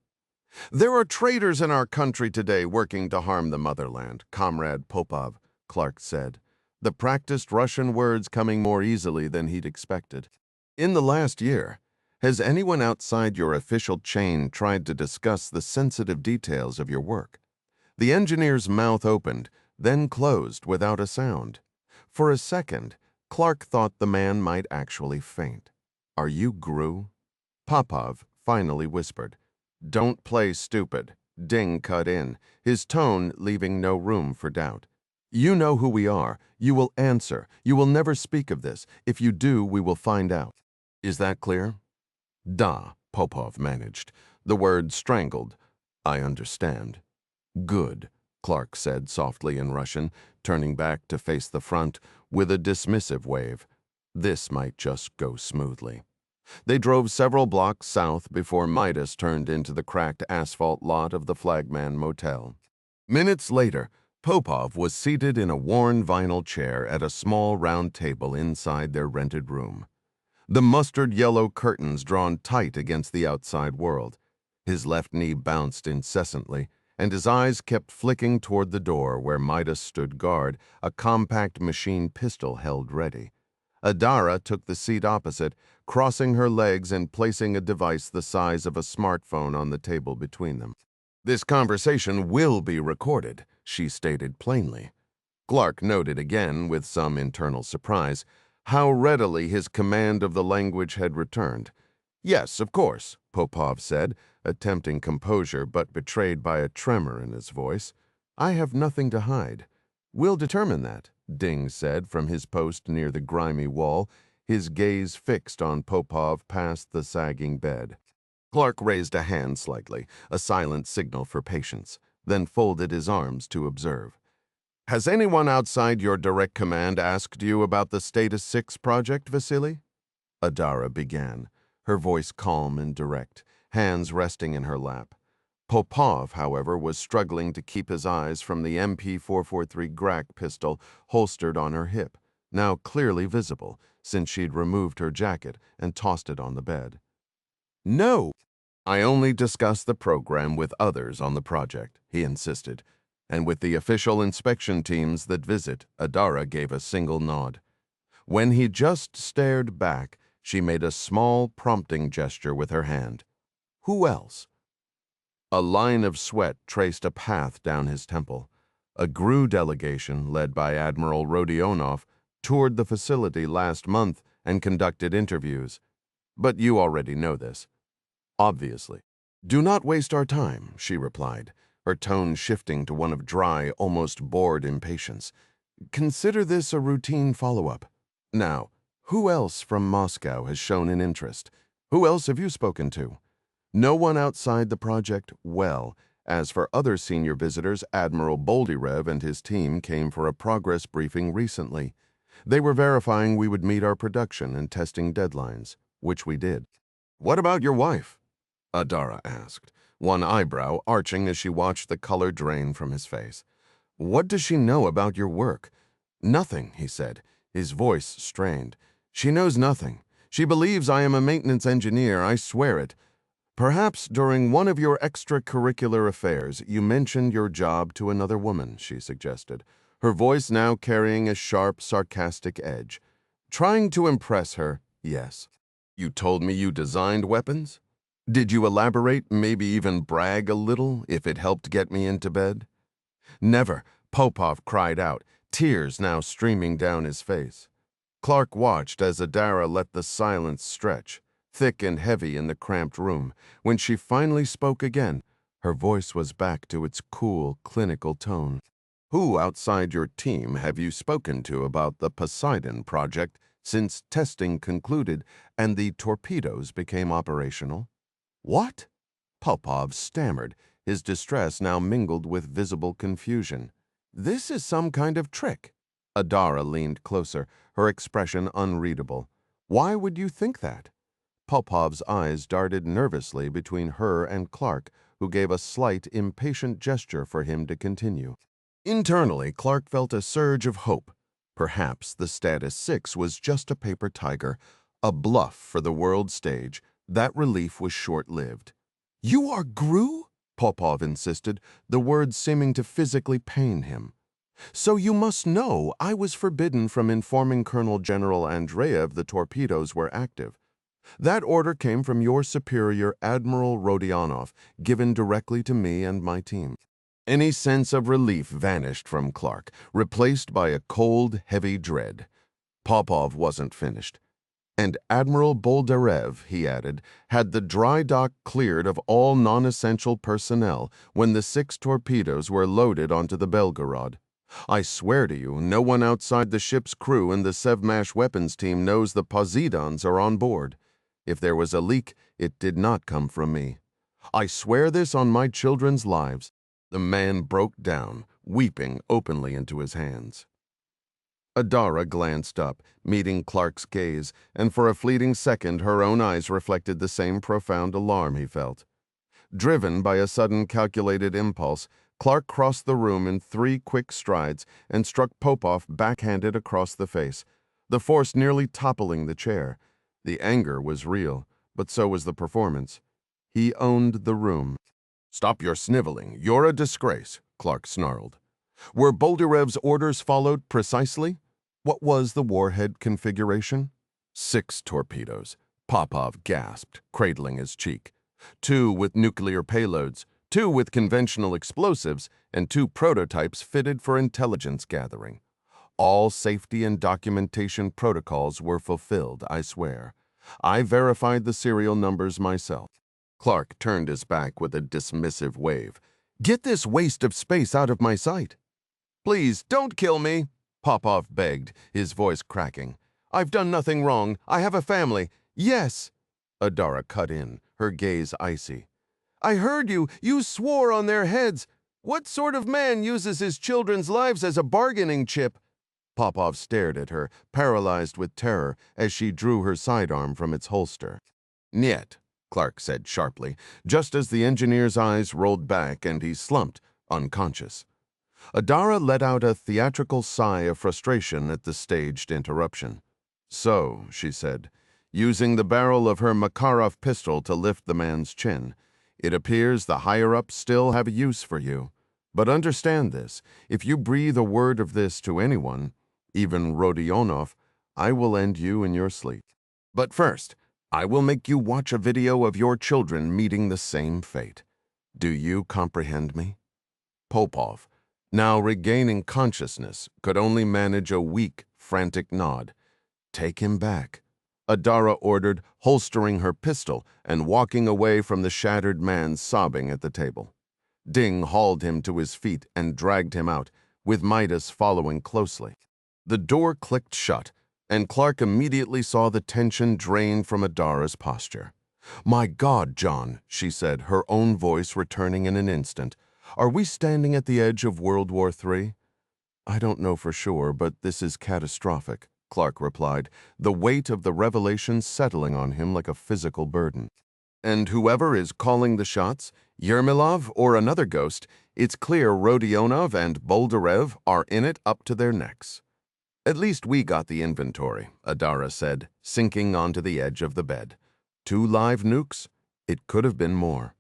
"There are traitors in our country today working to harm the motherland, Comrade Popov," Clark said, the practiced Russian words coming more easily than he'd expected. "In the last year, has anyone outside your official chain tried to discuss the sensitive details of your work?" The engineer's mouth opened, then closed without a sound. For a second, Clark thought the man might actually faint. "Are you Gru?" Popov finally whispered. "Don't play stupid," Ding cut in, his tone leaving no room for doubt. "You know who we are. You will answer. You will never speak of this. If you do, we will find out. Is that clear?" "Da," Popov managed, the word strangled. "I understand." "Good," Clark said softly in Russian, turning back to face the front with a dismissive wave. This might just go smoothly. They drove several blocks south before Midas turned into the cracked asphalt lot of the Flagman Motel. Minutes later, Popov was seated in a worn vinyl chair at a small round table inside their rented room. The mustard-yellow curtains drawn tight against the outside world. His left knee bounced incessantly, and his eyes kept flicking toward the door where Midas stood guard, a compact machine pistol held ready. Adara took the seat opposite, crossing her legs and placing a device the size of a smartphone on the table between them. "This conversation will be recorded," she stated plainly. Clark noted again, with some internal surprise, how readily his command of the language had returned. "Yes, of course," Popov said, attempting composure but betrayed by a tremor in his voice. "I have nothing to hide." "We'll determine that," Ding said from his post near the grimy wall, his gaze fixed on Popov past the sagging bed. Clark raised a hand slightly, a silent signal for patience, then folded his arms to observe. "Has anyone outside your direct command asked you about the Status 6 project, Vasily?" Adara began, her voice calm and direct, hands resting in her lap. Popov, however, was struggling to keep his eyes from the MP-443 Grak pistol holstered on her hip, now clearly visible, since she'd removed her jacket and tossed it on the bed. "No, I only discuss the program with others on the project," he insisted, and with the official inspection teams that visit, Adara gave a single nod. When he just stared back, she made a small prompting gesture with her hand. "Who else?" A line of sweat traced a path down his temple. A GRU delegation, led by Admiral Rodionov, toured the facility last month and conducted interviews. "But you already know this." "Obviously." "Do not waste our time," she replied, her tone shifting to one of dry, almost bored impatience. "Consider this a routine follow-up. Now, who else from Moscow has shown an interest? Who else have you spoken to?" "No one outside the project well. As for other senior visitors, Admiral Boldyrev and his team came for a progress briefing recently. They were verifying we would meet our production and testing deadlines, which we did." "What about your wife?" Adara asked, one eyebrow arching as she watched the color drain from his face. "What does she know about your work?" "Nothing," he said, his voice strained. "She knows nothing. She believes I am a maintenance engineer, I swear it. Perhaps during one of your extracurricular affairs you mentioned your job to another woman," she suggested, her voice now carrying a sharp, sarcastic edge. "Trying to impress her, yes. You told me you designed weapons? Did you elaborate, maybe even brag a little, if it helped get me into bed?" "Never," Popov cried out, tears now streaming down his face. Clark watched as Adara let the silence stretch, thick and heavy in the cramped room. When she finally spoke again, her voice was back to its cool, clinical tone. "Who outside your team have you spoken to about the Poseidon project since testing concluded and the torpedoes became operational?" "What?" Popov stammered, his distress now mingled with visible confusion. "This is some kind of trick." Adara leaned closer, her expression unreadable. "Why would you think that?" Popov's eyes darted nervously between her and Clark, who gave a slight, impatient gesture for him to continue. Internally, Clark felt a surge of hope. Perhaps the Status 6 was just a paper tiger, a bluff for the world stage. That relief was short-lived. "You are Gru?" Popov insisted, the words seeming to physically pain him. "So you must know I was forbidden from informing Colonel General Andreev the torpedoes were active. That order came from your superior, Admiral Rodionov, given directly to me and my team." Any sense of relief vanished from Clark, replaced by a cold, heavy dread. Popov wasn't finished. "And Admiral Belgarod," he added, "had the dry dock cleared of all non-essential personnel when the 6 torpedoes were loaded onto the Belgarod. I swear to you, no one outside the ship's crew and the Sevmash weapons team knows the Poseidons are on board. If there was a leak, it did not come from me. I swear this on my children's lives." The man broke down, weeping openly into his hands. Adara glanced up, meeting Clark's gaze, and for a fleeting second her own eyes reflected the same profound alarm he felt. Driven by a sudden calculated impulse, Clark crossed the room in 3 quick strides and struck Popov backhanded across the face, the force nearly toppling the chair. The anger was real, but so was the performance. He owned the room. "Stop your sniveling. You're a disgrace," Clark snarled. "Were Boldarev's orders followed precisely? What was the warhead configuration?" 6 torpedoes, Popov gasped, cradling his cheek. 2 with nuclear payloads, 2 with conventional explosives, and 2 prototypes fitted for intelligence gathering. All safety and documentation protocols were fulfilled, I swear. I verified the serial numbers myself. Clark turned his back with a dismissive wave. "Get this waste of space out of my sight." "Please, don't kill me," Popov begged, his voice cracking. "I've done nothing wrong. I have a family." "Yes," Adara cut in, her gaze icy. "I heard you. You swore on their heads. What sort of man uses his children's lives as a bargaining chip?" Popov stared at her, paralyzed with terror, as she drew her sidearm from its holster. "Niet," Clark said sharply, just as the engineer's eyes rolled back and he slumped, unconscious. Adara let out a theatrical sigh of frustration at the staged interruption. "So," she said, using the barrel of her Makarov pistol to lift the man's chin, "it appears the higher-ups still have a use for you. But understand this, if you breathe a word of this to anyone, even Rodionov, I will end you in your sleep. But first, I will make you watch a video of your children meeting the same fate. Do you comprehend me?" Popov, now regaining consciousness, could only manage a weak, frantic nod. "Take him back," Adara ordered, holstering her pistol and walking away from the shattered man sobbing at the table. Ding hauled him to his feet and dragged him out, with Midas following closely. The door clicked shut, and Clark immediately saw the tension drain from Adara's posture. "My God, John," she said, her own voice returning in an instant. "Are we standing at the edge of World War III?" "I don't know for sure, but this is catastrophic," Clark replied, the weight of the revelation settling on him like a physical burden. "And whoever is calling the shots, Yermilov or another ghost, it's clear Rodionov and Boldarev are in it up to their necks." "At least we got the inventory," Adara said, sinking onto the edge of the bed. 2 live nukes? It could have been more.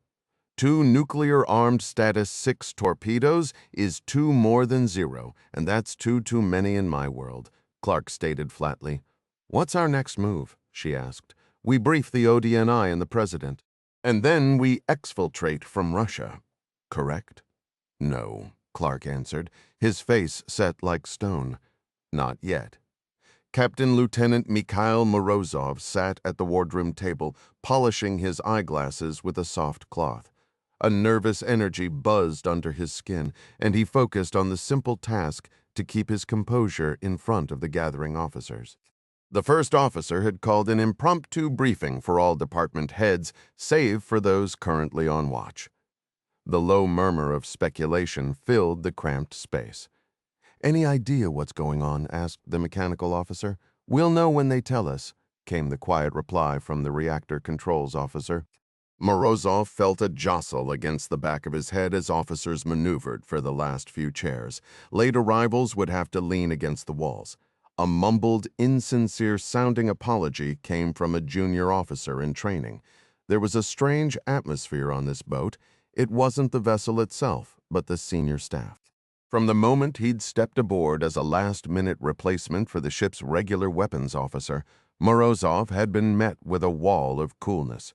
2 nuclear-armed Status 6 torpedoes is 2 more than 0, and that's 2 too many in my world, Clark stated flatly. "What's our next move?" she asked. "We brief the ODNI and the president. And then we exfiltrate from Russia. Correct?" "No," Clark answered, his face set like stone. "Not yet." Captain Lieutenant Mikhail Morozov sat at the wardroom table, polishing his eyeglasses with a soft cloth. A nervous energy buzzed under his skin, and he focused on the simple task to keep his composure in front of the gathering officers. The first officer had called an impromptu briefing for all department heads, save for those currently on watch. The low murmur of speculation filled the cramped space. "Any idea what's going on?" asked the mechanical officer. "We'll know when they tell us. came the quiet reply from the reactor controls officer. Morozov felt a jostle against the back of his head as officers maneuvered for the last few chairs. Late arrivals would have to lean against the walls. A mumbled, insincere-sounding apology came from a junior officer in training. There was a strange atmosphere on this boat. It wasn't the vessel itself, but the senior staff. From the moment he'd stepped aboard as a last-minute replacement for the ship's regular weapons officer, Morozov had been met with a wall of coolness.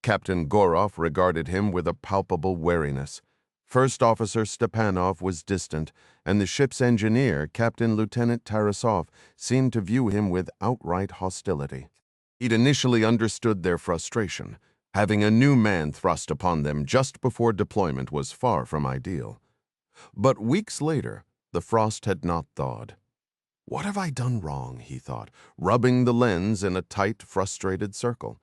Captain Gorov regarded him with a palpable wariness. First Officer Stepanov was distant, and the ship's engineer, Captain Lieutenant Tarasov, seemed to view him with outright hostility. He'd initially understood their frustration. Having a new man thrust upon them just before deployment was far from ideal. But weeks later, the frost had not thawed. "What have I done wrong?" he thought, rubbing the lens in a tight, frustrated circle.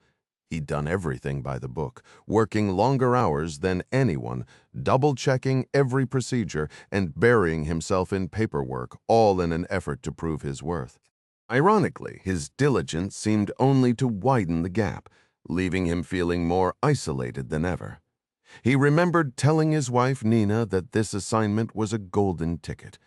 He'd done everything by the book, working longer hours than anyone, double-checking every procedure and burying himself in paperwork, all in an effort to prove his worth. Ironically, his diligence seemed only to widen the gap, leaving him feeling more isolated than ever. He remembered telling his wife Nina that this assignment was a golden ticket.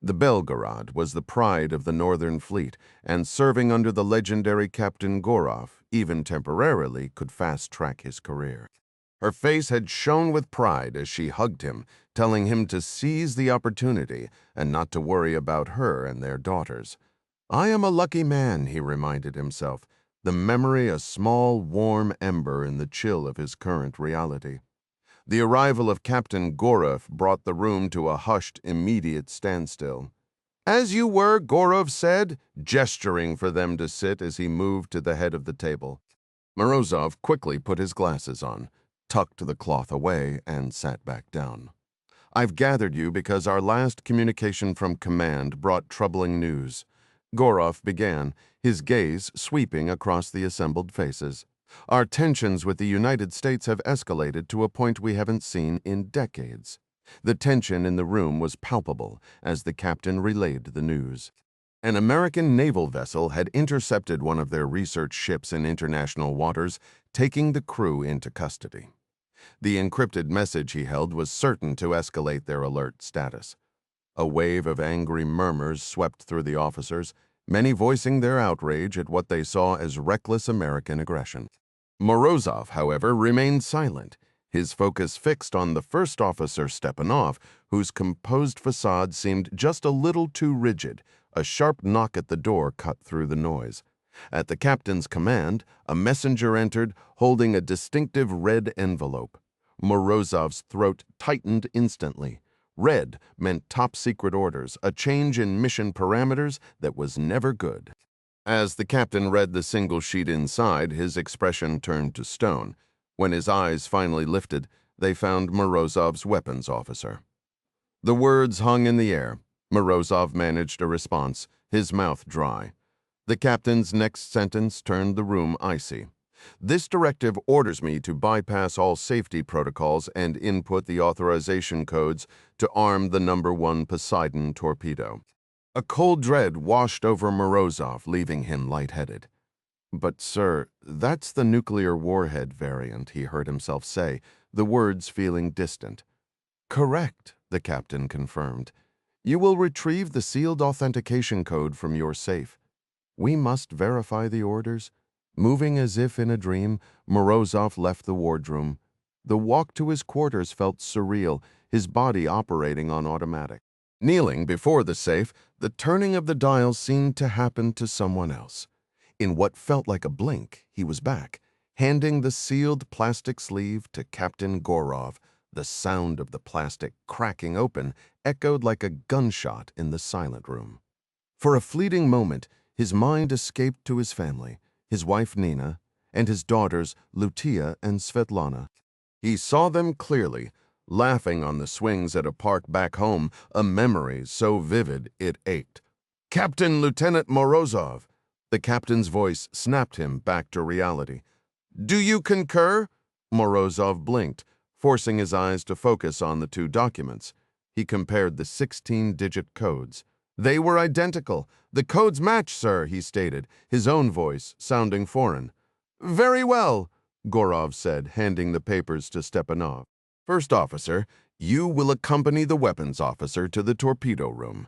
The Belgarod was the pride of the Northern Fleet, and serving under the legendary Captain Gorov, even temporarily, could fast-track his career. Her face had shone with pride as she hugged him, telling him to seize the opportunity and not to worry about her and their daughters. "I am a lucky man," he reminded himself, the memory a small, warm ember in the chill of his current reality. The arrival of Captain Gorov brought the room to a hushed, immediate standstill. "As you were," Gorov said, gesturing for them to sit as he moved to the head of the table. Morozov quickly put his glasses on, tucked the cloth away, and sat back down. "I've gathered you because our last communication from command brought troubling news." Gorov began, his gaze sweeping across the assembled faces. "Our tensions with the United States have escalated to a point we haven't seen in decades." The tension in the room was palpable as the captain relayed the news. An American naval vessel had intercepted one of their research ships in international waters, taking the crew into custody. The encrypted message he held was certain to escalate their alert status. A wave of angry murmurs swept through the officers, many voicing their outrage at what they saw as reckless American aggression. Morozov, however, remained silent, his focus fixed on the first officer, Stepanov, whose composed facade seemed just a little too rigid. A sharp knock at the door cut through the noise. At the captain's command, a messenger entered, holding a distinctive red envelope. Morozov's throat tightened instantly. Red meant top-secret orders, a change in mission parameters that was never good. As the captain read the single sheet inside, his expression turned to stone. When his eyes finally lifted, they found Morozov's weapons officer. The words hung in the air. Morozov managed a response, his mouth dry. The captain's next sentence turned the room icy. "This directive orders me to bypass all safety protocols and input the authorization codes to arm the No. 1 Poseidon torpedo." A cold dread washed over Morozov, leaving him lightheaded. "But, sir, that's the nuclear warhead variant," he heard himself say, the words feeling distant. "Correct," the captain confirmed. "You will retrieve the sealed authentication code from your safe. We must verify the orders." Moving as if in a dream, Morozov left the wardroom. The walk to his quarters felt surreal, his body operating on automatic. Kneeling before the safe, the turning of the dial seemed to happen to someone else. In what felt like a blink, he was back, handing the sealed plastic sleeve to Captain Gorov. The sound of the plastic cracking open echoed like a gunshot in the silent room. For a fleeting moment, his mind escaped to his family, his wife Nina, and his daughters Lutia and Svetlana. He saw them clearly, laughing on the swings at a park back home, a memory so vivid it ached. "Captain Lieutenant Morozov!" The captain's voice snapped him back to reality. "Do you concur?" Morozov blinked, forcing his eyes to focus on the two documents. He compared the 16-digit codes. They were identical. "The codes match, sir," he stated, his own voice sounding foreign. "Very well," Gorov said, handing the papers to Stepanov. "First officer, you will accompany the weapons officer to the torpedo room.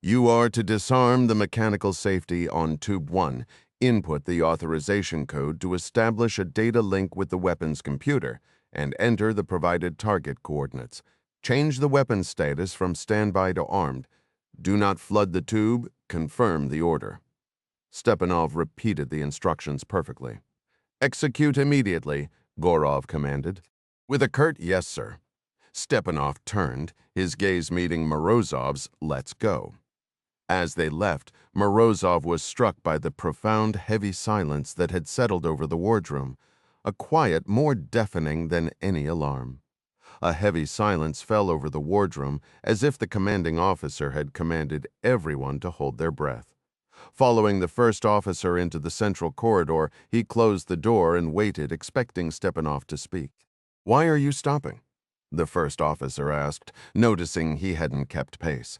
You are to disarm the mechanical safety on Tube 1, input the authorization code to establish a data link with the weapons computer, and enter the provided target coordinates. Change the weapons status from standby to armed. Do not flood the tube. Confirm the order." Stepanov repeated the instructions perfectly. "Execute immediately," Gorov commanded. With a curt "Yes, sir," Stepanov turned, his gaze meeting Morozov's "Let's go." As they left, Morozov was struck by the profound, heavy silence that had settled over the wardroom, a quiet more deafening than any alarm. A heavy silence fell over the wardroom, as if the commanding officer had commanded everyone to hold their breath. Following the first officer into the central corridor, he closed the door and waited, expecting Stepanov to speak. "Why are you stopping?" the first officer asked, noticing he hadn't kept pace.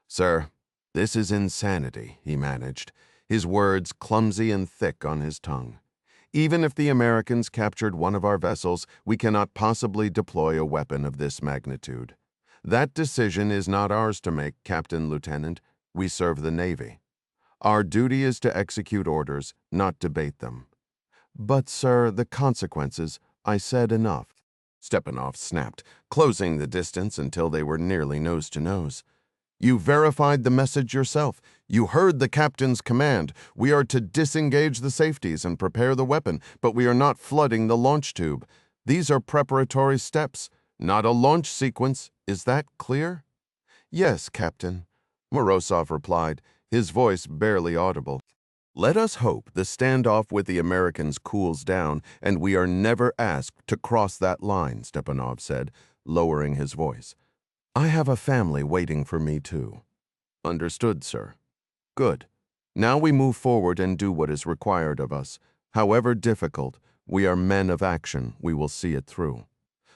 "Sir, this is insanity," he managed, his words clumsy and thick on his tongue. "Even if the Americans captured one of our vessels, we cannot possibly deploy a weapon of this magnitude. That decision is not ours to make, Captain Lieutenant. We serve the Navy. Our duty is to execute orders, not debate them." "But, sir, the consequences. I said enough," Stepanov snapped, closing the distance until they were nearly nose to nose. "You verified the message yourself. You heard the captain's command. We are to disengage the safeties and prepare the weapon, but we are not flooding the launch tube. These are preparatory steps, not a launch sequence. Is that clear?" "Yes, Captain," Morozov replied, his voice barely audible. "Let us hope the standoff with the Americans cools down and we are never asked to cross that line," Stepanov said, lowering his voice. "I have a family waiting for me, too." "Understood, sir." "Good. Now we move forward and do what is required of us. However difficult, we are men of action. We will see it through,"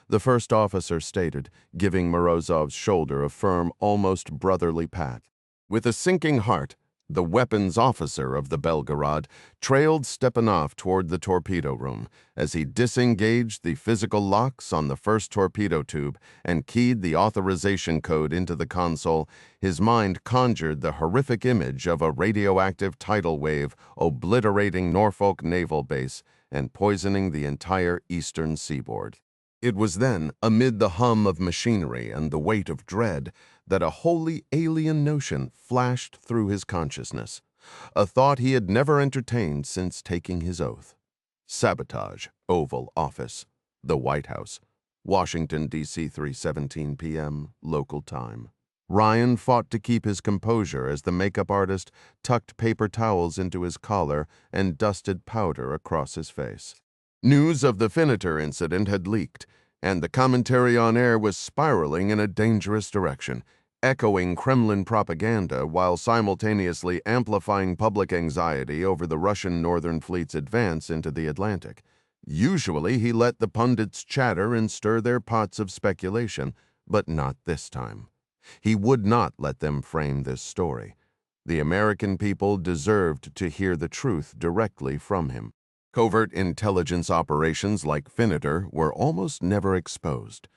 the first officer stated, giving Morozov's shoulder a firm, almost brotherly pat. With a sinking heart, the weapons officer of the Belgarod trailed Stepanov toward the torpedo room as he disengaged the physical locks on the first torpedo tube and keyed the authorization code into the console. His mind conjured the horrific image of a radioactive tidal wave obliterating Norfolk Naval Base and poisoning the entire eastern seaboard. It was then, amid the hum of machinery and the weight of dread, that a wholly alien notion flashed through his consciousness, a thought he had never entertained since taking his oath. Sabotage, Oval Office, the White House, Washington, D.C., 3:17 p.m., local time. Ryan fought to keep his composure as the makeup artist tucked paper towels into his collar and dusted powder across his face. News of the Finiter incident had leaked, and the commentary on air was spiraling in a dangerous direction, echoing Kremlin propaganda while simultaneously amplifying public anxiety over the Russian Northern Fleet's advance into the Atlantic. Usually he let the pundits chatter and stir their pots of speculation, but not this time. He would not let them frame this story. The American people deserved to hear the truth directly from him. Covert intelligence operations like Finiter were almost never exposed.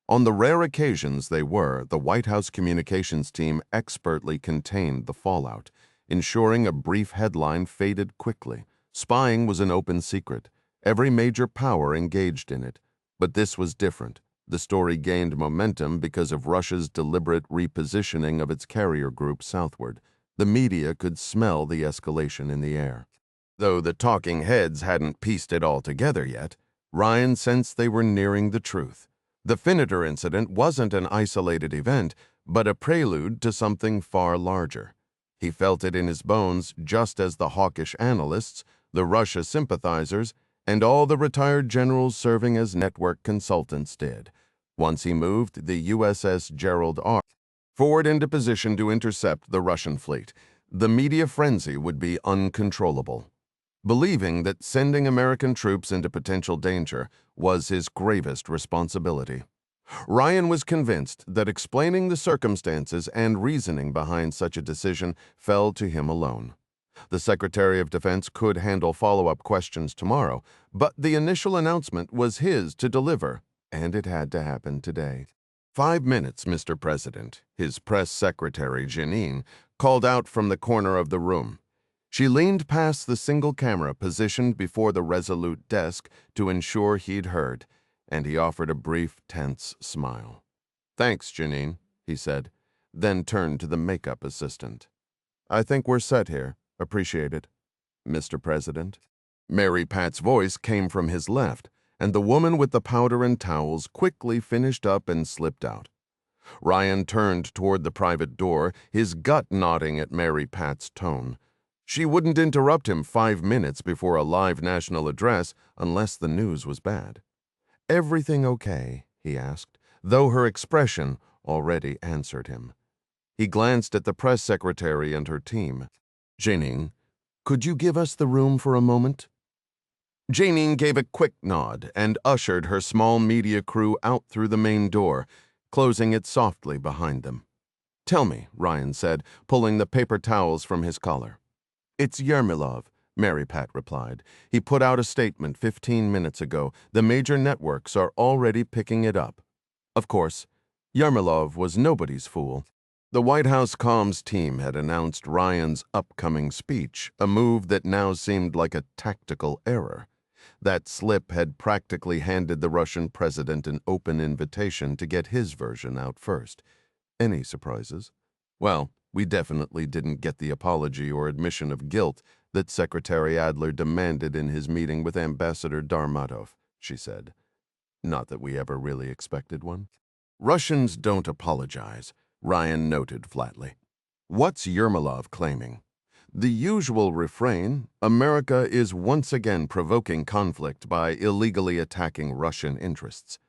On the rare occasions they were, the White House communications team expertly contained the fallout, ensuring a brief headline faded quickly. Spying was an open secret. Every major power engaged in it. But this was different. The story gained momentum because of Russia's deliberate repositioning of its carrier group southward. The media could smell the escalation in the air. Though the talking heads hadn't pieced it all together yet, Ryan sensed they were nearing the truth. The Finiter incident wasn't an isolated event, but a prelude to something far larger. He felt it in his bones just as the hawkish analysts, the Russia sympathizers, and all the retired generals serving as network consultants did. Once he moved the USS Gerald R. forward into position to intercept the Russian fleet, the media frenzy would be uncontrollable. Believing that sending American troops into potential danger was his gravest responsibility. Ryan was convinced that explaining the circumstances and reasoning behind such a decision fell to him alone. The Secretary of Defense could handle follow-up questions tomorrow, but the initial announcement was his to deliver, and it had to happen today. 5 minutes, Mr. President, his press secretary, Janine, called out from the corner of the room. She leaned past the single camera positioned before the resolute desk to ensure he'd heard, and he offered a brief, tense smile. "Thanks, Janine," he said, then turned to the makeup assistant. "I think we're set here. Appreciate it, Mr. President." Mary Pat's voice came from his left, and the woman with the powder and towels quickly finished up and slipped out. Ryan turned toward the private door, his gut nodding at Mary Pat's tone. She wouldn't interrupt him 5 minutes before a live national address unless the news was bad. "Everything okay?" he asked, though her expression already answered him. He glanced at the press secretary and her team. "Janine, could you give us the room for a moment?" Janine gave a quick nod and ushered her small media crew out through the main door, closing it softly behind them. "Tell me," Ryan said, pulling the paper towels from his collar. "It's Yermilov," Mary Pat replied. "He put out a statement 15 minutes ago. The major networks are already picking it up." Of course, Yermilov was nobody's fool. The White House comms team had announced Ryan's upcoming speech, a move that now seemed like a tactical error. That slip had practically handed the Russian president an open invitation to get his version out first. Any surprises? Well, we definitely didn't get the apology or admission of guilt that Secretary Adler demanded in his meeting with Ambassador Darmatov, she said. Not that we ever really expected one. "Russians don't apologize," Ryan noted flatly. "What's Yermolov claiming?" "The usual refrain, America is once again provoking conflict by illegally attacking Russian interests.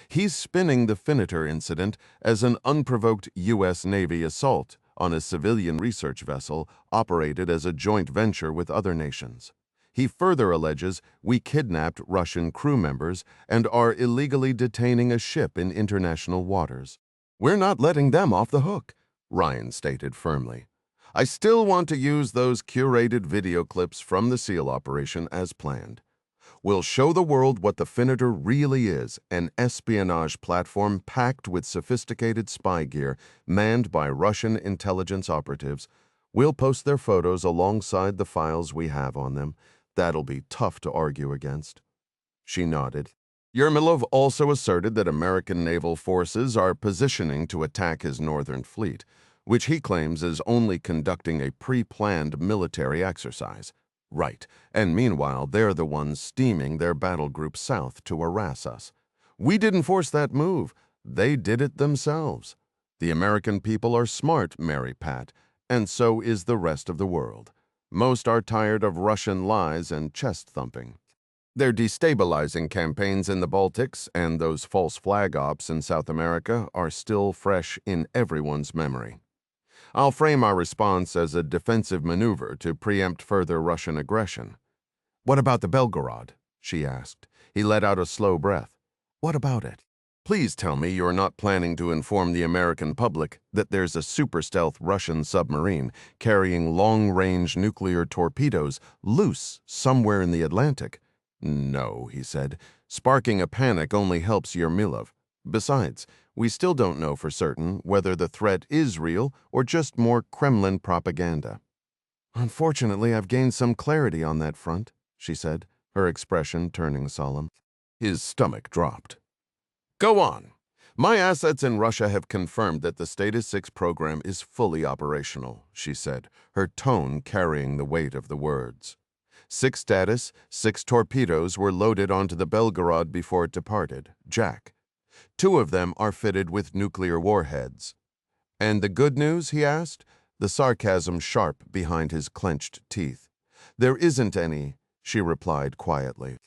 He's spinning the Finiter incident as an unprovoked U.S. Navy assault on a civilian research vessel operated as a joint venture with other nations. He further alleges we kidnapped Russian crew members and are illegally detaining a ship in international waters. We're not letting them off the hook," Ryan stated firmly. "I still want to use those curated video clips from the SEAL operation as planned. We'll show the world what the Finiter really is, an espionage platform packed with sophisticated spy gear manned by Russian intelligence operatives. We'll post their photos alongside the files we have on them. That'll be tough to argue against." She nodded. Yermolov also asserted that American naval forces are positioning to attack his northern fleet, which he claims is only conducting a pre-planned military exercise. Right, and meanwhile they're the ones steaming their battle group south to harass us. We didn't force that move. They did it themselves. The American people are smart, Mary Pat, and so is the rest of the world. Most are tired of Russian lies and chest-thumping. Their destabilizing campaigns in the Baltics and those false flag ops in South America are still fresh in everyone's memory. I'll frame our response as a defensive maneuver to preempt further Russian aggression. "What about the Belgarod?" she asked. He let out a slow breath. "What about it? Please tell me you're not planning to inform the American public that there's a super-stealth Russian submarine carrying long-range nuclear torpedoes loose somewhere in the Atlantic." "No," he said. "Sparking a panic only helps Yermilov. Besides, we still don't know for certain whether the threat is real or just more Kremlin propaganda." "Unfortunately, I've gained some clarity on that front," she said, her expression turning solemn. His stomach dropped. "Go on. My assets in Russia have confirmed that the Status 6 program is fully operational," she said, her tone carrying the weight of the words. 6 status, 6 torpedoes were loaded onto the Belgarod before it departed, Jack. 2 of them are fitted with nuclear warheads. "And the good news?" he asked, the sarcasm sharp behind his clenched teeth. "There isn't any," she replied quietly.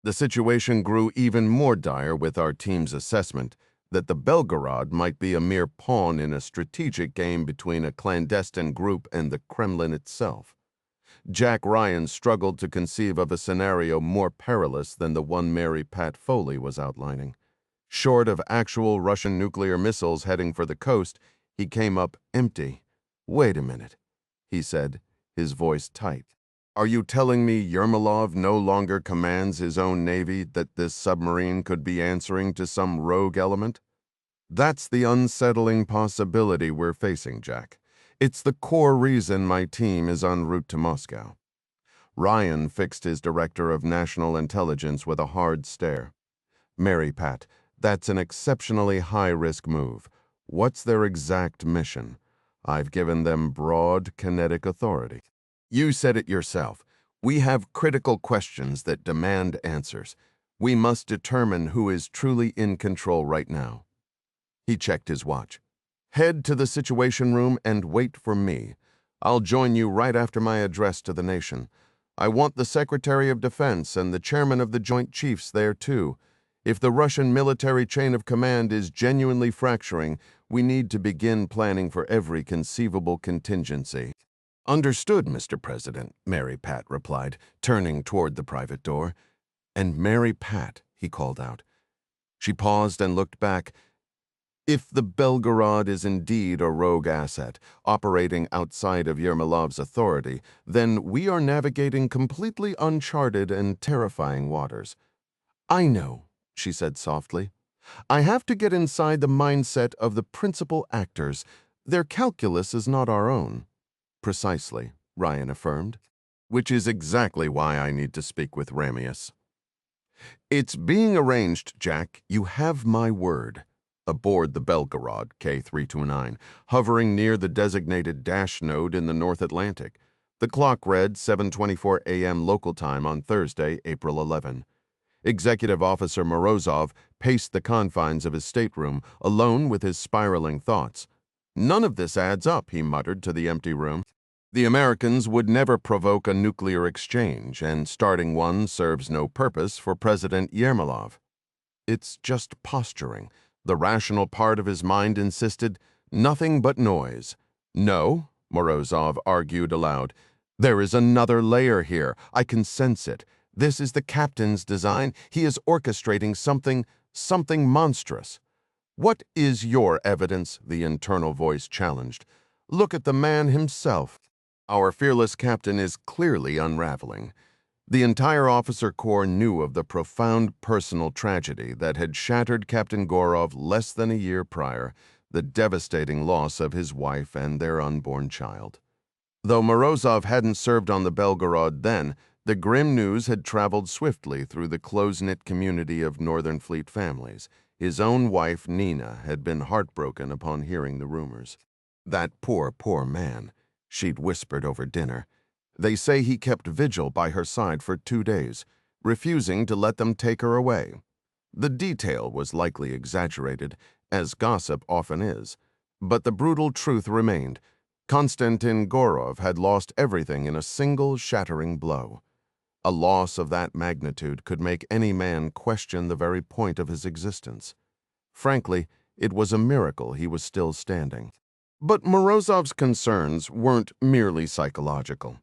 The situation grew even more dire with our team's assessment that the Belgarod might be a mere pawn in a strategic game between a clandestine group and the Kremlin itself. Jack Ryan struggled to conceive of a scenario more perilous than the one Mary Pat Foley was outlining. Short of actual Russian nuclear missiles heading for the coast, he came up empty. "Wait a minute," he said, his voice tight. "Are you telling me Yermolov no longer commands his own navy, that this submarine could be answering to some rogue element?" "That's the unsettling possibility we're facing, Jack. It's the core reason my team is en route to Moscow." Ryan fixed his director of national intelligence with a hard stare. "Mary Pat, that's an exceptionally high-risk move. What's their exact mission? I've given them broad kinetic authority." "You said it yourself. We have critical questions that demand answers. We must determine who is truly in control right now." He checked his watch. "Head to the Situation Room and wait for me. I'll join you right after my address to the nation. I want the Secretary of Defense and the Chairman of the Joint Chiefs there too. If the Russian military chain of command is genuinely fracturing, we need to begin planning for every conceivable contingency." "Understood, Mr. President," Mary Pat replied, turning toward the private door. "And Mary Pat," he called out. She paused and looked back. "If the Belgarod is indeed a rogue asset, operating outside of Yermolov's authority, then we are navigating completely uncharted and terrifying waters." "I know," she said softly. "I have to get inside the mindset of the principal actors. Their calculus is not our own." "Precisely," Ryan affirmed. "Which is exactly why I need to speak with Ramius." "It's being arranged, Jack. You have my word." Aboard the Belgarod, K329, hovering near the designated dash node in the North Atlantic. The clock read 7:24 a.m. local time on Thursday, April 11. Executive Officer Morozov paced the confines of his stateroom, alone with his spiraling thoughts. "None of this adds up," he muttered to the empty room. "The Americans would never provoke a nuclear exchange, and starting one serves no purpose for President Yermolov. It's just posturing." The rational part of his mind insisted. "Nothing but noise." "No," Morozov argued aloud. "There is another layer here. I can sense it. This is the captain's design. He is orchestrating something monstrous." "What is your evidence?" the internal voice challenged. "Look at the man himself." "Our fearless captain is clearly unraveling." The entire officer corps knew of the profound personal tragedy that had shattered Captain Gorov less than a year prior, the devastating loss of his wife and their unborn child. Though Morozov hadn't served on the Belgarod then, the grim news had traveled swiftly through the close-knit community of Northern Fleet families. His own wife, Nina, had been heartbroken upon hearing the rumors. "That poor man," she'd whispered over dinner. "They say he kept vigil by her side for 2 days, refusing to let them take her away." The detail was likely exaggerated, as gossip often is, but the brutal truth remained. Constantin Gorov had lost everything in a single shattering blow. A loss of that magnitude could make any man question the very point of his existence. Frankly, it was a miracle he was still standing. But Morozov's concerns weren't merely psychological.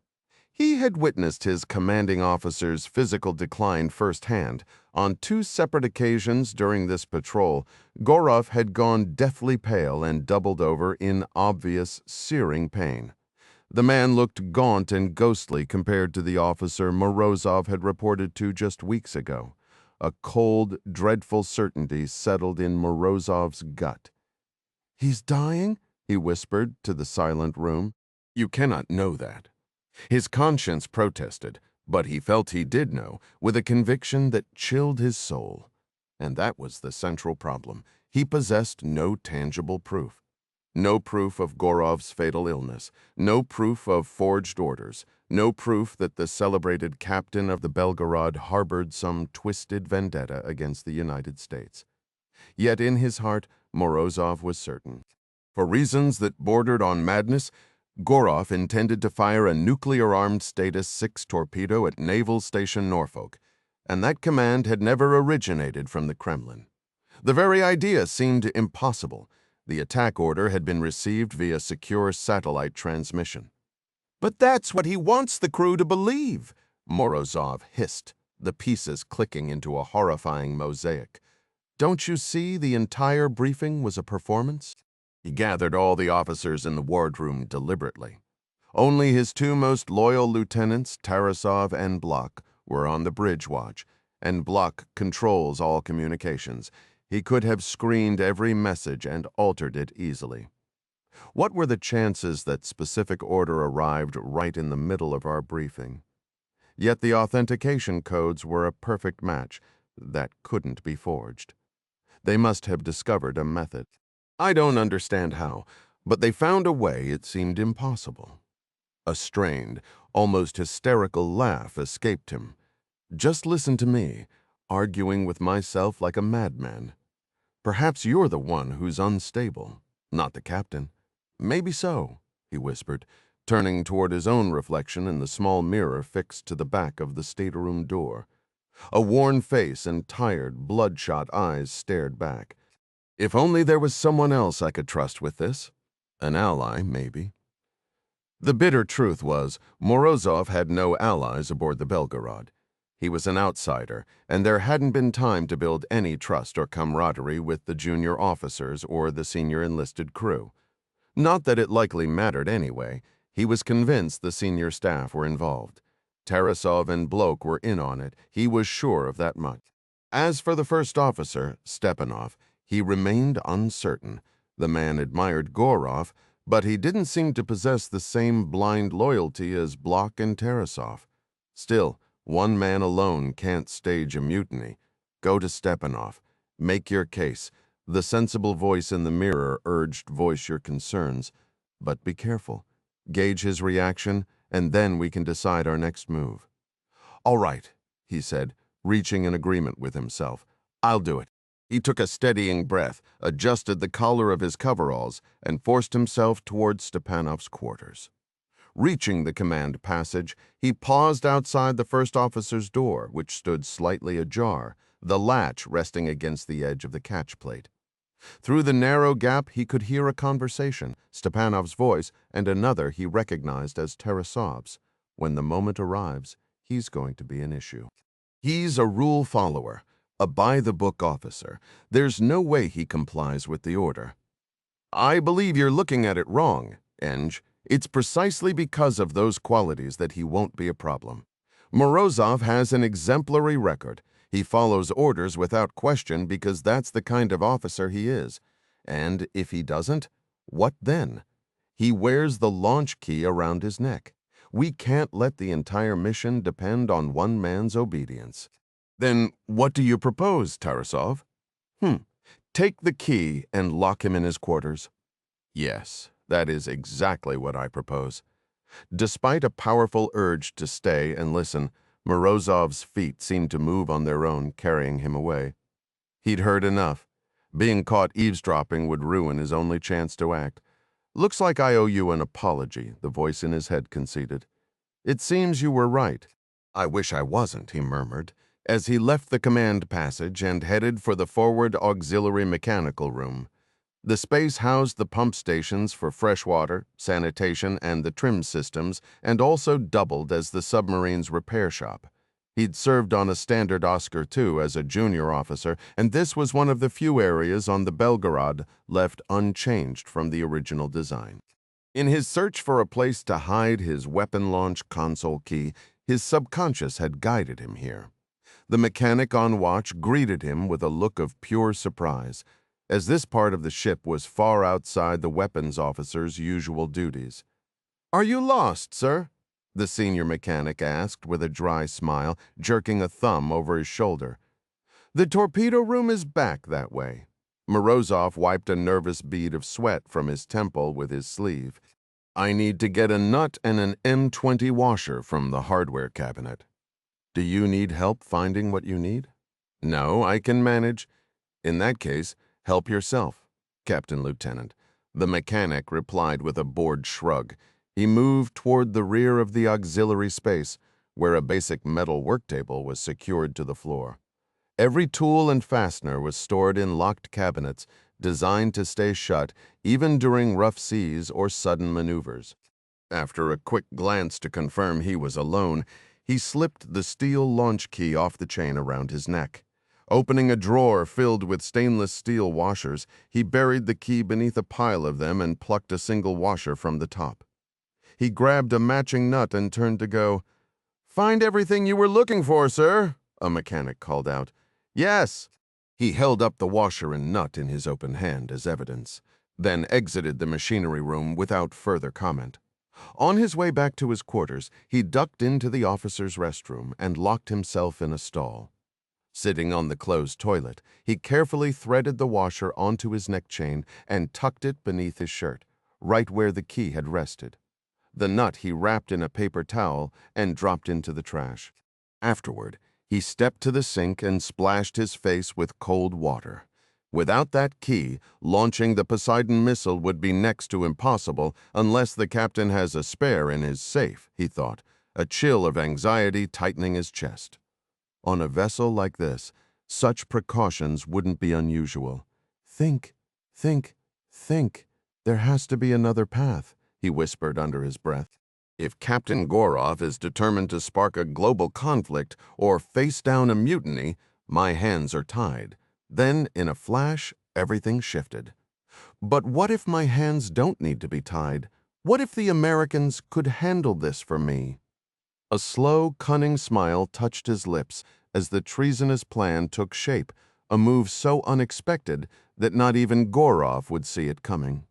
He had witnessed his commanding officer's physical decline firsthand. On 2 separate occasions during this patrol, Gorov had gone deathly pale and doubled over in obvious, searing pain. The man looked gaunt and ghostly compared to the officer Morozov had reported to just weeks ago. A cold, dreadful certainty settled in Morozov's gut. "He's dying?" he whispered to the silent room. "You cannot know that." His conscience protested, but he felt he did know, with a conviction that chilled his soul. And that was the central problem. He possessed no tangible proof. No proof of Gorov's fatal illness, no proof of forged orders, no proof that the celebrated captain of the Belgarod harbored some twisted vendetta against the United States. Yet in his heart, Morozov was certain. For reasons that bordered on madness, Gorov intended to fire a nuclear-armed Status 6 torpedo at Naval Station Norfolk, and that command had never originated from the Kremlin. The very idea seemed impossible. The attack order had been received via secure satellite transmission. "But that's what he wants the crew to believe," Morozov hissed, the pieces clicking into a horrifying mosaic. Don't you see the entire briefing was a performance? He gathered all the officers in the wardroom deliberately. Only his two most loyal lieutenants, Tarasov and Block, were on the bridge watch, and Block controls all communications. He could have screened every message and altered it easily. What were the chances that specific order arrived right in the middle of our briefing? Yet the authentication codes were a perfect match that couldn't be forged. They must have discovered a method. I don't understand how, but they found a way it seemed impossible. A strained, almost hysterical laugh escaped him. Just listen to me, arguing with myself like a madman. Perhaps you're the one who's unstable, not the captain. Maybe so, he whispered, turning toward his own reflection in the small mirror fixed to the back of the stateroom door. A worn face and tired, bloodshot eyes stared back. If only there was someone else I could trust with this. An ally, maybe. The bitter truth was, Morozov had no allies aboard the Belgarod. He was an outsider, and there hadn't been time to build any trust or camaraderie with the junior officers or the senior enlisted crew. Not that it likely mattered anyway. He was convinced the senior staff were involved. Tarasov and Blok were in on it. He was sure of that much. As for the first officer, Stepanov, he remained uncertain. The man admired Gorov, but he didn't seem to possess the same blind loyalty as Blok and Tarasov. Still, one man alone can't stage a mutiny. Go to Stepanov. Make your case. The sensible voice in the mirror urged voice your concerns. But be careful. Gauge his reaction, and then we can decide our next move. All right, he said, reaching an agreement with himself. I'll do it. He took a steadying breath, adjusted the collar of his coveralls, and forced himself toward Stepanov's quarters. Reaching the command passage, he paused outside the first officer's door, which stood slightly ajar, the latch resting against the edge of the catch plate. Through the narrow gap, he could hear a conversation, Stepanov's voice, and another he recognized as Tarasov's. When the moment arrives, he's going to be an issue. He's a rule follower, a by-the-book officer. There's no way he complies with the order. I believe you're looking at it wrong, Eng. It's precisely because of those qualities that he won't be a problem. Morozov has an exemplary record. He follows orders without question because that's the kind of officer he is. And if he doesn't, what then? He wears the launch key around his neck. We can't let the entire mission depend on one man's obedience. Then what do you propose, Tarasov? Take the key and lock him in his quarters. Yes, that is exactly what I propose. Despite a powerful urge to stay and listen, Morozov's feet seemed to move on their own, carrying him away. He'd heard enough. Being caught eavesdropping would ruin his only chance to act. Looks like I owe you an apology, the voice in his head conceded. It seems you were right. I wish I wasn't, he murmured, as he left the command passage and headed for the forward auxiliary mechanical room. The space housed the pump stations for fresh water, sanitation, and the trim systems, and also doubled as the submarine's repair shop. He'd served on a Standard Oscar II as a junior officer, and this was one of the few areas on the Belgarod left unchanged from the original design. In his search for a place to hide his weapon launch console key, his subconscious had guided him here. The mechanic on watch greeted him with a look of pure surprise, as this part of the ship was far outside the weapons officer's usual duties. "Are you lost, sir?" the senior mechanic asked with a dry smile, jerking a thumb over his shoulder. "The torpedo room is back that way." Morozov wiped a nervous bead of sweat from his temple with his sleeve. "I need to get a nut and an M20 washer from the hardware cabinet." "Do you need help finding what you need?" "No, I can manage." "In that case, help yourself, Captain Lieutenant," the mechanic replied with a bored shrug. He moved toward the rear of the auxiliary space, where a basic metal worktable was secured to the floor. Every tool and fastener was stored in locked cabinets, designed to stay shut even during rough seas or sudden maneuvers. After a quick glance to confirm he was alone, he slipped the steel launch key off the chain around his neck. Opening a drawer filled with stainless steel washers, he buried the key beneath a pile of them and plucked a single washer from the top. He grabbed a matching nut and turned to go. "Find everything you were looking for, sir," a mechanic called out. "Yes." He held up the washer and nut in his open hand as evidence, then exited the machinery room without further comment. On his way back to his quarters, he ducked into the officer's restroom and locked himself in a stall. Sitting on the closed toilet, he carefully threaded the washer onto his neck chain and tucked it beneath his shirt, right where the key had rested. The nut he wrapped in a paper towel and dropped into the trash. Afterward, he stepped to the sink and splashed his face with cold water. Without that key, launching the Poseidon missile would be next to impossible unless the captain has a spare in his safe, he thought, a chill of anxiety tightening his chest. On a vessel like this, such precautions wouldn't be unusual. Think. There has to be another path, he whispered under his breath. If Captain Gorov is determined to spark a global conflict or face down a mutiny, my hands are tied. Then, in a flash, everything shifted. But what if my hands don't need to be tied? What if the Americans could handle this for me? A slow, cunning smile touched his lips as the treasonous plan took shape, a move so unexpected that not even Gorov would see it coming.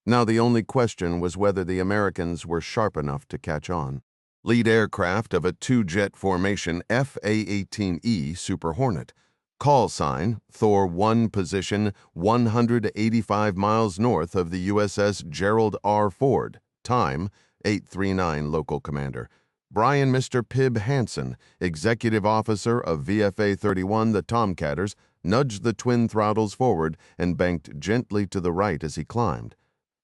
Now the only question was whether the Americans were sharp enough to catch on. Lead aircraft of a two-jet formation FA-18E Super Hornet. Call sign, Thor 1 position 185 miles north of the USS Gerald R. Ford. Time, 839 local commander. Brian Mr. Pib Hansen, executive officer of VFA 31, the Tomcatters, nudged the twin throttles forward and banked gently to the right as he climbed.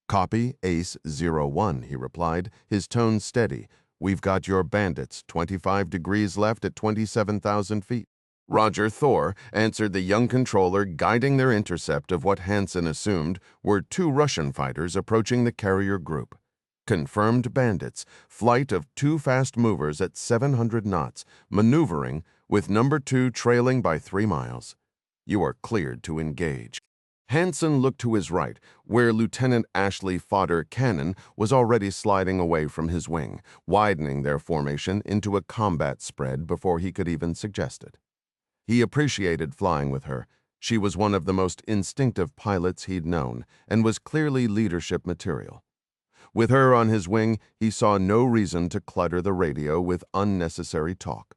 "Copy, Ace 01, he replied, his tone steady. "We've got your bandits, 25 degrees left at 27,000 feet. "Roger, Thor," answered the young controller, guiding their intercept of what Hansen assumed were two Russian fighters approaching the carrier group. Confirmed bandits, flight of two fast movers at 700 knots, maneuvering, with number 2 trailing by 3 miles. "You are cleared to engage." Hansen looked to his right, where Lieutenant Ashley Fodder Cannon was already sliding away from his wing, widening their formation into a combat spread before he could even suggest it. He appreciated flying with her. She was one of the most instinctive pilots he'd known, and was clearly leadership material. With her on his wing, he saw no reason to clutter the radio with unnecessary talk.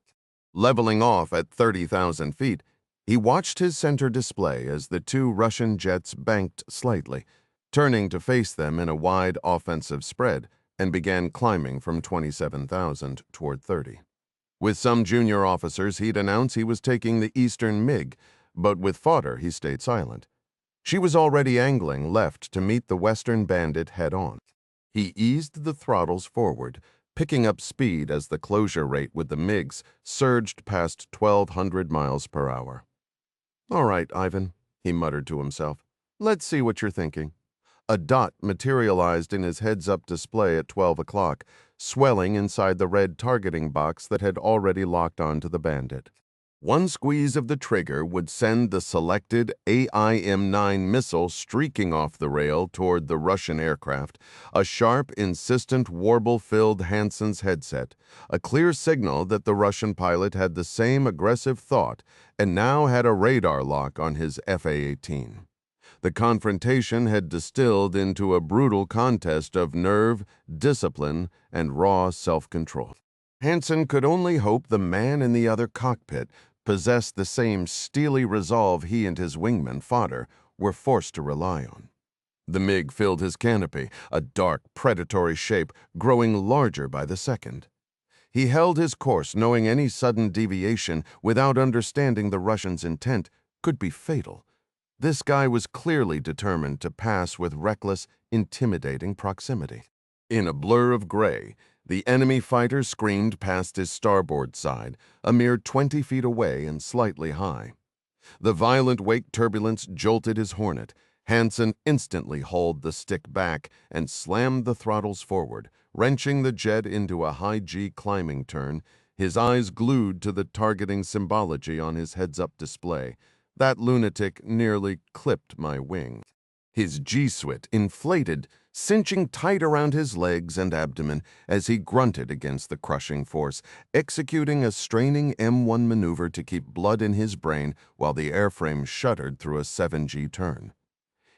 Leveling off at 30,000 feet, he watched his center display as the two Russian jets banked slightly, turning to face them in a wide offensive spread, and began climbing from 27,000 toward 30. With some junior officers, he'd announced he was taking the Eastern MiG, but with Fodder he stayed silent. She was already angling left to meet the Western bandit head-on. He eased the throttles forward, picking up speed as the closure rate with the MiGs surged past 1,200 miles per hour. "All right, Ivan," he muttered to himself. "Let's see what you're thinking." A dot materialized in his heads-up display at 12 o'clock, swelling inside the red targeting box that had already locked onto the bandit. One squeeze of the trigger would send the selected AIM-9 missile streaking off the rail toward the Russian aircraft, a sharp, insistent, warble-filled Hansen's headset, a clear signal that the Russian pilot had the same aggressive thought and now had a radar lock on his FA-18. The confrontation had distilled into a brutal contest of nerve, discipline, and raw self-control. Hansen could only hope the man in the other cockpit possessed the same steely resolve he and his wingman, Fodder, were forced to rely on. The MiG filled his canopy, a dark, predatory shape growing larger by the second. He held his course, knowing any sudden deviation without understanding the Russians' intent could be fatal. This guy was clearly determined to pass with reckless, intimidating proximity. In a blur of gray, the enemy fighter screamed past his starboard side, a mere 20 feet away and slightly high. The violent wake turbulence jolted his Hornet. Hansen instantly hauled the stick back and slammed the throttles forward, wrenching the jet into a high G climbing turn, his eyes glued to the targeting symbology on his heads-up display. That lunatic nearly clipped my wing. His G-suit inflated, cinching tight around his legs and abdomen as he grunted against the crushing force, executing a straining M1 maneuver to keep blood in his brain while the airframe shuddered through a 7G turn.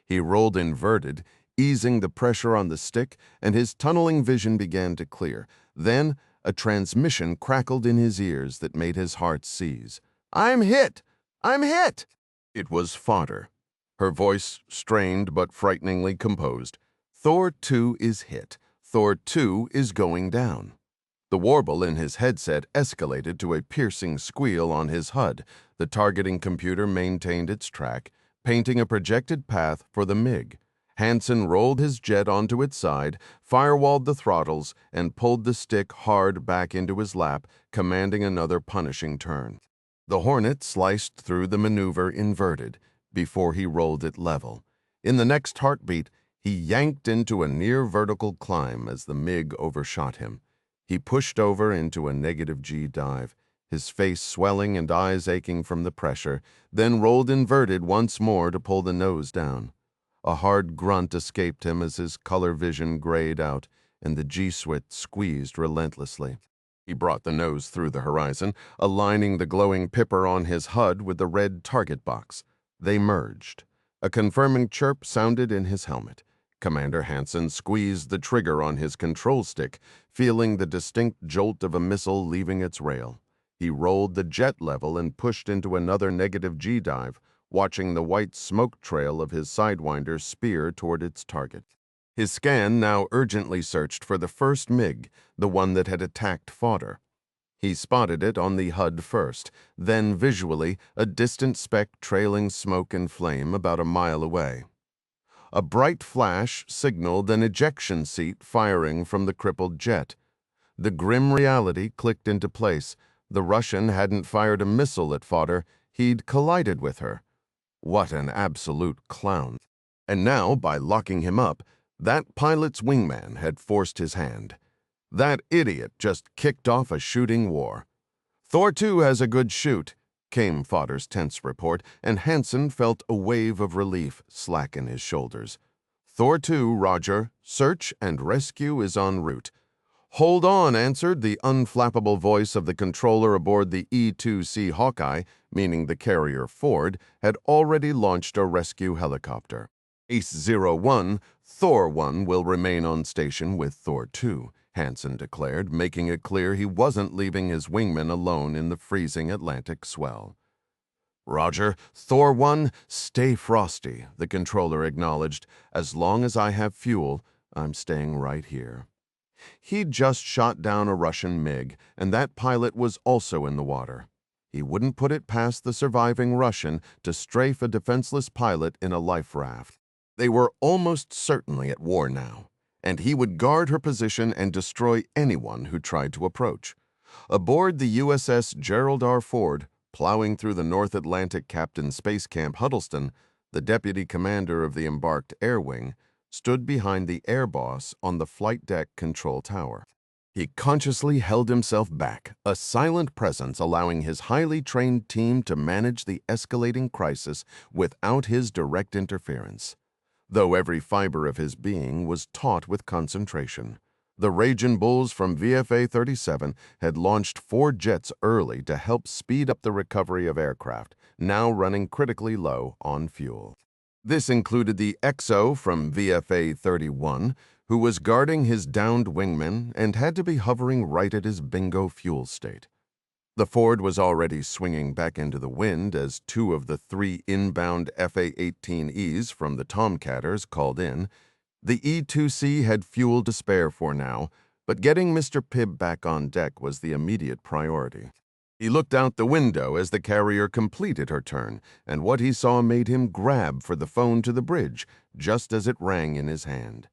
He rolled inverted, easing the pressure on the stick, and his tunneling vision began to clear. Then, a transmission crackled in his ears that made his heart seize. "I'm hit! I'm hit!" It was fodder. Her voice strained but frighteningly composed. "Thor 2 is hit. Thor 2 is going down." The warble in his headset escalated to a piercing squeal on his HUD. The targeting computer maintained its track, painting a projected path for the MiG. Hansen rolled his jet onto its side, firewalled the throttles, and pulled the stick hard back into his lap, commanding another punishing turn. The Hornet sliced through the maneuver inverted before he rolled it level. In the next heartbeat, he yanked into a near-vertical climb as the MiG overshot him. He pushed over into a -G dive, his face swelling and eyes aching from the pressure, then rolled inverted once more to pull the nose down. A hard grunt escaped him as his color vision grayed out, and the G-suit squeezed relentlessly. He brought the nose through the horizon, aligning the glowing pipper on his HUD with the red target box. They merged. A confirming chirp sounded in his helmet. Commander Hansen squeezed the trigger on his control stick, feeling the distinct jolt of a missile leaving its rail. He rolled the jet level and pushed into another -G dive, watching the white smoke trail of his Sidewinder spear toward its target. His scan now urgently searched for the first MiG, the one that had attacked fodder. He spotted it on the HUD first, then visually a distant speck trailing smoke and flame about a mile away. A bright flash signaled an ejection seat firing from the crippled jet. The grim reality clicked into place. The Russian hadn't fired a missile at fodder, he'd collided with her. What an absolute clown. And now, by locking him up, that pilot's wingman had forced his hand. That idiot just kicked off a shooting war. "Thor 2 has a good shoot," came fodder's tense report, and Hansen felt a wave of relief slacken his shoulders. "Thor 2, roger. Search and rescue is en route." "Hold on," answered the unflappable voice of the controller aboard the E-2C Hawkeye, meaning the carrier Ford, had already launched a rescue helicopter. Ace-01, Thor 1 will remain on station with Thor 2, Hansen declared, making it clear he wasn't leaving his wingman alone in the freezing Atlantic swell. "Roger. Thor 1, stay frosty," the controller acknowledged. "As long as I have fuel, I'm staying right here." He'd just shot down a Russian MiG, and that pilot was also in the water. He wouldn't put it past the surviving Russian to strafe a defenseless pilot in a life raft. They were almost certainly at war now, and he would guard her position and destroy anyone who tried to approach. Aboard the USS Gerald R. Ford, plowing through the North Atlantic Captain Space Camp Huddleston, the deputy commander of the embarked air wing, stood behind the air boss on the flight deck control tower. He consciously held himself back, a silent presence allowing his highly trained team to manage the escalating crisis without his direct interference. Though every fiber of his being was taut with concentration. The Ragin' Bulls from VFA 37 had launched 4 jets early to help speed up the recovery of aircraft, now running critically low on fuel. This included the XO from VFA 31, who was guarding his downed wingman and had to be hovering right at his bingo fuel state. The Ford was already swinging back into the wind as 2 of the 3 inbound FA-18Es from the Tomcatters called in. The E-2C had fuel to spare for now, but getting Mr. Pibb back on deck was the immediate priority. He looked out the window as the carrier completed her turn, and what he saw made him grab for the phone to the bridge, just as it rang in his hand.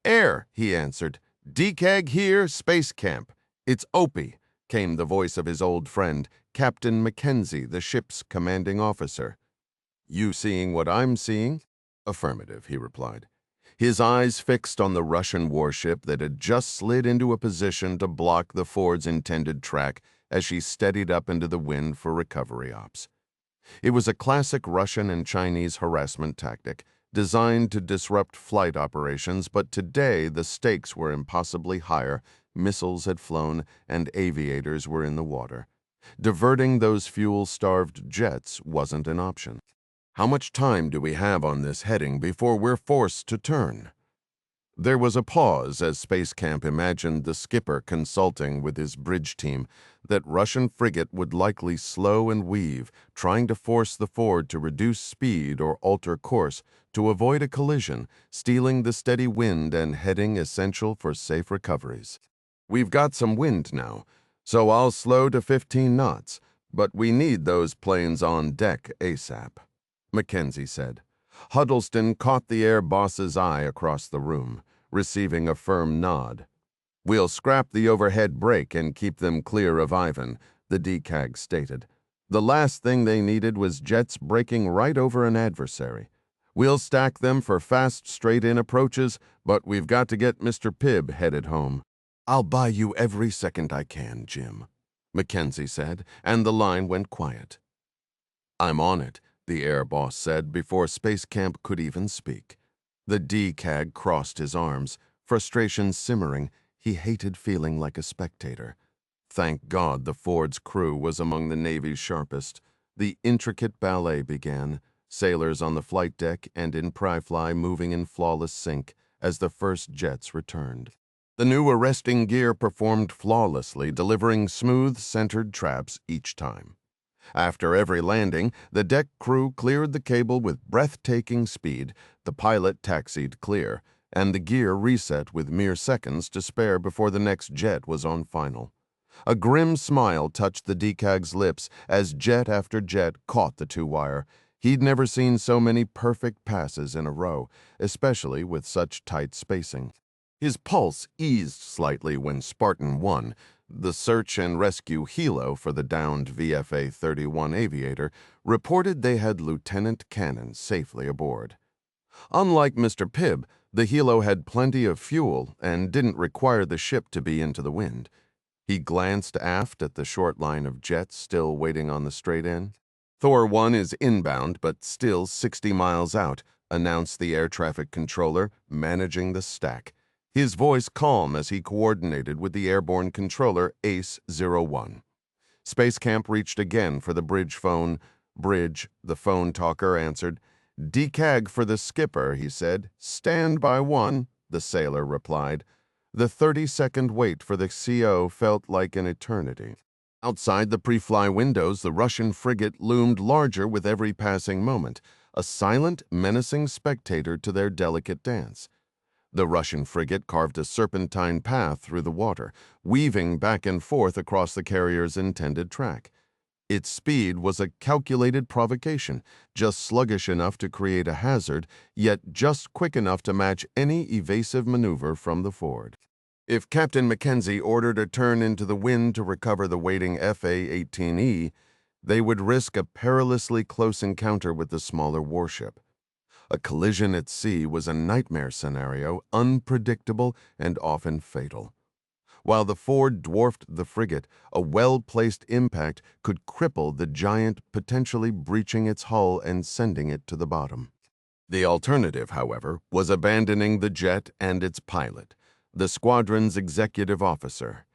"Air," he answered. "DCAG here, Space Camp. It's Opie," came the voice of his old friend, Captain Mackenzie, the ship's commanding officer. "You seeing what I'm seeing?" "Affirmative," he replied. His eyes fixed on the Russian warship that had just slid into a position to block the Ford's intended track as she steadied up into the wind for recovery ops. It was a classic Russian and Chinese harassment tactic, designed to disrupt flight operations, but today the stakes were impossibly higher. Missiles had flown, and aviators were in the water. Diverting those fuel-starved jets wasn't an option. "How much time do we have on this heading before we're forced to turn?" There was a pause as Space Camp imagined the skipper consulting with his bridge team. That Russian frigate would likely slow and weave, trying to force the Ford to reduce speed or alter course to avoid a collision, stealing the steady wind and heading essential for safe recoveries. "We've got some wind now, so I'll slow to 15 knots, but we need those planes on deck ASAP," Mackenzie said. Huddleston caught the air boss's eye across the room, receiving a firm nod. "We'll scrap the overhead brake and keep them clear of Ivan," the DCAG stated. The last thing they needed was jets breaking right over an adversary. "We'll stack them for fast, straight-in approaches, but we've got to get Mr. Pibb headed home." "I'll buy you every second I can, Jim," Mackenzie said, and the line went quiet. "I'm on it," the air boss said before Space Camp could even speak. The DCAG crossed his arms, frustration simmering. He hated feeling like a spectator. Thank God the Ford's crew was among the Navy's sharpest. The intricate ballet began, sailors on the flight deck and in pry-fly moving in flawless sync as the first jets returned. The new arresting gear performed flawlessly, delivering smooth, centered traps each time. After every landing, the deck crew cleared the cable with breathtaking speed, the pilot taxied clear, and the gear reset with mere seconds to spare before the next jet was on final. A grim smile touched the DCAG's lips as jet after jet caught the two-wire. He'd never seen so many perfect passes in a row, especially with such tight spacing. His pulse eased slightly when Spartan 1, the search and rescue helo for the downed VFA-31 aviator, reported they had Lieutenant Cannon safely aboard. Unlike Mr. Pibb, the helo had plenty of fuel and didn't require the ship to be into the wind. He glanced aft at the short line of jets still waiting on the straight-in. "Thor 1 is inbound, but still 60 miles out," announced the air traffic controller, managing the stack. His voice calm as he coordinated with the airborne controller ACE-01. Space Camp reached again for the bridge phone. "Bridge," the phone talker answered. "DCAG for the skipper," he said. "Stand by 1, the sailor replied. The 30-second wait for the CO felt like an eternity. Outside the pre-fly windows, the Russian frigate loomed larger with every passing moment, a silent, menacing spectator to their delicate dance. The Russian frigate carved a serpentine path through the water, weaving back and forth across the carrier's intended track. Its speed was a calculated provocation, just sluggish enough to create a hazard, yet just quick enough to match any evasive maneuver from the Ford. If Captain Mackenzie ordered a turn into the wind to recover the waiting FA-18E, they would risk a perilously close encounter with the smaller warship. A collision at sea was a nightmare scenario, unpredictable and often fatal. While the Ford dwarfed the frigate, a well-placed impact could cripple the giant, potentially breaching its hull and sending it to the bottom. The alternative, however, was abandoning the jet and its pilot, the squadron's executive officer.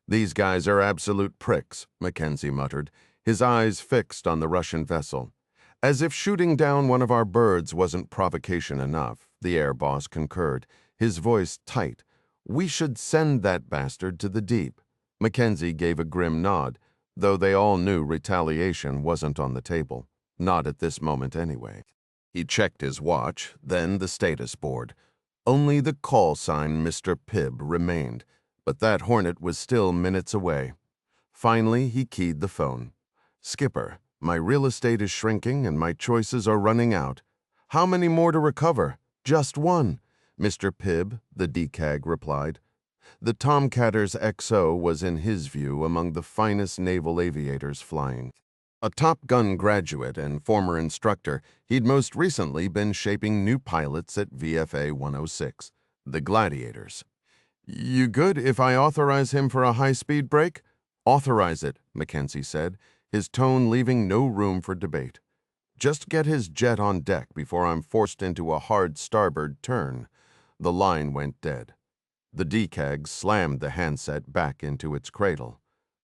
"These guys are absolute pricks," Mackenzie muttered, his eyes fixed on the Russian vessel. "As if shooting down one of our birds wasn't provocation enough," the air boss concurred, his voice tight. "We should send that bastard to the deep." Mackenzie gave a grim nod, though they all knew retaliation wasn't on the table. Not at this moment anyway. He checked his watch, then the status board. Only the call sign Mr. Pibb remained, but that hornet was still minutes away. Finally, he keyed the phone. "Skipper, my real estate is shrinking and my choices are running out. How many more to recover?" "Just one," Mr. Pibb, the DCAG replied. The Tomcatter's XO was in his view among the finest naval aviators flying. A Top Gun graduate and former instructor, he'd most recently been shaping new pilots at VFA 106, the Gladiators. "You good if I authorize him for a high-speed break?" "Authorize it," Mackenzie said, his tone leaving no room for debate. "Just get his jet on deck before I'm forced into a hard starboard turn." The line went dead. The decag slammed the handset back into its cradle.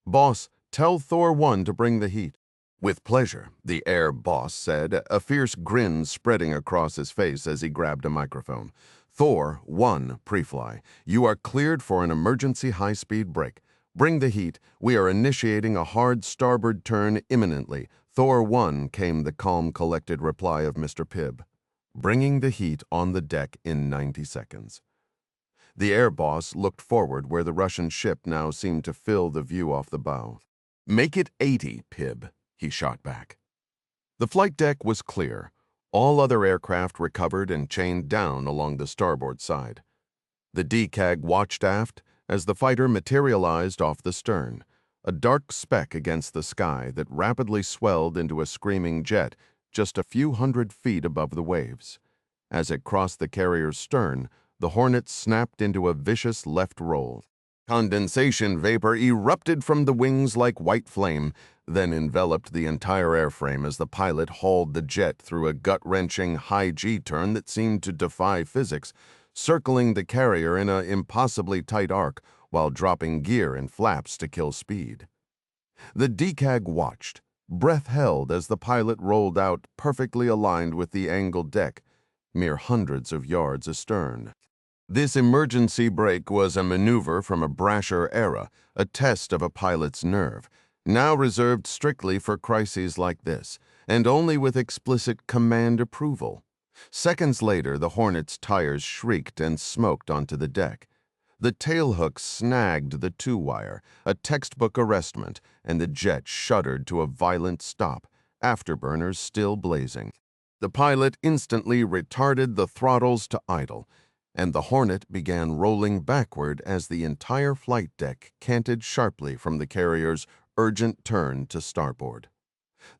"Boss, tell Thor 1 to bring the heat." "With pleasure," the air boss said, a fierce grin spreading across his face as he grabbed a microphone. "Thor 1, Prefly, you are cleared for an emergency high-speed brake. Bring the heat. We are initiating a hard starboard turn imminently." "Thor 1," came the calm, collected reply of Mr. Pibb, bringing the heat on the deck in 90 seconds. The air boss looked forward where the Russian ship now seemed to fill the view off the bow. "Make it 80, Pibb," he shot back. The flight deck was clear. All other aircraft recovered and chained down along the starboard side. The decag watched aft as the fighter materialized off the stern, a dark speck against the sky that rapidly swelled into a screaming jet just a few hundred feet above the waves. As it crossed the carrier's stern, the Hornet snapped into a vicious left roll. Condensation vapor erupted from the wings like white flame, then enveloped the entire airframe as the pilot hauled the jet through a gut-wrenching high G-turn that seemed to defy physics, circling the carrier in an impossibly tight arc while dropping gear and flaps to kill speed. The decag watched, breath held as the pilot rolled out perfectly aligned with the angled deck, mere hundreds of yards astern. This emergency brake was a maneuver from a brasher era, a test of a pilot's nerve, now reserved strictly for crises like this, and only with explicit command approval. Seconds later, the Hornet's tires shrieked and smoked onto the deck. The tailhook snagged the two-wire, a textbook arrestment, and the jet shuddered to a violent stop, afterburners still blazing. The pilot instantly retarded the throttles to idle, and the Hornet began rolling backward as the entire flight deck canted sharply from the carrier's urgent turn to starboard.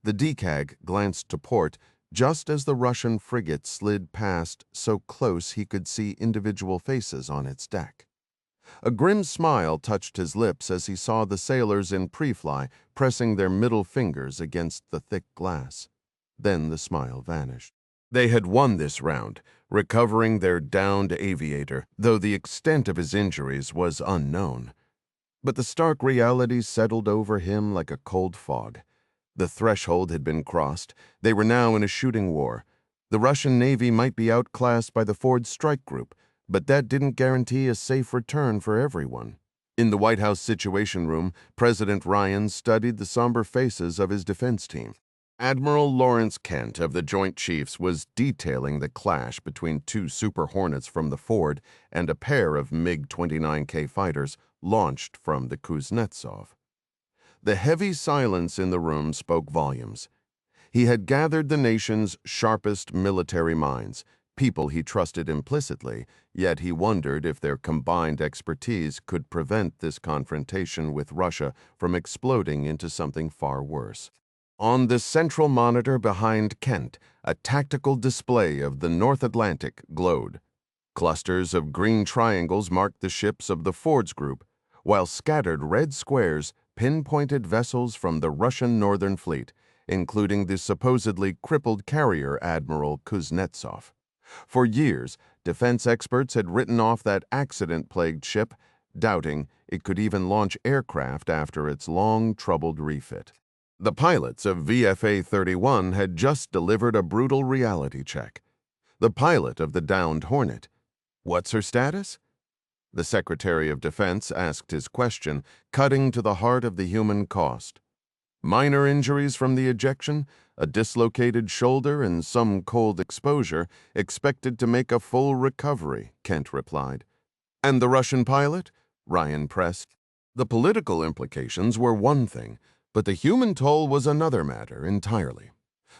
The decag glanced to port just as the Russian frigate slid past so close he could see individual faces on its deck. A grim smile touched his lips as he saw the sailors in Prefly pressing their middle fingers against the thick glass. Then the smile vanished. They had won this round, recovering their downed aviator, though the extent of his injuries was unknown. But the stark reality settled over him like a cold fog. The threshold had been crossed. They were now in a shooting war. The Russian Navy might be outclassed by the Ford Strike Group, but that didn't guarantee a safe return for everyone. In the White House Situation Room, President Ryan studied the somber faces of his defense team. Admiral Lawrence Kent of the Joint Chiefs was detailing the clash between two Super Hornets from the Ford and a pair of MiG-29K fighters launched from the Kuznetsov. The heavy silence in the room spoke volumes. He had gathered the nation's sharpest military minds, people he trusted implicitly, yet he wondered if their combined expertise could prevent this confrontation with Russia from exploding into something far worse. On the central monitor behind Kent, a tactical display of the North Atlantic glowed. Clusters of green triangles marked the ships of the Ford's group, while scattered red squares pinpointed vessels from the Russian Northern Fleet, including the supposedly crippled carrier Admiral Kuznetsov. For years, defense experts had written off that accident-plagued ship, doubting it could even launch aircraft after its long, troubled refit. The pilots of VFA-31 had just delivered a brutal reality check. The pilot of the downed Hornet. What's her status? The Secretary of Defense asked his question, cutting to the heart of the human cost. Minor injuries from the ejection, a dislocated shoulder, and some cold exposure, expected to make a full recovery, Kent replied. And the Russian pilot? Ryan pressed. The political implications were one thing, but the human toll was another matter entirely.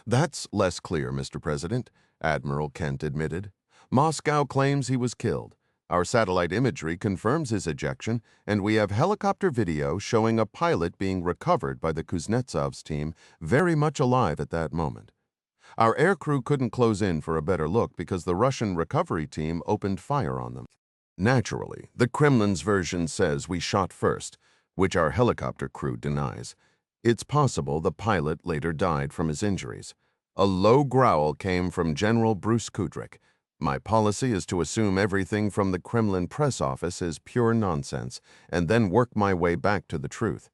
That's less clear, Mr. President, Admiral Kent admitted. Moscow claims he was killed. Our satellite imagery confirms his ejection, and we have helicopter video showing a pilot being recovered by the Kuznetsov's team very much alive at that moment. Our aircrew couldn't close in for a better look because the Russian recovery team opened fire on them. Naturally, the Kremlin's version says we shot first. which our helicopter crew denies. It's possible the pilot later died from his injuries. A low growl came from General Bruce Kudryk. My policy is to assume everything from the Kremlin press office is pure nonsense, and then work my way back to the truth.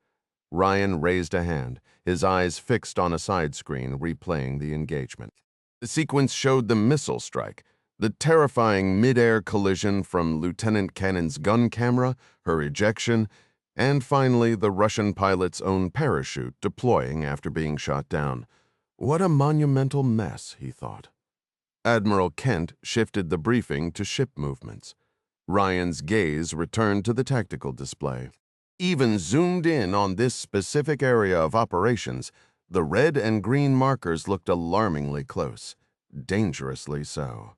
Ryan raised a hand, his eyes fixed on a side screen replaying the engagement. The sequence showed the missile strike, the terrifying mid-air collision from Lieutenant Cannon's gun camera, her ejection, and finally the Russian pilot's own parachute deploying after being shot down. What a monumental mess, he thought. Admiral Kent shifted the briefing to ship movements. Ryan's gaze returned to the tactical display. Even zoomed in on this specific area of operations, the red and green markers looked alarmingly close, dangerously so.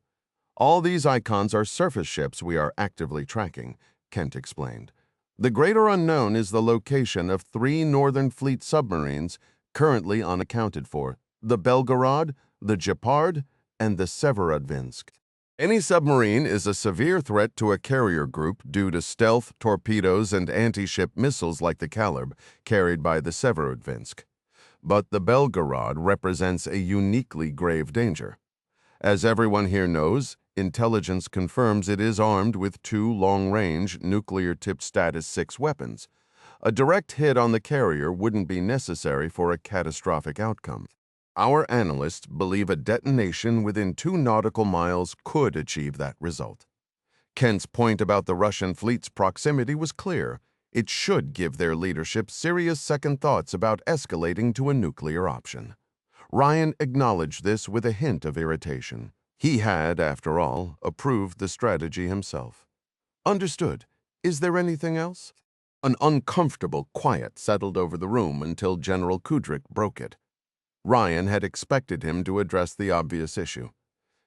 All these icons are surface ships we are actively tracking, Kent explained. The greater unknown is the location of 3 Northern Fleet submarines currently unaccounted for, the Belgarod, the Gepard, and the Severodvinsk. Any submarine is a severe threat to a carrier group due to stealth, torpedoes, and anti-ship missiles like the Kalib, carried by the Severodvinsk. But the Belgarod represents a uniquely grave danger. As everyone here knows, intelligence confirms it is armed with 2 long-range, nuclear-tipped Status 6 weapons. A direct hit on the carrier wouldn't be necessary for a catastrophic outcome. Our analysts believe a detonation within 2 nautical miles could achieve that result. Kent's point about the Russian fleet's proximity was clear. It should give their leadership serious second thoughts about escalating to a nuclear option. Ryan acknowledged this with a hint of irritation. He had, after all, approved the strategy himself. Understood. Is there anything else? An uncomfortable quiet settled over the room until General Kudryk broke it. Ryan had expected him to address the obvious issue.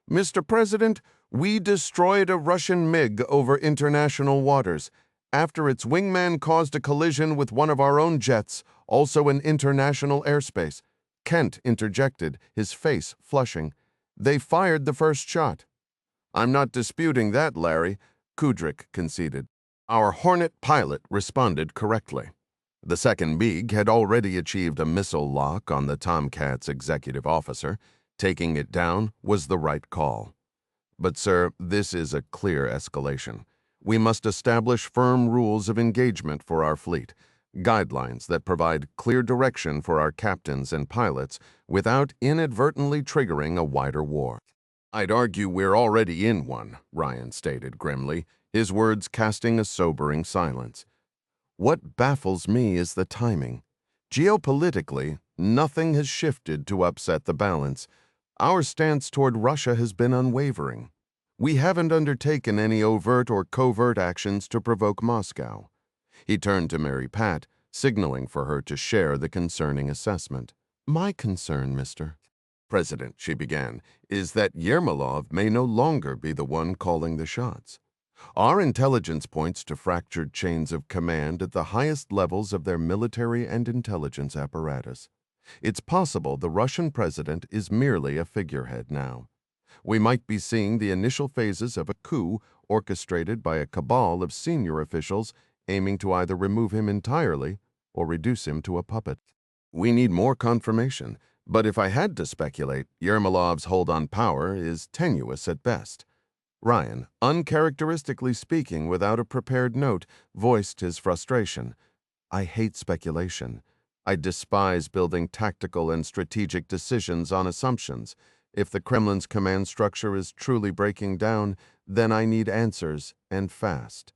Mr. President, we destroyed a Russian MiG over international waters, after its wingman caused a collision with one of our own jets, also in international airspace. Kent interjected, his face flushing. They fired the first shot. I'm not disputing that, Larry, Kudryk conceded. Our Hornet pilot responded correctly. The second MiG had already achieved a missile lock on the Tomcat's executive officer. Taking it down was the right call. But, sir, this is a clear escalation. We must establish firm rules of engagement for our fleet, guidelines that provide clear direction for our captains and pilots without inadvertently triggering a wider war. I'd argue we're already in one, Ryan stated grimly, his words casting a sobering silence. What baffles me is the timing. Geopolitically, nothing has shifted to upset the balance. Our stance toward Russia has been unwavering. We haven't undertaken any overt or covert actions to provoke Moscow. He turned to Mary Pat, signaling for her to share the concerning assessment. My concern, Mr. President, she began, is that Yermolov may no longer be the one calling the shots. Our intelligence points to fractured chains of command at the highest levels of their military and intelligence apparatus. It's possible the Russian president is merely a figurehead now. We might be seeing the initial phases of a coup orchestrated by a cabal of senior officials aiming to either remove him entirely or reduce him to a puppet. We need more confirmation, but if I had to speculate, Yermolov's hold on power is tenuous at best. Ryan, uncharacteristically speaking without a prepared note, voiced his frustration. I hate speculation. I despise building tactical and strategic decisions on assumptions. If the Kremlin's command structure is truly breaking down, then I need answers, and fast.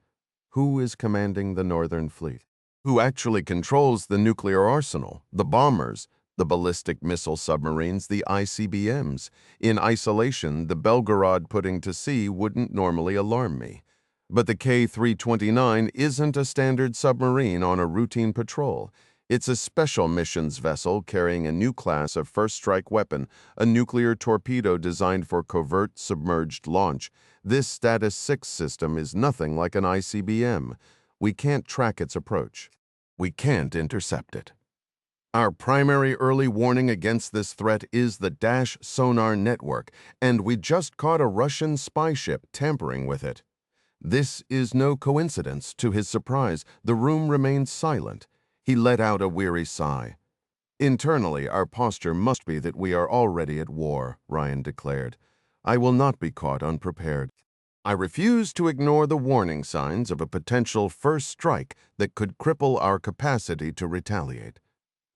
Who is commanding the Northern Fleet? Who actually controls the nuclear arsenal, the bombers, the ballistic missile submarines, the ICBMs? In isolation, the Belgarod putting to sea wouldn't normally alarm me. But the K-329 isn't a standard submarine on a routine patrol. It's a special missions vessel carrying a new class of first-strike weapon, a nuclear torpedo designed for covert submerged launch. This Status 6 system is nothing like an ICBM. We can't track its approach. We can't intercept it. Our primary early warning against this threat is the Dash sonar network, and we just caught a Russian spy ship tampering with it. This is no coincidence. To his surprise, the room remained silent. He let out a weary sigh. Internally, our posture must be that we are already at war, Ryan declared. I will not be caught unprepared. I refuse to ignore the warning signs of a potential first strike that could cripple our capacity to retaliate.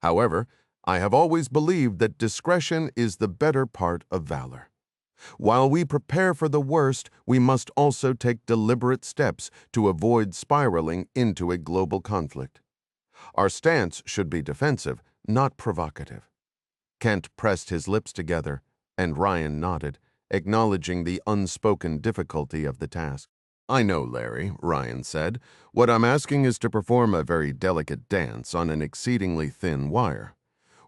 However, I have always believed that discretion is the better part of valor. While we prepare for the worst, we must also take deliberate steps to avoid spiraling into a global conflict. Our stance should be defensive, not provocative. Kent pressed his lips together, and Ryan nodded, acknowledging the unspoken difficulty of the task. I know, Larry, Ryan said. What I'm asking is to perform a very delicate dance on an exceedingly thin wire.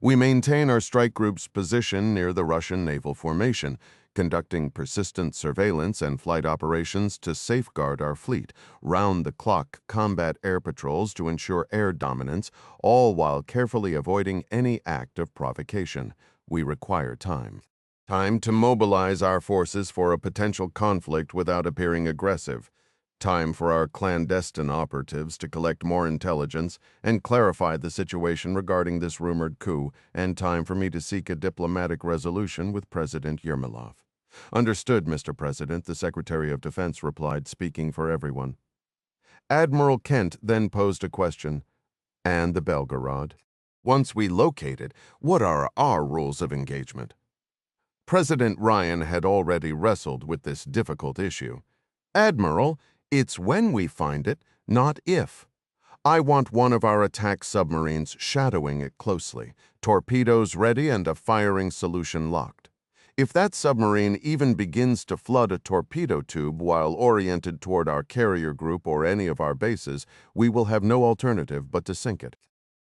We maintain our strike group's position near the Russian naval formation, conducting persistent surveillance and flight operations to safeguard our fleet, round-the-clock combat air patrols to ensure air dominance, all while carefully avoiding any act of provocation. We require time. Time to mobilize our forces for a potential conflict without appearing aggressive. Time for our clandestine operatives to collect more intelligence and clarify the situation regarding this rumored coup, and time for me to seek a diplomatic resolution with President Yermolov. Understood, Mr. President, the Secretary of Defense replied, speaking for everyone. Admiral Kent then posed a question. And the Belgarod? Once we locate it, what are our rules of engagement? President Ryan had already wrestled with this difficult issue. Admiral, it's when we find it, not if. I want one of our attack submarines shadowing it closely, torpedoes ready and a firing solution locked. If that submarine even begins to flood a torpedo tube while oriented toward our carrier group or any of our bases, we will have no alternative but to sink it.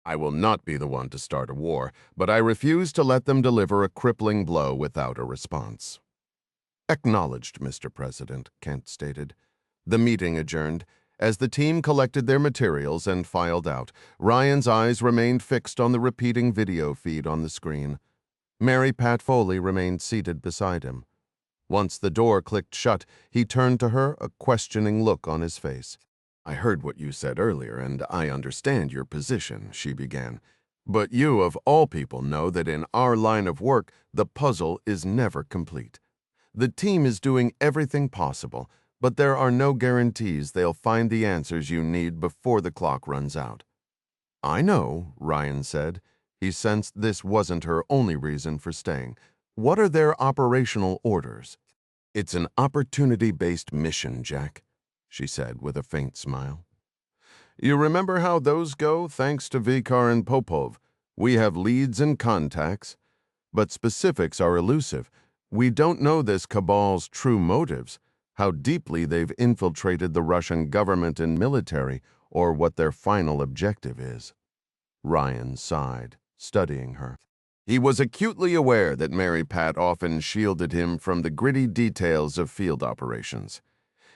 I will not be the one to start a war, but I refuse to let them deliver a crippling blow without a response. Acknowledged, Mr. President, Kent stated. The meeting adjourned. As the team collected their materials and filed out, Ryan's eyes remained fixed on the repeating video feed on the screen. Mary Pat Foley remained seated beside him. Once the door clicked shut, he turned to her, a questioning look on his face. I heard what you said earlier, and I understand your position, she began. But you, of all people, know that in our line of work, the puzzle is never complete. The team is doing everything possible, but there are no guarantees they'll find the answers you need before the clock runs out. I know, Ryan said. He sensed this wasn't her only reason for staying. What are their operational orders? It's an opportunity-based mission, Jack, she said with a faint smile. You remember how those go, thanks to Vikar and Popov. We have leads and contacts, but specifics are elusive. We don't know this cabal's true motives, how deeply they've infiltrated the Russian government and military, or what their final objective is. Ryan sighed, studying her. He was acutely aware that Mary Pat often shielded him from the gritty details of field operations.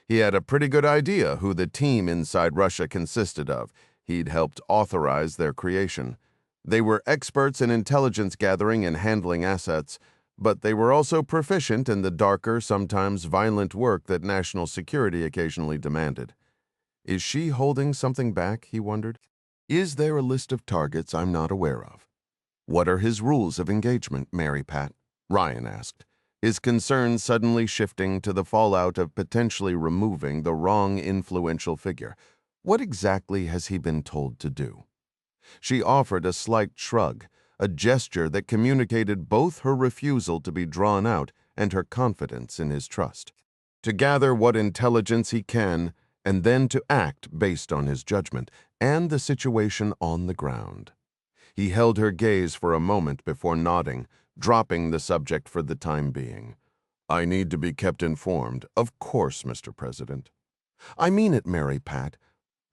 He had a pretty good idea who the team inside Russia consisted of. He'd helped authorize their creation. They were experts in intelligence gathering and handling assets, but they were also proficient in the darker, sometimes violent work that national security occasionally demanded. Is she holding something back, he wondered? Is there a list of targets I'm not aware of? What are his rules of engagement, Mary Pat? Ryan asked, his concern suddenly shifting to the fallout of potentially removing the wrong influential figure. What exactly has he been told to do? She offered a slight shrug, a gesture that communicated both her refusal to be drawn out and her confidence in his trust. To gather what intelligence he can, and then to act based on his judgment and the situation on the ground. He held her gaze for a moment before nodding, dropping the subject for the time being. I need to be kept informed, of course, Mr. President. I mean it, Mary Pat.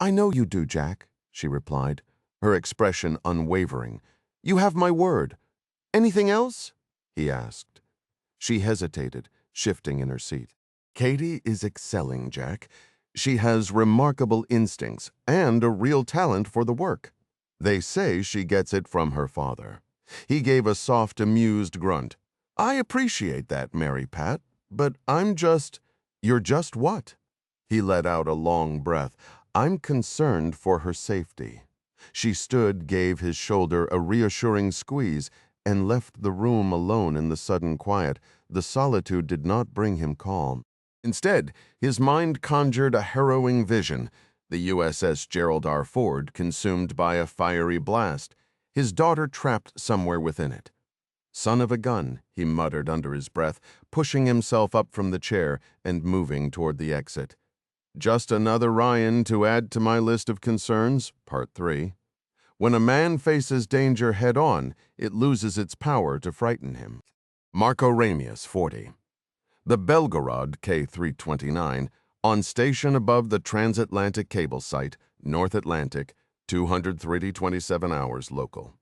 I know you do, Jack, she replied, her expression unwavering. You have my word. Anything else? He asked. She hesitated, shifting in her seat. Katie is excelling, Jack. She has remarkable instincts and a real talent for the work. They say she gets it from her father. He gave a soft, amused grunt. I appreciate that, Mary Pat, but you're just what? He let out a long breath. "I'm concerned for her safety." She stood, gave his shoulder a reassuring squeeze, and left the room alone in the sudden quiet. The solitude did not bring him calm. Instead, his mind conjured a harrowing vision: the USS Gerald R. Ford consumed by a fiery blast, his daughter trapped somewhere within it. "Son of a gun," he muttered under his breath, pushing himself up from the chair and moving toward the exit. Just another Ryan to add to my list of concerns, Part 3. When a man faces danger head-on, it loses its power to frighten him. Marco Ramius, 40. The Belgarod K-329, on station above the transatlantic cable site, North Atlantic, 230-27 hours local.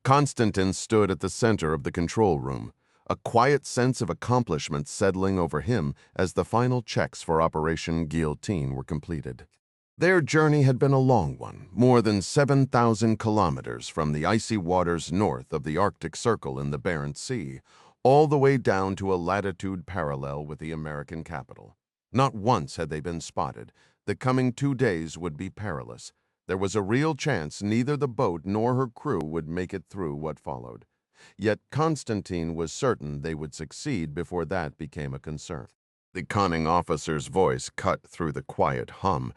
Constantin stood at the center of the control room, a quiet sense of accomplishment settling over him as the final checks for Operation Guillotine were completed. Their journey had been a long one, more than 7,000 kilometers from the icy waters north of the Arctic Circle in the Barents Sea, all the way down to a latitude parallel with the American capital. Not once had they been spotted. The coming 2 days would be perilous. There was a real chance neither the boat nor her crew would make it through what followed. Yet Constantin was certain they would succeed before that became a concern. The conning officer's voice cut through the quiet hum.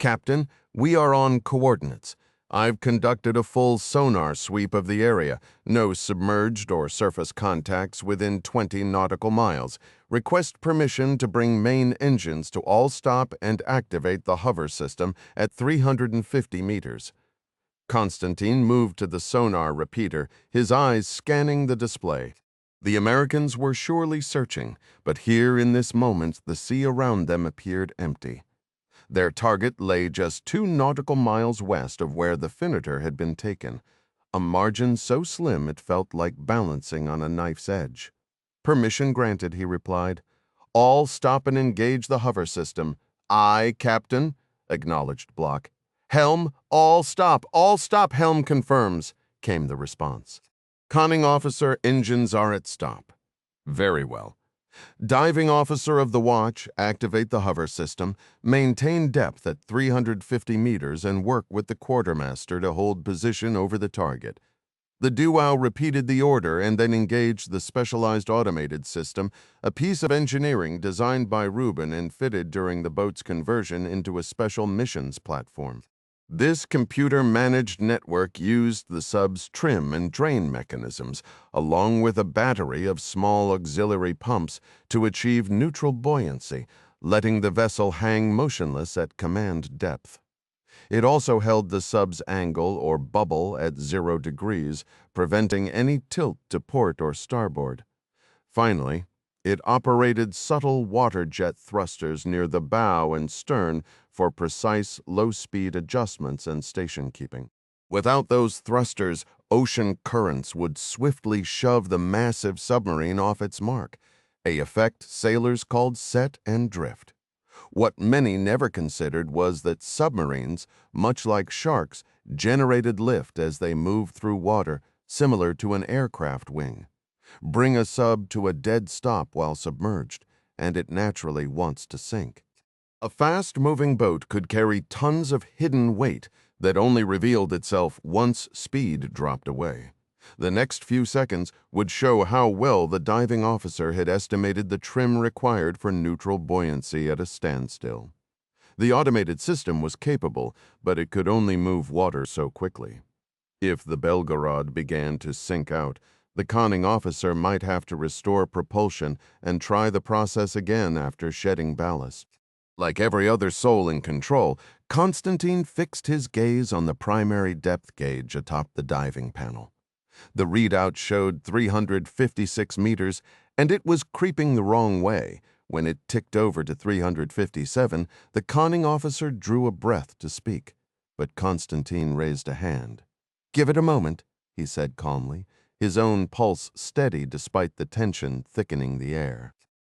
"Captain, we are on coordinates. I've conducted a full sonar sweep of the area. No submerged or surface contacts within 20 nautical miles. Request permission to bring main engines to all stop and activate the hover system at 350 meters. Constantin moved to the sonar repeater, his eyes scanning the display. The Americans were surely searching, but here in this moment the sea around them appeared empty. Their target lay just 2 nautical miles west of where the Finiter had been taken, a margin so slim it felt like balancing on a knife's edge. "Permission granted," he replied. "All stop and engage the hover system." "Aye, Captain," acknowledged Block. "Helm, all stop, Helm confirms," came the response. "Conning officer, engines are at stop." "Very well. Diving officer of the watch, activate the hover system, maintain depth at 350 meters and work with the quartermaster to hold position over the target." The duo repeated the order and then engaged the specialized automated system, a piece of engineering designed by Rubin and fitted during the boat's conversion into a special missions platform. This computer-managed network used the sub's trim and drain mechanisms, along with a battery of small auxiliary pumps, to achieve neutral buoyancy, letting the vessel hang motionless at command depth. It also held the sub's angle or bubble at 0 degrees, preventing any tilt to port or starboard. Finally, it operated subtle water jet thrusters near the bow and stern for precise low-speed adjustments and station keeping. Without those thrusters, ocean currents would swiftly shove the massive submarine off its mark, a effect sailors called set and drift. What many never considered was that submarines, much like sharks, generated lift as they moved through water, similar to an aircraft wing. Bring a sub to a dead stop while submerged, and it naturally wants to sink. A fast-moving boat could carry tons of hidden weight that only revealed itself once speed dropped away. The next few seconds would show how well the diving officer had estimated the trim required for neutral buoyancy at a standstill. The automated system was capable, but it could only move water so quickly. If the Belgarod began to sink out, the conning officer might have to restore propulsion and try the process again after shedding ballast. Like every other soul in control, Constantin fixed his gaze on the primary depth gauge atop the diving panel. The readout showed 356 meters, and it was creeping the wrong way. When it ticked over to 357, the conning officer drew a breath to speak, but Constantin raised a hand. "Give it a moment," he said calmly, his own pulse steady despite the tension thickening the air.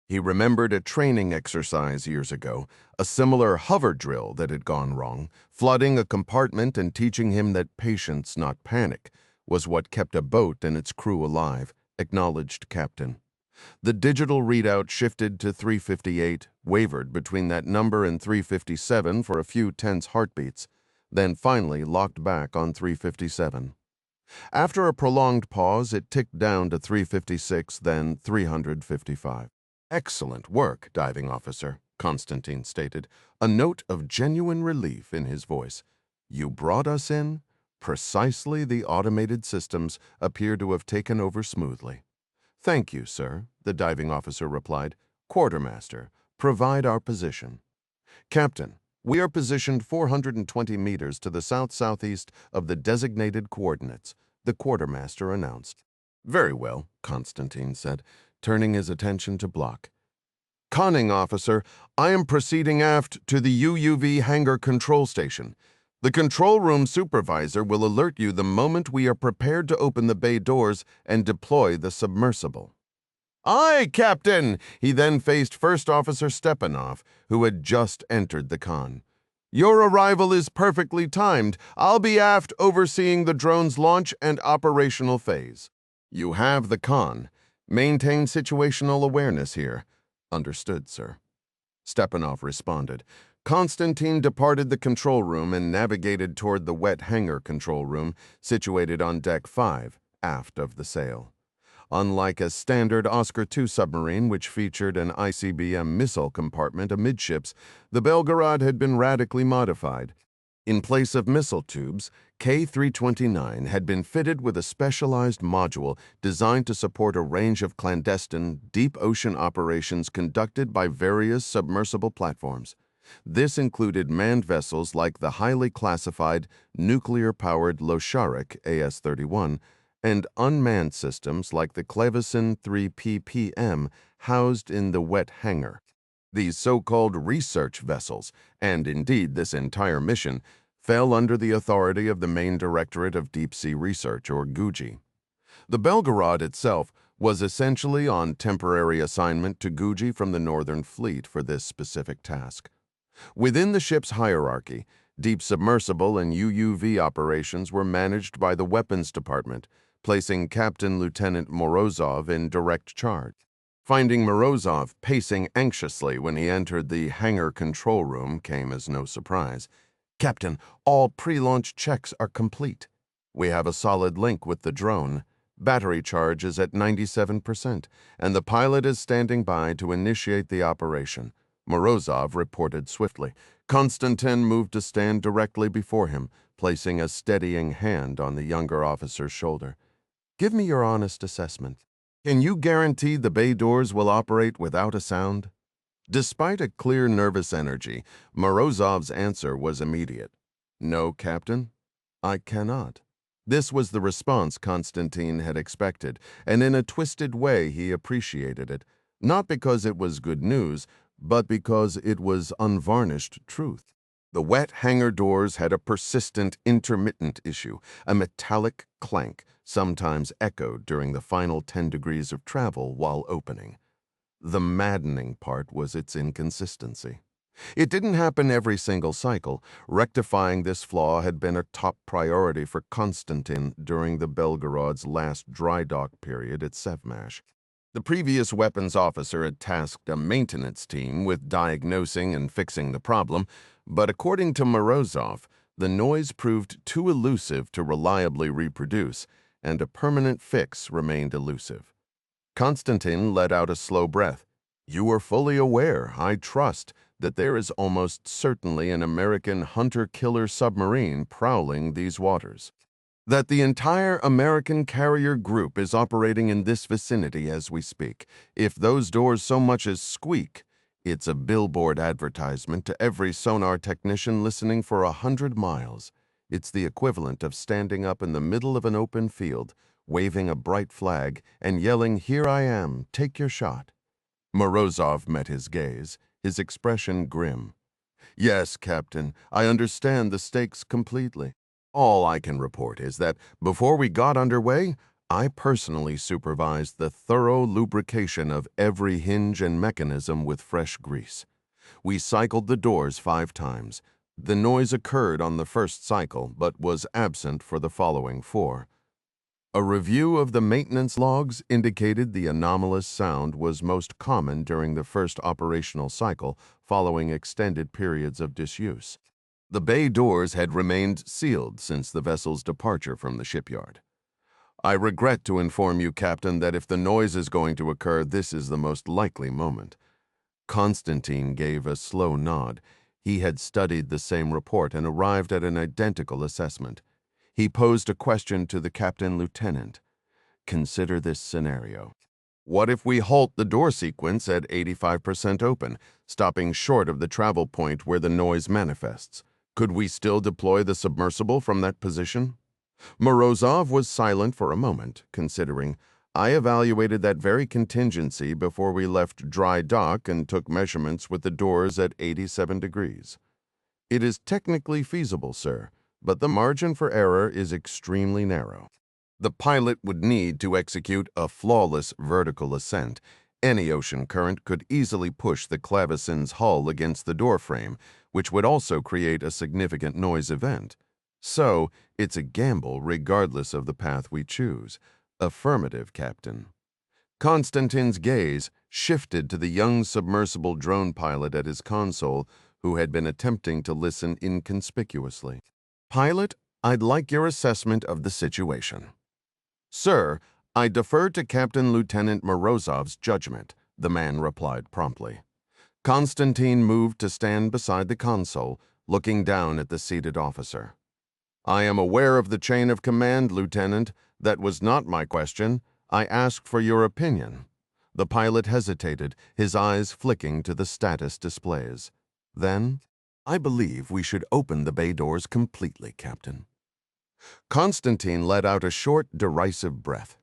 He remembered a training exercise years ago, a similar hover drill that had gone wrong, flooding a compartment and teaching him that patience, not panic, was what kept a boat and its crew alive, acknowledged Captain. The digital readout shifted to 358, wavered between that number and 357 for a few tense heartbeats, then finally locked back on 357. After a prolonged pause, it ticked down to 356, then 355. "Excellent work, diving officer," Constantin stated, a note of genuine relief in his voice. "You brought us in. Precisely the automated systems appear to have taken over smoothly." "Thank you, sir," the diving officer replied. "Quartermaster, provide our position." "Captain, we are positioned 420 meters to the south-southeast of the designated coordinates," the quartermaster announced. "Very well," Constantin said, turning his attention to block. "Conning officer, I am proceeding aft to the UUV hangar control station. The control room supervisor will alert you the moment we are prepared to open the bay doors and deploy the submersible." "Aye, Captain!" He then faced First Officer Stepanov, who had just entered the con. "Your arrival is perfectly timed. I'll be aft overseeing the drone's launch and operational phase." "You have the con. Maintain situational awareness here." "Understood, sir." Stepanov responded. Constantin departed the control room and navigated toward the wet hangar control room, situated on Deck 5, aft of the sail. Unlike a standard Oscar II submarine, which featured an ICBM missile compartment amidships, the Belgarod had been radically modified. In place of missile tubes, K-329 had been fitted with a specialized module designed to support a range of clandestine, deep ocean operations conducted by various submersible platforms. This included manned vessels like the highly classified, nuclear-powered Losharik AS-31 and unmanned systems like the Cleveson 3PPM housed in the wet hangar. These so-called research vessels, and indeed this entire mission, fell under the authority of the Main Directorate of Deep-Sea Research, or GUJI. The Belgarod itself was essentially on temporary assignment to GUJI from the Northern Fleet for this specific task. Within the ship's hierarchy, deep submersible and UUV operations were managed by the Weapons Department, placing Captain Lieutenant Morozov in direct charge. Finding Morozov pacing anxiously when he entered the hangar control room came as no surprise. "Captain, all pre-launch checks are complete. We have a solid link with the drone. Battery charge is at 97%, and the pilot is standing by to initiate the operation," Morozov reported swiftly. Constantin moved to stand directly before him, placing a steadying hand on the younger officer's shoulder. "Give me your honest assessment. Can you guarantee the bay doors will operate without a sound?" Despite a clear nervous energy, Morozov's answer was immediate. "No, Captain, I cannot." This was the response Constantin had expected, and in a twisted way he appreciated it, not because it was good news, but because it was unvarnished truth. The wet hangar doors had a persistent, intermittent issue, a metallic clank, sometimes echoed during the final 10 degrees of travel while opening. The maddening part was its inconsistency. It didn't happen every single cycle. Rectifying this flaw had been a top priority for Constantin during the Belgarod's last dry dock period at Sevmash. The previous weapons officer had tasked a maintenance team with diagnosing and fixing the problem, but according to Morozov, the noise proved too elusive to reliably reproduce, and a permanent fix remained elusive. Constantin let out a slow breath. "You are fully aware, I trust, that there is almost certainly an American hunter-killer submarine prowling these waters. That the entire American carrier group is operating in this vicinity as we speak. If those doors so much as squeak, it's a billboard advertisement to every sonar technician listening for 100 miles. It's the equivalent of standing up in the middle of an open field, waving a bright flag, and yelling, 'Here I am, take your shot.'" Morozov met his gaze, his expression grim. "Yes, Captain, I understand the stakes completely. All I can report is that before we got underway, I personally supervised the thorough lubrication of every hinge and mechanism with fresh grease. We cycled the doors 5 times. The noise occurred on the first cycle, but was absent for the following 4. A review of the maintenance logs indicated the anomalous sound was most common during the first operational cycle following extended periods of disuse. The bay doors had remained sealed since the vessel's departure from the shipyard. I regret to inform you, Captain, that if the noise is going to occur, this is the most likely moment. Constantin gave a slow nod. He had studied the same report and arrived at an identical assessment. He posed a question to the captain lieutenant. Consider this scenario. What if we halt the door sequence at 85% open, stopping short of the travel point where the noise manifests? Could we still deploy the submersible from that position? Morozov was silent for a moment, considering. I evaluated that very contingency before we left dry dock and took measurements with the doors at 87 degrees. It is technically feasible, sir, but the margin for error is extremely narrow. The pilot would need to execute a flawless vertical ascent. Any ocean current could easily push the claveson's hull against the door frame, which would also create a significant noise event. So, it's a gamble regardless of the path we choose. Affirmative, Captain. Constantin's gaze shifted to the young submersible drone pilot at his console, who had been attempting to listen inconspicuously. Pilot, I'd like your assessment of the situation. Sir, I defer to Captain Lieutenant Morozov's judgment, the man replied promptly. Constantin moved to stand beside the console, looking down at the seated officer. I am aware of the chain of command, Lieutenant. That was not my question. I asked for your opinion. The pilot hesitated, his eyes flicking to the status displays. Then, I believe we should open the bay doors completely, Captain. Constantin let out a short, derisive breath.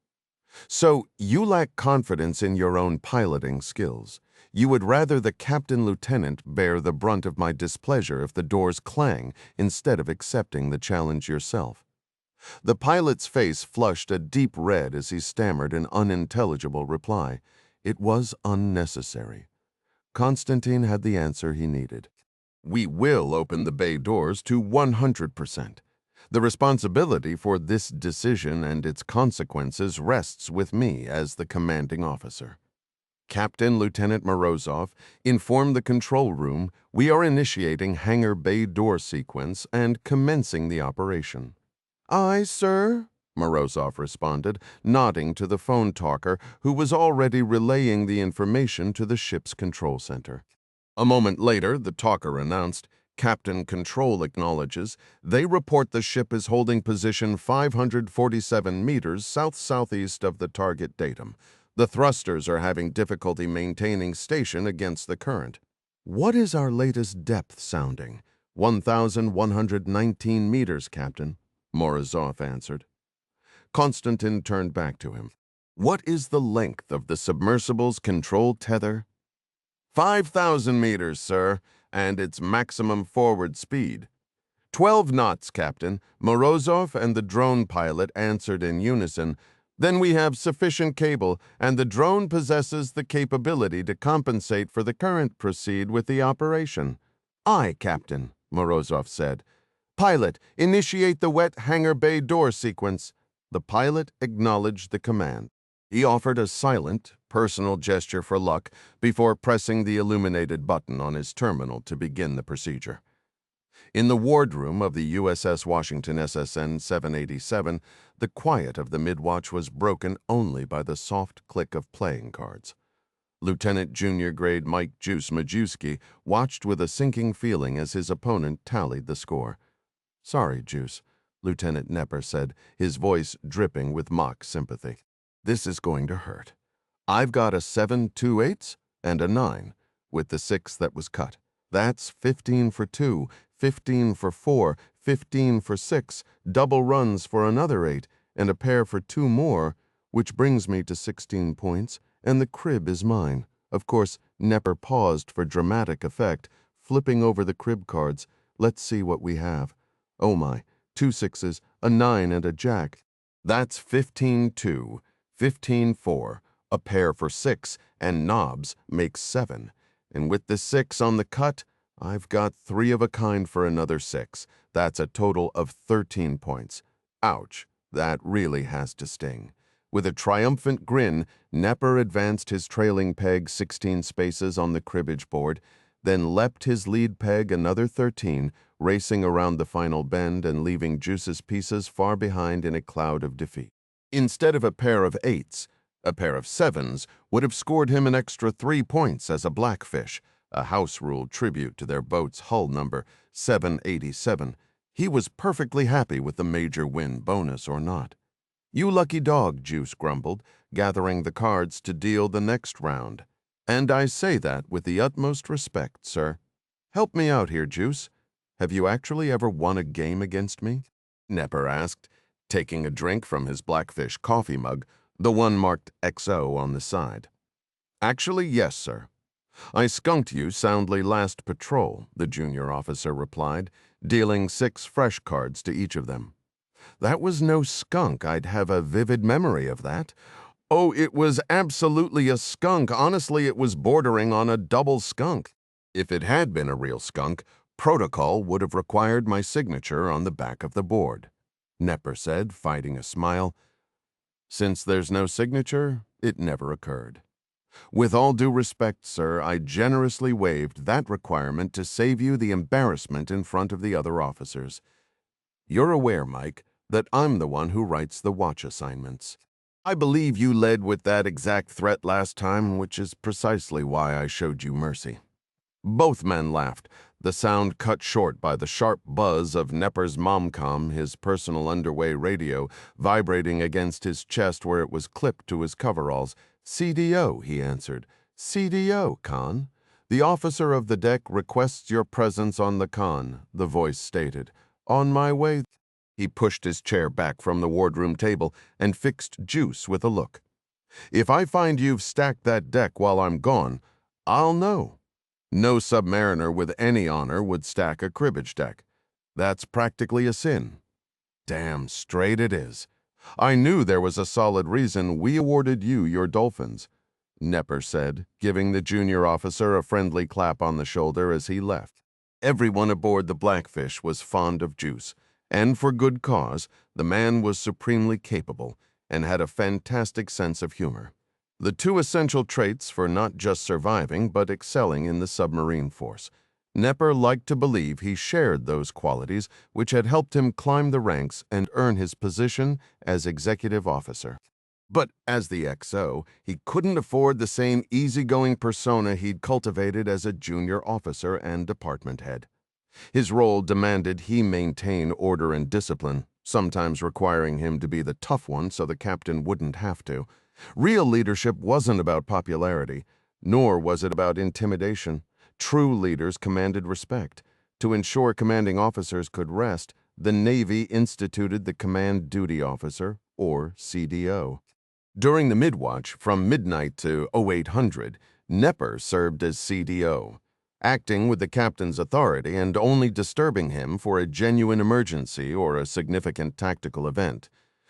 So, you lack confidence in your own piloting skills. You would rather the captain lieutenant bear the brunt of my displeasure if the doors clang instead of accepting the challenge yourself. The pilot's face flushed a deep red as he stammered an unintelligible reply. It was unnecessary. Constantin had the answer he needed. We will open the bay doors to 100%. The responsibility for this decision and its consequences rests with me as the commanding officer. Captain Lieutenant Morozov, inform the control room we are initiating hangar bay door sequence and commencing the operation. Aye, sir, Morozov responded, nodding to the phone talker who was already relaying the information to the ship's control center. A moment later, the talker announced, Captain Control acknowledges. They report the ship is holding position 547 meters south-southeast of the target datum. The thrusters are having difficulty maintaining station against the current. What is our latest depth sounding? 1,119 meters, Captain, Morozov answered. Constantin turned back to him. What is the length of the submersible's control tether? 5,000 meters, sir, and its maximum forward speed. 12 knots, Captain. Morozov and the drone pilot answered in unison. Then we have sufficient cable, and the drone possesses the capability to compensate for the current. Proceed with the operation. Aye, Captain, Morozov said. Pilot, initiate the wet hangar bay door sequence. The pilot acknowledged the command. He offered a silent, personal gesture for luck before pressing the illuminated button on his terminal to begin the procedure. In the wardroom of the USS Washington SSN 787, the quiet of the midwatch was broken only by the soft click of playing cards. Lieutenant Junior Grade Mike Juice Majewski watched with a sinking feeling as his opponent tallied the score. Sorry, Juice, Lieutenant Nepper said, his voice dripping with mock sympathy. This is going to hurt. I've got a 7 2/8 and a 9, with the 6 that was cut. That's 15 for 2, 15 for 4, 15 for 6, double runs for another 8, and a pair for 2 more, which brings me to 16 points, and the crib is mine. Of course, Nepper paused for dramatic effect, flipping over the crib cards. Let's see what we have. Oh my, 2 6s, a 9 and a jack. That's 15-2, 15-4, a pair for 6, and knobs makes 7. And with the 6 on the cut, I've got 3 of a kind for another 6. That's a total of 13 points. Ouch. That really has to sting. With a triumphant grin, Nepper advanced his trailing peg 16 spaces on the cribbage board, then leapt his lead peg another 13, racing around the final bend and leaving Juice's pieces far behind in a cloud of defeat. Instead of a pair of 8s, a pair of 7s would have scored him an extra 3 points as a blackfish, a house-ruled tribute to their boat's hull number 787. He was perfectly happy with the major win, bonus or not. "You lucky dog," Juice grumbled, gathering the cards to deal the next round. "And I say that with the utmost respect, sir. Help me out here, Juice. Have you actually ever won a game against me?" Nepper asked, taking a drink from his blackfish coffee mug, the one marked XO on the side. "Actually, yes, sir. I skunked you soundly last patrol," the junior officer replied, dealing 6 fresh cards to each of them. "That was no skunk. I'd have a vivid memory of that. Oh, it was absolutely a skunk. Honestly, it was bordering on a double skunk. If it had been a real skunk, protocol would have required my signature on the back of the board," Nepper said, fighting a smile. "Since there's no signature, it never occurred. With all due respect, sir, I generously waived that requirement to save you the embarrassment in front of the other officers. You're aware, Mike, that I'm the one who writes the watch assignments. I believe you led with that exact threat last time, which is precisely why I showed you mercy." Both men laughed, the sound cut short by the sharp buzz of Nepper's momcom, his personal underway radio, vibrating against his chest where it was clipped to his coveralls. "CDO," he answered. "CDO, Con. The officer of the deck requests your presence on the con," the voice stated. "On my way." He pushed his chair back from the wardroom table and fixed Juice with a look. "If I find you've stacked that deck while I'm gone, I'll know. No submariner with any honor would stack a cribbage deck. That's practically a sin." "Damn straight it is. I knew there was a solid reason we awarded you your dolphins," Nepper said, giving the junior officer a friendly clap on the shoulder as he left. Everyone aboard the Blackfish was fond of Juice, and for good cause. The man was supremely capable and had a fantastic sense of humor. The 2 essential traits for not just surviving but excelling in the submarine force. Nepper liked to believe he shared those qualities which had helped him climb the ranks and earn his position as executive officer. But as the XO, he couldn't afford the same easygoing persona he'd cultivated as a junior officer and department head. His role demanded he maintain order and discipline, sometimes requiring him to be the tough one so the captain wouldn't have to. Real leadership wasn't about popularity, nor was it about intimidation. True leaders commanded respect. To ensure commanding officers could rest, the Navy instituted the Command Duty Officer, or CDO. During the midwatch, from midnight to 0800, Nepper served as CDO, acting with the captain's authority and only disturbing him for a genuine emergency or a significant tactical event.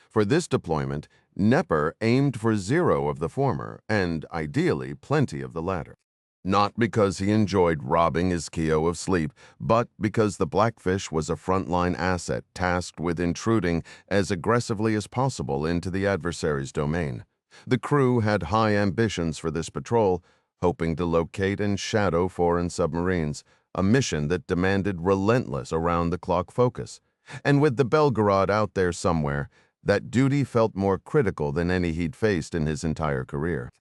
For this deployment, Nepper aimed for 0 of the former, and ideally plenty of the latter. Not because he enjoyed robbing his Keo of sleep, but because the Blackfish was a frontline asset tasked with intruding as aggressively as possible into the adversary's domain. The crew had high ambitions for this patrol, hoping to locate and shadow foreign submarines, a mission that demanded relentless around-the-clock focus. And with the Belgarod out there somewhere, that duty felt more critical than any he'd faced in his entire career.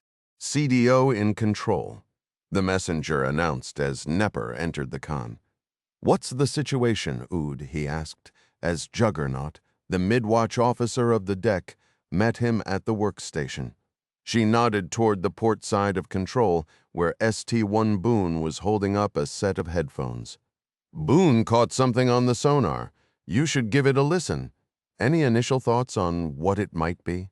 "CDO in control," the messenger announced as Nepper entered the con. "What's the situation, Ood?" he asked, as Juggernaut, the midwatch officer of the deck, met him at the workstation. She nodded toward the port side of control, where ST-1 Boone was holding up a set of headphones. "Boone caught something on the sonar. You should give it a listen. Any initial thoughts on what it might be?"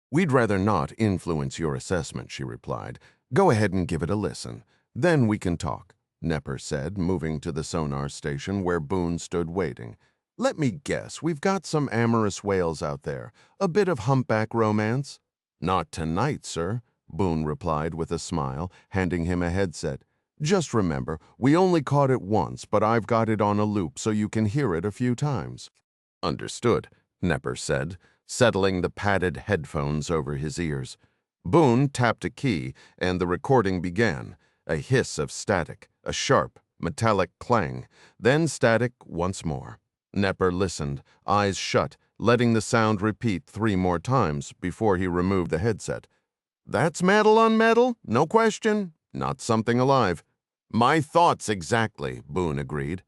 "We'd rather not influence your assessment," she replied. "Go ahead and give it a listen. Then we can talk," Nepper said, moving to the sonar station where Boone stood waiting. "Let me guess, we've got some amorous whales out there. A bit of humpback romance?" "Not tonight, sir," Boone replied with a smile, handing him a headset. "Just remember, we only caught it once, but I've got it on a loop so you can hear it a few times." "Understood," Nepper said, settling the padded headphones over his ears. Boone tapped a key, and the recording began. A hiss of static, a sharp, metallic clang, then static once more. Nepper listened, eyes shut, letting the sound repeat 3 more times before he removed the headset. That's metal on metal, no question. Not something alive. My thoughts exactly, Boone agreed.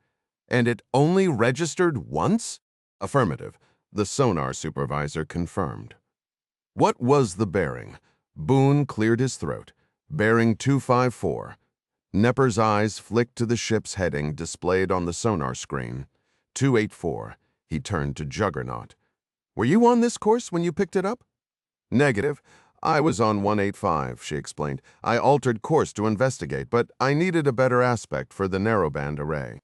And it only registered once? Affirmative. The sonar supervisor confirmed. What was the bearing? Boone cleared his throat. Bearing 254. Nepper's eyes flicked to the ship's heading displayed on the sonar screen. 284. He turned to Juggernaut. Were you on this course when you picked it up? Negative. I was on 185, she explained. I altered course to investigate, but I needed a better aspect for the narrowband array.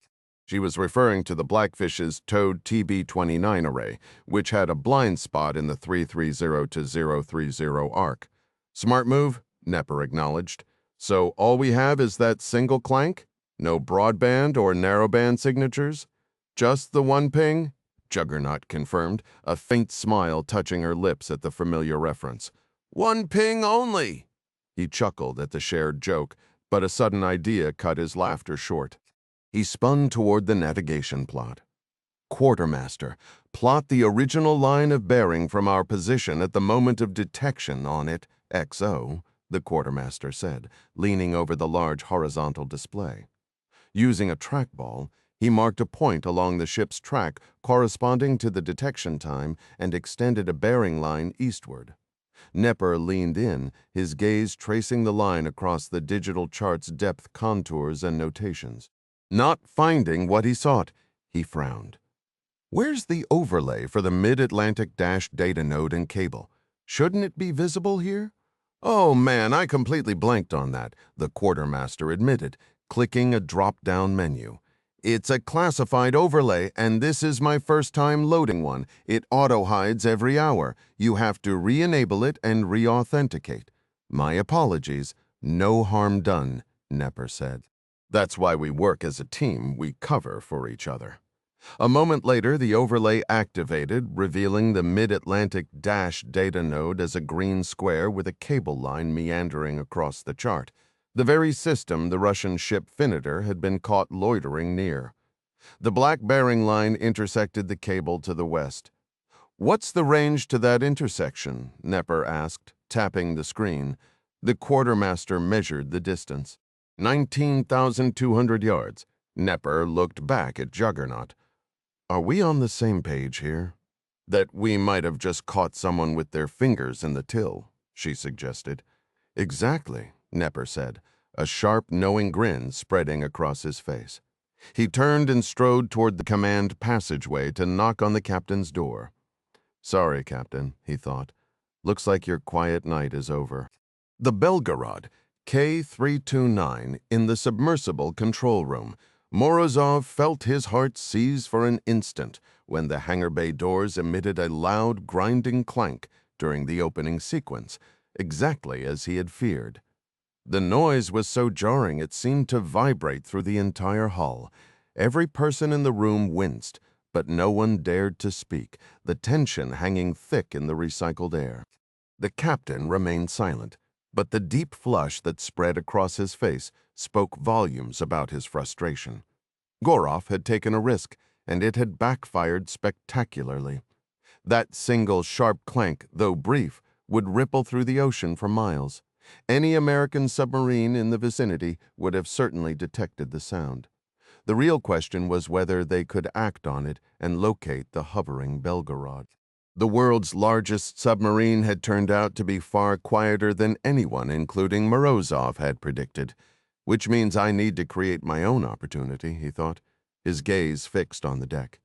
She was referring to the Blackfish's towed TB-29 array, which had a blind spot in the 330 to 030 arc. Smart move, Nepper acknowledged. So all we have is that single clank? No broadband or narrowband signatures? Just the one ping? Juggernaut confirmed, a faint smile touching her lips at the familiar reference. One ping only! He chuckled at the shared joke, but a sudden idea cut his laughter short. He spun toward the navigation plot. Quartermaster, plot the original line of bearing from our position at the moment of detection on it, XO, the quartermaster said, leaning over the large horizontal display. Using a trackball, he marked a point along the ship's track corresponding to the detection time and extended a bearing line eastward. Nepper leaned in, his gaze tracing the line across the digital chart's depth contours and notations. Not finding what he sought, he frowned. Where's the overlay for the mid-Atlantic dash data node and cable? Shouldn't it be visible here? Oh man, I completely blanked on that, the quartermaster admitted, clicking a drop-down menu. It's a classified overlay, and this is my first time loading one. It auto-hides every hour. You have to re-enable it and re-authenticate. My apologies. No harm done, Nepper said. That's why we work as a team. We cover for each other. A moment later, the overlay activated, revealing the mid-Atlantic dash data node as a green square with a cable line meandering across the chart. The very system the Russian ship Finiter had been caught loitering near. The black bearing line intersected the cable to the west. What's the range to that intersection? Nepper asked, tapping the screen. The quartermaster measured the distance. 19,200 yards. Nepper looked back at Juggernaut. Are we on the same page here? That we might have just caught someone with their fingers in the till, she suggested. Exactly, Nepper said, a sharp, knowing grin spreading across his face. He turned and strode toward the command passageway to knock on the captain's door. Sorry, Captain, he thought. Looks like your quiet night is over. The Belgarod, K329, in the submersible control room. Morozov felt his heart seize for an instant when the hangar bay doors emitted a loud, grinding clank during the opening sequence, exactly as he had feared. The noise was so jarring it seemed to vibrate through the entire hull. Every person in the room winced, but no one dared to speak, the tension hanging thick in the recycled air. The captain remained silent, but the deep flush that spread across his face spoke volumes about his frustration. Gorov had taken a risk, and it had backfired spectacularly. That single sharp clank, though brief, would ripple through the ocean for miles. Any American submarine in the vicinity would have certainly detected the sound. The real question was whether they could act on it and locate the hovering Belgarod. The world's largest submarine had turned out to be far quieter than anyone, including Morozov, had predicted. Which means I need to create my own opportunity, he thought, his gaze fixed on the deck.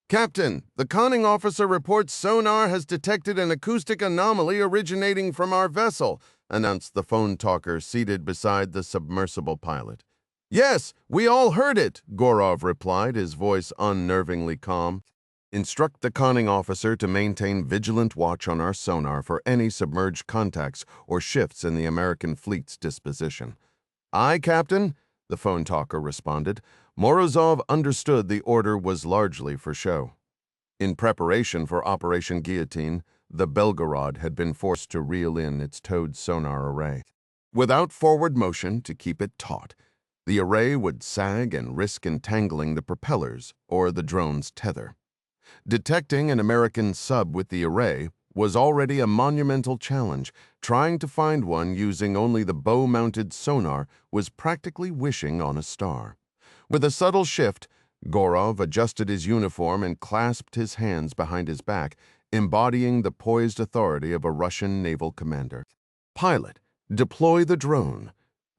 Captain, the conning officer reports sonar has detected an acoustic anomaly originating from our vessel, announced the phone talker seated beside the submersible pilot. Yes, we all heard it, Gorov replied, his voice unnervingly calm. Instruct the conning officer to maintain vigilant watch on our sonar for any submerged contacts or shifts in the American fleet's disposition. Aye, Captain, the phone talker responded. Morozov understood the order was largely for show. In preparation for Operation Guillotine, the Belgarod had been forced to reel in its towed sonar array. Without forward motion to keep it taut, the array would sag and risk entangling the propellers or the drone's tether. Detecting an American sub with the array was already a monumental challenge. Trying to find one using only the bow-mounted sonar was practically wishing on a star. With a subtle shift, Gorov adjusted his uniform and clasped his hands behind his back, embodying the poised authority of a Russian naval commander. "Pilot, deploy the drone."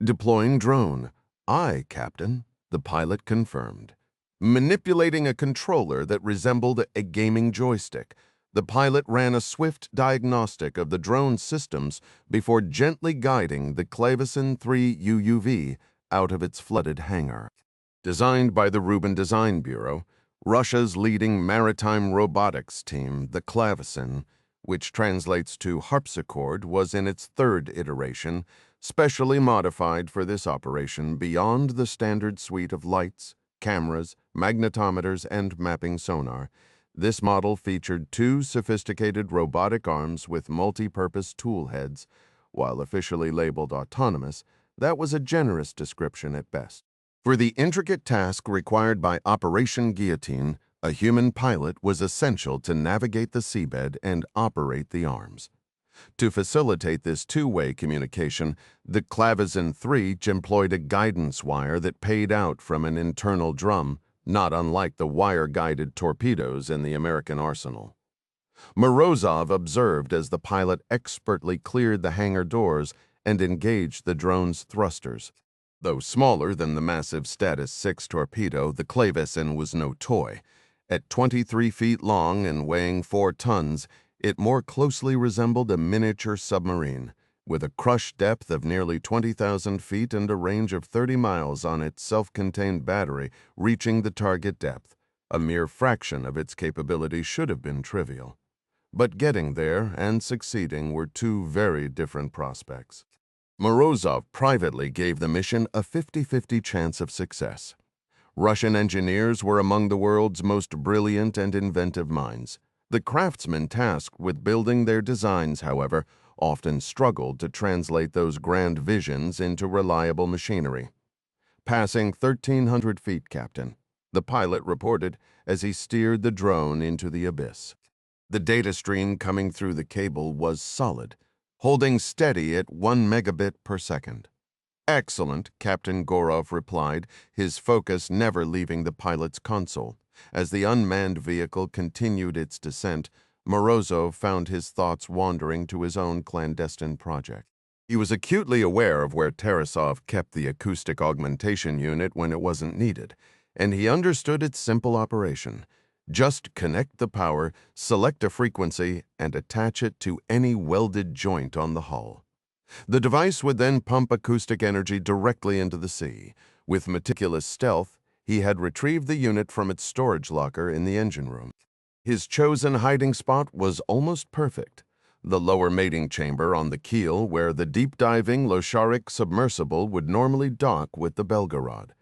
"Deploying drone." "Aye, Captain," the pilot confirmed. Manipulating a controller that resembled a gaming joystick, the pilot ran a swift diagnostic of the drone systems before gently guiding the Clavecin 3 UUV out of its flooded hangar. Designed by the Rubin Design Bureau, Russia's leading maritime robotics team, the Clavecin, which translates to harpsichord, was in its third iteration, specially modified for this operation beyond the standard suite of lights, cameras, magnetometers, and mapping sonar. This model featured two sophisticated robotic arms with multi-purpose tool heads. While officially labeled autonomous, that was a generous description at best. For the intricate task required by Operation Guillotine, a human pilot was essential to navigate the seabed and operate the arms. To facilitate this two-way communication, the Clavecin 3 employed a guidance wire that paid out from an internal drum, not unlike the wire-guided torpedoes in the American arsenal. Morozov observed as the pilot expertly cleared the hangar doors and engaged the drone's thrusters. Though smaller than the massive Status 6 torpedo, the Clavecin was no toy. At 23 feet long and weighing 4 tons, it more closely resembled a miniature submarine, with a crush depth of nearly 20,000 feet and a range of 30 miles on its self-contained battery, reaching the target depth. A mere fraction of its capability should have been trivial. But getting there and succeeding were two very different prospects. Morozov privately gave the mission a 50-50 chance of success. Russian engineers were among the world's most brilliant and inventive minds. The craftsmen tasked with building their designs, however, often struggled to translate those grand visions into reliable machinery. "Passing 1,300 feet, Captain," the pilot reported as he steered the drone into the abyss. The data stream coming through the cable was solid, holding steady at 1 megabit per second. "Excellent," Captain Gorov replied, his focus never leaving the pilot's console. As the unmanned vehicle continued its descent, Morozov found his thoughts wandering to his own clandestine project. He was acutely aware of where Tarasov kept the acoustic augmentation unit when it wasn't needed, and he understood its simple operation. Just connect the power, select a frequency, and attach it to any welded joint on the hull. The device would then pump acoustic energy directly into the sea. With meticulous stealth, he had retrieved the unit from its storage locker in the engine room. His chosen hiding spot was almost perfect. The lower mating chamber on the keel where the deep-diving Losharik submersible would normally dock with the Belgarod.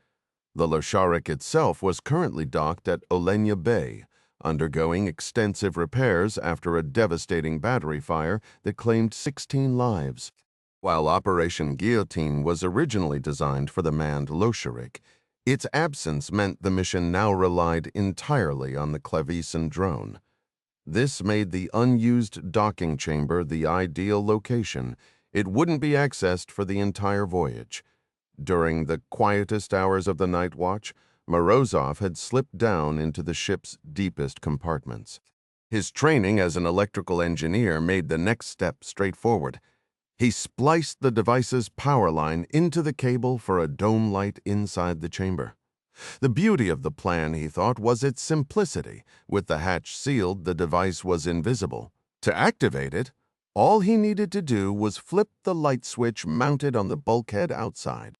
The Losharik itself was currently docked at Olenia Bay, undergoing extensive repairs after a devastating battery fire that claimed 16 lives. While Operation Guillotine was originally designed for the manned Losharik, its absence meant the mission now relied entirely on the Clavecin drone. This made the unused docking chamber the ideal location. It wouldn't be accessed for the entire voyage. During the quietest hours of the night watch, Morozov had slipped down into the ship's deepest compartments. His training as an electrical engineer made the next step straightforward. He spliced the device's power line into the cable for a dome light inside the chamber. The beauty of the plan, he thought, was its simplicity. With the hatch sealed, the device was invisible. To activate it, all he needed to do was flip the light switch mounted on the bulkhead outside.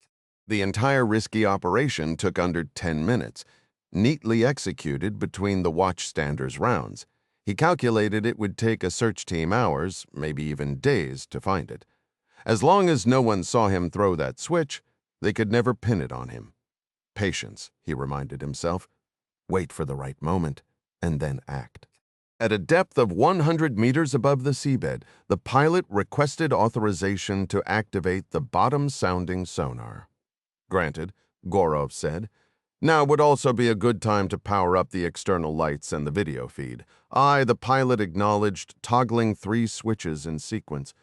The entire risky operation took under 10 minutes, neatly executed between the watchstander's rounds. He calculated it would take a search team hours, maybe even days, to find it. As long as no one saw him throw that switch, they could never pin it on him. Patience, he reminded himself. Wait for the right moment, and then act. At a depth of 100 meters above the seabed, the pilot requested authorization to activate the bottom-sounding sonar. Granted, Gorov said. Now would also be a good time to power up the external lights and the video feed. The pilot acknowledged, toggling 3 switches in sequence.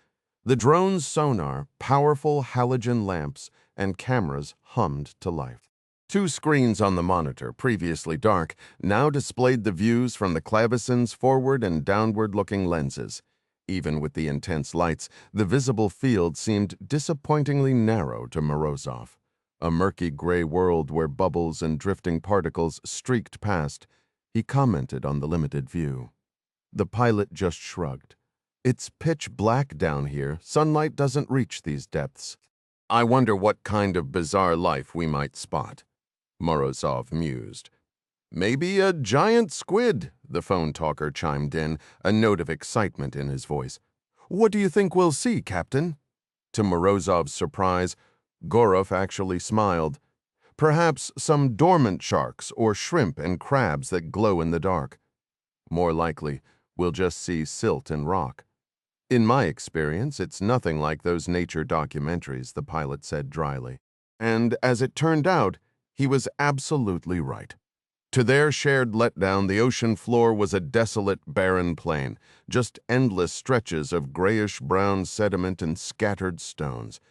The drone's sonar, powerful halogen lamps, and cameras hummed to life. 2 screens on the monitor, previously dark, now displayed the views from the clavesins' forward and downward-looking lenses. Even with the intense lights, the visible field seemed disappointingly narrow to Morozov. A murky gray world where bubbles and drifting particles streaked past. He commented on the limited view. The pilot just shrugged. It's pitch black down here. Sunlight doesn't reach these depths. I wonder what kind of bizarre life we might spot. Morozov mused. Maybe a giant squid, the phone talker chimed in, a note of excitement in his voice. What do you think we'll see, Captain? To Morozov's surprise, Gorov actually smiled. Perhaps some dormant sharks or shrimp and crabs that glow in the dark. More likely, we'll just see silt and rock. In my experience, it's nothing like those nature documentaries, the pilot said dryly. And as it turned out, he was absolutely right. To their shared letdown, the ocean floor was a desolate, barren plain, just endless stretches of grayish-brown sediment and scattered stones.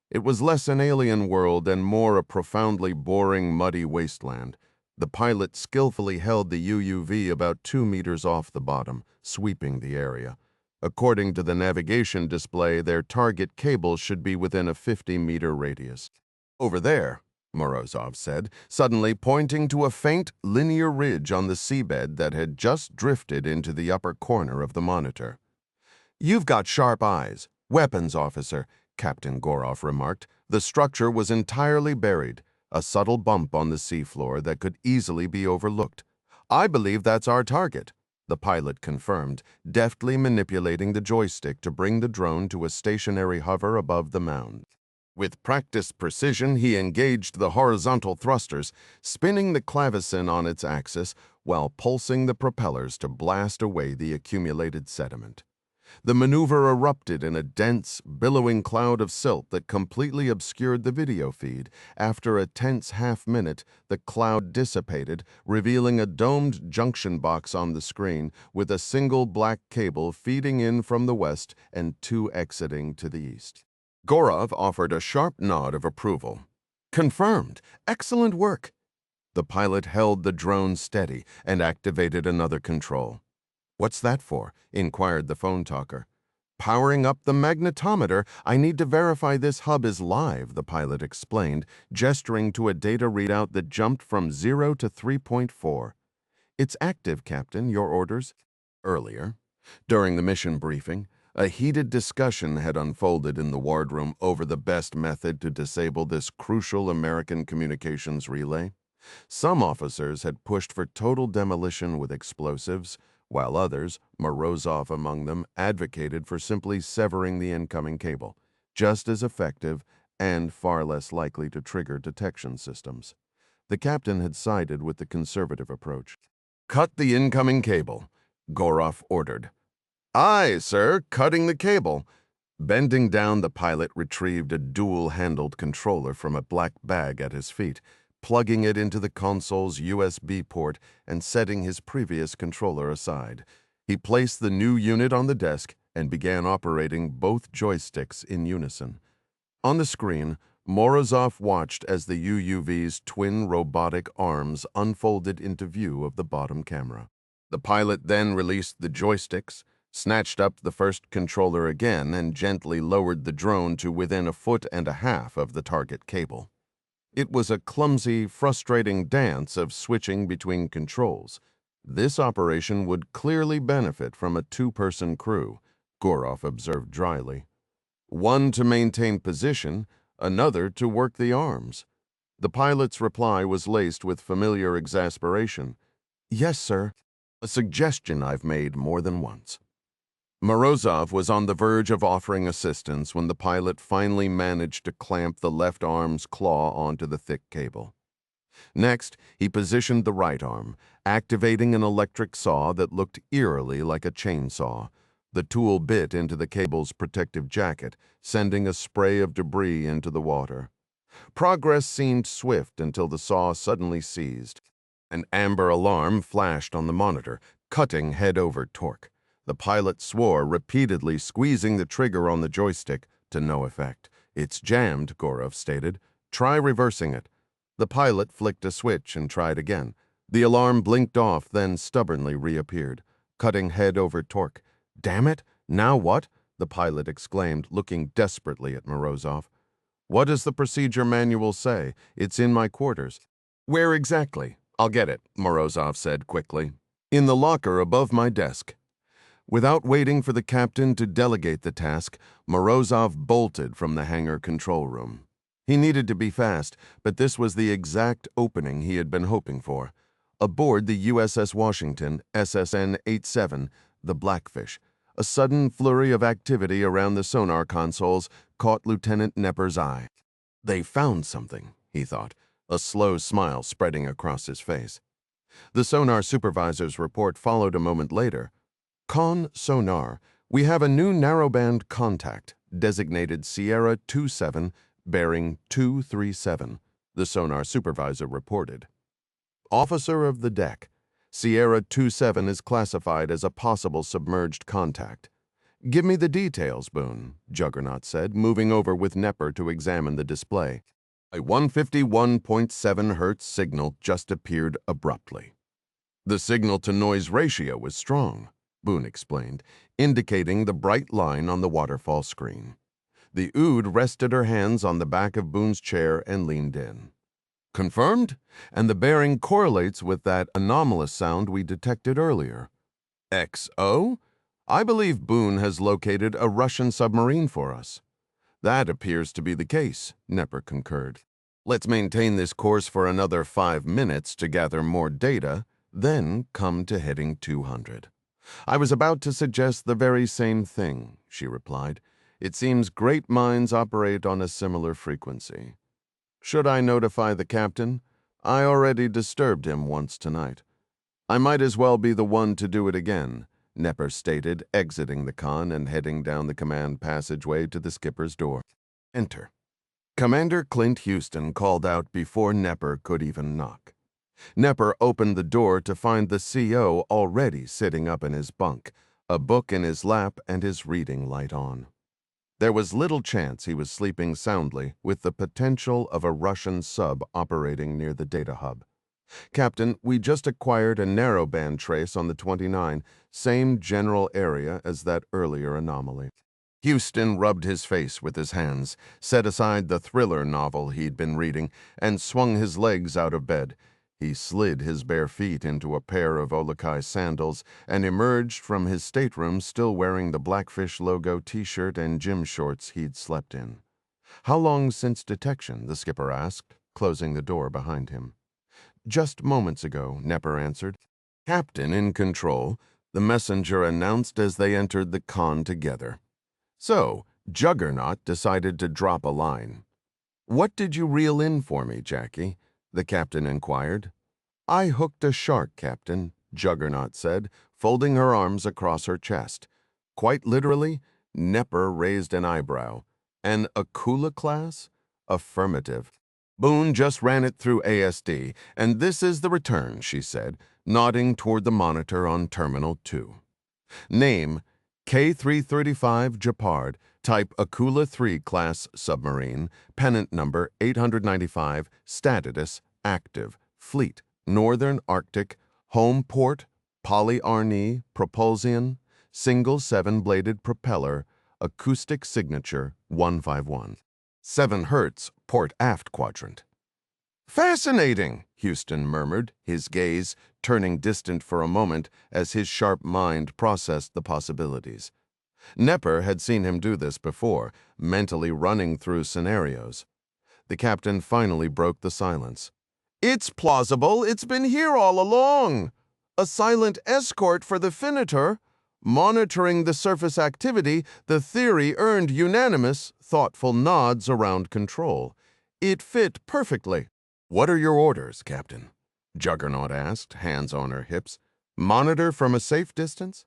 It was less an alien world and more a profoundly boring, muddy wasteland. The pilot skillfully held the UUV about 2 meters off the bottom, sweeping the area. According to the navigation display, their target cable should be within a 50-meter radius. Over there, Morozov said, suddenly pointing to a faint, linear ridge on the seabed that had just drifted into the upper corner of the monitor. You've got sharp eyes. Weapons officer, Captain Gorov remarked. The structure was entirely buried, a subtle bump on the seafloor that could easily be overlooked. I believe that's our target, the pilot confirmed, deftly manipulating the joystick to bring the drone to a stationary hover above the mound. With practiced precision, he engaged the horizontal thrusters, spinning the clavecin on its axis while pulsing the propellers to blast away the accumulated sediment. The maneuver erupted in a dense, billowing cloud of silt that completely obscured the video feed. After a tense half-minute, the cloud dissipated, revealing a domed junction box on the screen with a single black cable feeding in from the west and 2 exiting to the east. Gorov offered a sharp nod of approval. Confirmed. Excellent work. The pilot held the drone steady and activated another control. What's that for? Inquired the phone talker. Powering up the magnetometer. I need to verify this hub is live, the pilot explained, gesturing to a data readout that jumped from 0 to 3.4. It's active, Captain. Your orders? Earlier, during the mission briefing, a heated discussion had unfolded in the wardroom over the best method to disable this crucial American communications relay. Some officers had pushed for total demolition with explosives, while others, Morozov among them, advocated for simply severing the incoming cable, just as effective and far less likely to trigger detection systems. The captain had sided with the conservative approach. Cut the incoming cable, Gorov ordered. Aye, sir, cutting the cable. Bending down, the pilot retrieved a dual-handled controller from a black bag at his feet, plugging it into the console's USB port and setting his previous controller aside. He placed the new unit on the desk and began operating both joysticks in unison. On the screen, Morozov watched as the UUV's twin robotic arms unfolded into view of the bottom camera. The pilot then released the joysticks, snatched up the first controller again, and gently lowered the drone to within 1.5 feet of the target cable. It was a clumsy, frustrating dance of switching between controls. This operation would clearly benefit from a 2-person crew, Gorov observed dryly. One to maintain position, another to work the arms. The pilot's reply was laced with familiar exasperation. Yes, sir. A suggestion I've made more than once. Morozov was on the verge of offering assistance when the pilot finally managed to clamp the left arm's claw onto the thick cable. Next, he positioned the right arm, activating an electric saw that looked eerily like a chainsaw. The tool bit into the cable's protective jacket, sending a spray of debris into the water. Progress seemed swift until the saw suddenly seized. An amber alarm flashed on the monitor, cutting head-over torque. The pilot swore, repeatedly squeezing the trigger on the joystick, to no effect. "It's jammed," Gorov stated. "Try reversing it." The pilot flicked a switch and tried again. The alarm blinked off, then stubbornly reappeared, cutting head over torque. "Damn it! Now what?" the pilot exclaimed, looking desperately at Morozov. "What does the procedure manual say? It's in my quarters." "Where exactly?" "I'll get it," Morozov said quickly. "In the locker above my desk." Without waiting for the captain to delegate the task, Morozov bolted from the hangar control room. He needed to be fast, but this was the exact opening he had been hoping for. Aboard the USS Washington, SSN 87, the Blackfish, a sudden flurry of activity around the sonar consoles caught Lieutenant Nepper's eye. "They found something," he thought, a slow smile spreading across his face. The sonar supervisor's report followed a moment later. "Con sonar, we have a new narrowband contact, designated Sierra 27, bearing 237, the sonar supervisor reported. "Officer of the deck, Sierra 27 is classified as a possible submerged contact." "Give me the details, Boone," Juggernaut said, moving over with Nepper to examine the display. A 151.7 Hertz signal just appeared abruptly. "The signal-to-noise ratio was strong," Boone explained, indicating the bright line on the waterfall screen. The Ood rested her hands on the back of Boone's chair and leaned in. "Confirmed? And the bearing correlates with that anomalous sound we detected earlier." "XO? I believe Boone has located a Russian submarine for us." "That appears to be the case," Nepper concurred. "Let's maintain this course for another 5 minutes to gather more data, then come to heading 200. "I was about to suggest the very same thing," she replied. "It seems great minds operate on a similar frequency." "Should I notify the captain? I already disturbed him once tonight." "I might as well be the one to do it again," Nepper stated, exiting the con and heading down the command passageway to the skipper's door. Enter. Commander Clint Houston called out before Nepper could even knock. Nepper opened the door to find the CO already sitting up in his bunk, a book in his lap and his reading light on. There was little chance he was sleeping soundly with the potential of a Russian sub operating near the data hub. "Captain, we just acquired a narrowband trace on the 29, same general area as that earlier anomaly." Houston rubbed his face with his hands, set aside the thriller novel he'd been reading, and swung his legs out of bed. He slid his bare feet into a pair of Olokai sandals and emerged from his stateroom still wearing the Blackfish logo t-shirt and gym shorts he'd slept in. "How long since detection?" the skipper asked, closing the door behind him. "Just moments ago," Nepper answered. "Captain in control," the messenger announced as they entered the con together. So, Juggernaut decided to drop a line. "What did you reel in for me, Jackie?" the captain inquired. "I hooked a shark, Captain," Juggernaut said, folding her arms across her chest. "Quite literally?" Nepper raised an eyebrow. "An Akula class?" "Affirmative." "Boone just ran it through ASD, and this is the return," she said, nodding toward the monitor on Terminal 2. "Name, K335 Japard, type Akula 3 class submarine, pennant number 895, status, active, fleet, Northern Arctic, home port, Polyarny, propulsion, single 7-bladed propeller, acoustic signature 151. 7 Hertz, port aft quadrant." "Fascinating," Houston murmured, his gaze turning distant for a moment as his sharp mind processed the possibilities. Nepper had seen him do this before, mentally running through scenarios. The captain finally broke the silence. "It's plausible. It's been here all along. A silent escort for the Finnator. Monitoring the surface activity, the theory earned unanimous, thoughtful nods around control. It fit perfectly." What are your orders, Captain? Juggernaut asked, hands on her hips. Monitor from a safe distance?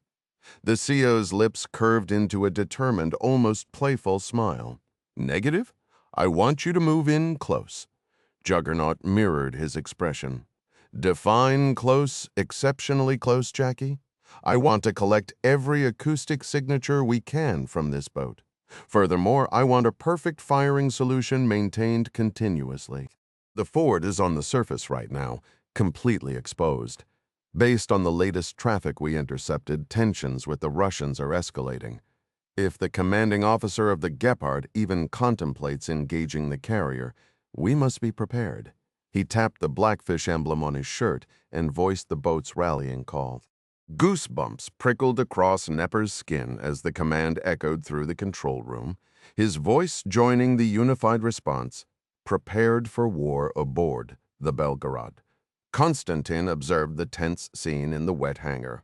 The CO's lips curved into a determined, almost playful smile. Negative? I want you to move in close. Juggernaut mirrored his expression. Define close, exceptionally close, Jackie. I want to collect every acoustic signature we can from this boat. Furthermore, I want a perfect firing solution maintained continuously. The fort is on the surface right now, completely exposed. Based on the latest traffic we intercepted, tensions with the Russians are escalating. If the commanding officer of the Gepard even contemplates engaging the carrier, we must be prepared. He tapped the blackfish emblem on his shirt and voiced the boat's rallying call. Goosebumps prickled across Nepper's skin as the command echoed through the control room, his voice joining the unified response, prepared for war aboard the Belgarod. Constantin observed the tense scene in the wet hangar.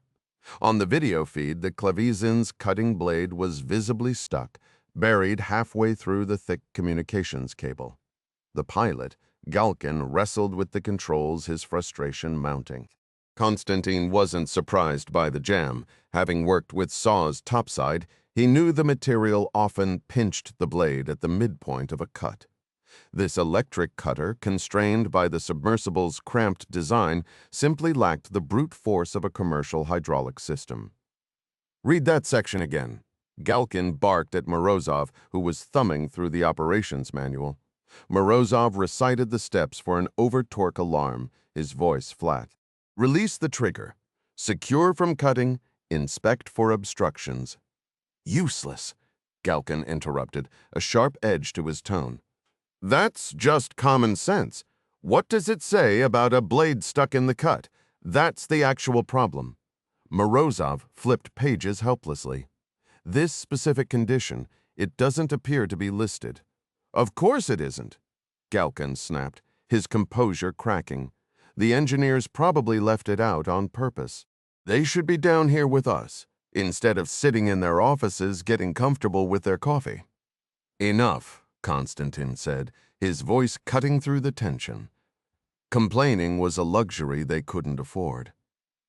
On the video feed, the Clavizin's cutting blade was visibly stuck, buried halfway through the thick communications cable. The pilot, Galkin, wrestled with the controls, his frustration mounting. Constantin wasn't surprised by the jam. Having worked with saws topside, he knew the material often pinched the blade at the midpoint of a cut. This electric cutter, constrained by the submersible's cramped design, simply lacked the brute force of a commercial hydraulic system. Read that section again. Galkin barked at Morozov, who was thumbing through the operations manual. Morozov recited the steps for an over-torque alarm, his voice flat. Release the trigger. Secure from cutting. Inspect for obstructions. Useless, Galkin interrupted, a sharp edge to his tone. That's just common sense. What does it say about a blade stuck in the cut? That's the actual problem. Morozov flipped pages helplessly. This specific condition, it doesn't appear to be listed. Of course it isn't, Galkin snapped, his composure cracking. The engineers probably left it out on purpose. They should be down here with us, instead of sitting in their offices getting comfortable with their coffee. Enough, Constantin said, his voice cutting through the tension. Complaining was a luxury they couldn't afford.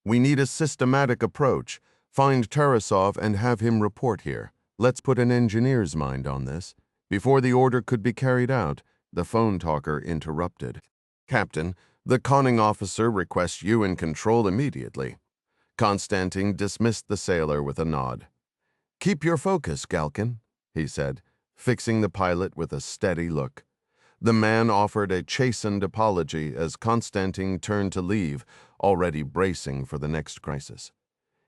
We need a systematic approach. Find Tarasov and have him report here. Let's put an engineer's mind on this. Before the order could be carried out, the phone talker interrupted. Captain, the conning officer requests you in control immediately. Constantin dismissed the sailor with a nod. Keep your focus, Galkin, he said, fixing the pilot with a steady look. The man offered a chastened apology as Constantin turned to leave, already bracing for the next crisis.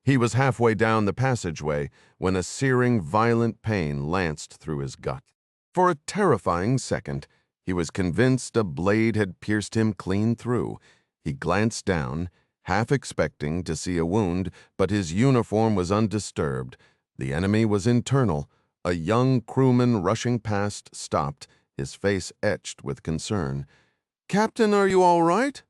He was halfway down the passageway when a searing, violent pain lanced through his gut. For a terrifying second, he was convinced a blade had pierced him clean through. He glanced down, half expecting to see a wound, but his uniform was undisturbed. The enemy was internal. A young crewman rushing past stopped, his face etched with concern. Captain, are you all right?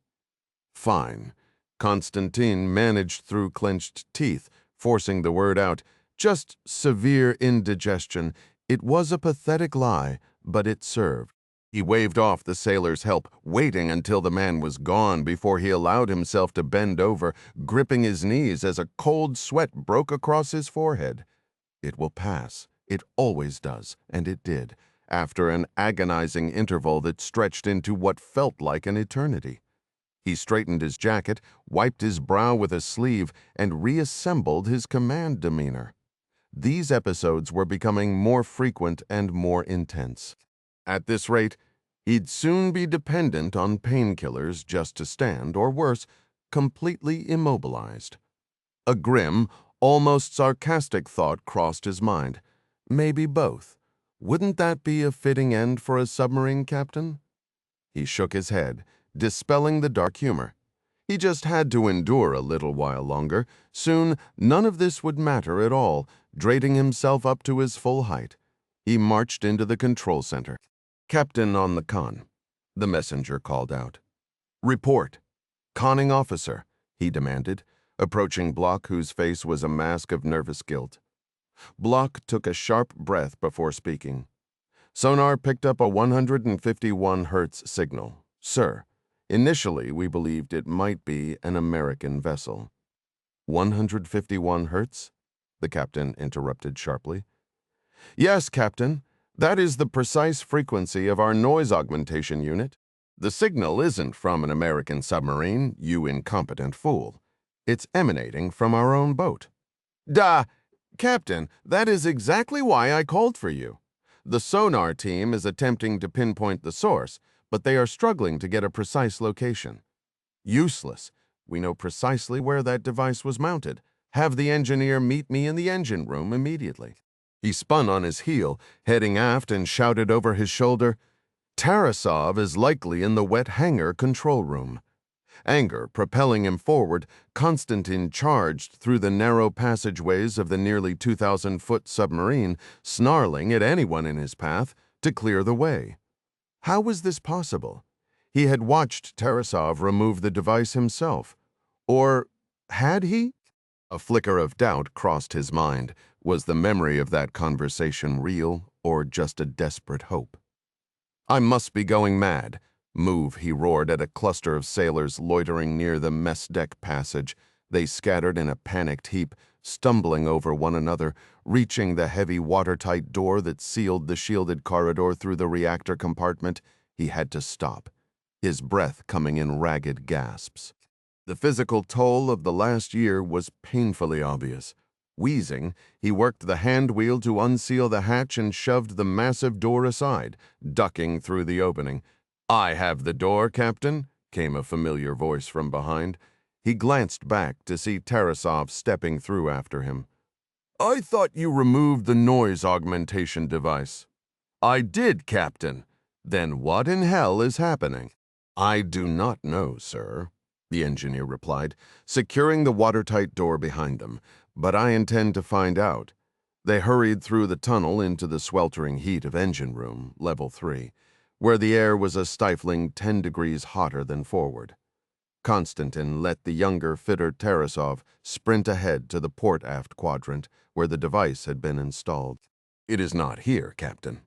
Fine. Constantin managed through clenched teeth, forcing the word out. Just severe indigestion. It was a pathetic lie, but it served. He waved off the sailor's help, waiting until the man was gone before he allowed himself to bend over, gripping his knees as a cold sweat broke across his forehead. It will pass. It always does, and it did, after an agonizing interval that stretched into what felt like an eternity. He straightened his jacket, wiped his brow with a sleeve, and reassembled his command demeanor. These episodes were becoming more frequent and more intense. At this rate, he'd soon be dependent on painkillers just to stand, or worse, completely immobilized. A grim, almost sarcastic thought crossed his mind. Maybe both. Wouldn't that be a fitting end for a submarine captain? He shook his head, dispelling the dark humor. He just had to endure a little while longer. Soon, none of this would matter at all, draining himself up to his full height. He marched into the control center. Captain on the con, the messenger called out. Report. Conning officer, he demanded, approaching Block, whose face was a mask of nervous guilt. Block took a sharp breath before speaking. Sonar picked up a 151 Hz signal. Sir, Initially, we believed it might be an American vessel. 151 hertz? The captain interrupted sharply. Yes, Captain. That is the precise frequency of our noise augmentation unit. The signal isn't from an American submarine, you incompetent fool. It's emanating from our own boat. Duh! Captain, that is exactly why I called for you. The sonar team is attempting to pinpoint the source, but they are struggling to get a precise location. Useless. We know precisely where that device was mounted. Have the engineer meet me in the engine room immediately. He spun on his heel, heading aft, and shouted over his shoulder, Tarasov is likely in the wet hangar control room. Anger propelling him forward, Constantin charged through the narrow passageways of the nearly 2,000-foot submarine, snarling at anyone in his path to clear the way. How was this possible? He had watched Tarasov remove the device himself. Or had he? A flicker of doubt crossed his mind. Was the memory of that conversation real, or just a desperate hope? I must be going mad. Move, he roared at a cluster of sailors loitering near the mess deck passage. They scattered in a panicked heap, stumbling over one another, reaching the heavy watertight door that sealed the shielded corridor through the reactor compartment. He had to stop, his breath coming in ragged gasps. The physical toll of the last year was painfully obvious. Wheezing, he worked the hand wheel to unseal the hatch and shoved the massive door aside, ducking through the opening. I have the door, Captain, came a familiar voice from behind. He glanced back to see Tarasov stepping through after him. I thought you removed the noise augmentation device. I did, Captain. Then what in hell is happening? I do not know, sir, the engineer replied, securing the watertight door behind them, but I intend to find out. They hurried through the tunnel into the sweltering heat of engine room, level 3, where the air was a stifling 10 degrees hotter than forward. Constantin let the younger fitter Tarasov sprint ahead to the port-aft quadrant, where the device had been installed. It is not here, Captain.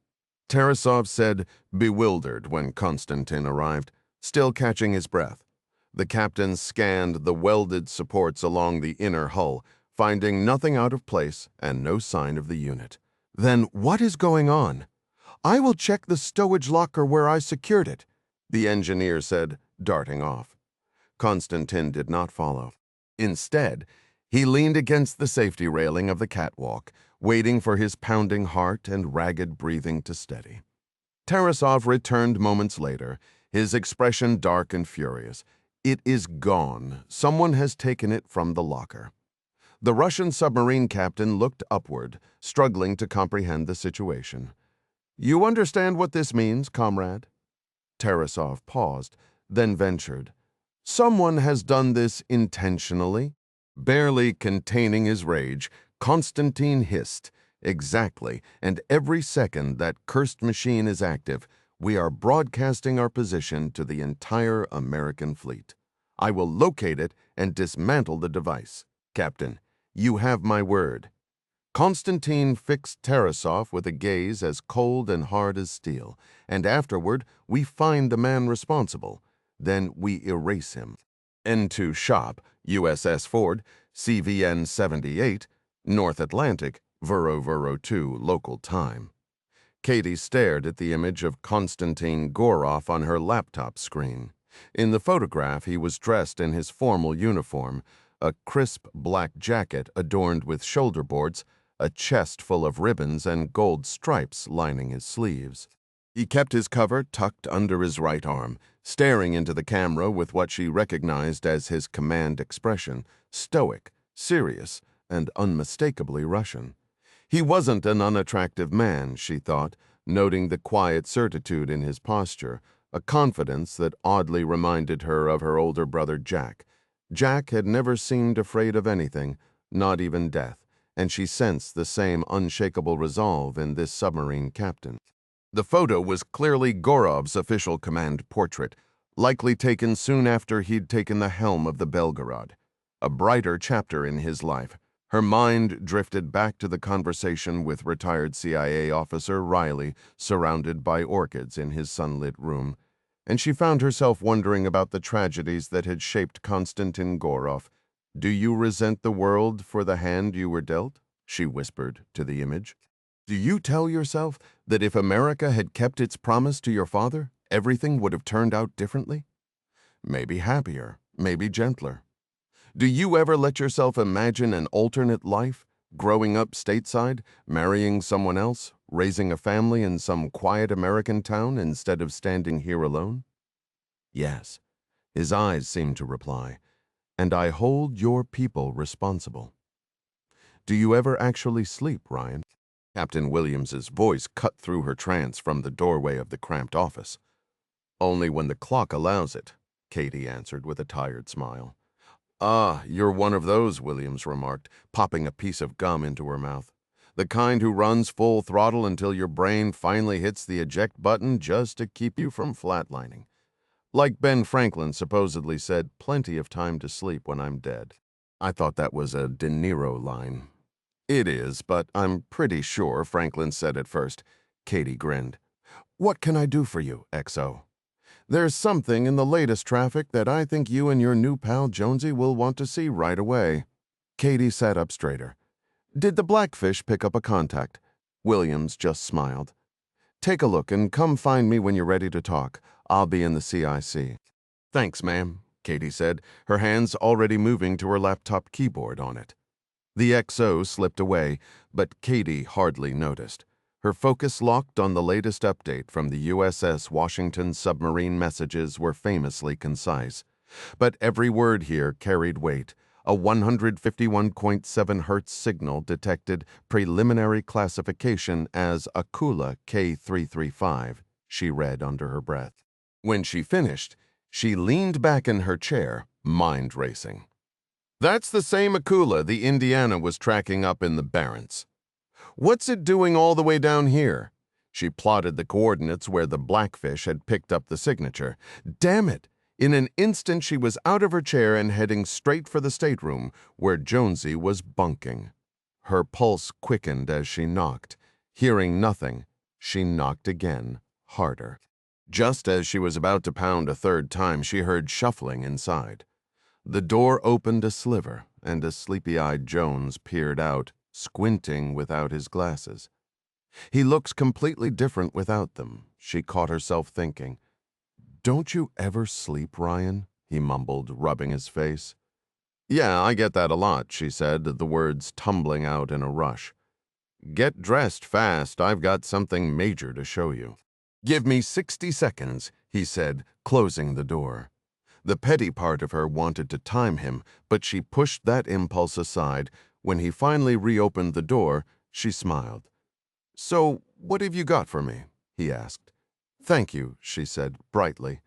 Tarasov said, bewildered when Constantin arrived, still catching his breath. The captain scanned the welded supports along the inner hull, finding nothing out of place and no sign of the unit. Then what is going on? I will check the stowage locker where I secured it, the engineer said, darting off. Constantin did not follow. Instead, he leaned against the safety railing of the catwalk, waiting for his pounding heart and ragged breathing to steady. Tarasov returned moments later, his expression dark and furious. It is gone. Someone has taken it from the locker. The Russian submarine captain looked upward, struggling to comprehend the situation. You understand what this means, comrade? Tarasov paused, then ventured. Someone has done this intentionally? Barely containing his rage, Constantin hissed. Exactly, and every second that cursed machine is active, we are broadcasting our position to the entire American fleet. I will locate it and dismantle the device. Captain, you have my word. Constantin fixed Tarasov with a gaze as cold and hard as steel, and afterward we find the man responsible. Then we erase him. N2 Shop, USS Ford, CVN 78, North Atlantic, Vuro 2 local time. Katie stared at the image of Konstantin Gorov on her laptop screen. In the photograph, he was dressed in his formal uniform, a crisp black jacket adorned with shoulder boards, a chest full of ribbons and gold stripes lining his sleeves. He kept his cover tucked under his right arm, staring into the camera with what she recognized as his command expression, stoic, serious, and unmistakably Russian. He wasn't an unattractive man, she thought, noting the quiet certitude in his posture, a confidence that oddly reminded her of her older brother Jack. Jack had never seemed afraid of anything, not even death, and she sensed the same unshakable resolve in this submarine captain. The photo was clearly Gorov's official command portrait, likely taken soon after he'd taken the helm of the Belgarod. A brighter chapter in his life. Her mind drifted back to the conversation with retired CIA officer Riley, surrounded by orchids in his sunlit room. and she found herself wondering about the tragedies that had shaped Constantin Gorov. "Do you resent the world for the hand you were dealt?" she whispered to the image. "Do you tell yourself that if America had kept its promise to your father, everything would have turned out differently? Maybe happier, maybe gentler. Do you ever let yourself imagine an alternate life, growing up stateside, marrying someone else, raising a family in some quiet American town instead of standing here alone?" "Yes," his eyes seemed to reply, "and I hold your people responsible." "Do you ever actually sleep, Ryan?" Captain Williams's voice cut through her trance from the doorway of the cramped office. "Only when the clock allows it," Katie answered with a tired smile. "Ah, you're one of those," Williams remarked, popping a piece of gum into her mouth. "The kind who runs full throttle until your brain finally hits the eject button just to keep you from flatlining. Like Ben Franklin supposedly said, plenty of time to sleep when I'm dead." "I thought that was a De Niro line." "It is, but I'm pretty sure Franklin said it first." Katie grinned. "What can I do for you, XO?" "There's something in the latest traffic that I think you and your new pal Jonesy will want to see right away." Katie sat up straighter. "Did the Blackfish pick up a contact?" Williams just smiled. "Take a look and come find me when you're ready to talk. I'll be in the CIC." "Thanks, ma'am," Katie said, her hands already moving to her laptop keyboard on it. The XO slipped away, but Katie hardly noticed. Her focus locked on the latest update from the USS Washington. Submarine messages were famously concise. But every word here carried weight. A 151.7 Hz signal detected preliminary classification as Akula K335, she read under her breath. When she finished, she leaned back in her chair, mind racing. "That's the same Akula the Indiana was tracking up in the Barents. What's it doing all the way down here?" She plotted the coordinates where the Blackfish had picked up the signature. Damn it! In an instant she was out of her chair and heading straight for the stateroom, where Jonesy was bunking. Her pulse quickened as she knocked. Hearing nothing, she knocked again, harder. Just as she was about to pound a third time, she heard shuffling inside. The door opened a sliver, and a sleepy-eyed Jones peered out, squinting without his glasses. He looks completely different without them, she caught herself thinking. "Don't you ever sleep, Ryan?" he mumbled, rubbing his face. "Yeah, I get that a lot," she said, the words tumbling out in a rush. "Get dressed fast, I've got something major to show you." "Give me 60 seconds, he said, closing the door. The petty part of her wanted to time him, but she pushed that impulse aside. When he finally reopened the door, she smiled. "So, what have you got for me?" he asked. "Thank you," she said brightly.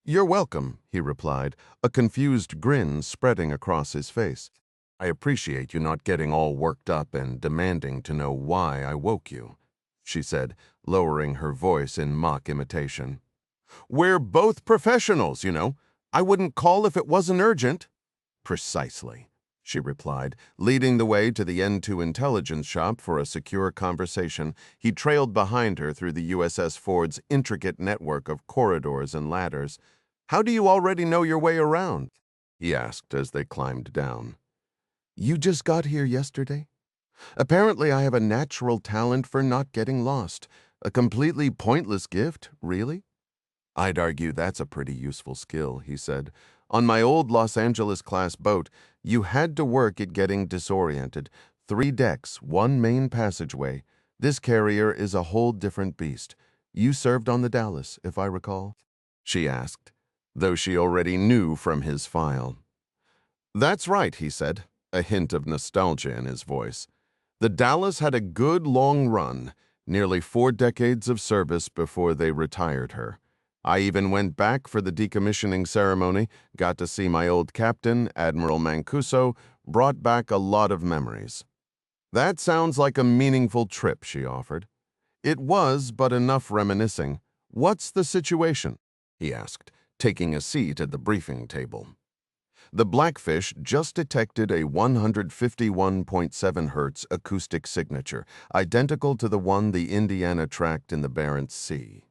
"You're welcome," he replied, a confused grin spreading across his face. "I appreciate you not getting all worked up and demanding to know why I woke you," she said, lowering her voice in mock imitation. "We're both professionals, you know. I wouldn't call if it wasn't urgent." "Precisely," she replied, leading the way to the N2 intelligence shop for a secure conversation. He trailed behind her through the USS Ford's intricate network of corridors and ladders. "How do you already know your way around?" he asked as they climbed down. "You just got here yesterday?" "Apparently I have a natural talent for not getting lost. A completely pointless gift, really?" "I'd argue that's a pretty useful skill," he said. "On my old Los Angeles-class boat, you had to work at getting disoriented. 3 decks, 1 main passageway. This carrier is a whole different beast. You served on the Dallas, if I recall?" she asked, though she already knew from his file. "That's right," he said, a hint of nostalgia in his voice. "The Dallas had a good long run, nearly 4 decades of service before they retired her. I even went back for the decommissioning ceremony, got to see my old captain, Admiral Mancuso, brought back a lot of memories." "That sounds like a meaningful trip," she offered. "It was, but enough reminiscing. What's the situation?" he asked, taking a seat at the briefing table. The Blackfish just detected a 151.7 Hz acoustic signature, identical to the one the Indiana tracked in the Barents Sea.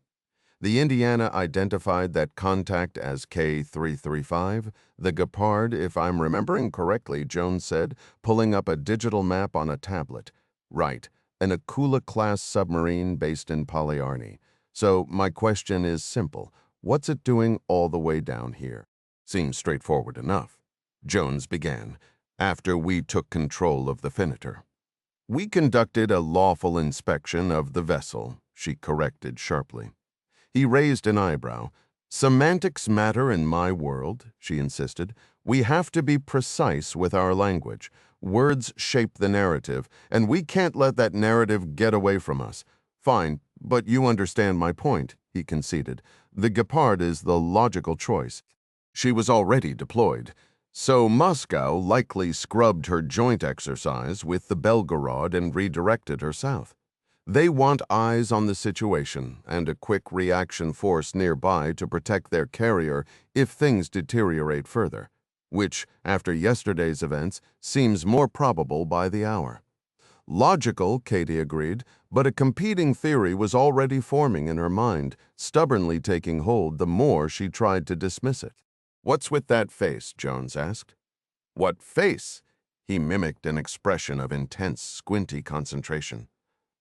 The Indiana identified that contact as K335. The Gepard, if I'm remembering correctly, Jones said, pulling up a digital map on a tablet. Right, an Akula-class submarine based in Polyarny. So my question is simple. What's it doing all the way down here? Seems straightforward enough. Jones began, after we took control of the Finiter. We conducted a lawful inspection of the vessel, she corrected sharply. He raised an eyebrow. Semantics matter in my world, she insisted. We have to be precise with our language. Words shape the narrative, and we can't let that narrative get away from us. Fine, but you understand my point, he conceded. The Gepard is the logical choice. She was already deployed. So Moscow likely scrubbed her joint exercise with the Belgarod and redirected her south. They want eyes on the situation and a quick reaction force nearby to protect their carrier if things deteriorate further, which, after yesterday's events, seems more probable by the hour. Logical, Katie agreed, but a competing theory was already forming in her mind, stubbornly taking hold the more she tried to dismiss it. "What's with that face?" Jones asked. "What face?" He mimicked an expression of intense, squinty concentration.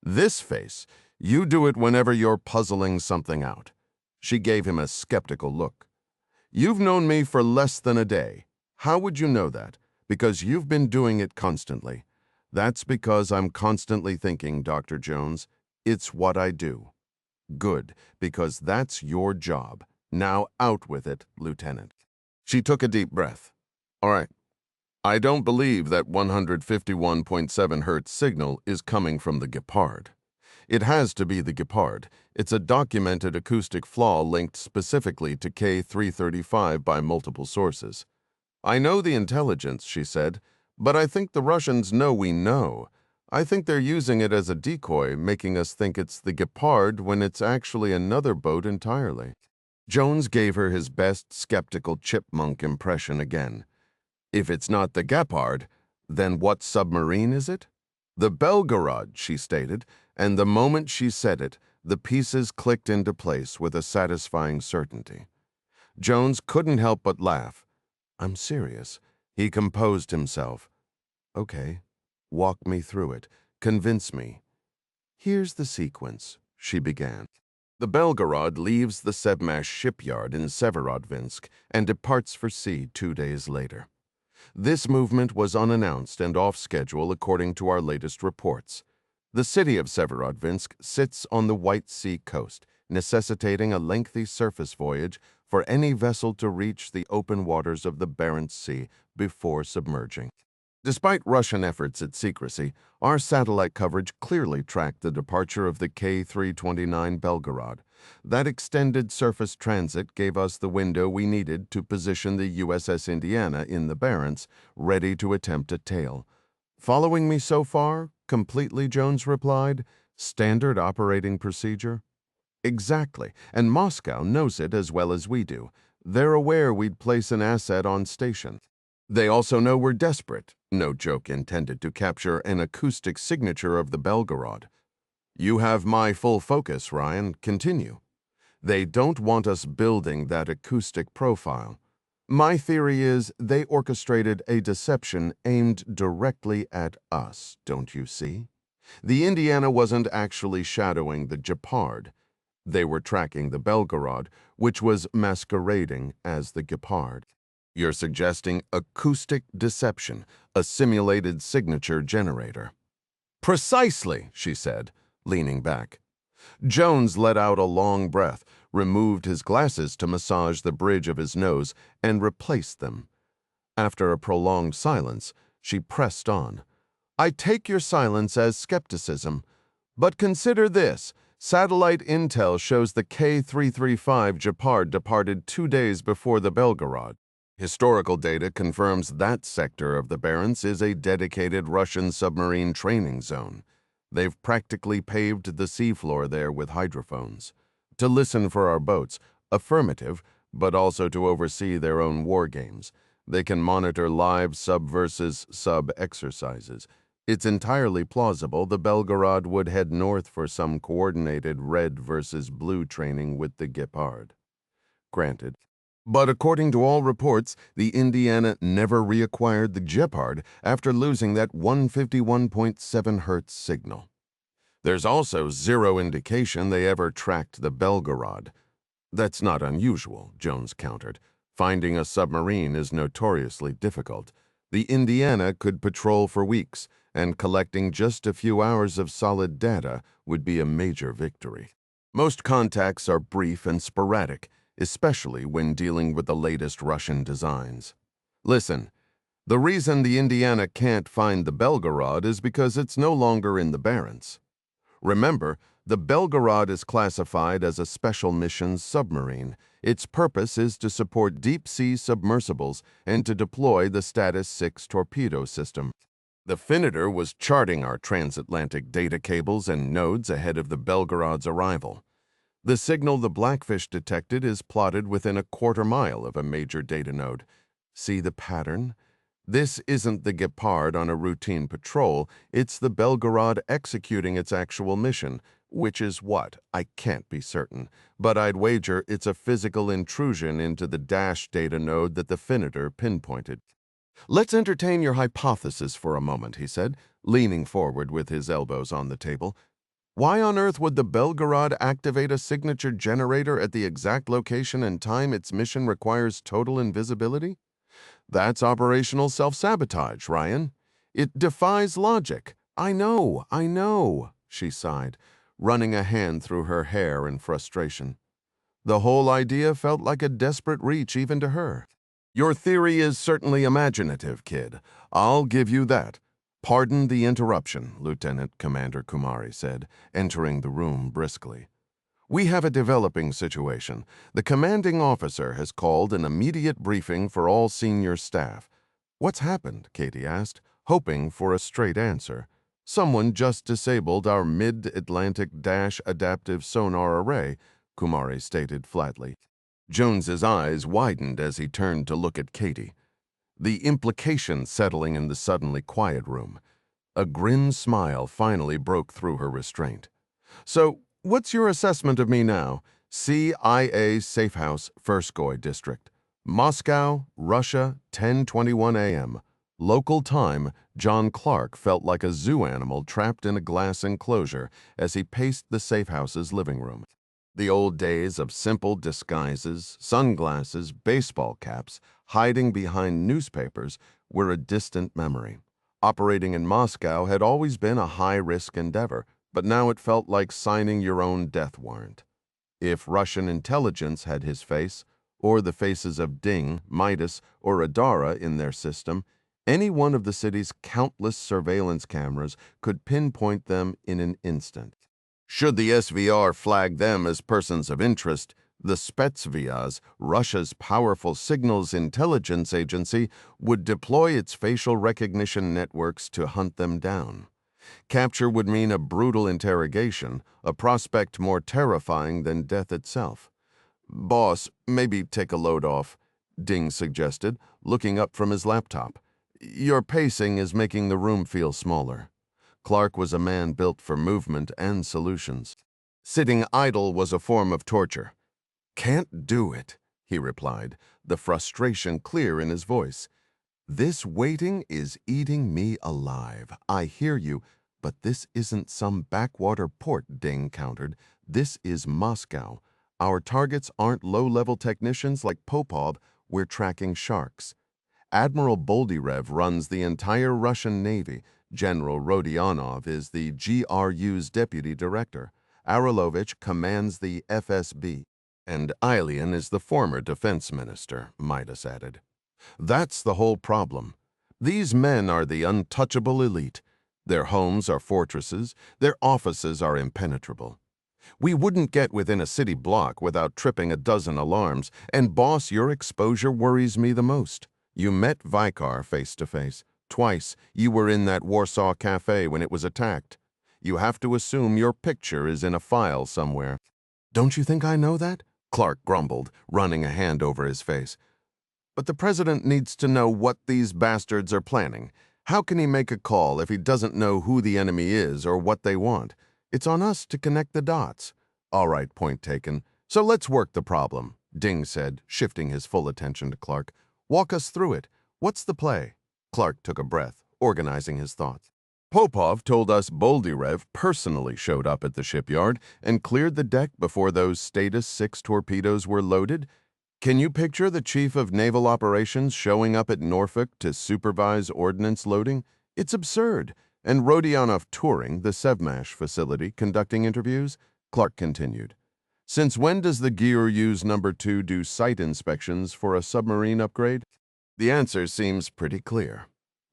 "This face. You do it whenever you're puzzling something out." She gave him a skeptical look. "You've known me for less than a day. How would you know that? Because you've been doing it constantly. That's because I'm constantly thinking, Dr. Jones. It's what I do." "Good, because that's your job. Now out with it, Lieutenant." She took a deep breath. "All right. I don't believe that 151.7 hertz signal is coming from the Gepard. It has to be the Gepard. It's a documented acoustic flaw linked specifically to K335 by multiple sources. I know the intelligence," she said, "but I think the Russians know we know. I think they're using it as a decoy, making us think it's the Gepard when it's actually another boat entirely." Jones gave her his best skeptical chipmunk impression again. "If it's not the Gepard, then what submarine is it?" "The Belgarod," she stated, and the moment she said it, the pieces clicked into place with a satisfying certainty. Jones couldn't help but laugh. "I'm serious." He composed himself. "Okay, walk me through it. Convince me." "Here's the sequence," she began. The Belgarod leaves the Sebmash shipyard in Severodvinsk and departs for sea 2 days later. This movement was unannounced and off schedule according to our latest reports. The city of Severodvinsk sits on the White Sea coast, necessitating a lengthy surface voyage for any vessel to reach the open waters of the Barents Sea before submerging. Despite Russian efforts at secrecy, our satellite coverage clearly tracked the departure of the K329 Belgarod. That extended surface transit gave us the window we needed to position the USS Indiana in the Barents, ready to attempt a tail. "Following me so far?" completely, Jones replied. "Standard operating procedure?" "Exactly, and Moscow knows it as well as we do. They're aware we'd place an asset on station. They also know we're desperate," no joke intended to capture an acoustic signature of the Belgarod. "You have my full focus, Ryan. Continue." "They don't want us building that acoustic profile. My theory is they orchestrated a deception aimed directly at us, don't you see? The Indiana wasn't actually shadowing the Gepard. They were tracking the Belgarod, which was masquerading as the Gepard." "You're suggesting acoustic deception, a simulated signature generator." "Precisely," she said, leaning back. Jones let out a long breath, removed his glasses to massage the bridge of his nose, and replaced them. After a prolonged silence, she pressed on. "I take your silence as skepticism. But consider this. Satellite intel shows the K335 Gepard departed 2 days before the Belgarod. Historical data confirms that sector of the Barents is a dedicated Russian submarine training zone. They've practically paved the seafloor there with hydrophones. To listen for our boats, affirmative, but also to oversee their own war games. They can monitor live sub versus sub exercises. It's entirely plausible the Belgarod would head north for some coordinated red versus blue training with the Gepard. Granted. But according to all reports, the Indiana never reacquired the Gepard after losing that 151.7 hertz signal. There's also zero indication they ever tracked the Belgarod. That's not unusual, Jones countered. Finding a submarine is notoriously difficult. The Indiana could patrol for weeks, and collecting just a few hours of solid data would be a major victory. Most contacts are brief and sporadic, especially when dealing with the latest Russian designs. Listen, the reason the Indiana can't find the Belgarod is because it's no longer in the Barents. Remember, the Belgarod is classified as a special missions submarine. Its purpose is to support deep-sea submersibles and to deploy the Status 6 torpedo system. The Finiter was charting our transatlantic data cables and nodes ahead of the Belgarod's arrival. The signal the Blackfish detected is plotted within a quarter-mile of a major data node. See the pattern? This isn't the Gepard on a routine patrol, it's the Belgarod executing its actual mission, which is what? I can't be certain, but I'd wager it's a physical intrusion into the dash data node that the Finiter pinpointed. Let's entertain your hypothesis for a moment, he said, leaning forward with his elbows on the table. Why on earth would the Belgarod activate a signature generator at the exact location and time its mission requires total invisibility? That's operational self-sabotage, Ryan. It defies logic. I know, she sighed, running a hand through her hair in frustration. The whole idea felt like a desperate reach even to her. Your theory is certainly imaginative, kid. I'll give you that. Pardon the interruption, Lieutenant Commander Kumari said, entering the room briskly. We have a developing situation. The commanding officer has called an immediate briefing for all senior staff. What's happened? Katie asked, hoping for a straight answer. Someone just disabled our mid-Atlantic dash adaptive sonar array, Kumari stated flatly. Jones's eyes widened as he turned to look at Katie. The implication settling in the suddenly quiet room. A grim smile finally broke through her restraint. So, what's your assessment of me now? CIA Safe House, Firskoy District. Moscow, Russia, 10:21 a.m. Local time, John Clark felt like a zoo animal trapped in a glass enclosure as he paced the safe house's living room. The old days of simple disguises, sunglasses, baseball caps, hiding behind newspapers were a distant memory. Operating in Moscow had always been a high-risk endeavor, but now it felt like signing your own death warrant. If Russian intelligence had his face, or the faces of Ding, Midas, or Adara in their system, any one of the city's countless surveillance cameras could pinpoint them in an instant. Should the SVR flag them as persons of interest, the Spetsvyaz, Russia's powerful signals intelligence agency, would deploy its facial recognition networks to hunt them down. Capture would mean a brutal interrogation, a prospect more terrifying than death itself. Boss, maybe take a load off, Ding suggested, looking up from his laptop. Your pacing is making the room feel smaller. Clark was a man built for movement and solutions. Sitting idle was a form of torture. Can't do it, he replied, the frustration clear in his voice. This waiting is eating me alive. I hear you, but this isn't some backwater port, Ding countered. This is Moscow. Our targets aren't low-level technicians like Popov. We're tracking sharks. Admiral Boldyrev runs the entire Russian Navy. General Rodionov is the GRU's deputy director. Arilovich commands the FSB. And Ilian is the former defense minister, Midas added. That's the whole problem. These men are the untouchable elite. Their homes are fortresses. Their offices are impenetrable. We wouldn't get within a city block without tripping a dozen alarms, and boss, your exposure worries me the most. You met Vikar face to face. Twice, you were in that Warsaw cafe when it was attacked. You have to assume your picture is in a file somewhere. Don't you think I know that? Clark grumbled, running a hand over his face. But the president needs to know what these bastards are planning. How can he make a call if he doesn't know who the enemy is or what they want? It's on us to connect the dots. All right, point taken. So let's work the problem, Ding said, shifting his full attention to Clark. Walk us through it. What's the play? Clark took a breath, organizing his thoughts. Popov told us Boldyrev personally showed up at the shipyard and cleared the deck before those Status 6 torpedoes were loaded. Can you picture the chief of naval operations showing up at Norfolk to supervise ordnance loading? It's absurd. And Rodionov touring the Sevmash facility conducting interviews? Clark continued. Since when does the GRU's number 2 do site inspections for a submarine upgrade? The answer seems pretty clear.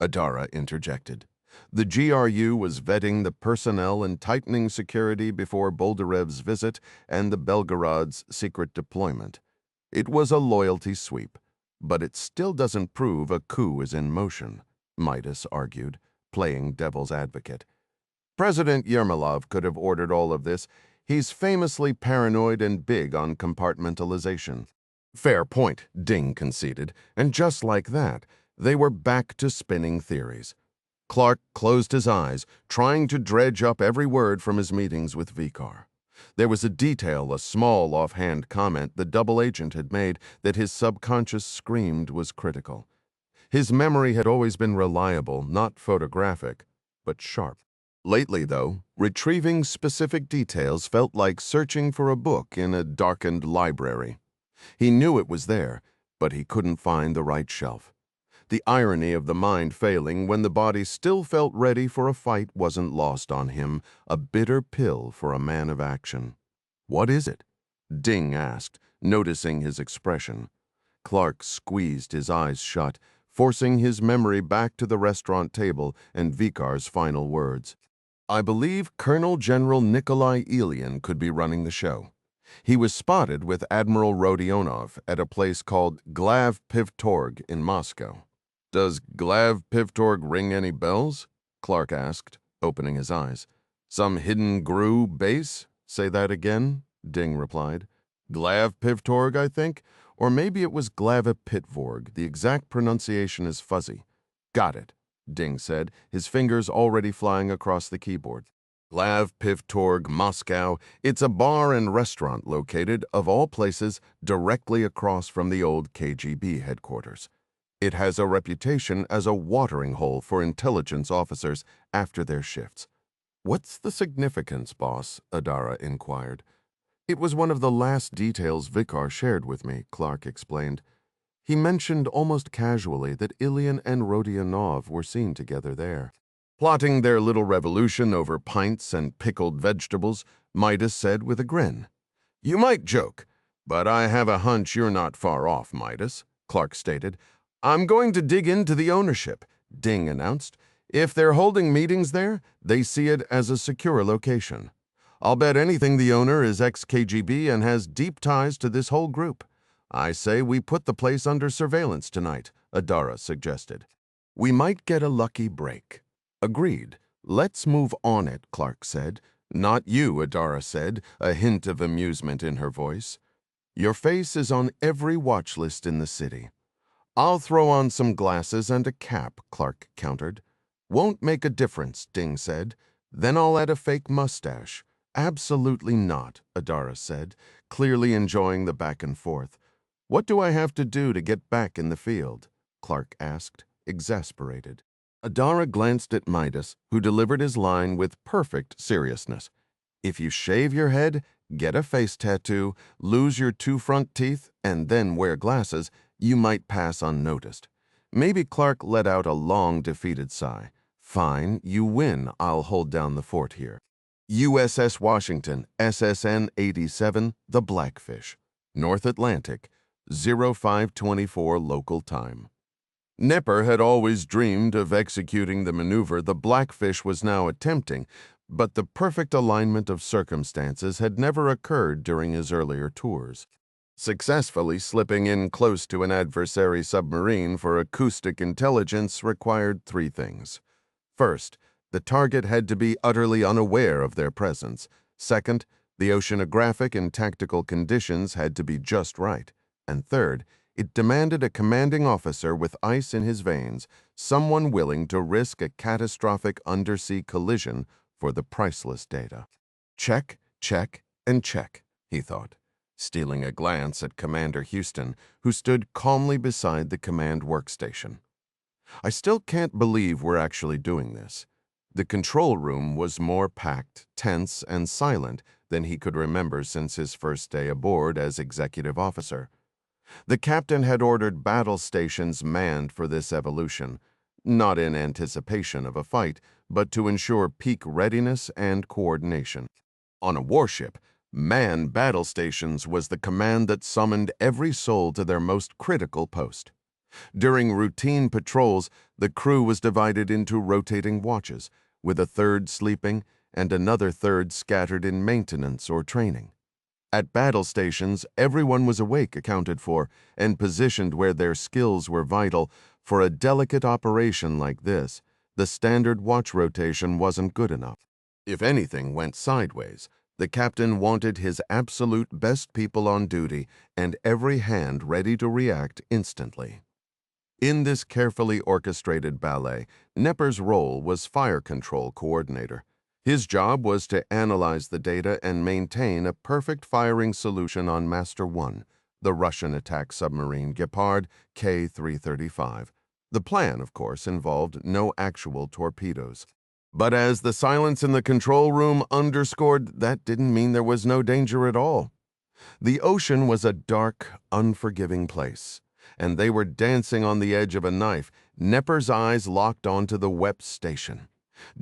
Adara interjected. The GRU was vetting the personnel and tightening security before Boldarev's visit and the Belgarod's secret deployment. It was a loyalty sweep, but it still doesn't prove a coup is in motion, Midas argued, playing devil's advocate. President Yermolov could have ordered all of this. He's famously paranoid and big on compartmentalization. Fair point, Ding conceded, and just like that, they were back to spinning theories. Clark closed his eyes, trying to dredge up every word from his meetings with Vikar. There was a small offhand comment the double agent had made that his subconscious screamed was critical. His memory had always been reliable, not photographic, but sharp. Lately, though, retrieving specific details felt like searching for a book in a darkened library. He knew it was there, but he couldn't find the right shelf. The irony of the mind failing when the body still felt ready for a fight wasn't lost on him, a bitter pill for a man of action. What is it? Ding asked, noticing his expression. Clark squeezed his eyes shut, forcing his memory back to the restaurant table and Vikar's final words. I believe Colonel General Nikolai Ilyin could be running the show. He was spotted with Admiral Rodionov at a place called Glav Pivtorg in Moscow. Does Glav Pivtorg ring any bells? Clark asked, opening his eyes. Some hidden GRU base? Say that again, Ding replied. Glav Pivtorg, I think? Or maybe it was Glava Pitvorg. The exact pronunciation is fuzzy. Got it, Ding said, his fingers already flying across the keyboard. Glav Pivtorg, Moscow. It's a bar and restaurant located, of all places, directly across from the old KGB headquarters. It has a reputation as a watering hole for intelligence officers after their shifts. What's the significance, boss? Adara inquired. It was one of the last details Vikar shared with me, Clark explained. He mentioned almost casually that Ilyin and Rodionov were seen together there. Plotting their little revolution over pints and pickled vegetables, Midas said with a grin. You might joke, but I have a hunch you're not far off, Midas, Clark stated. I'm going to dig into the ownership, Ding announced. If they're holding meetings there, they see it as a secure location. I'll bet anything the owner is ex-KGB and has deep ties to this whole group. I say we put the place under surveillance tonight, Adara suggested. We might get a lucky break. Agreed. Let's move on it, Clark said. Not you, Adara said, a hint of amusement in her voice. Your face is on every watch list in the city. I'll throw on some glasses and a cap, Clark countered. Won't make a difference, Ding said. Then I'll add a fake mustache. Absolutely not, Adara said, clearly enjoying the back and forth. What do I have to do to get back in the field? Clark asked, exasperated. Adara glanced at Midas, who delivered his line with perfect seriousness. If you shave your head, get a face tattoo, lose your 2 front teeth, and then wear glasses, you might pass unnoticed. Maybe Clark let out a long, defeated sigh. Fine, you win. I'll hold down the fort here. USS Washington, SSN 87, the Blackfish. North Atlantic, 0524 local time. Nipper had always dreamed of executing the maneuver the Blackfish was now attempting, but the perfect alignment of circumstances had never occurred during his earlier tours. Successfully slipping in close to an adversary submarine for acoustic intelligence required 3 things. First, the target had to be utterly unaware of their presence. Second, the oceanographic and tactical conditions had to be just right. And third, It demanded a commanding officer with ice in his veins, someone willing to risk a catastrophic undersea collision for the priceless data. Check, check, and check, he thought, stealing a glance at Commander Houston, who stood calmly beside the command workstation. I still can't believe we're actually doing this. The control room was more packed, tense, and silent than he could remember since his first day aboard as executive officer. The captain had ordered battle stations manned for this evolution, not in anticipation of a fight, but to ensure peak readiness and coordination. On a warship, man battle stations was the command that summoned every soul to their most critical post. During routine patrols, the crew was divided into rotating watches, with a third sleeping and another third scattered in maintenance or training. At battle stations, everyone was awake, accounted for, and positioned where their skills were vital. For a delicate operation like this, the standard watch rotation wasn't good enough. If anything went sideways, the captain wanted his absolute best people on duty and every hand ready to react instantly. In this carefully orchestrated ballet, Nepper's role was fire control coordinator. His job was to analyze the data and maintain a perfect firing solution on Master 1, the Russian attack submarine Gepard K-335. The plan, of course, involved no actual torpedoes. But as the silence in the control room underscored, that didn't mean there was no danger at all. The ocean was a dark, unforgiving place, and they were dancing on the edge of a knife. Nepper's eyes locked onto the WEP station.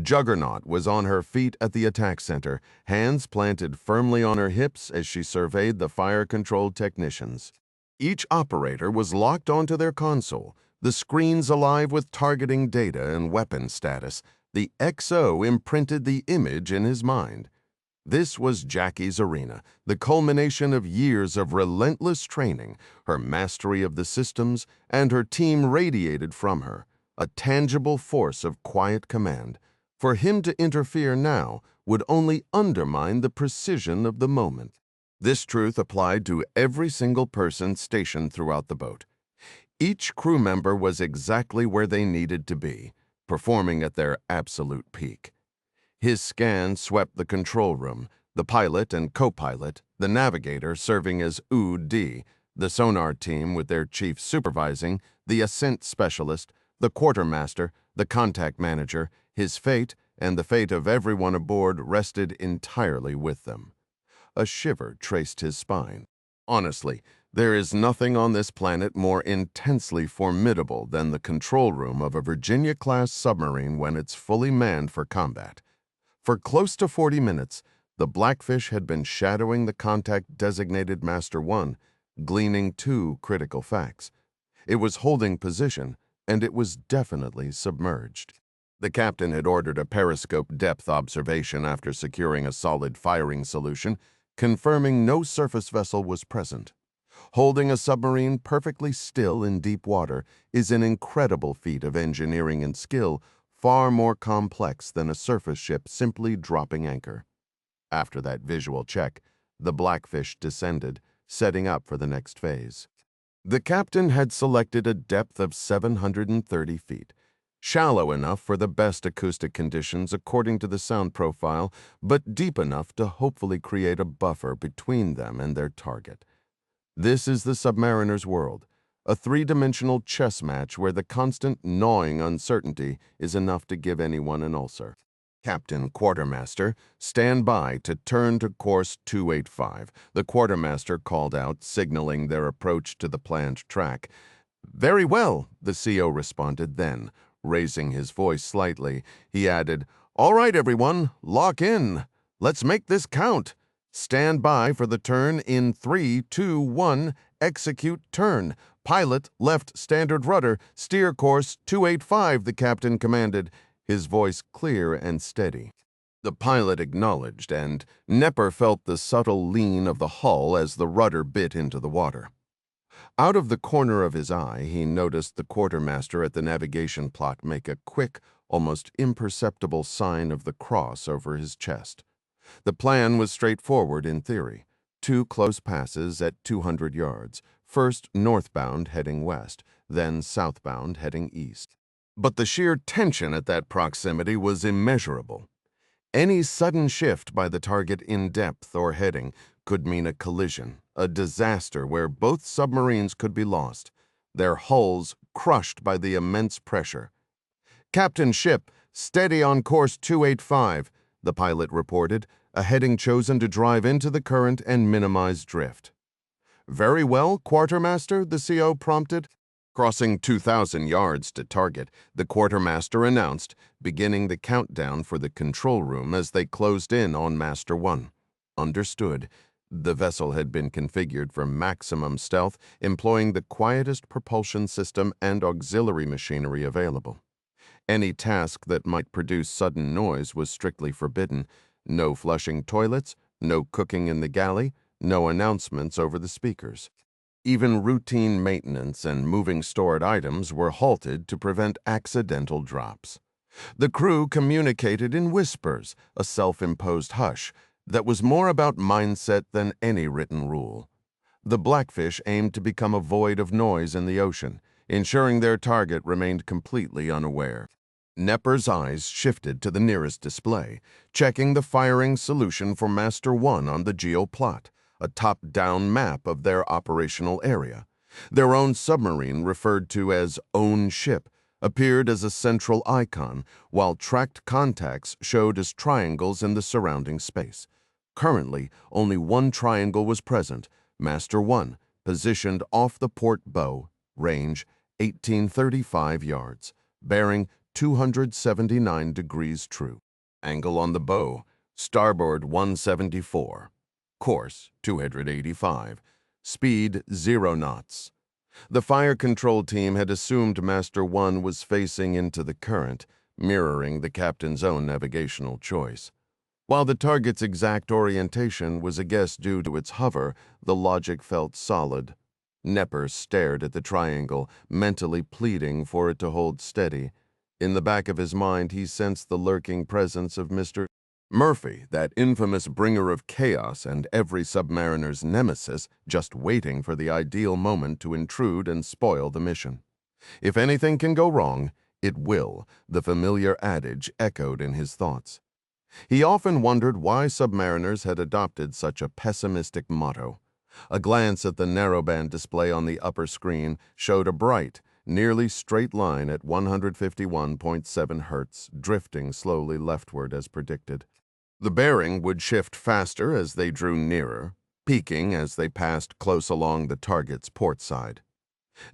Juggernaut was on her feet at the attack center, hands planted firmly on her hips as she surveyed the fire-controlled technicians. Each operator was locked onto their console, the screens alive with targeting data and weapon status. The XO imprinted the image in his mind. This was Jackie's arena, the culmination of years of relentless training, her mastery of the systems, and her team radiated from her, a tangible force of quiet command. For him to interfere now would only undermine the precision of the moment. This truth applied to every single person stationed throughout the boat. Each crew member was exactly where they needed to be, performing at their absolute peak. His scan swept the control room, the pilot and co-pilot, the navigator serving as UD, the sonar team with their chief supervising, the ascent specialist, the quartermaster, the contact manager. His fate and the fate of everyone aboard rested entirely with them. A shiver traced his spine. Honestly, there is nothing on this planet more intensely formidable than the control room of a Virginia-class submarine when it's fully manned for combat. For close to 40 minutes, the Blackfish had been shadowing the contact-designated Master 1, gleaning two critical facts. It was holding position, and it was definitely submerged. The captain had ordered a periscope depth observation after securing a solid firing solution, confirming no surface vessel was present. Holding a submarine perfectly still in deep water is an incredible feat of engineering and skill, far more complex than a surface ship simply dropping anchor. After that visual check, the Blackfish descended, setting up for the next phase. The captain had selected a depth of 730 feet, shallow enough for the best acoustic conditions according to the sound profile, but deep enough to hopefully create a buffer between them and their target. This is the submariner's world, a three-dimensional chess match where the constant gnawing uncertainty is enough to give anyone an ulcer. Captain Quartermaster, stand by to turn to course 285, the quartermaster called out, signaling their approach to the planned track. Very well, the CO responded then. Raising his voice slightly, he added, All right, everyone, lock in. Let's make this count. Stand by for the turn in 3, 2, 1, execute turn. Pilot, left standard rudder, steer course 285, the captain commanded, his voice clear and steady. The pilot acknowledged, and Nepper felt the subtle lean of the hull as the rudder bit into the water. Out of the corner of his eye, he noticed the quartermaster at the navigation plot make a quick, almost imperceptible sign of the cross over his chest. The plan was straightforward in theory. 2 close passes at 200 yards, first northbound heading west, then southbound heading east. But the sheer tension at that proximity was immeasurable. Any sudden shift by the target in depth or heading could mean a collision, a disaster where both submarines could be lost, their hulls crushed by the immense pressure. "Captain Ship, steady on course 285, the pilot reported, a heading chosen to drive into the current and minimize drift. "Very well, quartermaster," the CO prompted. Crossing 2,000 yards to target, the quartermaster announced, beginning the countdown for the control room as they closed in on Master 1. Understood. The vessel had been configured for maximum stealth, employing the quietest propulsion system and auxiliary machinery available. Any task that might produce sudden noise was strictly forbidden. No flushing toilets, no cooking in the galley, no announcements over the speakers. Even routine maintenance and moving stored items were halted to prevent accidental drops. The crew communicated in whispers, a self-imposed hush that was more about mindset than any written rule. The Blackfish aimed to become a void of noise in the ocean, ensuring their target remained completely unaware. Nepper's eyes shifted to the nearest display, checking the firing solution for Master 1 on the geoplot, a top-down map of their operational area. Their own submarine, referred to as own ship, appeared as a central icon, while tracked contacts showed as triangles in the surrounding space. Currently, only one triangle was present, Master 1, positioned off the port bow, range 1835 yards, bearing 279 degrees true. Angle on the bow, starboard 174. Course 285. Speed 0 knots. The fire control team had assumed Master 1 was facing into the current, mirroring the captain's own navigational choice. While the target's exact orientation was a guess due to its hover, the logic felt solid. Nepper stared at the triangle, mentally pleading for it to hold steady. In the back of his mind, he sensed the lurking presence of Mr. Murphy, that infamous bringer of chaos and every submariner's nemesis, just waiting for the ideal moment to intrude and spoil the mission. If anything can go wrong, it will, the familiar adage echoed in his thoughts. He often wondered why submariners had adopted such a pessimistic motto. A glance at the narrowband display on the upper screen showed a bright, nearly straight line at 151.7 hertz, drifting slowly leftward as predicted. The bearing would shift faster as they drew nearer, peaking as they passed close along the target's port side.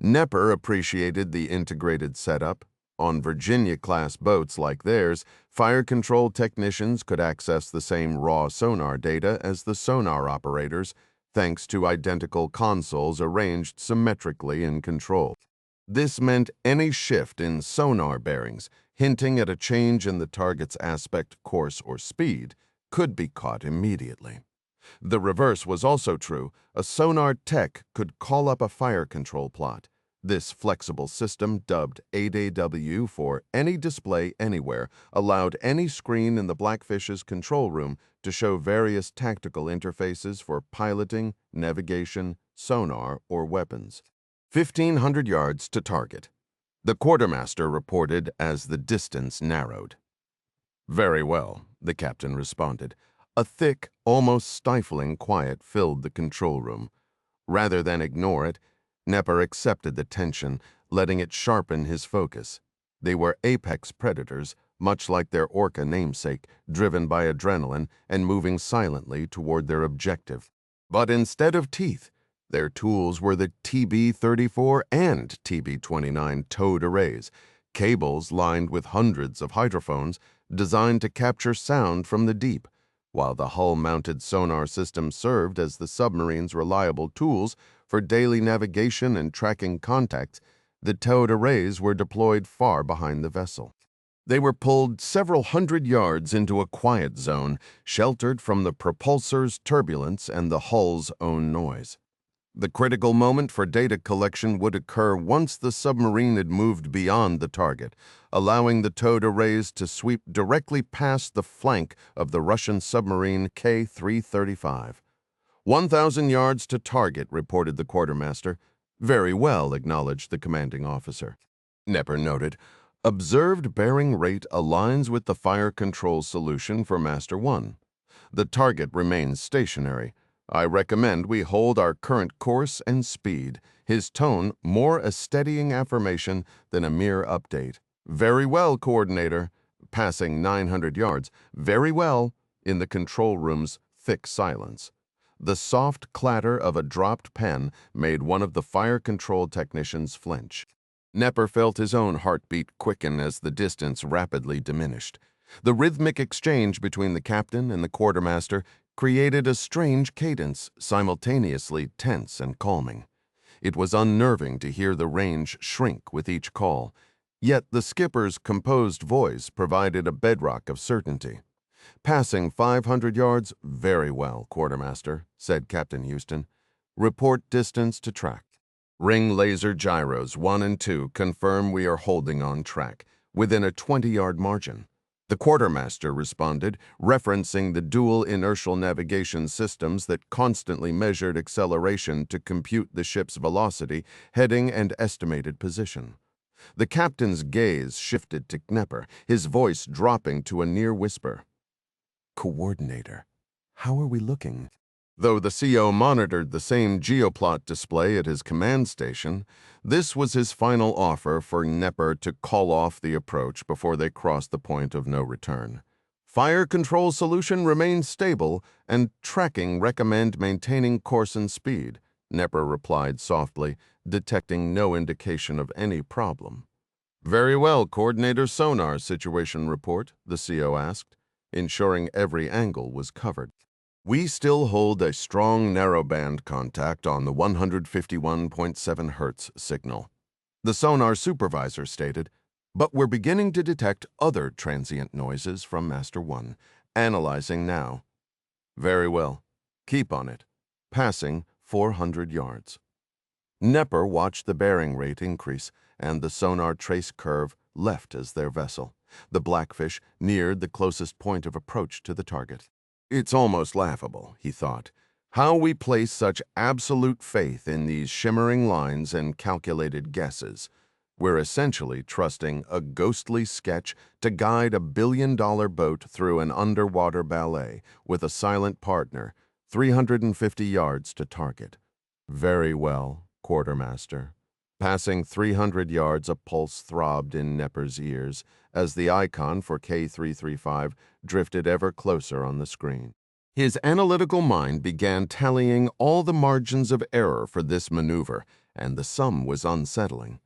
Nepper appreciated the integrated setup. On Virginia-class boats like theirs, fire control technicians could access the same raw sonar data as the sonar operators, thanks to identical consoles arranged symmetrically in control. This meant any shift in sonar bearings, hinting at a change in the target's aspect, course, or speed, could be caught immediately. The reverse was also true. A sonar tech could call up a fire control plot. This flexible system, dubbed 8AW for Any Display Anywhere, allowed any screen in the Blackfish's control room to show various tactical interfaces for piloting, navigation, sonar, or weapons. 1,500 yards to target. The quartermaster reported as the distance narrowed. "Very well," the captain responded. A thick, almost stifling quiet filled the control room. Rather than ignore it, Nepper accepted the tension, letting it sharpen his focus. They were apex predators, much like their orca namesake, driven by adrenaline and moving silently toward their objective. But instead of teeth, their tools were the TB-34 and TB-29 towed arrays, cables lined with hundreds of hydrophones designed to capture sound from the deep. While the hull-mounted sonar system served as the submarine's reliable tools for daily navigation and tracking contacts, the towed arrays were deployed far behind the vessel. They were pulled several hundred yards into a quiet zone, sheltered from the propulsor's turbulence and the hull's own noise. The critical moment for data collection would occur once the submarine had moved beyond the target, allowing the towed arrays to sweep directly past the flank of the Russian submarine K-335. 1,000 yards to target, reported the quartermaster. Very well, acknowledged the commanding officer. Nepper noted, observed bearing rate aligns with the fire control solution for Master 1. The target remains stationary. I recommend we hold our current course and speed. His tone more a steadying affirmation than a mere update. Very well, Coordinator. Passing 900 yards. Very well, in the control room's thick silence. The soft clatter of a dropped pen made one of the fire control technicians flinch. Nepper felt his own heartbeat quicken as the distance rapidly diminished. The rhythmic exchange between the captain and the quartermaster created a strange cadence, simultaneously tense and calming. It was unnerving to hear the range shrink with each call, yet the skipper's composed voice provided a bedrock of certainty. Passing 500 yards, very well, Quartermaster, said Captain Houston. Report distance to track. Ring laser gyros 1 and 2 confirm we are holding on track, within a 20-yard margin. The quartermaster responded, referencing the dual inertial navigation systems that constantly measured acceleration to compute the ship's velocity, heading, and estimated position. The captain's gaze shifted to Knepper, his voice dropping to a near whisper. Coordinator, how are we looking? Though the CO monitored the same geoplot display at his command station, this was his final offer for Knepper to call off the approach before they crossed the point of no return. Fire control solution remains stable, and tracking recommend maintaining course and speed, Knepper replied softly, detecting no indication of any problem. Very well, Coordinator Sonar Situation Report, the CO asked, ensuring every angle was covered. We still hold a strong narrowband contact on the 151.7 Hertz signal. The sonar supervisor stated, but we're beginning to detect other transient noises from Master 1. Analyzing now. Very well. Keep on it. Passing 400 yards. Knepper watched the bearing rate increase, and the sonar trace curve left as their vessel. The Blackfish neared the closest point of approach to the target. It's almost laughable, he thought, how we place such absolute faith in these shimmering lines and calculated guesses. We're essentially trusting a ghostly sketch to guide a billion-dollar boat through an underwater ballet with a silent partner, 350 yards to target. Very well, Quartermaster. Passing 300 yards, a pulse throbbed in Knepper's ears as the icon for K335 drifted ever closer on the screen. His analytical mind began tallying all the margins of error for this maneuver, and the sum was unsettling.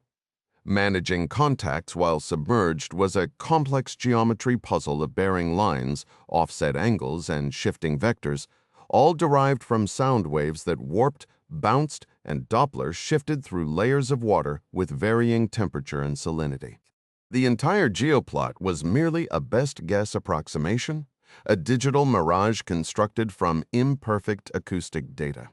Managing contacts while submerged was a complex geometry puzzle of bearing lines, offset angles, and shifting vectors, all derived from sound waves that warped, bounced, and Doppler shifted through layers of water with varying temperature and salinity. The entire geoplot was merely a best guess approximation, a digital mirage constructed from imperfect acoustic data.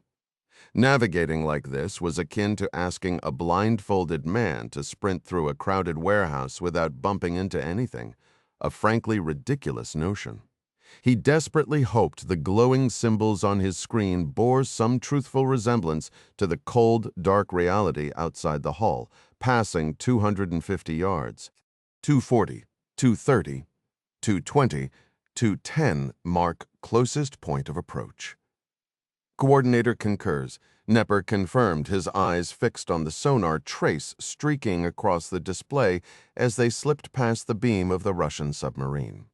Navigating like this was akin to asking a blindfolded man to sprint through a crowded warehouse without bumping into anything, a frankly ridiculous notion. He desperately hoped the glowing symbols on his screen bore some truthful resemblance to the cold, dark reality outside the hull, passing 250 yards. 240, 230, 220, 210 mark closest point of approach. Coordinator concurs. Knepper confirmed, his eyes fixed on the sonar trace streaking across the display as they slipped past the beam of the Russian submarine.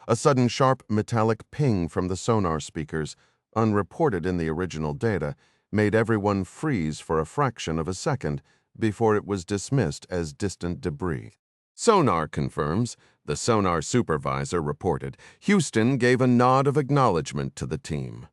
A sudden sharp metallic ping from the sonar speakers, unreported in the original data, made everyone freeze for a fraction of a second before it was dismissed as distant debris. Sonar confirms, the sonar supervisor reported. Houston gave a nod of acknowledgement to the team.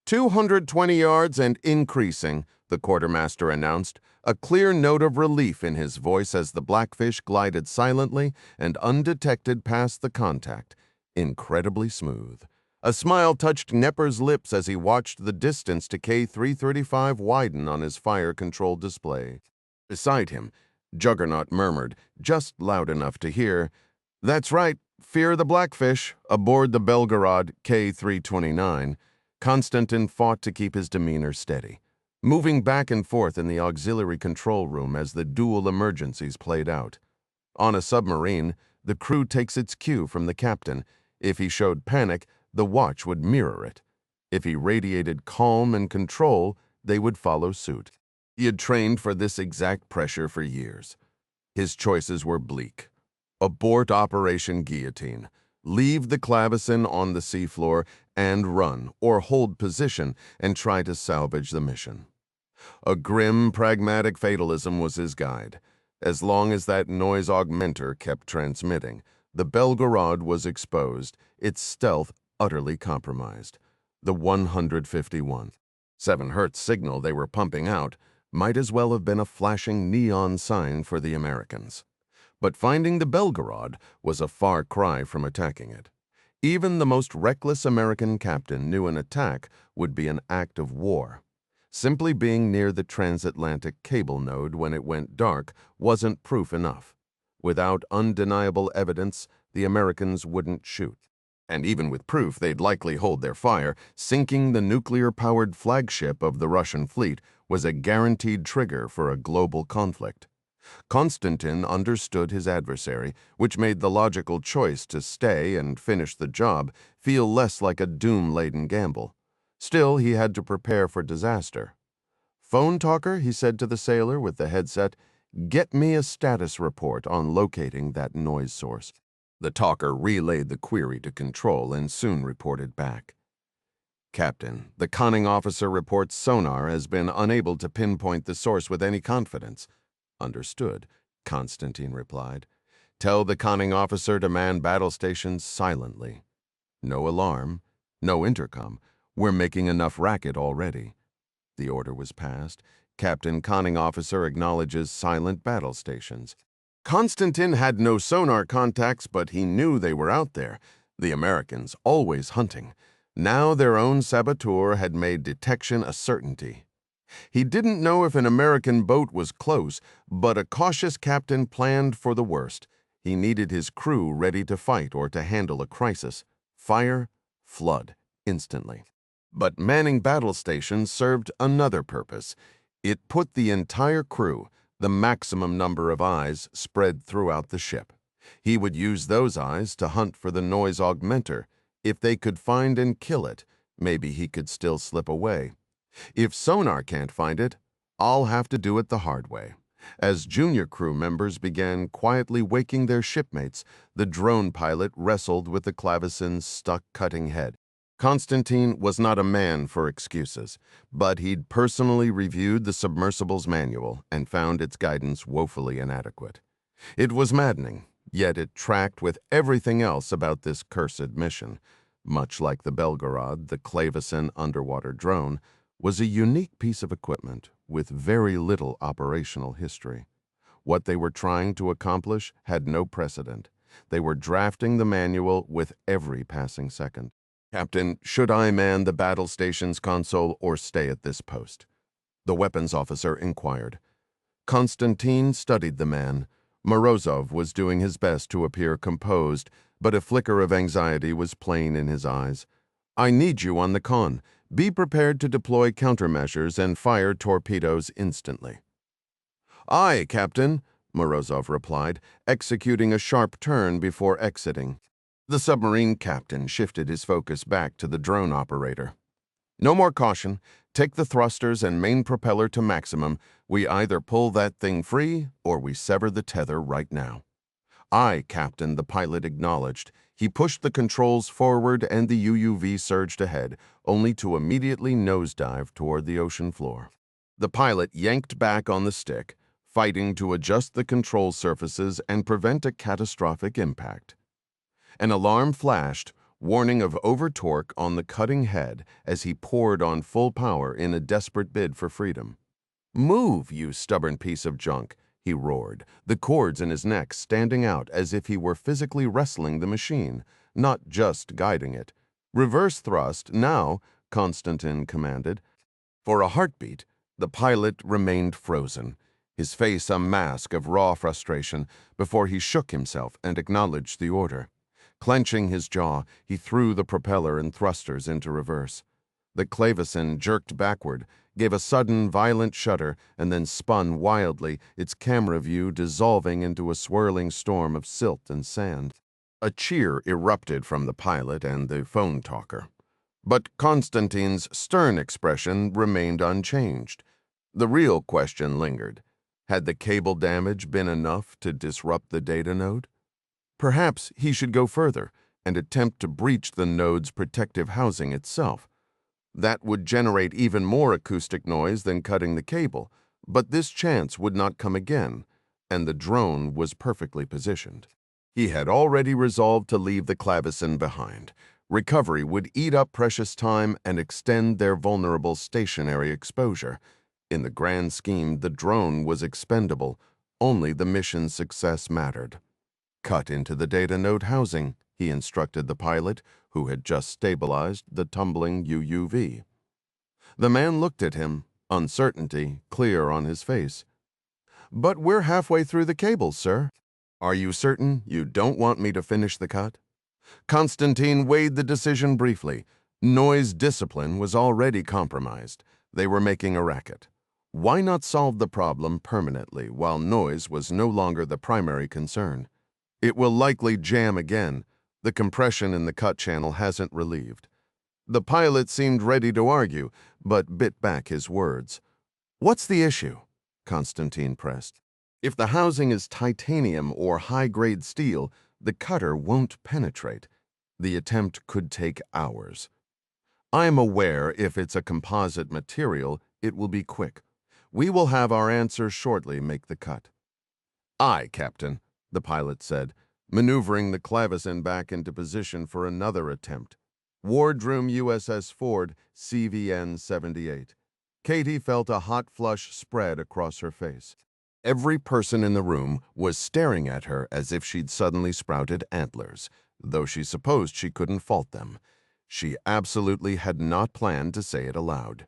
220 yards and increasing, the quartermaster announced, a clear note of relief in his voice as the Blackfish glided silently and undetected past the contact, incredibly smooth. A smile touched Knepper's lips as he watched the distance to K335 widen on his fire control display. Beside him, Juggernaut murmured, just loud enough to hear, "That's right, fear the Blackfish, aboard the Belgarod K329. Constantin fought to keep his demeanor steady, moving back and forth in the auxiliary control room as the dual emergencies played out. On a submarine, the crew takes its cue from the captain. If he showed panic, the watch would mirror it. If he radiated calm and control, they would follow suit. He had trained for this exact pressure for years. His choices were bleak. Abort Operation Guillotine, leave the clavecin on the seafloor, and run or hold position and try to salvage the mission. A grim, pragmatic fatalism was his guide. As long as that noise augmenter kept transmitting, the Belgarod was exposed, its stealth utterly compromised. The 151. 7 Hertz signal they were pumping out might as well have been a flashing neon sign for the Americans. But finding the Belgarod was a far cry from attacking it. Even the most reckless American captain knew an attack would be an act of war. Simply being near the transatlantic cable node when it went dark wasn't proof enough. Without undeniable evidence, the Americans wouldn't shoot. And even with proof, they'd likely hold their fire. Sinking the nuclear-powered flagship of the Russian fleet was a guaranteed trigger for a global conflict. Constantin understood his adversary, which made the logical choice to stay and finish the job feel less like a doom-laden gamble. Still, he had to prepare for disaster. "Phone talker," he said to the sailor with the headset, "get me a status report on locating that noise source." The talker relayed the query to control and soon reported back. "Captain, the conning officer reports sonar has been unable to pinpoint the source with any confidence." "Understood," Constantin replied. "Tell the conning officer to man battle stations silently. No alarm, no intercom. We're making enough racket already." The order was passed. Captain Conning Officer acknowledges silent battle stations. Constantin had no sonar contacts, but he knew they were out there. The Americans, always hunting. Now their own saboteur had made detection a certainty. He didn't know if an American boat was close, but a cautious captain planned for the worst. He needed his crew ready to fight or to handle a crisis. Fire, flood, instantly. But manning battle stations served another purpose. It put the entire crew, the maximum number of eyes, spread throughout the ship. He would use those eyes to hunt for the noise augmenter. If they could find and kill it, maybe he could still slip away. If sonar can't find it, I'll have to do it the hard way. As junior crew members began quietly waking their shipmates, the drone pilot wrestled with the clavecin's stuck cutting head. Constantin was not a man for excuses, but he'd personally reviewed the submersible's manual and found its guidance woefully inadequate. It was maddening, yet it tracked with everything else about this cursed mission. Much like the Belgarod, the clavecin underwater drone was a unique piece of equipment with very little operational history. What they were trying to accomplish had no precedent. They were drafting the manual with every passing second. "Captain, should I man the battle station's console or stay at this post?" the weapons officer inquired. Constantin studied the man. Morozov was doing his best to appear composed, but a flicker of anxiety was plain in his eyes. "I need you on the con. Be prepared to deploy countermeasures and fire torpedoes instantly." "Aye, Captain," Morozov replied, executing a sharp turn before exiting. The submarine captain shifted his focus back to the drone operator. "No more caution. Take the thrusters and main propeller to maximum. We either pull that thing free or we sever the tether right now." "Aye, Captain," the pilot acknowledged. He pushed the controls forward and the UUV surged ahead, only to immediately nosedive toward the ocean floor. The pilot yanked back on the stick, fighting to adjust the control surfaces and prevent a catastrophic impact. An alarm flashed, warning of over-torque on the cutting head as he poured on full power in a desperate bid for freedom. "Move, you stubborn piece of junk," he roared, the cords in his neck standing out as if he were physically wrestling the machine, not just guiding it. "Reverse thrust, now," Constantin commanded. For a heartbeat, the pilot remained frozen, his face a mask of raw frustration, before he shook himself and acknowledged the order. Clenching his jaw, he threw the propeller and thrusters into reverse. The clavecin jerked backward, gave a sudden, violent shudder, and then spun wildly, its camera view dissolving into a swirling storm of silt and sand. A cheer erupted from the pilot and the phone talker. But Constantin's stern expression remained unchanged. The real question lingered. Had the cable damage been enough to disrupt the data node? Perhaps he should go further and attempt to breach the node's protective housing itself. That would generate even more acoustic noise than cutting the cable, but this chance would not come again, and the drone was perfectly positioned. He had already resolved to leave the clavecin behind. Recovery would eat up precious time and extend their vulnerable stationary exposure. In the grand scheme, the drone was expendable. Only the mission's success mattered. Cut into the data node housing, he instructed the pilot, who had just stabilized the tumbling UUV. The man looked at him, uncertainty clear on his face. "But we're halfway through the cables, sir. Are you certain you don't want me to finish the cut?" Constantin weighed the decision briefly. Noise discipline was already compromised. They were making a racket. Why not solve the problem permanently while noise was no longer the primary concern? It will likely jam again. The compression in the cut channel hasn't relieved. The pilot seemed ready to argue, but bit back his words. "What's the issue?" Constantin pressed. "If the housing is titanium or high-grade steel, the cutter won't penetrate. The attempt could take hours. I am aware if it's a composite material, it will be quick. We will have our answer shortly make the cut." "Aye, Captain," the pilot said, maneuvering the clavecin back into position for another attempt. Wardroom USS Ford, CVN 78. Katie felt a hot flush spread across her face. Every person in the room was staring at her as if she'd suddenly sprouted antlers, though she supposed she couldn't fault them. She absolutely had not planned to say it aloud.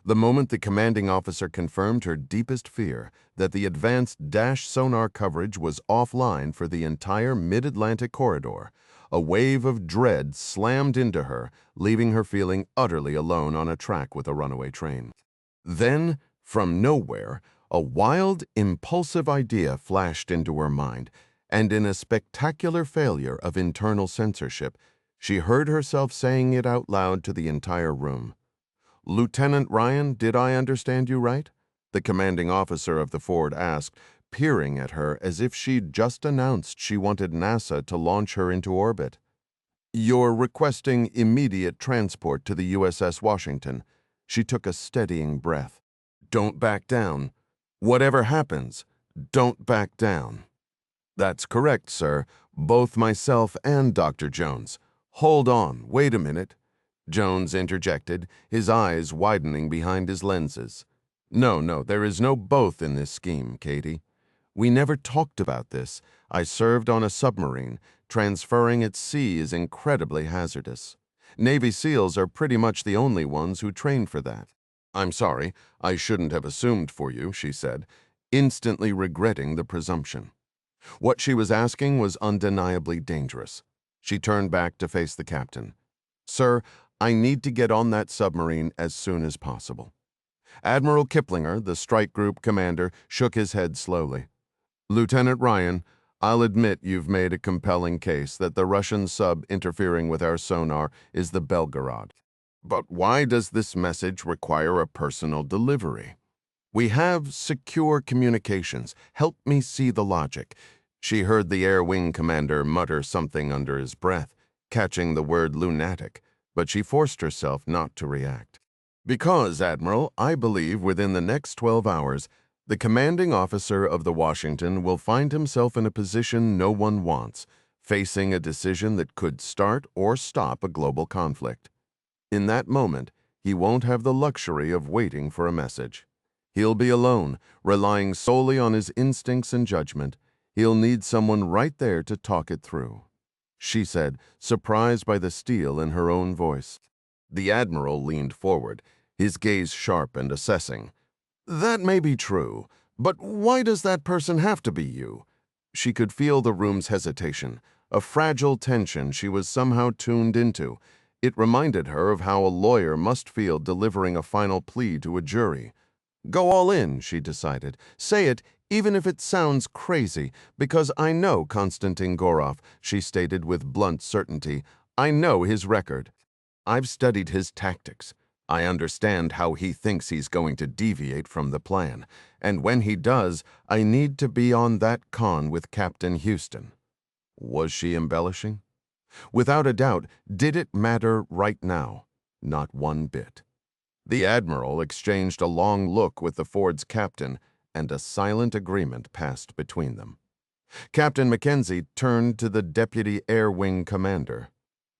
The moment the commanding officer confirmed her deepest fear, that the advanced dash sonar coverage was offline for the entire mid-Atlantic corridor, a wave of dread slammed into her, leaving her feeling utterly alone on a track with a runaway train. Then, from nowhere, a wild, impulsive idea flashed into her mind, and in a spectacular failure of internal censorship, she heard herself saying it out loud to the entire room. "Lieutenant Ryan, did I understand you right?" the commanding officer of the Ford asked, peering at her as if she'd just announced she wanted NASA to launch her into orbit. "You're requesting immediate transport to the USS Washington." She took a steadying breath. "Don't back down. Whatever happens, don't back down." "That's correct, sir. Both myself and Dr. Jones." "Hold on, wait a minute," Jones interjected, his eyes widening behind his lenses. No, there is no both in this scheme, Katie. We never talked about this. I served on a submarine. Transferring at sea is incredibly hazardous. Navy SEALs are pretty much the only ones who train for that." "I'm sorry, I shouldn't have assumed for you," she said, instantly regretting the presumption. What she was asking was undeniably dangerous. She turned back to face the captain. "Sir, I need to get on that submarine as soon as possible." Admiral Kiplinger, the strike group commander, shook his head slowly. "Lieutenant Ryan, I'll admit you've made a compelling case that the Russian sub interfering with our sonar is the Belgarod. But why does this message require a personal delivery? We have secure communications. Help me see the logic." She heard the Air Wing commander mutter something under his breath, catching the word lunatic, but she forced herself not to react. "Because, Admiral, I believe within the next 12 hours, the commanding officer of the Washington will find himself in a position no one wants, facing a decision that could start or stop a global conflict. In that moment, he won't have the luxury of waiting for a message. He'll be alone, relying solely on his instincts and judgment. He'll need someone right there to talk it through," she said, surprised by the steel in her own voice. The Admiral leaned forward, his gaze sharp and assessing. "That may be true, but why does that person have to be you?" She could feel the room's hesitation, a fragile tension she was somehow tuned into. It reminded her of how a lawyer must feel delivering a final plea to a jury. Go all in, she decided. Say it, even if it sounds crazy, because I know Constantin Gorov, she stated with blunt certainty. I know his record. I've studied his tactics. I understand how he thinks he's going to deviate from the plan, and when he does, I need to be on that con with Captain Houston. Was she embellishing? Without a doubt, did it matter right now? Not one bit. The Admiral exchanged a long look with the Ford's captain, and a silent agreement passed between them. Captain Mackenzie turned to the Deputy Air Wing Commander.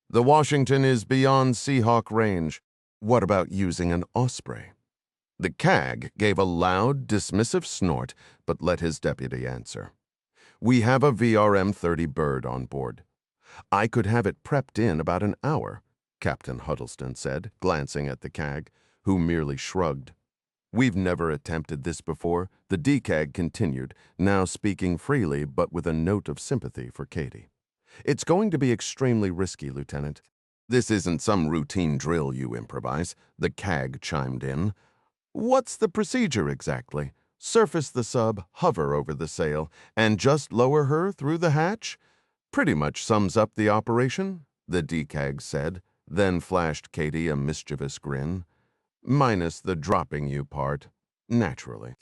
The Washington is beyond Seahawk range. What about using an Osprey? The CAG gave a loud, dismissive snort, but let his deputy answer. We have a VRM-30 Bird on board. I could have it prepped in about an hour, Captain Huddleston said, glancing at the CAG, who merely shrugged. We've never attempted this before, the DCAG continued, now speaking freely but with a note of sympathy for Katie. It's going to be extremely risky, Lieutenant. This isn't some routine drill you improvise, the CAG chimed in. What's the procedure exactly? Surface the sub, hover over the sail, and just lower her through the hatch? Pretty much sums up the operation, the DCAG said, then flashed Katie a mischievous grin. Minus the dropping you part, naturally.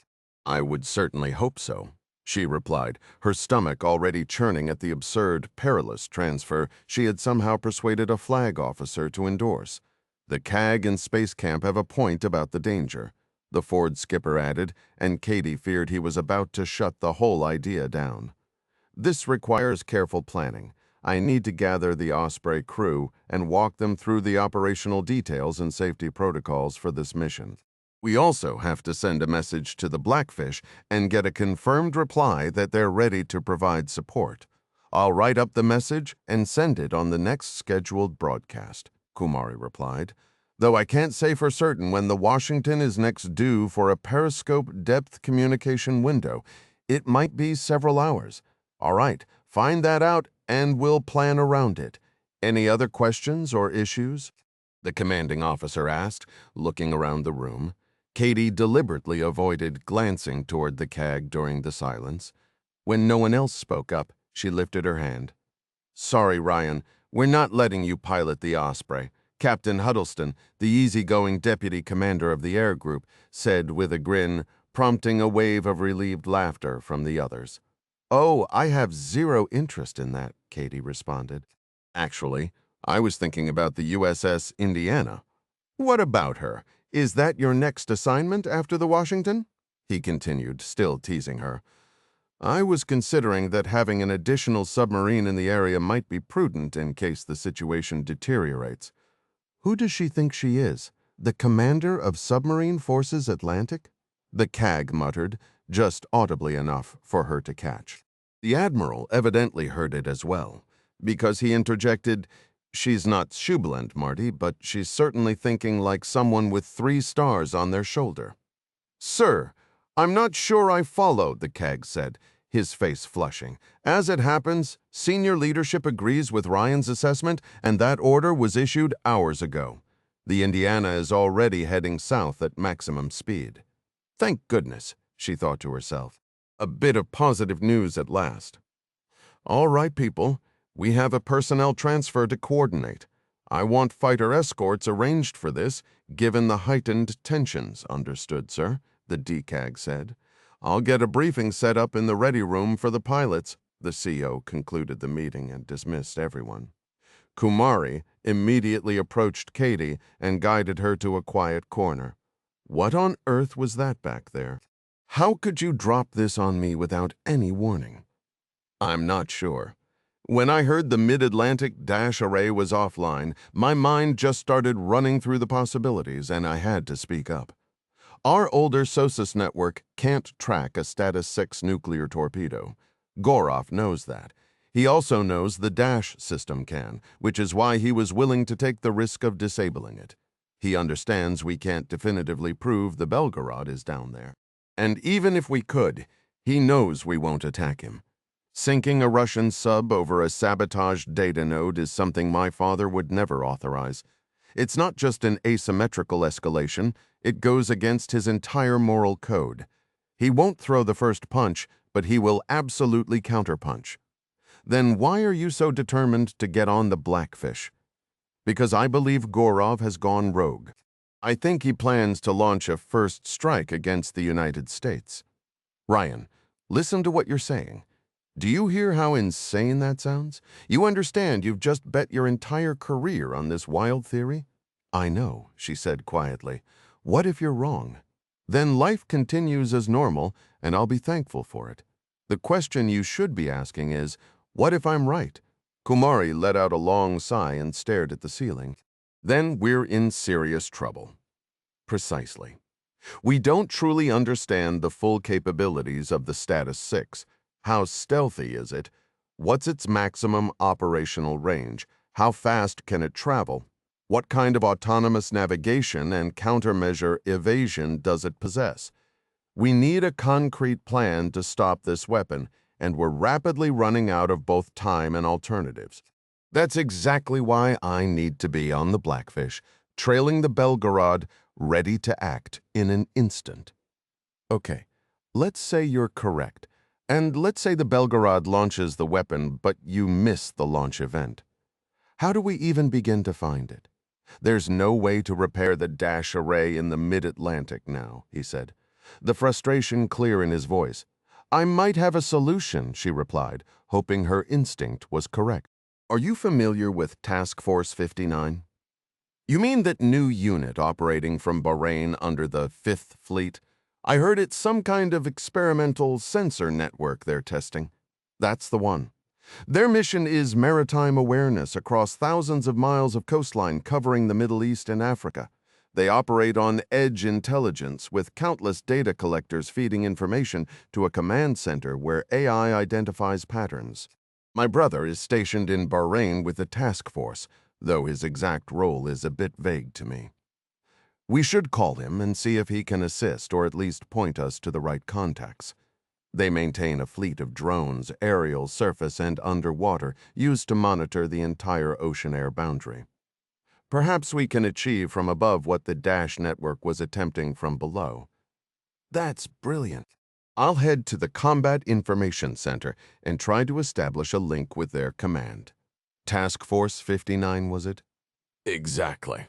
I would certainly hope so, she replied, her stomach already churning at the absurd, perilous transfer she had somehow persuaded a flag officer to endorse. The CAG and Space Camp have a point about the danger, the Ford skipper added, and Katie feared he was about to shut the whole idea down. This requires careful planning. I need to gather the Osprey crew and walk them through the operational details and safety protocols for this mission. We also have to send a message to the Blackfish and get a confirmed reply that they're ready to provide support. I'll write up the message and send it on the next scheduled broadcast, Kumari replied, though I can't say for certain when the Washington is next due for a periscope depth communication window. It might be several hours. All right, find that out and we'll plan around it. Any other questions or issues? The commanding officer asked, looking around the room. Katie deliberately avoided glancing toward the CAG during the silence. When no one else spoke up, she lifted her hand. Sorry, Ryan, we're not letting you pilot the Osprey. Captain Huddleston, the easygoing deputy commander of the air group, said with a grin, prompting a wave of relieved laughter from the others. Oh, I have zero interest in that, Katie responded. Actually, I was thinking about the USS Indiana. What about her? Is that your next assignment after the Washington? He continued, still teasing her. I was considering that having an additional submarine in the area might be prudent in case the situation deteriorates. Who does she think she is? The commander of Submarine Forces Atlantic? The CAG muttered, just audibly enough for her to catch. The Admiral evidently heard it as well, because he interjected, She's not jubilant, Marty, but she's certainly thinking like someone with 3 stars on their shoulder. Sir, I'm not sure I follow, the CAG said, his face flushing. As it happens, senior leadership agrees with Ryan's assessment, and that order was issued hours ago. The Indiana is already heading south at maximum speed. Thank goodness, she thought to herself. A bit of positive news at last. All right, people. We have a personnel transfer to coordinate. I want fighter escorts arranged for this, given the heightened tensions, understood, sir, the DCAG said. I'll get a briefing set up in the ready room for the pilots. The CO concluded the meeting and dismissed everyone. Kumari immediately approached Katie and guided her to a quiet corner. What on earth was that back there? How could you drop this on me without any warning? I'm not sure. When I heard the Mid-Atlantic Dash Array was offline, my mind just started running through the possibilities, and I had to speak up. Our older SOSUS network can't track a Status 6 nuclear torpedo. Gorov knows that. He also knows the Dash system can, which is why he was willing to take the risk of disabling it. He understands we can't definitively prove the Belgarod is down there. And even if we could, he knows we won't attack him. Sinking a Russian sub over a sabotaged data node is something my father would never authorize. It's not just an asymmetrical escalation, it goes against his entire moral code. He won't throw the first punch, but he will absolutely counterpunch. Then why are you so determined to get on the Blackfish? Because I believe Gorov has gone rogue. I think he plans to launch a first strike against the United States. Ryan, listen to what you're saying. Do you hear how insane that sounds? You understand you've just bet your entire career on this wild theory? I know, she said quietly. What if you're wrong? Then life continues as normal, and I'll be thankful for it. The question you should be asking is, what if I'm right? Kumari let out a long sigh and stared at the ceiling. Then we're in serious trouble. Precisely. We don't truly understand the full capabilities of the Status 6. How stealthy is it? What's its maximum operational range? How fast can it travel? What kind of autonomous navigation and countermeasure evasion does it possess? We need a concrete plan to stop this weapon, and we're rapidly running out of both time and alternatives. That's exactly why I need to be on the Blackfish, trailing the Belgarod, ready to act in an instant. Okay, let's say you're correct. And let's say the Belgarod launches the weapon, but you miss the launch event. How do we even begin to find it? There's no way to repair the dash array in the mid-Atlantic now, he said, the frustration clear in his voice. I might have a solution, she replied, hoping her instinct was correct. Are you familiar with Task Force 59? You mean that new unit operating from Bahrain under the 5th Fleet? I heard it's some kind of experimental sensor network they're testing. That's the one. Their mission is maritime awareness across thousands of miles of coastline covering the Middle East and Africa. They operate on edge intelligence with countless data collectors feeding information to a command center where AI identifies patterns. My brother is stationed in Bahrain with the task force, though his exact role is a bit vague to me. We should call him and see if he can assist or at least point us to the right contacts. They maintain a fleet of drones, aerial, surface, and underwater, used to monitor the entire ocean-air boundary. Perhaps we can achieve from above what the Dash network was attempting from below. That's brilliant. I'll head to the Combat Information Center and try to establish a link with their command. Task Force 59, was it? Exactly.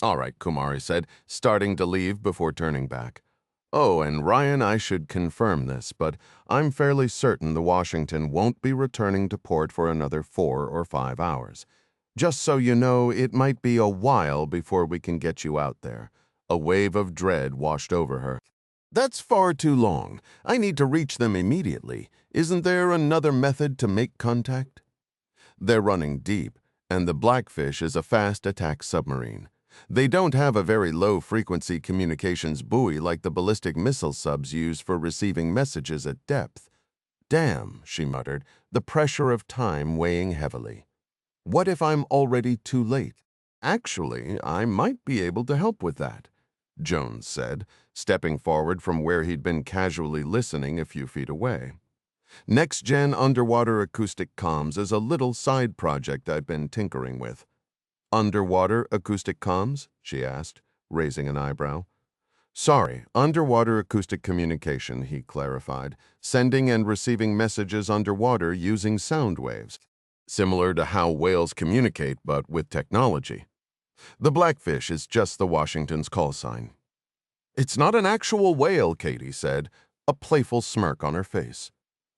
All right, Kumari said, starting to leave before turning back. Oh, and Ryan, I should confirm this, but I'm fairly certain the Washington won't be returning to port for another 4 or 5 hours. Just so you know, it might be a while before we can get you out there. A wave of dread washed over her. That's far too long. I need to reach them immediately. Isn't there another method to make contact? They're running deep, and the Blackfish is a fast attack submarine. They don't have a very low-frequency communications buoy like the ballistic missile subs use for receiving messages at depth. Damn, she muttered, the pressure of time weighing heavily. What if I'm already too late? Actually, I might be able to help with that, Jones said, stepping forward from where he'd been casually listening a few feet away. Next-gen underwater acoustic comms is a little side project I've been tinkering with. Underwater acoustic comms? She asked, raising an eyebrow. Sorry, underwater acoustic communication, he clarified, sending and receiving messages underwater using sound waves. Similar to how whales communicate, but with technology. The Blackfish is just the Washington's call sign. It's not an actual whale, Katie said, a playful smirk on her face.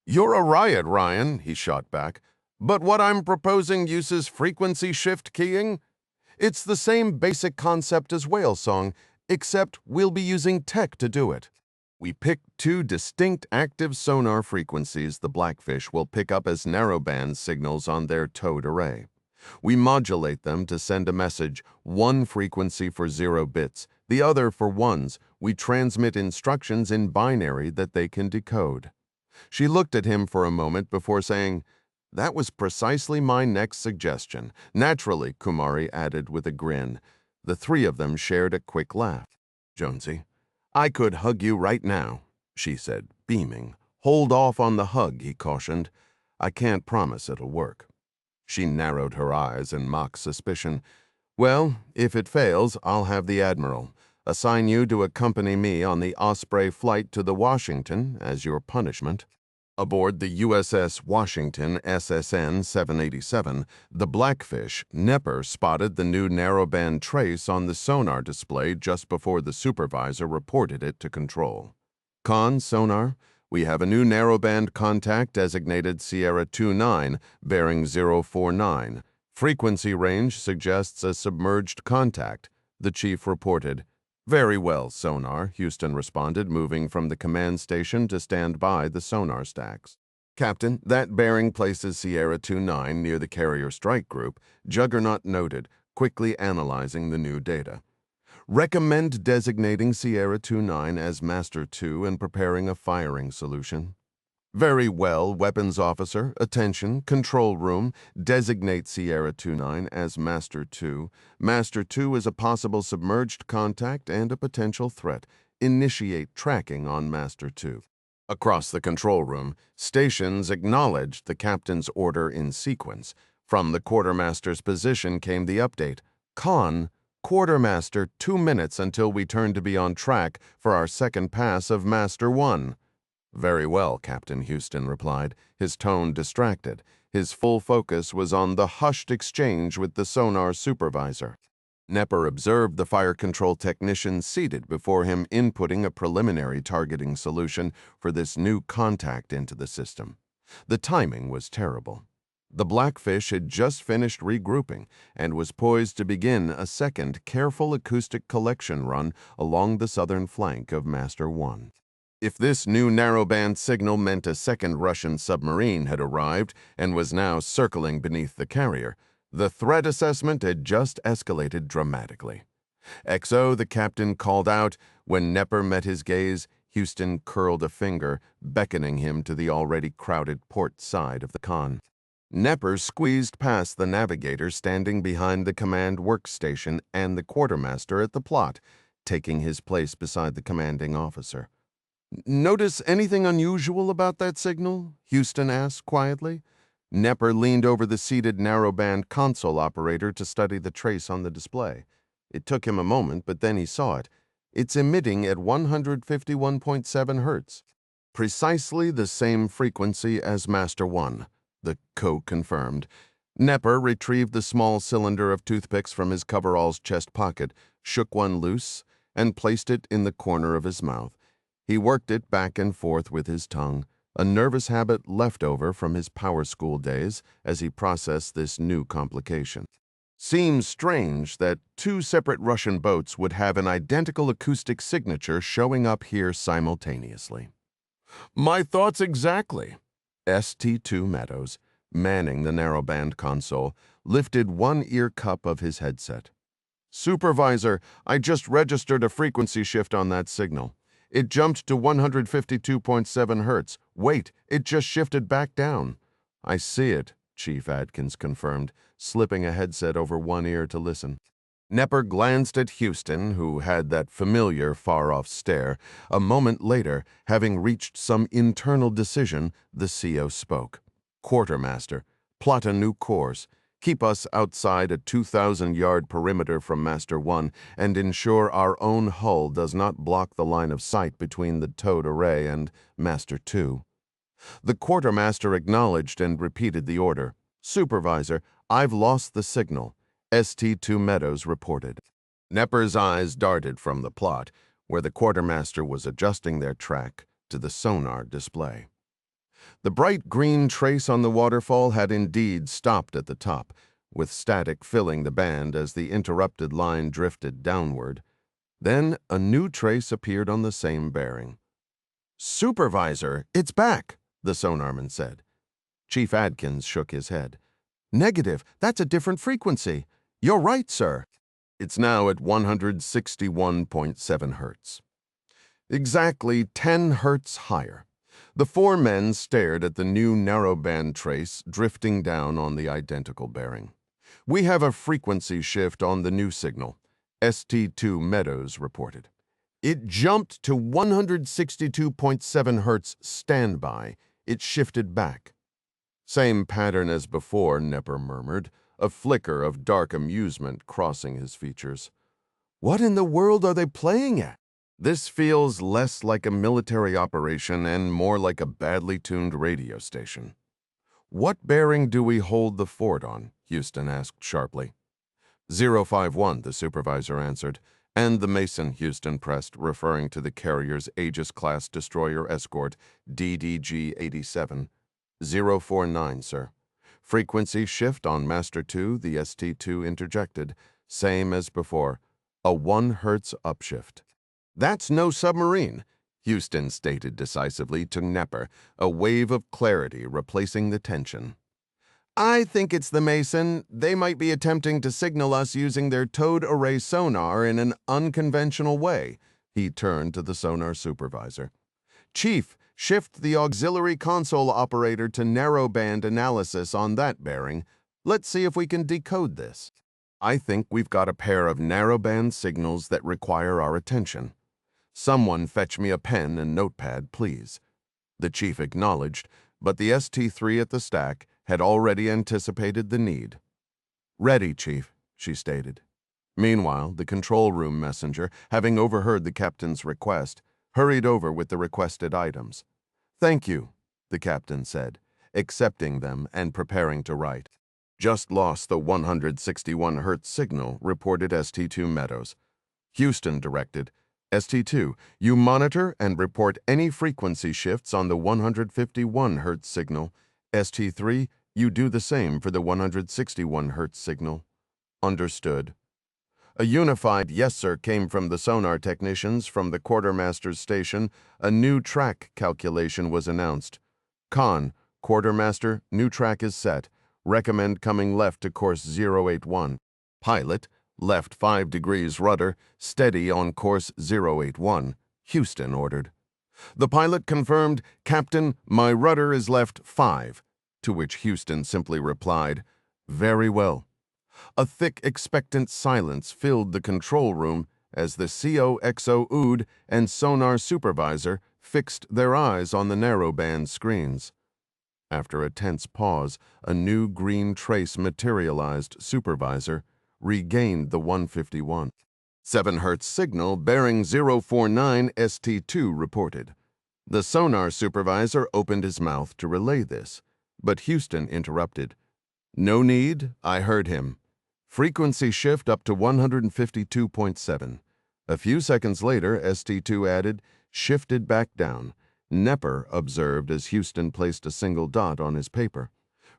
You're a riot, Ryan, he shot back. But what I'm proposing uses frequency shift keying. It's the same basic concept as whale song, except we'll be using tech to do it. We picked 2 distinct active sonar frequencies the Blackfish will pick up as narrowband signals on their towed array. We modulate them to send a message, one frequency for 0 bits, the other for 1s. We transmit instructions in binary that they can decode. She looked at him for a moment before saying, That was precisely my next suggestion. Naturally, Kumari added with a grin. The 3 of them shared a quick laugh. Jonesy, I could hug you right now, she said, beaming. Hold off on the hug, he cautioned. I can't promise it'll work." She narrowed her eyes in mock suspicion. "Well, if it fails, I'll have the Admiral assign you to accompany me on the Osprey flight to the Washington as your punishment." Aboard the USS Washington SSN 787, the Blackfish, Nepper spotted the new narrowband trace on the sonar display just before the supervisor reported it to control. "Con, sonar, we have a new narrowband contact designated Sierra 29, bearing 049. Frequency range suggests a submerged contact," the chief reported. "Very well, sonar," Houston responded, moving from the command station to stand by the sonar stacks. "Captain, that bearing places Sierra 29 near the carrier strike group," Juggernaut noted, quickly analyzing the new data. "Recommend designating Sierra 29 as Master 2 and preparing a firing solution." "Very well, weapons officer. Attention, control room. Designate Sierra 29 as Master 2. Master 2 is a possible submerged contact and a potential threat. Initiate tracking on Master 2. Across the control room, stations acknowledged the captain's order in sequence. From the quartermaster's position came the update. "Con, quartermaster, 2 minutes until we turn to be on track for our second pass of Master 1. "Very well," Captain Houston replied, his tone distracted. His full focus was on the hushed exchange with the sonar supervisor. Nepper observed the fire control technician seated before him inputting a preliminary targeting solution for this new contact into the system. The timing was terrible. The Blackfish had just finished regrouping and was poised to begin a second careful acoustic collection run along the southern flank of Master 1. If this new narrowband signal meant a second Russian submarine had arrived and was now circling beneath the carrier, the threat assessment had just escalated dramatically. "XO," the captain called out. When Nepper met his gaze, Houston curled a finger, beckoning him to the already crowded port side of the con. Nepper squeezed past the navigator standing behind the command workstation and the quartermaster at the plot, taking his place beside the commanding officer. "Notice anything unusual about that signal?" Houston asked quietly. Nepper leaned over the seated narrowband console operator to study the trace on the display. It took him a moment, but then he saw it. "It's emitting at 151.7 hertz. Precisely the same frequency as Master 1, the co confirmed. Nepper retrieved the small cylinder of toothpicks from his coverall's chest pocket, shook one loose, and placed it in the corner of his mouth. He worked it back and forth with his tongue, a nervous habit left over from his power school days as he processed this new complication. "Seems strange that 2 separate Russian boats would have an identical acoustic signature showing up here simultaneously." "My thoughts exactly." ST2 Meadows, manning the narrowband console, lifted one ear cup of his headset. "Supervisor, I just registered a frequency shift on that signal. It jumped to 152.7 hertz. Wait, it just shifted back down." "I see it," Chief Adkins confirmed, slipping a headset over one ear to listen. Nepper glanced at Houston, who had that familiar far-off stare. A moment later, having reached some internal decision, the CO spoke. "Quartermaster, plot a new course. Keep us outside a 2,000-yard perimeter from Master 1 and ensure our own hull does not block the line of sight between the towed array and Master 2. The quartermaster acknowledged and repeated the order. "Supervisor, I've lost the signal," ST2 Meadows reported. Nepper's eyes darted from the plot, where the quartermaster was adjusting their track, to the sonar display. The bright green trace on the waterfall had indeed stopped at the top, with static filling the band as the interrupted line drifted downward. Then a new trace appeared on the same bearing. "Supervisor, it's back," the sonarman said. Chief Adkins shook his head. "Negative, that's a different frequency." "You're right, sir." "It's now at 161.7 hertz. Exactly 10 hertz higher." The 4 men stared at the new narrowband trace drifting down on the identical bearing. "We have a frequency shift on the new signal," ST2 Meadows reported. "It jumped to 162.7 hertz standby. It shifted back." Same pattern as before, Nepper murmured, a flicker of dark amusement crossing his features. What in the world are they playing at? This feels less like a military operation and more like a badly tuned radio station. What bearing do we hold the fort on? Houston asked sharply. 051, the supervisor answered, and the Mason, Houston pressed, referring to the carrier's Aegis-class destroyer escort, DDG-87. 049, sir. Frequency shift on Master 2, the ST-2 interjected, same as before, a 1 Hertz upshift. That's no submarine, Houston stated decisively to Nepper, a wave of clarity replacing the tension. I think it's the Mason. They might be attempting to signal us using their towed array sonar in an unconventional way. He turned to the sonar supervisor. Chief, shift the auxiliary console operator to narrowband analysis on that bearing. Let's see if we can decode this. I think we've got a pair of narrowband signals that require our attention. Someone fetch me a pen and notepad, please. The chief acknowledged, but the ST-3 at the stack had already anticipated the need. Ready, Chief, she stated. Meanwhile, the control room messenger, having overheard the captain's request, hurried over with the requested items. Thank you, the captain said, accepting them and preparing to write. Just lost the 161 Hertz signal, reported ST-2 Meadows. Houston directed, ST-2, you monitor and report any frequency shifts on the 151 Hertz signal. ST-3, you do the same for the 161 Hertz signal. Understood. A unified yes, sir, came from the sonar technicians from the quartermaster's station. A new track calculation was announced. Con, quartermaster, new track is set. Recommend coming left to course 081. Pilot, left 5 degrees rudder, steady on course 081. Houston ordered. The pilot confirmed, Captain, my rudder is left 5, to which Houston simply replied, very well. A thick, expectant silence filled the control room as the COXO OOD and sonar supervisor fixed their eyes on the narrowband screens. After a tense pause, a new green trace materialized. Supervisor regained the 151. 7 Hertz signal bearing 049 ST-2 reported. The sonar supervisor opened his mouth to relay this, but Houston interrupted. No need, I heard him. Frequency shift up to 152.7. A few seconds later, ST-2 added, shifted back down. Nepper observed as Houston placed a single dot on his paper.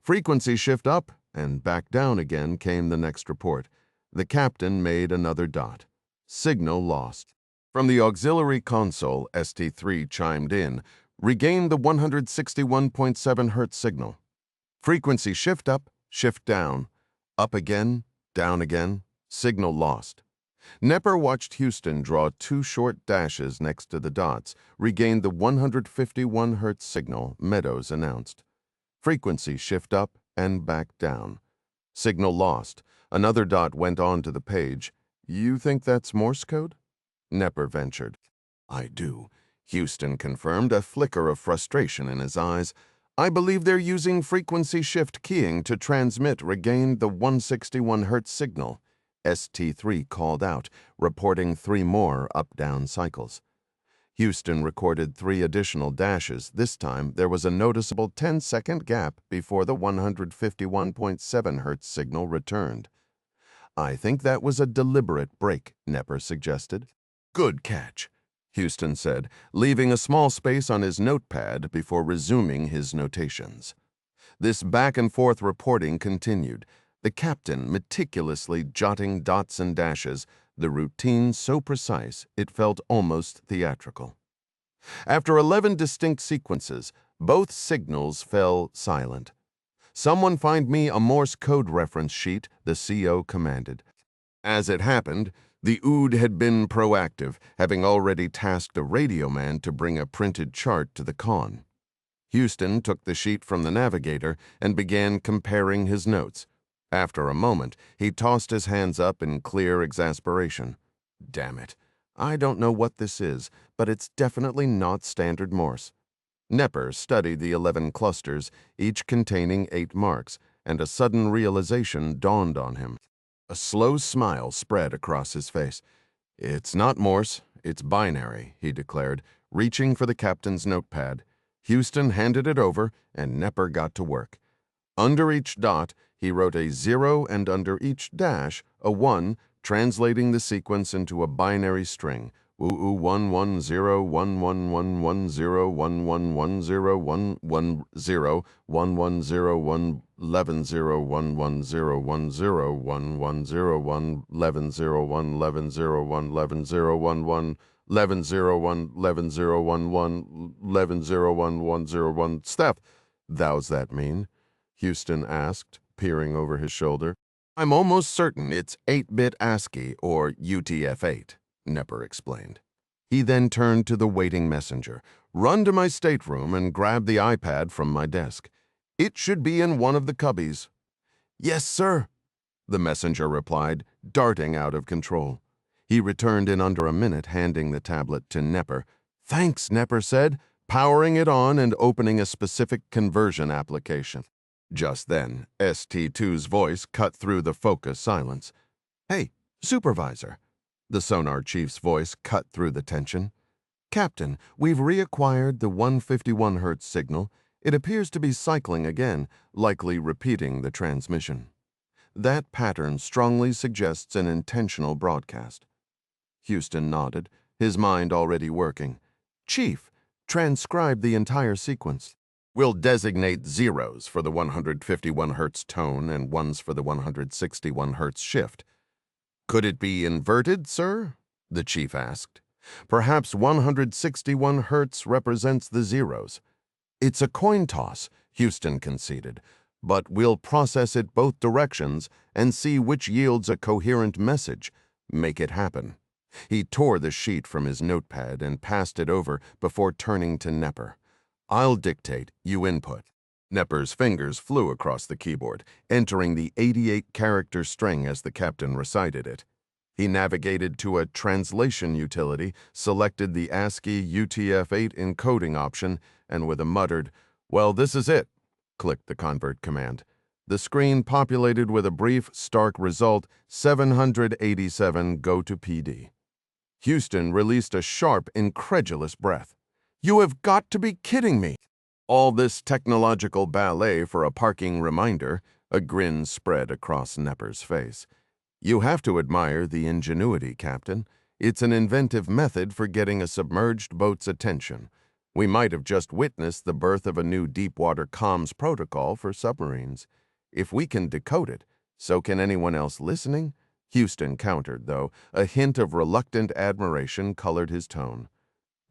Frequency shift up and back down again came the next report. The captain made another dot. Signal lost. From the auxiliary console, ST-3 chimed in, regained the 161.7 Hertz signal. Frequency shift up, shift down. Up again, down again, signal lost. Nepper watched Houston draw 2 short dashes next to the dots, regained the 151 Hertz signal, Meadows announced. Frequency shift up and back down. Signal lost. Another dot went on to the page. You think that's Morse code? Nepper ventured. I do, Houston confirmed, a flicker of frustration in his eyes. I believe they're using frequency shift keying to transmit regained the 161 Hertz signal. ST-3 called out, reporting 3 more up-down cycles. Houston recorded 3 additional dashes. This time, there was a noticeable 10-second gap before the 151.7 Hertz signal returned. I think that was a deliberate break, Nepper suggested. Good catch, Houston said, leaving a small space on his notepad before resuming his notations. This back-and-forth reporting continued, the captain meticulously jotting dots and dashes, the routine so precise it felt almost theatrical. After 11 distinct sequences, both signals fell silent. Someone find me a Morse code reference sheet, the CO commanded. As it happened, the OOD had been proactive, having already tasked a radio man to bring a printed chart to the con. Houston took the sheet from the navigator and began comparing his notes. After a moment, he tossed his hands up in clear exasperation. Damn it. I don't know what this is, but it's definitely not standard Morse. Nepper studied the 11 clusters, each containing 8 marks, and a sudden realization dawned on him. A slow smile spread across his face. "It's not Morse, it's binary," he declared, reaching for the captain's notepad. Houston handed it over, and Nepper got to work. Under each dot, he wrote a 0, and under each dash, a 1, translating the sequence into a binary string. 110110110110111111111111111111111111111111111111111111111111111111111111111111111111111111111111111111111111111111111111111111111111111111111111111111. Thou's that mean? Houston asked, peering over his shoulder. "I'm almost certain it's 8-bit ASCII or UTF-8, Nepper explained. He then turned to the waiting messenger. "Run to my stateroom and grab the iPad from my desk. It should be in one of the cubbies." "Yes, sir," the messenger replied, darting out of control. He returned in under a minute, handing the tablet to Nepper. "Thanks," Nepper said, powering it on and opening a specific conversion application. Just then, ST2's voice cut through the focus silence. "Hey, Supervisor." The sonar chief's voice cut through the tension. "Captain, we've reacquired the 151 Hz signal. It appears to be cycling again, likely repeating the transmission. That pattern strongly suggests an intentional broadcast." Houston nodded, his mind already working. "Chief, transcribe the entire sequence. We'll designate zeros for the 151 Hz tone and ones for the 161 Hz shift." "Could it be inverted, sir?" the chief asked. "Perhaps 161 Hz represents the zeros." "It's a coin toss," Houston conceded, "but we'll process it both directions and see which yields a coherent message. Make it happen." He tore the sheet from his notepad and passed it over before turning to Nepper. "I'll dictate, you input." Nepper's fingers flew across the keyboard, entering the 88-character string as the captain recited it. He navigated to a translation utility, selected the ASCII UTF-8 encoding option, and with a muttered, "Well, this is it," clicked the convert command. The screen populated with a brief, stark result, 787 go to PD. Houston released a sharp, incredulous breath. "You have got to be kidding me!" "All this technological ballet for a parking reminder," a grin spread across Nepper's face. "You have to admire the ingenuity, Captain. It's an inventive method for getting a submerged boat's attention. We might have just witnessed the birth of a new deep-water comms protocol for submarines. If we can decode it, so can anyone else listening?" Houston countered, though. A hint of reluctant admiration colored his tone.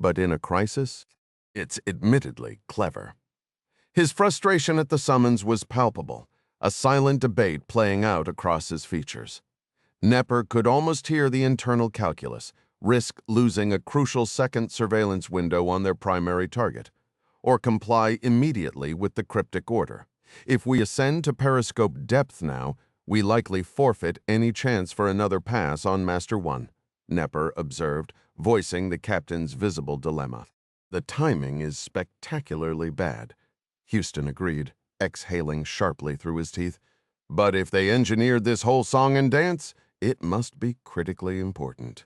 "But in a crisis, it's admittedly clever." His frustration at the summons was palpable, a silent debate playing out across his features. Nepper could almost hear the internal calculus: risk losing a crucial second surveillance window on their primary target, or comply immediately with the cryptic order. "If we ascend to periscope depth now, we likely forfeit any chance for another pass on Master 1, Nepper observed, voicing the captain's visible dilemma. "The timing is spectacularly bad," Houston agreed, exhaling sharply through his teeth. "But if they engineered this whole song and dance, it must be critically important."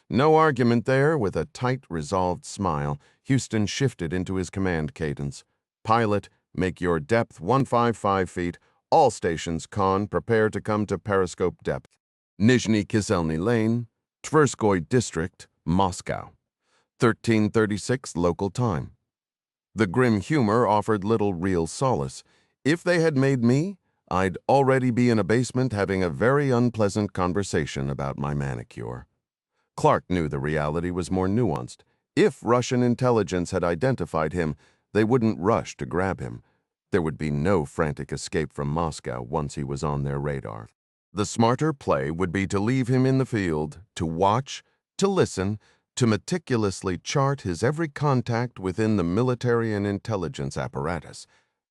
No argument there. With a tight, resolved smile, Houston shifted into his command cadence. "Pilot, make your depth 155 feet. All stations, Con, prepare to come to periscope depth. Nizhny Kiselny Lane, Tverskoy District, Moscow. 1336 local time." The grim humor offered little real solace. If they had made me, I'd already be in a basement having a very unpleasant conversation about my manicure. Clark knew the reality was more nuanced. If Russian intelligence had identified him, they wouldn't rush to grab him. There would be no frantic escape from Moscow once he was on their radar. The smarter play would be to leave him in the field, to watch, to listen, to meticulously chart his every contact within the military and intelligence apparatus.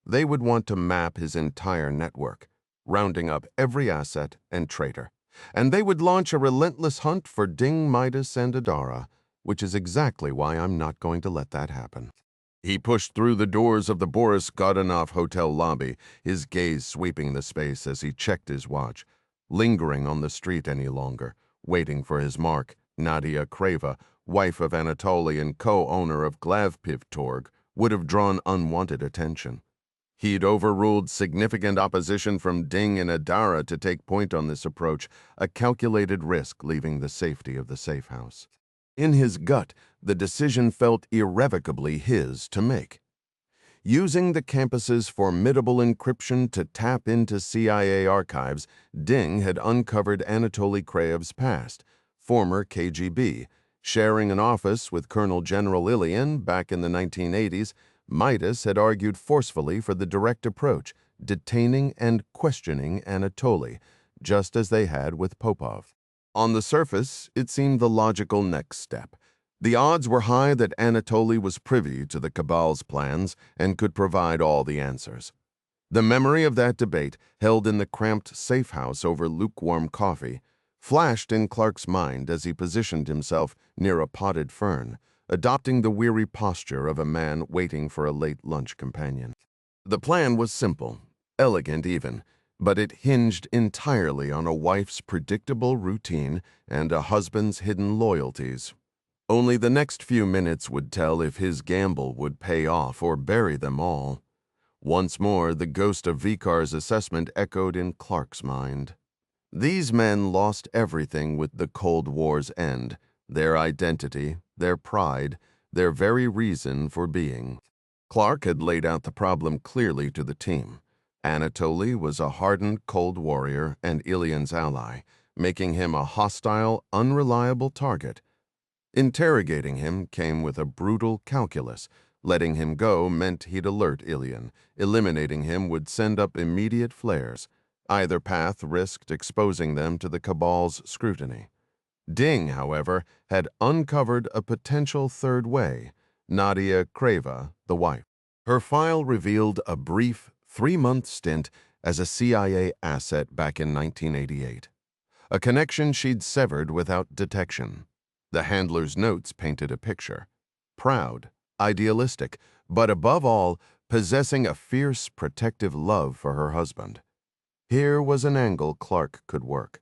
They would want to map his entire network, rounding up every asset and traitor. And they would launch a relentless hunt for Ding, Midas, and Adara, which is exactly why I'm not going to let that happen. He pushed through the doors of the Boris Godunov hotel lobby, his gaze sweeping the space as he checked his watch. Lingering on the street any longer, waiting for his mark, Nadia Kreva, wife of Anatoly and co-owner of Glavpivtorg, would have drawn unwanted attention. He'd overruled significant opposition from Ding and Adara to take point on this approach, a calculated risk leaving the safety of the safe house. In his gut, the decision felt irrevocably his to make. Using the campus's formidable encryption to tap into CIA archives, Ding had uncovered Anatoly Krev's past, former KGB. Sharing an office with Colonel General Ilyin back in the 1980s, Midas had argued forcefully for the direct approach, detaining and questioning Anatoly, just as they had with Popov. On the surface, it seemed the logical next step. The odds were high that Anatoly was privy to the Cabal's plans and could provide all the answers. The memory of that debate, held in the cramped safe house over lukewarm coffee, flashed in Clark's mind as he positioned himself near a potted fern, adopting the weary posture of a man waiting for a late lunch companion. The plan was simple, elegant even, but it hinged entirely on a wife's predictable routine and a husband's hidden loyalties. Only the next few minutes would tell if his gamble would pay off or bury them all. Once more, the ghost of Vikar's assessment echoed in Clark's mind. These men lost everything with the Cold War's end, their identity, their pride, their very reason for being. Clark had laid out the problem clearly to the team. Anatoly was a hardened cold warrior and Ilyin's ally, making him a hostile, unreliable target. Interrogating him came with a brutal calculus. Letting him go meant he'd alert Ilyin. Eliminating him would send up immediate flares. Either path risked exposing them to the Cabal's scrutiny. Ding, however, had uncovered a potential third way, Nadia Kreva, the wife. Her file revealed a brief, 3-month stint as a CIA asset back in 1988. A connection she'd severed without detection. The handler's notes painted a picture. Proud, idealistic, but above all, possessing a fierce, protective love for her husband. Here was an angle Clark could work.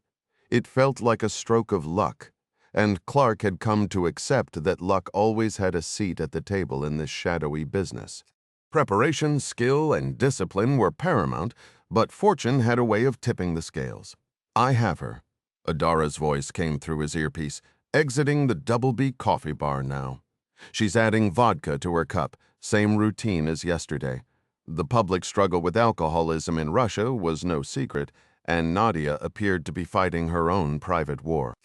It felt like a stroke of luck, and Clark had come to accept that luck always had a seat at the table in this shadowy business. Preparation, skill, and discipline were paramount, but fortune had a way of tipping the scales. "I have her." Adara's voice came through his earpiece, exiting the Double B coffee bar now. "She's adding vodka to her cup, same routine as yesterday. The public struggle with alcoholism in Russia was no secret, and Nadia appeared to be fighting her own private war."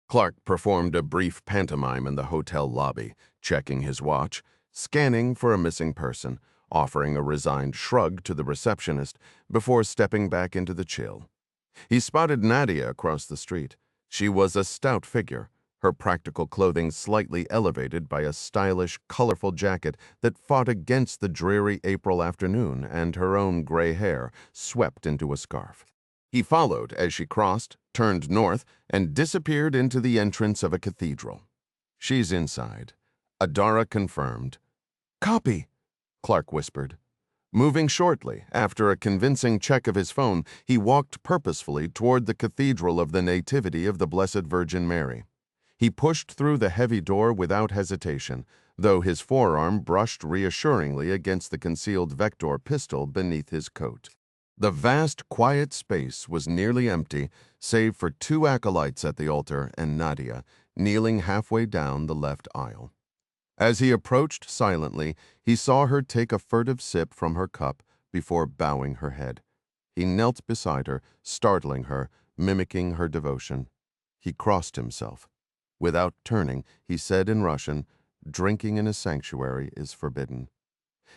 Clark performed a brief pantomime in the hotel lobby, checking his watch, scanning for a missing person, offering a resigned shrug to the receptionist before stepping back into the chill. He spotted Nadia across the street. She was a stout figure, her practical clothing slightly elevated by a stylish, colorful jacket that fought against the dreary April afternoon and her own gray hair swept into a scarf. He followed as she crossed, turned north, and disappeared into the entrance of a cathedral. "She's inside," Adara confirmed. "Copy," Clark whispered. Moving shortly, after a convincing check of his phone, he walked purposefully toward the Cathedral of the Nativity of the Blessed Virgin Mary. He pushed through the heavy door without hesitation, though his forearm brushed reassuringly against the concealed Vector pistol beneath his coat. The vast, quiet space was nearly empty, save for 2 acolytes at the altar and Nadia, kneeling halfway down the left aisle. As he approached silently, he saw her take a furtive sip from her cup before bowing her head. He knelt beside her, startling her, mimicking her devotion. He crossed himself. Without turning, he said in Russian, "Drinking in a sanctuary is forbidden."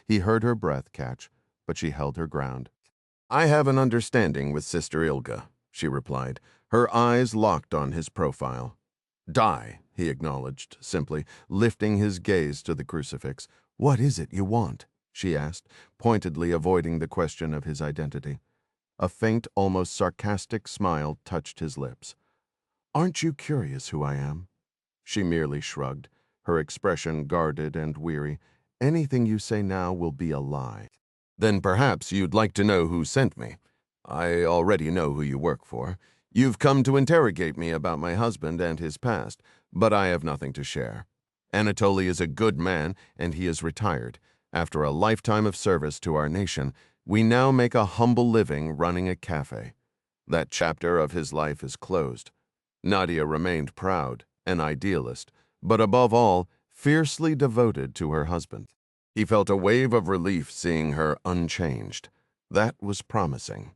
He heard her breath catch, but she held her ground. "I have an understanding with Sister Ilga," she replied, her eyes locked on his profile. "Die," he acknowledged, simply, lifting his gaze to the crucifix. "What is it you want?" she asked, pointedly avoiding the question of his identity. A faint, almost sarcastic smile touched his lips. "Aren't you curious who I am?" She merely shrugged, her expression guarded and weary. anything you say now will be a lie. Then perhaps you'd like to know who sent me. I already know who you work for. You've come to interrogate me about my husband and his past, but I have nothing to share. Anatoly is a good man, and he is retired. After a lifetime of service to our nation, we now make a humble living running a cafe. That chapter of his life is closed. Nadia remained proud, an idealist, but above all, fiercely devoted to her husband. He felt a wave of relief seeing her unchanged. That was promising.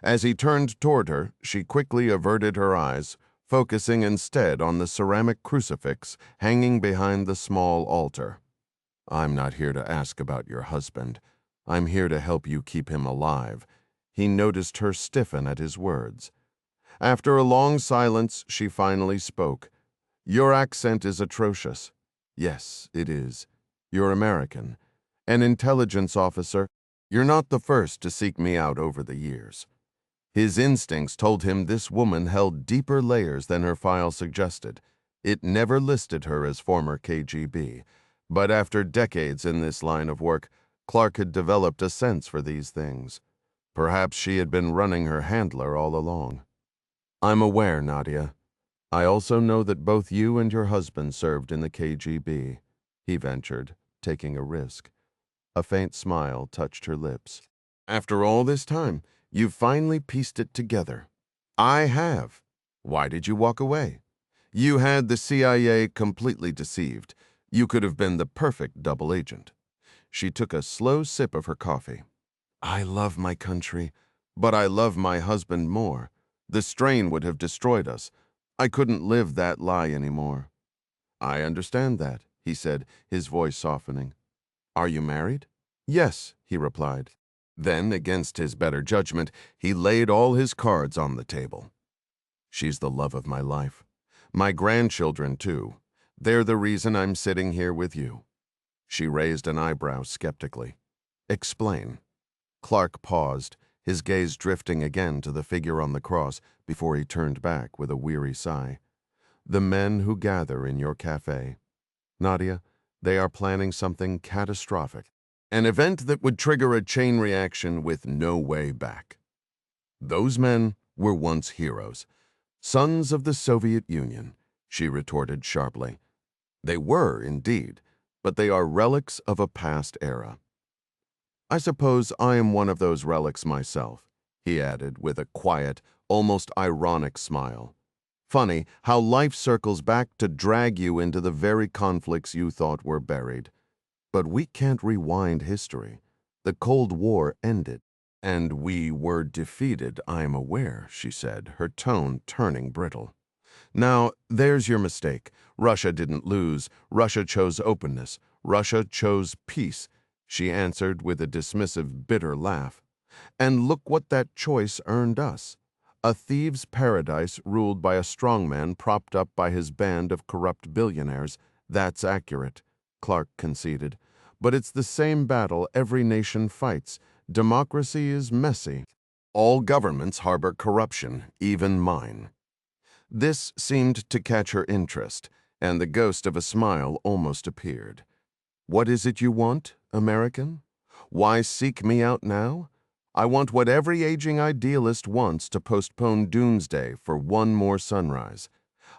As he turned toward her, she quickly averted her eyes, focusing instead on the ceramic crucifix hanging behind the small altar. I'm not here to ask about your husband. I'm here to help you keep him alive. He noticed her stiffen at his words. After a long silence, she finally spoke. Your accent is atrocious. Yes, it is. You're American. An intelligence officer. You're not the first to seek me out over the years. His instincts told him this woman held deeper layers than her file suggested. It never listed her as former KGB. But after decades in this line of work, Clark had developed a sense for these things. Perhaps she had been running her handler all along. I'm aware, Nadia. I also know that both you and your husband served in the KGB, he ventured, taking a risk. A faint smile touched her lips. After all this time, you've finally pieced it together. I have. Why did you walk away? You had the CIA completely deceived. You could have been the perfect double agent. She took a slow sip of her coffee. I love my country, but I love my husband more. The strain would have destroyed us. I couldn't live that lie anymore. I understand that, he said, his voice softening. Are you married? Yes, he replied. Then, against his better judgment, he laid all his cards on the table. She's the love of my life. My grandchildren, too. They're the reason I'm sitting here with you. She raised an eyebrow skeptically. Explain. Clark paused, his gaze drifting again to the figure on the cross before he turned back with a weary sigh. The men who gather in your cafe. Nadia, they are planning something catastrophic. An event that would trigger a chain reaction with no way back. Those men were once heroes. Sons of the Soviet Union, she retorted sharply. They were, indeed, but they are relics of a past era. I suppose I am one of those relics myself, he added with a quiet, almost ironic smile. Funny how life circles back to drag you into the very conflicts you thought were buried. But we can't rewind history. The Cold War ended. And we were defeated, I'm aware, she said, her tone turning brittle. Now, there's your mistake. Russia didn't lose. Russia chose openness. Russia chose peace, she answered with a dismissive, bitter laugh. And look what that choice earned us. A thieves' paradise ruled by a strongman propped up by his band of corrupt billionaires. That's accurate, Clark conceded. But it's the same battle every nation fights. Democracy is messy. All governments harbor corruption, even mine. This seemed to catch her interest, and the ghost of a smile almost appeared. What is it you want, American? Why seek me out now? I want what every aging idealist wants to postpone doomsday for one more sunrise.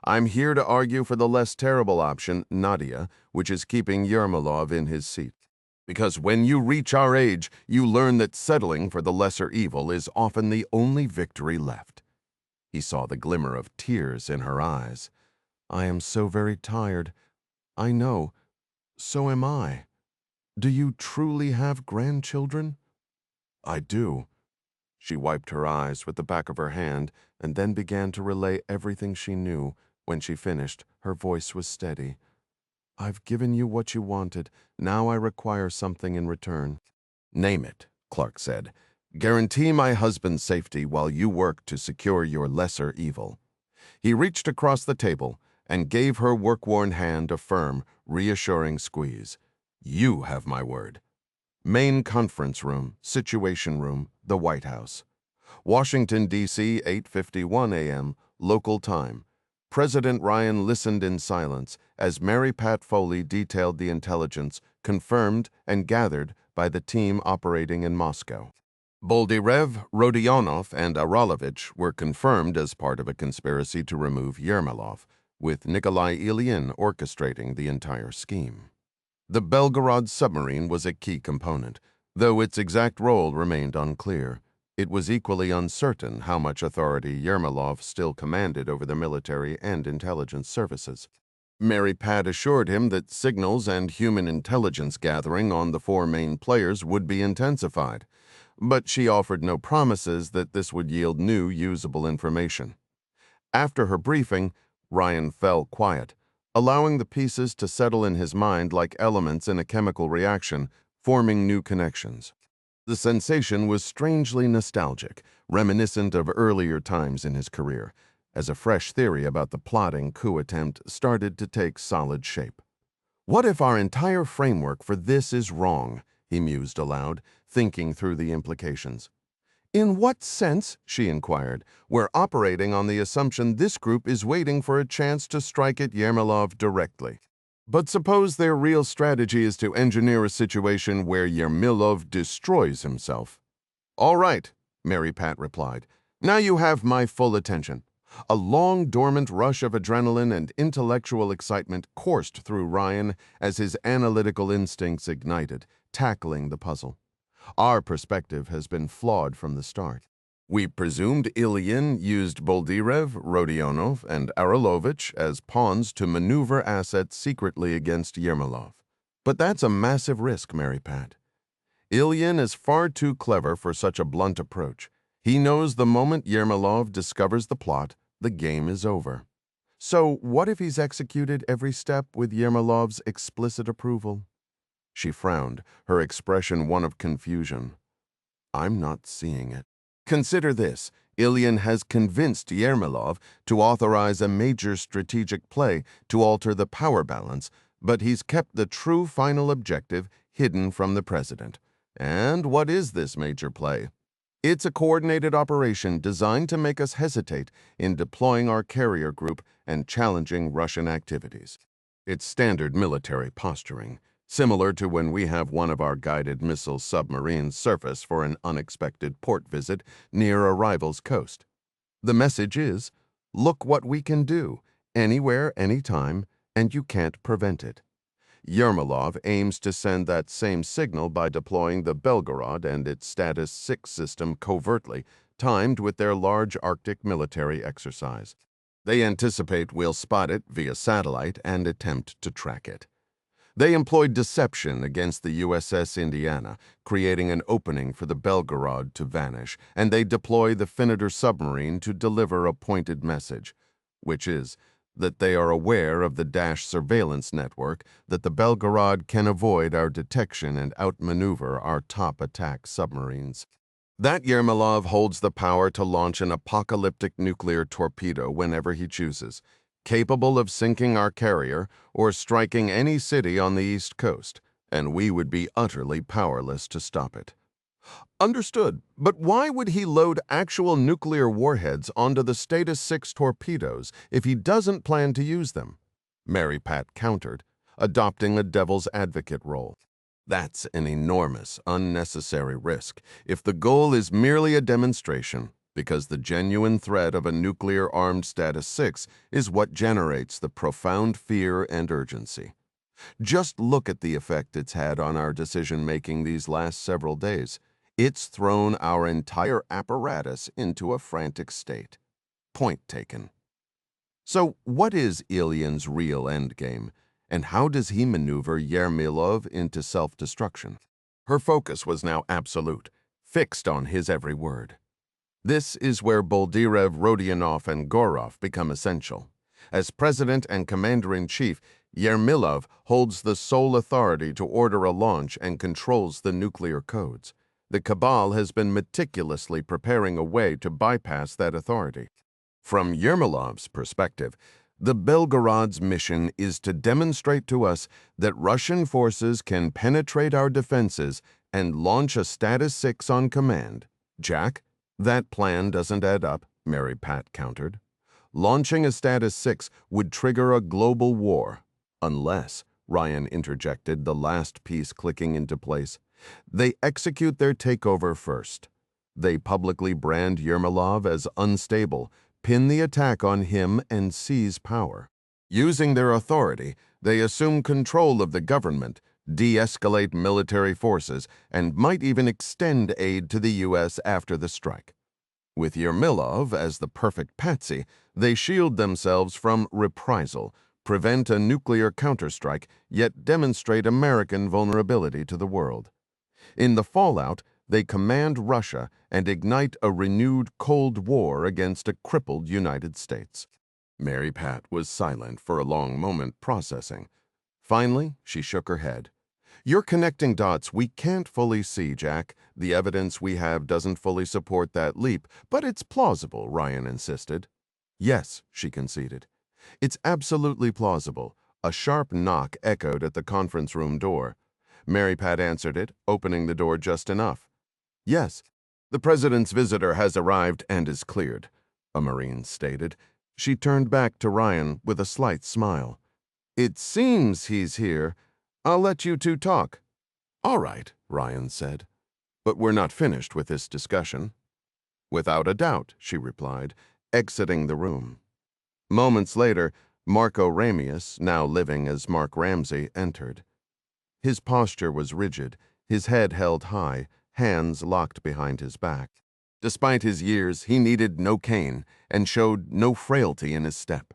I'm here to argue for the less terrible option, Nadia, which is keeping Yermolov in his seat. Because when you reach our age, you learn that settling for the lesser evil is often the only victory left. He saw the glimmer of tears in her eyes. I am so very tired. I know. So am I. Do you truly have grandchildren? I do. She wiped her eyes with the back of her hand and then began to relay everything she knew. When she finished, her voice was steady. I've given you what you wanted. Now I require something in return. Name it, Clark said. Guarantee my husband's safety while you work to secure your lesser evil. He reached across the table and gave her work-worn hand a firm, reassuring squeeze. You have my word. Main conference room, Situation Room, the White House. Washington, D.C., 8:51 a.m., local time. President Ryan listened in silence as Mary Pat Foley detailed the intelligence confirmed and gathered by the team operating in Moscow. Boldyrev, Rodionov, and Aralovich were confirmed as part of a conspiracy to remove Yermolov, with Nikolai Ilyin orchestrating the entire scheme. The Belgarod submarine was a key component, though its exact role remained unclear. It was equally uncertain how much authority Yermolov still commanded over the military and intelligence services. Mary Pat assured him that signals and human intelligence gathering on the four main players would be intensified, but she offered no promises that this would yield new usable information. After her briefing, Ryan fell quiet, allowing the pieces to settle in his mind like elements in a chemical reaction, forming new connections. The sensation was strangely nostalgic, reminiscent of earlier times in his career, as a fresh theory about the plotting coup attempt started to take solid shape. What if our entire framework for this is wrong? He mused aloud, thinking through the implications. In what sense, she inquired, we're operating on the assumption this group is waiting for a chance to strike at Yermolov directly. But suppose their real strategy is to engineer a situation where Yermolov destroys himself. All right, Mary Pat replied. Now you have my full attention. A long, dormant rush of adrenaline and intellectual excitement coursed through Ryan as his analytical instincts ignited, tackling the puzzle. Our perspective has been flawed from the start. We presumed Ilyin used Boldyrev, Rodionov, and Aralovich as pawns to maneuver assets secretly against Yermolov. But that's a massive risk, Mary Pat. Ilyin is far too clever for such a blunt approach. He knows the moment Yermolov discovers the plot, the game is over. So what if he's executed every step with Yermolov's explicit approval? She frowned, her expression one of confusion. I'm not seeing it. Consider this. Ilyin has convinced Yermolov to authorize a major strategic play to alter the power balance, but he's kept the true final objective hidden from the president. And what is this major play? It's a coordinated operation designed to make us hesitate in deploying our carrier group and challenging Russian activities. It's standard military posturing, similar to when we have one of our guided missile submarines surface for an unexpected port visit near a rival's coast. The message is, look what we can do, anywhere, anytime, and you can't prevent it. Yermolov aims to send that same signal by deploying the Belgarod and its Status 6 system covertly, timed with their large Arctic military exercise. They anticipate we'll spot it via satellite and attempt to track it. They employed deception against the USS Indiana, creating an opening for the Belgarod to vanish, and they deploy the Finiter submarine to deliver a pointed message, which is that they are aware of the Dash surveillance network, that the Belgarod can avoid our detection and outmaneuver our top attack submarines. That Yermolov holds the power to launch an apocalyptic nuclear torpedo whenever he chooses, capable of sinking our carrier or striking any city on the East Coast, and we would be utterly powerless to stop it. Understood, but why would he load actual nuclear warheads onto the Status 6 torpedoes if he doesn't plan to use them? Mary Pat countered, adopting a devil's advocate role. That's an enormous, unnecessary risk if the goal is merely a demonstration, because the genuine threat of a nuclear-armed Status 6 is what generates the profound fear and urgency. Just look at the effect it's had on our decision-making these last several days. It's thrown our entire apparatus into a frantic state. Point taken. So what is Ilyin's real endgame, and how does he maneuver Yermolov into self-destruction? Her focus was now absolute, fixed on his every word. This is where Boldyrev, Rodionov, and Gorov become essential. As president and commander-in-chief, Yermolov holds the sole authority to order a launch and controls the nuclear codes. The cabal has been meticulously preparing a way to bypass that authority. From Yermolov's perspective, the Belgarod's mission is to demonstrate to us that Russian forces can penetrate our defenses and launch a Status 6 on command. Jack, that plan doesn't add up, Mary Pat countered. launching a status 6 would trigger a global war. Unless, Ryan interjected, the last piece clicking into place, they execute their takeover first. They publicly brand Yermolov as unstable, pin the attack on him, and seize power. Using their authority, they assume control of the government, de-escalate military forces, and might even extend aid to the U.S. after the strike. With Yermolov as the perfect patsy, they shield themselves from reprisal, prevent a nuclear counterstrike, yet demonstrate American vulnerability to the world. In the fallout, they command Russia and ignite a renewed Cold War against a crippled United States. Mary Pat was silent for a long moment, processing. Finally, she shook her head. You're connecting dots we can't fully see, Jack. The evidence we have doesn't fully support that leap, but it's plausible, Ryan insisted. Yes, she conceded. It's absolutely plausible. A sharp knock echoed at the conference room door. Mary Pat answered it, opening the door just enough. Yes, the president's visitor has arrived and is cleared, a Marine stated. She turned back to Ryan with a slight smile. It seems he's here. I'll let you two talk. All right, Ryan said. But we're not finished with this discussion. Without a doubt, she replied, exiting the room. Moments later, Marco Ramius, now living as Mark Ramsey, entered. His posture was rigid, his head held high, hands locked behind his back. Despite his years, he needed no cane and showed no frailty in his step.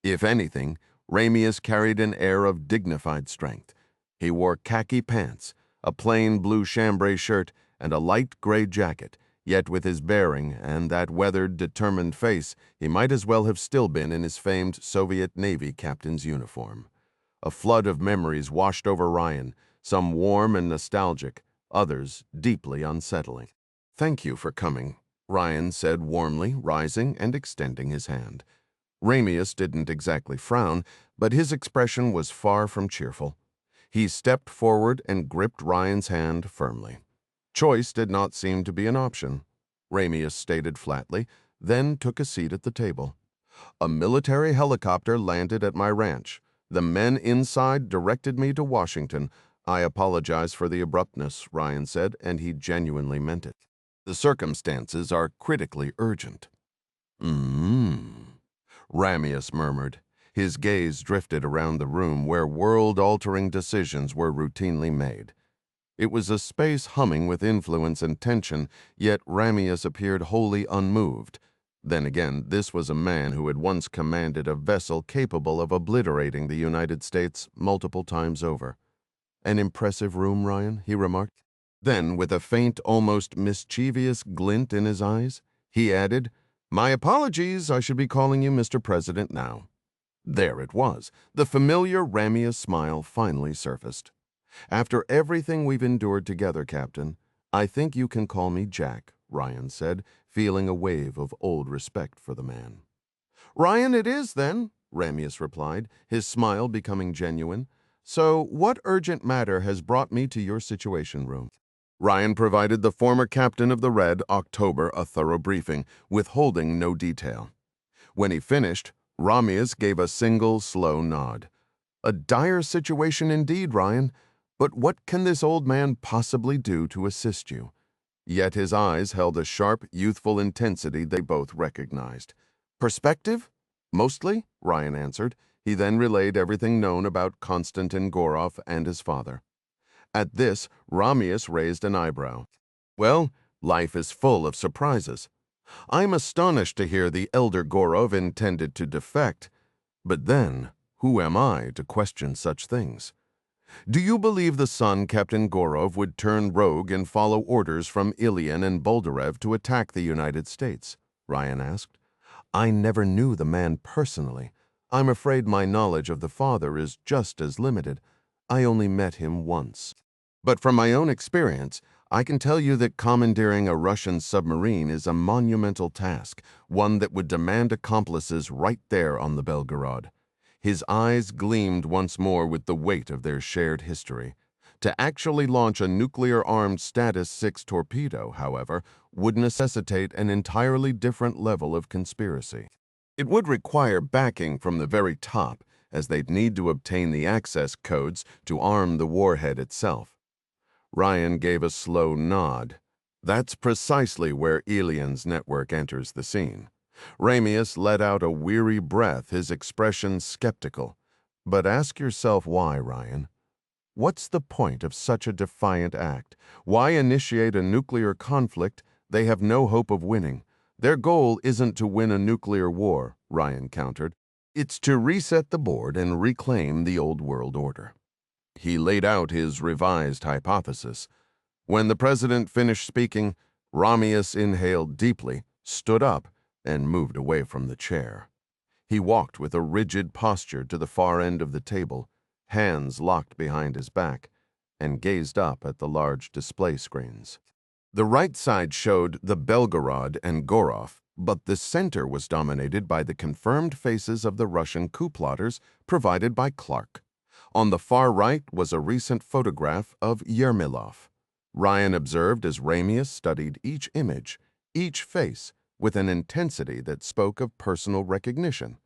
If anything, Ramius carried an air of dignified strength. He wore khaki pants, a plain blue chambray shirt, and a light gray jacket, yet with his bearing and that weathered, determined face, he might as well have still been in his famed Soviet Navy captain's uniform. A flood of memories washed over Ryan, some warm and nostalgic, others deeply unsettling. Thank you for coming, Ryan said warmly, rising and extending his hand. Ramius didn't exactly frown, but his expression was far from cheerful. He stepped forward and gripped Ryan's hand firmly. Choice did not seem to be an option, Ramius stated flatly, then took a seat at the table. A military helicopter landed at my ranch. The men inside directed me to Washington. I apologize for the abruptness, Ryan said, and he genuinely meant it. The circumstances are critically urgent. Ramius murmured. His gaze drifted around the room where world-altering decisions were routinely made. It was a space humming with influence and tension, yet Ramius appeared wholly unmoved. Then again, this was a man who had once commanded a vessel capable of obliterating the United States multiple times over. An impressive room, Ryan, he remarked. Then, with a faint, almost mischievous glint in his eyes, he added, My apologies, I should be calling you Mr. President now. There it was. The familiar Ramius smile finally surfaced. After everything we've endured together, Captain, I think you can call me Jack, Ryan said, feeling a wave of old respect for the man. Ryan it is, then, Ramius replied, his smile becoming genuine. So what urgent matter has brought me to your situation room? Ryan provided the former captain of the Red October a thorough briefing, withholding no detail. When he finished, Ramius gave a single, slow nod. A dire situation indeed, Ryan. But what can this old man possibly do to assist you? Yet his eyes held a sharp, youthful intensity they both recognized. Perspective? Mostly, Ryan answered. He then relayed everything known about Constantin Gorov and his father. At this, Ramius raised an eyebrow. Well, life is full of surprises. I'm astonished to hear the elder Gorov intended to defect. But then, who am I to question such things? Do you believe the son, Captain Gorov, would turn rogue and follow orders from Ilian and Boldarev to attack the United States? Ryan asked. I never knew the man personally. I'm afraid my knowledge of the father is just as limited. I only met him once. But from my own experience, I can tell you that commandeering a Russian submarine is a monumental task, one that would demand accomplices right there on the Belgarod. His eyes gleamed once more with the weight of their shared history. To actually launch a nuclear-armed Status 6 torpedo, however, would necessitate an entirely different level of conspiracy. It would require backing from the very top, as they'd need to obtain the access codes to arm the warhead itself. Ryan gave a slow nod. That's precisely where Elian's network enters the scene. Ramius let out a weary breath, his expression skeptical. But ask yourself why, Ryan. What's the point of such a defiant act? Why initiate a nuclear conflict they have no hope of winning? Their goal isn't to win a nuclear war, Ryan countered. It's to reset the board and reclaim the old world order. He laid out his revised hypothesis. When the president finished speaking, Ramius inhaled deeply, stood up, and moved away from the chair. He walked with a rigid posture to the far end of the table, hands locked behind his back, and gazed up at the large display screens. The right side showed the Belgarod and Gorov, but the center was dominated by the confirmed faces of the Russian coup plotters provided by Clark. On the far right was a recent photograph of Yermilov. Ryan observed as Ramius studied each image, each face, with an intensity that spoke of personal recognition.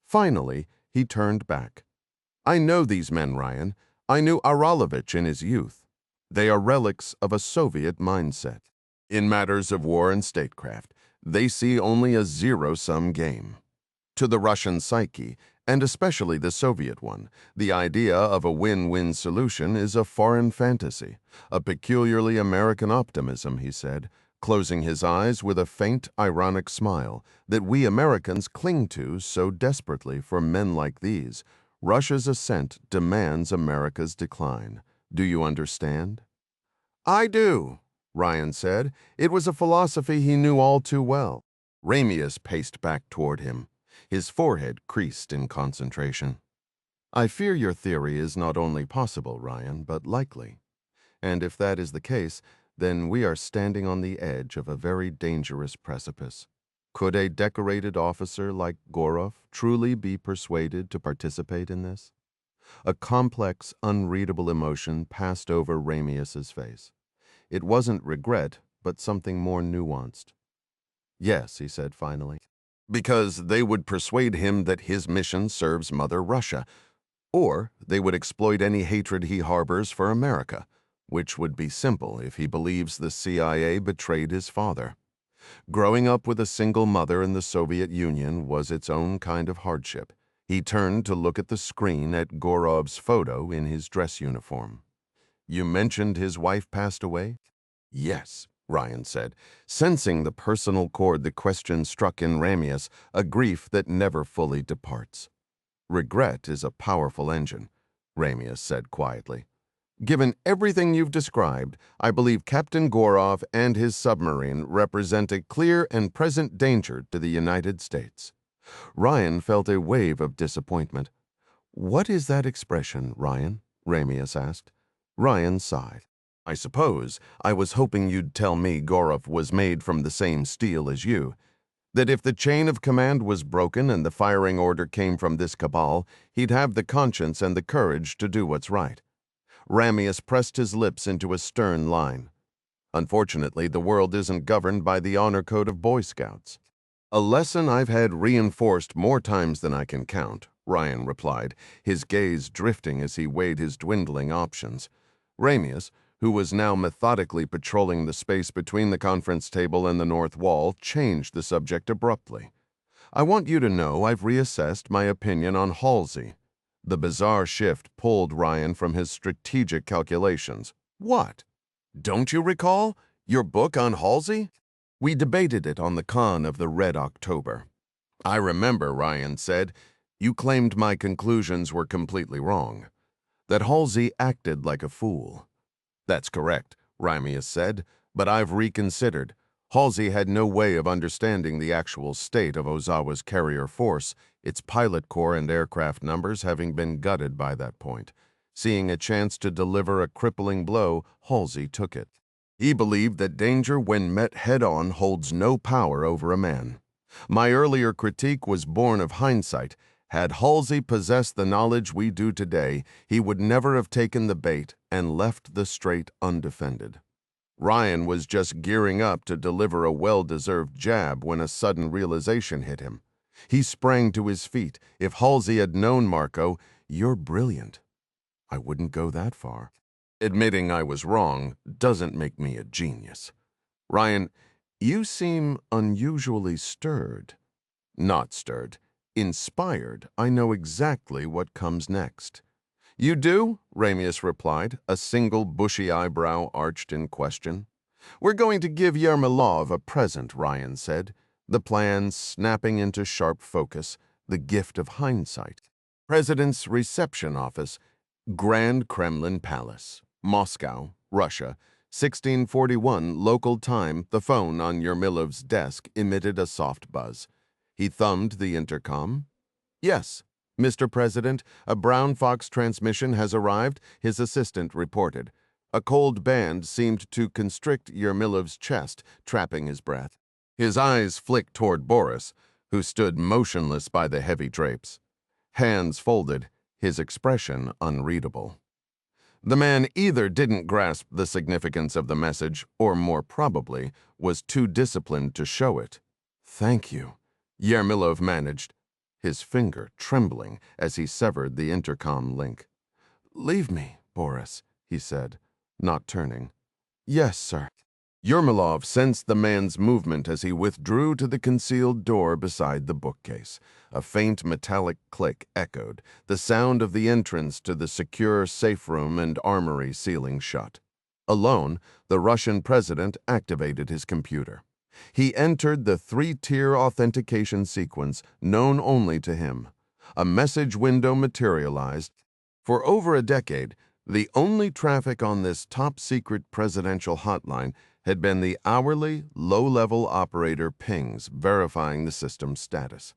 Finally, he turned back. I know these men, Ryan. I knew Aralovich in his youth. They are relics of a Soviet mindset. In matters of war and statecraft, they see only a zero-sum game. To the Russian psyche, and especially the Soviet one, the idea of a win-win solution is a foreign fantasy, a peculiarly American optimism, he said, closing his eyes with a faint, ironic smile that we Americans cling to so desperately for men like these. Russia's ascent demands America's decline. Do you understand? I do, Ryan said. It was a philosophy he knew all too well. Ramius paced back toward him. His forehead creased in concentration. I fear your theory is not only possible, Ryan, but likely. And if that is the case, then we are standing on the edge of a very dangerous precipice. Could a decorated officer like Gorov truly be persuaded to participate in this? A complex, unreadable emotion passed over Ramius's face. It wasn't regret, but something more nuanced. Yes, he said finally. Because they would persuade him that his mission serves Mother Russia, or they would exploit any hatred he harbors for America, which would be simple if he believes the CIA betrayed his father. Growing up with a single mother in the Soviet Union was its own kind of hardship. He turned to look at the screen at Gorov's photo in his dress uniform. You mentioned his wife passed away? Yes, Ryan said, sensing the personal chord the question struck in Ramius, a grief that never fully departs. Regret is a powerful engine, Ramius said quietly. Given everything you've described, I believe Captain Gorov and his submarine represent a clear and present danger to the United States. Ryan felt a wave of disappointment. What is that expression, Ryan? Ramius asked. Ryan sighed. I suppose I was hoping you'd tell me Gorov was made from the same steel as you. That if the chain of command was broken and the firing order came from this cabal, he'd have the conscience and the courage to do what's right. Ramius pressed his lips into a stern line. Unfortunately, the world isn't governed by the honor code of Boy Scouts. A lesson I've had reinforced more times than I can count, Ryan replied, his gaze drifting as he weighed his dwindling options. Ramius, who was now methodically patrolling the space between the conference table and the north wall, changed the subject abruptly. I want you to know I've reassessed my opinion on Halsey. The bizarre shift pulled Ryan from his strategic calculations. What? Don't you recall? Your book on Halsey? We debated it on the con of the Red October. I remember, Ryan said, you claimed my conclusions were completely wrong. That Halsey acted like a fool. That's correct, Ramius said, but I've reconsidered. Halsey had no way of understanding the actual state of Ozawa's carrier force, its pilot corps and aircraft numbers having been gutted by that point. Seeing a chance to deliver a crippling blow, Halsey took it. He believed that danger when met head-on holds no power over a man. My earlier critique was born of hindsight. Had Halsey possessed the knowledge we do today, he would never have taken the bait and left the strait undefended. Ryan was just gearing up to deliver a well-deserved jab when a sudden realization hit him. He sprang to his feet. If Halsey had known Marco, "You're brilliant." "I wouldn't go that far." "Admitting I was wrong doesn't make me a genius." "Ryan, you seem unusually stirred." "Not stirred. Inspired. I know exactly what comes next." "You do?" Ramius replied, a single bushy eyebrow arched in question. "We're going to give Yermolov a present," Ryan said, the plan snapping into sharp focus, the gift of hindsight. "President's reception office, Grand Kremlin Palace, Moscow, Russia, 1641 local time." The phone on Yermolov's desk emitted a soft buzz. He thumbed the intercom. "Yes, Mr. President, a Brown Fox transmission has arrived," his assistant reported. A cold band seemed to constrict Yermolov's chest, trapping his breath. His eyes flicked toward Boris, who stood motionless by the heavy drapes. Hands folded, his expression unreadable. The man either didn't grasp the significance of the message, or more probably, was too disciplined to show it. "Thank you," Yermolov managed, his finger trembling as he severed the intercom link. "Leave me, Boris," he said, not turning. "Yes, sir." Yermolov sensed the man's movement as he withdrew to the concealed door beside the bookcase. A faint metallic click echoed, the sound of the entrance to the secure safe room and armory sealing shut. Alone, the Russian president activated his computer. He entered the three-tier authentication sequence known only to him. A message window materialized. For over a decade, the only traffic on this top-secret presidential hotline had been the hourly, low-level operator pings verifying the system's status.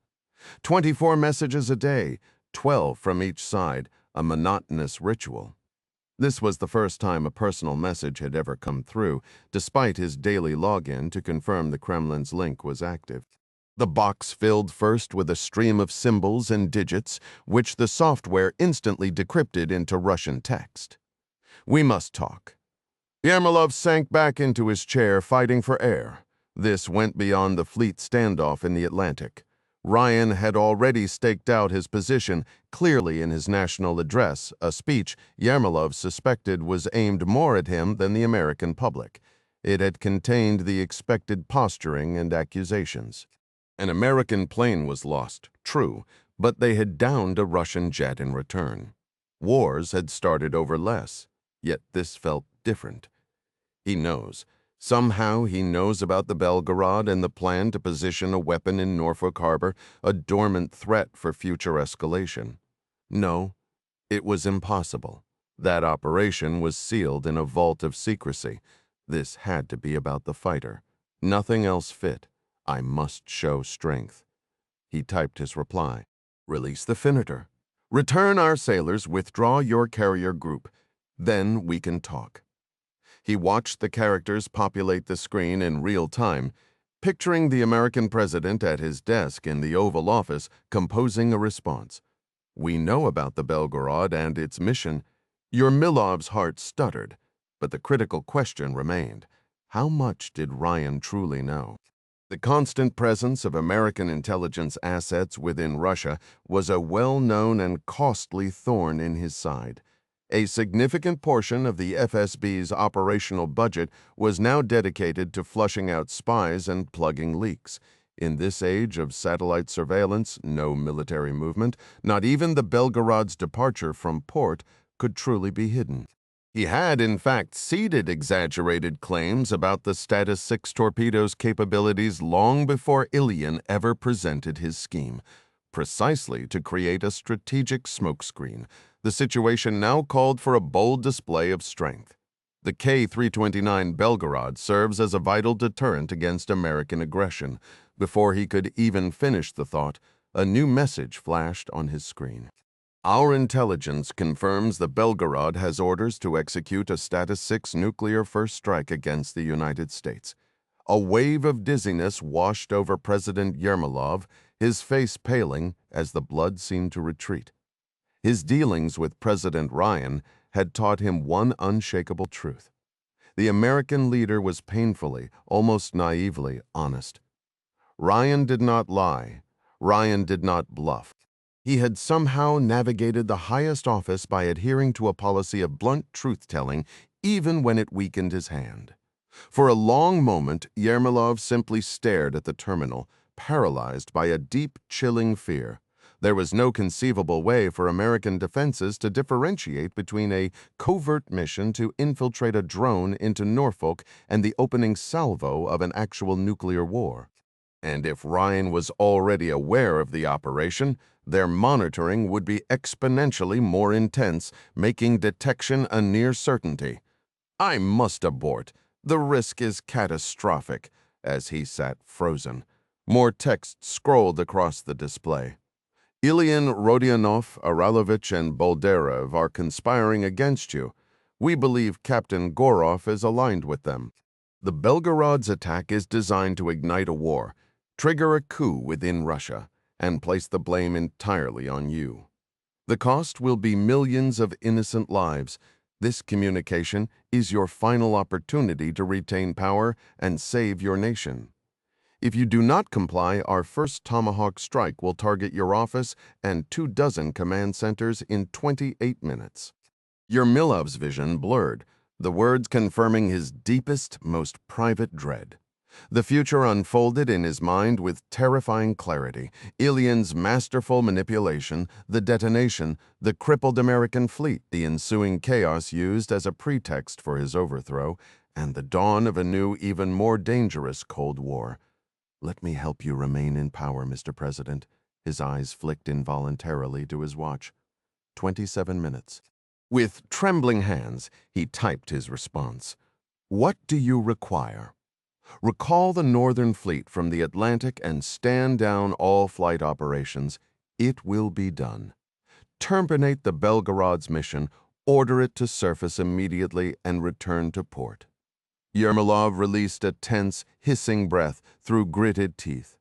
24 messages a day, 12 from each side, a monotonous ritual. This was the first time a personal message had ever come through, despite his daily login to confirm the Kremlin's link was active. The box filled first with a stream of symbols and digits, which the software instantly decrypted into Russian text. "We must talk." Yermolov sank back into his chair, fighting for air. This went beyond the fleet standoff in the Atlantic. Ryan had already staked out his position clearly in his national address, a speech Yermolov suspected was aimed more at him than the American public. It had contained the expected posturing and accusations. An American plane was lost, true, but they had downed a Russian jet in return. Wars had started over less, yet this felt different. He knows. Somehow he knows about the Belgarod and the plan to position a weapon in Norfolk Harbor, a dormant threat for future escalation. No, it was impossible. That operation was sealed in a vault of secrecy. This had to be about the fighter. Nothing else fit. I must show strength. He typed his reply. "Release the Finiter. Return our sailors, withdraw your carrier group. Then we can talk." He watched the characters populate the screen in real time, picturing the American president at his desk in the Oval Office composing a response. "We know about the Belgarod and its mission." Yermolov's heart stuttered, but the critical question remained. How much did Ryan truly know? The constant presence of American intelligence assets within Russia was a well-known and costly thorn in his side. A significant portion of the FSB's operational budget was now dedicated to flushing out spies and plugging leaks. In this age of satellite surveillance, no military movement, not even the Belgarod's departure from port, could truly be hidden. He had, in fact, seeded exaggerated claims about the Status 6 torpedo's capabilities long before Ilian ever presented his scheme, precisely to create a strategic smokescreen. The situation now called for a bold display of strength. The K-329 Belgarod serves as a vital deterrent against American aggression. Before he could even finish the thought, a new message flashed on his screen. "Our intelligence confirms the Belgarod has orders to execute a Status 6 nuclear first strike against the United States." A wave of dizziness washed over President Yermolov, his face paling as the blood seemed to retreat. His dealings with President Ryan had taught him one unshakable truth. The American leader was painfully, almost naively, honest. Ryan did not lie. Ryan did not bluff. He had somehow navigated the highest office by adhering to a policy of blunt truth-telling, even when it weakened his hand. For a long moment, Yermolov simply stared at the terminal, paralyzed by a deep, chilling fear. There was no conceivable way for American defenses to differentiate between a covert mission to infiltrate a drone into Norfolk and the opening salvo of an actual nuclear war. And if Ryan was already aware of the operation, their monitoring would be exponentially more intense, making detection a near certainty. "I must abort. The risk is catastrophic," as he sat frozen. More text scrolled across the display. "Ilyin, Rodionov, Aralovich, and Boldarev are conspiring against you. We believe Captain Gorov is aligned with them. The Belgarod's attack is designed to ignite a war, trigger a coup within Russia, and place the blame entirely on you. The cost will be millions of innocent lives. This communication is your final opportunity to retain power and save your nation. If you do not comply, our first Tomahawk strike will target your office and 24 command centers in 28 minutes." Yermolov's vision blurred, the words confirming his deepest, most private dread. The future unfolded in his mind with terrifying clarity. Ilyin's masterful manipulation, the detonation, the crippled American fleet, the ensuing chaos used as a pretext for his overthrow, and the dawn of a new, even more dangerous Cold War. "Let me help you remain in power, Mr. President." His eyes flicked involuntarily to his watch. 27 minutes. With trembling hands, he typed his response. "What do you require? Recall the Northern Fleet from the Atlantic and stand down all flight operations. It will be done. Terminate the Belgarod's mission, order it to surface immediately, and return to port." Yermolov released a tense, hissing breath through gritted teeth.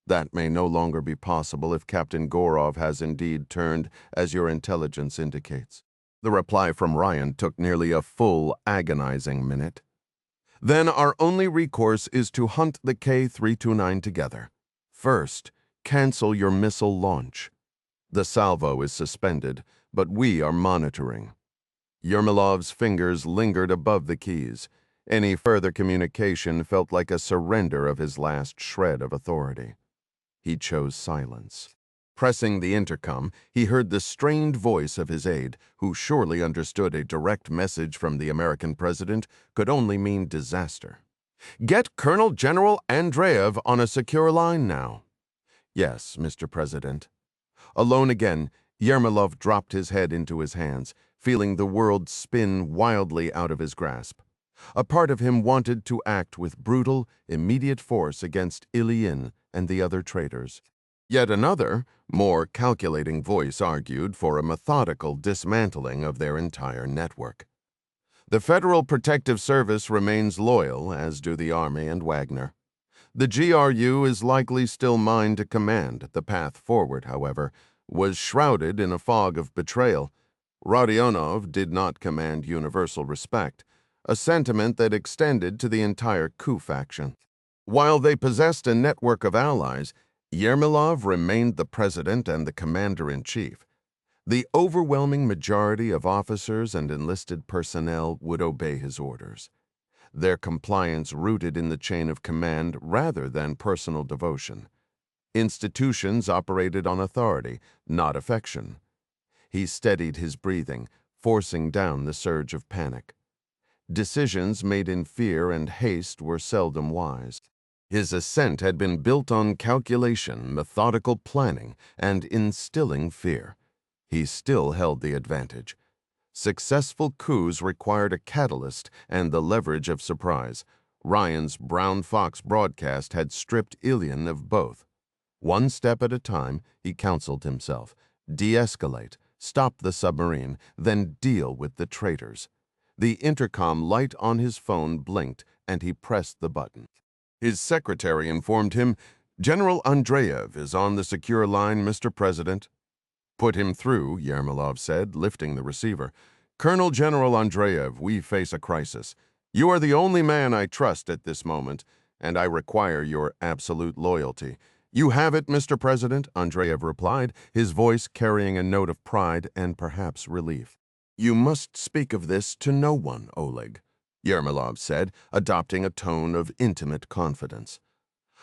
"That may no longer be possible if Captain Gorov has indeed turned, as your intelligence indicates." The reply from Ryan took nearly a full, agonizing minute. "Then our only recourse is to hunt the K-329 together. First, cancel your missile launch. The salvo is suspended, but we are monitoring." Yermolov's fingers lingered above the keys. Any further communication felt like a surrender of his last shred of authority. He chose silence. Pressing the intercom, he heard the strained voice of his aide, who surely understood a direct message from the American president could only mean disaster. "Get Colonel General Andreev on a secure line now." "Yes, Mr. President." Alone again, Yermolov dropped his head into his hands, feeling the world spin wildly out of his grasp. A part of him wanted to act with brutal, immediate force against Ilyin and the other traitors. Yet another, more calculating voice argued for a methodical dismantling of their entire network. The Federal Protective Service remains loyal, as do the Army and Wagner. The GRU is likely still mine to command. The path forward, however, was shrouded in a fog of betrayal. Rodionov did not command universal respect, a sentiment that extended to the entire coup faction. While they possessed a network of allies, Yermolov remained the president and the commander-in-chief. The overwhelming majority of officers and enlisted personnel would obey his orders, their compliance rooted in the chain of command rather than personal devotion. Institutions operated on authority, not affection. He steadied his breathing, forcing down the surge of panic. Decisions made in fear and haste were seldom wise. His ascent had been built on calculation, methodical planning, and instilling fear. He still held the advantage. Successful coups required a catalyst and the leverage of surprise. Ryan's Brown Fox broadcast had stripped Ilyin of both. One step at a time, he counseled himself. De-escalate, stop the submarine, then deal with the traitors. The intercom light on his phone blinked, and he pressed the button. His secretary informed him, "General Andreev is on the secure line, Mr. President." "Put him through," Yermolov said, lifting the receiver. "Colonel General Andreev, we face a crisis. You are the only man I trust at this moment, and I require your absolute loyalty. You have it, Mr. President, Andreev replied, his voice carrying a note of pride and perhaps relief. You must speak of this to no one, Oleg, Yermolov said, adopting a tone of intimate confidence.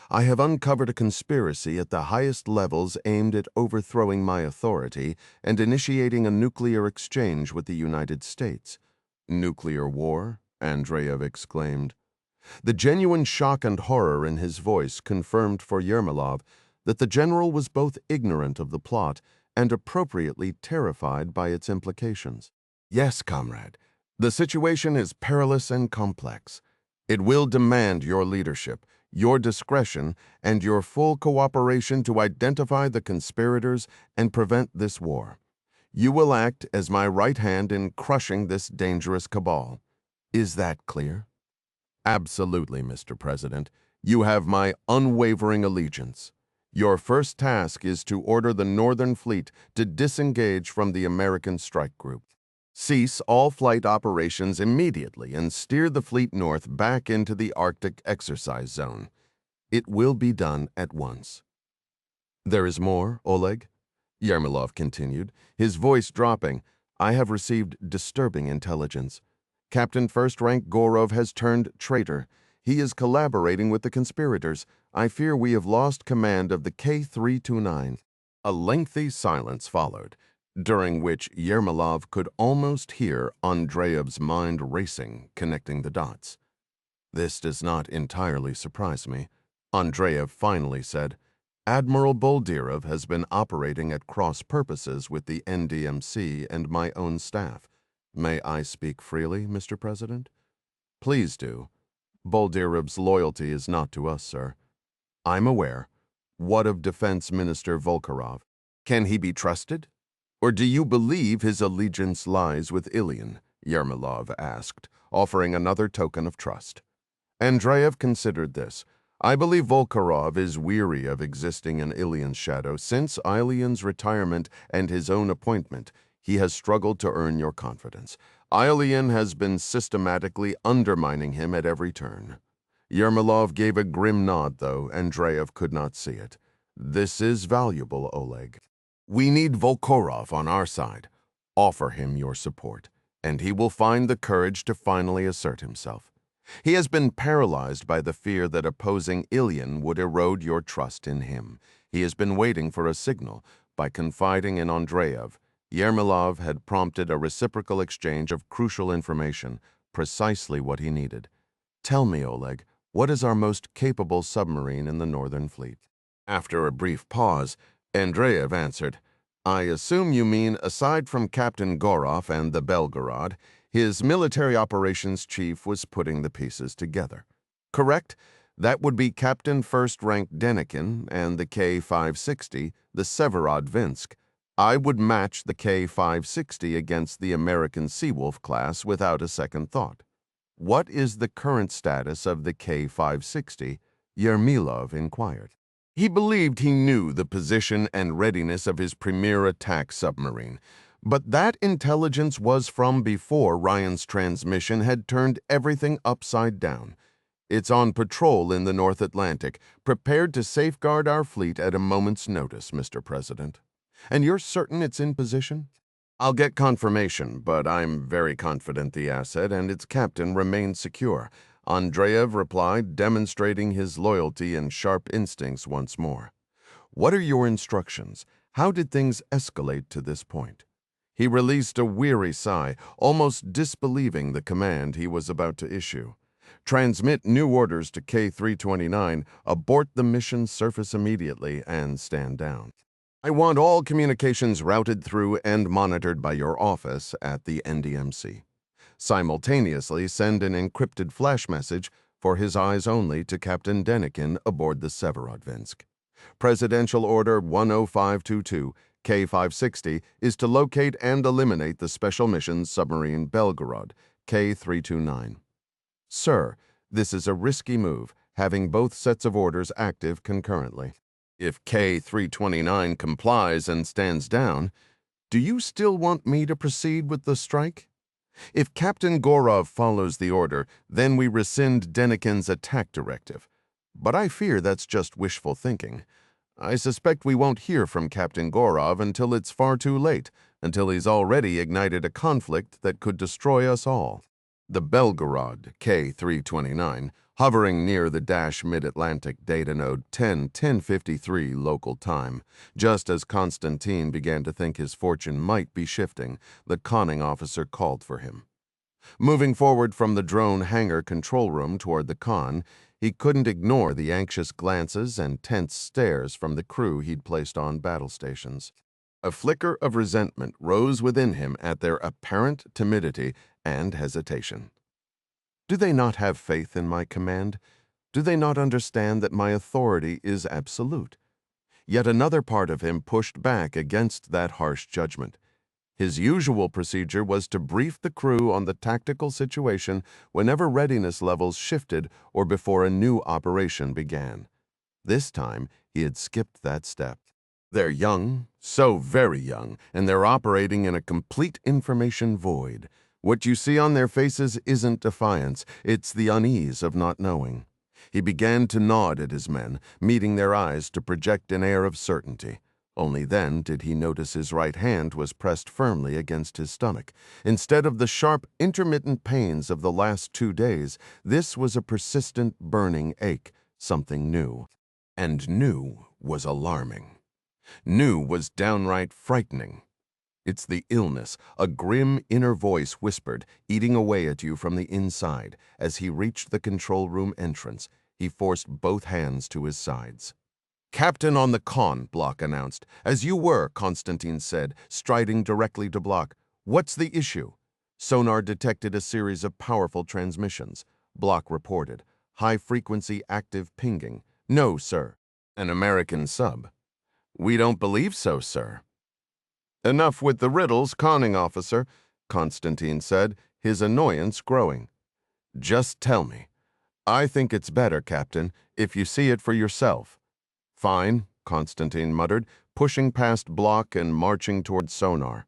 I have uncovered a conspiracy at the highest levels aimed at overthrowing my authority and initiating a nuclear exchange with the United States. Nuclear war? Andreev exclaimed. The genuine shock and horror in his voice confirmed for Yermolov that the general was both ignorant of the plot and appropriately terrified by its implications. Yes, comrade, the situation is perilous and complex. It will demand your leadership, your discretion, and your full cooperation to identify the conspirators and prevent this war. You will act as my right hand in crushing this dangerous cabal. Is that clear? Absolutely, Mr. President. You have my unwavering allegiance. Your first task is to order the Northern Fleet to disengage from the American strike group. Cease all flight operations immediately and steer the fleet north back into the Arctic exercise zone. It will be done at once. There is more, Oleg? Yermolov continued, his voice dropping. I have received disturbing intelligence. Captain First Rank Gorov has turned traitor. He is collaborating with the conspirators. I fear we have lost command of the K-329. A lengthy silence followed, during which Yermolov could almost hear Andreev's mind racing, connecting the dots. This does not entirely surprise me, Andreev finally said. Admiral Boldirov has been operating at cross purposes with the NDMC and my own staff. May I speak freely, Mr. President? Please do. Boldirov's loyalty is not to us, sir. I'm aware. What of Defense Minister Volkarov? Can he be trusted? Or do you believe his allegiance lies with Ilian? Yermolov asked, offering another token of trust. Andreev considered this. I believe Volkarov is weary of existing in Ilian's shadow. Since Ilian's retirement and his own appointment, he has struggled to earn your confidence. Ilian has been systematically undermining him at every turn. Yermolov gave a grim nod, though Andreev could not see it. This is valuable, Oleg. We need Volkarov on our side. Offer him your support, and he will find the courage to finally assert himself. He has been paralyzed by the fear that opposing Ilian would erode your trust in him. He has been waiting for a signal. By confiding in Andreev, Yermolov had prompted a reciprocal exchange of crucial information, precisely what he needed. Tell me, Oleg, what is our most capable submarine in the Northern Fleet? After a brief pause, Andreev answered, I assume you mean, aside from Captain Gorov and the Belgarod, his military operations chief was putting the pieces together. Correct? That would be Captain First Rank Denikin and the K-560, the Severodvinsk. I would match the K-560 against the American Seawolf class without a second thought. What is the current status of the K-560? Yermolov inquired. He believed he knew the position and readiness of his premier attack submarine, but that intelligence was from before Ryan's transmission had turned everything upside down. It's on patrol in the North Atlantic, prepared to safeguard our fleet at a moment's notice, Mr. President. And you're certain it's in position? I'll get confirmation, but I'm very confident the asset and its captain remain secure, Andreev replied, demonstrating his loyalty and sharp instincts once more. What are your instructions? How did things escalate to this point? He released a weary sigh, almost disbelieving the command he was about to issue. Transmit new orders to K-329, abort the mission, surface immediately, and stand down. I want all communications routed through and monitored by your office at the NDMC. Simultaneously send an encrypted flash message for his eyes only to Captain Denikin aboard the Severodvinsk. Presidential Order 10522, K-560, is to locate and eliminate the Special Missions Submarine Belgarod, K-329. Sir, this is a risky move, having both sets of orders active concurrently. If K-329 complies and stands down, do you still want me to proceed with the strike? If Captain Gorov follows the order, then we rescind Denikin's attack directive. But I fear that's just wishful thinking. I suspect we won't hear from Captain Gorov until it's far too late, until he's already ignited a conflict that could destroy us all. The Belgarod, K-329, hovering near the dash mid-Atlantic data node 10-1053 local time. Just as Constantin began to think his fortune might be shifting, the conning officer called for him. Moving forward from the drone hangar control room toward the con, he couldn't ignore the anxious glances and tense stares from the crew he'd placed on battle stations. A flicker of resentment rose within him at their apparent timidity and hesitation. Do they not have faith in my command? Do they not understand that my authority is absolute? Yet another part of him pushed back against that harsh judgment. His usual procedure was to brief the crew on the tactical situation whenever readiness levels shifted or before a new operation began. This time, he had skipped that step. They're young, so very young, and they're operating in a complete information void. What you see on their faces isn't defiance, it's the unease of not knowing. He began to nod at his men, meeting their eyes to project an air of certainty. Only then did he notice his right hand was pressed firmly against his stomach. Instead of the sharp, intermittent pains of the last 2 days, this was a persistent, burning ache, something new. And new was alarming. New was downright frightening. It's the illness, a grim inner voice whispered, eating away at you from the inside. As he reached the control room entrance, he forced both hands to his sides. Captain on the con, Block announced. As you were, Constantin said, striding directly to Block. What's the issue? Sonar detected a series of powerful transmissions. Block reported. High-frequency active pinging. No, sir. An American sub. We don't believe so, sir. Enough with the riddles, conning officer, Constantin said, his annoyance growing. Just tell me. I think it's better, Captain, if you see it for yourself. Fine, Constantin muttered, pushing past Block and marching toward sonar.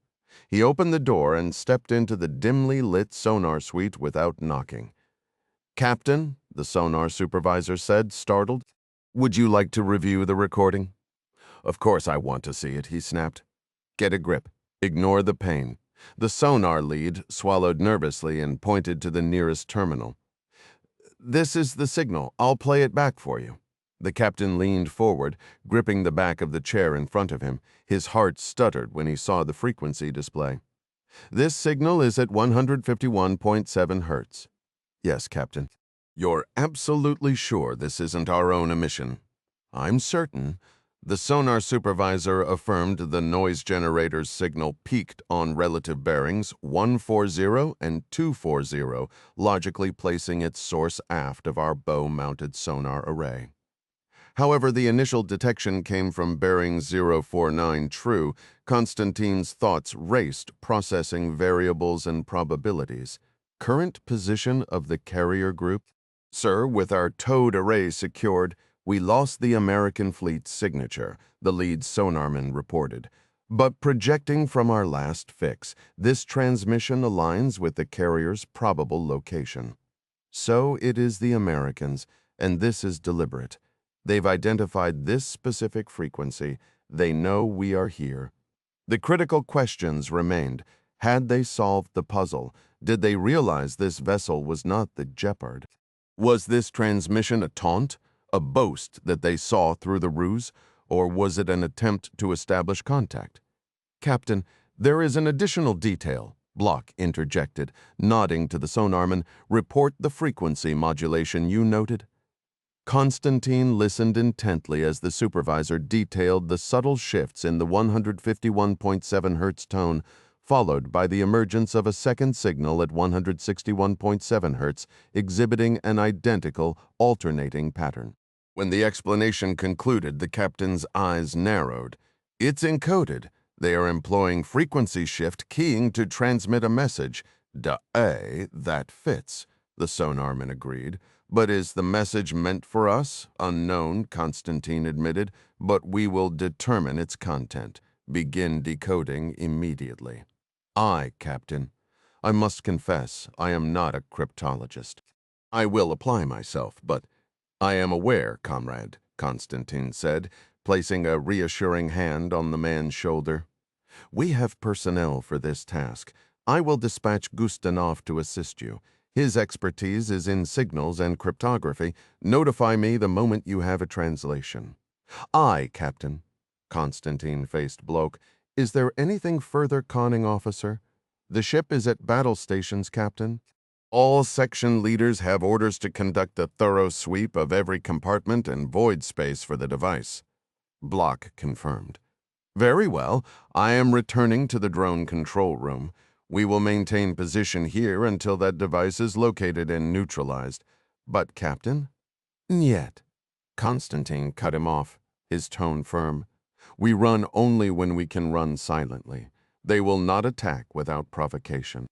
He opened the door and stepped into the dimly lit sonar suite without knocking. Captain, the sonar supervisor said, startled, would you like to review the recording? Of course I want to see it, he snapped. Get a grip. Ignore the pain. The sonar lead swallowed nervously and pointed to the nearest terminal. This is the signal. I'll play it back for you. The captain leaned forward, gripping the back of the chair in front of him. His heart stuttered when he saw the frequency display. This signal is at 151.7 hertz. Yes, Captain. You're absolutely sure this isn't our own emission? I'm certain. The sonar supervisor affirmed the noise generator's signal peaked on relative bearings 140 and 240, logically placing its source aft of our bow-mounted sonar array. However, the initial detection came from bearing 049 true. Constantin's thoughts raced, processing variables and probabilities. Current position of the carrier group? Sir, with our towed array secured, we lost the American fleet's signature, the lead sonarman reported. But projecting from our last fix, this transmission aligns with the carrier's probable location. So it is the Americans, and this is deliberate. They've identified this specific frequency. They know we are here. The critical questions remained. Had they solved the puzzle? Did they realize this vessel was not the Jeopard? Was this transmission a taunt, a boast that they saw through the ruse, or was it an attempt to establish contact? Captain, there is an additional detail, Block interjected, nodding to the sonarman. Report the frequency modulation you noted. Constantin listened intently as the supervisor detailed the subtle shifts in the 151.7 hertz tone, followed by the emergence of a second signal at 161.7 hertz, exhibiting an identical, alternating pattern. When the explanation concluded, the captain's eyes narrowed. It's encoded. They are employing frequency shift keying to transmit a message. That fits, the sonarman agreed. But is the message meant for us? Unknown, Constantin admitted, but we will determine its content. Begin decoding immediately. Aye, Captain. I must confess, I am not a cryptologist. I will apply myself, but I am aware, comrade, Constantin said, placing a reassuring hand on the man's shoulder. "We have personnel for this task. I will dispatch Gustanov to assist you. His expertise is in signals and cryptography. Notify me the moment you have a translation." "Aye, Captain." Constantin faced Bloke. "Is there anything further, conning officer?" "The ship is at battle stations, Captain." "All section leaders have orders to conduct a thorough sweep of every compartment and void space for the device." Block confirmed. "Very well. I am returning to the drone control room. We will maintain position here until that device is located and neutralized." "But, Captain?" "Niet." Constantin cut him off, his tone firm. "We run only when we can run silently. They will not attack without provocation.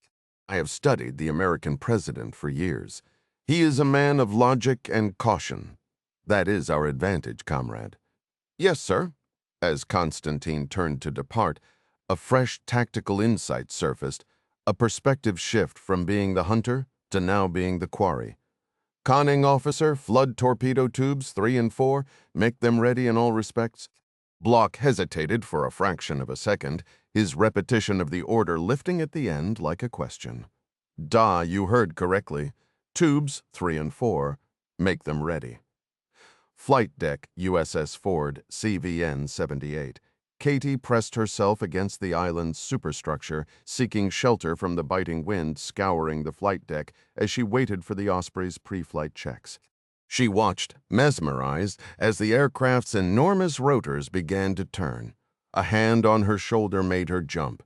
I have studied the American president for years. He is a man of logic and caution. That is our advantage, comrade." "Yes, sir." As Constantin turned to depart, a fresh tactical insight surfaced, a perspective shift from being the hunter to now being the quarry. "Conning officer, flood torpedo tubes 3 and 4. Make them ready in all respects." Block hesitated for a fraction of a second, his repetition of the order lifting at the end like a question. "Da, you heard correctly. Tubes 3 and 4. Make them ready." Flight deck, USS Ford, CVN 78. Katie pressed herself against the island's superstructure, seeking shelter from the biting wind scouring the flight deck as she waited for the Osprey's pre-flight checks. She watched, mesmerized, as the aircraft's enormous rotors began to turn. A hand on her shoulder made her jump.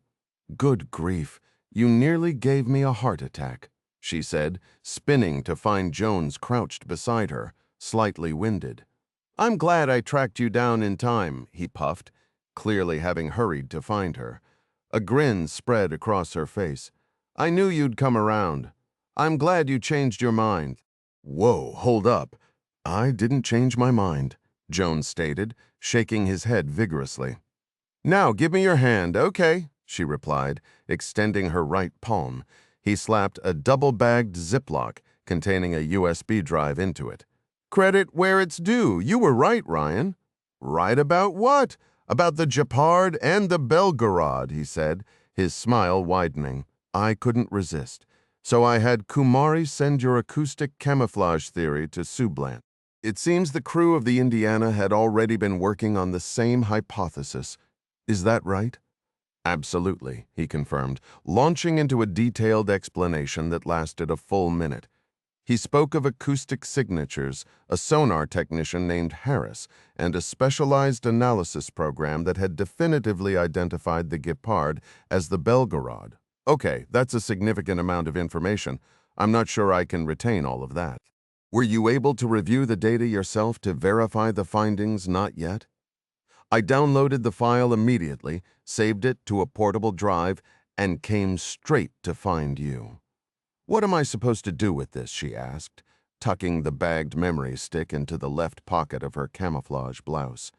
"Good grief, you nearly gave me a heart attack," she said, spinning to find Jones crouched beside her, slightly winded. "I'm glad I tracked you down in time," he puffed, clearly having hurried to find her. A grin spread across her face. "I knew you'd come around. I'm glad you changed your mind." "Whoa, hold up. I didn't change my mind," Jones stated, shaking his head vigorously. "Now give me your hand, okay," she replied, extending her right palm. He slapped a double-bagged Ziploc containing a USB drive into it. "Credit where it's due. You were right, Ryan." "Right about what?" "About the Jeopard and the Belgarod," he said, his smile widening. "I couldn't resist. So I had Kumari send your acoustic camouflage theory to Sublant. It seems the crew of the Indiana had already been working on the same hypothesis. Is that right?" "Absolutely," he confirmed, launching into a detailed explanation that lasted a full minute. He spoke of acoustic signatures, a sonar technician named Harris, and a specialized analysis program that had definitively identified the Gepard as the Belgarod. "Okay, that's a significant amount of information. I'm not sure I can retain all of that." "Were you able to review the data yourself to verify the findings?" "Not yet." "I downloaded the file immediately, saved it to a portable drive, and came straight to find you." "What am I supposed to do with this?" she asked, tucking the bagged memory stick into the left pocket of her camouflage blouse.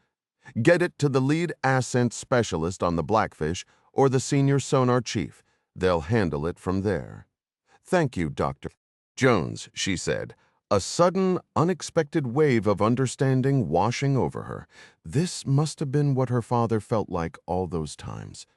"Get it to the lead ascent specialist on the Blackfish or the senior sonar chief. They'll handle it from there." "Thank you, Dr. Jones," she said, a sudden, unexpected wave of understanding washing over her. This must have been what her father felt like all those times.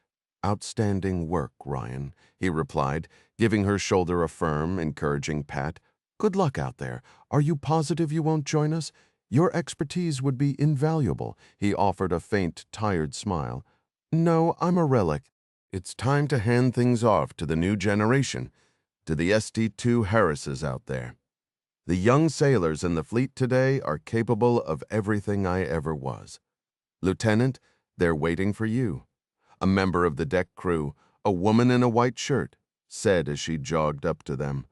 "Outstanding work, Ryan," he replied, giving her shoulder a firm, encouraging pat. "Good luck out there. Are you positive you won't join us? Your expertise would be invaluable." He offered a faint, tired smile. "No, I'm a relic. It's time to hand things off to the new generation, to the ST-2 Harrises out there. The young sailors in the fleet today are capable of everything I ever was. Lieutenant, they're waiting for you." A member of the deck crew, a woman in a white shirt, said as she jogged up to them.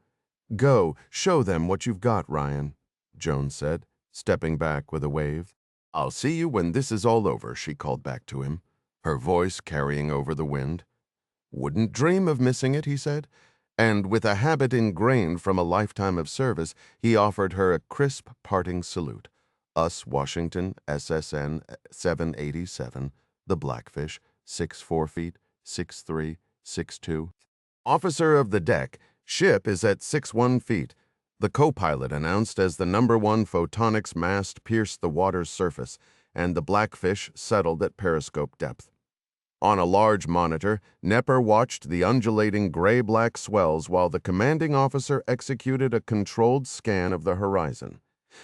"Go, show them what you've got, Ryan," Jones said, stepping back with a wave. "I'll see you when this is all over," she called back to him, her voice carrying over the wind. "Wouldn't dream of missing it," he said, and with a habit ingrained from a lifetime of service, he offered her a crisp parting salute. Us Washington, SSN 787, the Blackfish, 6'4" feet, 6'3", 6'2". "Officer of the deck, ship is at 6'1" feet," the co-pilot announced as the #1 photonics mast pierced the water's surface, and the Blackfish settled at periscope depth. On a large monitor, Nepper watched the undulating gray-black swells while the commanding officer executed a controlled scan of the horizon.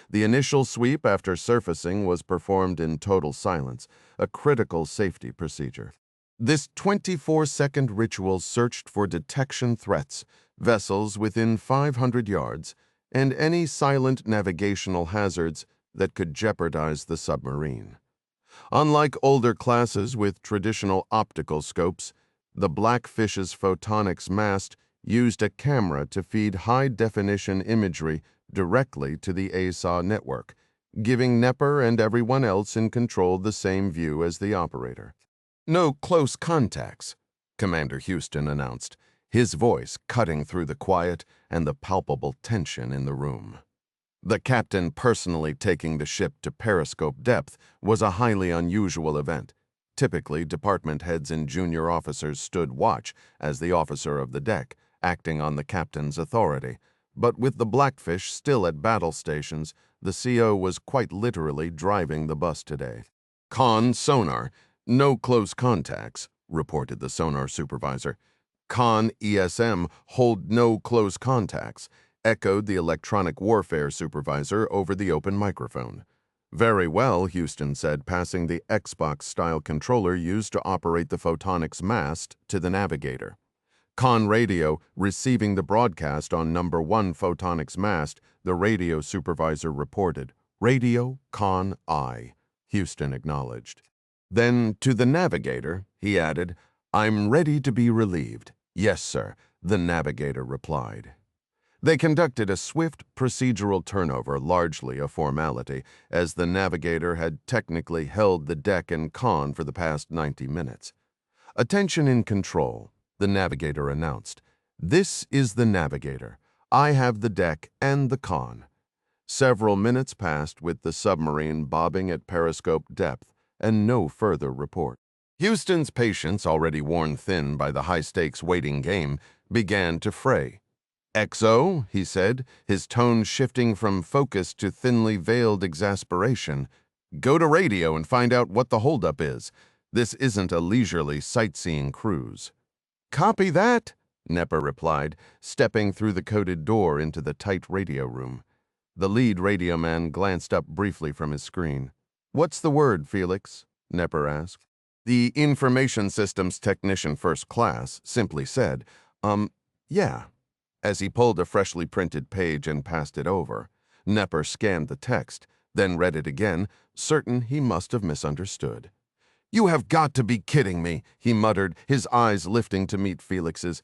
The initial sweep after surfacing was performed in total silence, a critical safety procedure. This 24-second ritual searched for detection threats, vessels within 500 yards, and any silent navigational hazards that could jeopardize the submarine. Unlike older classes with traditional optical scopes, the Blackfish's photonics mast used a camera to feed high-definition imagery directly to the ASA network, giving Nepper and everyone else in control the same view as the operator. "No close contacts," Commander Houston announced, his voice cutting through the quiet and the palpable tension in the room. The captain personally taking the ship to periscope depth was a highly unusual event. Typically, department heads and junior officers stood watch as the officer of the deck, acting on the captain's authority. But with the Blackfish still at battle stations, the CO was quite literally driving the bus today. "Con sonar. No close contacts," reported the sonar supervisor. "Con ESM. Hold no close contacts," echoed the electronic warfare supervisor over the open microphone. "Very well," Houston said, passing the Xbox-style controller used to operate the photonics mast to the navigator. Con radio, receiving the broadcast on number 1 photonics mast, the radio supervisor reported. "Radio Con I," Houston acknowledged. Then, to the navigator, he added, "I'm ready to be relieved." "Yes, sir," the navigator replied. They conducted a swift procedural turnover, largely a formality, as the navigator had technically held the deck and con for the past 90 minutes. "Attention in control," the navigator announced. "This is the navigator. I have the deck and the con." Several minutes passed with the submarine bobbing at periscope depth and no further report. Houston's patience, already worn thin by the high-stakes waiting game, began to fray. "XO," he said, his tone shifting from focus to thinly veiled exasperation. "Go to radio and find out what the holdup is. This isn't a leisurely sightseeing cruise." "Copy that," Nepper replied, stepping through the coded door into the tight radio room. The lead radio man glanced up briefly from his screen. "What's the word, Felix?" Nepper asked. The information systems technician first class simply said, yeah," as he pulled a freshly printed page and passed it over. Nepper scanned the text, then read it again, certain he must have misunderstood. "You have got to be kidding me," he muttered, his eyes lifting to meet Felix's.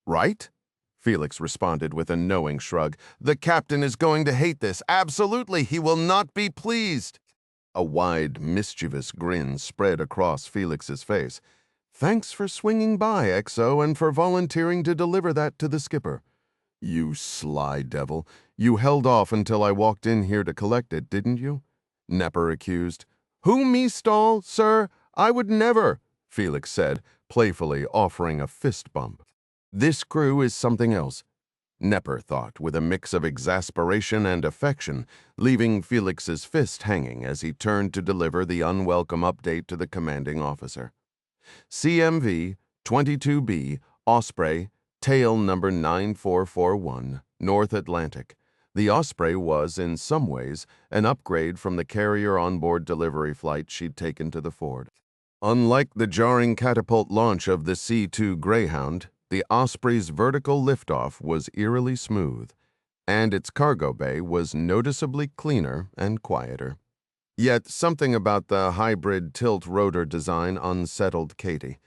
"Right?" Felix responded with a knowing shrug. "The captain is going to hate this. Absolutely, he will not be pleased." A wide, mischievous grin spread across Felix's face. "Thanks for swinging by, XO, and for volunteering to deliver that to the skipper." "You sly devil. You held off until I walked in here to collect it, didn't you?" Nepper accused. "Who me stall, sir? I would never," Felix said, playfully offering a fist bump. "This crew is something else," Nepper thought, with a mix of exasperation and affection, leaving Felix's fist hanging as he turned to deliver the unwelcome update to the commanding officer. "CMV 22B, Osprey, tail number 9441, North Atlantic." The Osprey was, in some ways, an upgrade from the carrier onboard delivery flight she'd taken to the Ford. Unlike the jarring catapult launch of the C-2 Greyhound, the Osprey's vertical liftoff was eerily smooth, and its cargo bay was noticeably cleaner and quieter. Yet something about the hybrid tilt-rotor design unsettled Katie.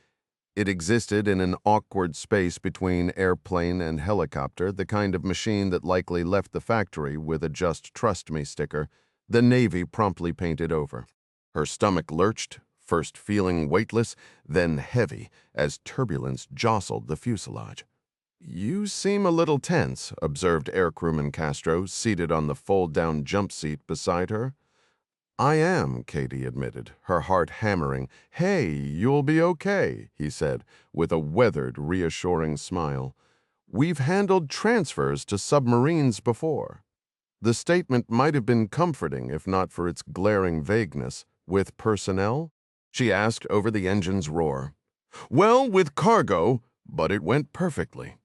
It existed in an awkward space between airplane and helicopter, the kind of machine that likely left the factory with a "Just Trust Me" sticker, the Navy promptly painted over. Her stomach lurched, first feeling weightless, then heavy, as turbulence jostled the fuselage. "You seem a little tense," observed Aircrewman Castro, seated on the fold-down jump seat beside her. "I am," Katie admitted, her heart hammering. "Hey, you'll be okay," he said, with a weathered, reassuring smile. "We've handled transfers to submarines before." The statement might have been comforting if not for its glaring vagueness. With personnel? She asked over the engine's roar. Well, with cargo, but it went perfectly.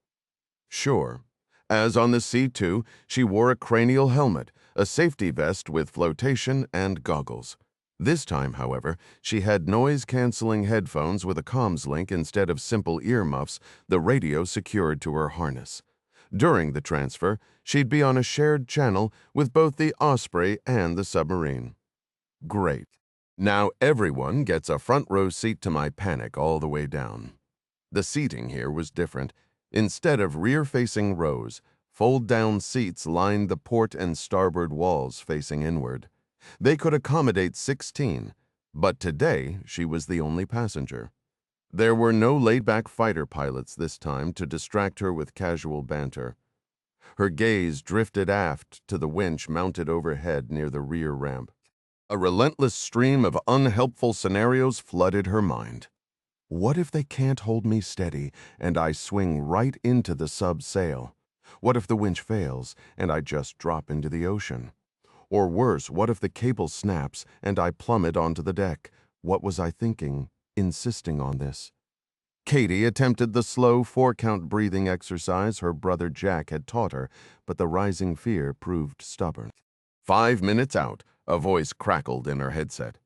Sure. As on the C-2, she wore a cranial helmet, a safety vest with flotation, and goggles. This time, however, she had noise-canceling headphones with a comms link instead of simple earmuffs, the radio secured to her harness. During the transfer, she'd be on a shared channel with both the Osprey and the submarine. Great. Now everyone gets a front row seat to my panic all the way down. The seating here was different. Instead of rear-facing rows, fold-down seats lined the port and starboard walls facing inward. They could accommodate 16, but today she was the only passenger. There were no laid-back fighter pilots this time to distract her with casual banter. Her gaze drifted aft to the winch mounted overhead near the rear ramp. A relentless stream of unhelpful scenarios flooded her mind. What if they can't hold me steady and I swing right into the sub's sail? What if the winch fails and I just drop into the ocean? Or worse, what if the cable snaps and I plummet onto the deck? What was I thinking, insisting on this? Katie attempted the slow four-count breathing exercise her brother Jack had taught her, but the rising fear proved stubborn. 5 minutes out, a voice crackled in her headset.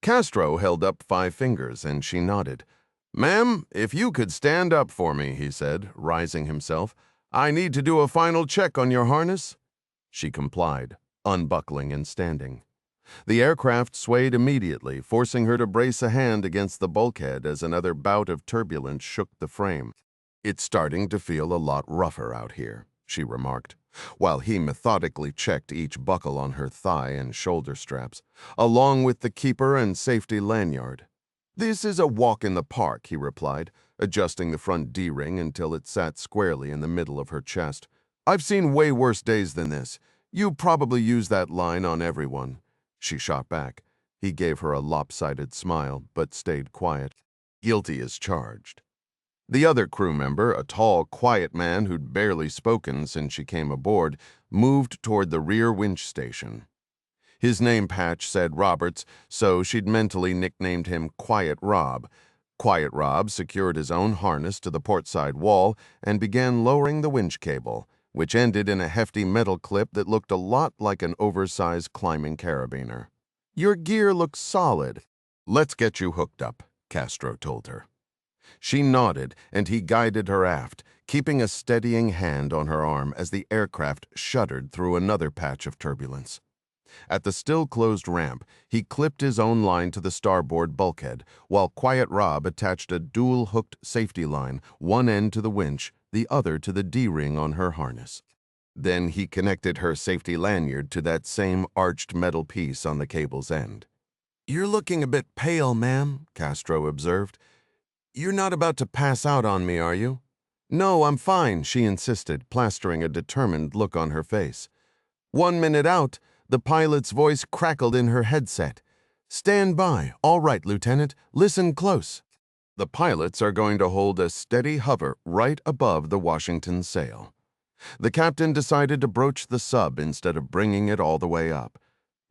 Castro held up 5 fingers and she nodded. Ma'am, if you could stand up for me, he said, rising himself. I need to do a final check on your harness. She complied, unbuckling and standing. The aircraft swayed immediately, forcing her to brace a hand against the bulkhead as another bout of turbulence shook the frame. It's starting to feel a lot rougher out here, she remarked, while he methodically checked each buckle on her thigh and shoulder straps, along with the keeper and safety lanyard. This is a walk in the park, he replied, adjusting the front D-ring until it sat squarely in the middle of her chest. I've seen way worse days than this. You probably use that line on everyone. She shot back. He gave her a lopsided smile, but stayed quiet. Guilty as charged. The other crew member, a tall, quiet man who'd barely spoken since she came aboard, moved toward the rear winch station. His name patch said Roberts, so she'd mentally nicknamed him Quiet Rob. Quiet Rob secured his own harness to the portside wall and began lowering the winch cable, which ended in a hefty metal clip that looked a lot like an oversized climbing carabiner. Your gear looks solid. Let's get you hooked up, Castro told her. She nodded, and he guided her aft, keeping a steadying hand on her arm as the aircraft shuddered through another patch of turbulence. At the still-closed ramp, he clipped his own line to the starboard bulkhead, while Quiet Rob attached a dual-hooked safety line, one end to the winch, the other to the D-ring on her harness. Then he connected her safety lanyard to that same arched metal piece on the cable's end. You're looking a bit pale, ma'am, Castro observed. You're not about to pass out on me, are you? No, I'm fine, she insisted, plastering a determined look on her face. 1 minute out, the pilot's voice crackled in her headset. Stand by. All right, Lieutenant. Listen close. The pilots are going to hold a steady hover right above the Washington sail. The captain decided to broach the sub instead of bringing it all the way up.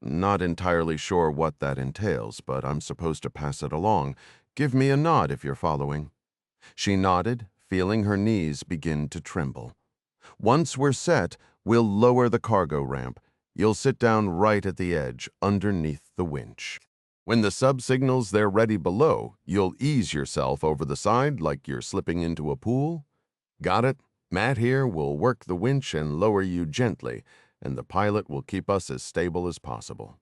Not entirely sure what that entails, but I'm supposed to pass it along. Give me a nod if you're following. She nodded, feeling her knees begin to tremble. Once we're set, we'll lower the cargo ramp. You'll sit down right at the edge, underneath the winch. When the sub signals they're ready below, you'll ease yourself over the side like you're slipping into a pool. Got it? Matt here will work the winch and lower you gently, and the pilot will keep us as stable as possible.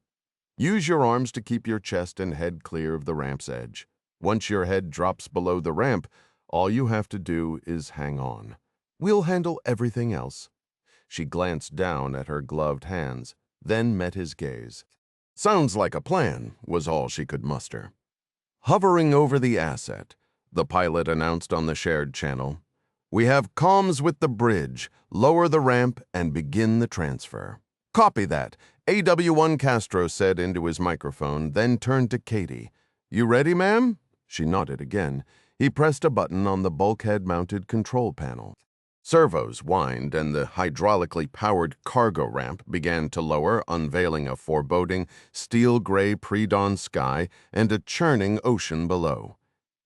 Use your arms to keep your chest and head clear of the ramp's edge. Once your head drops below the ramp, all you have to do is hang on. We'll handle everything else. She glanced down at her gloved hands, then met his gaze. Sounds like a plan, was all she could muster. Hovering over the asset, the pilot announced on the shared channel, We have comms with the bridge. Lower the ramp and begin the transfer. Copy that, AW1 Castro said into his microphone, then turned to Katie. You ready, ma'am? She nodded again. He pressed a button on the bulkhead-mounted control panel. Servos whined, and the hydraulically powered cargo ramp began to lower, unveiling a foreboding, steel-gray pre-dawn sky and a churning ocean below.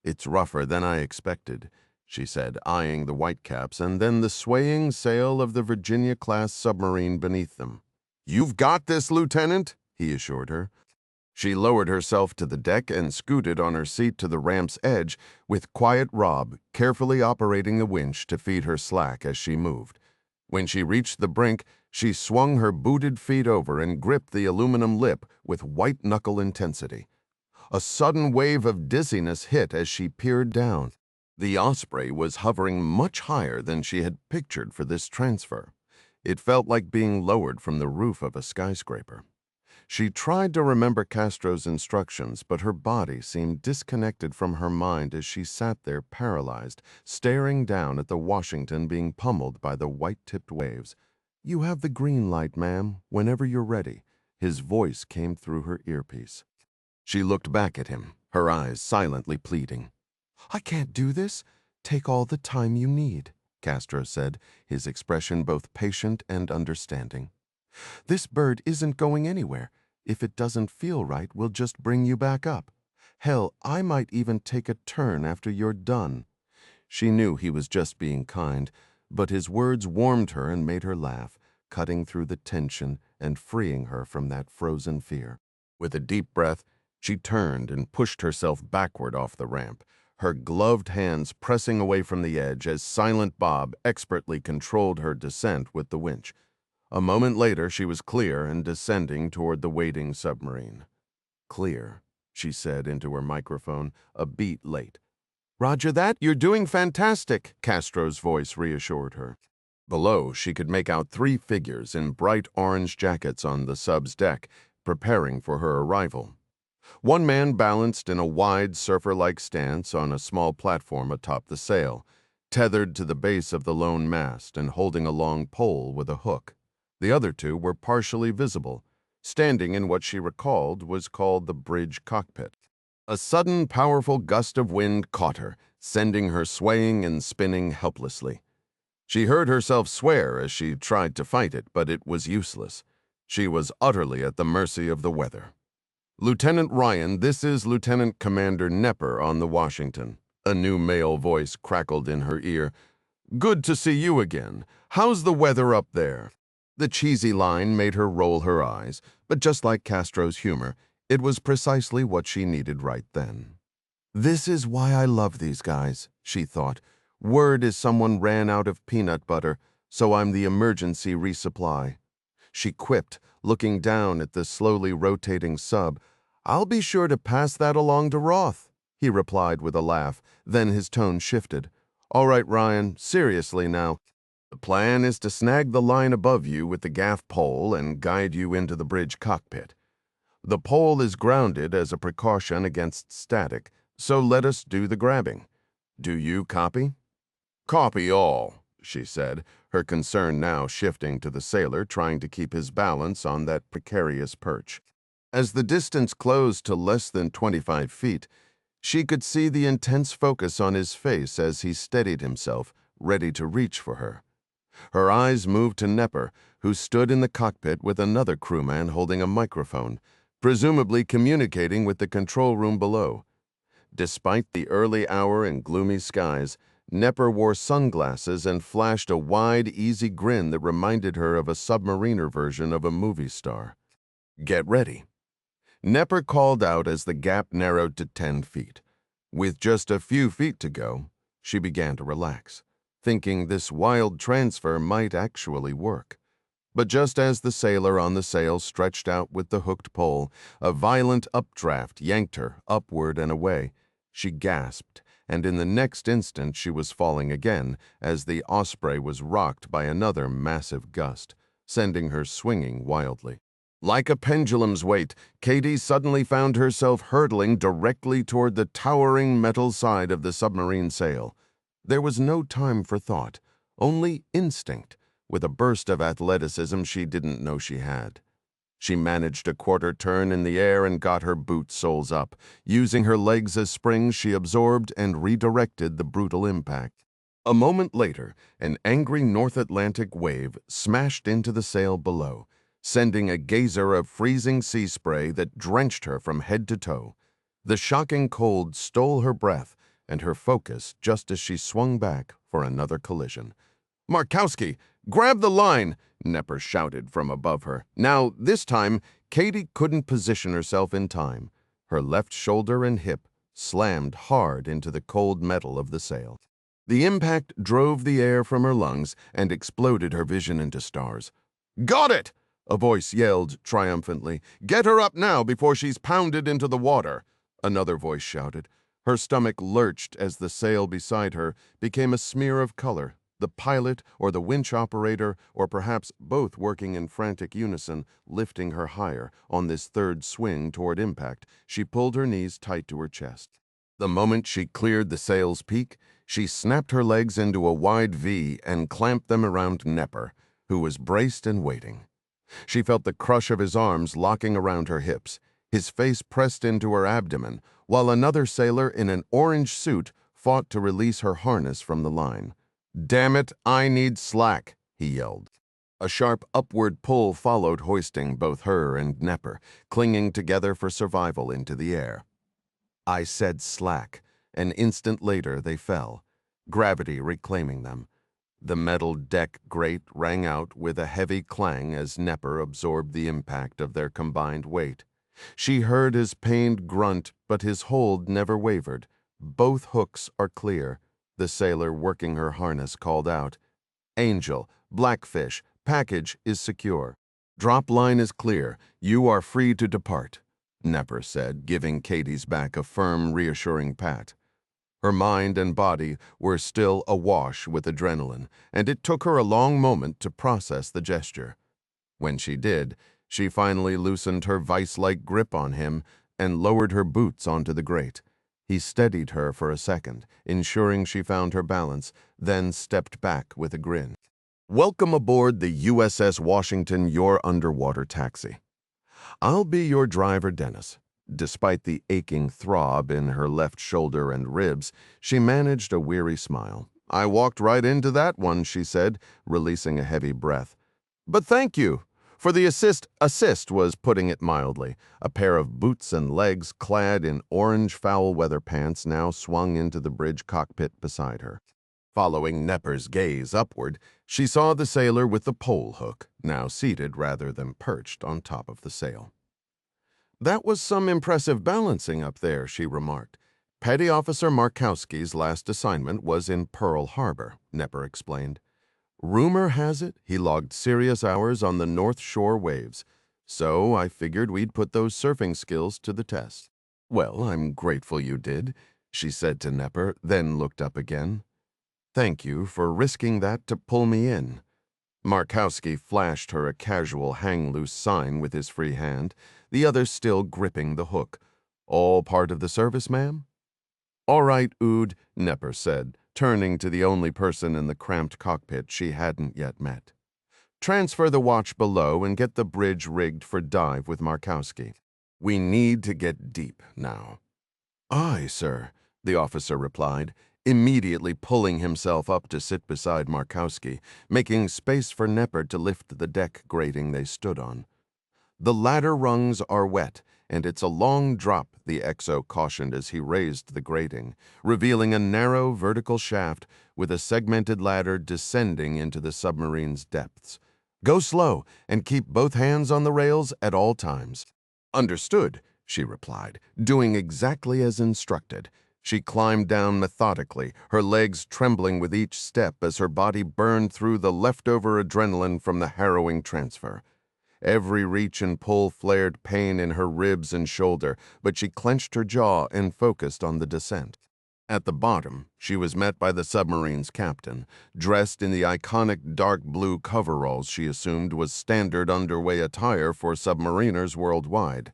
"It's rougher than I expected," she said, eyeing the whitecaps and then the swaying sail of the Virginia-class submarine beneath them. "You've got this, Lieutenant," he assured her. She lowered herself to the deck and scooted on her seat to the ramp's edge, with quiet Rob carefully operating the winch to feed her slack as she moved. When she reached the brink, she swung her booted feet over and gripped the aluminum lip with white-knuckle intensity. A sudden wave of dizziness hit as she peered down. The Osprey was hovering much higher than she had pictured for this transfer. It felt like being lowered from the roof of a skyscraper. She tried to remember Castro's instructions, but her body seemed disconnected from her mind as she sat there paralyzed, staring down at the Washington being pummeled by the white-tipped waves. "You have the green light, ma'am, whenever you're ready." His voice came through her earpiece. She looked back at him, her eyes silently pleading. "I can't do this. Take all the time you need," Castro said, his expression both patient and understanding. "This bird isn't going anywhere. If it doesn't feel right, we'll just bring you back up. Hell, I might even take a turn after you're done." She knew he was just being kind, but his words warmed her and made her laugh, cutting through the tension and freeing her from that frozen fear. With a deep breath, she turned and pushed herself backward off the ramp, her gloved hands pressing away from the edge as Silent Bob expertly controlled her descent with the winch. A moment later, she was clear and descending toward the waiting submarine. "Clear," she said into her microphone, a beat late. "Roger that, you're doing fantastic," Castro's voice reassured her. Below, she could make out 3 figures in bright orange jackets on the sub's deck, preparing for her arrival. One man balanced in a wide surfer-like stance on a small platform atop the sail, tethered to the base of the lone mast and holding a long pole with a hook. The other 2 were partially visible, standing in what she recalled was called the bridge cockpit. A sudden, powerful gust of wind caught her, sending her swaying and spinning helplessly. She heard herself swear as she tried to fight it, but it was useless. She was utterly at the mercy of the weather. "Lieutenant Ryan, this is Lieutenant Commander Nepper on the Washington," a new male voice crackled in her ear. "Good to see you again. How's the weather up there?" The cheesy line made her roll her eyes, but just like Castro's humor, it was precisely what she needed right then. "This is why I love these guys," she thought. "Word is someone ran out of peanut butter, so I'm the emergency resupply." She quipped, looking down at the slowly rotating sub. "I'll be sure to pass that along to Roth," he replied with a laugh. Then his tone shifted. "All right, Ryan, seriously now. The plan is to snag the line above you with the gaff pole and guide you into the bridge cockpit. The pole is grounded as a precaution against static, so let us do the grabbing. Do you copy?" "Copy all," she said, her concern now shifting to the sailor trying to keep his balance on that precarious perch. As the distance closed to less than 25 feet, she could see the intense focus on his face as he steadied himself, ready to reach for her. Her eyes moved to Nepper, who stood in the cockpit with another crewman holding a microphone, presumably communicating with the control room below. Despite the early hour and gloomy skies, Nepper wore sunglasses and flashed a wide, easy grin that reminded her of a submariner version of a movie star. "Get ready." Nepper called out as the gap narrowed to 10 feet. With just a few feet to go, she began to relax, thinking this wild transfer might actually work. But just as the sailor on the sail stretched out with the hooked pole, a violent updraft yanked her upward and away. She gasped, and in the next instant she was falling again as the Osprey was rocked by another massive gust, sending her swinging wildly. Like a pendulum's weight, Katie suddenly found herself hurtling directly toward the towering metal side of the submarine sail. There was no time for thought, only instinct, with a burst of athleticism she didn't know she had. She managed a quarter turn in the air and got her boot soles up. Using her legs as springs, she absorbed and redirected the brutal impact. A moment later, an angry North Atlantic wave smashed into the sail below, sending a geyser of freezing sea spray that drenched her from head to toe. The shocking cold stole her breath and her focus just as she swung back for another collision. "Markowski, grab the line!" Nepper shouted from above her. Now, this time, Katie couldn't position herself in time. Her left shoulder and hip slammed hard into the cold metal of the sail. The impact drove the air from her lungs and exploded her vision into stars. "Got it!" a voice yelled triumphantly. "Get her up now before she's pounded into the water!" Another voice shouted. Her stomach lurched as the sail beside her became a smear of color. The pilot or the winch operator, or perhaps both working in frantic unison, lifting her higher on this third swing toward impact. She pulled her knees tight to her chest. The moment she cleared the sail's peak, she snapped her legs into a wide V and clamped them around Nepper, who was braced and waiting. She felt the crush of his arms locking around her hips, his face pressed into her abdomen, while another sailor in an orange suit fought to release her harness from the line. "Damn it, I need slack," he yelled. A sharp upward pull followed, hoisting both her and Nepper, clinging together for survival into the air. I said slack. An instant later they fell, gravity reclaiming them. The metal deck grate rang out with a heavy clang as Nepper absorbed the impact of their combined weight. She heard his pained grunt, but his hold never wavered. "Both hooks are clear," the sailor working her harness called out. "Angel, Blackfish, package is secure. Drop line is clear. You are free to depart," Nepper said, giving Katie's back a firm, reassuring pat. Her mind and body were still awash with adrenaline, and it took her a long moment to process the gesture. When she did, she finally loosened her vice-like grip on him and lowered her boots onto the grate. He steadied her for a second, ensuring she found her balance, then stepped back with a grin. "Welcome aboard the USS Washington, your underwater taxi. I'll be your driver, Dennis." Despite the aching throb in her left shoulder and ribs, she managed a weary smile. "I walked right into that one," she said, releasing a heavy breath. "But thank you. For the assist was putting it mildly. A pair of boots and legs clad in orange foul-weather pants now swung into the bridge cockpit beside her. Following Nepper's gaze upward, she saw the sailor with the pole hook, now seated rather than perched on top of the sail. "That was some impressive balancing up there," she remarked. "Petty Officer Markowski's last assignment was in Pearl Harbor," Nepper explained. "Rumor has it he logged serious hours on the North Shore waves, so I figured we'd put those surfing skills to the test." "Well, I'm grateful you did," she said to Nepper, then looked up again. "Thank you for risking that to pull me in." Markowski flashed her a casual hang-loose sign with his free hand, the other still gripping the hook. "All part of the service, ma'am?" "All right, Ood," Nepper said, turning to the only person in the cramped cockpit she hadn't yet met. "Transfer the watch below and get the bridge rigged for dive with Markowski. We need to get deep now." "Aye, sir," the officer replied, immediately pulling himself up to sit beside Markowski, making space for Nepper to lift the deck grating they stood on. "The ladder rungs are wet, and it's a long drop," the XO cautioned as he raised the grating, revealing a narrow vertical shaft with a segmented ladder descending into the submarine's depths. "Go slow and keep both hands on the rails at all times." "Understood," she replied, doing exactly as instructed. She climbed down methodically, her legs trembling with each step as her body burned through the leftover adrenaline from the harrowing transfer. Every reach and pull flared pain in her ribs and shoulder, but she clenched her jaw and focused on the descent. At the bottom, she was met by the submarine's captain, dressed in the iconic dark blue coveralls she assumed was standard underway attire for submariners worldwide.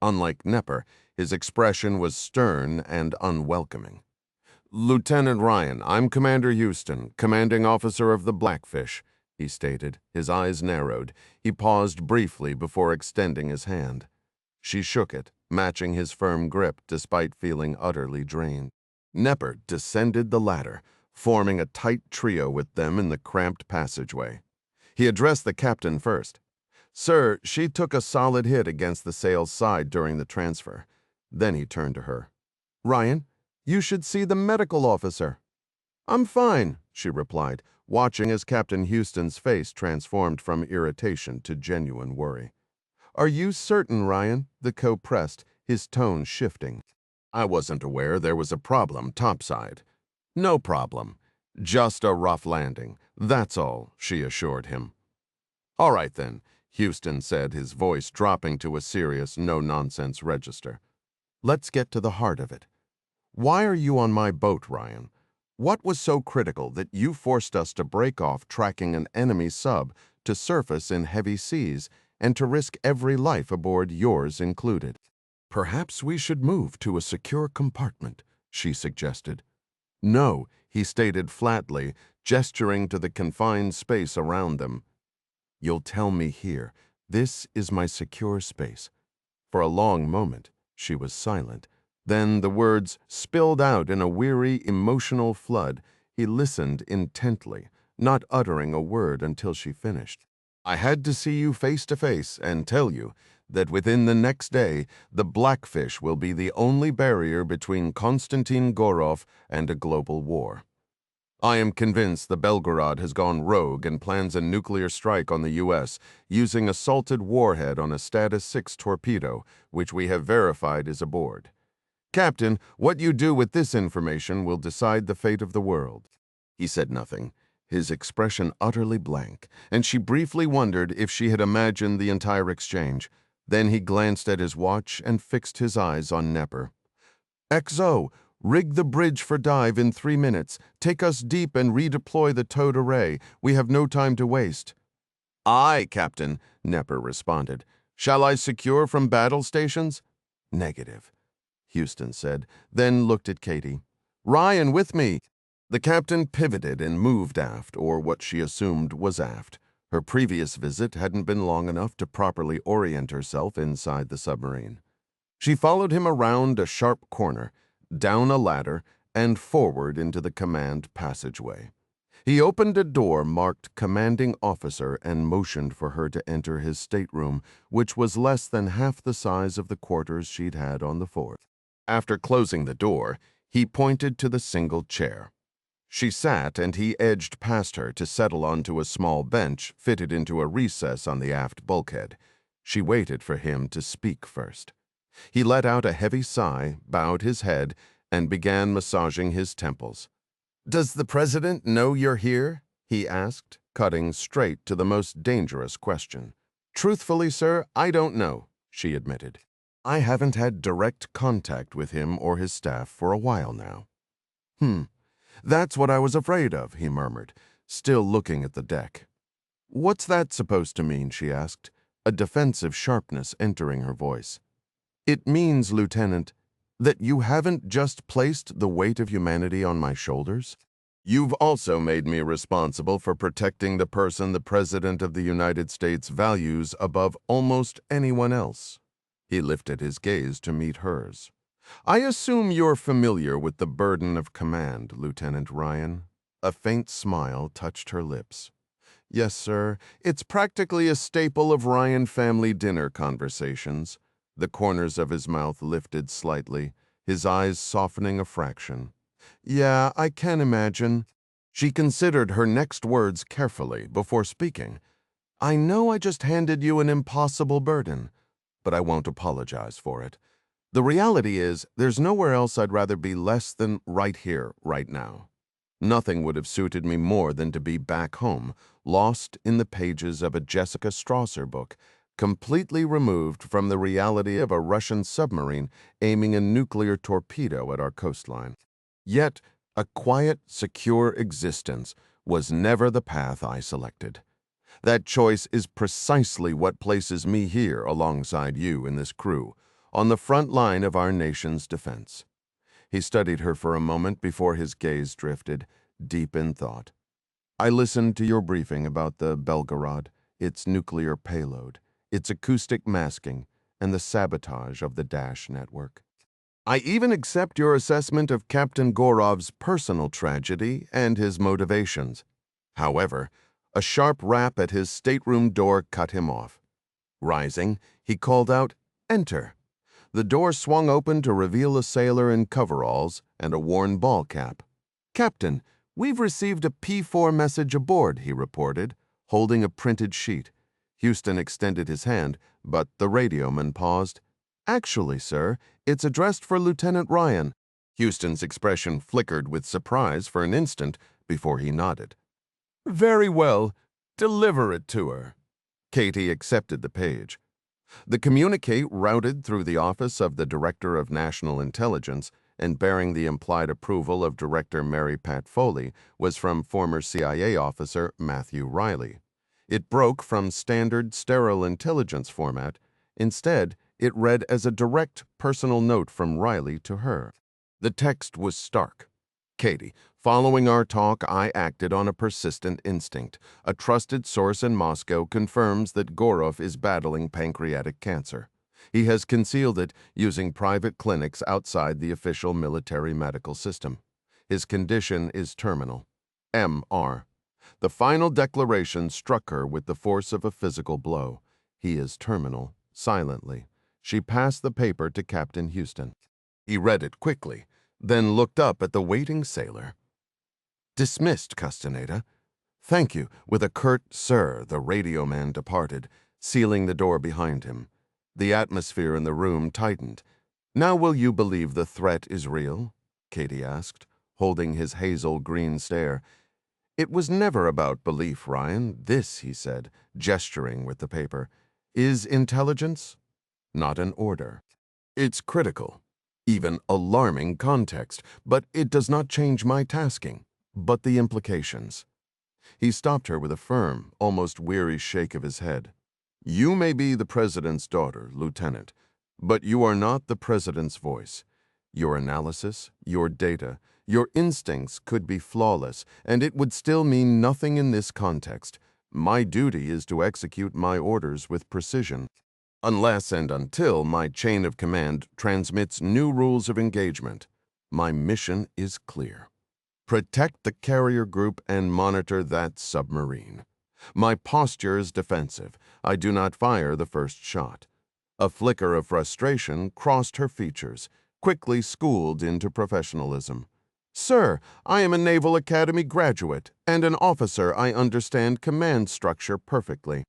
Unlike Nepper, his expression was stern and unwelcoming. "Lieutenant Ryan, I'm Commander Houston, commanding officer of the Blackfish," he stated, his eyes narrowed. He paused briefly before extending his hand. She shook it, matching his firm grip despite feeling utterly drained. Nepper descended the ladder, forming a tight trio with them in the cramped passageway. He addressed the captain first. "Sir, she took a solid hit against the sail's side during the transfer." Then he turned to her. "Ryan, you should see the medical officer." "I'm fine," she replied, watching as Captain Houston's face transformed from irritation to genuine worry. "Are you certain, Ryan?" the co pressed, his tone shifting. "I wasn't aware there was a problem topside." "No problem. Just a rough landing. That's all," she assured him. "All right then," Houston said, his voice dropping to a serious, no-nonsense register. "Let's get to the heart of it. Why are you on my boat, Ryan? What was so critical that you forced us to break off tracking an enemy sub to surface in heavy seas and to risk every life aboard, yours included?" "Perhaps we should move to a secure compartment," she suggested. "No," he stated flatly, gesturing to the confined space around them. "You'll tell me here. This is my secure space." For a long moment, she was silent. Then the words spilled out in a weary, emotional flood. He listened intently, not uttering a word until she finished. "I had to see you face to face and tell you that within the next day, the Blackfish will be the only barrier between Konstantin Gorov and a global war. I am convinced the Belgarod has gone rogue and plans a nuclear strike on the U.S. using a salted warhead on a Status 6 torpedo, which we have verified is aboard. Captain, what you do with this information will decide the fate of the world." He said nothing, his expression utterly blank, and she briefly wondered if she had imagined the entire exchange. Then he glanced at his watch and fixed his eyes on Nepper. "XO, rig the bridge for dive in 3 minutes. Take us deep and redeploy the towed array. We have no time to waste." "Aye, Captain," Nepper responded. "Shall I secure from battle stations?" "Negative," Houston said, then looked at Katie. "Ryan, with me." The captain pivoted and moved aft, or what she assumed was aft. Her previous visit hadn't been long enough to properly orient herself inside the submarine. She followed him around a sharp corner, down a ladder, and forward into the command passageway. He opened a door marked Commanding Officer and motioned for her to enter his stateroom, which was less than half the size of the quarters she'd had on the 4th. After closing the door, he pointed to the single chair. She sat, and he edged past her to settle onto a small bench fitted into a recess on the aft bulkhead. She waited for him to speak first. He let out a heavy sigh, bowed his head, and began massaging his temples. "Does the president know you're here?" he asked, cutting straight to the most dangerous question. "Truthfully, sir, I don't know," she admitted. "I haven't had direct contact with him or his staff for a while now." That's what I was afraid of," he murmured, still looking at the deck. "What's that supposed to mean?" she asked, a defensive sharpness entering her voice. "It means, Lieutenant, that you haven't just placed the weight of humanity on my shoulders. You've also made me responsible for protecting the person the President of the United States values above almost anyone else." He lifted his gaze to meet hers. "I assume you're familiar with the burden of command, Lieutenant Ryan." A faint smile touched her lips. "Yes, sir. It's practically a staple of Ryan family dinner conversations." The corners of his mouth lifted slightly, his eyes softening a fraction. "Yeah, I can imagine." She considered her next words carefully before speaking. "I know I just handed you an impossible burden, but I won't apologize for it. The reality is, there's nowhere else I'd rather be less than right here, right now. Nothing would have suited me more than to be back home, lost in the pages of a Jessica Strasser book, completely removed from the reality of a Russian submarine aiming a nuclear torpedo at our coastline. Yet, a quiet, secure existence was never the path I selected. That choice is precisely what places me here alongside you in this crew, on the front line of our nation's defense." He studied her for a moment before his gaze drifted, deep in thought. "I listened to your briefing about the Belgarod, its nuclear payload, its acoustic masking, and the sabotage of the Dash network. I even accept your assessment of Captain Gorov's personal tragedy and his motivations. However, a sharp rap at his stateroom door cut him off. Rising, he called out, "Enter." The door swung open to reveal a sailor in coveralls and a worn ball cap. "Captain, we've received a P4 message aboard," he reported, holding a printed sheet. Houston extended his hand, but the radioman paused. "Actually, sir, it's addressed for Lieutenant Ryan." Houston's expression flickered with surprise for an instant before he nodded. "Very well. Deliver it to her." Katie accepted the page. The communique routed through the office of the Director of National Intelligence and bearing the implied approval of Director Mary Pat Foley was from former CIA officer Matthew Riley. It broke from standard sterile intelligence format. Instead, it read as a direct personal note from Riley to her. The text was stark. "Katie, following our talk, I acted on a persistent instinct. A trusted source in Moscow confirms that Gorov is battling pancreatic cancer. He has concealed it using private clinics outside the official military medical system. His condition is terminal. M.R." The final declaration struck her with the force of a physical blow. He is terminal, silently. She passed the paper to Captain Houston. He read it quickly, then looked up at the waiting sailor. "Dismissed, Castaneda." "Thank you." With a curt "sir," the radio man departed, sealing the door behind him. The atmosphere in the room tightened. "Now will you believe the threat is real?" Katie asked, holding his hazel-green stare. "It was never about belief, Ryan. This," he said, gesturing with the paper, "is intelligence, not an order. It's critical, even alarming context, but it does not change my tasking, but the implications." He stopped her with a firm, almost weary shake of his head. "You may be the president's daughter, Lieutenant, but you are not the president's voice. Your analysis, your data, your instincts could be flawless, and it would still mean nothing in this context. My duty is to execute my orders with precision, unless and until my chain of command transmits new rules of engagement. My mission is clear. Protect the carrier group and monitor that submarine. My posture is defensive. I do not fire the first shot." A flicker of frustration crossed her features, quickly schooled into professionalism. "Sir, I am a Naval Academy graduate, and an officer. I understand command structure perfectly.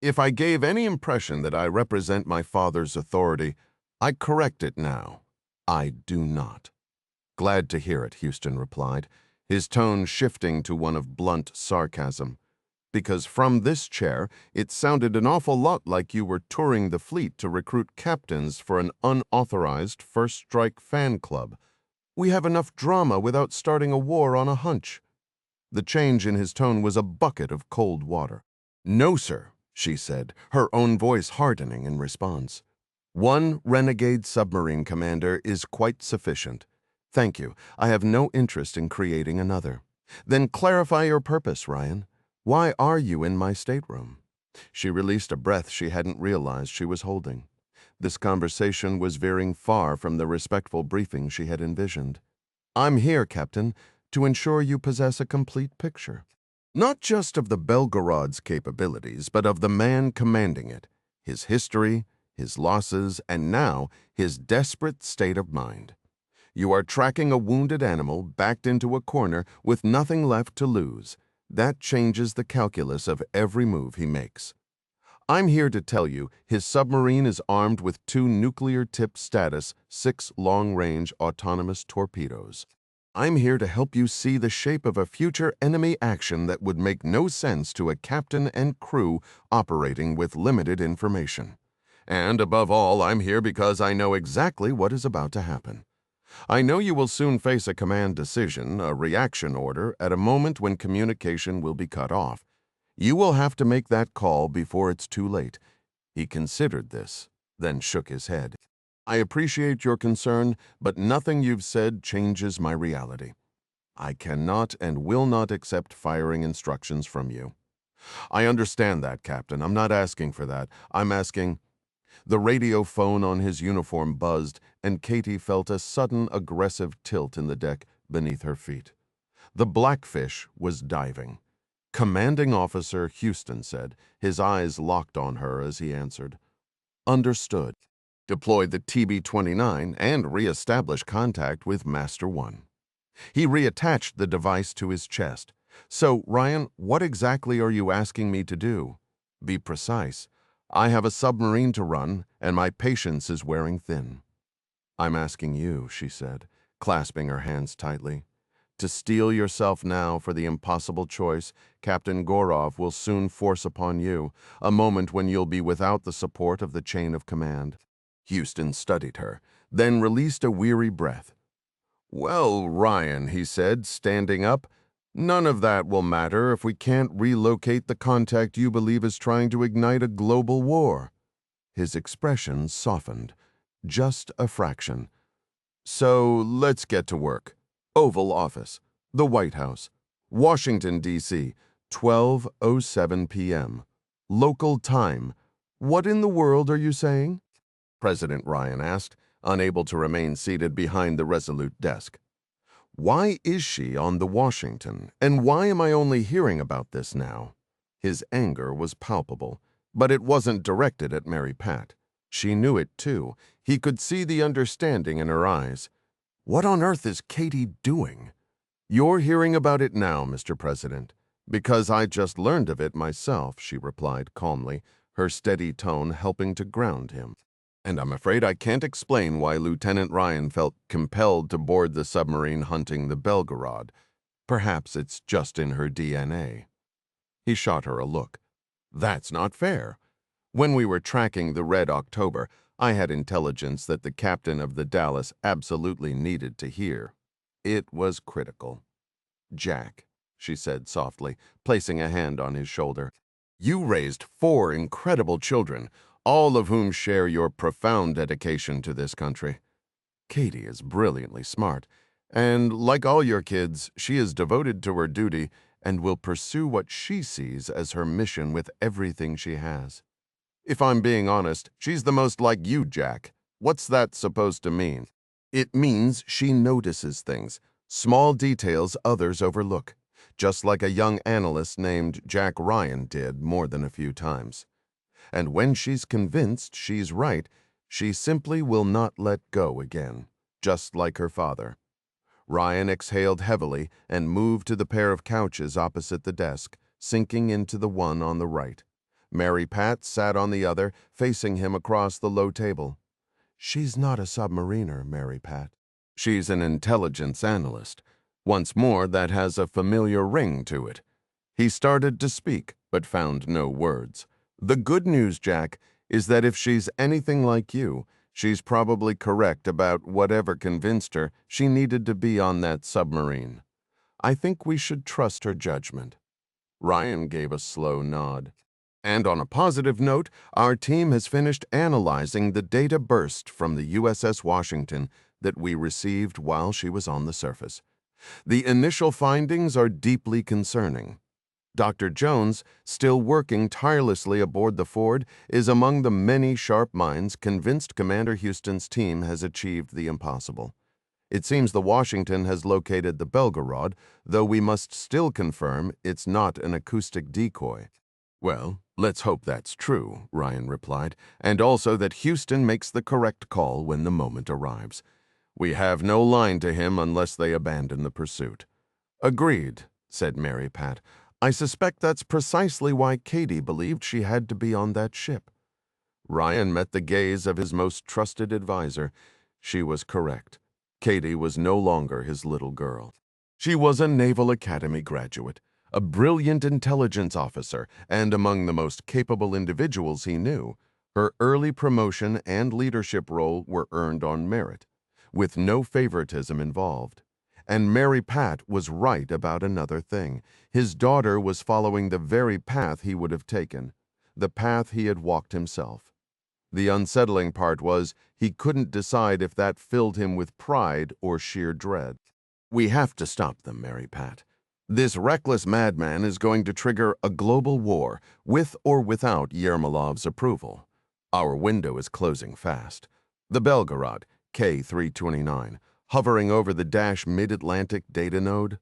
If I gave any impression that I represent my father's authority, I correct it now. I do not." "Glad to hear it," Houston replied, his tone shifting to one of blunt sarcasm. "Because from this chair, it sounded an awful lot like you were touring the fleet to recruit captains for an unauthorized First Strike fan club. We have enough drama without starting a war on a hunch." The change in his tone was a bucket of cold water. "No, sir," she said, her own voice hardening in response. "One renegade submarine commander is quite sufficient. Thank you. I have no interest in creating another." "Then clarify your purpose, Ryan. Why are you in my stateroom?" She released a breath she hadn't realized she was holding. This conversation was veering far from the respectful briefing she had envisioned. "I'm here, Captain, to ensure you possess a complete picture. Not just of the Belgarod's capabilities, but of the man commanding it, his history, his losses, and now his desperate state of mind. You are tracking a wounded animal backed into a corner with nothing left to lose. That changes the calculus of every move he makes. I'm here to tell you his submarine is armed with 2 nuclear-tipped status 6 long-range autonomous torpedoes. I'm here to help you see the shape of a future enemy action that would make no sense to a captain and crew operating with limited information. And above all, I'm here because I know exactly what is about to happen. I know you will soon face a command decision, a reaction order, at a moment when communication will be cut off. You will have to make that call before it's too late." He considered this, then shook his head. "I appreciate your concern, but nothing you've said changes my reality. I cannot and will not accept firing instructions from you." "I understand that, Captain. I'm not asking for that. I'm asking—" The radio phone on his uniform buzzed, and Katie felt a sudden aggressive tilt in the deck beneath her feet. The Blackfish was diving. Commanding Officer Houston said, his eyes locked on her as he answered. Understood. Deploy the TB-29 and re-establish contact with Master 1. He reattached the device to his chest. So, Ryan, what exactly are you asking me to do? Be precise. I have a submarine to run, and my patience is wearing thin. I'm asking you, she said, clasping her hands tightly. To steel yourself now for the impossible choice Captain Gorov will soon force upon you, a moment when you'll be without the support of the chain of command. Houston studied her, then released a weary breath. Well, Ryan, he said, standing up, none of that will matter if we can't relocate the contact you believe is trying to ignite a global war. His expression softened, just a fraction. So let's get to work. Oval Office, the White House, Washington, D.C., 12:07 p.m. Local time. What in the world are you saying? President Ryan asked, unable to remain seated behind the resolute desk. Why is she on the Washington, and why am I only hearing about this now? His anger was palpable, but it wasn't directed at Mary Pat. She knew it, too. He could see the understanding in her eyes. What on earth is Katie doing? You're hearing about it now, Mr. President. Because I just learned of it myself, she replied calmly, her steady tone helping to ground him. And I'm afraid I can't explain why Lieutenant Ryan felt compelled to board the submarine hunting the Belgarod. Perhaps it's just in her DNA. He shot her a look. That's not fair. When we were tracking the Red October, I had intelligence that the captain of the Dallas absolutely needed to hear. It was critical. Jack, she said softly, placing a hand on his shoulder. You raised 4 incredible children, all of whom share your profound dedication to this country. Katie is brilliantly smart, and like all your kids, she is devoted to her duty and will pursue what she sees as her mission with everything she has. If I'm being honest, she's the most like you, Jack. What's that supposed to mean? It means she notices things, small details others overlook, just like a young analyst named Jack Ryan did more than a few times. And when she's convinced she's right, she simply will not let go again, just like her father. Ryan exhaled heavily and moved to the pair of couches opposite the desk, sinking into the one on the right. Mary Pat sat on the other, facing him across the low table. She's not a submariner, Mary Pat. She's an intelligence analyst. Once more, that has a familiar ring to it. He started to speak, but found no words. The good news, Jack, is that if she's anything like you, she's probably correct about whatever convinced her she needed to be on that submarine. I think we should trust her judgment. Ryan gave a slow nod. And on a positive note, our team has finished analyzing the data burst from the USS Washington that we received while she was on the surface. The initial findings are deeply concerning. Dr. Jones, still working tirelessly aboard the Ford, is among the many sharp minds convinced Commander Houston's team has achieved the impossible. It seems the Washington has located the Belgarod, though we must still confirm it's not an acoustic decoy. Well, let's hope that's true, Ryan replied, and also that Houston makes the correct call when the moment arrives. We have no line to him unless they abandon the pursuit. Agreed, said Mary Pat. I suspect that's precisely why Katie believed she had to be on that ship. Ryan met the gaze of his most trusted advisor. She was correct. Katie was no longer his little girl. She was a Naval Academy graduate, a brilliant intelligence officer, and among the most capable individuals he knew. Her early promotion and leadership role were earned on merit, with no favoritism involved. And Mary Pat was right about another thing. His daughter was following the very path he would have taken, the path he had walked himself. The unsettling part was he couldn't decide if that filled him with pride or sheer dread. We have to stop them, Mary Pat. This reckless madman is going to trigger a global war, with or without Yermolov's approval. Our window is closing fast. The Belgarod, K329, hovering over the dash mid-Atlantic data node.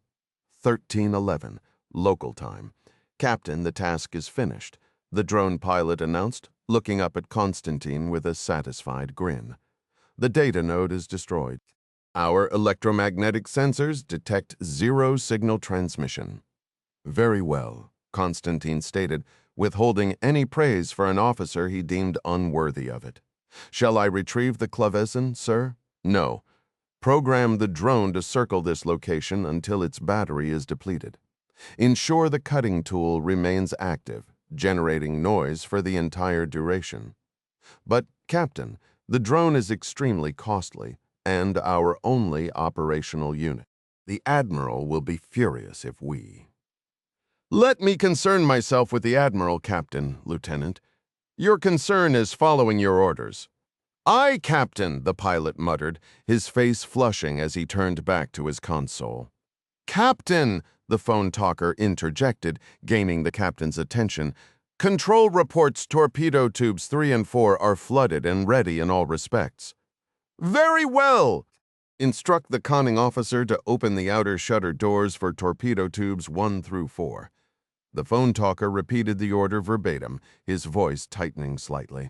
1311, local time. Captain, the task is finished, the drone pilot announced, looking up at Constantin with a satisfied grin. The data node is destroyed. Our electromagnetic sensors detect zero signal transmission. Very well, Constantin stated, withholding any praise for an officer he deemed unworthy of it. Shall I retrieve the clavecin, sir? No. Program the drone to circle this location until its battery is depleted. Ensure the cutting tool remains active, generating noise for the entire duration. But, Captain, the drone is extremely costly and our only operational unit. The Admiral will be furious if we... Let me concern myself with the Admiral, Captain, Lieutenant. Your concern is following your orders. Aye, Captain, the pilot muttered, his face flushing as he turned back to his console. Captain, the phone talker interjected, gaining the captain's attention. Control reports torpedo tubes 3 and 4 are flooded and ready in all respects. Very well! Instruct the conning officer to open the outer shutter doors for torpedo tubes 1 through 4. The phone talker repeated the order verbatim, his voice tightening slightly.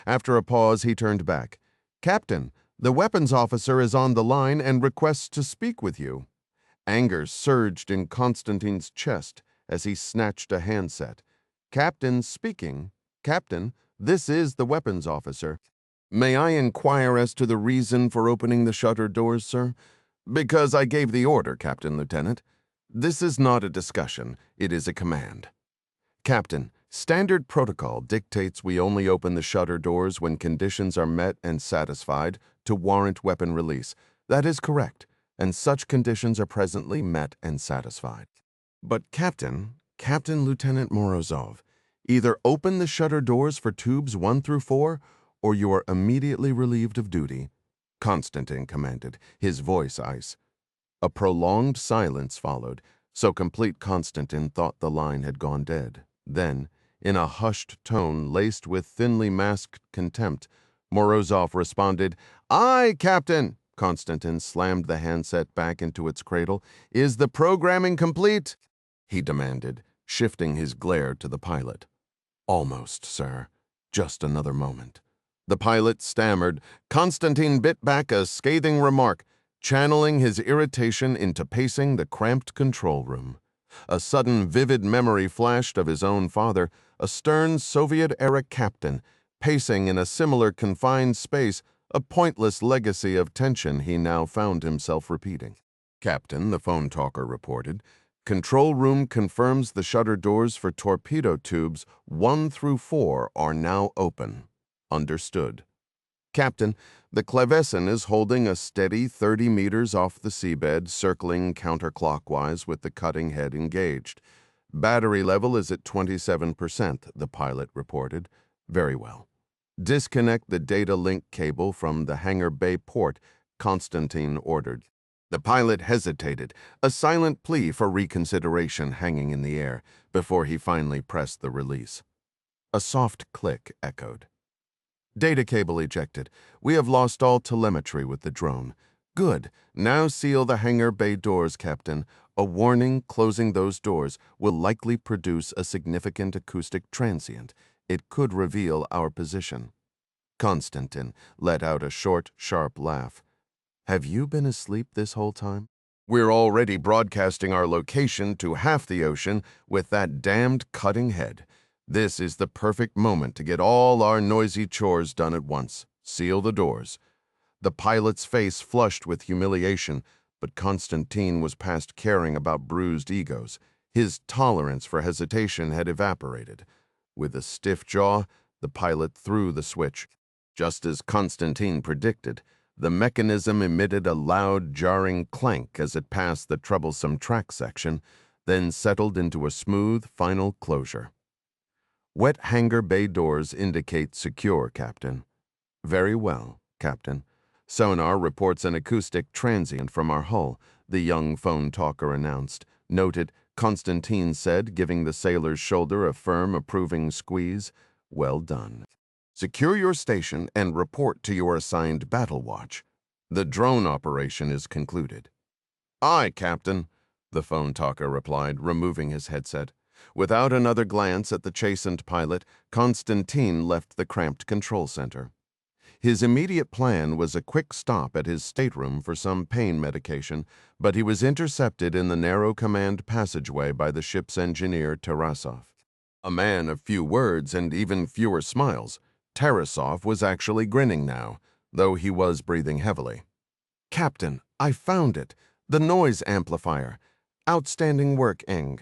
After a pause, he turned back. Captain, the weapons officer is on the line and requests to speak with you. Anger surged in Constantin's chest as he snatched a handset. Captain speaking. Captain, this is the weapons officer. May I inquire as to the reason for opening the shutter doors, sir? Because I gave the order, Captain Lieutenant. This is not a discussion, it is a command. Captain, standard protocol dictates we only open the shutter doors when conditions are met and satisfied to warrant weapon release. That is correct, and such conditions are presently met and satisfied. But Captain Lieutenant Morozov, either open the shutter doors for tubes 1 through 4, or you are immediately relieved of duty, Constantin commanded, his voice ice. A prolonged silence followed, so complete Constantin thought the line had gone dead. Then, in a hushed tone laced with thinly masked contempt, Morozov responded, Aye, Captain! Constantin slammed the handset back into its cradle. Is the programming complete? He demanded, shifting his glare to the pilot. Almost, sir. Just another moment. The pilot stammered. Constantin bit back a scathing remark, channeling his irritation into pacing the cramped control room. A sudden vivid memory flashed of his own father, a stern Soviet-era captain, pacing in a similar confined space, a pointless legacy of tension he now found himself repeating. Captain, the phone talker reported, control room confirms the shutter doors for torpedo tubes 1 through 4 are now open. Understood. Captain, the clavecin is holding a steady 30 meters off the seabed, circling counterclockwise with the cutting head engaged. Battery level is at 27%, the pilot reported. Very well. Disconnect the data link cable from the hangar bay port, Constantin ordered. The pilot hesitated, a silent plea for reconsideration hanging in the air, before he finally pressed the release. A soft click echoed. Data cable ejected. We have lost all telemetry with the drone. Good. Now seal the hangar bay doors, Captain. A warning closing those doors will likely produce a significant acoustic transient. It could reveal our position. Constantin let out a short, sharp laugh. Have you been asleep this whole time? We're already broadcasting our location to half the ocean with that damned cutting head. This is the perfect moment to get all our noisy chores done at once. Seal the doors. The pilot's face flushed with humiliation, but Constantin was past caring about bruised egos. His tolerance for hesitation had evaporated. With a stiff jaw, the pilot threw the switch. Just as Constantin predicted, the mechanism emitted a loud, jarring clank as it passed the troublesome track section, then settled into a smooth, final closure. Wet hangar bay doors indicate secure, Captain. Very well, Captain. Sonar reports an acoustic transient from our hull, the young phone talker announced. Noted, Constantin said, giving the sailor's shoulder a firm, approving squeeze. Well done. Secure your station and report to your assigned battle watch. The drone operation is concluded. Aye, Captain, the phone talker replied, removing his headset. Without another glance at the chastened pilot, Constantin left the cramped control center. His immediate plan was a quick stop at his stateroom for some pain medication, but he was intercepted in the narrow command passageway by the ship's engineer, Tarasov. A man of few words and even fewer smiles, Tarasov was actually grinning now, though he was breathing heavily. "Captain, I found it. The noise amplifier. Outstanding work, Eng,"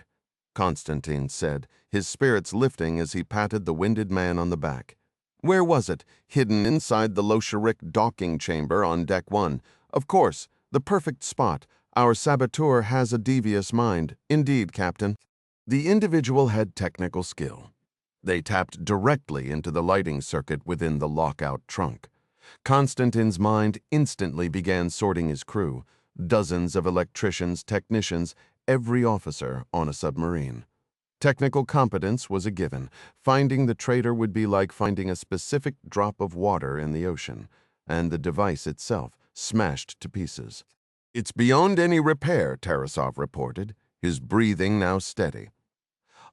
Constantin said, his spirits lifting as he patted the winded man on the back. "Where was it? Hidden inside the Bolshevik docking chamber on Deck 1. Of course, the perfect spot. Our saboteur has a devious mind. Indeed, Captain." The individual had technical skill. They tapped directly into the lighting circuit within the lockout trunk. Constantin's mind instantly began sorting his crew, dozens of electricians, technicians, every officer on a submarine. Technical competence was a given. Finding the traitor would be like finding a specific drop of water in the ocean, and the device itself smashed to pieces. "It's beyond any repair," Tarasov reported, his breathing now steady.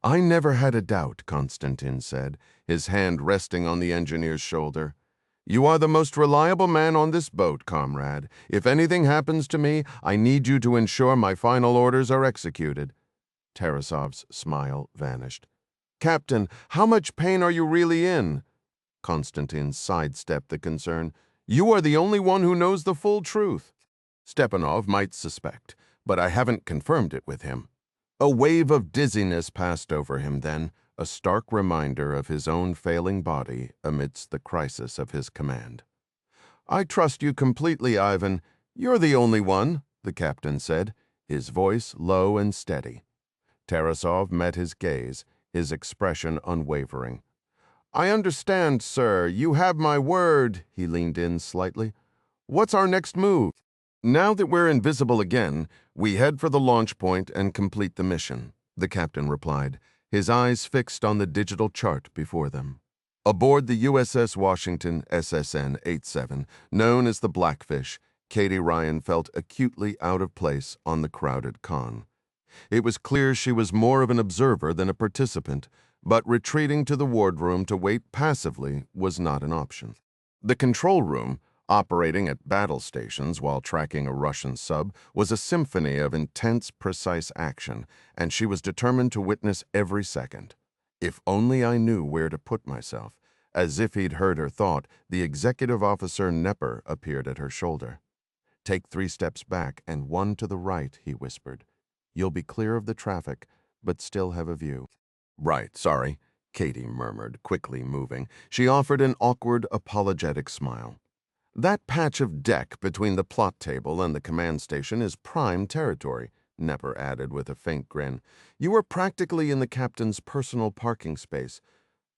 "I never had a doubt," Constantin said, his hand resting on the engineer's shoulder. "You are the most reliable man on this boat, comrade. If anything happens to me, I need you to ensure my final orders are executed." Tarasov's smile vanished. "Captain, how much pain are you really in?" Constantin sidestepped the concern. "You are the only one who knows the full truth." Stepanov might suspect, but I haven't confirmed it with him. A wave of dizziness passed over him then, a stark reminder of his own failing body amidst the crisis of his command. "I trust you completely, Ivan. You're the only one," the captain said, his voice low and steady. Tarasov met his gaze, his expression unwavering. "I understand, sir. You have my word." He leaned in slightly. "What's our next move?" "Now that we're invisible again, we head for the launch point and complete the mission," the captain replied, his eyes fixed on the digital chart before them. Aboard the USS Washington SSN 87, known as the Blackfish, Katie Ryan felt acutely out of place on the crowded con. It was clear she was more of an observer than a participant, but retreating to the wardroom to wait passively was not an option. The control room, operating at battle stations while tracking a Russian sub, was a symphony of intense, precise action, and she was determined to witness every second. "If only I knew where to put myself." As if he'd heard her thought, the executive officer Nepper appeared at her shoulder. "Take 3 steps back and 1 to the right," he whispered. "You'll be clear of the traffic, but still have a view." "Right, sorry," Katie murmured, quickly moving. She offered an awkward, apologetic smile. "That patch of deck between the plot table and the command station is prime territory," Nepper added with a faint grin. "You are practically in the captain's personal parking space."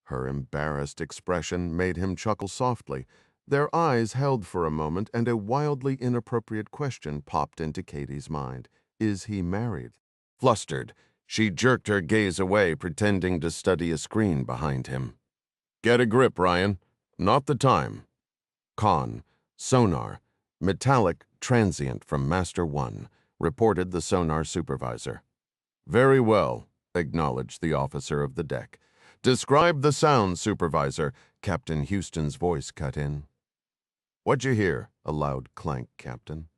Her embarrassed expression made him chuckle softly. Their eyes held for a moment, and a wildly inappropriate question popped into Katie's mind. Is he married? Flustered, she jerked her gaze away, pretending to study a screen behind him. "Get a grip, Ryan. Not the time." "Con, sonar, metallic, transient from Master 1, reported the sonar supervisor. "Very well," acknowledged the officer of the deck. "Describe the sound, supervisor," Captain Houston's voice cut in. "What'd you hear?" A loud clank, Captain.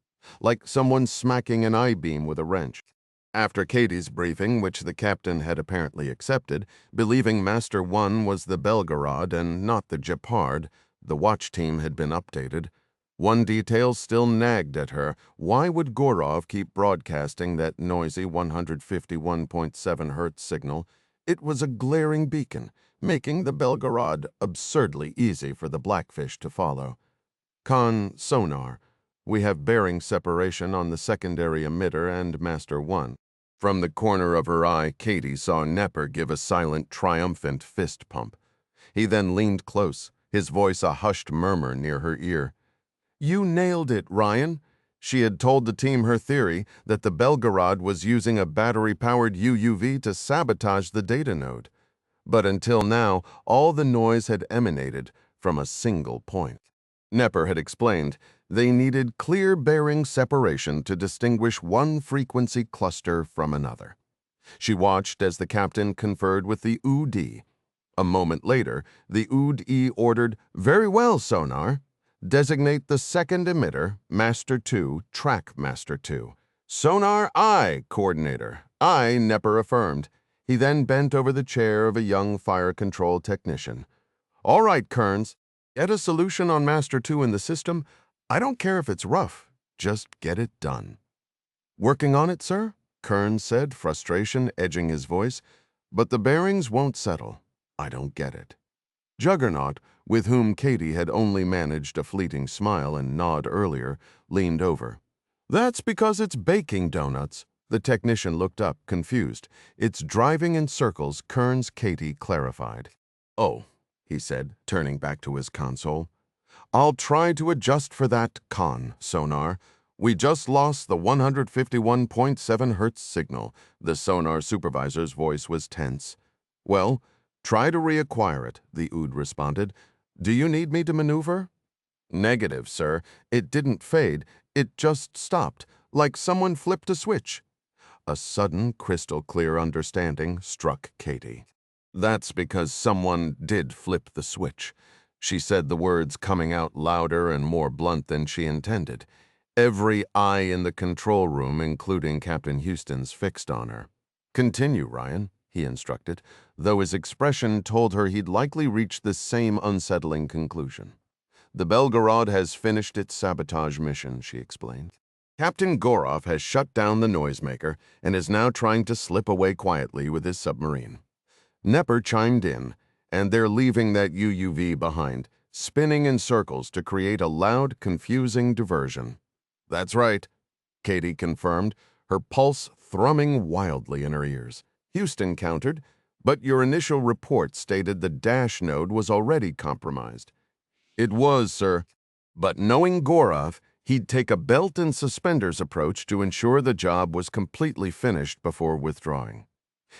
"Like someone smacking an I-beam with a wrench." After Katie's briefing, which the captain had apparently accepted, believing Master 1 was the Belgarod and not the Gepard, the watch team had been updated. One detail still nagged at her. Why would Gorov keep broadcasting that noisy 151.7 Hz signal? It was a glaring beacon, making the Belgarod absurdly easy for the Blackfish to follow. "Con, sonar. We have bearing separation on the secondary emitter and Master 1. From the corner of her eye, Katie saw Nepper give a silent, triumphant fist pump. He then leaned close, his voice a hushed murmur near her ear. "You nailed it, Ryan." She had told the team her theory that the Belgarod was using a battery-powered UUV to sabotage the data node. But until now, all the noise had emanated from a single point. Nepper had explained, They needed clear bearing separation to distinguish one frequency cluster from another. She watched as the captain conferred with the OOD. A moment later, the OOD ordered, "Very well, sonar. Designate the second emitter, Master 2, Track Master 2. Sonar I, Coordinator. I, Nepper affirmed. He then bent over the chair of a young fire control technician. All right, Kearns. Get a solution on Master 2 in the system. I don't care if it's rough. Just get it done." "Working on it, sir?" Kearns said, frustration edging his voice. "But the bearings won't settle. I don't get it." Juggernaut, with whom Katie had only managed a fleeting smile and nod earlier, leaned over. "That's because it's baking donuts." The technician looked up, confused. "It's driving in circles," Kearns Katie clarified. "Oh," he said, turning back to his console. "I'll try to adjust for that, sonar. We just lost the 151.7 Hz signal." The sonar supervisor's voice was tense. "Well, try to reacquire it," the OOD responded. "Do you need me to maneuver?" "Negative, sir. It didn't fade. It just stopped, like someone flipped a switch." A sudden, crystal-clear understanding struck Katie. "That's because someone did flip the switch." She said the words coming out louder and more blunt than she intended. Every eye in the control room, including Captain Houston's, fixed on her. "Continue, Ryan," he instructed, though his expression told her he'd likely reach the same unsettling conclusion. "The Belgarod has finished its sabotage mission," she explained. "Captain Gorov has shut down the noisemaker and is now trying to slip away quietly with his submarine." Nepper chimed in, "And they're leaving that UUV behind, spinning in circles to create a loud, confusing diversion." "That's right," Katie confirmed, her pulse thrumming wildly in her ears. Houston countered, "But your initial report stated the dash node was already compromised." "It was, sir. But knowing Gorov, he'd take a belt and suspenders approach to ensure the job was completely finished before withdrawing.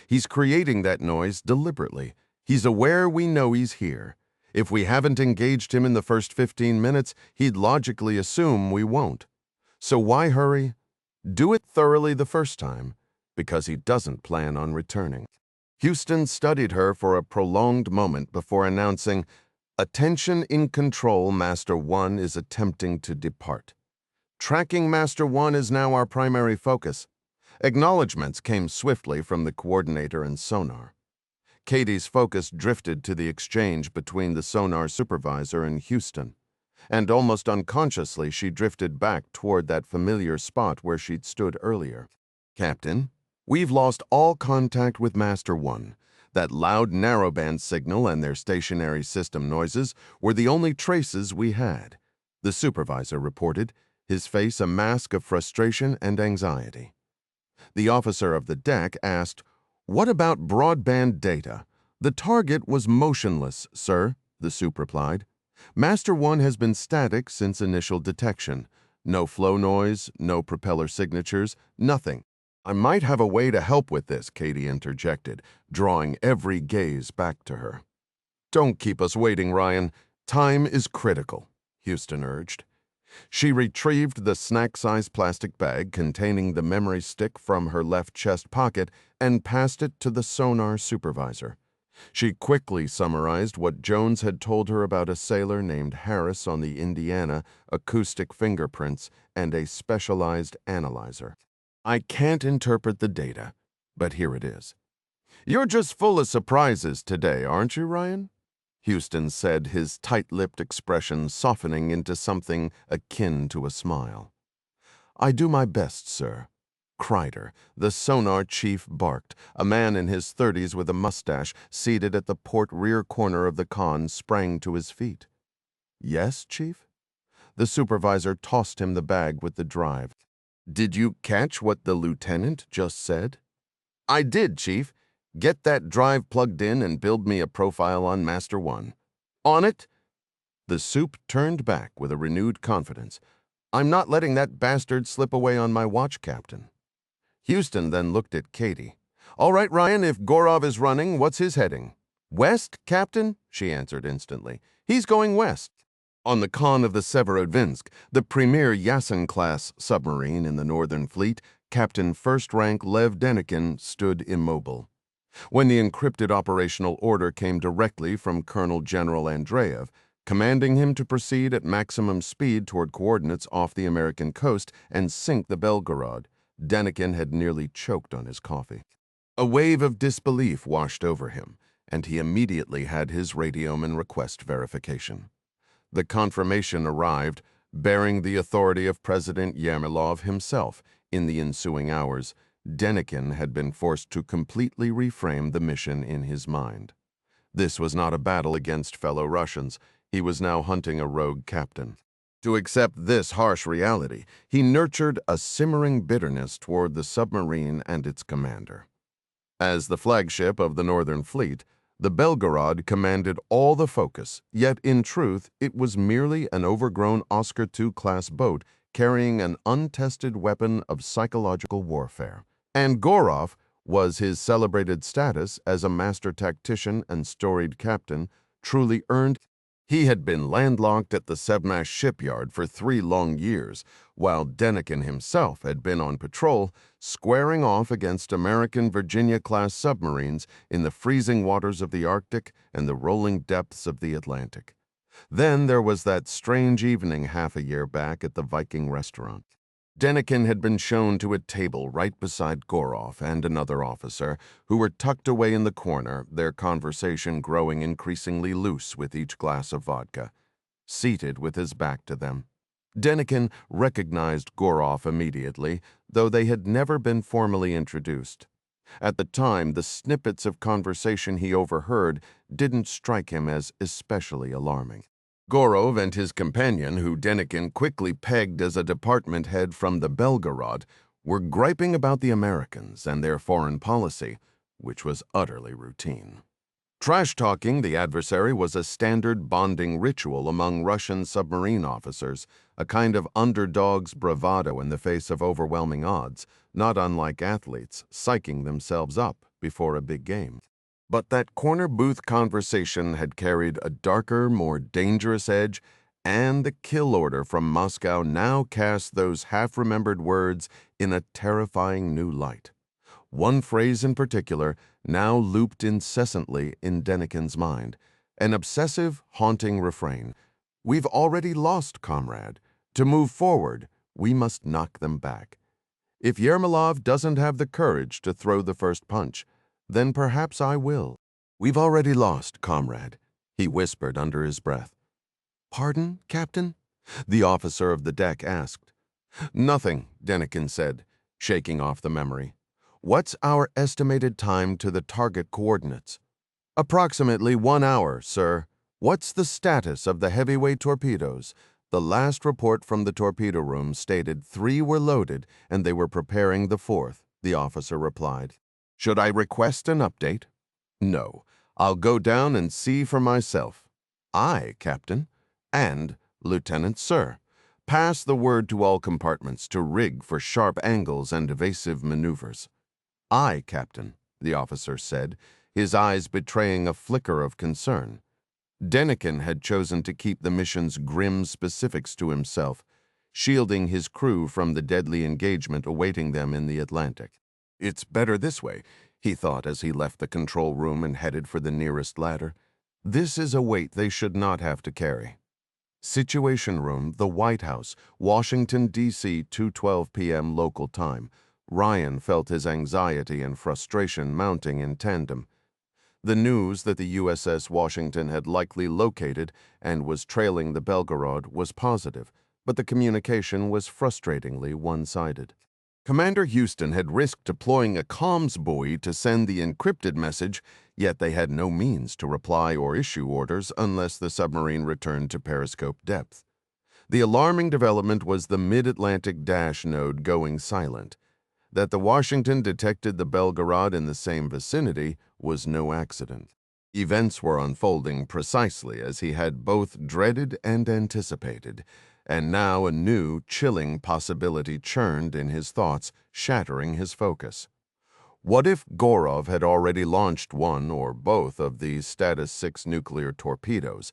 He's creating that noise deliberately. He's aware we know he's here. If we haven't engaged him in the first 15 minutes, he'd logically assume we won't. So why hurry? Do it thoroughly the first time, because he doesn't plan on returning." Houston studied her for a prolonged moment before announcing, "Attention in control, Master 1 is attempting to depart. Tracking Master 1 is now our primary focus." Acknowledgments came swiftly from the coordinator and sonar. Katie's focus drifted to the exchange between the sonar supervisor and Houston, and almost unconsciously she drifted back toward that familiar spot where she'd stood earlier. "Captain, we've lost all contact with Master 1. That loud narrowband signal and their stationary system noises were the only traces we had," the supervisor reported, his face a mask of frustration and anxiety. The officer of the deck asked, "What about broadband data?" "The target was motionless, sir," the sup replied. "Master 1 has been static since initial detection. No flow noise, no propeller signatures, nothing." "I might have a way to help with this," Katie interjected, drawing every gaze back to her. "Don't keep us waiting, Ryan. Time is critical," Houston urged. She retrieved the snack-sized plastic bag containing the memory stick from her left chest pocket and passed it to the sonar supervisor. She quickly summarized what Jones had told her about a sailor named Harris on the Indiana, acoustic fingerprints, and a specialized analyzer. "I can't interpret the data, but here it is." "You're just full of surprises today, aren't you, Ryan?" Houston said, his tight-lipped expression softening into something akin to a smile. "I do my best, sir." Kreider, the sonar chief, barked. A man in his 30s with a mustache, seated at the port rear corner of the con, sprang to his feet. "Yes, Chief?" The supervisor tossed him the bag with the drive. "Did you catch what the lieutenant just said?" "I did, Chief. Get that drive plugged in and build me a profile on Master 1. On it?" The sup turned back with a renewed confidence. "I'm not letting that bastard slip away on my watch, Captain." Houston then looked at Katie. "All right, Ryan, if Gorov is running, what's his heading?" "West, Captain," she answered instantly. "He's going west." On the con of the Severodvinsk, the premier Yasen-class submarine in the Northern Fleet, Captain First Rank Lev Denikin stood immobile. When the encrypted operational order came directly from Colonel General Andreev, commanding him to proceed at maximum speed toward coordinates off the American coast and sink the Belgarod, Denikin had nearly choked on his coffee. A wave of disbelief washed over him, and he immediately had his radioman request verification. The confirmation arrived, bearing the authority of President Yermolov himself. In the ensuing hours, Denikin had been forced to completely reframe the mission in his mind. This was not a battle against fellow Russians. He was now hunting a rogue captain. To accept this harsh reality, he nurtured a simmering bitterness toward the submarine and its commander. As the flagship of the Northern Fleet, the Belgarod commanded all the focus, yet in truth it was merely an overgrown Oscar II-class boat carrying an untested weapon of psychological warfare. And Gorov was his celebrated status as a master tactician and storied captain truly earned. He had been landlocked at the Sevmash shipyard for 3 long years, while Denikin himself had been on patrol, squaring off against American Virginia-class submarines in the freezing waters of the Arctic and the rolling depths of the Atlantic. Then there was that strange evening half a year back at the Viking restaurant. Denikin had been shown to a table right beside Gorov and another officer, who were tucked away in the corner, their conversation growing increasingly loose with each glass of vodka. Seated with his back to them, Denikin recognized Gorov immediately, though they had never been formally introduced. At the time, the snippets of conversation he overheard didn't strike him as especially alarming. Gorov and his companion, who Denikin quickly pegged as a department head from the Belgarod, were griping about the Americans and their foreign policy, which was utterly routine. Trash-talking the adversary was a standard bonding ritual among Russian submarine officers, a kind of underdog's bravado in the face of overwhelming odds, not unlike athletes psyching themselves up before a big game. But that corner booth conversation had carried a darker, more dangerous edge, and the kill order from Moscow now cast those half-remembered words in a terrifying new light. One phrase in particular now looped incessantly in Denikin's mind, an obsessive, haunting refrain. "We've already lost, comrade. To move forward, we must knock them back. If Yermolov doesn't have the courage to throw the first punch, then perhaps I will." "We've already lost, comrade," he whispered under his breath. "Pardon, Captain?" the officer of the deck asked. "Nothing," Denikin said, shaking off the memory. "What's our estimated time to the target coordinates?" "Approximately 1 hour, sir. What's the status of the heavyweight torpedoes?" The last report from the torpedo room stated 3 were loaded and they were preparing the 4th, the officer replied. "Should I request an update?" "No. I'll go down and see for myself." "Aye, Captain." "And, Lieutenant, sir, pass the word to all compartments to rig for sharp angles and evasive maneuvers." "Aye, Captain," the officer said, his eyes betraying a flicker of concern. Denikin had chosen to keep the mission's grim specifics to himself, shielding his crew from the deadly engagement awaiting them in the Atlantic. "It's better this way," he thought as he left the control room and headed for the nearest ladder. "This is a weight they should not have to carry." Situation Room, the White House, Washington, D.C., 2:12 p.m. local time. Ryan felt his anxiety and frustration mounting in tandem. The news that the USS Washington had likely located and was trailing the Belgarod was positive, but the communication was frustratingly one-sided. Commander Houston had risked deploying a comms buoy to send the encrypted message, yet they had no means to reply or issue orders unless the submarine returned to periscope depth. The alarming development was the mid-Atlantic dash node going silent. That the Washington detected the Belgarod in the same vicinity was no accident. Events were unfolding precisely as he had both dreaded and anticipated, and now a new, chilling possibility churned in his thoughts, shattering his focus. What if Gorov had already launched one or both of these Status 6 nuclear torpedoes?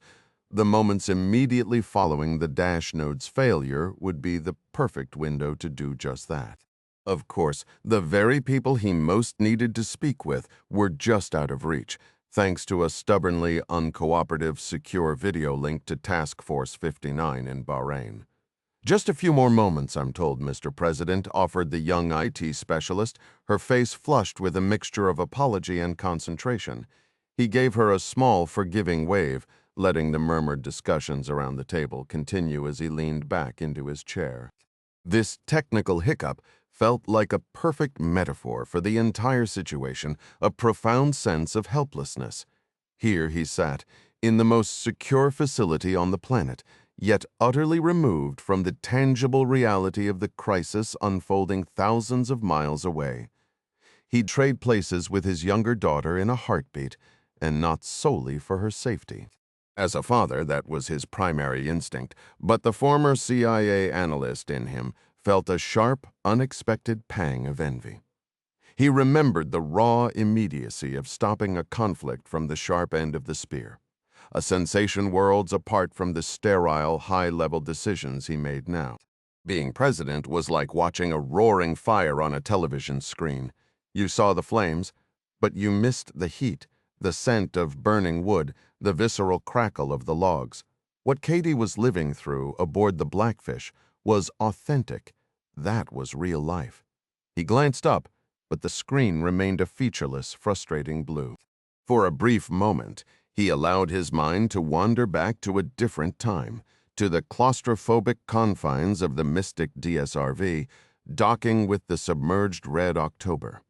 The moments immediately following the dash node's failure would be the perfect window to do just that. Of course, the very people he most needed to speak with were just out of reach, thanks to a stubbornly uncooperative secure video link to Task Force 59 in Bahrain. Just a few more moments, I'm told, Mr. President, offered the young IT specialist, her face flushed with a mixture of apology and concentration. He gave her a small, forgiving wave, letting the murmured discussions around the table continue as he leaned back into his chair. This technical hiccup felt like a perfect metaphor for the entire situation, a profound sense of helplessness. Here he sat, in the most secure facility on the planet, yet utterly removed from the tangible reality of the crisis unfolding thousands of miles away. He'd trade places with his younger daughter in a heartbeat, and not solely for her safety. As a father, that was his primary instinct, but the former CIA analyst in him felt a sharp, unexpected pang of envy. He remembered the raw immediacy of stopping a conflict from the sharp end of the spear, a sensation worlds apart from the sterile, high-level decisions he made now. Being president was like watching a roaring fire on a television screen. You saw the flames, but you missed the heat, the scent of burning wood, the visceral crackle of the logs. What Katie was living through aboard the Blackfish was authentic. That was real life. He glanced up, but the screen remained a featureless, frustrating blue. For a brief moment, he allowed his mind to wander back to a different time, to the claustrophobic confines of the mystic DSRV, docking with the submerged red October.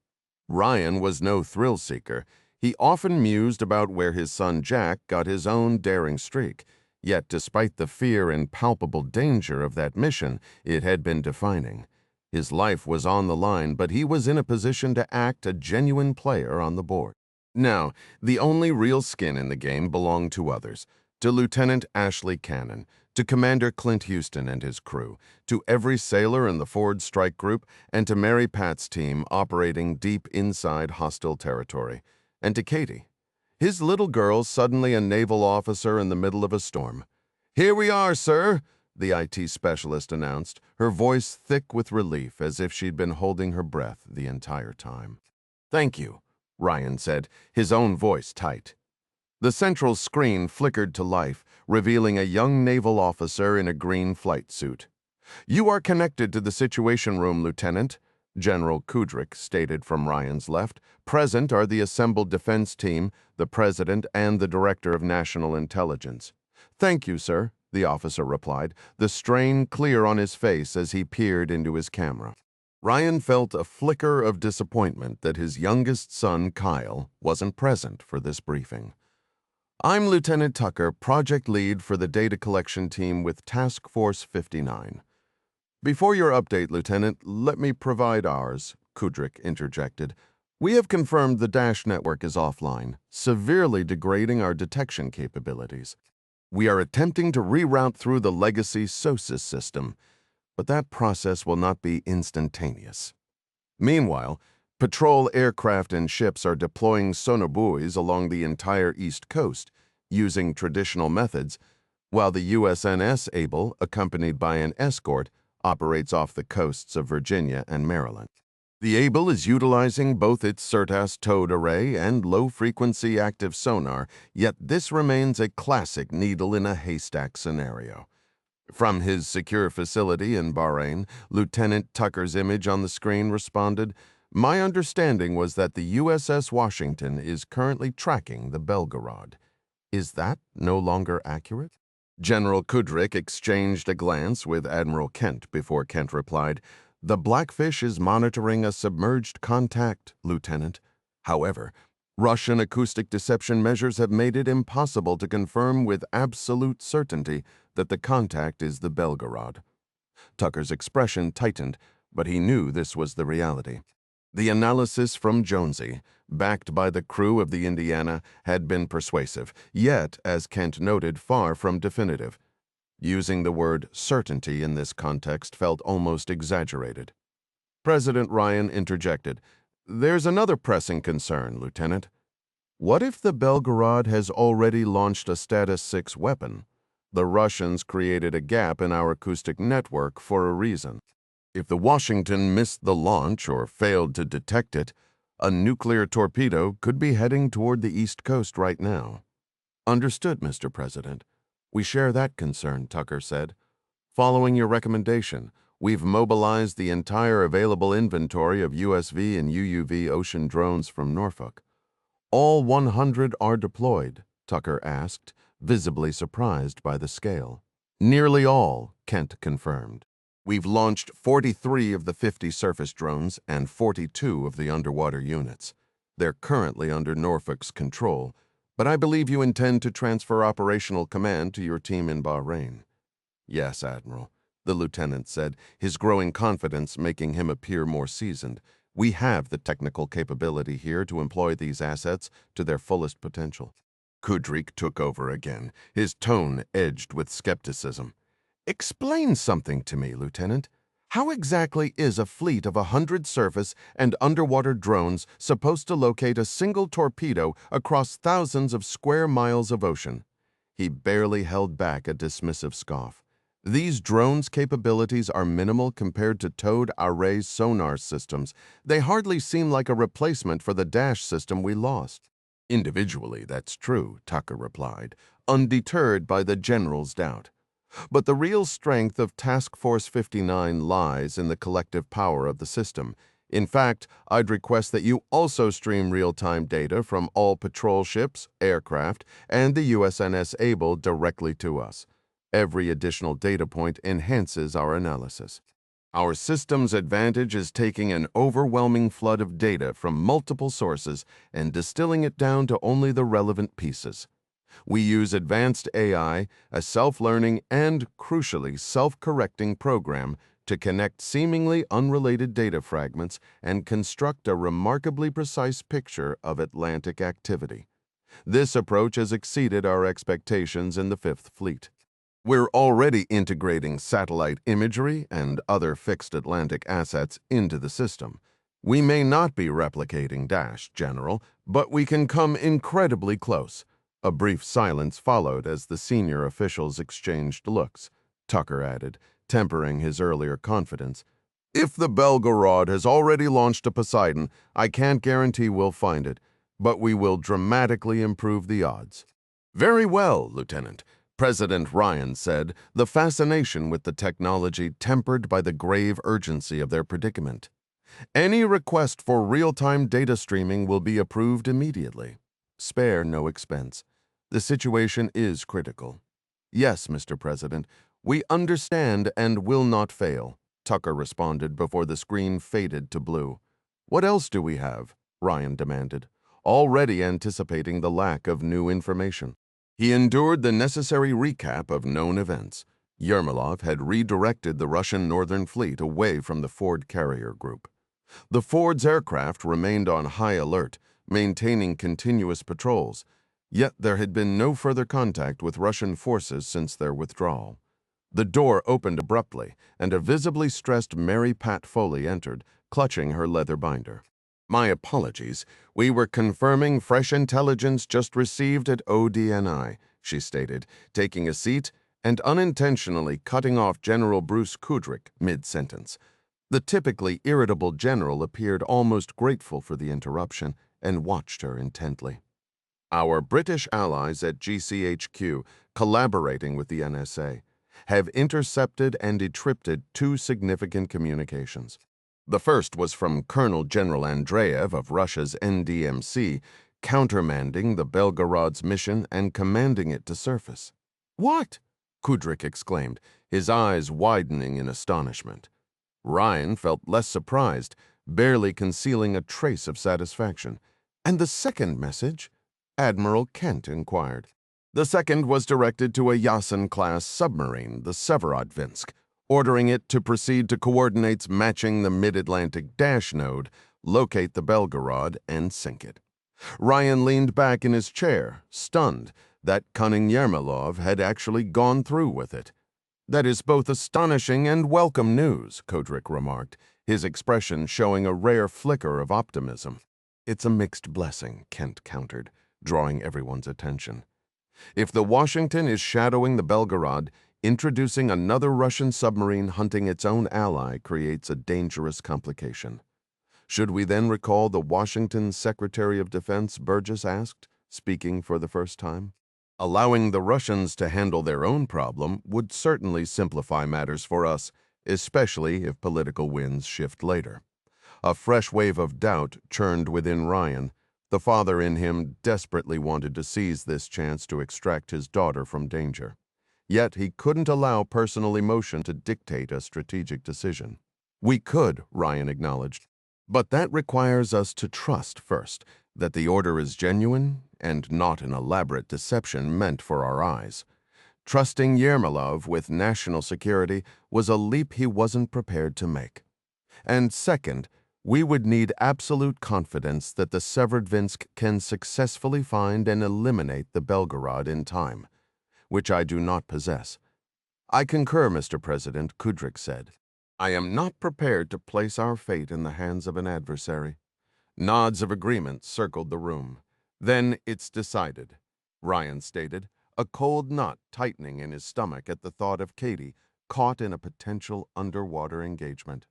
Ryan was no thrill-seeker. He often mused about where his son Jack got his own daring streak, yet despite the fear and palpable danger of that mission, it had been defining. His life was on the line, but he was in a position to act a genuine player on the board. Now, the only real skin in the game belonged to others, to Lieutenant Ashley Cannon, to Commander Clint Houston and his crew, to every sailor in the Ford Strike Group, and to Mary Pat's team operating deep inside hostile territory, and to Katie, his little girl suddenly a naval officer in the middle of a storm. "Here we are, sir," the IT specialist announced, her voice thick with relief as if she'd been holding her breath the entire time. "Thank you," Ryan said, his own voice tight. The central screen flickered to life, revealing a young naval officer in a green flight suit. "You are connected to the Situation Room, Lieutenant," General Kudrick stated from Ryan's left. "Present are the assembled defense team, the President, and the Director of National Intelligence." "Thank you, sir," the officer replied, the strain clear on his face as he peered into his camera. Ryan felt a flicker of disappointment that his youngest son, Kyle, wasn't present for this briefing. "I'm Lieutenant Tucker, project lead for the data collection team with Task Force 59. "Before your update, Lieutenant, let me provide ours," Kudrick interjected. "We have confirmed the Dash network is offline, severely degrading our detection capabilities. We are attempting to reroute through the legacy SOSIS system, but that process will not be instantaneous. Meanwhile, patrol aircraft and ships are deploying sonobuoys along the entire East Coast, using traditional methods, while the USNS Able, accompanied by an escort, operates off the coasts of Virginia and Maryland. The Able is utilizing both its CERTAS towed array and low-frequency active sonar, yet this remains a classic needle-in-a-haystack scenario. From his secure facility in Bahrain, Lieutenant Tucker's image on the screen responded, "My understanding was that the USS Washington is currently tracking the Belgarod. Is that no longer accurate?" General Kudrick exchanged a glance with Admiral Kent before Kent replied, "The Blackfish is monitoring a submerged contact, Lieutenant. However, Russian acoustic deception measures have made it impossible to confirm with absolute certainty that the contact is the Belgarod." Tucker's expression tightened, but he knew this was the reality. The analysis from Jonesy, backed by the crew of the Indiana, had been persuasive, yet, as Kent noted, far from definitive. Using the word certainty in this context felt almost exaggerated. President Ryan interjected, "There's another pressing concern, Lieutenant." What if the Belgarod has already launched a Status 6 weapon? The Russians created a gap in our acoustic network for a reason. If the Washington missed the launch or failed to detect it, a nuclear torpedo could be heading toward the East Coast right now. Understood, Mr. President. We share that concern, Tucker said. Following your recommendation, we've mobilized the entire available inventory of USV and UUV ocean drones from Norfolk. All 100 are deployed, Tucker asked, visibly surprised by the scale. Nearly all, Kent confirmed. We've launched 43 of the 50 surface drones and 42 of the underwater units. They're currently under Norfolk's control, but I believe you intend to transfer operational command to your team in Bahrain. Yes, Admiral, the lieutenant said, his growing confidence making him appear more seasoned. We have the technical capability here to employ these assets to their fullest potential. Kudryk took over again, his tone edged with skepticism. Explain something to me, Lieutenant. How exactly is a fleet of 100 surface and underwater drones supposed to locate a single torpedo across thousands of square miles of ocean? He barely held back a dismissive scoff. These drones' capabilities are minimal compared to towed array sonar systems. They hardly seem like a replacement for the dash system we lost. Individually, that's true, Tucker replied, undeterred by the general's doubt. But the real strength of Task Force 59 lies in the collective power of the system. In fact, I'd request that you also stream real-time data from all patrol ships, aircraft, and the USNS Able directly to us. Every additional data point enhances our analysis. Our system's advantage is taking an overwhelming flood of data from multiple sources and distilling it down to only the relevant pieces. We use advanced AI, a self-learning and, crucially, self-correcting program to connect seemingly unrelated data fragments and construct a remarkably precise picture of Atlantic activity. This approach has exceeded our expectations in the Fifth Fleet. We're already integrating satellite imagery and other fixed Atlantic assets into the system. We may not be replicating Dash, General, but we can come incredibly close. A brief silence followed as the senior officials exchanged looks. Tucker added, tempering his earlier confidence. If the Belgarod has already launched a Poseidon, I can't guarantee we'll find it, but we will dramatically improve the odds. Very well, Lieutenant. President Ryan said, the fascination with the technology tempered by the grave urgency of their predicament. Any request for real-time data streaming will be approved immediately. Spare no expense. The situation is critical. Yes, Mr. President, we understand and will not fail, Tucker responded before the screen faded to blue. What else do we have? Ryan demanded, already anticipating the lack of new information. He endured the necessary recap of known events. Yermolov had redirected the Russian Northern Fleet away from the Ford carrier group. The Ford's aircraft remained on high alert, maintaining continuous patrols, yet there had been no further contact with Russian forces since their withdrawal. The door opened abruptly, and a visibly stressed Mary Pat Foley entered, clutching her leather binder. My apologies. We were confirming fresh intelligence just received at ODNI, she stated, taking a seat and unintentionally cutting off General Bruce Kudryk mid-sentence. The typically irritable general appeared almost grateful for the interruption and watched her intently. Our British allies at GCHQ, collaborating with the NSA, have intercepted and decrypted two significant communications. The first was from Colonel General Andreev of Russia's NDMC, countermanding the Belgarod's mission and commanding it to surface. What? Kudryk exclaimed, his eyes widening in astonishment. Ryan felt less surprised, barely concealing a trace of satisfaction. And the second message? Admiral Kent inquired. The second was directed to a Yasen-class submarine, the Severodvinsk, ordering it to proceed to coordinates matching the mid-Atlantic dash node, locate the Belgarod, and sink it. Ryan leaned back in his chair, stunned. That cunning Yermolov had actually gone through with it. That is both astonishing and welcome news, Kudryk remarked, his expression showing a rare flicker of optimism. It's a mixed blessing, Kent countered. drawing everyone's attention. If the Washington is shadowing the Belgarod, introducing another Russian submarine hunting its own ally creates a dangerous complication. Should we then recall the Washington Secretary of Defense, Burgess asked, speaking for the first time? Allowing the Russians to handle their own problem would certainly simplify matters for us, especially if political winds shift later. A fresh wave of doubt churned within Ryan. The father in him desperately wanted to seize this chance to extract his daughter from danger. Yet he couldn't allow personal emotion to dictate a strategic decision. We could, Ryan acknowledged, but that requires us to trust first that the order is genuine and not an elaborate deception meant for our eyes. Trusting Yermolov with national security was a leap he wasn't prepared to make. And second, we would need absolute confidence that the Severodvinsk can successfully find and eliminate the Belgorod in time, which I do not possess. I concur, Mr. President, Kudryk said. I am not prepared to place our fate in the hands of an adversary. Nods of agreement circled the room. Then it's decided, Ryan stated, a cold knot tightening in his stomach at the thought of Katie caught in a potential underwater engagement.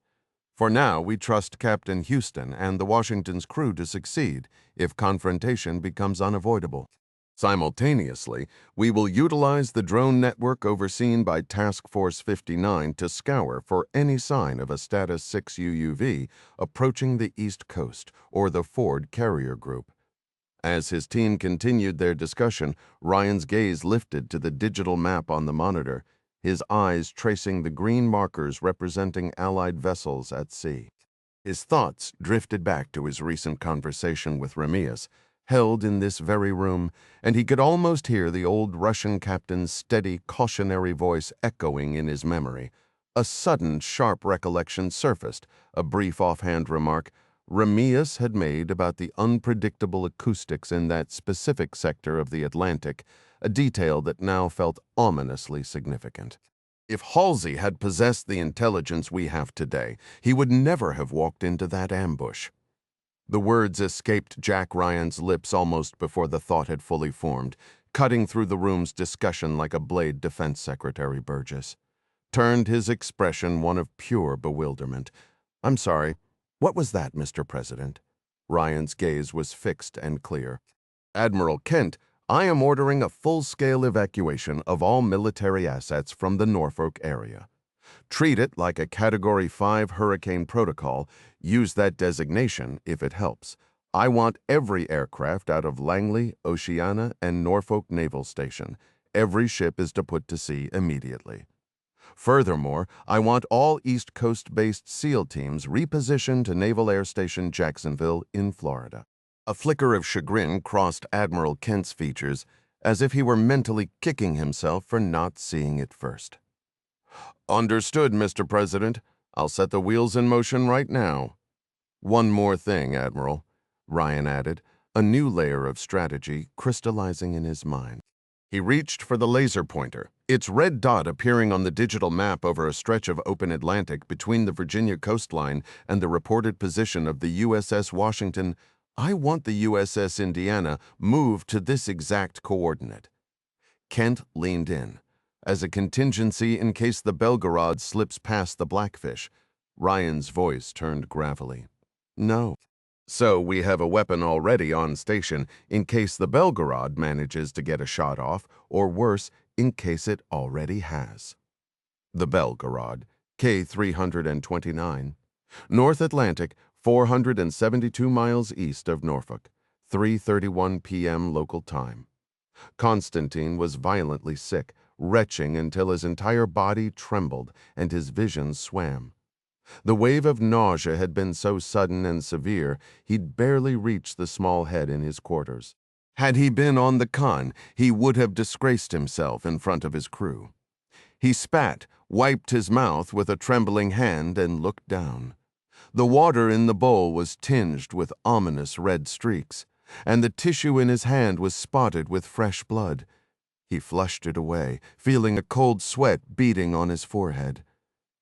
For now, we trust Captain Houston and the Washington's crew to succeed if confrontation becomes unavoidable. Simultaneously, we will utilize the drone network overseen by Task Force 59 to scour for any sign of a Status 6 UUV approaching the East Coast or the Ford Carrier Group. As his team continued their discussion, Ryan's gaze lifted to the digital map on the monitor, his eyes tracing the green markers representing Allied vessels at sea. His thoughts drifted back to his recent conversation with Ramius, held in this very room, and he could almost hear the old Russian captain's steady, cautionary voice echoing in his memory. A sudden, sharp recollection surfaced, a brief offhand remark Ramius had made about the unpredictable acoustics in that specific sector of the Atlantic, a detail that now felt ominously significant. If Halsey had possessed the intelligence we have today, he would never have walked into that ambush. The words escaped Jack Ryan's lips almost before the thought had fully formed, cutting through the room's discussion like a blade, Defense Secretary Burgess turned his expression one of pure bewilderment. I'm sorry, what was that, Mr. President? Ryan's gaze was fixed and clear. Admiral Kent, I am ordering a full-scale evacuation of all military assets from the Norfolk area. Treat it like a Category 5 hurricane protocol. Use that designation if it helps. I want every aircraft out of Langley, Oceana, and Norfolk Naval Station. Every ship is to put to sea immediately. Furthermore, I want all East Coast-based SEAL teams repositioned to Naval Air Station Jacksonville in Florida. A flicker of chagrin crossed Admiral Kent's features, as if he were mentally kicking himself for not seeing it first. Understood, Mr. President. I'll set the wheels in motion right now. One more thing, Admiral, Ryan added, a new layer of strategy crystallizing in his mind. He reached for the laser pointer, its red dot appearing on the digital map over a stretch of open Atlantic between the Virginia coastline and the reported position of the USS Washington. I want the USS Indiana moved to this exact coordinate. Kent leaned in. As a contingency in case the Belgarod slips past the Blackfish, Ryan's voice turned gravelly. No. So we have a weapon already on station in case the Belgarod manages to get a shot off, or worse, in case it already has. The Belgarod, K-329, North Atlantic, 472 miles east of Norfolk, 3:31 p.m. local time. Constantin was violently sick, retching until his entire body trembled and his vision swam. The wave of nausea had been so sudden and severe, he'd barely reached the small head in his quarters. Had he been on the Con, he would have disgraced himself in front of his crew. He spat, wiped his mouth with a trembling hand, and looked down. The water in the bowl was tinged with ominous red streaks, and the tissue in his hand was spotted with fresh blood. He flushed it away, feeling a cold sweat beading on his forehead.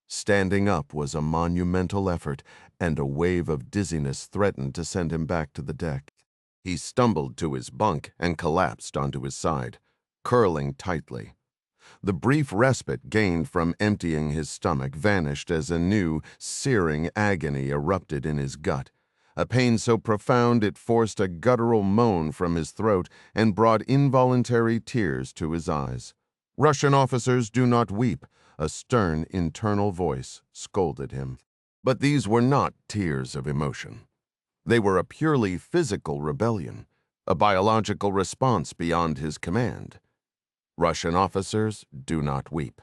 Standing up was a monumental effort, and a wave of dizziness threatened to send him back to the deck. He stumbled to his bunk and collapsed onto his side, curling tightly. The brief respite gained from emptying his stomach vanished as a new, searing agony erupted in his gut, a pain so profound it forced a guttural moan from his throat and brought involuntary tears to his eyes. "Russian officers do not weep," a stern internal voice scolded him. But these were not tears of emotion. They were a purely physical rebellion, a biological response beyond his command. Russian officers do not weep.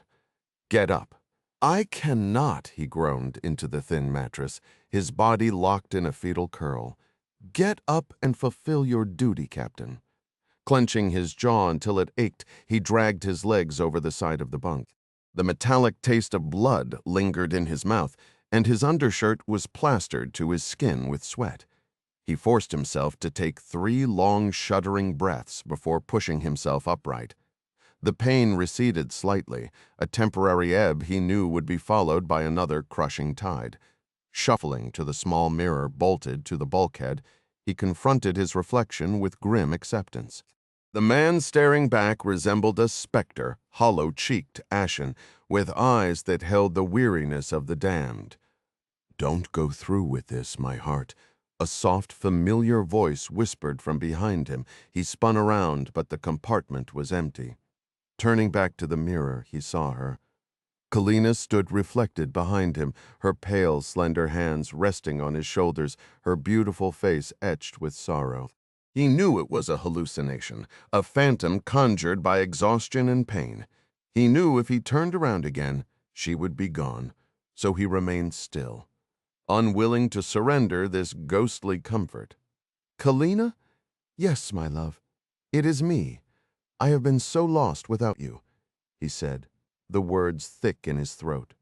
Get up. "I cannot," he groaned into the thin mattress, his body locked in a fetal curl. "Get up and fulfill your duty, Captain." Clenching his jaw until it ached, he dragged his legs over the side of the bunk. The metallic taste of blood lingered in his mouth, and his undershirt was plastered to his skin with sweat. He forced himself to take 3 long, shuddering breaths before pushing himself upright. The pain receded slightly, a temporary ebb he knew would be followed by another crushing tide. Shuffling to the small mirror bolted to the bulkhead, he confronted his reflection with grim acceptance. The man staring back resembled a specter, hollow-cheeked, ashen, with eyes that held the weariness of the damned. "Don't go through with this, my heart," a soft, familiar voice whispered from behind him. He spun around, but the compartment was empty. Turning back to the mirror, he saw her. Kalina stood reflected behind him, her pale, slender hands resting on his shoulders, her beautiful face etched with sorrow. He knew it was a hallucination, a phantom conjured by exhaustion and pain. He knew if he turned around again, she would be gone, so he remained still, unwilling to surrender this ghostly comfort. "Kalina? Yes, my love. It is me. I have been so lost without you," he said, the words thick in his throat.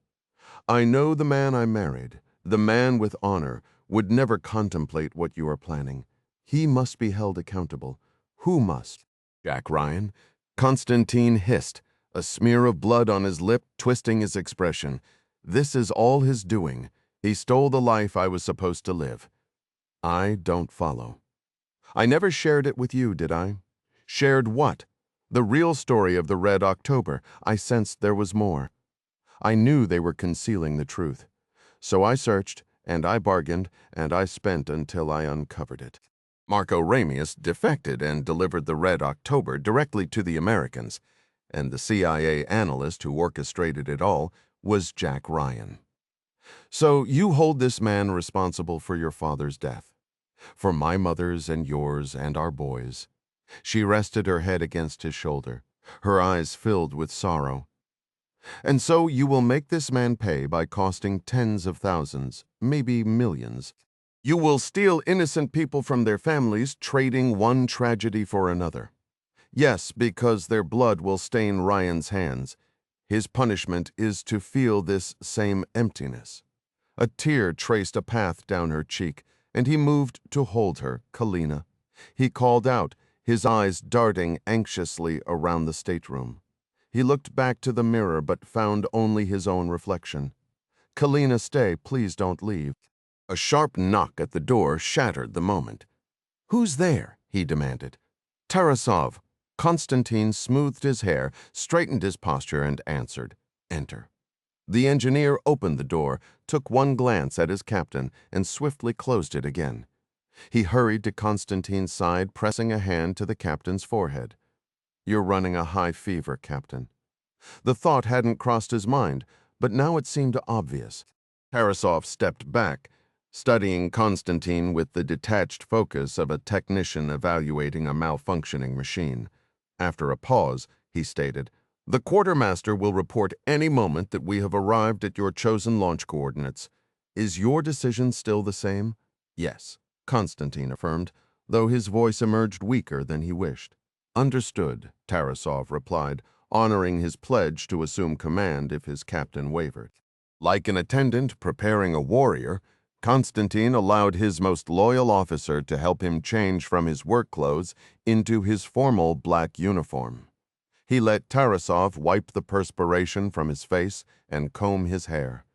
"I know the man I married, the man with honor, would never contemplate what you are planning. He must be held accountable." "Who must?" "Jack Ryan." Constantin hissed, a smear of blood on his lip twisting his expression. "This is all his doing. He stole the life I was supposed to live. I don't follow. I never shared it with you, did I? Shared what? The real story of the Red October. I sensed there was more. I knew they were concealing the truth. So I searched, and I bargained, and I spent until I uncovered it." Marco Ramius defected and delivered the Red October directly to the Americans, and the CIA analyst who orchestrated it all was Jack Ryan. "So you hold this man responsible for your father's death, for my mother's and yours and our boys." She rested her head against his shoulder, her eyes filled with sorrow. "And so you will make this man pay by costing tens of thousands, maybe millions. You will steal innocent people from their families, trading one tragedy for another. Yes, because their blood will stain Ryan's hands. His punishment is to feel this same emptiness." A tear traced a path down her cheek, and he moved to hold her, "Kalina." He called out, his eyes darting anxiously around the stateroom. He looked back to the mirror but found only his own reflection. "Kalina, stay, please don't leave." A sharp knock at the door shattered the moment. "Who's there?" he demanded. "Tarasov." Constantin smoothed his hair, straightened his posture, and answered, "Enter." The engineer opened the door, took one glance at his captain, and swiftly closed it again. He hurried to Constantin's side, pressing a hand to the captain's forehead. "You're running a high fever, Captain." The thought hadn't crossed his mind, but now it seemed obvious. Tarasov stepped back, studying Constantin with the detached focus of a technician evaluating a malfunctioning machine. After a pause, he stated, "The quartermaster will report any moment that we have arrived at your chosen launch coordinates. Is your decision still the same?" "Yes," Constantin affirmed, though his voice emerged weaker than he wished. "Understood," Tarasov replied, honoring his pledge to assume command if his captain wavered. Like an attendant preparing a warrior, Constantin allowed his most loyal officer to help him change from his work clothes into his formal black uniform. He let Tarasov wipe the perspiration from his face and comb his hair.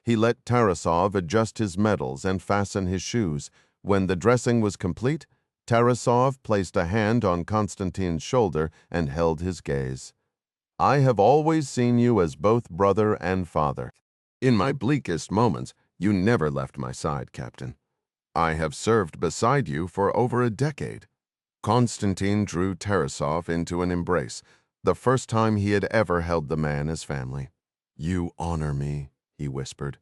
He let Tarasov adjust his medals and fasten his shoes. When the dressing was complete, Tarasov placed a hand on Constantin's shoulder and held his gaze. "I have always seen you as both brother and father. In my bleakest moments, you never left my side, Captain. I have served beside you for over a decade." Constantin drew Tarasov into an embrace, the first time he had ever held the man as family. "You honor me," he whispered.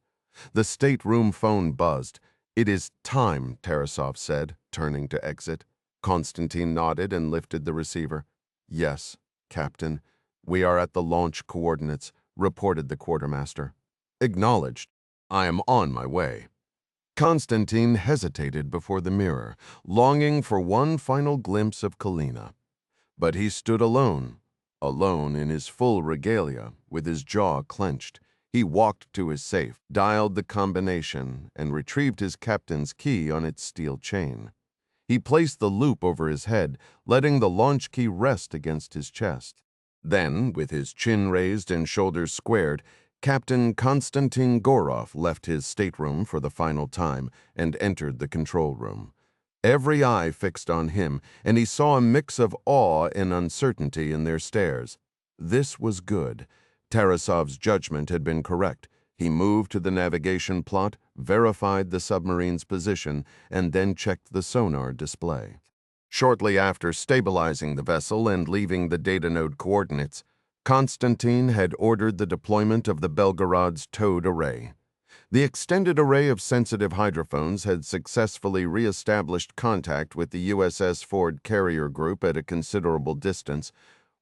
The stateroom phone buzzed. "It is time," Tarasov said, turning to exit. Constantin nodded and lifted the receiver. "Yes, Captain. We are at the launch coordinates," reported the quartermaster. "Acknowledged. I am on my way." Constantin hesitated before the mirror, longing for one final glimpse of Kalina. But he stood alone in his full regalia, with his jaw clenched. He walked to his safe, dialed the combination, and retrieved his captain's key on its steel chain. He placed the loop over his head, letting the launch key rest against his chest. Then, with his chin raised and shoulders squared, Captain Constantin Gorov left his stateroom for the final time and entered the control room. Every eye fixed on him, and he saw a mix of awe and uncertainty in their stares. This was good. Tarasov's judgment had been correct. He moved to the navigation plot, verified the submarine's position, and then checked the sonar display. Shortly after stabilizing the vessel and leaving the data node coordinates, Constantin had ordered the deployment of the Belgarod's towed array. The extended array of sensitive hydrophones had successfully re-established contact with the USS Ford carrier group at a considerable distance.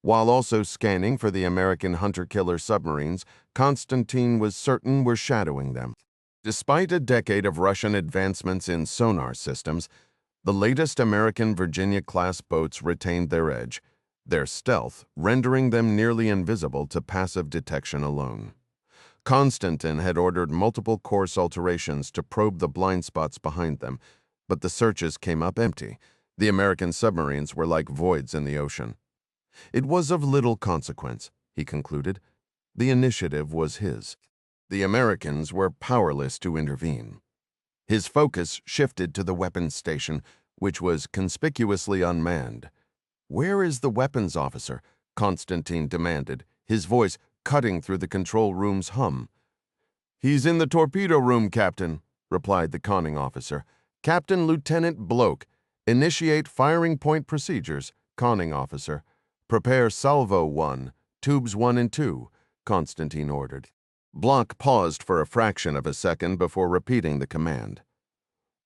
While also scanning for the American hunter-killer submarines Constantin was certain were shadowing them. Despite a decade of Russian advancements in sonar systems, the latest American Virginia-class boats retained their edge, their stealth rendering them nearly invisible to passive detection alone. Constantin had ordered multiple course alterations to probe the blind spots behind them, but the searches came up empty. The American submarines were like voids in the ocean. It was of little consequence, he concluded. The initiative was his. The Americans were powerless to intervene. His focus shifted to the weapons station, which was conspicuously unmanned. "Where is the weapons officer?" Constantin demanded, his voice cutting through the control room's hum. "He's in the torpedo room, Captain," replied the conning officer. "Captain Lieutenant Bloke. Initiate firing point procedures." Conning officer. "Prepare salvo 1, tubes 1 and 2, Constantin ordered. Block paused for a fraction of a second before repeating the command.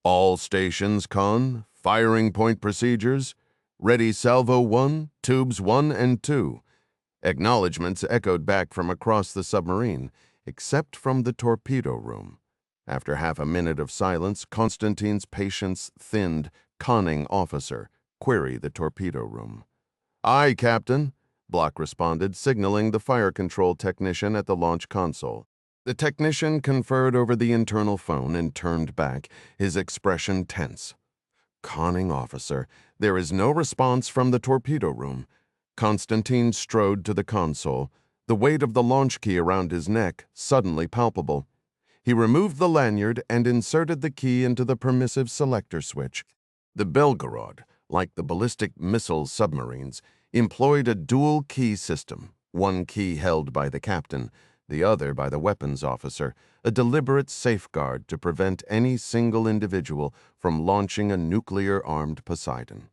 "All stations, Con. Firing point procedures. Ready salvo 1, tubes 1 and 2. Acknowledgements echoed back from across the submarine, except from the torpedo room. After half a minute of silence, Constantin's patience thinned. "Conning officer, query the torpedo room." "Aye, Captain," Block responded, signaling the fire control technician at the launch console. The technician conferred over the internal phone and turned back, his expression tense. "Conning officer, there is no response from the torpedo room." Constantin strode to the console, the weight of the launch key around his neck suddenly palpable. He removed the lanyard and inserted the key into the permissive selector switch. The Belgarod, like the ballistic missile submarines, employed a dual key system, one key held by the captain, the other by the weapons officer, a deliberate safeguard to prevent any single individual from launching a nuclear-armed Poseidon.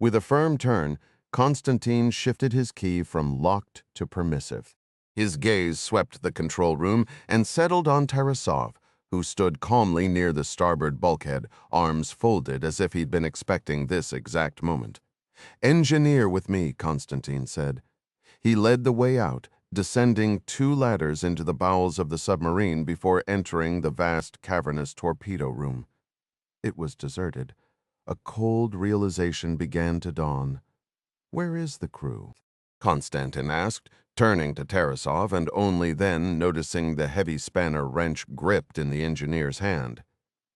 With a firm turn, Constantin shifted his key from locked to permissive. His gaze swept the control room and settled on Tarasov, who stood calmly near the starboard bulkhead, arms folded as if he'd been expecting this exact moment. "Engineer with me," Constantin said. He led the way out, descending 2 ladders into the bowels of the submarine before entering the vast, cavernous torpedo room. It was deserted. A cold realization began to dawn. "Where is the crew?" Constantin asked, turning to Tarasov and only then noticing the heavy spanner wrench gripped in the engineer's hand.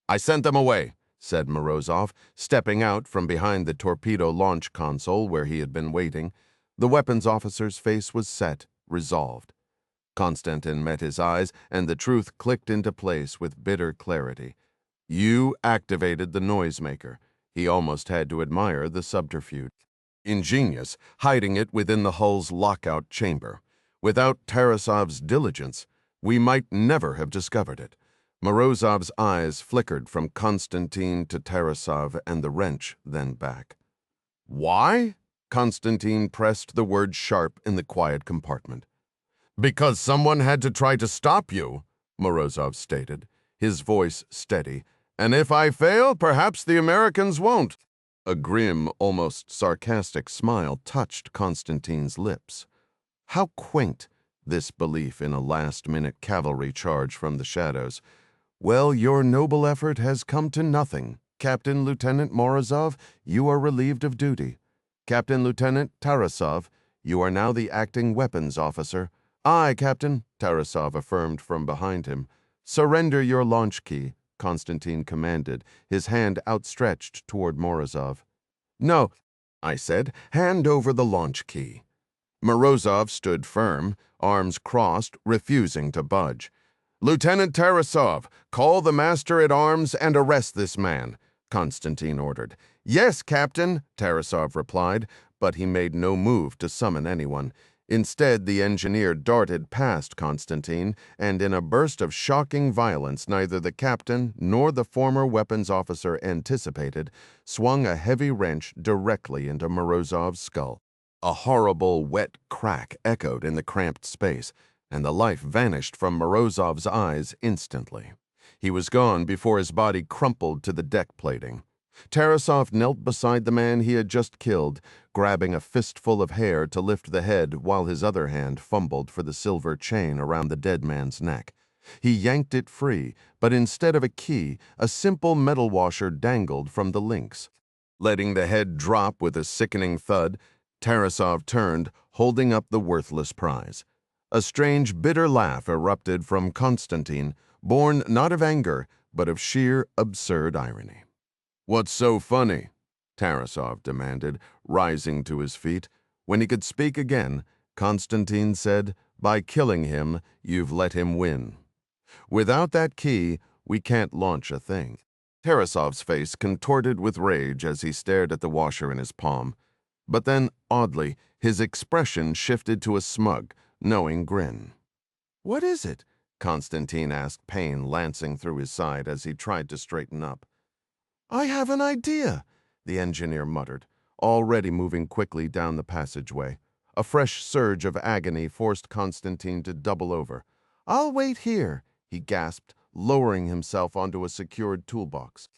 "I sent them away," said Morozov, stepping out from behind the torpedo launch console where he had been waiting. The weapons officer's face was set, resolved. Constantin met his eyes, and the truth clicked into place with bitter clarity. "You activated the noisemaker," He almost had to admire the subterfuge. Ingenious, hiding it within the hull's lockout chamber. Without Tarasov's diligence, we might never have discovered it. Morozov's eyes flickered from Constantin to Tarasov and the wrench, then back. Why? Constantin pressed the word sharp in the quiet compartment. Because someone had to try to stop you, Morozov stated, his voice steady. And if I fail, perhaps the Americans won't. A grim, almost sarcastic smile touched Constantin's lips. How quaint, this belief in a last-minute cavalry charge from the shadows. Well, your noble effort has come to nothing. Captain Lieutenant Morozov, you are relieved of duty. Captain Lieutenant Tarasov, you are now the acting weapons officer. Aye, Captain, Tarasov affirmed from behind him. Surrender your launch key, Constantin commanded, his hand outstretched toward Morozov. No, I said, hand over the launch key. Morozov stood firm, arms crossed, refusing to budge. Lieutenant Tarasov, call the master-at-arms and arrest this man, Constantin ordered. Yes, Captain, Tarasov replied, but he made no move to summon anyone. Instead, the engineer darted past Constantin, and in a burst of shocking violence neither the captain nor the former weapons officer anticipated, swung a heavy wrench directly into Morozov's skull. A horrible, wet crack echoed in the cramped space, and the life vanished from Morozov's eyes instantly. He was gone before his body crumpled to the deck plating. Tarasov knelt beside the man he had just killed, grabbing a fistful of hair to lift the head while his other hand fumbled for the silver chain around the dead man's neck. He yanked it free, but instead of a key, a simple metal washer dangled from the links. Letting the head drop with a sickening thud, Tarasov turned, holding up the worthless prize. A strange, bitter laugh erupted from Constantin, born not of anger, but of sheer, absurd irony. What's so funny? Tarasov demanded, rising to his feet. When he could speak again, Constantin said, by killing him, you've let him win. Without that key, we can't launch a thing. Tarasov's face contorted with rage as he stared at the washer in his palm. But then, oddly, his expression shifted to a smug, knowing grin. What is it? Constantin asked, pain lancing through his side as he tried to straighten up. I have an idea, the engineer muttered, already moving quickly down the passageway. A fresh surge of agony forced Constantin to double over. I'll wait here, he gasped, lowering himself onto a secured toolbox.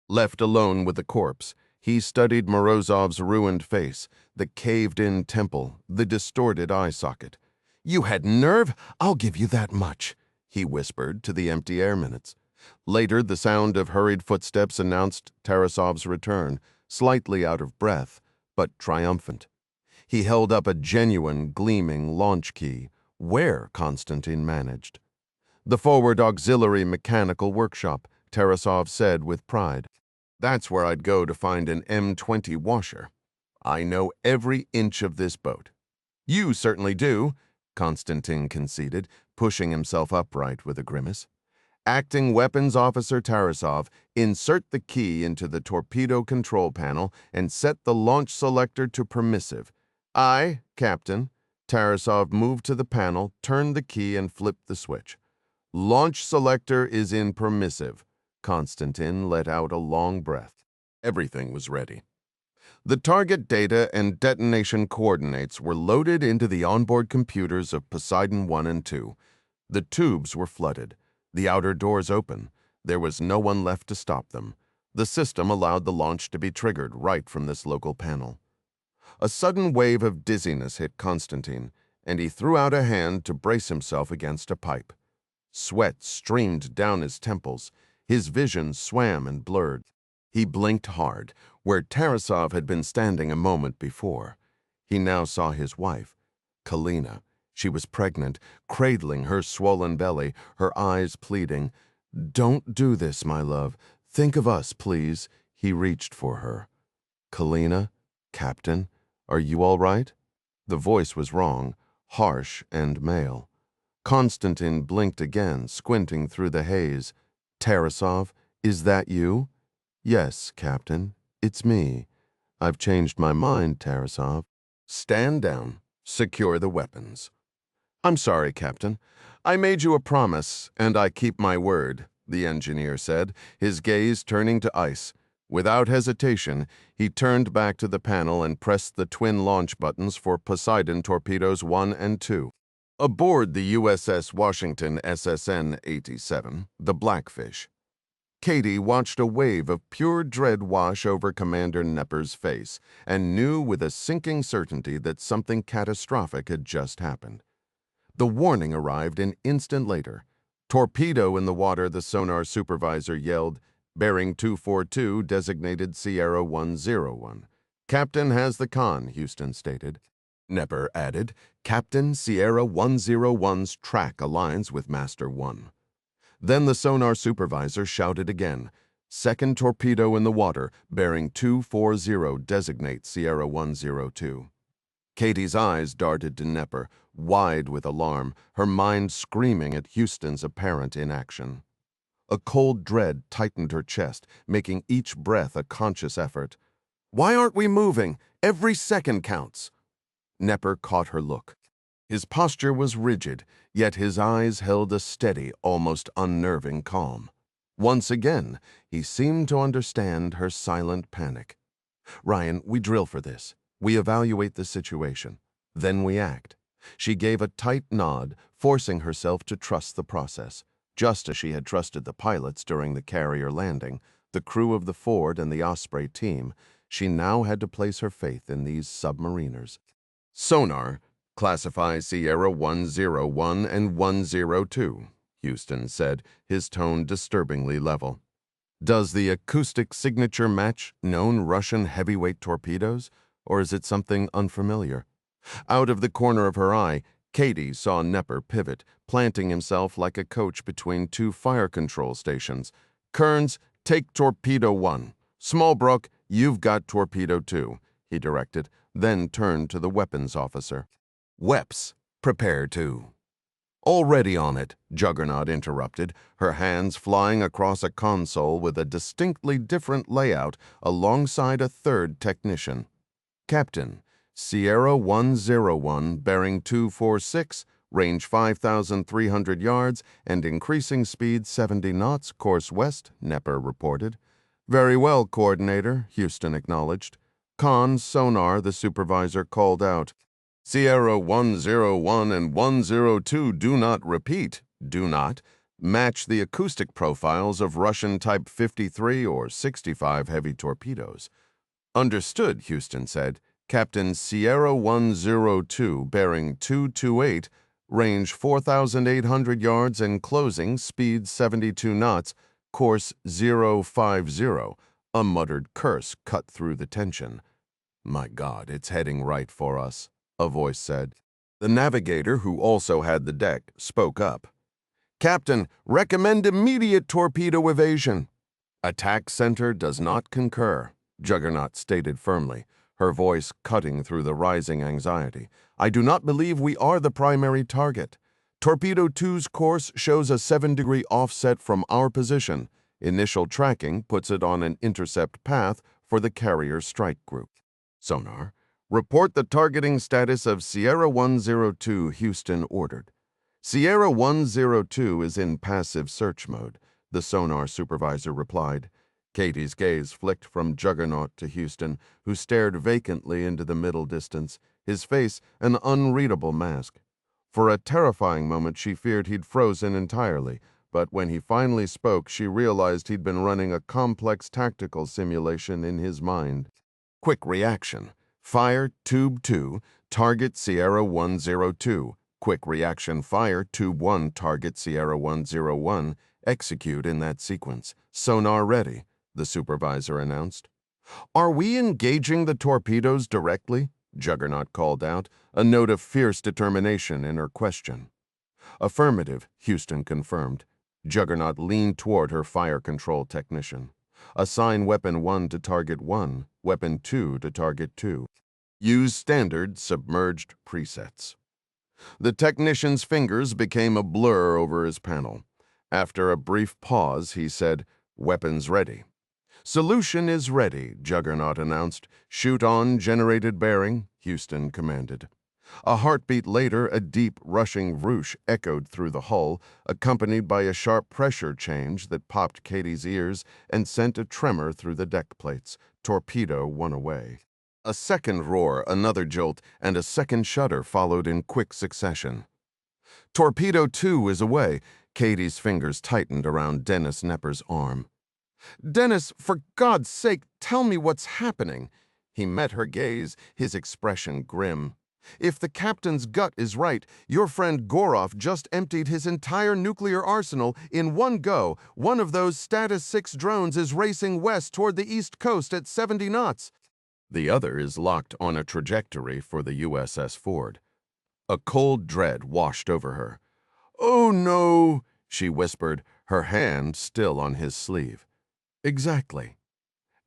Left alone with the corpse, he studied Morozov's ruined face, the caved-in temple, the distorted eye socket. You had nerve? I'll give you that much, he whispered to the empty air minutes. Later, the sound of hurried footsteps announced Tarasov's return, slightly out of breath, but triumphant. He held up a genuine, gleaming launch key, where Constantin managed. The forward auxiliary mechanical workshop, Tarasov said with pride. That's where I'd go to find an M20 washer. I know every inch of this boat. You certainly do, Constantin conceded, pushing himself upright with a grimace. Acting Weapons Officer Tarasov, insert the key into the torpedo control panel and set the launch selector to permissive. Aye, Captain. Tarasov moved to the panel, turned the key, and flipped the switch. Launch selector is in permissive. Constantin let out a long breath. Everything was ready. The target data and detonation coordinates were loaded into the onboard computers of Poseidon 1 and 2. The tubes were flooded. The outer doors open. There was no one left to stop them. The system allowed the launch to be triggered right from this local panel. A sudden wave of dizziness hit Constantin, and he threw out a hand to brace himself against a pipe. Sweat streamed down his temples. His vision swam and blurred. He blinked hard, where Tarasov had been standing a moment before. He now saw his wife, Kalina. She was pregnant, cradling her swollen belly, her eyes pleading. Don't do this, my love. Think of us, please. He reached for her. Kalina, Captain, are you all right? The voice was wrong, harsh and male. Constantin blinked again, squinting through the haze. Tarasov, is that you? Yes, Captain. It's me. I've changed my mind, Tarasov. Stand down. Secure the weapons. I'm sorry, Captain. I made you a promise, and I keep my word, the engineer said, his gaze turning to ice. Without hesitation, he turned back to the panel and pressed the twin launch buttons for Poseidon torpedoes 1 and 2. Aboard the USS Washington SSN-87, the Blackfish, Katie watched a wave of pure dread wash over Commander Nepper's face and knew with a sinking certainty that something catastrophic had just happened. The warning arrived an instant later. Torpedo in the water, the sonar supervisor yelled. Bearing 242, designated Sierra 101. Captain has the con, Houston stated. Nepper added, Captain Sierra 101's track aligns with Master 1. Then the sonar supervisor shouted again. Second torpedo in the water, bearing 240, designate Sierra 102. Katie's eyes darted to Nepper, wide with alarm, her mind screaming at Houston's apparent inaction. A cold dread tightened her chest, making each breath a conscious effort. Why aren't we moving? Every second counts. Nepper caught her look. His posture was rigid, yet his eyes held a steady, almost unnerving calm. Once again, he seemed to understand her silent panic. Ryan, we drill for this. We evaluate the situation. Then we act. She gave a tight nod, forcing herself to trust the process. Just as she had trusted the pilots during the carrier landing, the crew of the Ford and the Osprey team, she now had to place her faith in these submariners. Sonar, classify Sierra 101 and 102, Houston said, his tone disturbingly level. Does the acoustic signature match known Russian heavyweight torpedoes, or is it something unfamiliar? Out of the corner of her eye, Katie saw Nepper pivot, planting himself like a coach between two fire control stations. Kearns, take Torpedo 1. Smallbrook, you've got Torpedo 2, he directed, then turned to the weapons officer. Weps, prepare to. Already on it, Juggernaut interrupted, her hands flying across a console with a distinctly different layout alongside a third technician. Captain, Sierra 101, bearing 246, range 5,300 yards, and increasing speed 70 knots, course west, Nepper reported. Very well, Coordinator, Houston acknowledged. Con, sonar, the supervisor called out. Sierra 101 and 102 do not repeat, do not, match the acoustic profiles of Russian Type 53 or 65 heavy torpedoes. Understood, Houston said. Captain Sierra 102, bearing 228, range 4,800 yards and closing, speed 72 knots, course 050. A muttered curse cut through the tension. My God, it's heading right for us, a voice said. The navigator, who also had the deck, spoke up. Captain, recommend immediate torpedo evasion. Attack center does not concur, Juggernaut stated firmly, her voice cutting through the rising anxiety. I do not believe we are the primary target. Torpedo 2's course shows a 7-degree offset from our position. Initial tracking puts it on an intercept path for the carrier strike group. Sonar, report the targeting status of Sierra 102, Houston ordered. Sierra 102 is in passive search mode, the sonar supervisor replied. Katie's gaze flicked from Juggernaut to Houston, who stared vacantly into the middle distance, his face an unreadable mask. For a terrifying moment she feared he'd frozen entirely, but when he finally spoke she realized he'd been running a complex tactical simulation in his mind. Quick reaction. Fire Tube 2, target Sierra 102. Quick reaction fire Tube 1, target Sierra 101. Execute in that sequence. Sonar ready, the supervisor announced. Are we engaging the torpedoes directly? Juggernaut called out, a note of fierce determination in her question. Affirmative, Houston confirmed. Juggernaut leaned toward her fire control technician. Assign Weapon 1 to Target 1, Weapon 2 to Target 2. Use standard submerged presets. The technician's fingers became a blur over his panel. After a brief pause, he said, Weapons ready. Solution is ready, Juggernaut announced. Shoot on generated bearing, Houston commanded. A heartbeat later, a deep, rushing whoosh echoed through the hull, accompanied by a sharp pressure change that popped Katie's ears and sent a tremor through the deck plates. Torpedo one away. A second roar, another jolt, and a second shudder followed in quick succession. Torpedo 2 is away. Katie's fingers tightened around Dennis Nepper's arm. "Dennis, for God's sake, tell me what's happening." He met her gaze, his expression grim. "If the captain's gut is right, your friend Gorov just emptied his entire nuclear arsenal in one go. One of those Status 6 drones is racing west toward the east coast at 70 knots. The other is locked on a trajectory for the USS Ford." A cold dread washed over her. "Oh, no," she whispered, her hand still on his sleeve. "Exactly."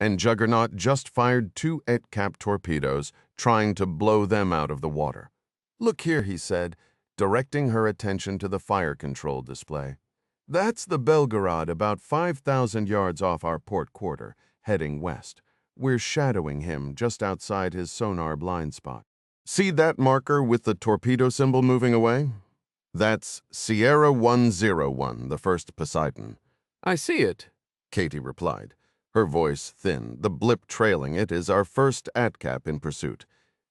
And Juggernaut just fired 2 ETCAP torpedoes, trying to blow them out of the water. "Look here," he said, directing her attention to the fire control display. "That's the Belgarod, about 5,000 yards off our port quarter, heading west. We're shadowing him just outside his sonar blind spot. See that marker with the torpedo symbol moving away? That's Sierra 101, the first Poseidon." "I see it," Katie replied, her voice thin. "The blip trailing it is our first ATCAP in pursuit."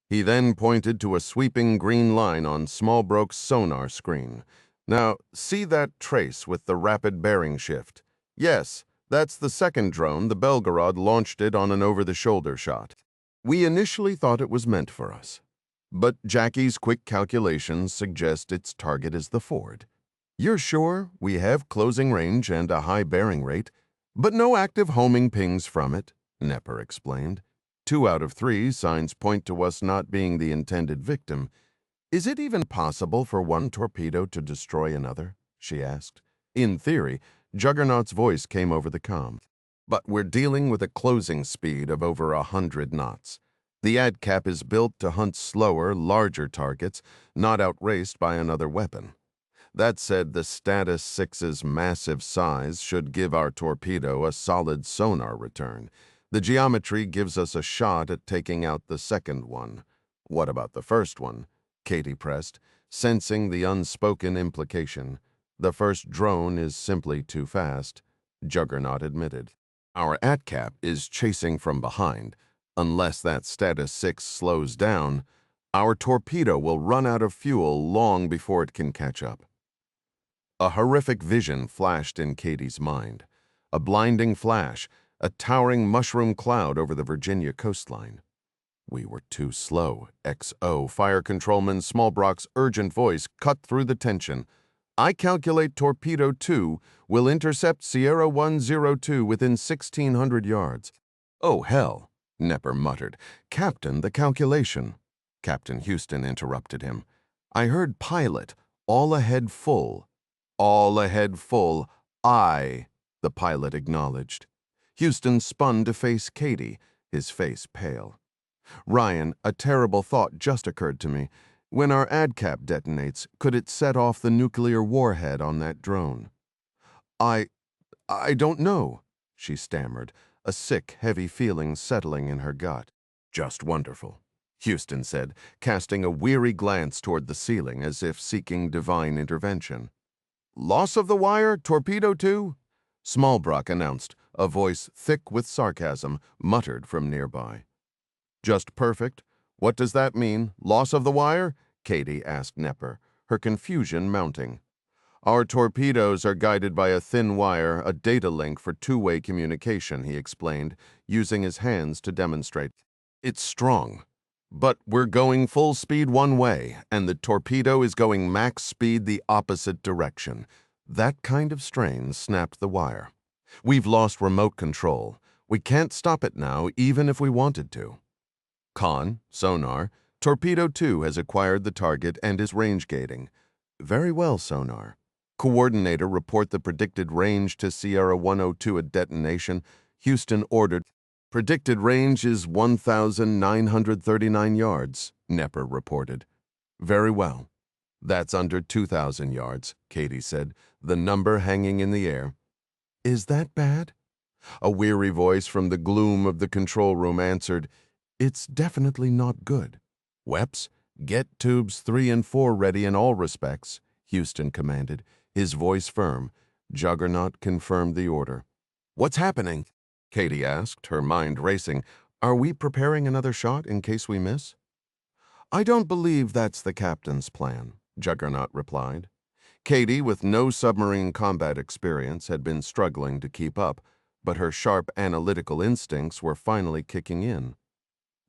He then pointed to a sweeping green line on Smallbroke's sonar screen. "Now, see that trace with the rapid bearing shift? Yes, that's the second drone. The Belgarod launched it on an over-the-shoulder shot. We initially thought it was meant for us, but Jackie's quick calculations suggest its target is the Ford. You're sure? We have closing range and a high bearing rate, but no active homing pings from it," Nepper explained. 2 out of 3 signs point to us not being the intended victim. "Is it even possible for one torpedo to destroy another?" she asked. "In theory," Juggernaut's voice came over the comm. "But we're dealing with a closing speed of over 100 knots. The ADCAP is built to hunt slower, larger targets, not outraced by another weapon. That said, the Status 6's massive size should give our torpedo a solid sonar return. The geometry gives us a shot at taking out the second one." "What about the first one?" Katie pressed, sensing the unspoken implication. "The first drone is simply too fast," Juggernaut admitted. "Our ATCAP is chasing from behind. Unless that Status 6 slows down, our torpedo will run out of fuel long before it can catch up." A horrific vision flashed in Katie's mind. A blinding flash, a towering mushroom cloud over the Virginia coastline. "We were too slow." XO, Fire Controlman Smallbrock's urgent voice cut through the tension. "I calculate Torpedo 2 will intercept Sierra 102 within 1,600 yards. "Oh, hell," Nepper muttered. "Captain, the calculation." Captain Houston interrupted him. "I heard pilot, all ahead full." "All ahead full, aye," the pilot acknowledged. Houston spun to face Katie, his face pale. "Ryan, a terrible thought just occurred to me. When our ADCAP detonates, could it set off the nuclear warhead on that drone?" I don't know," she stammered, a sick, heavy feeling settling in her gut. "Just wonderful," Houston said, casting a weary glance toward the ceiling as if seeking divine intervention. "Loss of the wire, Torpedo 2? Smallbrock announced, a voice thick with sarcasm muttered from nearby. "Just perfect? What does that mean? Loss of the wire?" Katie asked Nepper, her confusion mounting. "Our torpedoes are guided by a thin wire, a data link for two-way communication," he explained, using his hands to demonstrate. "It's strong. But we're going full speed one way, and the torpedo is going max speed the opposite direction. That kind of strain snapped the wire. We've lost remote control. We can't stop it now, even if we wanted to." "Con, sonar, Torpedo 2 has acquired the target and is range gating." "Very well, sonar. Coordinator, report the predicted range to Sierra 102 at detonation," Houston ordered. "Predicted range is 1,939 yards, Nepper reported. "Very well. That's under 2,000 yards, Katie said, the number hanging in the air. "Is that bad?" A weary voice from the gloom of the control room answered, "It's definitely not good." "Weps, get tubes 3 and 4 ready in all respects," Houston commanded, his voice firm. Juggernaut confirmed the order. "What's happening?" Katie asked, her mind racing. "Are we preparing another shot in case we miss?" "I don't believe that's the captain's plan," Juggernaut replied. Katie, with no submarine combat experience, had been struggling to keep up, but her sharp analytical instincts were finally kicking in.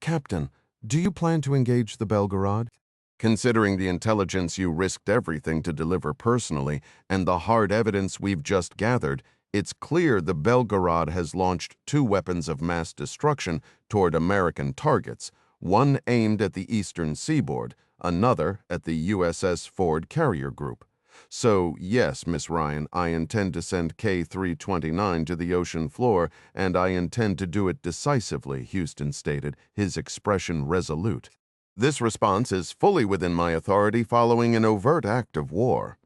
"Captain, do you plan to engage the Belgarod? Considering the intelligence you risked everything to deliver personally and the hard evidence we've just gathered, it's clear the Belgarod has launched 2 weapons of mass destruction toward American targets, one aimed at the eastern seaboard, another at the USS Ford carrier group. So, yes, Miss Ryan, I intend to send K-329 to the ocean floor, and I intend to do it decisively," Houston stated, his expression resolute. "This response is fully within my authority following an overt act of war.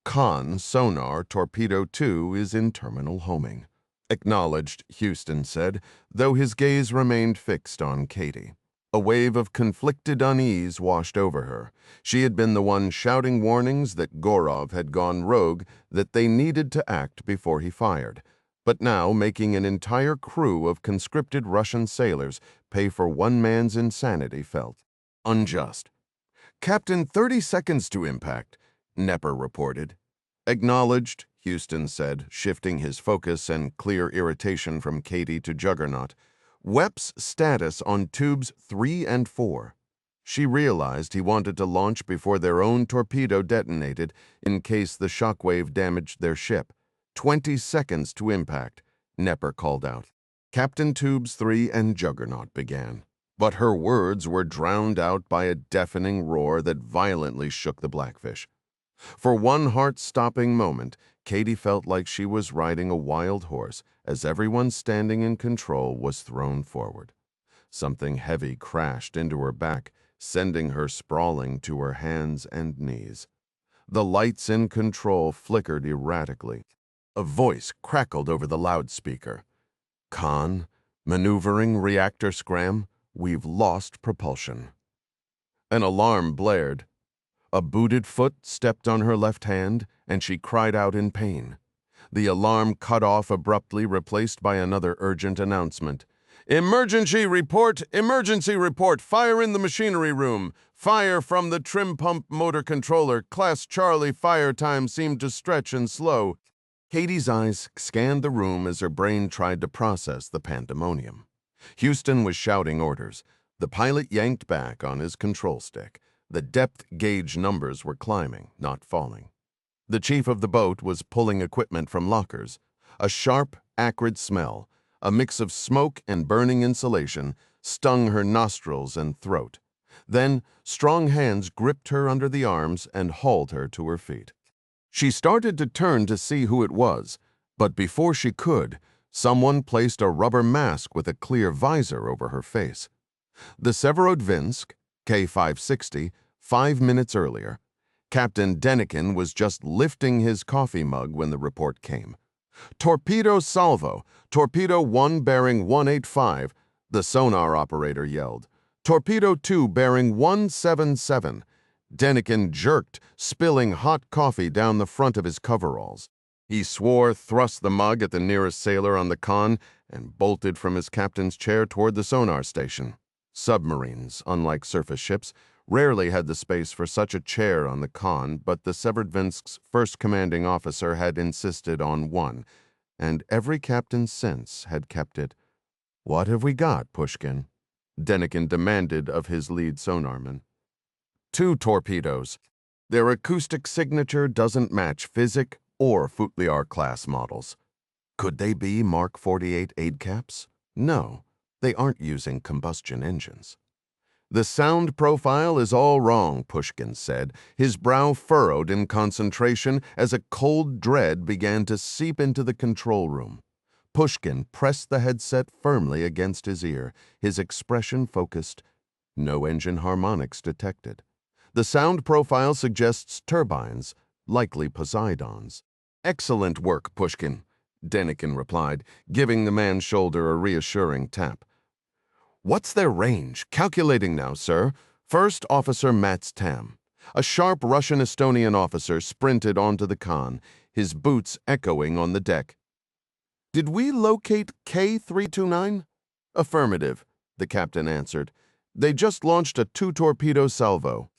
Con, sonar, Torpedo 2 is in terminal homing." "Acknowledged," Houston said, though his gaze remained fixed on Katie. A wave of conflicted unease washed over her. She had been the one shouting warnings that Gorov had gone rogue, that they needed to act before he fired, but now making an entire crew of conscripted Russian sailors pay for one man's insanity felt unjust. "Captain, 30 seconds to impact," Nepper reported. "Acknowledged," Houston said, shifting his focus and clear irritation from Katie to Juggernaut. "Weps status on tubes 3 and 4. She realized he wanted to launch before their own torpedo detonated in case the shockwave damaged their ship. 20 seconds to impact," Nepper called out. Captain Tubes 3 and Juggernaut began, but her words were drowned out by a deafening roar that violently shook the Blackfish. For one heart-stopping moment, Katie felt like she was riding a wild horse as everyone standing in control was thrown forward. Something heavy crashed into her back, sending her sprawling to her hands and knees. The lights in control flickered erratically. A voice crackled over the loudspeaker. "Con, maneuvering reactor scram, we've lost propulsion." An alarm blared. A booted foot stepped on her left hand, and she cried out in pain. The alarm cut off abruptly, replaced by another urgent announcement. "Emergency report! Emergency report! Fire in the machinery room! Fire from the trim pump motor controller! Class Charlie fire time seemed to stretch and slow." Katie's eyes scanned the room as her brain tried to process the pandemonium. Houston was shouting orders. The pilot yanked back on his control stick. The depth gauge numbers were climbing, not falling. The chief of the boat was pulling equipment from lockers. A sharp, acrid smell, a mix of smoke and burning insulation, stung her nostrils and throat. Then, strong hands gripped her under the arms and hauled her to her feet. She started to turn to see who it was, but before she could, someone placed a rubber mask with a clear visor over her face. The Severodvinsk, K-560, 5 minutes earlier. Captain Denikin was just lifting his coffee mug when the report came. "Torpedo salvo, Torpedo 1 bearing 185, the sonar operator yelled. "Torpedo 2 bearing 177. Denikin jerked, spilling hot coffee down the front of his coveralls. He swore, thrust the mug at the nearest sailor on the con, and bolted from his captain's chair toward the sonar station. Submarines, unlike surface ships, rarely had the space for such a chair on the con, but the Severodvinsk's first commanding officer had insisted on one, and every captain since had kept it. "What have we got, Pushkin?" Denikin demanded of his lead sonarman. "2 torpedoes. Their acoustic signature doesn't match Physic or Futliar-class models. Could they be Mark 48 aid caps? No. They aren't using combustion engines." "The sound profile is all wrong," Pushkin said, his brow furrowed in concentration as a cold dread began to seep into the control room. Pushkin pressed the headset firmly against his ear, his expression focused. No engine harmonics detected. "The sound profile suggests turbines, likely Poseidons." "Excellent work, Pushkin." Denikin replied, giving the man's shoulder a reassuring tap. What's their range? Calculating now, sir. First Officer Mats Tam. A sharp Russian-Estonian officer sprinted onto the con, his boots echoing on the deck. Did we locate K-329? Affirmative, the captain answered. They just launched a 2-torpedo salvo.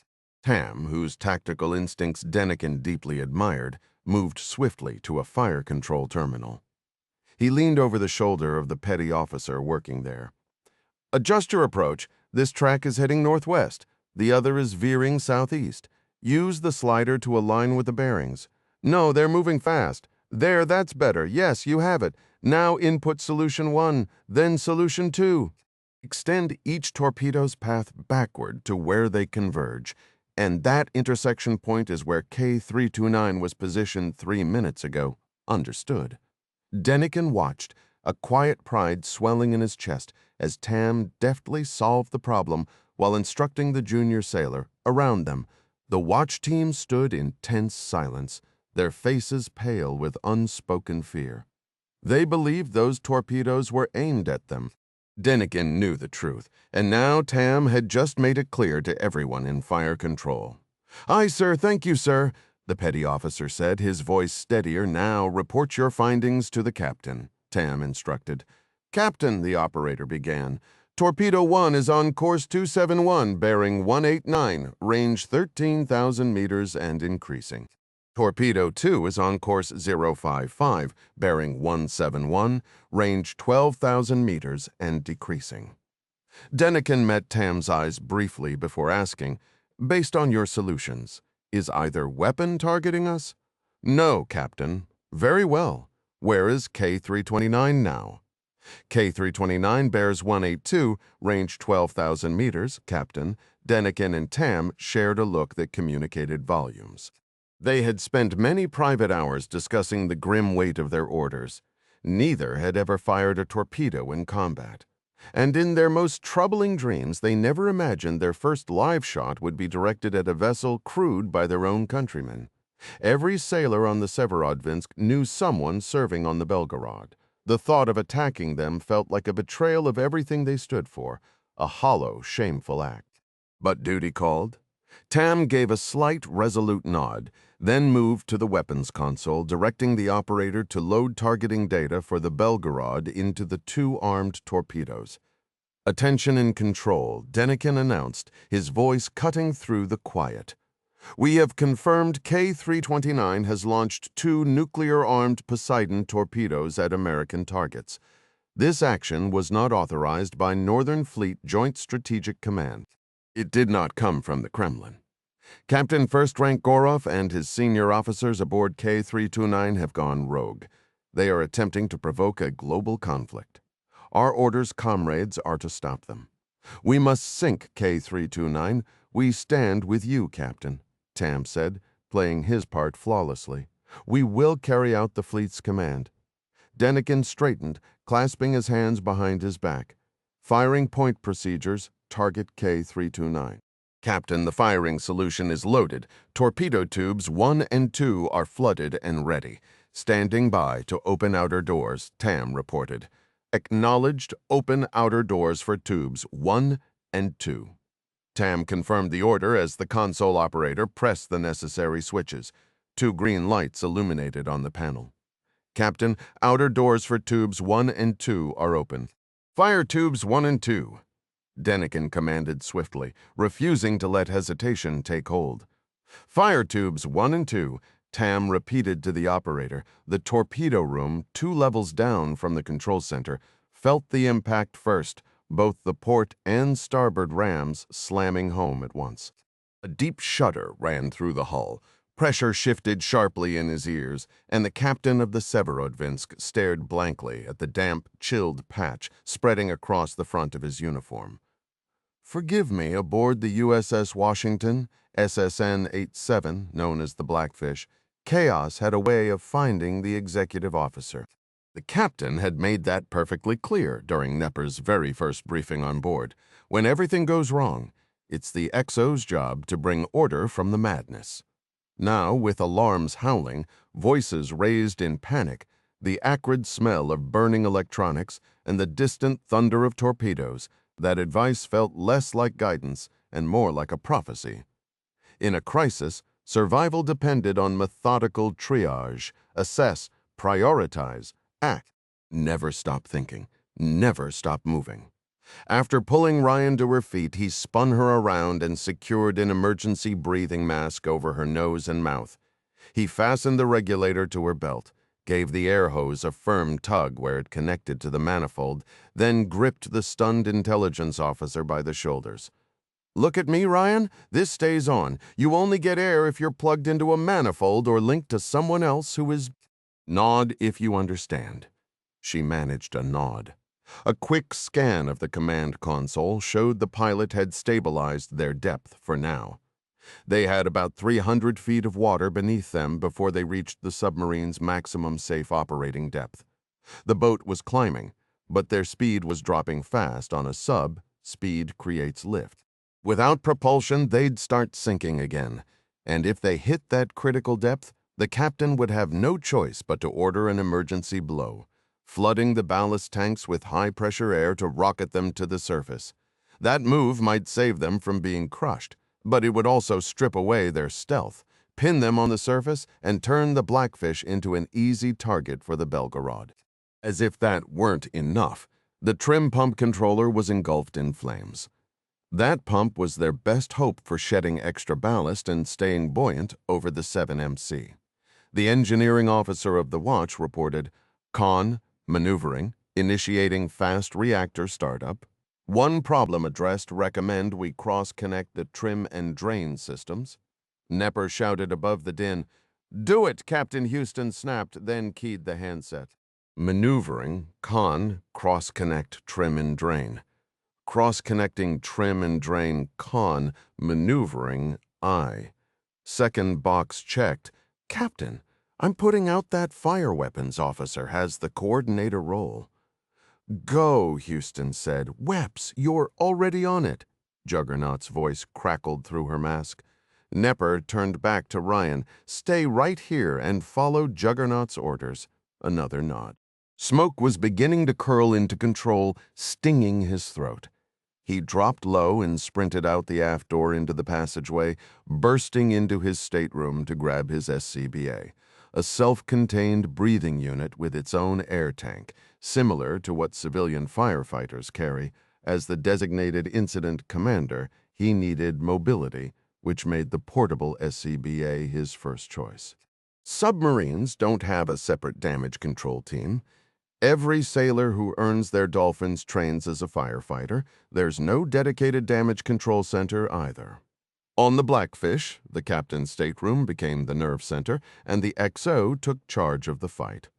Tam, whose tactical instincts Denikin deeply admired, moved swiftly to a fire control terminal. He leaned over the shoulder of the petty officer working there. Adjust your approach. This track is heading northwest. The other is veering southeast. Use the slider to align with the bearings. No, they're moving fast. There, that's better. Yes, you have it. Now input solution 1, then solution 2. Extend each torpedo's path backward to where they converge, and that intersection point is where K-329 was positioned 3 minutes ago. Understood. Denikin watched, a quiet pride swelling in his chest as Tam deftly solved the problem while instructing the junior sailor. Around them, the watch team stood in tense silence, their faces pale with unspoken fear. They believed those torpedoes were aimed at them. Denikin knew the truth, and now Tam had just made it clear to everyone in fire control. Aye, sir, thank you, sir, the petty officer said, his voice steadier. Now report your findings to the captain, Tam instructed. Captain, the operator began. Torpedo 1 is on course 271, bearing 189, range 13,000 meters and increasing. Torpedo 2 is on course 055, bearing 171, range 12,000 meters and decreasing. Denikin met Tam's eyes briefly before asking, based on your solutions, is either weapon targeting us? No, Captain. Very well. Where is K-329 now? K-329 bears 182, range 12,000 meters, Captain. Denikin and Tam shared a look that communicated volumes. They had spent many private hours discussing the grim weight of their orders. Neither had ever fired a torpedo in combat. And in their most troubling dreams, they never imagined their first live shot would be directed at a vessel crewed by their own countrymen. Every sailor on the Severodvinsk knew someone serving on the Belgarod. The thought of attacking them felt like a betrayal of everything they stood for, a hollow, shameful act. But duty called. Tam gave a slight, resolute nod, then moved to the weapons console, directing the operator to load targeting data for the Belgarod into the 2 armed torpedoes. Attention and control, Denikin announced, his voice cutting through the quiet. We have confirmed K-329 has launched 2 nuclear-armed Poseidon torpedoes at American targets. This action was not authorized by Northern Fleet Joint Strategic Command. It did not come from the Kremlin. Captain First Rank Gorov and his senior officers aboard K-329 have gone rogue. They are attempting to provoke a global conflict. Our orders, comrades, are to stop them. We must sink K-329. We stand with you, Captain, Tam said, playing his part flawlessly. We will carry out the fleet's command. Denikin straightened, clasping his hands behind his back. Firing point procedures, target K-329. Captain, the firing solution is loaded. Torpedo tubes 1 and 2 are flooded and ready. Standing by to open outer doors, Tam reported. Acknowledged, open outer doors for tubes 1 and 2. Tam confirmed the order as the console operator pressed the necessary switches. 2 green lights illuminated on the panel. Captain, outer doors for tubes 1 and 2 are open. Fire tubes 1 and 2. Denikin commanded swiftly, refusing to let hesitation take hold. Fire tubes 1 and 2, Tam repeated to the operator. The torpedo room, 2 levels down from the control center, felt the impact first, both the port and starboard rams slamming home at once. A deep shudder ran through the hull. Pressure shifted sharply in his ears, and the captain of the Severodvinsk stared blankly at the damp, chilled patch spreading across the front of his uniform. Forgive me, aboard the USS Washington, SSN-87, known as the Blackfish, chaos had a way of finding the executive officer. The captain had made that perfectly clear during Nepper's very first briefing on board. When everything goes wrong, it's the XO's job to bring order from the madness. Now, with alarms howling, voices raised in panic, The acrid smell of burning electronics and the distant thunder of torpedoes, that advice felt less like guidance and more like a prophecy. In a crisis, survival depended on methodical triage, assess, prioritize, act. Never stop thinking, never stop moving. After pulling Ryan to her feet, he spun her around and secured an emergency breathing mask over her nose and mouth. He fastened the regulator to her belt, gave the air hose a firm tug where it connected to the manifold, then gripped the stunned intelligence officer by the shoulders. "Look at me, Ryan. This stays on. You only get air if you're plugged into a manifold or linked to someone else who is—" "Nod if you understand." She managed a nod. A quick scan of the command console showed the pilot had stabilized their depth for now. They had about 300 feet of water beneath them before they reached the submarine's maximum safe operating depth. The boat was climbing, but their speed was dropping fast. On a sub, speed creates lift. Without propulsion, they'd start sinking again, and if they hit that critical depth, the captain would have no choice but to order an emergency blow, flooding the ballast tanks with high-pressure air to rocket them to the surface. That move might save them from being crushed, but it would also strip away their stealth, pin them on the surface, and turn the Blackfish into an easy target for the Belgarod. As if that weren't enough, the trim pump controller was engulfed in flames. That pump was their best hope for shedding extra ballast and staying buoyant over the 7MC. The engineering officer of the watch reported, "Con, maneuvering, initiating fast reactor startup. One problem addressed, recommend we cross-connect the trim and drain systems." Nepper shouted above the din, "Do it," Captain Houston snapped, then keyed the handset. Maneuvering, con, cross-connect trim and drain. Cross-connecting trim and drain, con, maneuvering, I. Second box checked. "Captain, I'm putting out that fire weapons officer has the coordinator role." "Go," Houston said. "Weps, you're already on it." Juggernaut's voice crackled through her mask. Nepper turned back to Ryan. "Stay right here and follow Juggernaut's orders." Another nod. Smoke was beginning to curl into control, stinging his throat. He dropped low and sprinted out the aft door into the passageway, bursting into his stateroom to grab his SCBA, a self-contained breathing unit with its own air tank, similar to what civilian firefighters carry. As the designated incident commander, he needed mobility, which made the portable SCBA his first choice. Submarines don't have a separate damage control team. Every sailor who earns their dolphins trains as a firefighter. There's no dedicated damage control center either. On the Blackfish, the captain's stateroom became the nerve center, and the XO took charge of the fight.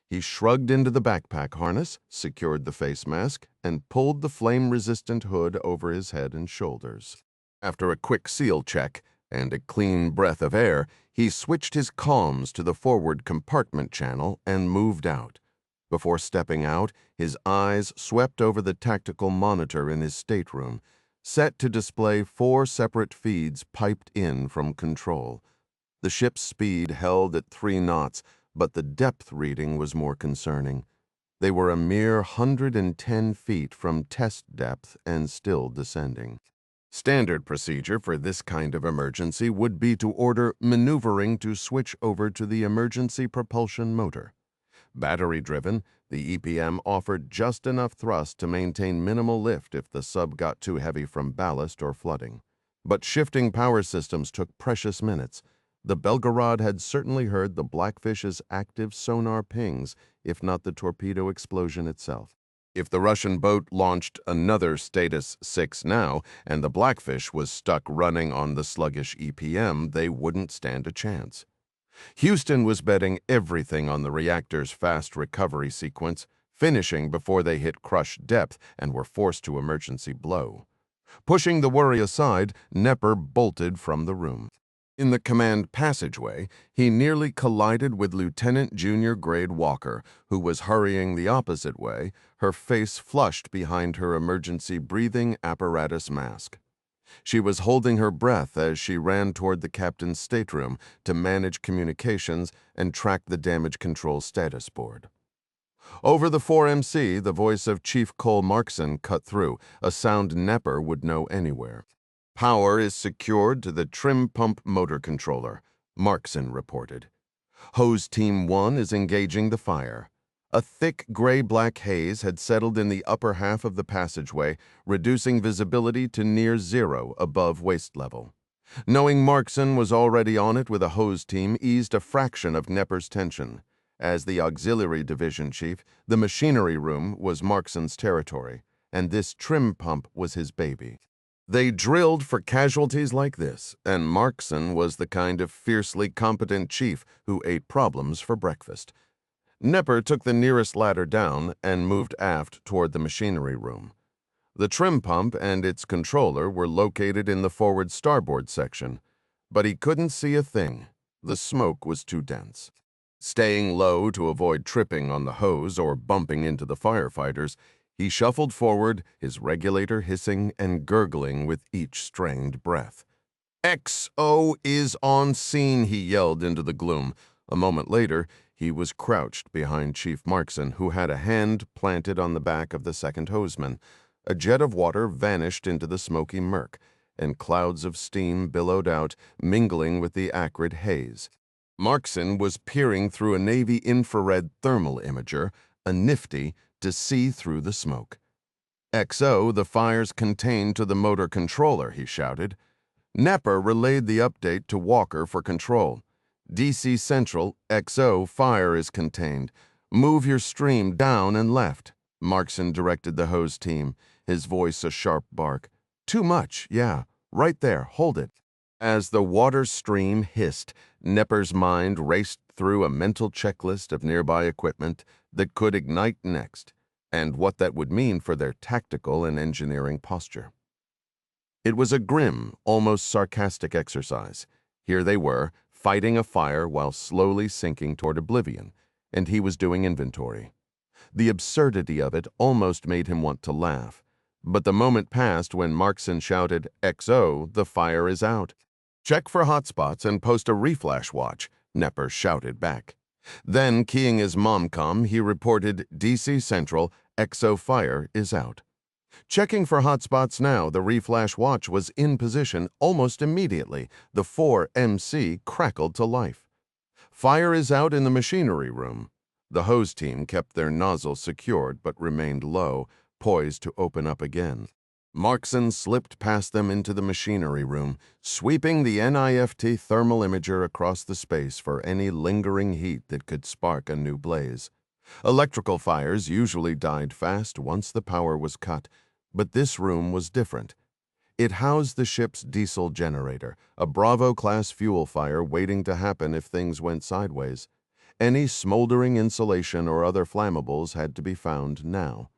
He shrugged into the backpack harness, secured the face mask, and pulled the flame-resistant hood over his head and shoulders. After a quick seal check and a clean breath of air, he switched his comms to the forward compartment channel and moved out. Before stepping out, his eyes swept over the tactical monitor in his stateroom, set to display 4 separate feeds piped in from control. The ship's speed held at 3 knots, but the depth reading was more concerning. They were a mere 110 feet from test depth and still descending. Standard procedure for this kind of emergency would be to order maneuvering to switch over to the emergency propulsion motor. Battery-driven, the EPM offered just enough thrust to maintain minimal lift if the sub got too heavy from ballast or flooding. But shifting power systems took precious minutes. The Belgarod had certainly heard the Blackfish's active sonar pings, if not the torpedo explosion itself. If the Russian boat launched another Status 6 now, and the Blackfish was stuck running on the sluggish EPM, they wouldn't stand a chance. Houston was betting everything on the reactor's fast recovery sequence, finishing before they hit crush depth and were forced to emergency blow. Pushing the worry aside, Nepper bolted from the room. In the command passageway, he nearly collided with Lieutenant Junior Grade Walker, who was hurrying the opposite way, her face flushed behind her emergency breathing apparatus mask. She was holding her breath as she ran toward the captain's stateroom to manage communications and track the damage control status board. Over the 4MC, the voice of Chief Cole Markson cut through, a sound Nepper would know anywhere. "Power is secured to the trim pump motor controller," Markson reported. Hose Team 1 is engaging the fire. A thick gray-black haze had settled in the upper half of the passageway, reducing visibility to near zero above waist level. Knowing Markson was already on it with a hose team eased a fraction of Nepper's tension. As the auxiliary division chief, the machinery room was Markson's territory, and this trim pump was his baby. They drilled for casualties like this, and Markson was the kind of fiercely competent chief who ate problems for breakfast. Nepper took the nearest ladder down and moved aft toward the machinery room. The trim pump and its controller were located in the forward starboard section, but he couldn't see a thing. The smoke was too dense. Staying low to avoid tripping on the hose or bumping into the firefighters, he shuffled forward, his regulator hissing and gurgling with each strained breath. "XO is on scene," he yelled into the gloom. A moment later, he was crouched behind Chief Markson, who had a hand planted on the back of the second hoseman. A jet of water vanished into the smoky murk, and clouds of steam billowed out, mingling with the acrid haze. Markson was peering through a Navy infrared thermal imager, a nifty, to see through the smoke. "XO, the fire's contained to the motor controller," he shouted. Nepper relayed the update to Walker for control. "DC Central, XO, fire is contained. Move your stream down and left." Markson directed the hose team, his voice a sharp bark. "Too much, yeah. Right there, hold it." As the water stream hissed, Nepper's mind raced through a mental checklist of nearby equipment that could ignite next, and what that would mean for their tactical and engineering posture. It was a grim, almost sarcastic exercise. Here they were, fighting a fire while slowly sinking toward oblivion, and he was doing inventory. The absurdity of it almost made him want to laugh. But the moment passed when Markson shouted, "XO, the fire is out." "Check for hotspots and post a reflash watch," Nepper shouted back. Then, keying his momcom, he reported, "DC Central, XO fire is out." Checking for hotspots now, the reflash watch was in position almost immediately. The 4MC crackled to life. "Fire is out in the machinery room." The hose team kept their nozzles secured but remained low, poised to open up again. Markson slipped past them into the machinery room, sweeping the NIFT thermal imager across the space for any lingering heat that could spark a new blaze. Electrical fires usually died fast once the power was cut, but this room was different. It housed the ship's diesel generator, a Bravo-class fuel fire waiting to happen if things went sideways. Any smoldering insulation or other flammables had to be found now.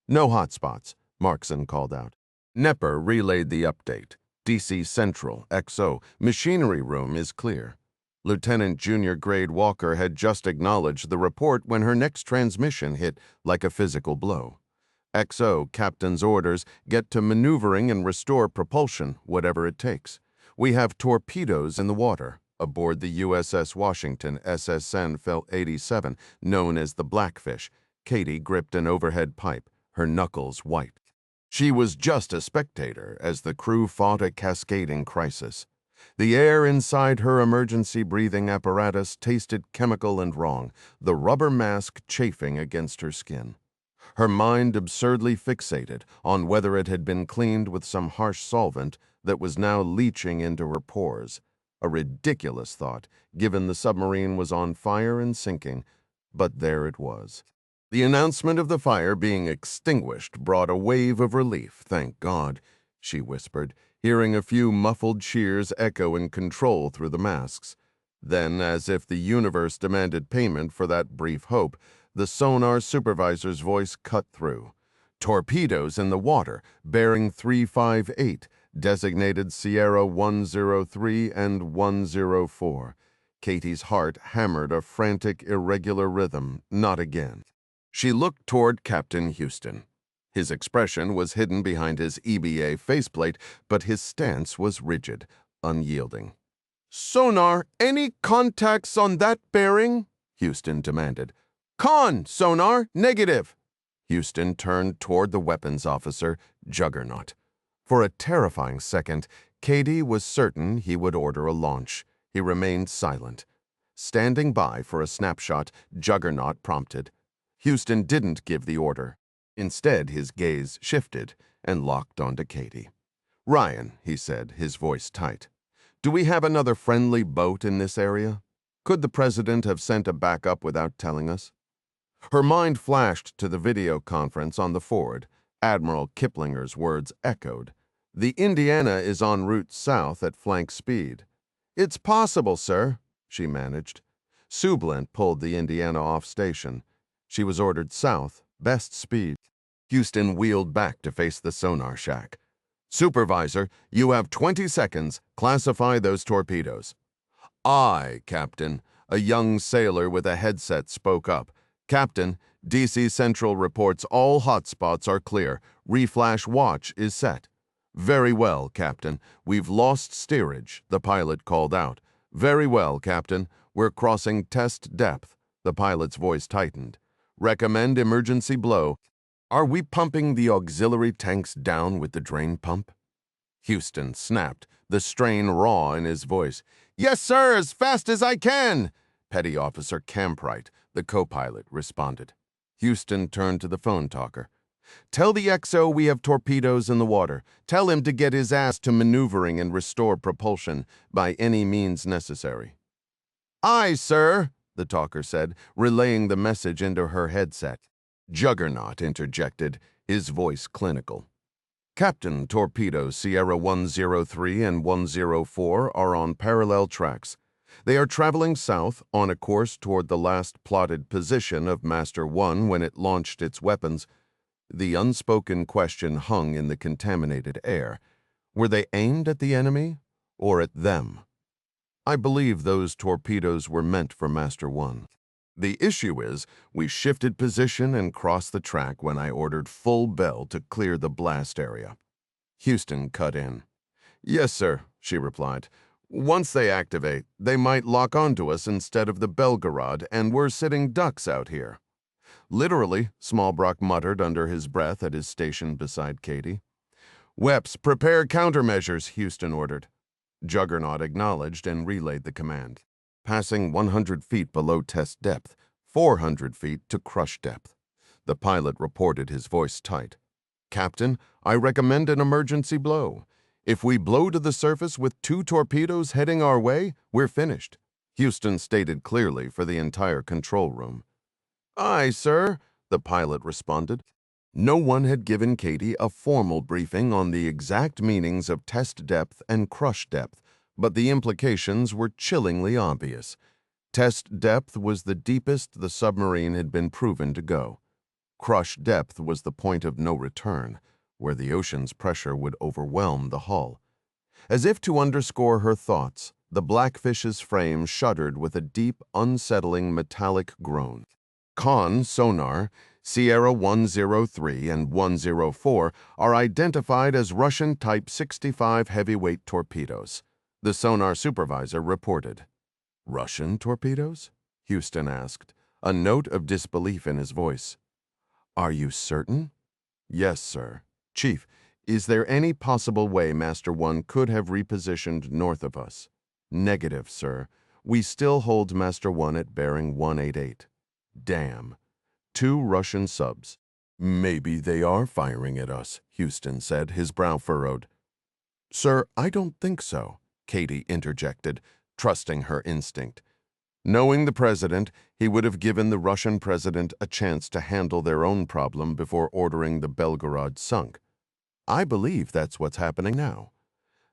"No hotspots," Markson called out. Nepper relayed the update. "DC Central, XO, machinery room is clear." Lieutenant Junior Grade Walker had just acknowledged the report when her next transmission hit like a physical blow. "XO, captain's orders, get to maneuvering and restore propulsion, whatever it takes. We have torpedoes in the water." Aboard the USS Washington, SSN fell 87, known as the Blackfish. Katie gripped an overhead pipe, her knuckles white. She was just a spectator as the crew fought a cascading crisis. The air inside her emergency breathing apparatus tasted chemical and wrong, the rubber mask chafing against her skin. Her mind absurdly fixated on whether it had been cleaned with some harsh solvent that was now leaching into her pores. A ridiculous thought, given the submarine was on fire and sinking, but there it was. The announcement of the fire being extinguished brought a wave of relief. "Thank God," she whispered, hearing a few muffled cheers echo in control through the masks. Then, as if the universe demanded payment for that brief hope, the sonar supervisor's voice cut through. "Torpedoes in the water, bearing 358, designated Sierra 103 and 104. Katie's heart hammered a frantic, irregular rhythm. Not again. She looked toward Captain Houston. His expression was hidden behind his EBA faceplate, but his stance was rigid, unyielding. "Sonar, any contacts on that bearing?" Houston demanded. Sonar, negative." Houston turned toward the weapons officer, Juggernaut. For a terrifying second, Cady was certain he would order a launch. He remained silent. Standing by for a snapshot, Juggernaut prompted. Houston didn't give the order. Instead, his gaze shifted and locked onto Cady. "Ryan," he said, his voice tight, "do we have another friendly boat in this area? Could the president have sent a backup without telling us?" Her mind flashed to the video conference on the Ford. Admiral Kiplinger's words echoed. "The Indiana is en route south at flank speed." "It's possible, sir," she managed. Sublent pulled the Indiana off station. She was ordered south, best speed. Houston wheeled back to face the sonar shack. "Supervisor, you have 20 seconds. Classify those torpedoes." "Aye, Captain," a young sailor with a headset spoke up. "Captain, DC Central reports all hotspots are clear. Reflash watch is set." "Very well, Captain. We've lost steerage," the pilot called out. "Very well, Captain. We're crossing test depth." The pilot's voice tightened. "Recommend emergency blow." "Are we pumping the auxiliary tanks down with the drain pump?" Houston snapped, the strain raw in his voice. "Yes, sir, as fast as I can." Petty Officer Campright, the co-pilot, responded. Houston turned to the phone talker. "Tell the XO we have torpedoes in the water. Tell him to get his ass to maneuvering and restore propulsion by any means necessary." "Aye, sir," the talker said, relaying the message into her headset. Juggernaut interjected, his voice clinical. "Captain, torpedoes Sierra 103 and 104 are on parallel tracks. They are traveling south on a course toward the last plotted position of Master 1 when it launched its weapons." The unspoken question hung in the contaminated air. Were they aimed at the enemy or at them? "I believe those torpedoes were meant for Master 1. The issue is, we shifted position and crossed the track when I ordered full bell to clear the blast area." Houston cut in. "Yes, sir," she replied. "Once they activate, they might lock onto us instead of the Belgarod, and we're sitting ducks out here." "Literally," Smallbrock muttered under his breath at his station beside Cady. "Weps, prepare countermeasures," Houston ordered. Juggernaut acknowledged and relayed the command. Passing 100 feet below test depth, 400 feet to crush depth. The pilot reported, his voice tight. "Captain, I recommend an emergency blow. If we blow to the surface with 2 torpedoes heading our way, we're finished." Houston stated clearly for the entire control room. "Aye, sir," the pilot responded. No one had given Cady a formal briefing on the exact meanings of test depth and crush depth, but the implications were chillingly obvious. Test depth was the deepest the submarine had been proven to go. Crush depth was the point of no return, where the ocean's pressure would overwhelm the hull. As if to underscore her thoughts, the Blackfish's frame shuddered with a deep, unsettling metallic groan. Sonar, Sierra 103 and 104 are identified as Russian Type 65 heavyweight torpedoes, the sonar supervisor reported. "Russian torpedoes?" Houston asked, a note of disbelief in his voice. "Are you certain?" "Yes, sir. Chief, is there any possible way Master 1 could have repositioned north of us?" "Negative, sir. We still hold Master 1 at bearing 188. "Damn. 2 Russian subs." "Maybe they are firing at us," Houston said, his brow furrowed. "Sir, I don't think so," Cady interjected, trusting her instinct. Knowing the president, he would have given the Russian president a chance to handle their own problem before ordering the Belgarod sunk. "I believe that's what's happening now."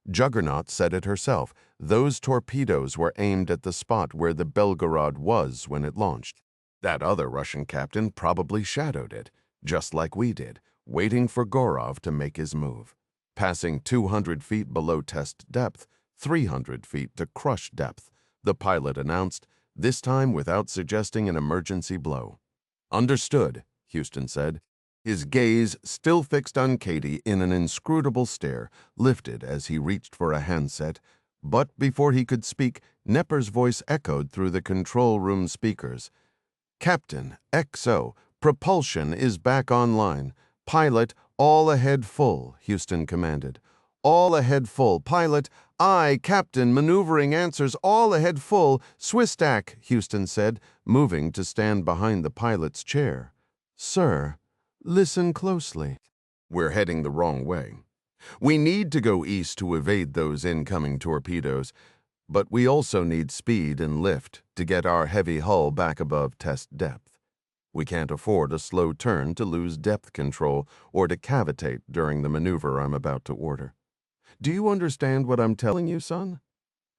Juggernaut said it herself. Those torpedoes were aimed at the spot where the Belgarod was when it launched. That other Russian captain probably shadowed it, just like we did, waiting for Gorov to make his move. Passing 200 feet below test depth, 300 feet to crush depth, the pilot announced, this time without suggesting an emergency blow. "Understood," Houston said. His gaze, still fixed on Katie in an inscrutable stare, lifted as he reached for a handset. But before he could speak, Nepper's voice echoed through the control room speakers. "Captain, XO, propulsion is back online. Pilot, all ahead full," Houston commanded. "All ahead full. Pilot, aye, Captain, maneuvering answers all ahead full. Swistack," Houston said, moving to stand behind the pilot's chair. "Sir, listen closely. We're heading the wrong way. We need to go east to evade those incoming torpedoes, but we also need speed and lift to get our heavy hull back above test depth. We can't afford a slow turn to lose depth control or to cavitate during the maneuver I'm about to order. Do you understand what I'm telling you, son?"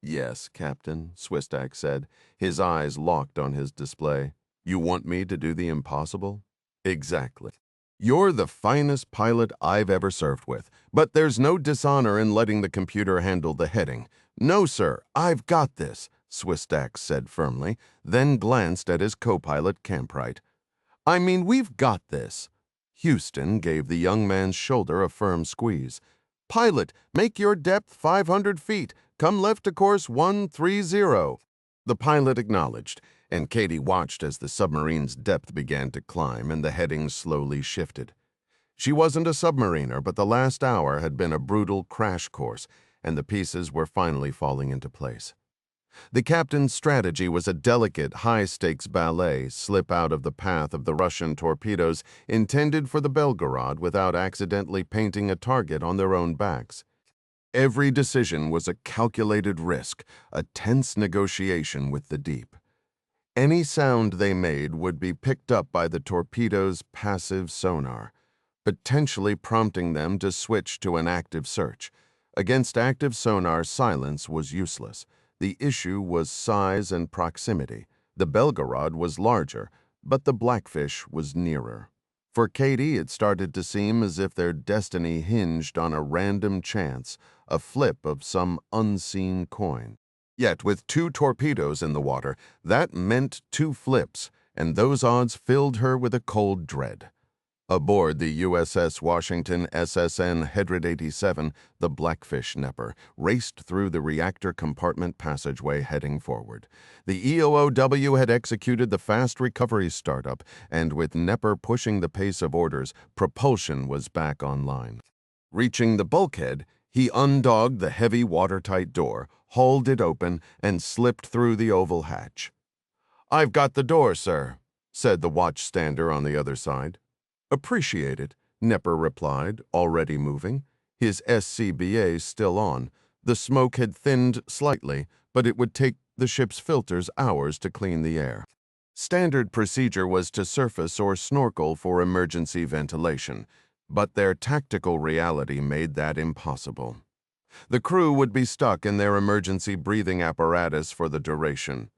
"Yes, Captain," Swistack said, his eyes locked on his display. "You want me to do the impossible?" "Exactly. You're the finest pilot I've ever served with, but there's no dishonor in letting the computer handle the heading. No, sir, I've got this," Swistack said firmly, then glanced at his co-pilot Campright. "I mean, we've got this." Houston gave the young man's shoulder a firm squeeze. "Pilot, make your depth 500 feet. Come left to course 130. The pilot acknowledged, and Katie watched as the submarine's depth began to climb and the heading slowly shifted. She wasn't a submariner, but the last hour had been a brutal crash course, and the pieces were finally falling into place. The captain's strategy was a delicate, high-stakes ballet, slip out of the path of the Russian torpedoes intended for the Belgarod without accidentally painting a target on their own backs. Every decision was a calculated risk, a tense negotiation with the deep. Any sound they made would be picked up by the torpedo's passive sonar, potentially prompting them to switch to an active search. Against active sonar, silence was useless. The issue was size and proximity. The Belgarod was larger, but the Blackfish was nearer. For Katie, it started to seem as if their destiny hinged on a random chance, a flip of some unseen coin. Yet, with 2 torpedoes in the water, that meant 2 flips, and those odds filled her with a cold dread. Aboard the USS Washington SSN Hedred 87, the Blackfish Nepper raced through the reactor compartment passageway heading forward. The EOOW had executed the fast recovery startup, and with Nepper pushing the pace of orders, propulsion was back online. Reaching the bulkhead, he undogged the heavy watertight door, hauled it open, and slipped through the oval hatch. "I've got the door, sir," said the watchstander on the other side. "Appreciate it," Nepper replied, already moving. His SCBA still on. The smoke had thinned slightly, but it would take the ship's filters hours to clean the air. Standard procedure was to surface or snorkel for emergency ventilation, but their tactical reality made that impossible. The crew would be stuck in their emergency breathing apparatus for the duration.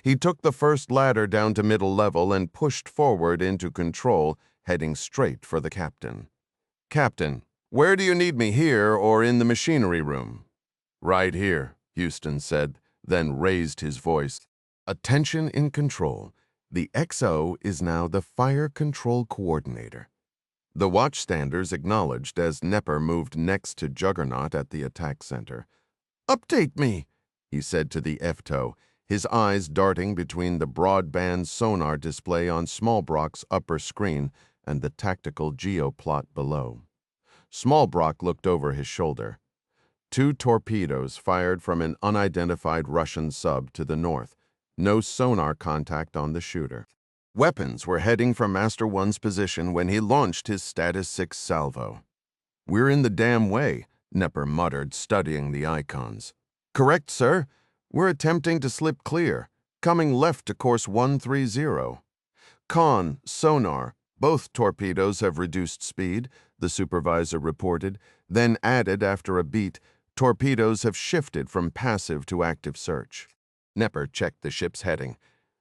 He took the first ladder down to middle level and pushed forward into control, heading straight for the captain. "Captain, where do you need me, here or in the machinery room?" "Right here," Houston said, then raised his voice. "Attention in control. The XO is now the fire control coordinator." The watchstanders acknowledged as Nepper moved next to Juggernaut at the attack center. "Update me," he said to the FTO, his eyes darting between the broadband sonar display on Smallbrock's upper screen and the tactical geoplot below. Smallbrock looked over his shoulder. 2 torpedoes fired from an unidentified Russian sub to the north. No sonar contact on the shooter. Weapons were heading for Master One's position when he launched his Status 6 salvo. "We're in the damn way," Nepper muttered, studying the icons. "Correct, sir. We're attempting to slip clear, coming left to course 130. Con, sonar, both torpedoes have reduced speed," the supervisor reported, then added after a beat, "Torpedoes have shifted from passive to active search." Nepper checked the ship's heading,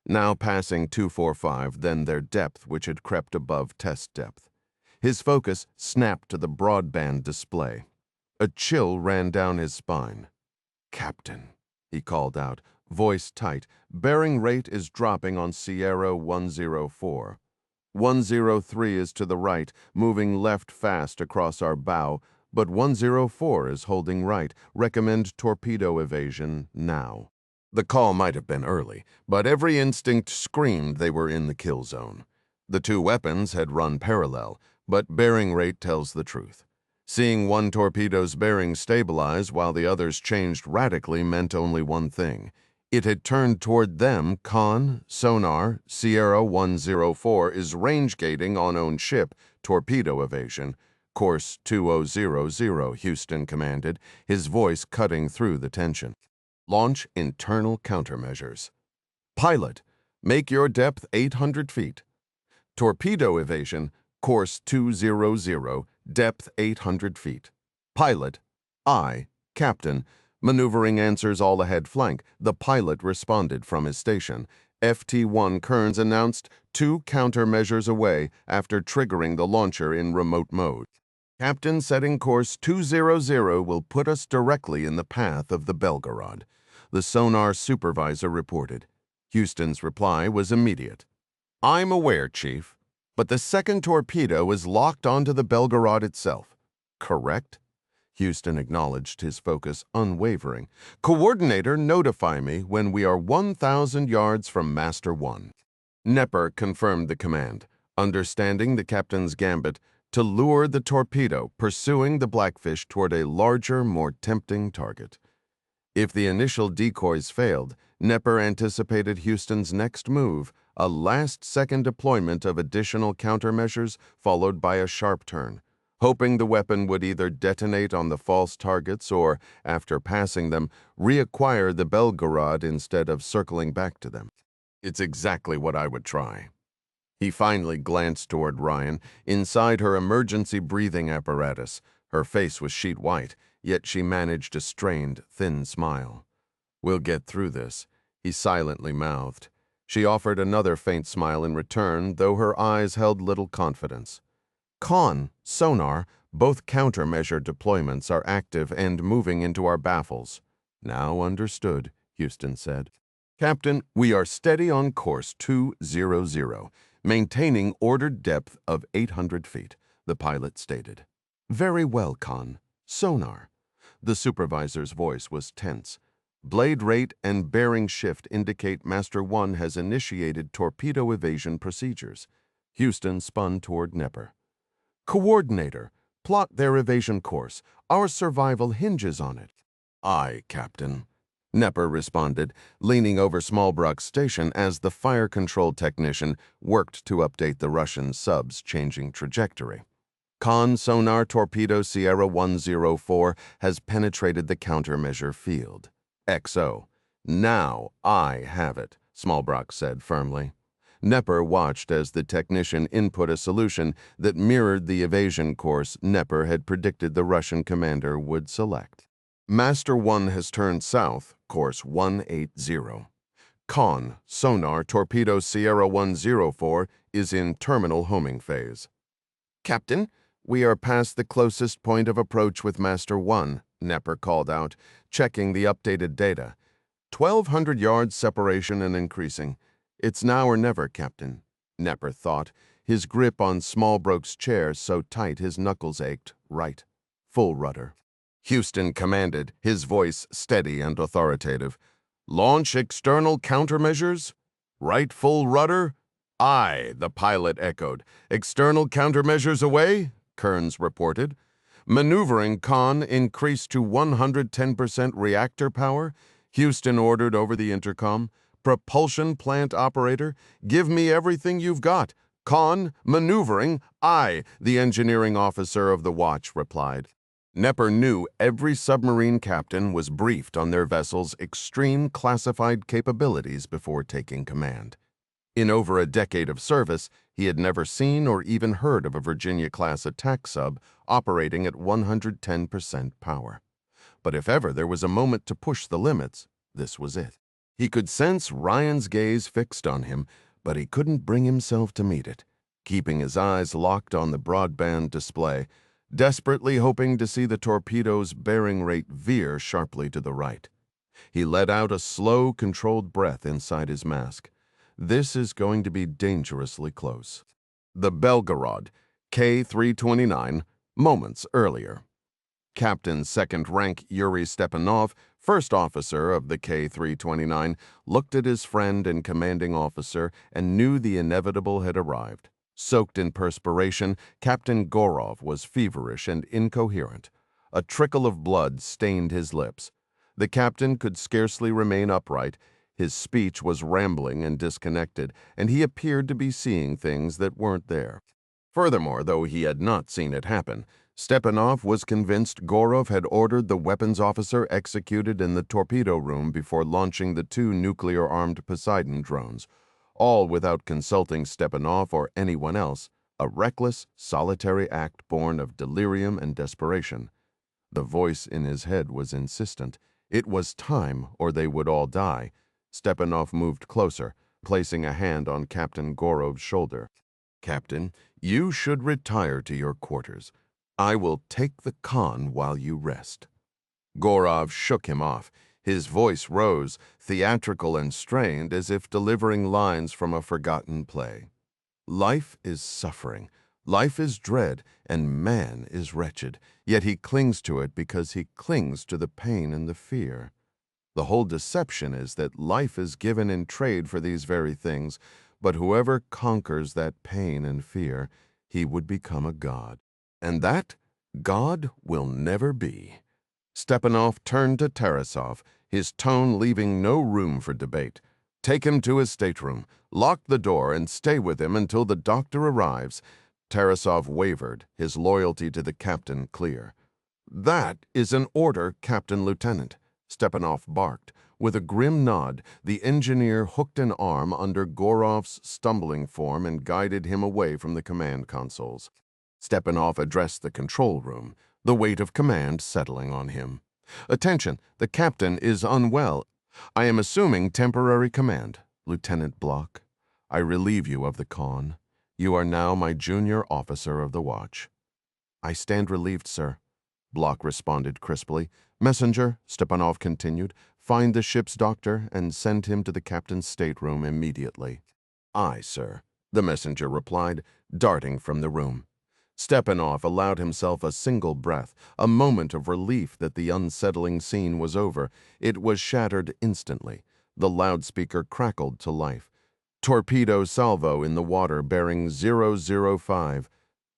now passing 245, then their depth, which had crept above test depth. His focus snapped to the broadband display. A chill ran down his spine. "Captain," he called out, voice tight, "bearing rate is dropping on Sierra 104. 103 is to the right, moving left fast across our bow, but 104 is holding right. Recommend torpedo evasion now. The call might have been early, but every instinct screamed they were in the kill zone. The two weapons had run parallel, but bearing rate tells the truth. Seeing one torpedo's bearing stabilize while the others changed radically meant only one thing. It had turned toward them. Sonar, Sierra 104 is range gating on own ship, torpedo evasion. Course 2000, Houston commanded, his voice cutting through the tension. Launch internal countermeasures. Pilot, make your depth 800 feet. Torpedo evasion, course 200, depth 800 feet. Pilot, Captain, maneuvering answers all ahead flank. The pilot responded from his station. FT-1 Kearns announced 2 countermeasures away after triggering the launcher in remote mode. Captain setting course 200 will put us directly in the path of the Belgarod, the sonar supervisor reported. Houston's reply was immediate. I'm aware, Chief, but the second torpedo is locked onto the Belgarod itself. Correct? Houston acknowledged his focus unwavering. Coordinator, notify me when we are 1,000 yards from Master 1. Nepper confirmed the command, understanding the captain's gambit to lure the torpedo, pursuing the Blackfish toward a larger, more tempting target. If the initial decoys failed, Nepper anticipated Houston's next move, a last-second deployment of additional countermeasures followed by a sharp turn, hoping the weapon would either detonate on the false targets or, after passing them, reacquire the Belgarod instead of circling back to them. It's exactly what I would try. He finally glanced toward Ryan, inside her emergency breathing apparatus. Her face was sheet white, yet she managed a strained, thin smile. We'll get through this, he silently mouthed. She offered another faint smile in return, though her eyes held little confidence. Sonar, both countermeasure deployments are active and moving into our baffles. Now understood, Houston said. Captain, we are steady on course 200, maintaining ordered depth of 800 feet, the pilot stated. Very well, Sonar. The supervisor's voice was tense. Blade rate and bearing shift indicate Master 1 has initiated torpedo evasion procedures. Houston spun toward Nepper. Coordinator, plot their evasion course. Our survival hinges on it. Aye, Captain. Nepper responded, leaning over Smallbrook's station as the fire control technician worked to update the Russian sub's changing trajectory. Sonar torpedo Sierra 104 has penetrated the countermeasure field. XO. Now I have it, Smallbrook said firmly. Nepper watched as the technician input a solution that mirrored the evasion course Nepper had predicted the Russian commander would select. Master 1 has turned south, course 180. Sonar torpedo Sierra 104 is in terminal homing phase. Captain, we are past the closest point of approach with Master 1, Nepper called out, checking the updated data. 1,200 yards separation and increasing. It's now or never, Captain, Nepper thought, his grip on Smallbrook's chair so tight his knuckles ached. Right. Full rudder. Houston commanded, his voice steady and authoritative. Launch external countermeasures? Right full rudder? Aye, the pilot echoed. External countermeasures away? Kearns reported. Maneuvering increased to 110% reactor power? Houston ordered over the intercom. Propulsion plant operator, give me everything you've got. Maneuvering, aye, the engineering officer of the watch replied. Nepper knew every submarine captain was briefed on their vessel's extreme classified capabilities before taking command. In over a decade of service, he had never seen or even heard of a Virginia-class attack sub operating at 110% power. But if ever there was a moment to push the limits, this was it. He could sense Ryan's gaze fixed on him, but he couldn't bring himself to meet it, keeping his eyes locked on the broadband display, desperately hoping to see the torpedo's bearing rate veer sharply to the right. He let out a slow, controlled breath inside his mask. This is going to be dangerously close. The Belgarod, K-329, moments earlier. Captain Second Rank Yuri Stepanov, first officer of the K-329, looked at his friend and commanding officer and knew the inevitable had arrived. Soaked in perspiration, Captain Gorov was feverish and incoherent. A trickle of blood stained his lips. The captain could scarcely remain upright. His speech was rambling and disconnected, and he appeared to be seeing things that weren't there. Furthermore, though he had not seen it happen, Stepanov was convinced Gorov had ordered the weapons officer executed in the torpedo room before launching the two nuclear-armed Poseidon drones, all without consulting Stepanov or anyone else, a reckless, solitary act born of delirium and desperation. The voice in his head was insistent. It was time, or they would all die. Stepanov moved closer, placing a hand on Captain Gorov's shoulder. "Captain, you should retire to your quarters. I will take the con while you rest." Gorov shook him off. His voice rose, theatrical and strained, as if delivering lines from a forgotten play. "Life is suffering, life is dread, and man is wretched, yet he clings to it because he clings to the pain and the fear. The whole deception is that life is given in trade for these very things, but whoever conquers that pain and fear, he would become a god. And that God will never be." Stepanov turned to Tarasov, his tone leaving no room for debate. "Take him to his stateroom, lock the door, and stay with him until the doctor arrives." Tarasov wavered, his loyalty to the captain clear. "That is an order, Captain Lieutenant," Stepanov barked. With a grim nod, the engineer hooked an arm under Gorov's stumbling form and guided him away from the command consoles. Stepanov addressed the control room, the weight of command settling on him. "Attention, the captain is unwell. I am assuming temporary command. Lieutenant Block, I relieve you of the con. You are now my junior officer of the watch." "I stand relieved, sir," Block responded crisply. "Messenger," Stepanov continued, "find the ship's doctor and send him to the captain's stateroom immediately." "Aye, sir," the messenger replied, darting from the room. Stepanov allowed himself a single breath, a moment of relief that the unsettling scene was over. It was shattered instantly. The loudspeaker crackled to life. "Torpedo salvo in the water bearing 005.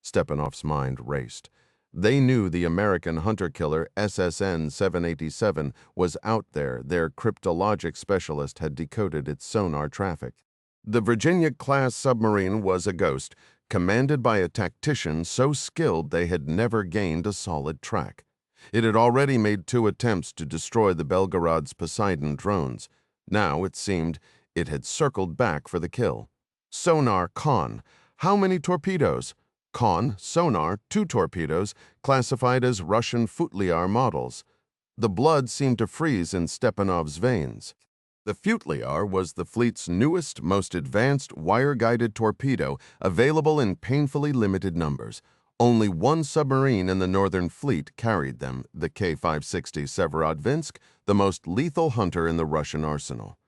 Stepanov's mind raced. They knew the American hunter-killer SSN-787 was out there. Their cryptologic specialist had decoded its sonar traffic. The Virginia-class submarine was a ghost, commanded by a tactician so skilled they had never gained a solid track. It had already made 2 attempts to destroy the Belgarod's Poseidon drones. Now, it seemed, it had circled back for the kill. Sonar con. How many torpedoes? Con, sonar, 2 torpedoes, classified as Russian Futliar models. The blood seemed to freeze in Stepanov's veins. The Futliar was the fleet's newest, most advanced wire-guided torpedo, available in painfully limited numbers. Only 1 submarine in the Northern Fleet carried them, the K-560 Severodvinsk, the most lethal hunter in the Russian arsenal.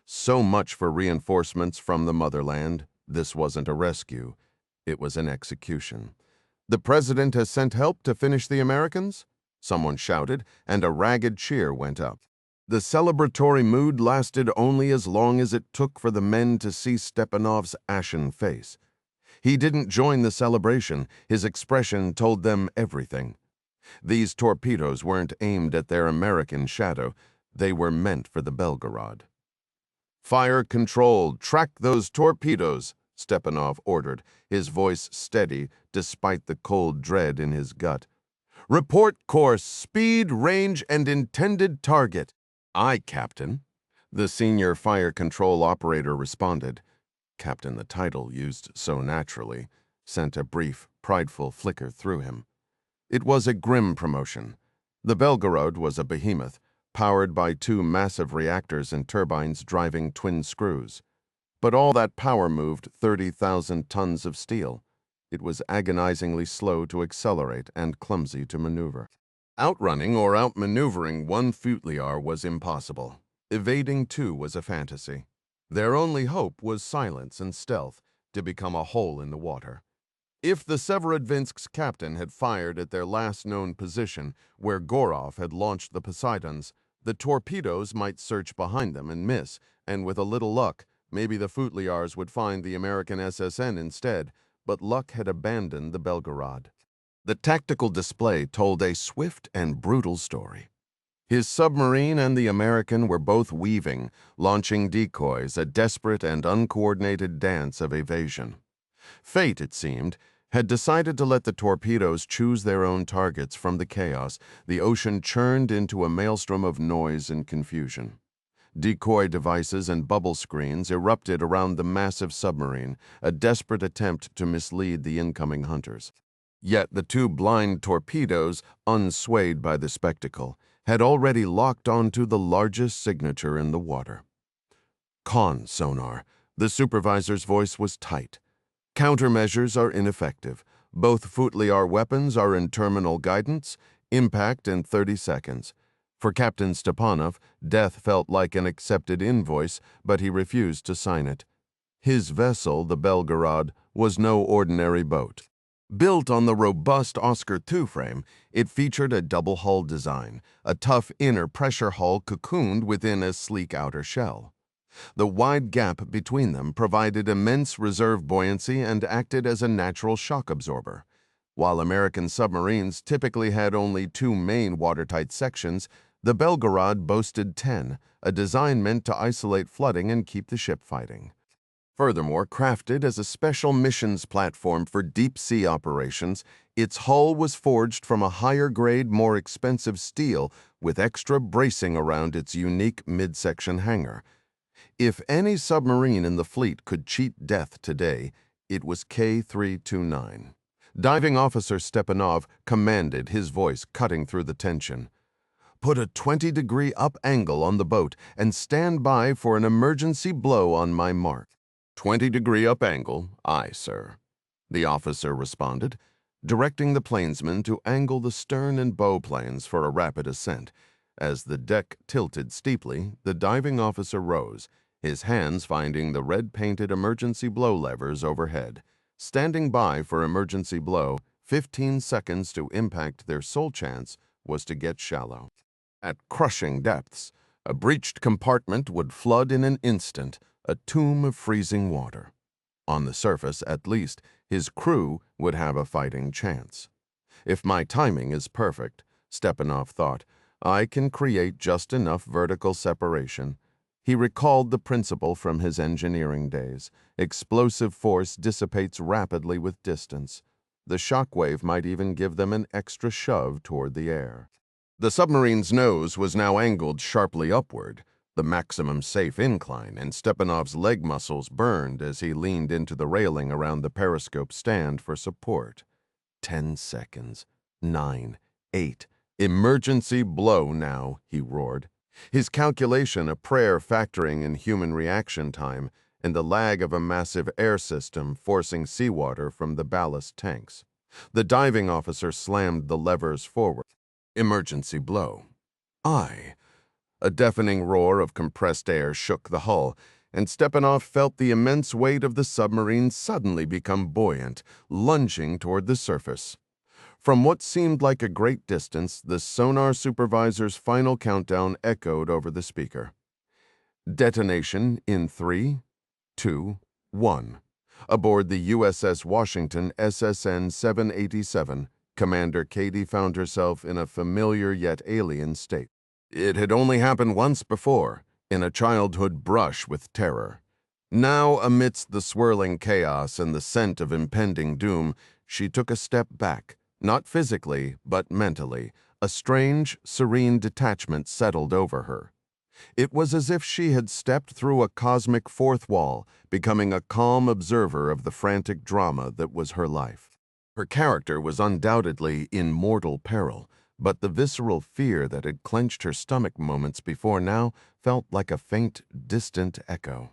So much for reinforcements from the motherland. This wasn't a rescue. It was an execution. "The President has sent help to finish the Americans?" someone shouted, and a ragged cheer went up. The celebratory mood lasted only as long as it took for the men to see Stepanov's ashen face. He didn't join the celebration. His expression told them everything. These torpedoes weren't aimed at their American shadow. They were meant for the Belgarod. "Fire control, track those torpedoes," Stepanov ordered, his voice steady despite the cold dread in his gut. "Report course, speed, range, and intended target." "Aye, Captain," the senior fire control operator responded. Captain, the title used so naturally, sent a brief, prideful flicker through him. It was a grim promotion. The Belgarod was a behemoth, powered by 2 massive reactors and turbines driving twin screws. But all that power moved 30,000 tons of steel. It was agonizingly slow to accelerate and clumsy to maneuver. Outrunning or outmaneuvering 1 Futliar was impossible. Evading 2 was a fantasy. Their only hope was silence and stealth, to become a hole in the water. If the Severodvinsk's captain had fired at their last known position, where Gorov had launched the Poseidons, the torpedoes might search behind them and miss, and with a little luck, maybe the Futliars would find the American SSN instead, but luck had abandoned the Belgarod. The tactical display told a swift and brutal story. His submarine and the American were both weaving, launching decoys, a desperate and uncoordinated dance of evasion. Fate, it seemed, had decided to let the torpedoes choose their own targets. From the chaos, the ocean churned into a maelstrom of noise and confusion. Decoy devices and bubble screens erupted around the massive submarine, a desperate attempt to mislead the incoming hunters. Yet the two blind torpedoes, unswayed by the spectacle, had already locked onto the largest signature in the water. Con sonar. The supervisor's voice was tight. Countermeasures are ineffective. Both Futliar weapons are in terminal guidance. Impact in 30 seconds. For Captain Stepanov, death felt like an accepted invoice, but he refused to sign it. His vessel, the Belgarod, was no ordinary boat. Built on the robust Oscar II frame, it featured a double-hull design, a tough inner pressure hull cocooned within a sleek outer shell. The wide gap between them provided immense reserve buoyancy and acted as a natural shock absorber. While American submarines typically had only two main watertight sections, the Belgarod boasted 10, a design meant to isolate flooding and keep the ship fighting. Furthermore, crafted as a special missions platform for deep-sea operations, its hull was forged from a higher-grade, more expensive steel with extra bracing around its unique midsection hangar. If any submarine in the fleet could cheat death today, it was K-329. Diving Officer Stepanov commanded, his voice cutting through the tension. "Put a 20-degree up angle on the boat and stand by for an emergency blow on my mark." 20-degree up angle, aye, sir, the officer responded, directing the plainsman to angle the stern and bow planes for a rapid ascent. As the deck tilted steeply, the diving officer rose, his hands finding the red-painted emergency blow levers overhead. Standing by for emergency blow, 15 seconds to impact. Their sole chance was to get shallow. At crushing depths, a breached compartment would flood in an instant, a tomb of freezing water. On the surface, at least, his crew would have a fighting chance. If my timing is perfect, Stepanov thought, I can create just enough vertical separation. He recalled the principle from his engineering days. Explosive force dissipates rapidly with distance. The shock wave might even give them an extra shove toward the air. The submarine's nose was now angled sharply upward, the maximum safe incline, and Stepanov's leg muscles burned as he leaned into the railing around the periscope stand for support. 10 seconds. 9, 8. Emergency blow now, he roared. His calculation a prayer factoring in human reaction time and the lag of a massive air system forcing seawater from the ballast tanks. The diving officer slammed the levers forward. Emergency blow. Aye. A deafening roar of compressed air shook the hull, and Stepanov felt the immense weight of the submarine suddenly become buoyant, lunging toward the surface. From what seemed like a great distance, the sonar supervisor's final countdown echoed over the speaker. Detonation in 3, 2, 1. Aboard the USS Washington SSN 787, Commander Katie found herself in a familiar yet alien state. It had only happened once before, in a childhood brush with terror. Now, amidst the swirling chaos and the scent of impending doom, she took a step back, not physically, but mentally. A strange, serene detachment settled over her. It was as if she had stepped through a cosmic fourth wall, becoming a calm observer of the frantic drama that was her life. Her character was undoubtedly in mortal peril, but the visceral fear that had clenched her stomach moments before now felt like a faint, distant echo.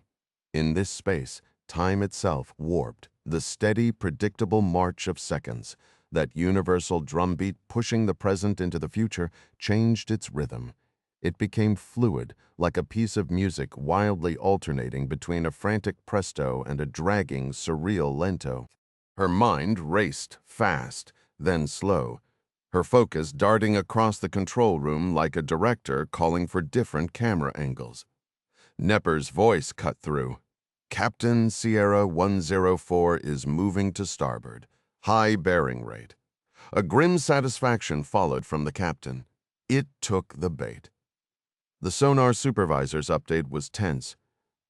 In this space, time itself warped, the steady, predictable march of seconds. That universal drumbeat pushing the present into the future changed its rhythm. It became fluid, like a piece of music wildly alternating between a frantic presto and a dragging, surreal lento. Her mind raced fast, then slow, her focus darting across the control room like a director calling for different camera angles. Nepper's voice cut through. Captain Sierra 104 is moving to starboard. High bearing rate. A grim satisfaction followed from the captain. It took the bait. The sonar supervisor's update was tense.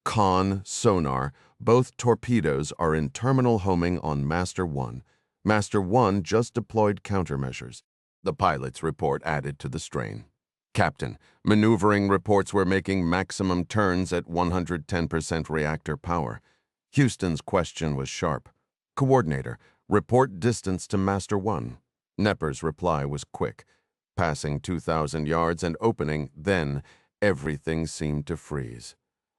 Con, sonar, both torpedoes are in terminal homing on Master 1. Master 1 just deployed countermeasures. The pilot's report added to the strain. Captain, maneuvering reports were making maximum turns at 110% reactor power. Houston's question was sharp. Coordinator, report distance to Master 1. Nepper's reply was quick. Passing 2,000 yards and opening, then everything seemed to freeze.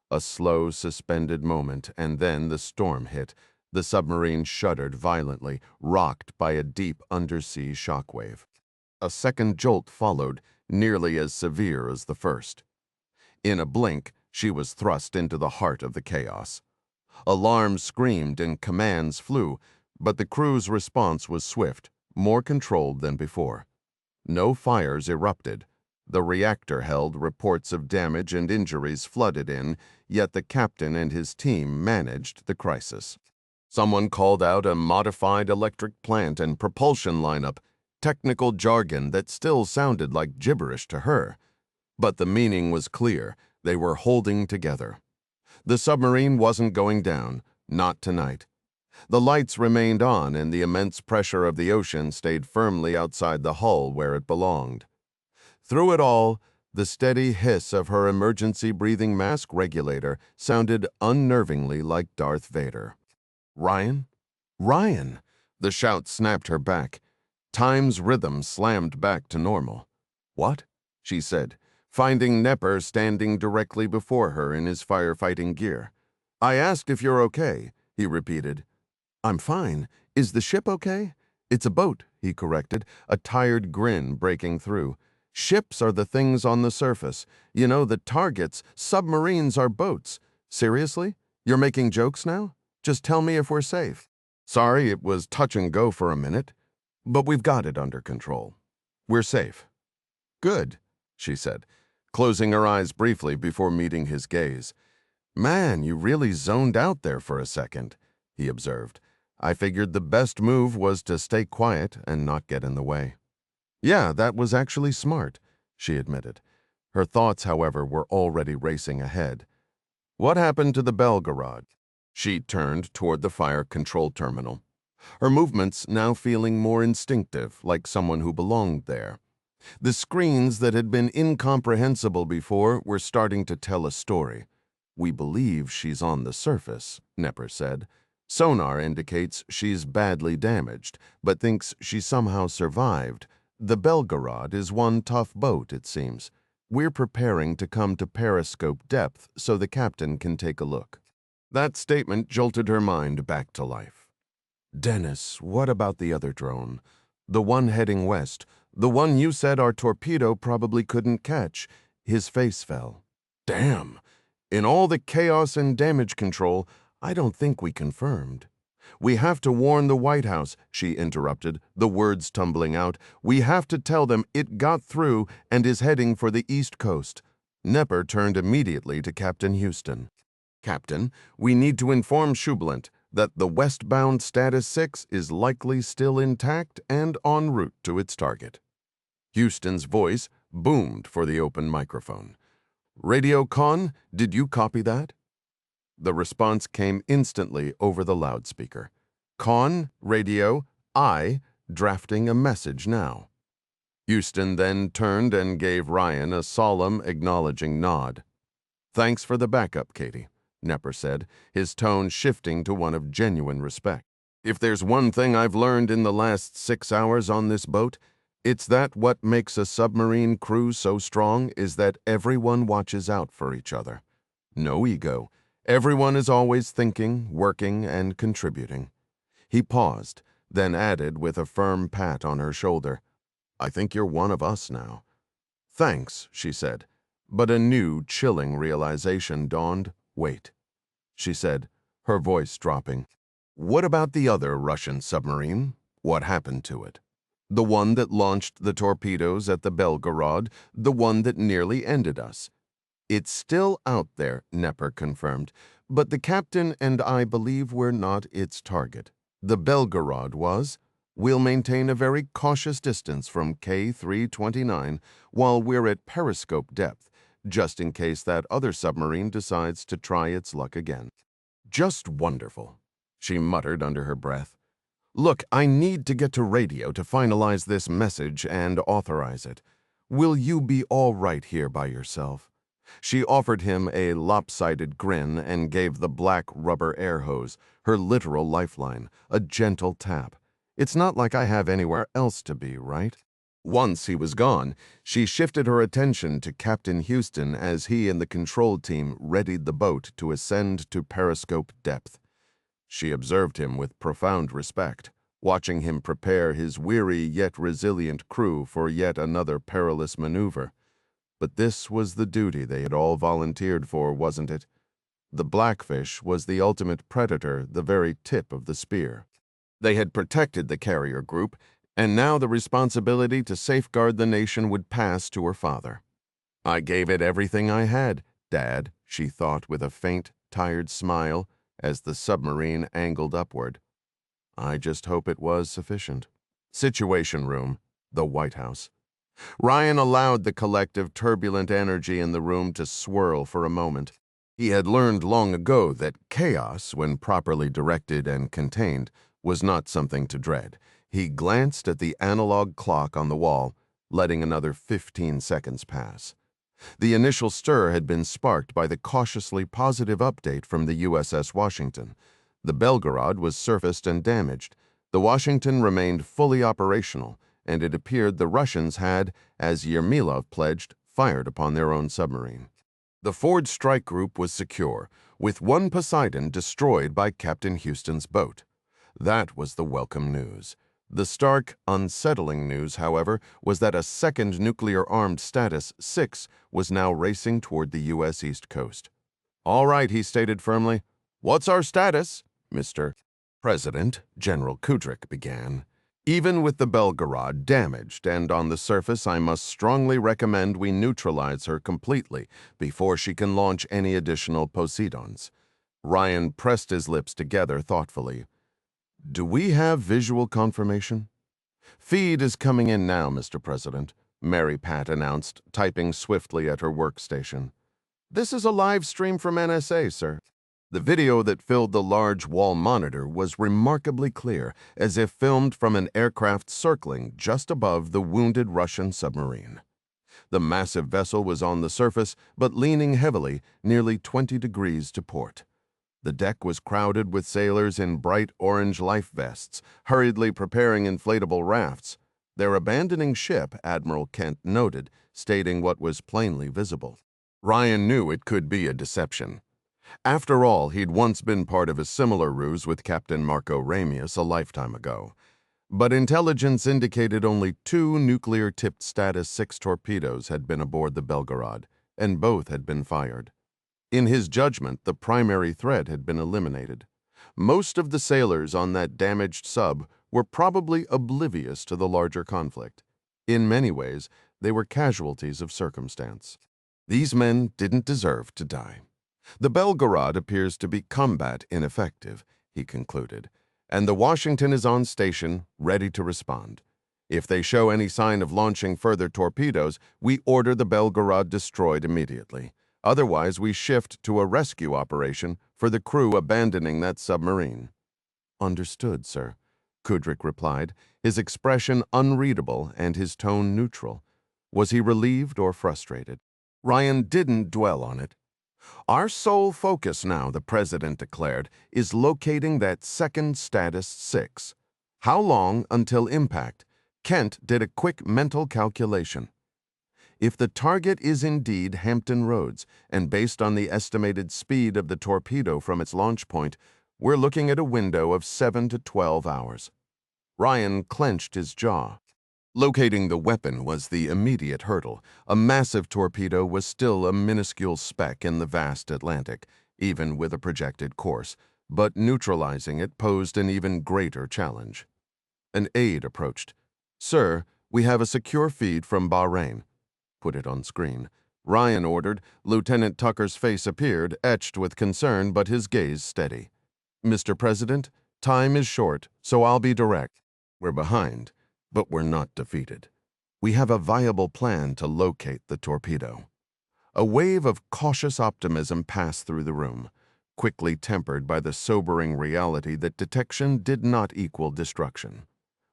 A slow, suspended moment, and then the storm hit. The submarine shuddered violently, rocked by a deep undersea shockwave. A second jolt followed, nearly as severe as the first. In a blink, she was thrust into the heart of the chaos. Alarms screamed and commands flew, but the crew's response was swift, more controlled than before. No fires erupted. The reactor held reports of damage and injuries flooded in, yet the captain and his team managed the crisis. Someone called out a modified electric plant and propulsion lineup, technical jargon that still sounded like gibberish to her. But the meaning was clear. They were holding together. The submarine wasn't going down, not tonight. The lights remained on and the immense pressure of the ocean stayed firmly outside the hull where it belonged. Through it all, the steady hiss of her emergency breathing mask regulator sounded unnervingly like Darth Vader. Ryan? Ryan! The shout snapped her back. Time's rhythm slammed back to normal. What? She said, finding Nepper standing directly before her in his firefighting gear. I asked if you're okay, he repeated. I'm fine. Is the ship okay? It's a boat, he corrected, a tired grin breaking through. Ships are the things on the surface. You know, the targets, submarines are boats. Seriously? You're making jokes now? Just tell me if we're safe. Sorry, it was touch and go for a minute. But we've got it under control. We're safe. Good, she said, closing her eyes briefly before meeting his gaze. Man, you really zoned out there for a second, he observed. I figured the best move was to stay quiet and not get in the way. Yeah, that was actually smart, she admitted. Her thoughts, however, were already racing ahead. What happened to the Belgarod? She turned toward the fire control terminal, her movements now feeling more instinctive, like someone who belonged there. The screens that had been incomprehensible before were starting to tell a story. We believe she's on the surface, Nepper said. Sonar indicates she's badly damaged, but thinks she somehow survived. The Belgarod is one tough boat, it seems. We're preparing to come to periscope depth so the captain can take a look. That statement jolted her mind back to life. Dennis, what about the other drone? The one heading west, the one you said our torpedo probably couldn't catch. His face fell. Damn! In all the chaos and damage control, I don't think we confirmed. We have to warn the White House, she interrupted, the words tumbling out. We have to tell them it got through and is heading for the East Coast. Nepper turned immediately to Captain Houston. Captain, we need to inform Schublant that the westbound Status 6 is likely still intact and en route to its target. Houston's voice boomed for the open microphone. Radio Con, did you copy that? The response came instantly over the loudspeaker. Con, radio, I, drafting a message now. Houston then turned and gave Ryan a solemn, acknowledging nod. Thanks for the backup, Katie, Nepper said, his tone shifting to one of genuine respect. If there's one thing I've learned in the last 6 hours on this boat, it's that what makes a submarine crew so strong is that everyone watches out for each other. No ego. Everyone is always thinking, working, and contributing. He paused, then added with a firm pat on her shoulder, I think you're one of us now. Thanks, she said, But a new, chilling realization dawned. "Wait," she said, her voice dropping. "What about the other Russian submarine? What happened to it? The one that launched the torpedoes at the Belgarod, the one that nearly ended us." "It's still out there," Nepper confirmed, "but the captain and I believe we're not its target. The Belgarod was. We'll maintain a very cautious distance from K329 while we're at periscope depth, just in case that other submarine decides to try its luck again." "Just wonderful," she muttered under her breath. "Look, I need to get to radio to finalize this message and authorize it. Will you be all right here by yourself?" She offered him a lopsided grin and gave the black rubber air hose, her literal lifeline, a gentle tap. "It's not like I have anywhere else to be, right?" Once he was gone, she shifted her attention to Captain Houston as he and the control team readied the boat to ascend to periscope depth. She observed him with profound respect, watching him prepare his weary yet resilient crew for yet another perilous maneuver. But this was the duty they had all volunteered for, wasn't it? The Blackfish was the ultimate predator, the very tip of the spear. They had protected the carrier group, and now the responsibility to safeguard the nation would pass to her father. "I gave it everything I had, Dad," she thought with a faint, tired smile as the submarine angled upward. "I just hope it was sufficient." Situation Room, the White House. Ryan allowed the collective turbulent energy in the room to swirl for a moment. He had learned long ago that chaos, when properly directed and contained, was not something to dread. He glanced at the analog clock on the wall, letting another 15 seconds pass. The initial stir had been sparked by the cautiously positive update from the USS Washington. The Belgarod was surfaced and damaged. The Washington remained fully operational, and it appeared the Russians had, as Yermilov pledged, fired upon their own submarine. The Ford strike group was secure, with one Poseidon destroyed by Captain Houston's boat. That was the welcome news. The stark, unsettling news, however, was that a second nuclear-armed Status 6 was now racing toward the U.S. East Coast. "All right," he stated firmly. "What's our status?" Mr. President, General Kudryk began. "Even with the Belgarod damaged and on the surface, I must strongly recommend we neutralize her completely before she can launch any additional Poseidons." Ryan pressed his lips together thoughtfully. "Do we have visual confirmation?" "Feed is coming in now, Mr. President," Mary Pat announced, typing swiftly at her workstation. "This is a live stream from NSA, sir." The video that filled the large wall monitor was remarkably clear, as if filmed from an aircraft circling just above the wounded Russian submarine. The massive vessel was on the surface, but leaning heavily, nearly 20 degrees to port. The deck was crowded with sailors in bright orange life vests, hurriedly preparing inflatable rafts. Their abandoning ship, Admiral Kent noted, stating what was plainly visible. Ryan knew it could be a deception. After all, he'd once been part of a similar ruse with Captain Marco Ramius a lifetime ago. But intelligence indicated only 2 nuclear-tipped Status 6 torpedoes had been aboard the Belgarod, and both had been fired. In his judgment, the primary threat had been eliminated. Most of the sailors on that damaged sub were probably oblivious to the larger conflict. In many ways, they were casualties of circumstance. These men didn't deserve to die. "The Belgarod appears to be combat ineffective," he concluded, "and the Washington is on station, ready to respond. If they show any sign of launching further torpedoes, we order the Belgarod destroyed immediately. Otherwise, we shift to a rescue operation for the crew abandoning that submarine." "Understood, sir," Kudryk replied, his expression unreadable and his tone neutral. Was he relieved or frustrated? Ryan didn't dwell on it. "Our sole focus now," the president declared, "is locating that second Status 6. How long until impact?" Kent did a quick mental calculation. "If the target is indeed Hampton Roads, and based on the estimated speed of the torpedo from its launch point, we're looking at a window of 7 to 12 hours. Ryan clenched his jaw. Locating the weapon was the immediate hurdle. A massive torpedo was still a minuscule speck in the vast Atlantic, even with a projected course, but neutralizing it posed an even greater challenge. An aide approached. "Sir, we have a secure feed from Bahrain." "Put it on screen." Ryan ordered. Lieutenant Tucker's face appeared, etched with concern, but his gaze steady. "Mr. President, time is short, so I'll be direct. We're behind, but we're not defeated. We have a viable plan to locate the torpedo." A wave of cautious optimism passed through the room, quickly tempered by the sobering reality that detection did not equal destruction.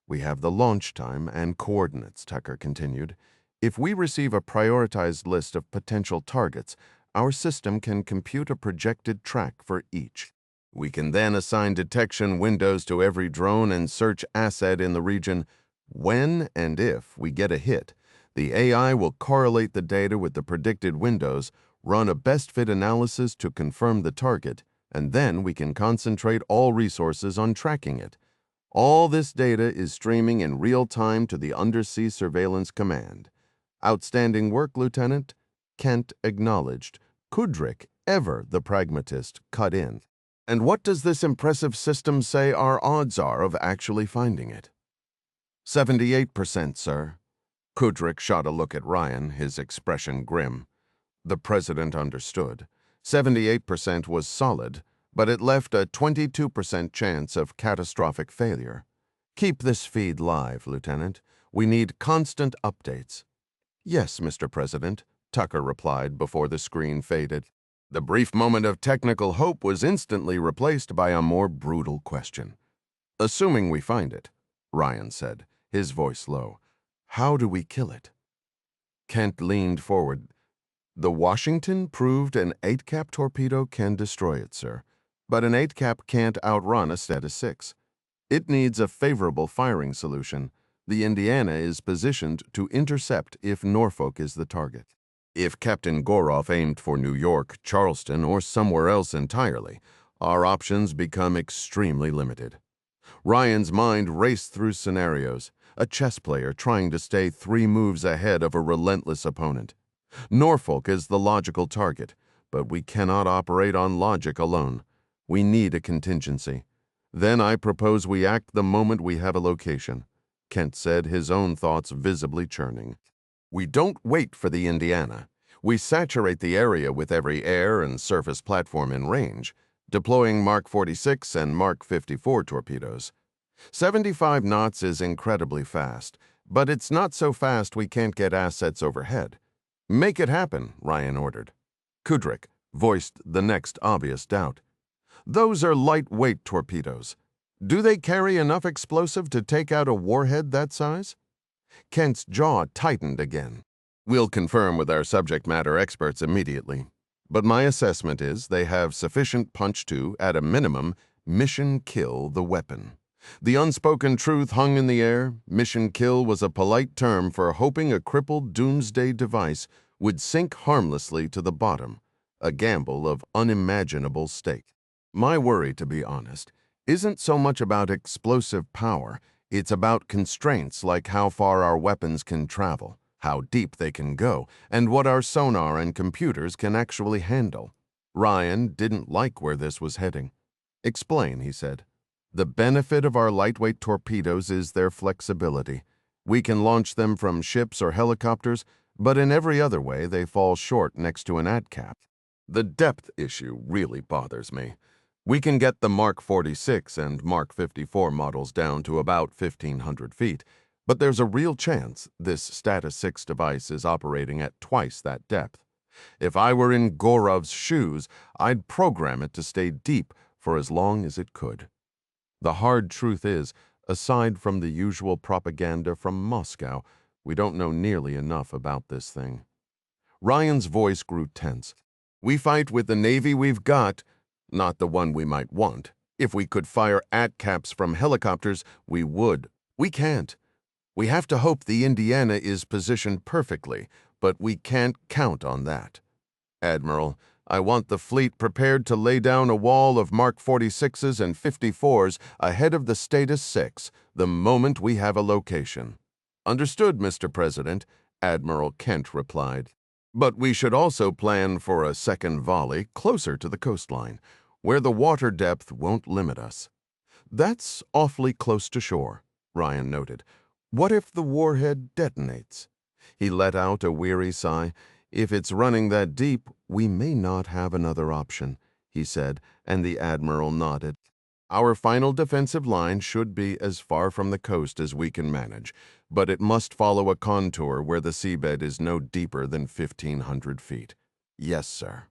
"We have the launch time and coordinates," Tucker continued. "If we receive a prioritized list of potential targets, our system can compute a projected track for each. We can then assign detection windows to every drone and search asset in the region. When and if we get a hit, the AI will correlate the data with the predicted windows, run a best fit analysis to confirm the target, and then we can concentrate all resources on tracking it. All this data is streaming in real time to the Undersea Surveillance Command." "Outstanding work, Lieutenant," Kent acknowledged. Kudryk, ever the pragmatist, cut in. "And what does this impressive system say our odds are of actually finding it?" 78%, sir." Kudryk shot a look at Ryan, his expression grim. The president understood. 78% was solid, but it left a 22% chance of catastrophic failure. "Keep this feed live, Lieutenant. We need constant updates." "Yes, Mr. President," Tucker replied before the screen faded. The brief moment of technical hope was instantly replaced by a more brutal question. "Assuming we find it," Ryan said, his voice low, "how do we kill it?" Kent leaned forward. "The Washington proved an 8-cap torpedo can destroy it, sir. But an 8-cap can't outrun a status 6. It needs a favorable firing solution. The Indiana is positioned to intercept if Norfolk is the target. If Captain Gorov aimed for New York, Charleston, or somewhere else entirely, our options become extremely limited." Ryan's mind raced through scenarios, a chess player trying to stay 3 moves ahead of a relentless opponent. Norfolk is the logical target, but we cannot operate on logic alone. We need a contingency. "Then I propose we act the moment we have a location," Kent said, his own thoughts visibly churning. "We don't wait for the Indiana. We saturate the area with every air and surface platform in range, deploying Mark 46 and Mark 54 torpedoes. 75 knots is incredibly fast, but it's not so fast we can't get assets overhead." "Make it happen," Ryan ordered. Kudryk voiced the next obvious doubt. "Those are lightweight torpedoes. Do they carry enough explosive to take out a warhead that size?" Kent's jaw tightened again. "We'll confirm with our subject matter experts immediately. But my assessment is they have sufficient punch to, at a minimum, mission kill the weapon." The unspoken truth hung in the air. Mission kill was a polite term for hoping a crippled doomsday device would sink harmlessly to the bottom, a gamble of unimaginable stake. My worry, to be honest, isn't so much about explosive power. It's about constraints like how far our weapons can travel, how deep they can go, and what our sonar and computers can actually handle. Ryan didn't like where this was heading. "Explain," he said. "The benefit of our lightweight torpedoes is their flexibility. We can launch them from ships or helicopters, but in every other way they fall short next to an ATCAP. The depth issue really bothers me. We can get the Mark 46 and Mark 54 models down to about 1,500 feet, but there's a real chance this Status 6 device is operating at twice that depth. If I were in Gorov's shoes, I'd program it to stay deep for as long as it could. The hard truth is, aside from the usual propaganda from Moscow, we don't know nearly enough about this thing." Ryan's voice grew tense. "We fight with the Navy we've got, not the one we might want. If we could fire ATCAPs from helicopters, we would. We can't. We have to hope the Indiana is positioned perfectly, but we can't count on that. Admiral, I want the fleet prepared to lay down a wall of Mark 46s and 54s ahead of the Status 6 the moment we have a location." Understood, Mr. President, Admiral Kent replied. But we should also plan for a second volley closer to the coastline, where the water depth won't limit us. That's awfully close to shore, Ryan noted. What if the warhead detonates? He let out a weary sigh. If it's running that deep, we may not have another option, he said, and the Admiral nodded. Our final defensive line should be as far from the coast as we can manage, but it must follow a contour where the seabed is no deeper than 1,500 feet. Yes, sir.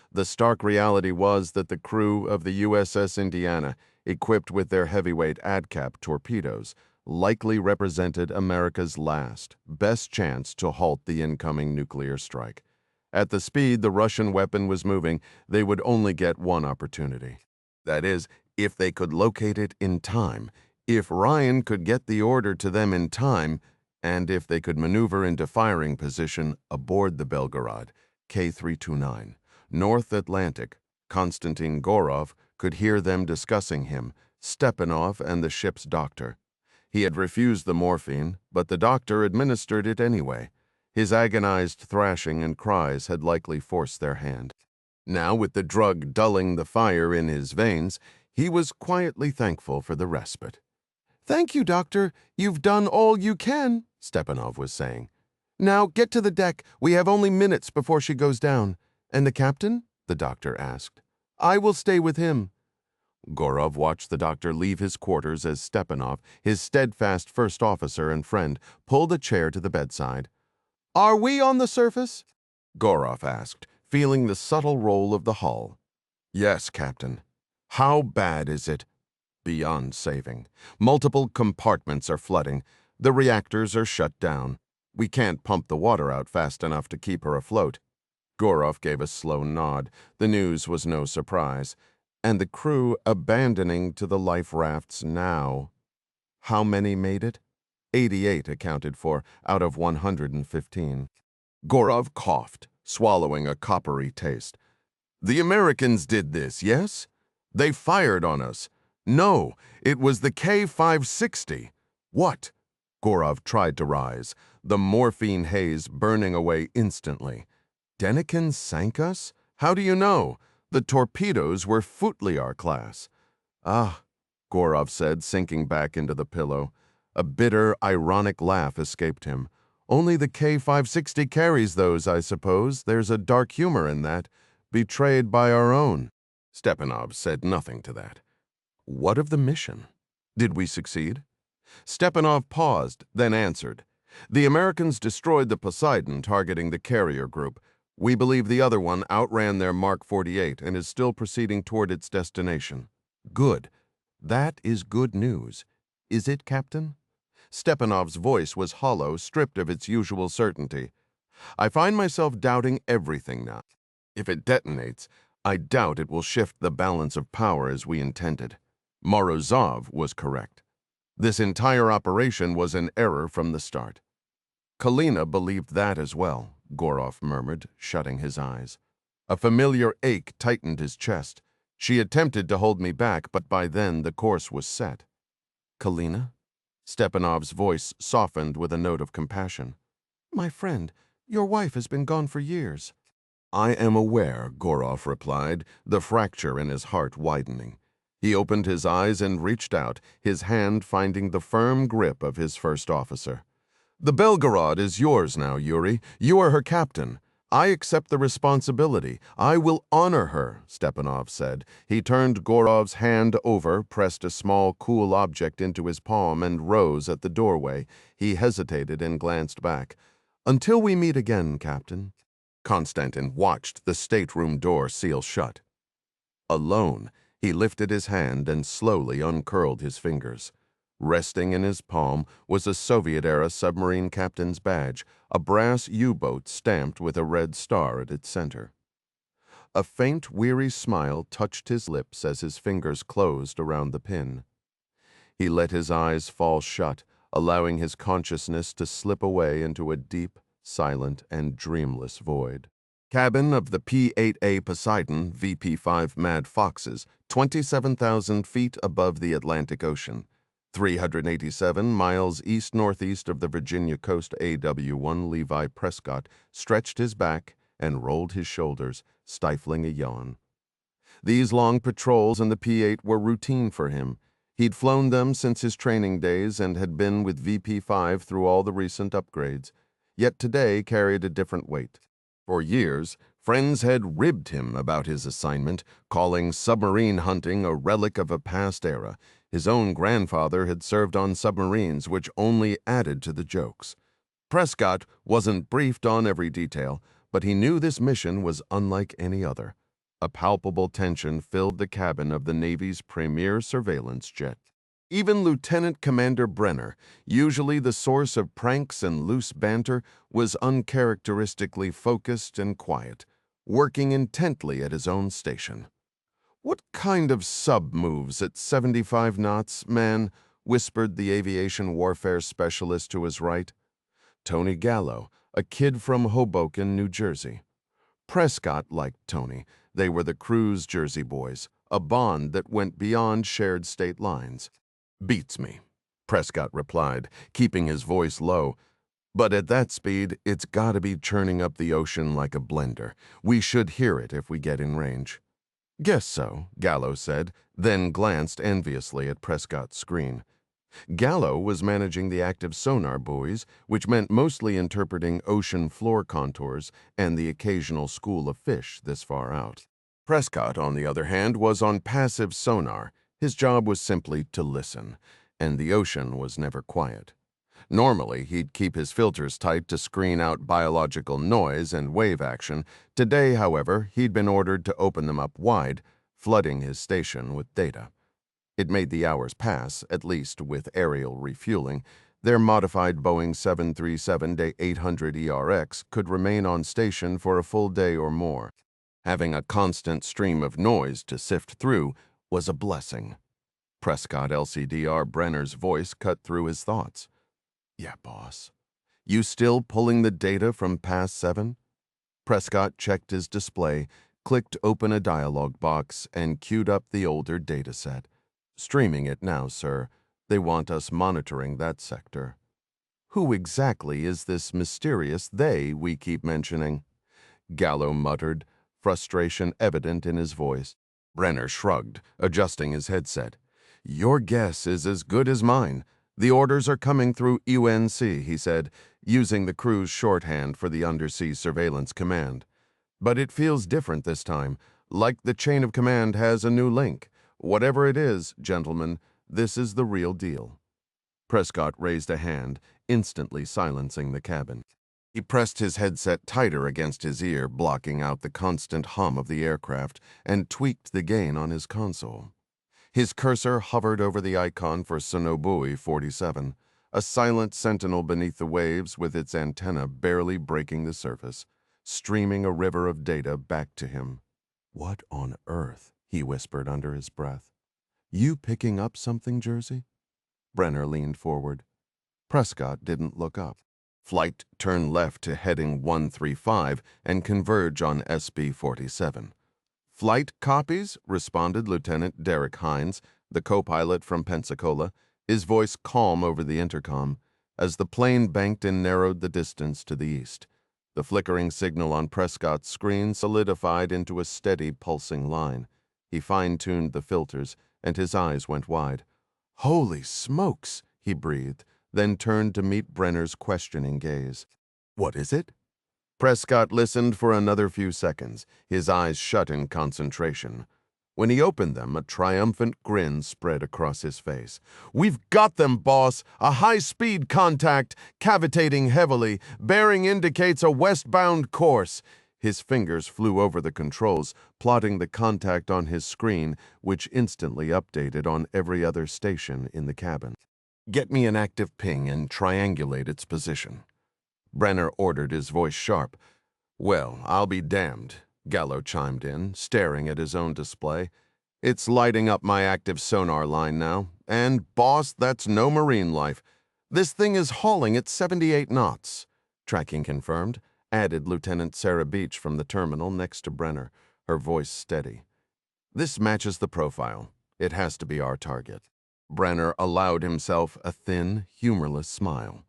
The stark reality was that the crew of the USS Indiana, equipped with their heavyweight ADCAP torpedoes, likely represented America's last, best chance to halt the incoming nuclear strike. At the speed the Russian weapon was moving, they would only get one opportunity. That is, if they could locate it in time, if Ryan could get the order to them in time, and if they could maneuver into firing position aboard the Belgarod, K-329. North Atlantic, Konstantin Gorov could hear them discussing him, Stepanov and the ship's doctor. He had refused the morphine, but the doctor administered it anyway. His agonized thrashing and cries had likely forced their hand. Now, with the drug dulling the fire in his veins, he was quietly thankful for the respite. "Thank you, Doctor. You've done all you can," Stepanov was saying. "Now get to the deck. We have only minutes before she goes down." "And the captain?" the doctor asked. "I will stay with him." Gorov watched the doctor leave his quarters as Stepanov, his steadfast first officer and friend, pulled a chair to the bedside. "Are we on the surface?" Gorov asked, feeling the subtle roll of the hull. "Yes, Captain." "How bad is it?" "Beyond saving. Multiple compartments are flooding. The reactors are shut down. We can't pump the water out fast enough to keep her afloat." Gorov gave a slow nod. The news was no surprise. And the crew abandoning to the life rafts now. How many made it? 88 accounted for, out of 115. Gorov coughed, swallowing a coppery taste. "The Americans did this, yes? They fired on us. No, it was the K-560. What?" Gorov tried to rise, the morphine haze burning away instantly. "Denikin sank us? How do you know? The torpedoes were Futliar class." "Ah," Gorov said, sinking back into the pillow. A bitter, ironic laugh escaped him. "Only the K-560 carries those, I suppose. There's a dark humor in that. Betrayed by our own." Stepanov said nothing to that. "What of the mission? Did we succeed?" Stepanov paused, then answered. "The Americans destroyed the Poseidon targeting the carrier group. We believe the other one outran their Mark 48 and is still proceeding toward its destination." "Good. That is good news. Is it, Captain?" Stepanov's voice was hollow, stripped of its usual certainty. "I find myself doubting everything now. If it detonates, I doubt it will shift the balance of power as we intended. Morozov was correct. This entire operation was an error from the start." "Kalina believed that as well," Gorov murmured, shutting his eyes. A familiar ache tightened his chest. "She attempted to hold me back, but by then the course was set." "Kalina?" Stepanov's voice softened with a note of compassion. "My friend, your wife has been gone for years." "I am aware," Gorov replied, the fracture in his heart widening. He opened his eyes and reached out, his hand finding the firm grip of his first officer. "The Belgarod is yours now, Yuri. You are her captain. I accept the responsibility. I will honor her," Stepanov said. He turned Gorov's hand over, pressed a small, cool object into his palm, and rose at the doorway. He hesitated and glanced back. "Until we meet again, Captain." Constantin watched the stateroom door seal shut. Alone, he lifted his hand and slowly uncurled his fingers. Resting in his palm was a Soviet-era submarine captain's badge, a brass U-boat stamped with a red star at its center. A faint, weary smile touched his lips as his fingers closed around the pin. He let his eyes fall shut, allowing his consciousness to slip away into a deep, silent, and dreamless void. Cabin of the P-8A Poseidon VP-5 Mad Foxes, 27,000 feet above the Atlantic Ocean. 387 miles east-northeast of the Virginia coast, AW-1 Levi Prescott stretched his back and rolled his shoulders, stifling a yawn. These long patrols in the P-8 were routine for him. He'd flown them since his training days and had been with VP-5 through all the recent upgrades, yet today carried a different weight. For years, friends had ribbed him about his assignment, calling submarine hunting a relic of a past era. His own grandfather had served on submarines, which only added to the jokes. Prescott wasn't briefed on every detail, but he knew this mission was unlike any other. A palpable tension filled the cabin of the Navy's premier surveillance jet. Even Lieutenant Commander Brenner, usually the source of pranks and loose banter, was uncharacteristically focused and quiet, working intently at his own station. "What kind of sub moves at 75 knots, man?" whispered the aviation warfare specialist to his right. Tony Gallo, a kid from Hoboken, New Jersey. Prescott liked Tony. They were the crew's Jersey boys, a bond that went beyond shared state lines. "Beats me," Prescott replied, keeping his voice low. "But at that speed, it's gotta be churning up the ocean like a blender. We should hear it if we get in range." "Guess so," Gallo said, then glanced enviously at Prescott's screen. Gallo was managing the active sonar buoys, which meant mostly interpreting ocean floor contours and the occasional school of fish this far out. Prescott, on the other hand, was on passive sonar. His job was simply to listen, and the ocean was never quiet. Normally, he'd keep his filters tight to screen out biological noise and wave action. Today, however, he'd been ordered to open them up wide, flooding his station with data. It made the hours pass, at least with aerial refueling. Their modified Boeing 737-800 ERX could remain on station for a full day or more. Having a constant stream of noise to sift through was a blessing. Prescott LCDR Brenner's voice cut through his thoughts. "Yeah, boss. You still pulling the data from past 7? Prescott checked his display, clicked open a dialog box, and queued up the older data set. "Streaming it now, sir. They want us monitoring that sector." "Who exactly is this mysterious they we keep mentioning?" Gallo muttered, frustration evident in his voice. Brenner shrugged, adjusting his headset. "Your guess is as good as mine. The orders are coming through UNC," he said, using the crew's shorthand for the Undersea Surveillance Command. "But it feels different this time, like the chain of command has a new link. Whatever it is, gentlemen, this is the real deal." Prescott raised a hand, instantly silencing the cabin. He pressed his headset tighter against his ear, blocking out the constant hum of the aircraft, and tweaked the gain on his console. His cursor hovered over the icon for Sonobui 47, a silent sentinel beneath the waves with its antenna barely breaking the surface, streaming a river of data back to him. "What on earth?" he whispered under his breath. "You picking up something, Jersey?" Brenner leaned forward. Prescott didn't look up. "Flight turn left to heading 135 and converge on SB-47. "Flight copies," responded Lieutenant Derek Hines, the co-pilot from Pensacola, his voice calm over the intercom, as the plane banked and narrowed the distance to the east. The flickering signal on Prescott's screen solidified into a steady, pulsing line. He fine-tuned the filters, and his eyes went wide. "Holy smokes," he breathed, then turned to meet Brenner's questioning gaze. "What is it?" Prescott listened for another few seconds, his eyes shut in concentration. When he opened them, a triumphant grin spread across his face. "We've got them, boss! A high-speed contact, cavitating heavily. Bearing indicates a westbound course." His fingers flew over the controls, plotting the contact on his screen, which instantly updated on every other station in the cabin. "Get me an active ping and triangulate its position." Brenner ordered, his voice sharp. "Well, I'll be damned," Gallo chimed in, staring at his own display. "It's lighting up my active sonar line now, and, boss, that's no marine life. This thing is hauling at 78 knots. "Tracking confirmed," added Lieutenant Sarah Beach from the terminal next to Brenner, her voice steady. "This matches the profile. It has to be our target." Brenner allowed himself a thin, humorless smile.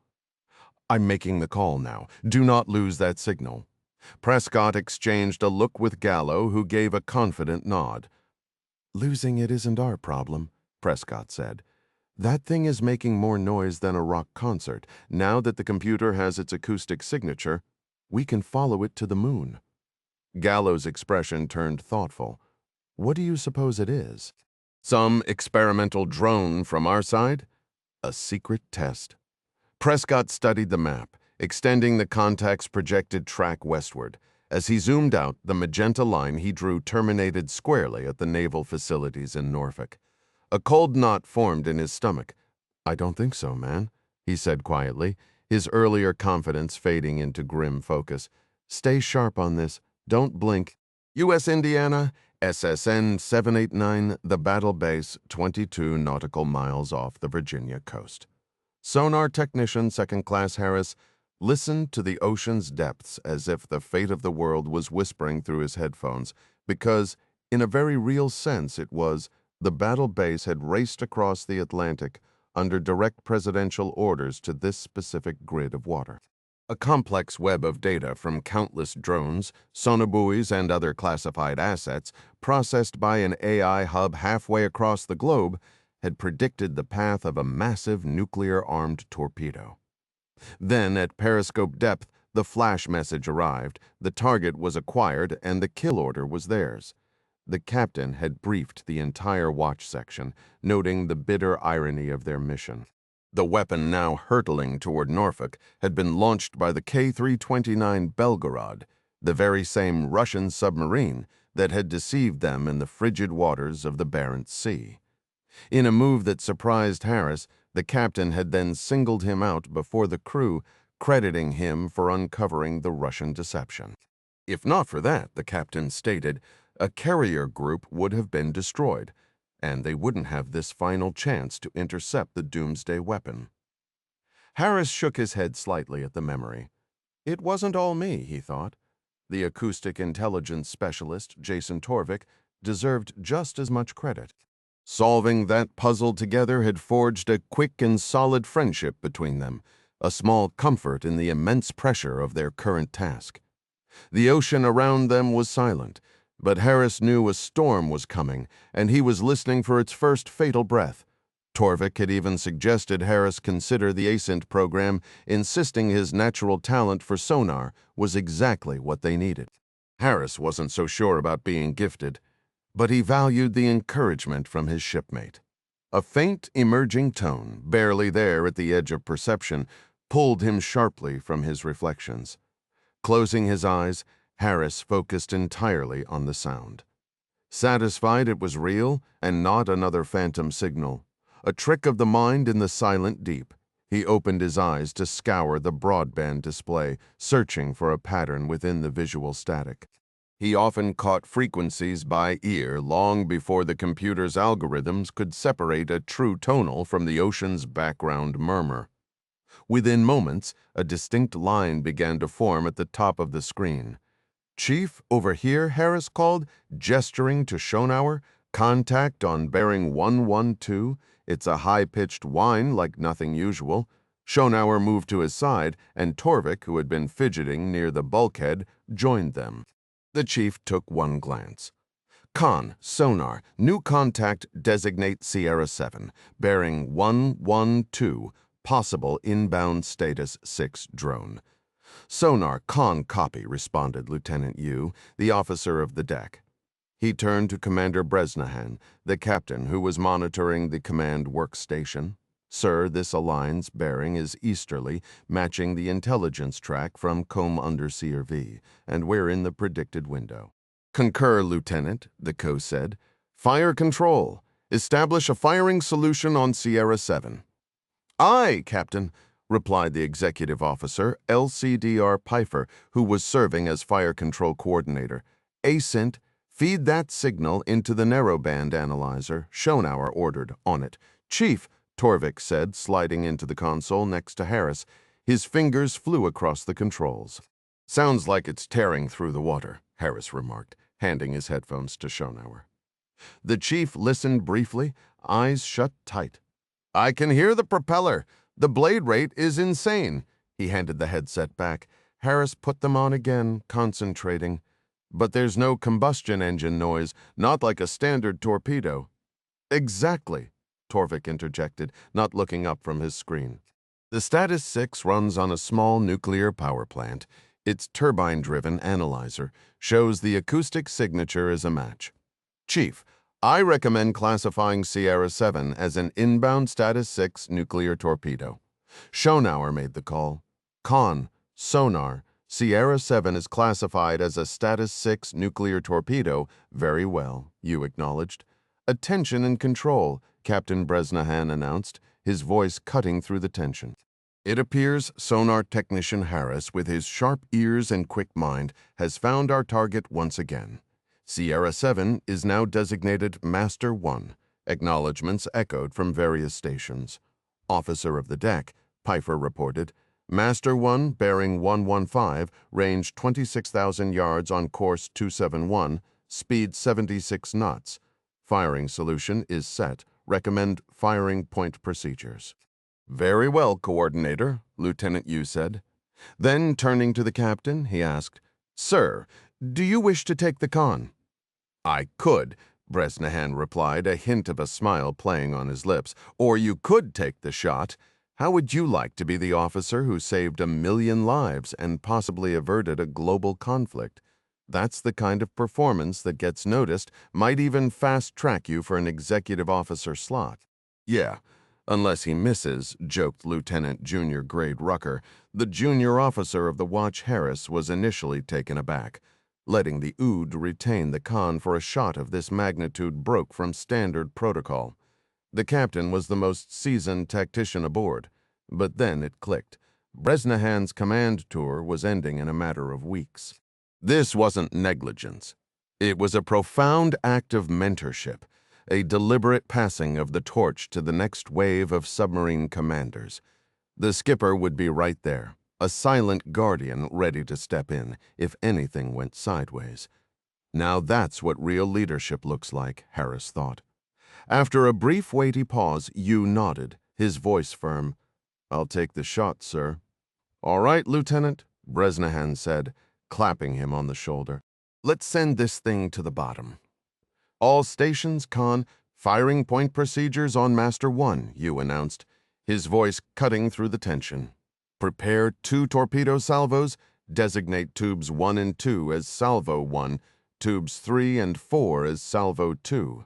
I'm making the call now. Do not lose that signal. Prescott exchanged a look with Gallo, who gave a confident nod. Losing it isn't our problem, Prescott said. That thing is making more noise than a rock concert. Now that the computer has its acoustic signature, we can follow it to the moon. Gallo's expression turned thoughtful. What do you suppose it is? Some experimental drone from our side? A secret test. Prescott studied the map, extending the contact's projected track westward. As he zoomed out, the magenta line he drew terminated squarely at the naval facilities in Norfolk. A cold knot formed in his stomach. I don't think so, man, he said quietly, his earlier confidence fading into grim focus. Stay sharp on this. Don't blink. U.S. Indiana, SSN 789, the battle base, 22 nautical miles off the Virginia coast. Sonar technician second class Harris listened to the ocean's depths as if the fate of the world was whispering through his headphones, because, in a very real sense, it was, the battle base had raced across the Atlantic under direct presidential orders to this specific grid of water. A complex web of data from countless drones, sonobuoys, and other classified assets, processed by an AI hub halfway across the globe, had predicted the path of a massive nuclear-armed torpedo. Then, at periscope depth, the flash message arrived, the target was acquired, and the kill order was theirs. The captain had briefed the entire watch section, noting the bitter irony of their mission. The weapon now hurtling toward Norfolk had been launched by the K-329 Belgarod, the very same Russian submarine that had deceived them in the frigid waters of the Barents Sea. In a move that surprised Harris, the captain had then singled him out before the crew, crediting him for uncovering the Russian deception. If not for that, the captain stated, a carrier group would have been destroyed, and they wouldn't have this final chance to intercept the doomsday weapon. Harris shook his head slightly at the memory. It wasn't all me, he thought. The acoustic intelligence specialist, Jason Torvik, deserved just as much credit. Solving that puzzle together had forged a quick and solid friendship between them, a small comfort in the immense pressure of their current task. The ocean around them was silent, but Harris knew a storm was coming, and he was listening for its first fatal breath. Torvik had even suggested Harris consider the ASINT program, insisting his natural talent for sonar was exactly what they needed. Harris wasn't so sure about being gifted, but he valued the encouragement from his shipmate. A faint, emerging tone, barely there at the edge of perception, pulled him sharply from his reflections. Closing his eyes, Harris focused entirely on the sound. Satisfied it was real and not another phantom signal, a trick of the mind in the silent deep, he opened his eyes to scour the broadband display, searching for a pattern within the visual static. He often caught frequencies by ear long before the computer's algorithms could separate a true tonal from the ocean's background murmur. Within moments, a distinct line began to form at the top of the screen. "Chief, over here," Harris called, gesturing to Schonauer. "Contact on bearing 112. It's a high-pitched whine like nothing usual." Schonauer moved to his side, and Torvik, who had been fidgeting near the bulkhead, joined them. The chief took one glance. "Con, sonar, new contact designate Sierra 7, bearing 112, possible inbound status 6 drone." "Sonar, con copy," responded Lieutenant Yu, the officer of the deck. He turned to Commander Bresnahan, the captain who was monitoring the command workstation. "Sir, this aligns, bearing is easterly, matching the intelligence track from Com Underseer V, and we're in the predicted window." "Concur, Lieutenant," the Co said. "Fire control. Establish a firing solution on Sierra 7. "Aye, Captain," replied the executive officer, LCDR Pfeiffer, who was serving as fire control coordinator. "ASINT, feed that signal into the narrowband analyzer," Schonauer ordered, on it. "Chief," Torvik said, sliding into the console next to Harris. His fingers flew across the controls. "Sounds like it's tearing through the water," Harris remarked, handing his headphones to Schonauer. The chief listened briefly, eyes shut tight. I can hear the propeller. The blade rate is insane. He handed the headset back. Harris put them on again, concentrating. But there's no combustion engine noise, not like a standard torpedo. Exactly, Torvik interjected, not looking up from his screen. The Status 6 runs on a small nuclear power plant. Its turbine-driven analyzer shows the acoustic signature as a match. Chief, I recommend classifying Sierra 7 as an inbound Status 6 nuclear torpedo. Schonauer made the call. Con, sonar, Sierra 7 is classified as a Status 6 nuclear torpedo. Very well, you acknowledged. Attention and control, Captain Bresnahan announced, his voice cutting through the tension. It appears sonar technician Harris, with his sharp ears and quick mind, has found our target once again. Sierra 7 is now designated Master 1. Acknowledgements echoed from various stations. Officer of the deck, Pfeiffer reported, Master 1, bearing 115, range 26,000 yards on course 271, speed 76 knots. Firing solution is set. Recommend firing point procedures. Very well, Coordinator, Lieutenant Yu said. Then, turning to the captain, he asked, Sir, do you wish to take the con? I could, Bresnahan replied, a hint of a smile playing on his lips. Or you could take the shot. How would you like to be the officer who saved 1 million lives and possibly averted a global conflict? That's the kind of performance that gets noticed, might even fast-track you for an executive officer slot. Yeah, unless he misses, joked Lieutenant Junior Grade Rucker. The junior officer of the watch, Harris, was initially taken aback. Letting the Ood retain the con for a shot of this magnitude broke from standard protocol. The captain was the most seasoned tactician aboard, but then it clicked. Bresnahan's command tour was ending in a matter of weeks. This wasn't negligence. It was a profound act of mentorship, a deliberate passing of the torch to the next wave of submarine commanders. The skipper would be right there, a silent guardian ready to step in if anything went sideways. Now that's what real leadership looks like, Harris thought. After a brief weighty pause, Yu nodded, his voice firm. I'll take the shot, sir. All right, Lieutenant, Bresnahan said, clapping him on the shoulder. Let's send this thing to the bottom. All stations, con, firing point procedures on Master 1, Yu announced, his voice cutting through the tension. Prepare 2 torpedo salvos, designate tubes 1 and 2 as salvo 1, tubes 3 and 4 as salvo 2.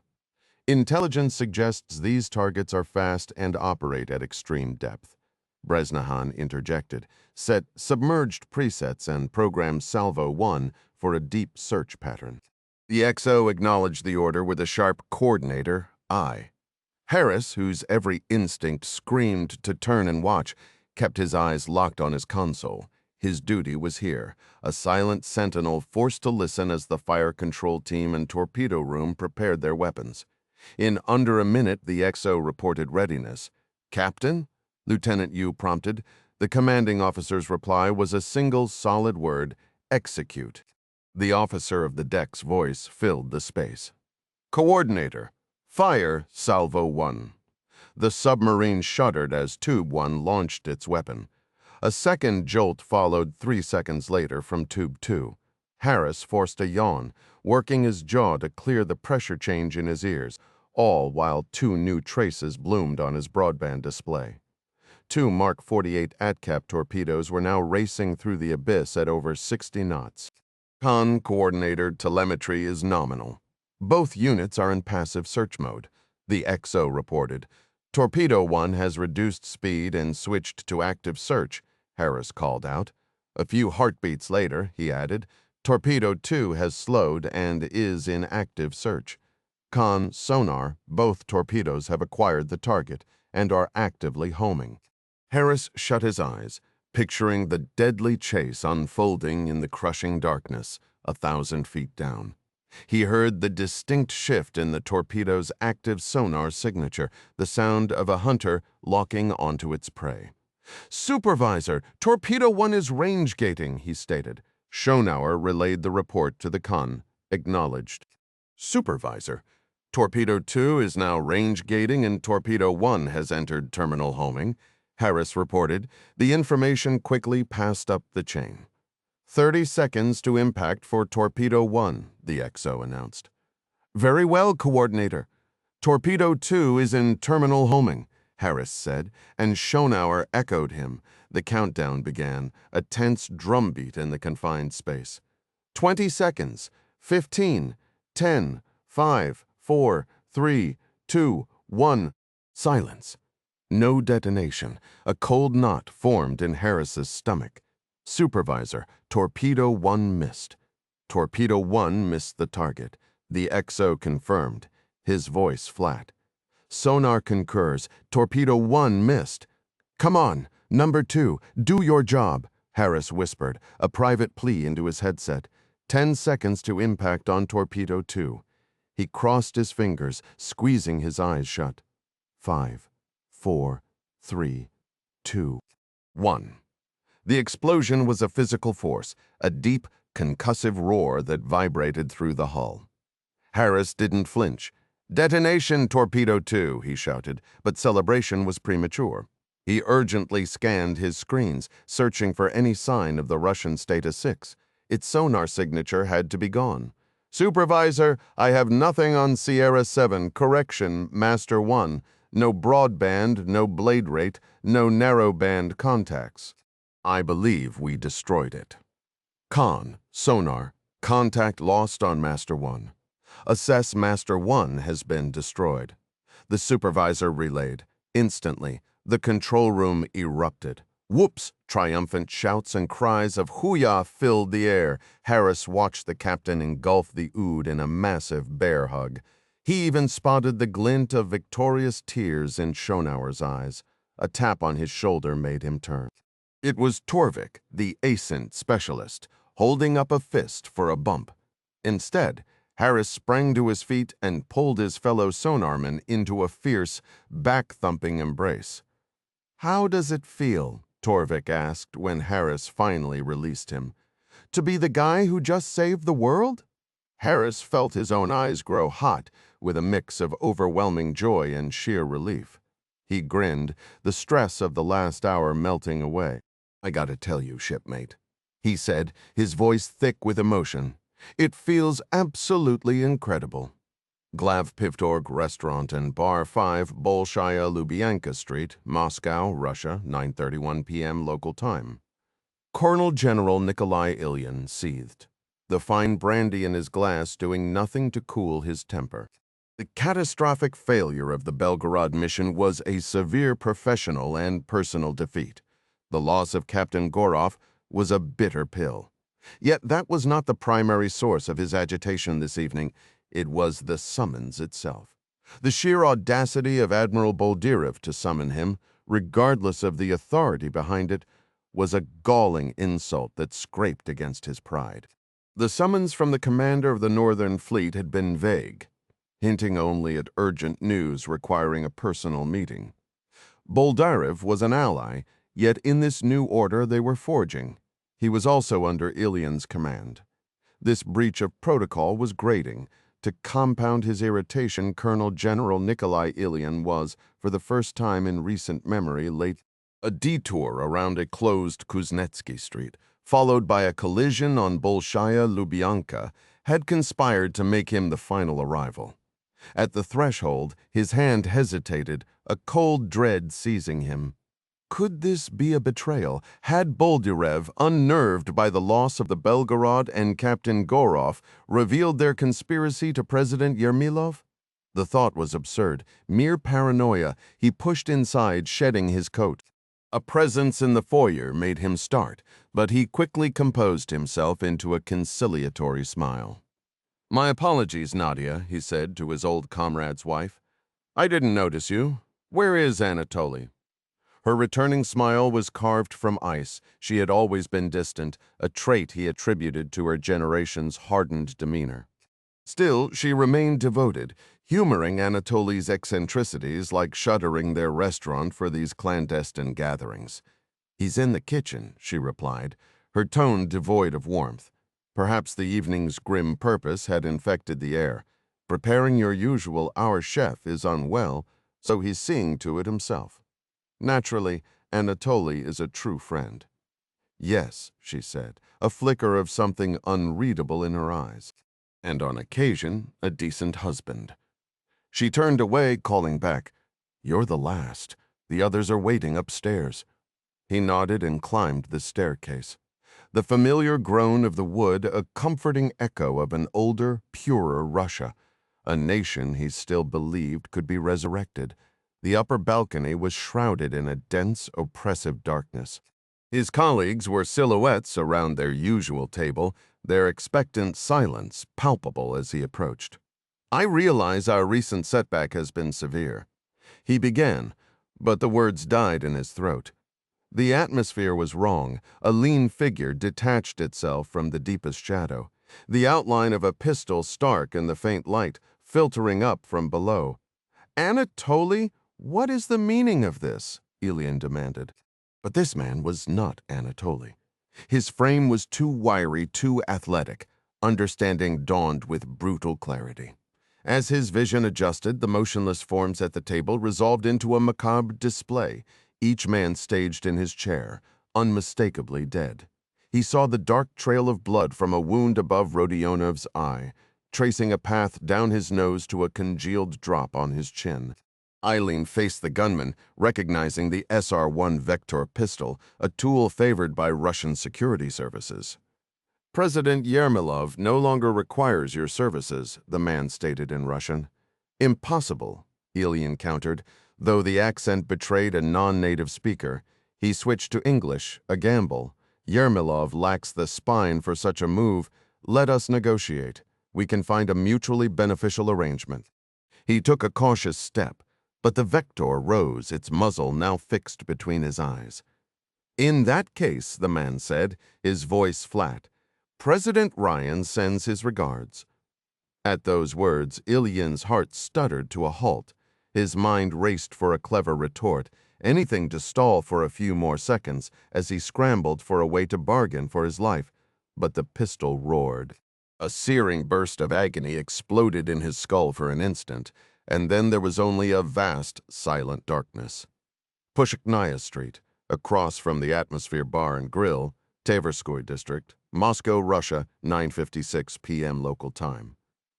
Intelligence suggests these targets are fast and operate at extreme depth. Bresnahan interjected, set submerged presets and programmed salvo 1 for a deep search pattern. The XO acknowledged the order with a sharp coordinator, I. Harris, whose every instinct screamed to turn and watch, kept his eyes locked on his console. His duty was here, a silent sentinel forced to listen as the fire control team and torpedo room prepared their weapons. In under a minute, the XO reported readiness. Captain? Lieutenant Yu prompted. The commanding officer's reply was a single solid word, execute. The officer of the deck's voice filled the space. Coordinator, fire salvo 1. The submarine shuddered as Tube 1 launched its weapon. A second jolt followed 3 seconds later from Tube 2. Harris forced a yawn, working his jaw to clear the pressure change in his ears, all while 2 new traces bloomed on his broadband display. 2 Mark 48 ATCAP torpedoes were now racing through the abyss at over 60 knots. Con-coordinator telemetry is nominal. Both units are in passive search mode, the XO reported. Torpedo 1 has reduced speed and switched to active search, Harris called out. A few heartbeats later, he added, Torpedo 2 has slowed and is in active search. Con sonar, both torpedoes have acquired the target and are actively homing. Harris shut his eyes, picturing the deadly chase unfolding in the crushing darkness 1,000 feet down. He heard the distinct shift in the torpedo's active sonar signature, the sound of a hunter locking onto its prey. Supervisor, Torpedo 1 is range gating, he stated. Schonauer relayed the report to the con, acknowledged. Supervisor, Torpedo 2 is now range gating and Torpedo 1 has entered terminal homing, Harris reported. The information quickly passed up the chain. 30 seconds to impact for Torpedo 1, the XO announced. Very well, Coordinator. Torpedo 2 is in terminal homing, Harris said, and Schonauer echoed him. The countdown began, a tense drumbeat in the confined space. 20 seconds. 15. 10. 5. 4. 3. 2. 1. Silence. No detonation. A cold knot formed in Harris's stomach. Supervisor, Torpedo 1 missed. Torpedo 1 missed the target. The XO confirmed, his voice flat. Sonar concurs. Torpedo 1 missed. Come on, number 2, do your job, Harris whispered, a private plea into his headset. 10 seconds to impact on Torpedo 2. He crossed his fingers, squeezing his eyes shut. 5, 4, 3, 2, 1. The explosion was a physical force, a deep, concussive roar that vibrated through the hull. Harris didn't flinch. Detonation, Torpedo 2, he shouted, but celebration was premature. He urgently scanned his screens, searching for any sign of the Russian Status 6. Its sonar signature had to be gone. Supervisor, I have nothing on Sierra 7. Correction, Master 1. No broadband, no blade rate, no narrowband contacts. I believe we destroyed it. Con, sonar, contact lost on Master 1. Assess Master 1 has been destroyed. The supervisor relayed. Instantly, the control room erupted. Whoops! Triumphant shouts and cries of hooyah filled the air. Harris watched the captain engulf the Ood in a massive bear hug. He even spotted the glint of victorious tears in Schonauer's eyes. A tap on his shoulder made him turn. It was Torvik, the ascent specialist, holding up a fist for a bump. Instead, Harris sprang to his feet and pulled his fellow sonarman into a fierce, back-thumping embrace. How does it feel, Torvik asked when Harris finally released him, to be the guy who just saved the world? Harris felt his own eyes grow hot with a mix of overwhelming joy and sheer relief. He grinned, the stress of the last hour melting away. I gotta tell you, shipmate, he said, his voice thick with emotion. It feels absolutely incredible. Glavpivtorg Restaurant and Bar 5, Bolshaya Lubyanka Street, Moscow, Russia, 9:31 p.m. local time. Colonel General Nikolai Ilyin seethed, the fine brandy in his glass doing nothing to cool his temper. The catastrophic failure of the Belgarod mission was a severe professional and personal defeat. The loss of Captain Gorov was a bitter pill. Yet that was not the primary source of his agitation this evening. It was the summons itself. The sheer audacity of Admiral Boldyrev to summon him, regardless of the authority behind it, was a galling insult that scraped against his pride. The summons from the commander of the Northern Fleet had been vague, hinting only at urgent news requiring a personal meeting. Boldyrev was an ally, yet in this new order they were forging. He was also under Ilyin's command. This breach of protocol was grating. To compound his irritation, Colonel General Nikolai Ilyin was, for the first time in recent memory, late. A detour around a closed Kuznetsky Street, followed by a collision on Bolshaya Lubyanka, had conspired to make him the final arrival. At the threshold, his hand hesitated, a cold dread seizing him. Could this be a betrayal? Had Boldyrev, unnerved by the loss of the Belgarod and Captain Gorov, revealed their conspiracy to President Yermilov? The thought was absurd, mere paranoia. He pushed inside, shedding his coat. A presence in the foyer made him start, but he quickly composed himself into a conciliatory smile. "My apologies, Nadia," he said to his old comrade's wife. "I didn't notice you. Where is Anatoly?" Her returning smile was carved from ice. She had always been distant, a trait he attributed to her generation's hardened demeanor. Still, she remained devoted, humoring Anatoly's eccentricities like shuttering their restaurant for these clandestine gatherings. "He's in the kitchen," she replied, her tone devoid of warmth. Perhaps the evening's grim purpose had infected the air. Preparing your usual our chef is unwell, so he's seeing to it himself. Naturally, Anatoly is a true friend. Yes, she said, a flicker of something unreadable in her eyes. And on occasion, a decent husband. She turned away, calling back, "You're the last. The others are waiting upstairs." He nodded and climbed the staircase. The familiar groan of the wood, a comforting echo of an older, purer Russia, a nation he still believed could be resurrected. The upper balcony was shrouded in a dense, oppressive darkness. His colleagues were silhouettes around their usual table, their expectant silence palpable as he approached. "I realize our recent setback has been severe," he began, but the words died in his throat. The atmosphere was wrong. A lean figure detached itself from the deepest shadow, the outline of a pistol stark in the faint light, filtering up from below. "Anatoly, what is the meaning of this?" Ilyin demanded. But this man was not Anatoly. His frame was too wiry, too athletic. Understanding dawned with brutal clarity. As his vision adjusted, the motionless forms at the table resolved into a macabre display, each man staged in his chair, unmistakably dead. He saw the dark trail of blood from a wound above Rodionov's eye, tracing a path down his nose to a congealed drop on his chin. Eileen faced the gunman, recognizing the SR-1 Vector pistol, a tool favored by Russian security services. "President Yermolov no longer requires your services," the man stated in Russian. "Impossible," Ilyin countered, though the accent betrayed a non-native speaker. He switched to English, a gamble. "Yermolov lacks the spine for such a move. Let us negotiate. We can find a mutually beneficial arrangement." He took a cautious step, but the Vector rose, its muzzle now fixed between his eyes. "In that case," the man said, his voice flat, "President Ryan sends his regards." At those words, Ilyin's heart stuttered to a halt. His mind raced for a clever retort, anything to stall for a few more seconds as he scrambled for a way to bargain for his life. But the pistol roared. A searing burst of agony exploded in his skull for an instant, and then there was only a vast, silent darkness. Pushaknaya Street, across from the Atmosphere Bar and Grill, Tverskoy District, Moscow, Russia, 9:56 p.m. local time.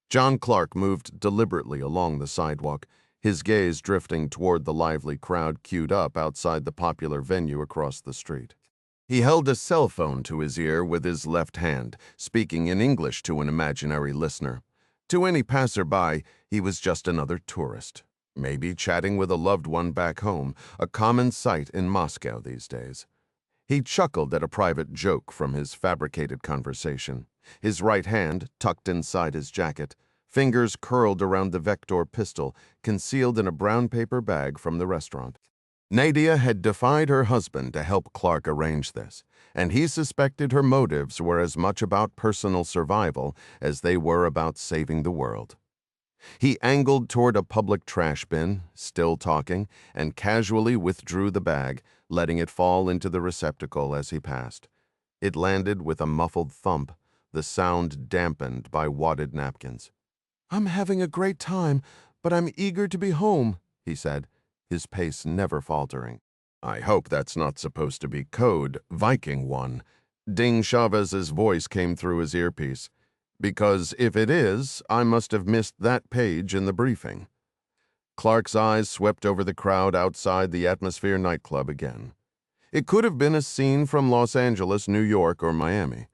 John Clark moved deliberately along the sidewalk, his gaze drifting toward the lively crowd queued up outside the popular venue across the street. He held a cell phone to his ear with his left hand, speaking in English to an imaginary listener. To any passerby, he was just another tourist, maybe chatting with a loved one back home, a common sight in Moscow these days. He chuckled at a private joke from his fabricated conversation, his right hand tucked inside his jacket, fingers curled around the Vector pistol, concealed in a brown paper bag from the restaurant. Nadia had defied her husband to help Clark arrange this, and he suspected her motives were as much about personal survival as they were about saving the world. He angled toward a public trash bin, still talking, and casually withdrew the bag, letting it fall into the receptacle as he passed. It landed with a muffled thump, the sound dampened by wadded napkins. "I'm having a great time, but I'm eager to be home," he said, his pace never faltering. "I hope that's not supposed to be code, Viking one." Ding Chavez's voice came through his earpiece. "Because if it is, I must have missed that page in the briefing." Clark's eyes swept over the crowd outside the Atmosphere nightclub again. It could have been a scene from Los Angeles, New York, or Miami.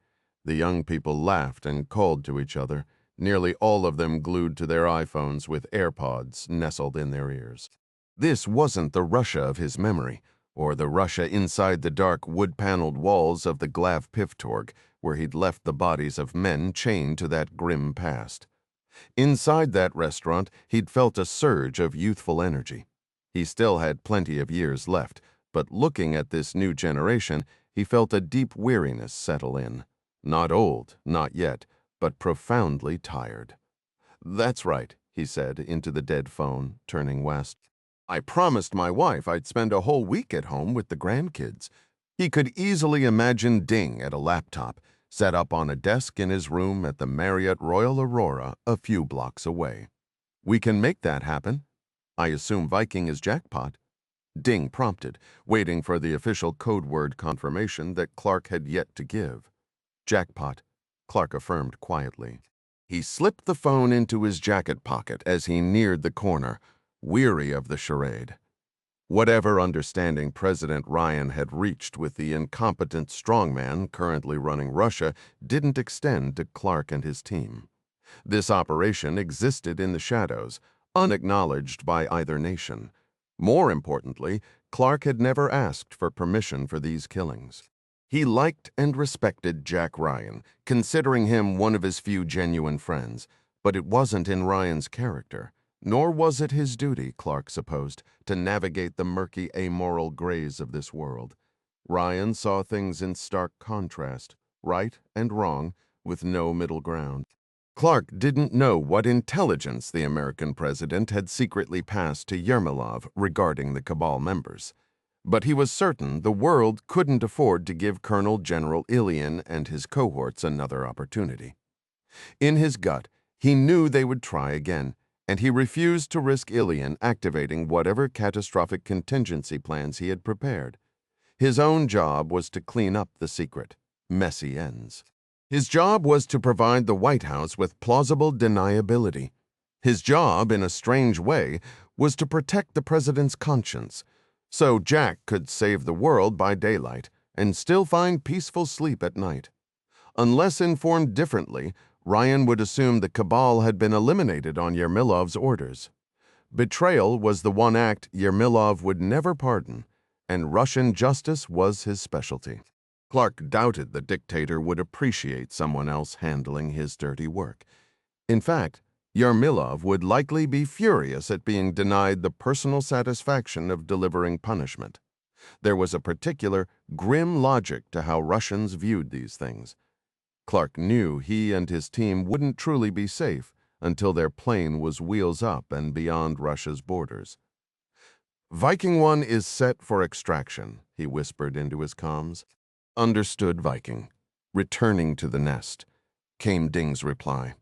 The young people laughed and called to each other, nearly all of them glued to their iPhones with AirPods nestled in their ears. This wasn't the Russia of his memory, or the Russia inside the dark wood-paneled walls of the Glav Pivtorg, where he'd left the bodies of men chained to that grim past. Inside that restaurant, he'd felt a surge of youthful energy. He still had plenty of years left, but looking at this new generation, he felt a deep weariness settle in. Not old, not yet, but profoundly tired. "That's right," he said into the dead phone, turning west. "I promised my wife I'd spend a whole week at home with the grandkids." He could easily imagine Ding at a laptop, set up on a desk in his room at the Marriott Royal Aurora a few blocks away. "We can make that happen. I assume Viking is jackpot." Ding prompted, waiting for the official code word confirmation that Clark had yet to give. "Jackpot," Clark affirmed quietly. He slipped the phone into his jacket pocket as he neared the corner, weary of the charade. Whatever understanding President Ryan had reached with the incompetent strongman currently running Russia didn't extend to Clark and his team. This operation existed in the shadows, unacknowledged by either nation. More importantly, Clark had never asked for permission for these killings. He liked and respected Jack Ryan, considering him one of his few genuine friends, but it wasn't in Ryan's character, nor was it his duty, Clark supposed, to navigate the murky, amoral grays of this world. Ryan saw things in stark contrast, right and wrong, with no middle ground. Clark didn't know what intelligence the American president had secretly passed to Yermolov regarding the Cabal members, but he was certain the world couldn't afford to give Colonel General Ilian and his cohorts another opportunity. In his gut, he knew they would try again, and he refused to risk Ilian activating whatever catastrophic contingency plans he had prepared. His own job was to clean up the secret, messy ends. His job was to provide the White House with plausible deniability. His job, in a strange way, was to protect the president's conscience, so Jack could save the world by daylight and still find peaceful sleep at night. Unless informed differently, Ryan would assume the Cabal had been eliminated on Yermolov's orders. Betrayal was the one act Yermolov would never pardon, and Russian justice was his specialty. Clark doubted the dictator would appreciate someone else handling his dirty work. In fact, Yermolov would likely be furious at being denied the personal satisfaction of delivering punishment. There was a particular, grim logic to how Russians viewed these things. Clark knew he and his team wouldn't truly be safe until their plane was wheels up and beyond Russia's borders. "Viking 1 is set for extraction," he whispered into his comms. "Understood, Viking." "Returning to the nest," came Ding's reply.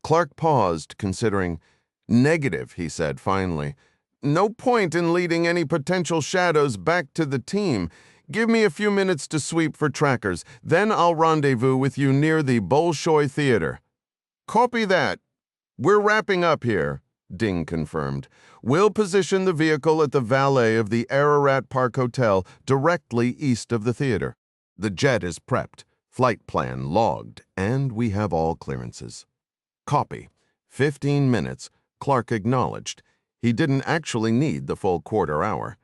Clark paused, considering. "Negative," he said finally. "No point in leading any potential shadows back to the team. Give me a few minutes to sweep for trackers, then I'll rendezvous with you near the Bolshoi Theater." "Copy that. We're wrapping up here," Ding confirmed. "We'll position the vehicle at the valet of the Ararat Park Hotel directly east of the theater. The jet is prepped, flight plan logged, and we have all clearances." "Copy." 15 minutes, Clark acknowledged. He didn't actually need the full quarter hour.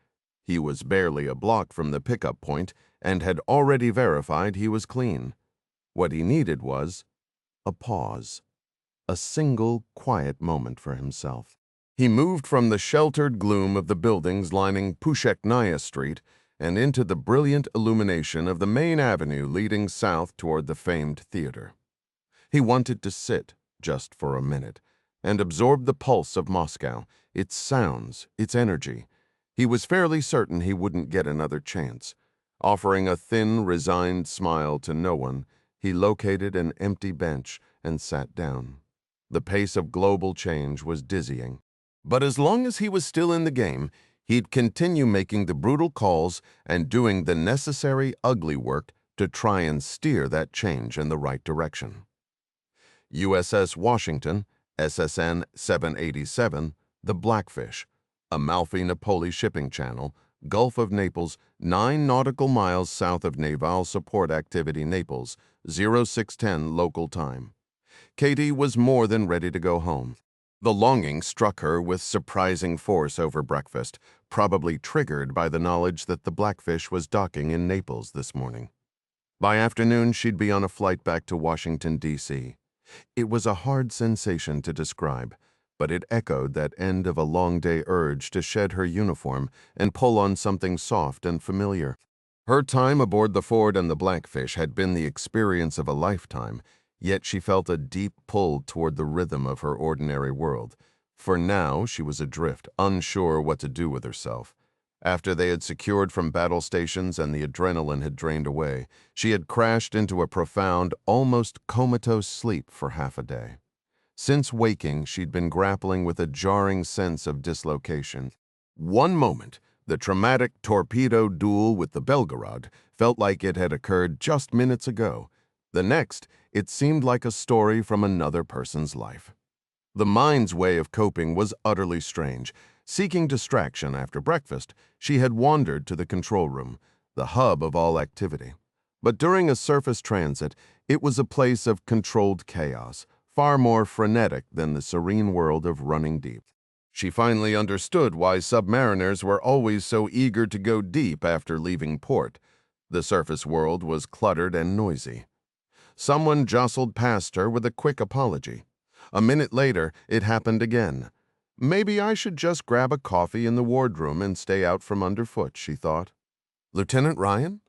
He was barely a block from the pickup point and had already verified he was clean. What he needed was a pause. A single, quiet moment for himself. He moved from the sheltered gloom of the buildings lining Pusheknaya Street and into the brilliant illumination of the main avenue leading south toward the famed theater. He wanted to sit, just for a minute, and absorb the pulse of Moscow, its sounds, its energy. He was fairly certain he wouldn't get another chance. Offering a thin, resigned smile to no one, he located an empty bench and sat down. The pace of global change was dizzying. But as long as he was still in the game, he'd continue making the brutal calls and doing the necessary ugly work to try and steer that change in the right direction. USS Washington, SSN 787, the Blackfish, Amalfi-Napoli shipping channel, Gulf of Naples, 9 nautical miles south of Naval Support Activity Naples, 0610 local time. Katie was more than ready to go home. The longing struck her with surprising force over breakfast, probably triggered by the knowledge that the Blackfish was docking in Naples this morning. By afternoon, she'd be on a flight back to Washington, D.C. It was a hard sensation to describe, but it echoed that end of a long day urge to shed her uniform and pull on something soft and familiar. Her time aboard the Ford and the Blackfish had been the experience of a lifetime, yet she felt a deep pull toward the rhythm of her ordinary world. For now, she was adrift, unsure what to do with herself. After they had secured from battle stations and the adrenaline had drained away, she had crashed into a profound, almost comatose sleep for half a day. Since waking, she'd been grappling with a jarring sense of dislocation. One moment, the traumatic torpedo duel with the Belgarod felt like it had occurred just minutes ago. The next, it seemed like a story from another person's life. The mind's way of coping was utterly strange. Seeking distraction after breakfast, she had wandered to the control room, the hub of all activity. But during a surface transit, it was a place of controlled chaos, far more frenetic than the serene world of running deep. She finally understood why submariners were always so eager to go deep after leaving port. The surface world was cluttered and noisy. Someone jostled past her with a quick apology. A minute later, it happened again. Maybe I should just grab a coffee in the wardroom and stay out from underfoot, she thought. Lieutenant Ryan?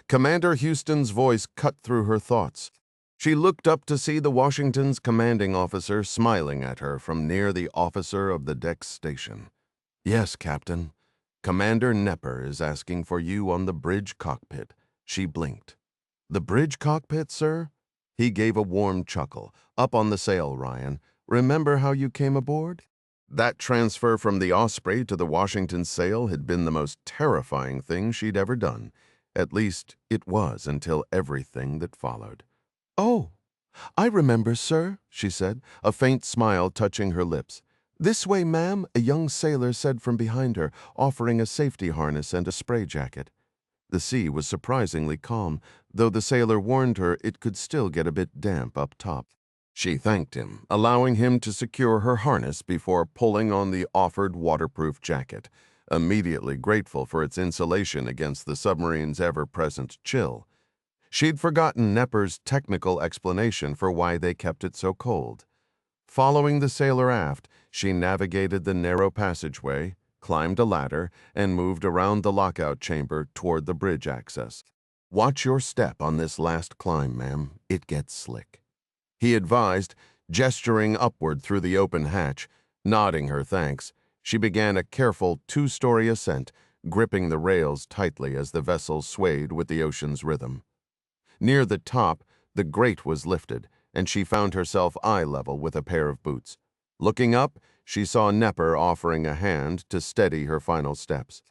Commander Houston's voice cut through her thoughts. She looked up to see the Washington's commanding officer smiling at her from near the officer of the deck's station. Yes, Captain. Commander Nepper is asking for you on the bridge cockpit. She blinked. The bridge cockpit, sir? He gave a warm chuckle. Up on the sail, Ryan. Remember how you came aboard? That transfer from the Osprey to the Washington sail had been the most terrifying thing she'd ever done. At least, it was until everything that followed. Oh, I remember, sir, she said, a faint smile touching her lips. This way, ma'am, a young sailor said from behind her, offering a safety harness and a spray jacket. The sea was surprisingly calm, though the sailor warned her it could still get a bit damp up top. She thanked him, allowing him to secure her harness before pulling on the offered waterproof jacket, immediately grateful for its insulation against the submarine's ever-present chill. She'd forgotten Nepper's technical explanation for why they kept it so cold. Following the sailor aft, she navigated the narrow passageway, climbed a ladder, and moved around the lockout chamber toward the bridge access. Watch your step on this last climb, ma'am. It gets slick. He advised, gesturing upward through the open hatch. Nodding her thanks, she began a careful two-story ascent, gripping the rails tightly as the vessel swayed with the ocean's rhythm. Near the top, the grate was lifted, and she found herself eye-level with a pair of boots. Looking up, she saw Nepper offering a hand to steady her final steps.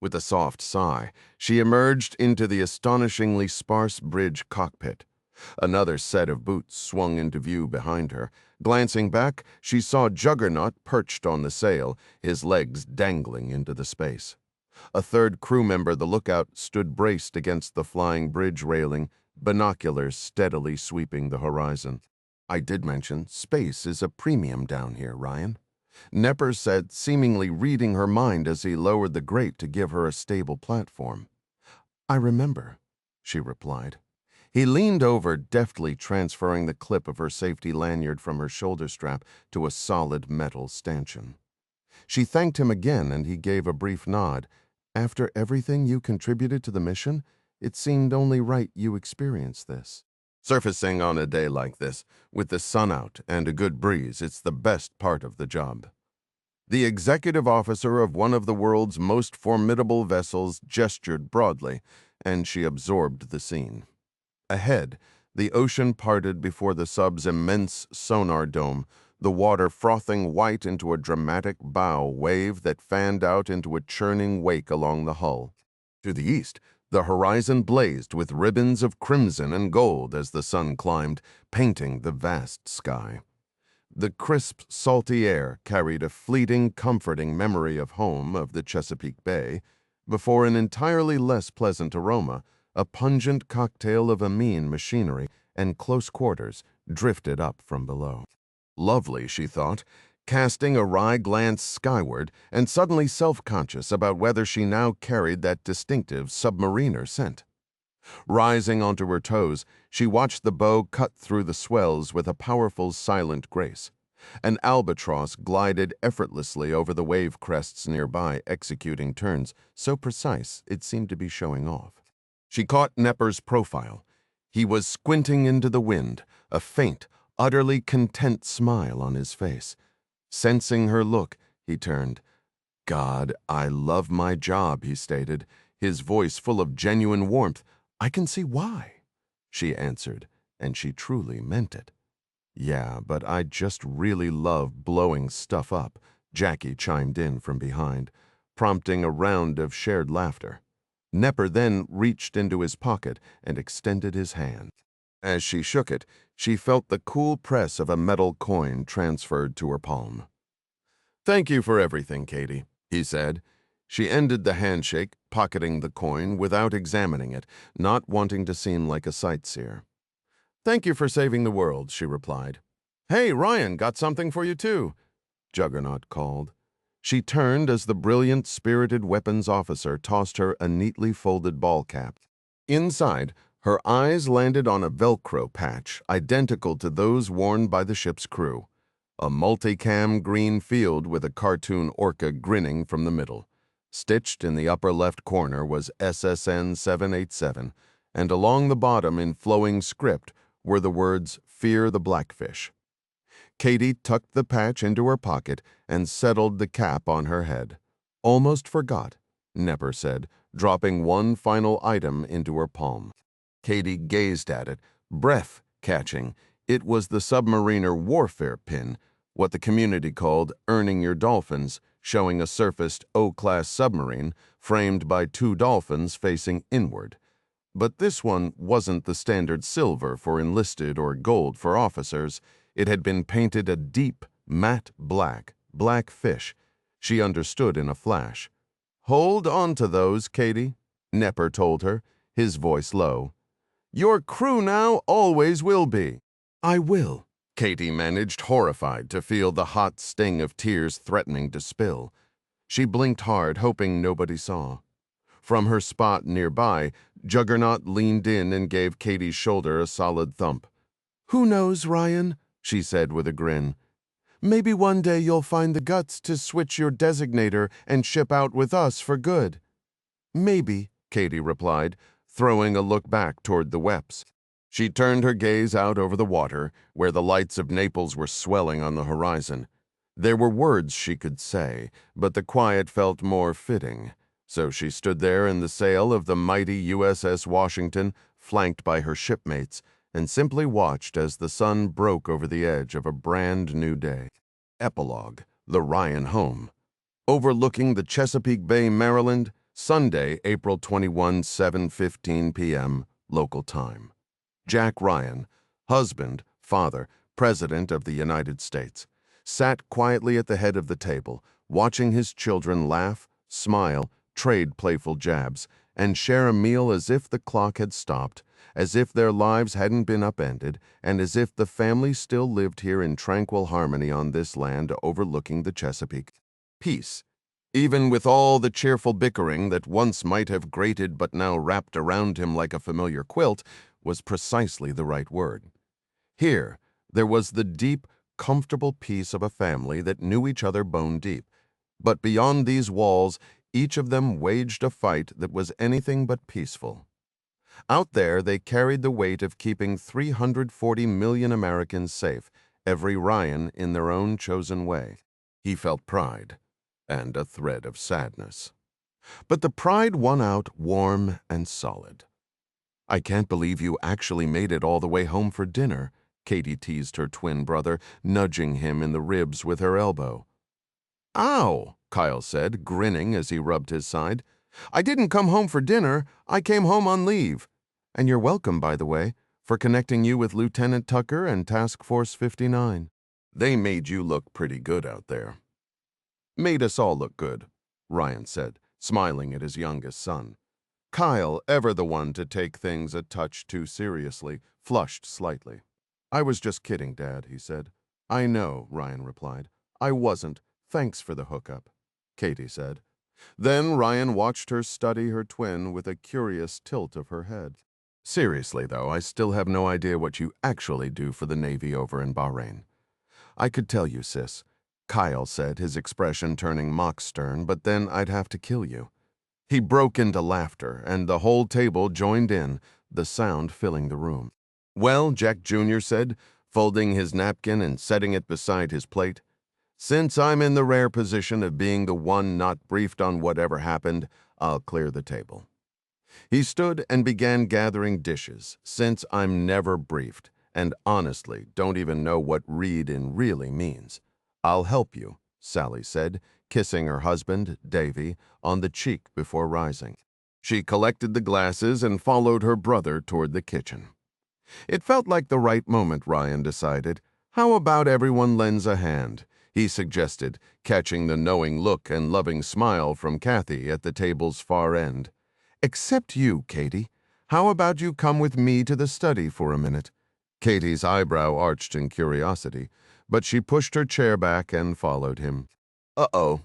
With a soft sigh, she emerged into the astonishingly sparse bridge cockpit. Another set of boots swung into view behind her. Glancing back, she saw Juggernaut perched on the sail, his legs dangling into the space. A third crew member, the lookout, stood braced against the flying bridge railing, binoculars steadily sweeping the horizon. I did mention space is a premium down here, Ryan. Nepper said, seemingly reading her mind as he lowered the grate to give her a stable platform. I remember, she replied. He leaned over, deftly transferring the clip of her safety lanyard from her shoulder strap to a solid metal stanchion. She thanked him again, and he gave a brief nod. After everything you contributed to the mission, it seemed only right you experience this. Surfacing on a day like this, with the sun out and a good breeze, it's the best part of the job. The executive officer of one of the world's most formidable vessels gestured broadly, and she absorbed the scene. Ahead, the ocean parted before the sub's immense sonar dome, the water frothing white into a dramatic bow wave that fanned out into a churning wake along the hull. To the east, the horizon blazed with ribbons of crimson and gold as the sun climbed, painting the vast sky. The crisp, salty air carried a fleeting, comforting memory of home, of the Chesapeake Bay, before an entirely less pleasant aroma, a pungent cocktail of amine machinery and close quarters, drifted up from below. Lovely, she thought, casting a wry glance skyward and suddenly self-conscious about whether she now carried that distinctive submariner scent. Rising onto her toes, she watched the bow cut through the swells with a powerful, silent grace. An albatross glided effortlessly over the wave crests nearby, executing turns so precise it seemed to be showing off. She caught Nepper's profile. He was squinting into the wind, a faint, utterly content smile on his face. Sensing her look, he turned. God, I love my job, he stated, his voice full of genuine warmth. I can see why, she answered, and she truly meant it. Yeah, but I just really love blowing stuff up, Jackie chimed in from behind, prompting a round of shared laughter. Nepper then reached into his pocket and extended his hand. As she shook it, she felt the cool press of a metal coin transferred to her palm. Thank you for everything, Katie, he said. She ended the handshake, pocketing the coin without examining it, not wanting to seem like a sightseer. Thank you for saving the world, she replied. Hey, Ryan, got something for you too, Juggernaut called. She turned as the brilliant, spirited weapons officer tossed her a neatly folded ball cap. Inside, her eyes landed on a Velcro patch identical to those worn by the ship's crew. A multicam green field with a cartoon orca grinning from the middle. Stitched in the upper left corner was SSN 787, and along the bottom in flowing script were the words, Fear the Blackfish. Katie tucked the patch into her pocket and settled the cap on her head. Almost forgot, Nepper said, dropping one final item into her palm. Katie gazed at it, breath catching. It was the submariner warfare pin, what the community called earning your dolphins, showing a surfaced O-class submarine framed by two dolphins facing inward. But this one wasn't the standard silver for enlisted or gold for officers. It had been painted a deep, matte black fish. She understood in a flash. Hold on to those, Katie, Nepper told her, his voice low. Your crew now always will be. I will, Katie managed, horrified to feel the hot sting of tears threatening to spill. She blinked hard, hoping nobody saw. From her spot nearby, Juggernaut leaned in and gave Katie's shoulder a solid thump. Who knows, Ryan, she said with a grin. Maybe one day you'll find the guts to switch your designator and ship out with us for good. Maybe, Katie replied, throwing a look back toward the Weps. She turned her gaze out over the water, where the lights of Naples were swelling on the horizon. There were words she could say, but the quiet felt more fitting. So she stood there in the sail of the mighty USS Washington, flanked by her shipmates, and simply watched as the sun broke over the edge of a brand new day. Epilogue, the Ryan home. Overlooking the Chesapeake Bay, Maryland, Sunday, April 21, 7:15 p.m., local time. Jack Ryan, husband, father, President of the United States, sat quietly at the head of the table, watching his children laugh, smile, trade playful jabs, and share a meal as if the clock had stopped, as if their lives hadn't been upended, and as if the family still lived here in tranquil harmony on this land overlooking the Chesapeake. Peace. Even with all the cheerful bickering that once might have grated but now wrapped around him like a familiar quilt, was precisely the right word. Here, there was the deep, comfortable peace of a family that knew each other bone deep. But beyond these walls, each of them waged a fight that was anything but peaceful. Out there, they carried the weight of keeping 340 million Americans safe, every Ryan in their own chosen way. He felt pride and a thread of sadness. But the pride won out warm and solid. I can't believe you actually made it all the way home for dinner, Katie teased her twin brother, nudging him in the ribs with her elbow. Ow, Kyle said, grinning as he rubbed his side. I didn't come home for dinner. I came home on leave. And you're welcome, by the way, for connecting you with Lieutenant Tucker and Task Force 59. They made you look pretty good out there. Made us all look good, Ryan said, smiling at his youngest son. Kyle, ever the one to take things a touch too seriously, flushed slightly. I was just kidding, Dad, he said. I know, Ryan replied. I wasn't. Thanks for the hookup, Katie said. Then Ryan watched her study her twin with a curious tilt of her head. Seriously, though, I still have no idea what you actually do for the Navy over in Bahrain. I could tell you, sis, Kyle said, his expression turning mock stern, but then I'd have to kill you. He broke into laughter, and the whole table joined in, the sound filling the room. Well, Jack Jr. said, folding his napkin and setting it beside his plate, Since I'm in the rare position of being the one not briefed on whatever happened, I'll clear the table. He stood and began gathering dishes, since I'm never briefed, and honestly don't even know what read in really means. I'll help you, Sally said, kissing her husband, Davy, on the cheek before rising. She collected the glasses and followed her brother toward the kitchen. It felt like the right moment, Ryan decided. How about everyone lends a hand? He suggested, catching the knowing look and loving smile from Kathy at the table's far end. Except you, Katie. How about you come with me to the study for a minute? Katie's eyebrow arched in curiosity, but she pushed her chair back and followed him. Uh-oh,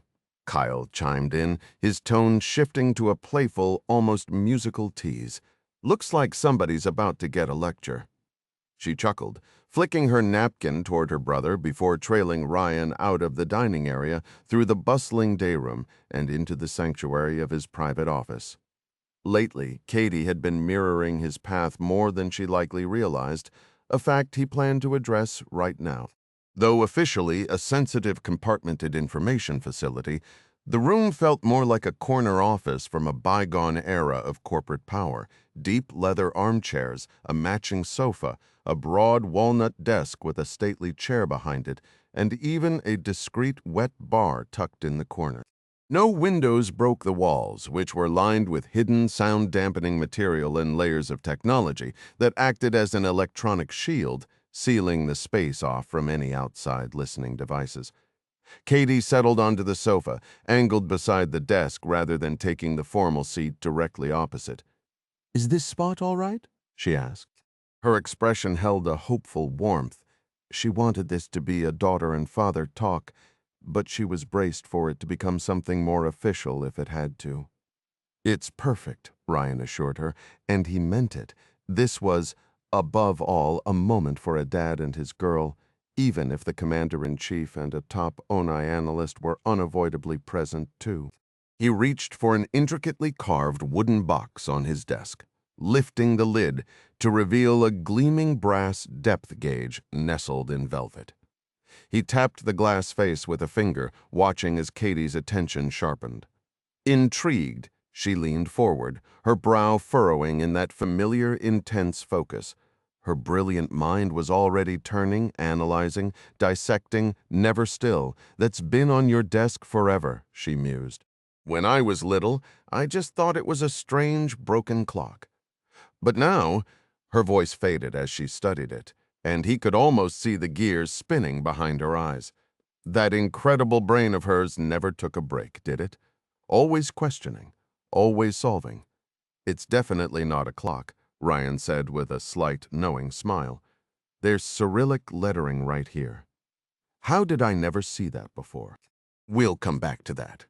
Kyle chimed in, his tone shifting to a playful, almost musical tease. Looks like somebody's about to get a lecture. She chuckled, flicking her napkin toward her brother before trailing Ryan out of the dining area through the bustling dayroom and into the sanctuary of his private office. Lately, Katie had been mirroring his path more than she likely realized, a fact he planned to address right now. Though officially a sensitive compartmented information facility, the room felt more like a corner office from a bygone era of corporate power. Deep leather armchairs, a matching sofa, a broad walnut desk with a stately chair behind it, and even a discreet wet bar tucked in the corner. No windows broke the walls, which were lined with hidden sound-dampening material and layers of technology that acted as an electronic shield, sealing the space off from any outside listening devices. Katie settled onto the sofa, angled beside the desk rather than taking the formal seat directly opposite. "Is this spot all right?" she asked. Her expression held a hopeful warmth. She wanted this to be a daughter and father talk, but she was braced for it to become something more official if it had to. "It's perfect," Ryan assured her, and he meant it. This was, above all, a moment for a dad and his girl, even if the commander-in-chief and a top ONI analyst were unavoidably present too. He reached for an intricately carved wooden box on his desk, lifting the lid to reveal a gleaming brass depth gauge nestled in velvet. He tapped the glass face with a finger, watching as Katie's attention sharpened. Intrigued, she leaned forward, her brow furrowing in that familiar, intense focus. Her brilliant mind was already turning, analyzing, dissecting, never still. "That's been on your desk forever," she mused. "When I was little, I just thought it was a strange, broken clock. But now," her voice faded as she studied it, and he could almost see the gears spinning behind her eyes. That incredible brain of hers never took a break, did it? Always questioning, always solving. "It's definitely not a clock," Ryan said with a slight, knowing smile. "There's Cyrillic lettering right here. How did I never see that before?" "We'll come back to that,"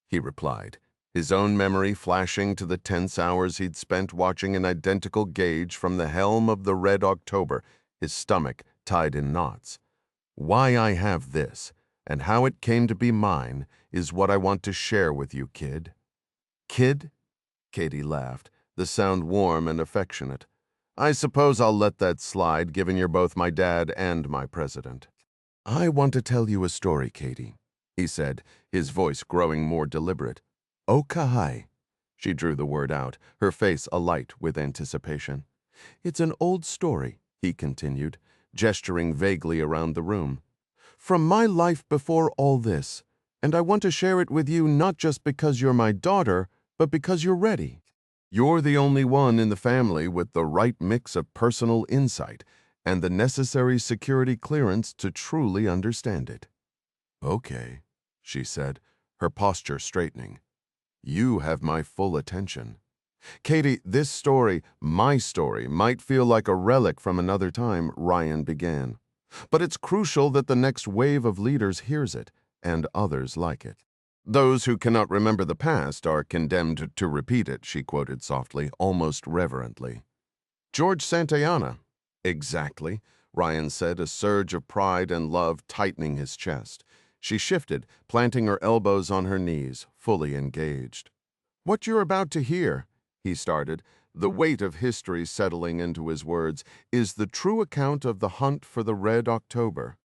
he replied, his own memory flashing to the tense hours he'd spent watching an identical gauge from the helm of the Red October, his stomach tied in knots. "Why I have this, and how it came to be mine, is what I want to share with you, kid." "Kid?" Katie laughed, the sound warm and affectionate. "I suppose I'll let that slide, given you're both my dad and my president." "I want to tell you a story, Katie," he said, his voice growing more deliberate. "Okahai." She drew the word out, her face alight with anticipation. "It's an old story," he continued, gesturing vaguely around the room, "from my life before all this, and I want to share it with you not just because you're my daughter, but because you're ready. You're the only one in the family with the right mix of personal insight and the necessary security clearance to truly understand it." "Okay," she said, her posture straightening. "You have my full attention." "Katie, this story, my story, might feel like a relic from another time," Ryan began. "But it's crucial that the next wave of leaders hears it, and others like it. Those who cannot remember the past are condemned to repeat it," she quoted softly, almost reverently. "George Santayana." "Exactly," Ryan said, a surge of pride and love tightening his chest. She shifted, planting her elbows on her knees, fully engaged. "What you're about to hear," he started, the weight of history settling into his words, "is the true account of the hunt for the Red October.